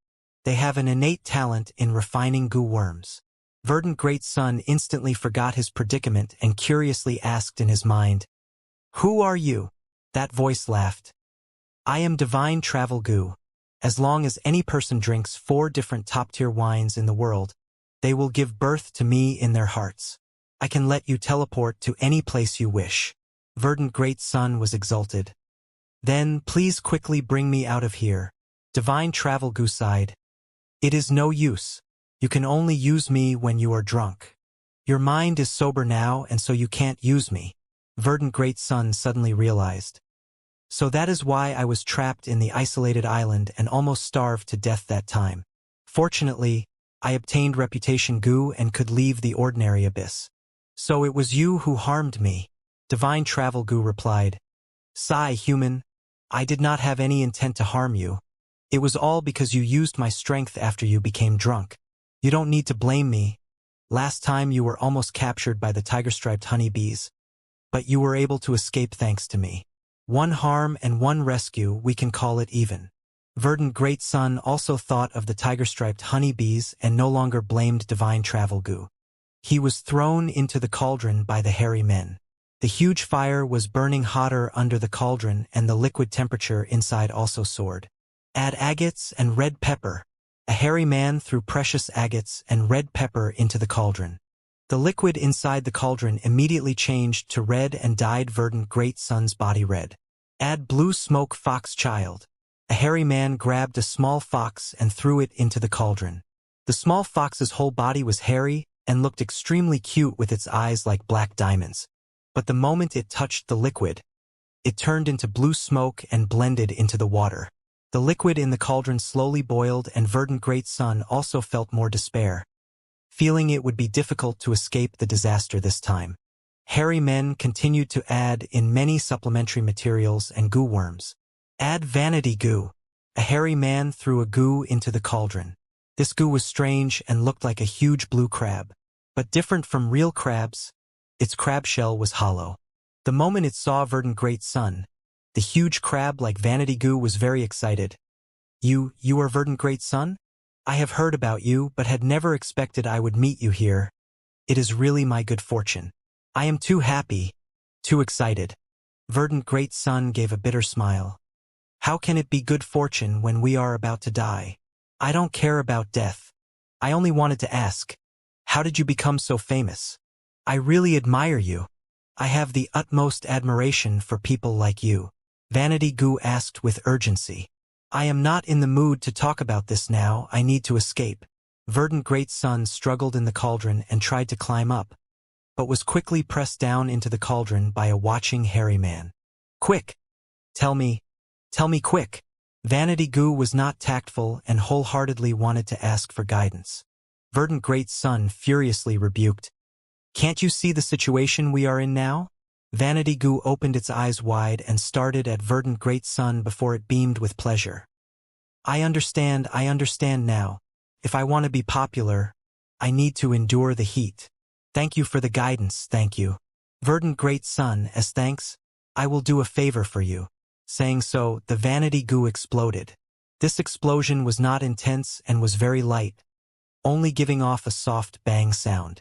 They have an innate talent in refining goo worms. Verdant great sun instantly forgot his predicament and curiously asked in his mind, "Who are you?" That voice laughed. "I am divine travel goo. As long as any person drinks 4 different top-tier wines in the world, they will give birth to me in their hearts. I can let you teleport to any place you wish." Verdant great sun was exulted. "Then please quickly bring me out of here." Divine travel goo sighed. "It is no use. You can only use me when you are drunk. Your mind is sober now and so you can't use me." Verdant great sun suddenly realized. So that is why I was trapped in the isolated island and almost starved to death that time. Fortunately, I obtained reputation goo and could leave the ordinary abyss. So it was you who harmed me. Divine travel goo replied. Sigh, human. I did not have any intent to harm you. It was all because you used my strength after you became drunk. You don't need to blame me. Last time you were almost captured by the tiger-striped honeybees. But you were able to escape thanks to me. 1 harm and 1 rescue, we can call it even. Verdant great sun also thought of the tiger-striped honeybees and no longer blamed divine travel goo. He was thrown into the cauldron by the hairy men. The huge fire was burning hotter under the cauldron and the liquid temperature inside also soared. Add agates and red pepper. A hairy man threw precious agates and red pepper into the cauldron. The liquid inside the cauldron immediately changed to red and dyed verdant great sun's body red. Add blue smoke fox child. A hairy man grabbed a small fox and threw it into the cauldron. The small fox's whole body was hairy and looked extremely cute with its eyes like black diamonds. But the moment it touched the liquid, it turned into blue smoke and blended into the water. The liquid in the cauldron slowly boiled and verdant great sun also felt more despair, feeling it would be difficult to escape the disaster this time. Hairy men continued to add in many supplementary materials and goo worms. Add vanity goo. A hairy man threw a goo into the cauldron. This goo was strange and looked like a huge blue crab. But different from real crabs, its crab shell was hollow. The moment it saw verdant great sun, the huge crab like vanity goo was very excited. You are verdant great sun? I have heard about you but had never expected I would meet you here. It is really my good fortune. I am too happy, too excited. Verdant great sun gave a bitter smile. How can it be good fortune when we are about to die? I don't care about death. I only wanted to ask, how did you become so famous? I really admire you. I have the utmost admiration for people like you. Vanity goo asked with urgency. I am not in the mood to talk about this now, I need to escape. Verdant great sun struggled in the cauldron and tried to climb up, but was quickly pressed down into the cauldron by a watching hairy man. Quick! Tell me quick! Vanity goo was not tactful and wholeheartedly wanted to ask for guidance. Verdant great sun furiously rebuked. Can't you see the situation we are in now? Vanity goo opened its eyes wide and started at verdant great sun before it beamed with pleasure. I understand now. If I want to be popular, I need to endure the heat. Thank you for the guidance, thank you. Verdant great sun, as thanks, I will do a favor for you. Saying so, the vanity goo exploded. This explosion was not intense and was very light, only giving off a soft bang sound.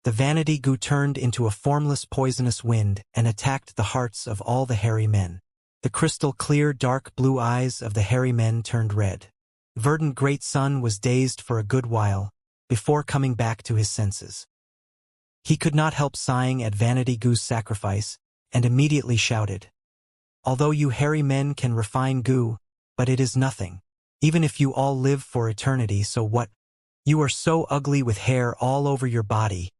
The vanity goo turned into a formless poisonous wind and attacked the hearts of all the hairy men. The crystal clear dark blue eyes of the hairy men turned red. Verdant great sun was dazed for a good while, before coming back to his senses. He could not help sighing at vanity goo's sacrifice, and immediately shouted. Although you hairy men can refine goo, but it is nothing. Even if you all live for eternity, so what? You are so ugly with hair all over your body.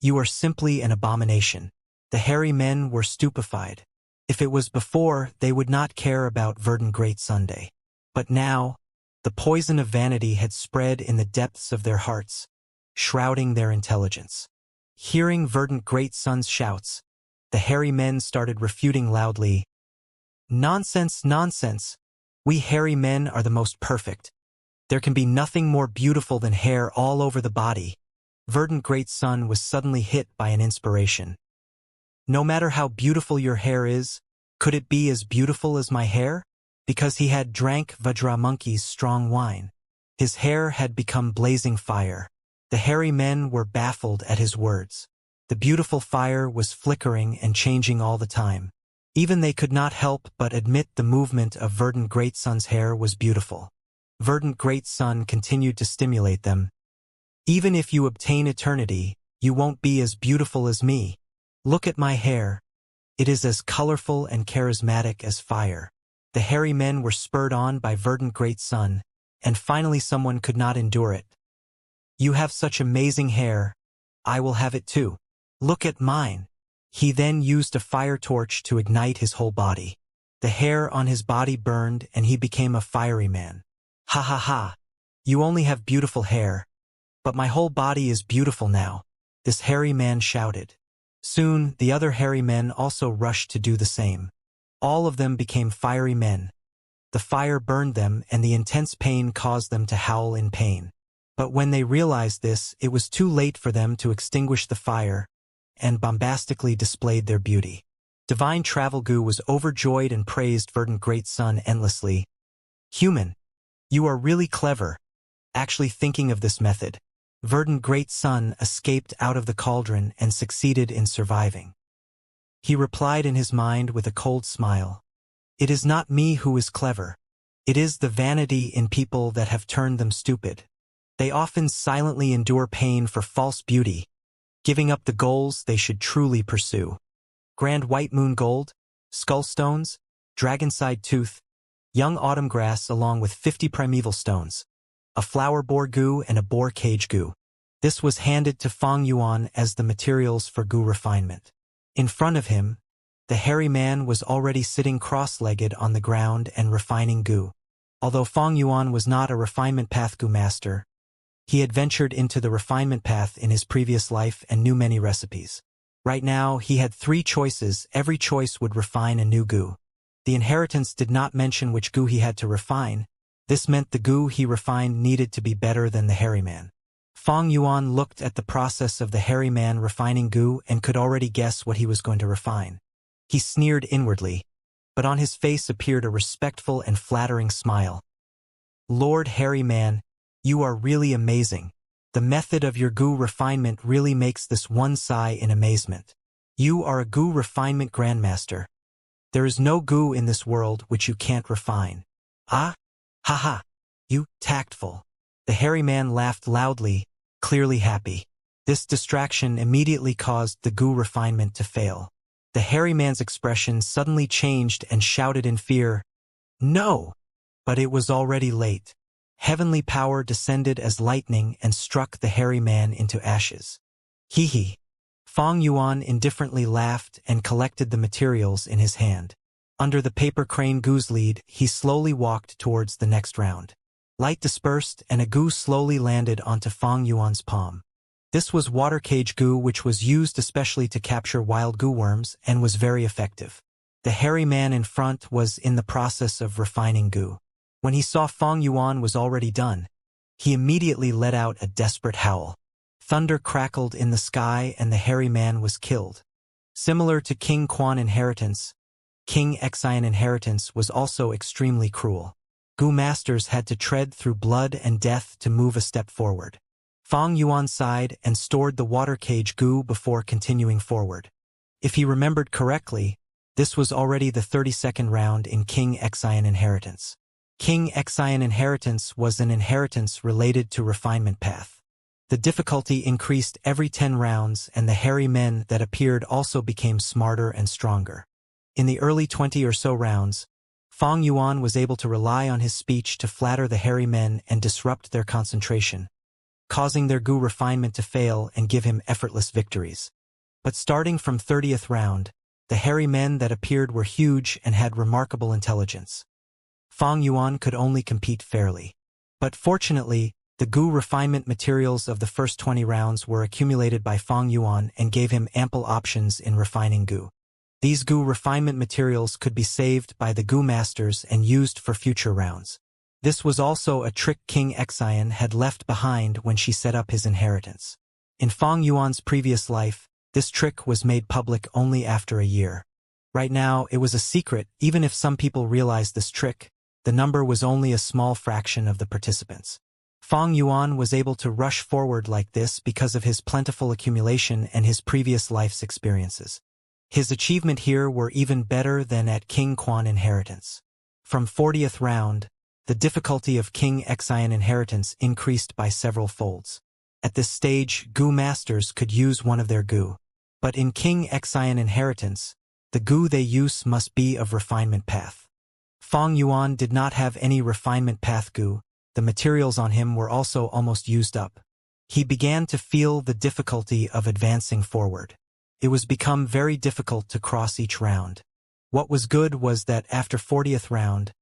You are simply an abomination. The hairy men were stupefied. If it was before, they would not care about Verdant Great Sunday. But now, the poison of vanity had spread in the depths of their hearts, shrouding their intelligence. Hearing Verdant Great Sun's shouts, the hairy men started refuting loudly. Nonsense, nonsense. We hairy men are the most perfect. There can be nothing more beautiful than hair all over the body. Verdant Great Sun was suddenly hit by an inspiration. No matter how beautiful your hair is, could it be as beautiful as my hair? Because he had drank Vajra Monkey's strong wine. His hair had become blazing fire. The hairy men were baffled at his words. The beautiful fire was flickering and changing all the time. Even they could not help but admit the movement of Verdant Great Sun's hair was beautiful. Verdant Great Sun continued to stimulate them. Even if you obtain eternity, you won't be as beautiful as me. Look at my hair. It is as colorful and charismatic as fire. The hairy men were spurred on by Verdant Great Sun, and finally someone could not endure it. You have such amazing hair. I will have it too. Look at mine. He then used a fire torch to ignite his whole body. The hair on his body burned and he became a fiery man. Ha ha ha. You only have beautiful hair. But my whole body is beautiful now. This hairy man shouted. Soon, the other hairy men also rushed to do the same. All of them became fiery men. The fire burned them and the intense pain caused them to howl in pain. But when they realized this, it was too late for them to extinguish the fire, and bombastically displayed their beauty. Divine Travel Goo was overjoyed and praised Verdant Great Sun endlessly. Human, you are really clever. Actually thinking of this method. Verdant Great Sun escaped out of the cauldron and succeeded in surviving. He replied in his mind with a cold smile. It is not me who is clever. It is the vanity in people that have turned them stupid. They often silently endure pain for false beauty, giving up the goals they should truly pursue. Grand White Moon Gold, Skull Stones, Dragonside Tooth, Young Autumn Grass along with 50 primeval stones, a flower boar goo and a boar cage goo. This was handed to Fong Yuan as the materials for goo refinement. In front of him, the hairy man was already sitting cross-legged on the ground and refining goo. Although Fong Yuan was not a refinement path goo master, he had ventured into the refinement path in his previous life and knew many recipes. Right now, he had 3 choices. Every choice would refine a new goo. The inheritance did not mention which goo he had to refine. This meant the goo he refined needed to be better than the hairy man. Fong Yuan looked at the process of the hairy man refining goo and could already guess what he was going to refine. He sneered inwardly, but on his face appeared a respectful and flattering smile. Lord Hairy Man, you are really amazing. The method of your goo refinement really makes this one sigh in amazement. You are a goo refinement grandmaster. There is no goo in this world which you can't refine. Ah? Ha ha. You, tactful. The hairy man laughed loudly, clearly happy. This distraction immediately caused the goo refinement to fail. The hairy man's expression suddenly changed and shouted in fear, "No!" But it was already late. Heavenly power descended as lightning and struck the hairy man into ashes. Hee hee. Fong Yuan indifferently laughed and collected the materials in his hand. Under the paper crane goo's lead, he slowly walked towards the next round. Light dispersed and a goo slowly landed onto Fong Yuan's palm. This was water cage goo, which was used especially to capture wild goo worms and was very effective. The hairy man in front was in the process of refining goo. When he saw Fong Yuan was already done, he immediately let out a desperate howl. Thunder crackled in the sky and the hairy man was killed. Similar to King Quan inheritance, King Xian inheritance was also extremely cruel. Goo masters had to tread through blood and death to move a step forward. Fong Yuan sighed and stored the water cage goo before continuing forward. If he remembered correctly, this was already the 32nd round in King Xian inheritance. King Xian inheritance was an inheritance related to refinement path. The difficulty increased every 10 rounds, and the hairy men that appeared also became smarter and stronger. In the early 20 or so rounds, Fang Yuan was able to rely on his speech to flatter the hairy men and disrupt their concentration, causing their gu refinement to fail and give him effortless victories. But starting from 30th round, the hairy men that appeared were huge and had remarkable intelligence. Fang Yuan could only compete fairly. But fortunately, the gu refinement materials of the first 20 rounds were accumulated by Fang Yuan and gave him ample options in refining gu. These gu refinement materials could be saved by the gu masters and used for future rounds. This was also a trick King Xian had left behind when she set up his inheritance. In Fang Yuan's previous life, this trick was made public only after a year. Right now, it was a secret. Even if some people realized this trick, the number was only a small fraction of the participants. Fang Yuan was able to rush forward like this because of his plentiful accumulation and his previous life's experiences. His achievement here were even better than at King Quan inheritance. From 40th round, the difficulty of King Xian inheritance increased by several folds. At this stage, gu masters could use one of their gu. But in King Xian inheritance, the gu they use must be of refinement path. Fang Yuan did not have any refinement path gu. The materials on him were also almost used up. He began to feel the difficulty of advancing forward. It was become very difficult to cross each round. What was good was that after 40th round,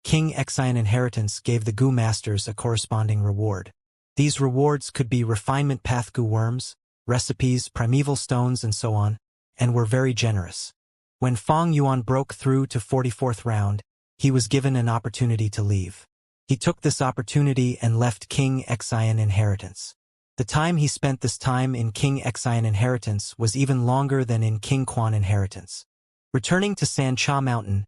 King Xian inheritance gave the gu masters a corresponding reward. These rewards could be refinement path gu worms, recipes, primeval stones, and so on, and were very generous. When Fang Yuan broke through to 44th round, he was given an opportunity to leave. He took this opportunity and left King Xian inheritance. The time he spent this time in King Xian inheritance was even longer than in King Quan inheritance. Returning to Sancha Mountain,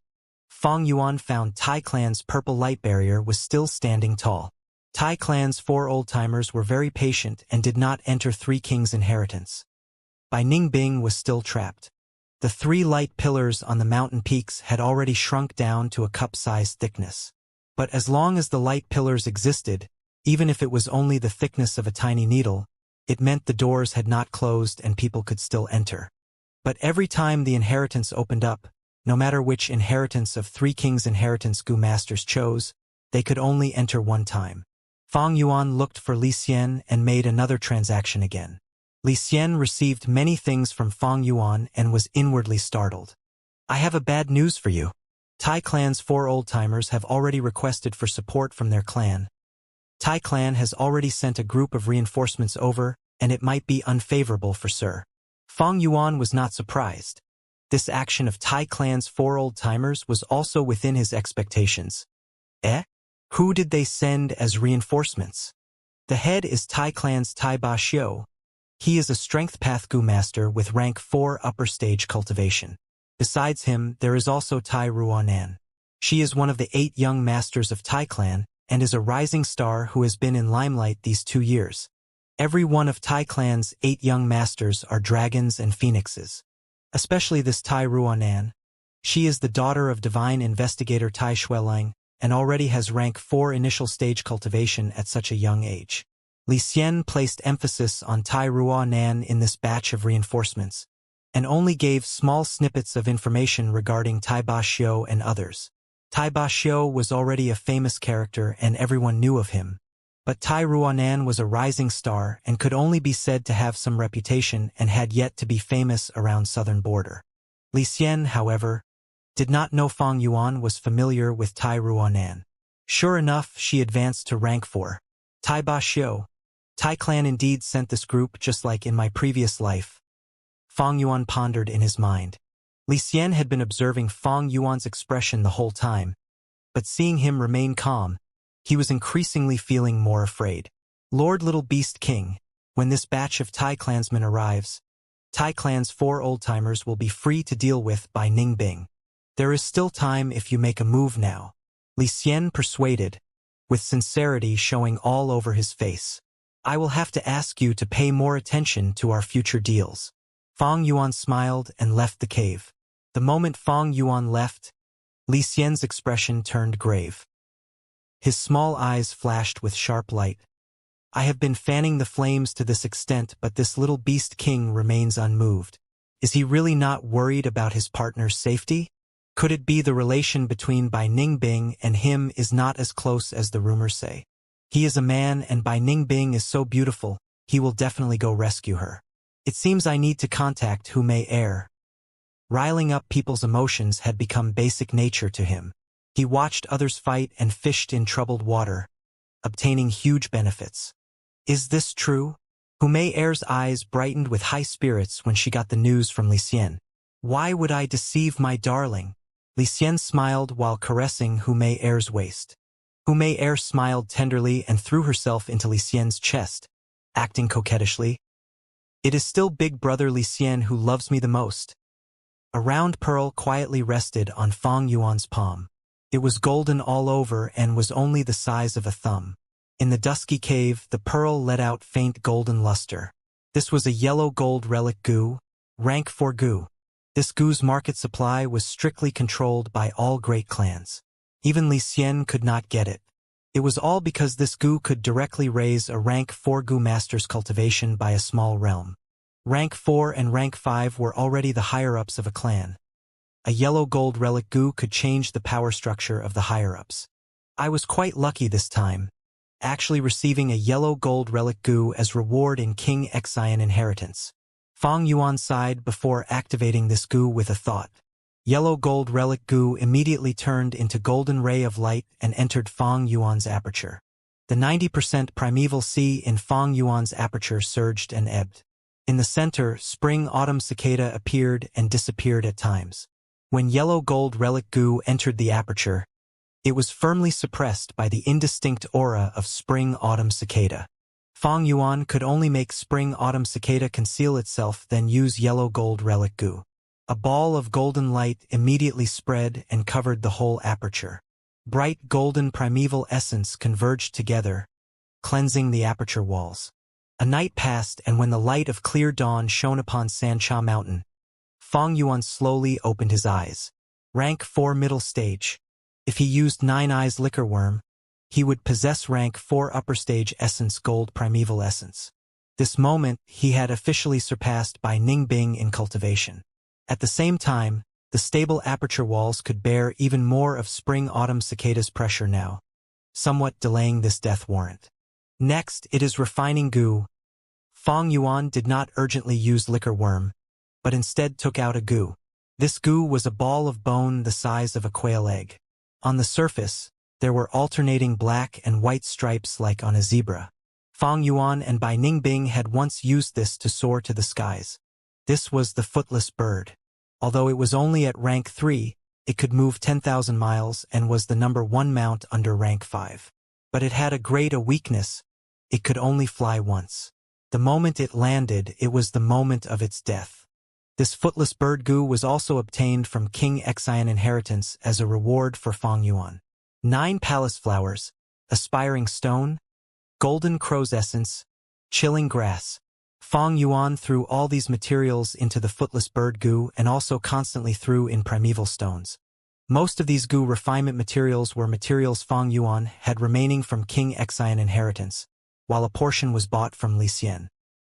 Fang Yuan found Tai Clan's purple light barrier was still standing tall. Tai Clan's 4 old-timers were very patient and did not enter Three Kings inheritance. Bai Ningbing was still trapped. The 3 light pillars on the mountain peaks had already shrunk down to a cup-sized thickness. But as long as the light pillars existed, even if it was only the thickness of a tiny needle, it meant the doors had not closed and people could still enter. But every time the inheritance opened up, no matter which inheritance of Three Kings inheritance gu masters chose, they could only enter one time. Fang Yuan looked for Li Xian and made another transaction again. Li Xian received many things from Fang Yuan and was inwardly startled. "I have a bad news for you. Tai Clan's 4 old-timers have already requested for support from their clan. Tai Clan has already sent a group of reinforcements over, and it might be unfavorable for Sir." Fang Yuan was not surprised. This action of Tai Clan's 4 old-timers was also within his expectations. Who did they send as reinforcements? The head is Tai Clan's Tai Ba Xiu. He is a strength path gu master with rank 4 upper stage cultivation. Besides him, there is also Tai Ruanan. She is one of the 8 young masters of Tai Clan, and is a rising star who has been in limelight these 2 years. Every one of Tai Clan's 8 young masters are dragons and phoenixes. Especially this Tai Ruanan. She is the daughter of divine investigator Tai Xuelang, and already has rank 4 initial stage cultivation at such a young age. Li Xian placed emphasis on Tai Ruanan in this batch of reinforcements, and only gave small snippets of information regarding Tai Ba Xiu and others. Tai Ba Xiu was already a famous character and everyone knew of him, but Tai Ruanan was a rising star and could only be said to have some reputation and had yet to be famous around southern border. Li Xian, however, did not know Fang Yuan was familiar with Tai Ruanan. Sure enough, she advanced to rank 4. Tai Ba Xiu. Tai Clan indeed sent this group just like in my previous life. Fang Yuan pondered in his mind. Li Xian had been observing Fang Yuan's expression the whole time, but seeing him remain calm, he was increasingly feeling more afraid. "Lord Little Beast King, when this batch of Tai clansmen arrives, Tai Clan's 4 old-timers will be free to deal with by Ningbing. There is still time if you make a move now." Li Xian persuaded, with sincerity showing all over his face. "I will have to ask you to pay more attention to our future deals." Fang Yuan smiled and left the cave. The moment Fang Yuan left, Li Xian's expression turned grave. His small eyes flashed with sharp light. I have been fanning the flames to this extent, but this little beast king remains unmoved. Is he really not worried about his partner's safety? Could it be the relation between Bai Ningbing and him is not as close as the rumors say? He is a man and Bai Ningbing is so beautiful, he will definitely go rescue her. It seems I need to contact Hu Mei Er. Riling up people's emotions had become basic nature to him. He watched others fight and fished in troubled water, obtaining huge benefits. Is this true? Hu Mei Er's eyes brightened with high spirits when she got the news from Li Xian. Why would I deceive my darling? Li Xian smiled while caressing Hu Mei Er's waist. Hu Mei Er smiled tenderly and threw herself into Li Xian's chest, acting coquettishly. It is still Big Brother Li Xian who loves me the most. A round pearl quietly rested on Fang Yuan's palm. It was golden all over and was only the size of a thumb. In the dusky cave, the pearl let out faint golden luster. This was a yellow gold relic goo, rank 4 goo. This goo's market supply was strictly controlled by all great clans. Even Li Xian could not get it. It was all because this goo could directly raise a rank 4 goo master's cultivation by a small realm. Rank 4 and rank 5 were already the higher-ups of a clan. A yellow gold relic goo could change the power structure of the higher-ups. I was quite lucky this time, actually receiving a yellow gold relic goo as reward in King Xian inheritance. Fang Yuan sighed before activating this goo with a thought. Yellow gold relic goo immediately turned into golden ray of light and entered Fang Yuan's aperture. The 90% primeval C in Fang Yuan's aperture surged and ebbed. In the center, spring-autumn cicada appeared and disappeared at times. When yellow gold relic goo entered the aperture, it was firmly suppressed by the indistinct aura of spring-autumn cicada. Fang Yuan could only make spring-autumn cicada conceal itself, then use yellow gold relic goo. A ball of golden light immediately spread and covered the whole aperture. Bright golden primeval essence converged together, cleansing the aperture walls. A night passed, and when the light of clear dawn shone upon Sancha Mountain, Fang Yuan slowly opened his eyes. Rank 4 middle stage. If he used 9 Eyes Liquor Worm, he would possess rank 4 upper stage essence gold primeval essence. This moment, he had officially surpassed Bai Ningbing in cultivation. At the same time, the stable aperture walls could bear even more of spring-autumn cicada's pressure now, somewhat delaying this death warrant. Next, it is refining goo. Fang Yuan did not urgently use liquor worm, but instead took out a goo. This goo was a ball of bone the size of a quail egg. On the surface, there were alternating black and white stripes like on a zebra. Fang Yuan and Bai Ningbing had once used this to soar to the skies. This was the footless bird. Although it was only at rank 3, it could move 10,000 miles and was the number 1 mount under rank 5. But it had a weakness. It could only fly once. The moment it landed, it was the moment of its death. This footless bird goo was also obtained from King Xian inheritance as a reward for Fang Yuan. 9 palace flowers, aspiring stone, golden crow's essence, chilling grass. Fang Yuan threw all these materials into the footless bird goo and also constantly threw in primeval stones. Most of these goo refinement materials were materials Fang Yuan had remaining from King Xian inheritance, while a portion was bought from Li Xian.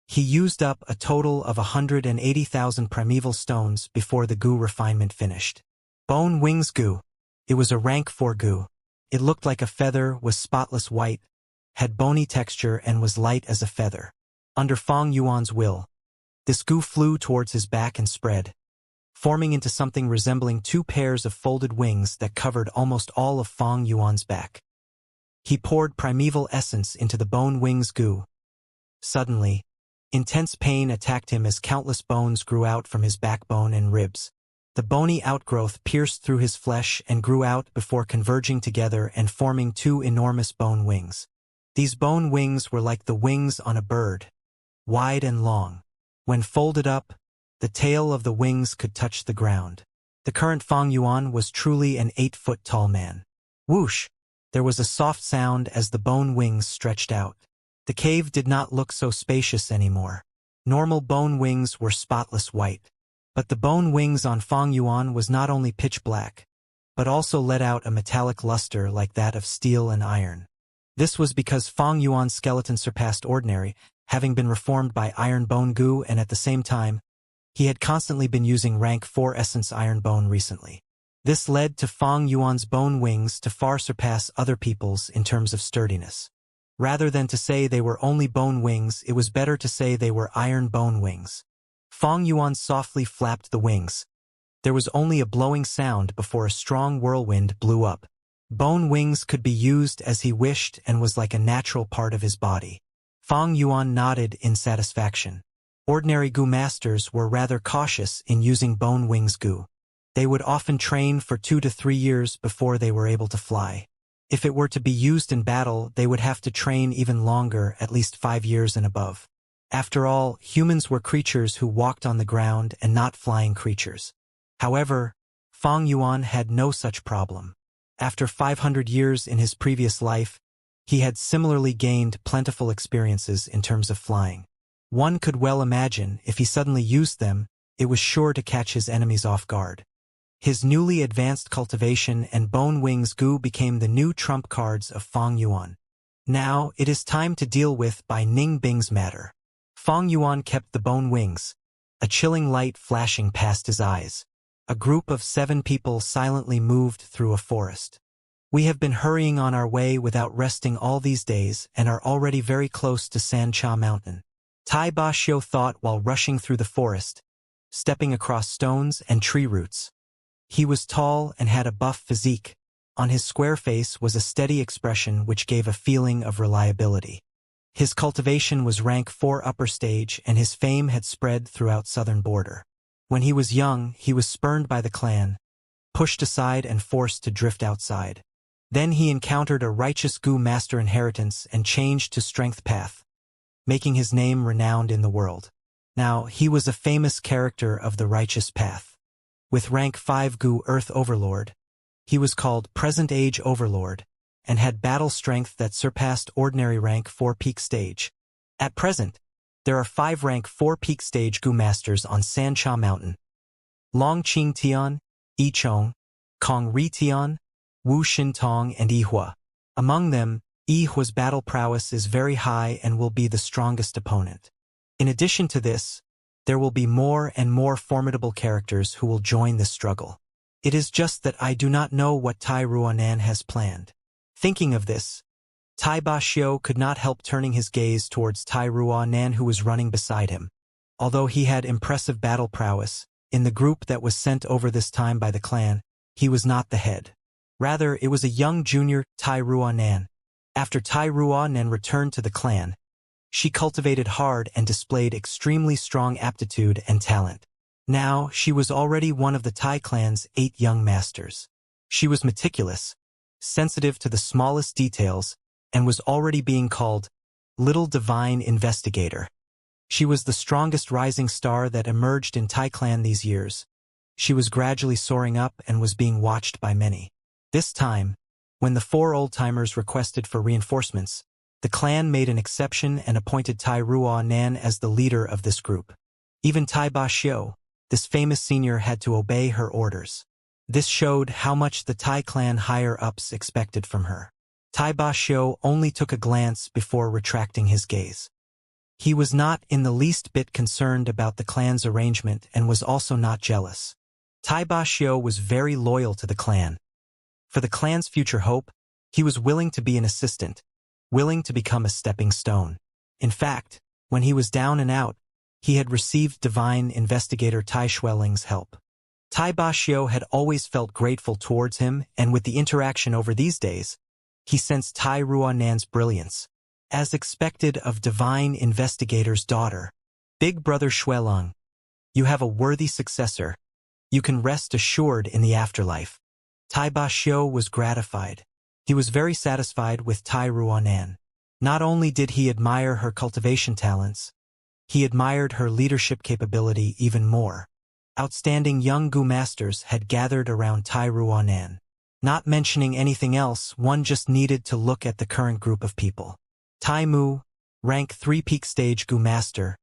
He used up a total of 180,000 primeval stones before the goo refinement finished. Bone Wings Goo. It was a rank 4 goo. It looked like a feather, was spotless white, had bony texture and was light as a feather. Under Fang Yuan's will, this goo flew towards his back and spread, forming into something resembling 2 pairs of folded wings that covered almost all of Fang Yuan's back. He poured primeval essence into the Bone Wings goo. Suddenly, intense pain attacked him as countless bones grew out from his backbone and ribs. The bony outgrowth pierced through his flesh and grew out before converging together and forming 2 enormous bone wings. These bone wings were like the wings on a bird, wide and long. When folded up, the tail of the wings could touch the ground. The current Fang Yuan was truly an 8-foot-tall man. Whoosh! There was a soft sound as the bone wings stretched out. The cave did not look so spacious anymore. Normal bone wings were spotless white. But the bone wings on Fang Yuan was not only pitch black, but also let out a metallic luster like that of steel and iron. This was because Fang Yuan's skeleton surpassed ordinary, having been reformed by Iron Bone Gu, and at the same time, he had constantly been using rank 4 essence Iron Bone recently. This led to Fang Yuan's bone wings to far surpass other people's in terms of sturdiness. Rather than to say they were only bone wings, it was better to say they were iron bone wings. Fang Yuan softly flapped the wings. There was only a blowing sound before a strong whirlwind blew up. Bone wings could be used as he wished and was like a natural part of his body. Fang Yuan nodded in satisfaction. Ordinary Gu masters were rather cautious in using bone wings Gu. They would often train for 2 to 3 years before they were able to fly. If it were to be used in battle, they would have to train even longer, at least 5 years and above. After all, humans were creatures who walked on the ground and not flying creatures. However, Fang Yuan had no such problem. After 500 years in his previous life, he had similarly gained plentiful experiences in terms of flying. One could well imagine if he suddenly used them, it was sure to catch his enemies off guard. His newly advanced cultivation and bone wings Gu became the new trump cards of Fang Yuan. Now, it is time to deal with Bai Ning Bing's matter. Fang Yuan kept the bone wings, a chilling light flashing past his eyes. A group of 7 people silently moved through a forest. We have been hurrying on our way without resting all these days and are already very close to San Cha Mountain. Tai Ba Xiu thought while rushing through the forest, stepping across stones and tree roots. He was tall and had a buff physique. On his square face was a steady expression which gave a feeling of reliability. His cultivation was rank 4 upper stage and his fame had spread throughout southern border. When he was young, he was spurned by the clan, pushed aside and forced to drift outside. Then he encountered a righteous Gu master inheritance and changed to strength path, making his name renowned in the world. Now, he was a famous character of the righteous path. With rank 5 Gu Earth Overlord, he was called Present Age Overlord, and had battle strength that surpassed ordinary rank 4 peak stage. At present, there are 5 rank 4 peak stage Gu masters on San Cha Mountain. Long Qing Tian, Yi Chong, Kong Ri Tian, Wu Xin Tong and Yi Hua. Among them, Yi Hua's battle prowess is very high and will be the strongest opponent. In addition to this, there will be more and more formidable characters who will join this struggle. It is just that I do not know what Tai Ruanan has planned. Thinking of this, Tai Ba Xiu could not help turning his gaze towards Tai Ruanan who was running beside him. Although he had impressive battle prowess, in the group that was sent over this time by the clan, he was not the head. Rather, it was a young junior, Tai Ruanan. After Tai Ruanan returned to the clan, she cultivated hard and displayed extremely strong aptitude and talent. Now, she was already one of the Tai clan's 8 young masters. She was meticulous, sensitive to the smallest details, and was already being called Little Divine Investigator. She was the strongest rising star that emerged in Tai clan these years. She was gradually soaring up and was being watched by many. This time, when the 4 old-timers requested for reinforcements, the clan made an exception and appointed Tai Ruanan as the leader of this group. Even Tai Ba Xiu, this famous senior, had to obey her orders. This showed how much the Tai clan higher-ups expected from her. Tai Ba Xiu only took a glance before retracting his gaze. He was not in the least bit concerned about the clan's arrangement and was also not jealous. Tai Ba Xiu was very loyal to the clan. For the clan's future hope, he was willing to be an assistant, willing to become a stepping stone. In fact, when he was down and out, he had received divine investigator Tai Xueling's help. Tai Ba Xiu had always felt grateful towards him, and with the interaction over these days, he sensed Tai Ruanan's brilliance. As expected of divine investigator's daughter, Big Brother Xueling, you have a worthy successor. You can rest assured in the afterlife. Tai Ba Xiu was gratified. He was very satisfied with Tai Ruanan. Not only did he admire her cultivation talents, he admired her leadership capability even more. Outstanding young Gu masters had gathered around Tai Ruanan. Not mentioning anything else, one just needed to look at the current group of people. Tai Mu, rank 3 peak stage Gu master,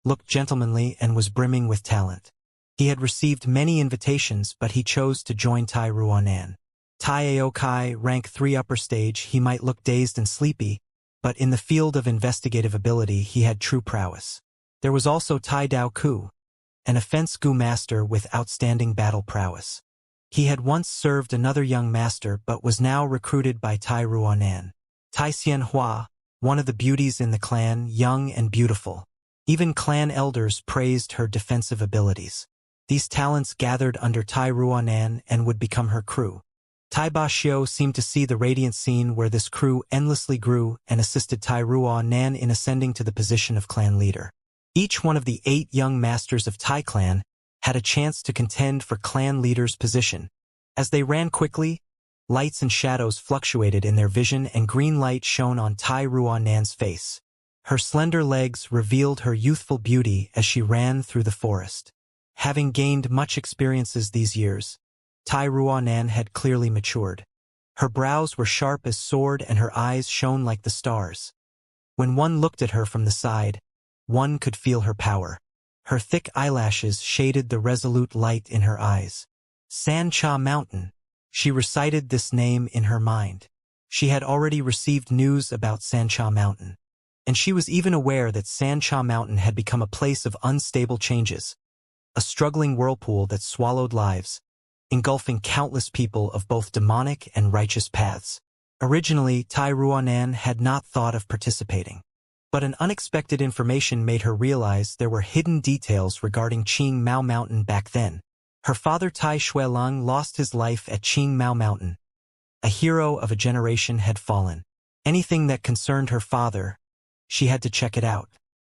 looked gentlemanly and was brimming with talent. He had received many invitations, but he chose to join Tai Ruanan. Tai Aokai, rank 3 upper stage, he might look dazed and sleepy, but in the field of investigative ability he had true prowess. There was also Tai Dao Ku, an offense gu master with outstanding battle prowess. He had once served another young master but was now recruited by Tai Ruanan. Tai Xianhua, one of the beauties in the clan, young and beautiful. Even clan elders praised her defensive abilities. These talents gathered under Tai Ruanan and would become her crew. Tai Ba Xiu seemed to see the radiant scene where this crew endlessly grew and assisted Tai Ruanan in ascending to the position of clan leader. Each one of the 8 young masters of Tai clan had a chance to contend for clan leader's position. As they ran quickly, lights and shadows fluctuated in their vision and green light shone on Tai Ruanan's face. Her slender legs revealed her youthful beauty as she ran through the forest. Having gained much experiences these years, Tai Ruanan had clearly matured. Her brows were sharp as sword and her eyes shone like the stars. When one looked at her from the side, one could feel her power. Her thick eyelashes shaded the resolute light in her eyes. Sancha Mountain. She recited this name in her mind. She had already received news about Sancha Mountain. And she was even aware that Sancha Mountain had become a place of unstable changes, a struggling whirlpool that swallowed lives, engulfing countless people of both demonic and righteous paths. Originally, Tai Ruanan had not thought of participating. But an unexpected information made her realize there were hidden details regarding Qing Mao Mountain back then. Her father Tai Shuelong lost his life at Qing Mao Mountain. A hero of a generation had fallen. Anything that concerned her father, she had to check it out.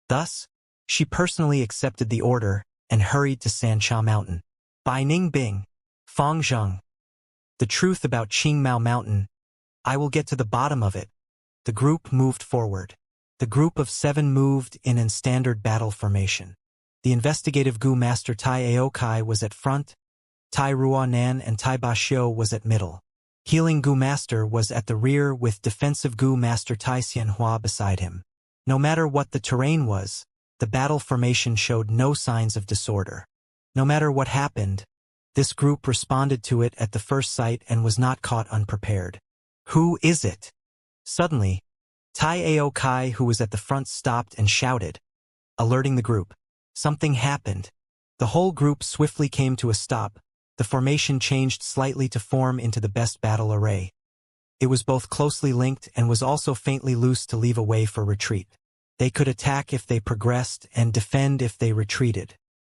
Thus, she personally accepted the order and hurried to Sancha Mountain. By Ningbing, Fangzheng. The truth about Qing Mao Mountain, I will get to the bottom of it. The group moved forward. The group of 7 moved in standard battle formation. The investigative Gu Master Tai Aokai was at front, Tai Ruanan and Tai Ba Xiu was at middle. Healing Gu Master was at the rear with defensive Gu Master Tai Xianhua beside him. No matter what the terrain was, the battle formation showed no signs of disorder. No matter what happened, this group responded to it at the first sight and was not caught unprepared. Who is it? Suddenly, Tai Aokai, who was at the front, stopped and shouted, alerting the group. Something happened. The whole group swiftly came to a stop. The formation changed slightly to form into the best battle array. It was both closely linked and was also faintly loose to leave a way for retreat. They could attack if they progressed and defend if they retreated.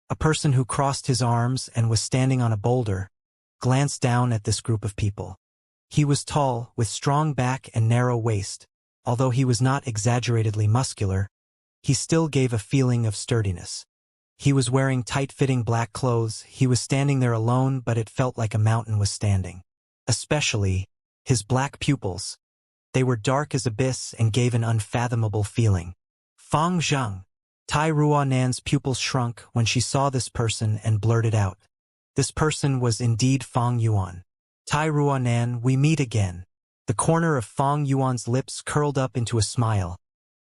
A person who crossed his arms and was standing on a boulder glanced down at this group of people. He was tall, with strong back and narrow waist. Although he was not exaggeratedly muscular, he still gave a feeling of sturdiness. He was wearing tight-fitting black clothes. He was standing there alone, but it felt like a mountain was standing. Especially his black pupils. They were dark as abyss and gave an unfathomable feeling. Fang Zhang. Tai Ruanan's pupils shrunk when she saw this person and blurted out. This person was indeed Fang Yuan. Tai Ruanan, we meet again. The corner of Fang Yuan's lips curled up into a smile.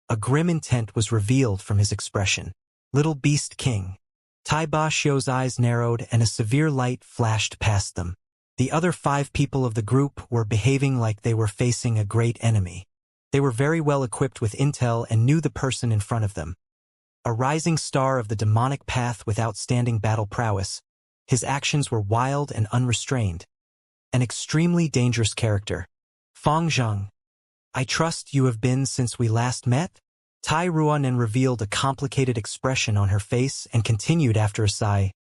A grim intent was revealed from his expression. Little Beast King. Tai Ba Xiu's eyes narrowed and a severe light flashed past them. The other 5 people of the group were behaving like they were facing a great enemy. They were very well equipped with intel and knew the person in front of them. A rising star of the demonic path with outstanding battle prowess, his actions were wild and unrestrained. An extremely dangerous character. Fang Zhang. I trust you have been since we last met? Tai Ruanan revealed a complicated expression on her face and continued after a sigh.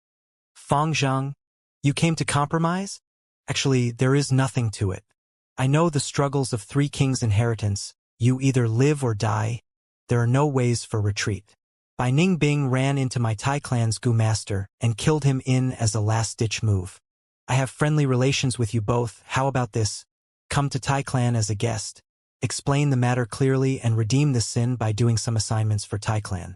Fang Zhang, you came to compromise? Actually, there is nothing to it. I know the struggles of 3 kings' inheritance. You either live or die. There are no ways for retreat. Bai Ningbing ran into my Tai clan's Gu Master and killed him in as a last-ditch move. I have friendly relations with you both. How about this? Come to Tai clan as a guest. Explain the matter clearly and redeem the sin by doing some assignments for Tai clan.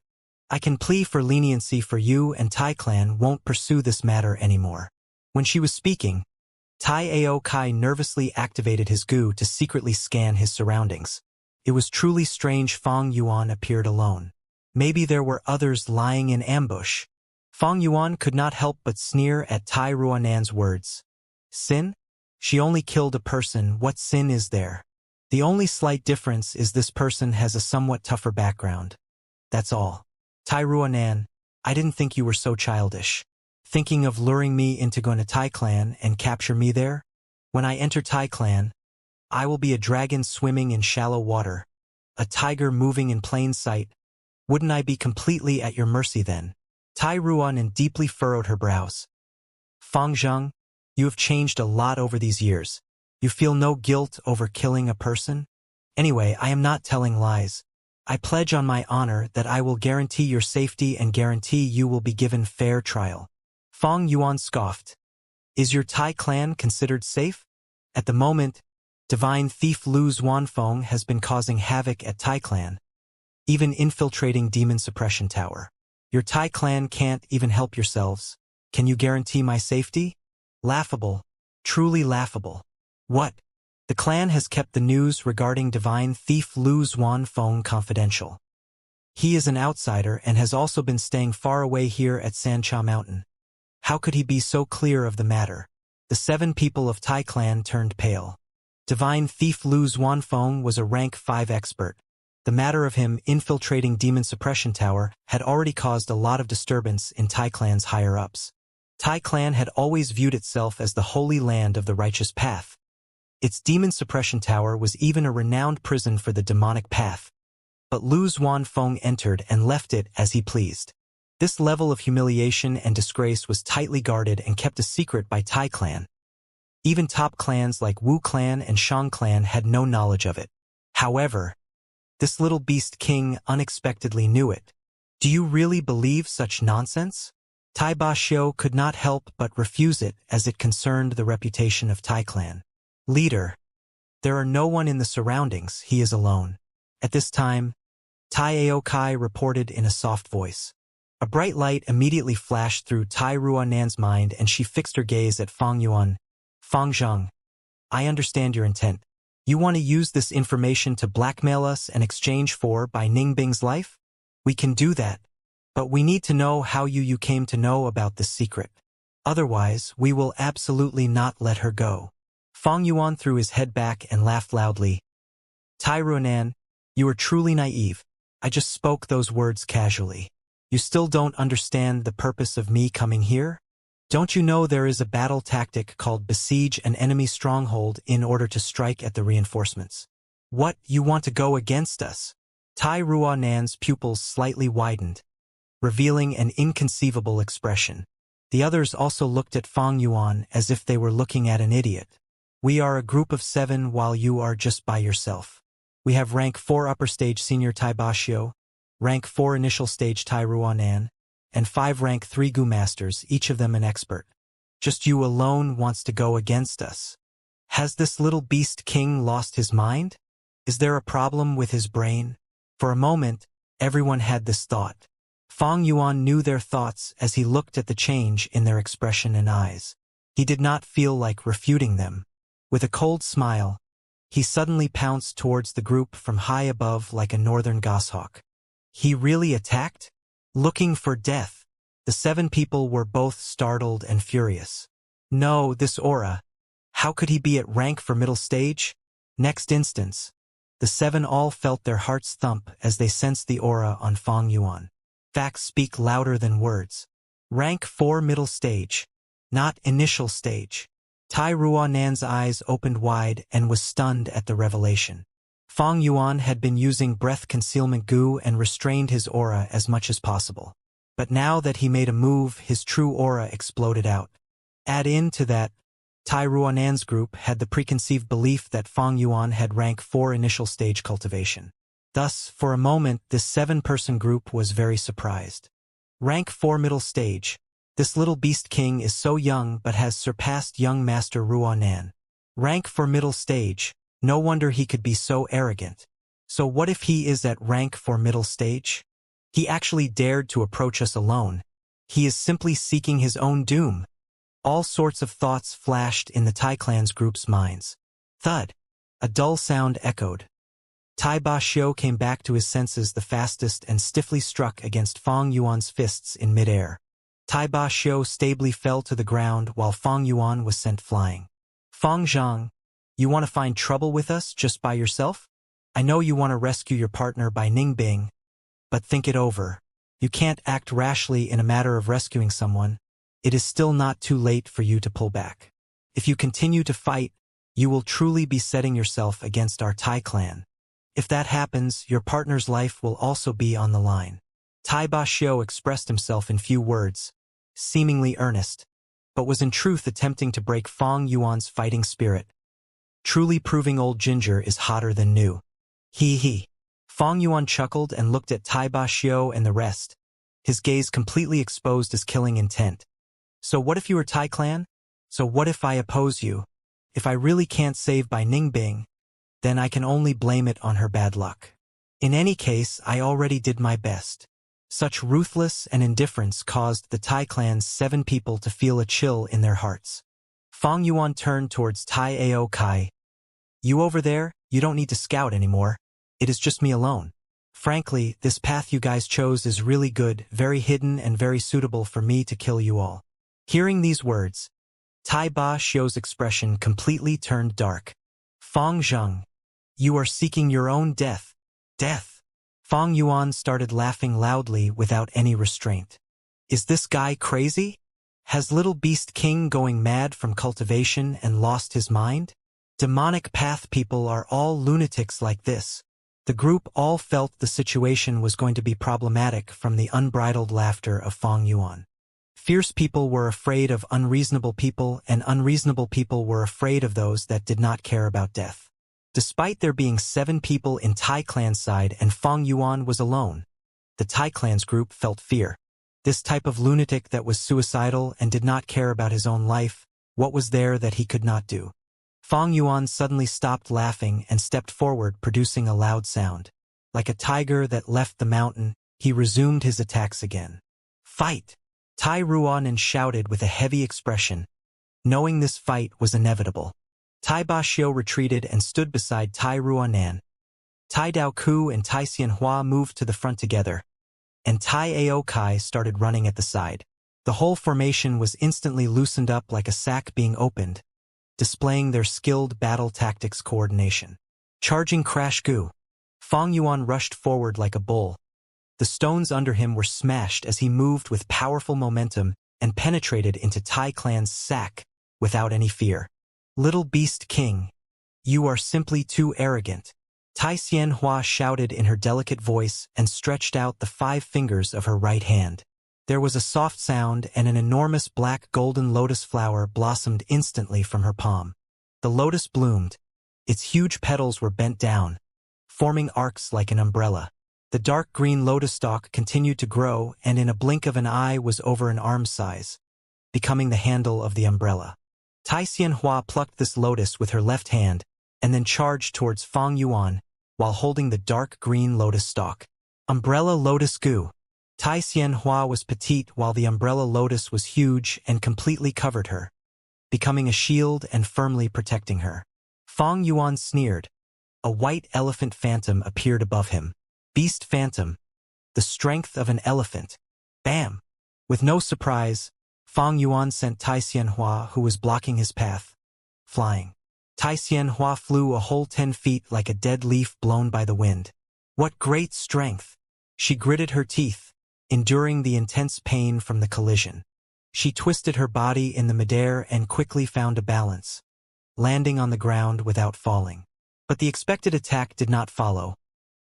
I can plea for leniency for you and Tai clan won't pursue this matter anymore. When she was speaking, Tai Aokai nervously activated his Gu to secretly scan his surroundings. It was truly strange Fang Yuan appeared alone. Maybe there were others lying in ambush. Fang Yuan could not help but sneer at Tai Ruanan's words. Sin? She only killed a person. What sin is there? The only slight difference is this person has a somewhat tougher background. That's all. Tai Ruanan, I didn't think you were so childish. Thinking of luring me into going to Tai Clan and capture me there? When I enter Tai Clan, I will be a dragon swimming in shallow water, a tiger moving in plain sight. Wouldn't I be completely at your mercy then? Tai Ruanan deeply furrowed her brows. Fang Zhang, you have changed a lot over these years. You feel no guilt over killing a person? Anyway, I am not telling lies. I pledge on my honor that I will guarantee your safety and guarantee you will be given fair trial. Fang Yuan scoffed. Is your Tai clan considered safe? At the moment, divine thief Lu Xuanfeng has been causing havoc at Tai clan, even infiltrating demon suppression tower. Your Tai clan can't even help yourselves. Can you guarantee my safety? Laughable. Truly laughable. What? The clan has kept the news regarding divine thief Lu Xuanfeng confidential. He is an outsider and has also been staying far away here at Sancha Mountain. How could he be so clear of the matter? The 7 people of Tai clan turned pale. Divine thief Lu Xuanfeng was a rank 5 expert. The matter of him infiltrating demon suppression tower had already caused a lot of disturbance in Tai clan's higher-ups. Tai clan had always viewed itself as the holy land of the righteous path. Its demon suppression tower was even a renowned prison for the demonic path. But Lu Xuanfeng entered and left it as he pleased. This level of humiliation and disgrace was tightly guarded and kept a secret by Tai clan. Even top clans like Wu clan and Shang clan had no knowledge of it. However, this little beast king unexpectedly knew it. Do you really believe such nonsense? Tai Basho could not help but refuse it as it concerned the reputation of Tai clan. Leader. There are no one in the surroundings, he is alone. At this time, Tai Aokai reported in a soft voice. A bright light immediately flashed through Tai Ruanan's mind and she fixed her gaze at Fang Yuan. Fang Zhang, I understand your intent. You want to use this information to blackmail us in exchange for Bai Ningbing's life? We can do that, but we need to know how you came to know about this secret. Otherwise, we will absolutely not let her go. Fang Yuan threw his head back and laughed loudly. Tai Ruanan, you are truly naive. I just spoke those words casually. You still don't understand the purpose of me coming here? Don't you know there is a battle tactic called besiege an enemy stronghold in order to strike at the reinforcements? What, you want to go against us? Tai Ruanan's pupils slightly widened, revealing an inconceivable expression. The others also looked at Fang Yuan as if they were looking at an idiot. We are a group of 7 while you are just by yourself. We have rank 4 upper stage senior Tai Basho, rank 4 initial stage Tai Ruanan, and 5 rank 3 Gu masters, each of them an expert. Just you alone wants to go against us. Has this little beast king lost his mind? Is there a problem with his brain? For a moment, everyone had this thought. Fang Yuan knew their thoughts as he looked at the change in their expression and eyes. He did not feel like refuting them. With a cold smile, he suddenly pounced towards the group from high above like a northern goshawk. He really attacked? Looking for death. The 7 people were both startled and furious. No, this aura. How could he be at rank for middle stage? Next instance, the 7 all felt their hearts thump as they sensed the aura on Fang Yuan. Facts speak louder than words. Rank 4 middle stage, not initial stage. Tai Ruanan's eyes opened wide and was stunned at the revelation. Fang Yuan had been using breath concealment goo and restrained his aura as much as possible. But now that he made a move, his true aura exploded out. Add in to that, Tai Ruanan's group had the preconceived belief that Fang Yuan had rank 4 initial stage cultivation. Thus, for a moment, this 7-person group was very surprised. Rank 4 middle stage. This little beast king is so young but has surpassed young Master Ruanan. Rank 4 middle stage. No wonder he could be so arrogant. So what if he is at rank 4 middle stage? He actually dared to approach us alone. He is simply seeking his own doom. All sorts of thoughts flashed in the Tai clan's group's minds. Thud. A dull sound echoed. Tai Basho came back to his senses the fastest and stiffly struck against Fang Yuan's fists in midair. Tai Basho stably fell to the ground while Fang Yuan was sent flying. Fang Zhang, you want to find trouble with us just by yourself? I know you want to rescue your partner by Ningbing, but think it over. You can't act rashly in a matter of rescuing someone. It is still not too late for you to pull back. If you continue to fight, you will truly be setting yourself against our Tai clan. If that happens, your partner's life will also be on the line. Tai Ba Xiu expressed himself in few words, seemingly earnest, but was in truth attempting to break Fang Yuan's fighting spirit. Truly proving old ginger is hotter than new. He. Fang Yuan chuckled and looked at Tai Ba Xiu and the rest, his gaze completely exposed his killing intent. So what if you were Tai clan? So what if I oppose you? If I really can't save by Ningbing, then I can only blame it on her bad luck. In any case, I already did my best. Such ruthless and indifference caused the Tai clan's 7 people to feel a chill in their hearts. Fang Yuan turned towards Tai Ao Kai. You over there, you don't need to scout anymore. It is just me alone. Frankly, this path you guys chose is really good, very hidden and very suitable for me to kill you all. Hearing these words, Tai Ba Xiu's expression completely turned dark. Fang Zhang, you are seeking your own death. Death. Fang Yuan started laughing loudly without any restraint. Is this guy crazy? Has Little Beast King going mad from cultivation and lost his mind? Demonic path people are all lunatics like this. The group all felt the situation was going to be problematic from the unbridled laughter of Fang Yuan. Fierce people were afraid of unreasonable people, and unreasonable people were afraid of those that did not care about death. Despite there being 7 people in Tai clan's side and Fang Yuan was alone, the Tai clan's group felt fear. This type of lunatic that was suicidal and did not care about his own life, what was there that he could not do? Fang Yuan suddenly stopped laughing and stepped forward, producing a loud sound. Like a tiger that left the mountain, he resumed his attacks again. Fight! Tai Ruanan shouted with a heavy expression, knowing this fight was inevitable. Tai Ba Xiu retreated and stood beside Tai Ruanan. Tai Dao Ku and Tai Xianhua moved to the front together, and Tai Ao Kai started running at the side. The whole formation was instantly loosened up like a sack being opened, displaying their skilled battle tactics coordination. Charging Crash Gu, Fang Yuan rushed forward like a bull. The stones under him were smashed as he moved with powerful momentum and penetrated into Tai clan's sack without any fear. Little Beast King, you are simply too arrogant. Tai Xianhua shouted in her delicate voice and stretched out the 5 fingers of her right hand. There was a soft sound and an enormous black golden lotus flower blossomed instantly from her palm. The lotus bloomed. Its huge petals were bent down, forming arcs like an umbrella. The dark green lotus stalk continued to grow and in a blink of an eye was over an arm size, becoming the handle of the umbrella. Tai Xianhua plucked this lotus with her left hand and then charged towards Fang Yuan while holding the dark green lotus stalk. Umbrella Lotus Gu. Tai Xianhua was petite while the umbrella lotus was huge and completely covered her, becoming a shield and firmly protecting her. Fang Yuan sneered. A white elephant phantom appeared above him. Beast Phantom. The strength of an elephant. Bam! With no surprise, Fang Yuan sent Tai Xianhua, who was blocking his path, flying. Tai Xianhua flew a whole 10 feet like a dead leaf blown by the wind. What great strength! She gritted her teeth, enduring the intense pain from the collision. She twisted her body in the midair and quickly found a balance, landing on the ground without falling. But the expected attack did not follow.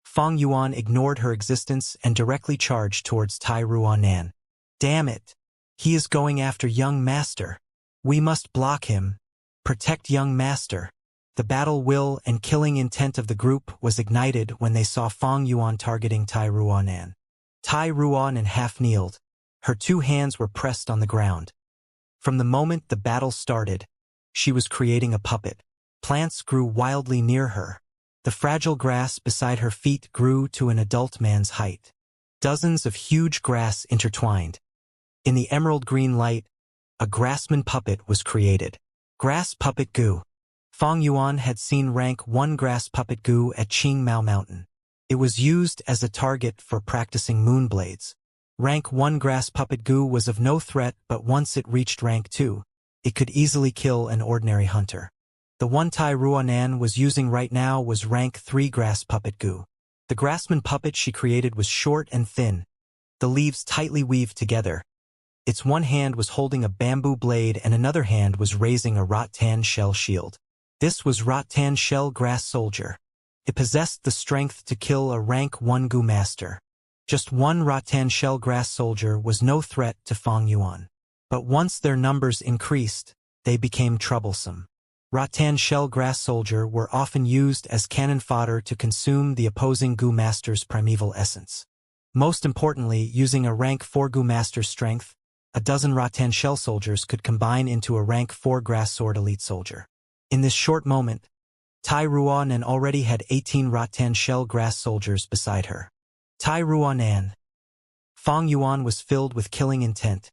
Fang Yuan ignored her existence and directly charged towards Tai Ruanan. Damn it! He is going after young master. We must block him. Protect young master. The battle will and killing intent of the group was ignited when they saw Fang Yuan targeting Tai Ruanan. Tai Ruanan half-kneeled. Her 2 hands were pressed on the ground. From the moment the battle started, she was creating a puppet. Plants grew wildly near her. The fragile grass beside her feet grew to an adult man's height. Dozens of huge grass intertwined. In the emerald green light, a grassman puppet was created. Grass Puppet Gu. Fang Yuan had seen rank 1 grass puppet Gu at Qingmao Mountain. It was used as a target for practicing moonblades. Rank 1 grass puppet Gu was of no threat, but once it reached rank 2, it could easily kill an ordinary hunter. The one Tai Ruanan was using right now was rank 3 grass puppet goo. The grassman puppet she created was short and thin, the leaves tightly weaved together. Its one hand was holding a bamboo blade and another hand was raising a rattan shell shield. This was rattan shell grass soldier. It possessed the strength to kill a rank 1 goo master. Just one rattan shell grass soldier was no threat to Fang Yuan. But once their numbers increased, they became troublesome. Rattan shell grass soldier were often used as cannon fodder to consume the opposing goo master's primeval essence. Most importantly, using a rank 4 goo master's strength, a dozen rattan shell soldiers could combine into a rank 4 grass sword elite soldier. In this short moment, Tai Ruanan already had 18 rattan shell grass soldiers beside her. Tai Ruanan. Fang Yuan was filled with killing intent.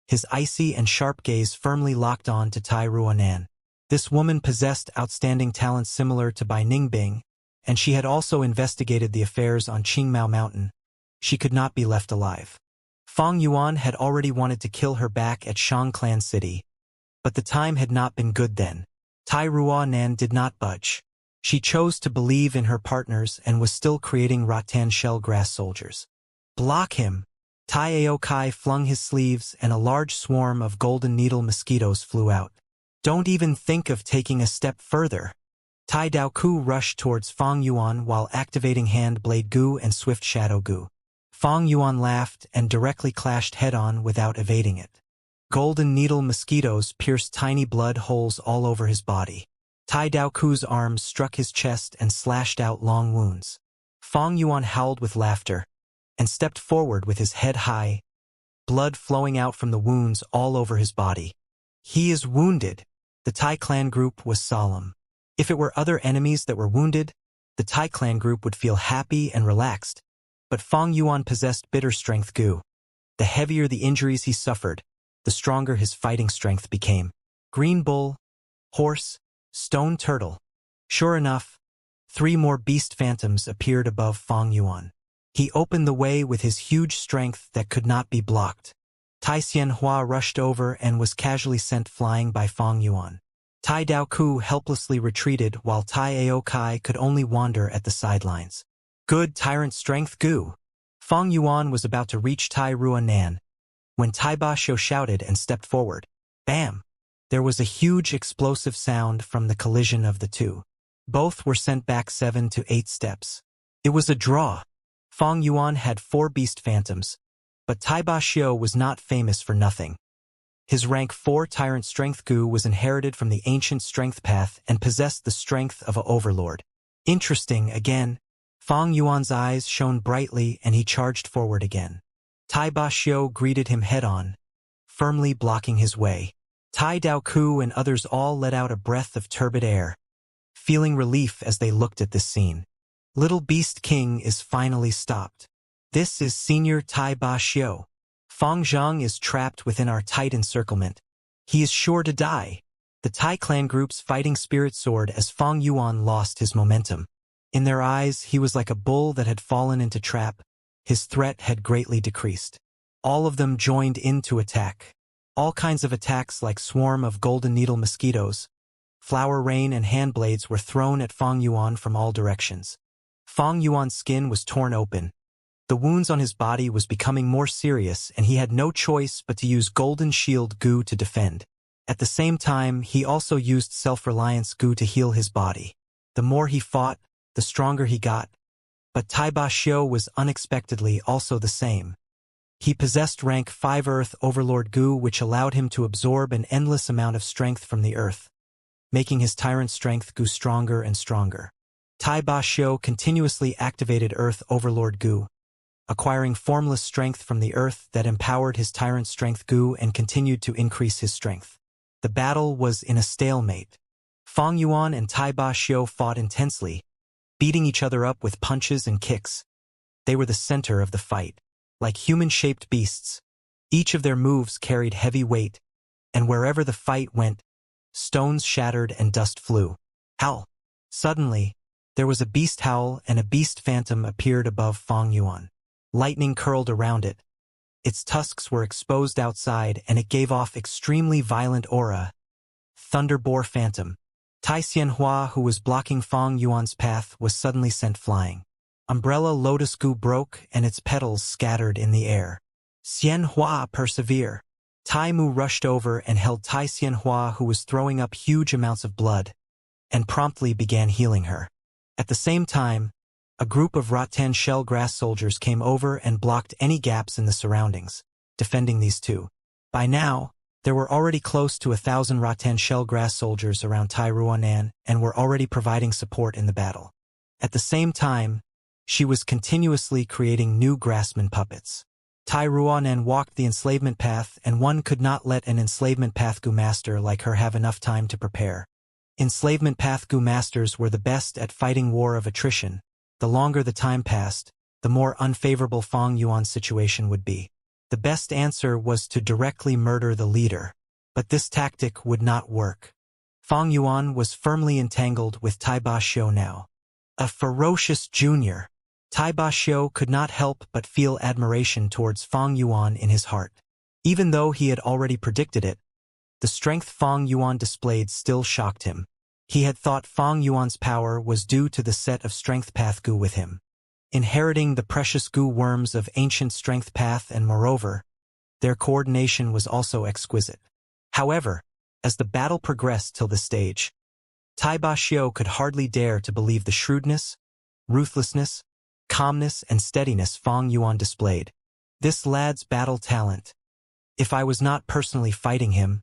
His icy and sharp gaze firmly locked on to Tai Ruanan. This woman possessed outstanding talents similar to Bai Ningbing, and she had also investigated the affairs on Qingmao Mountain. She could not be left alive. Fang Yuan had already wanted to kill her back at Shang Clan City, but the time had not been good then. Tai Ruanan did not budge. She chose to believe in her partners and was still creating rattan shell grass soldiers. Block him! Tai Aokai flung his sleeves and a large swarm of golden needle mosquitoes flew out. Don't even think of taking a step further. Tai Daoku rushed towards Fang Yuan while activating hand blade goo and swift shadow goo. Fang Yuan laughed and directly clashed head-on without evading it. Golden needle mosquitoes pierced tiny blood holes all over his body. Tai Daoku's arms struck his chest and slashed out long wounds. Fang Yuan howled with laughter and stepped forward with his head high, blood flowing out from the wounds all over his body. He is wounded. The Tai clan group was solemn. If it were other enemies that were wounded, the Tai clan group would feel happy and relaxed. But Fang Yuan possessed bitter strength goo. The heavier the injuries he suffered, the stronger his fighting strength became. Green bull, horse, stone turtle. Sure enough, 3 more beast phantoms appeared above Fang Yuan. He opened the way with his huge strength that could not be blocked. Tai Xianhua rushed over and was casually sent flying by Fang Yuan. Tai Daoku helplessly retreated while Tai Aokai could only wander at the sidelines. Good tyrant strength goo. Fang Yuan was about to reach Tai Ruanan when Tai Basho shouted and stepped forward. Bam! There was a huge explosive sound from the collision of the two. Both were sent back 7 to 8 steps. It was a draw. Fang Yuan had 4 beast phantoms, but Tai Basho was not famous for nothing. His rank 4 tyrant strength goo was inherited from the ancient strength path and possessed the strength of an overlord. Interesting again. Fang Yuan's eyes shone brightly and he charged forward again. Tai Basho greeted him head-on, firmly blocking his way. Tai Daoku and others all let out a breath of turbid air, feeling relief as they looked at this scene. Little Beast King is finally stopped. This is Senior Tai Basho. Fang Zhang is trapped within our tight encirclement. He is sure to die. The Tai clan group's fighting spirit soared as Fang Yuan lost his momentum. In their eyes, he was like a bull that had fallen into trap. His threat had greatly decreased. All of them joined in to attack. All kinds of attacks like swarm of golden needle mosquitoes, flower rain and hand blades were thrown at Fang Yuan from all directions. Fang Yuan's skin was torn open. The wounds on his body was becoming more serious and he had no choice but to use golden shield goo to defend. At the same time, he also used self-reliance goo to heal his body. The more he fought, the stronger he got. But Tai Basho was unexpectedly also the same. He possessed rank 5 Earth Overlord goo which allowed him to absorb an endless amount of strength from the earth, making his tyrant strength goo stronger and stronger. Tai Basho continuously activated Earth Overlord goo, acquiring formless strength from the earth that empowered his tyrant strength goo and continued to increase his strength. The battle was in a stalemate. Fang Yuan and Tai Basho fought intensely, beating each other up with punches and kicks. They were the center of the fight. Like human-shaped beasts, each of their moves carried heavy weight, and wherever the fight went, stones shattered and dust flew. Howl! Suddenly, there was a beast howl and a beast phantom appeared above Fang Yuan. Lightning curled around it. Its tusks were exposed outside and it gave off extremely violent aura. Thunder Boar Phantom. Tai Xianhua, who was blocking Fang Yuan's path, was suddenly sent flying. Umbrella Lotus Gu broke and its petals scattered in the air. Xianhua, persevere. Tai Mu rushed over and held Tai Xianhua, who was throwing up huge amounts of blood, and promptly began healing her. At the same time, a group of rattan shell grass soldiers came over and blocked any gaps in the surroundings, defending these two. By now, there were already close to 1,000 rattan shell grass soldiers around Tai Ruanan and were already providing support in the battle. At the same time, she was continuously creating new grassman puppets. Tai Ruanan walked the enslavement path, and one could not let an enslavement path Gu master like her have enough time to prepare. Enslavement path Gu masters were the best at fighting war of attrition. The longer the time passed, the more unfavorable Fang Yuan's situation would be. The best answer was to directly murder the leader, but this tactic would not work. Fang Yuan was firmly entangled with Tai Ba Xiu now. A ferocious junior. Tai Ba Xiu could not help but feel admiration towards Fang Yuan in his heart. Even though he had already predicted it, the strength Fang Yuan displayed still shocked him. He had thought Fang Yuan's power was due to the set of strength path Gu with him, inheriting the precious Gu worms of ancient strength path, and moreover, their coordination was also exquisite. However, as the battle progressed till this stage, Tai Ba Xiu could hardly dare to believe the shrewdness, ruthlessness, calmness, and steadiness Fang Yuan displayed. This lad's battle talent. If I was not personally fighting him,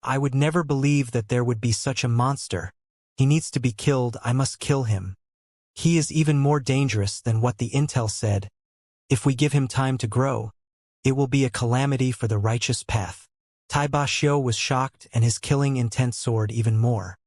I would never believe that there would be such a monster. He needs to be killed. I must kill him. He is even more dangerous than what the intel said. If we give him time to grow, it will be a calamity for the righteous path. Tai Ba Xiu was shocked, and his killing intent soared even more.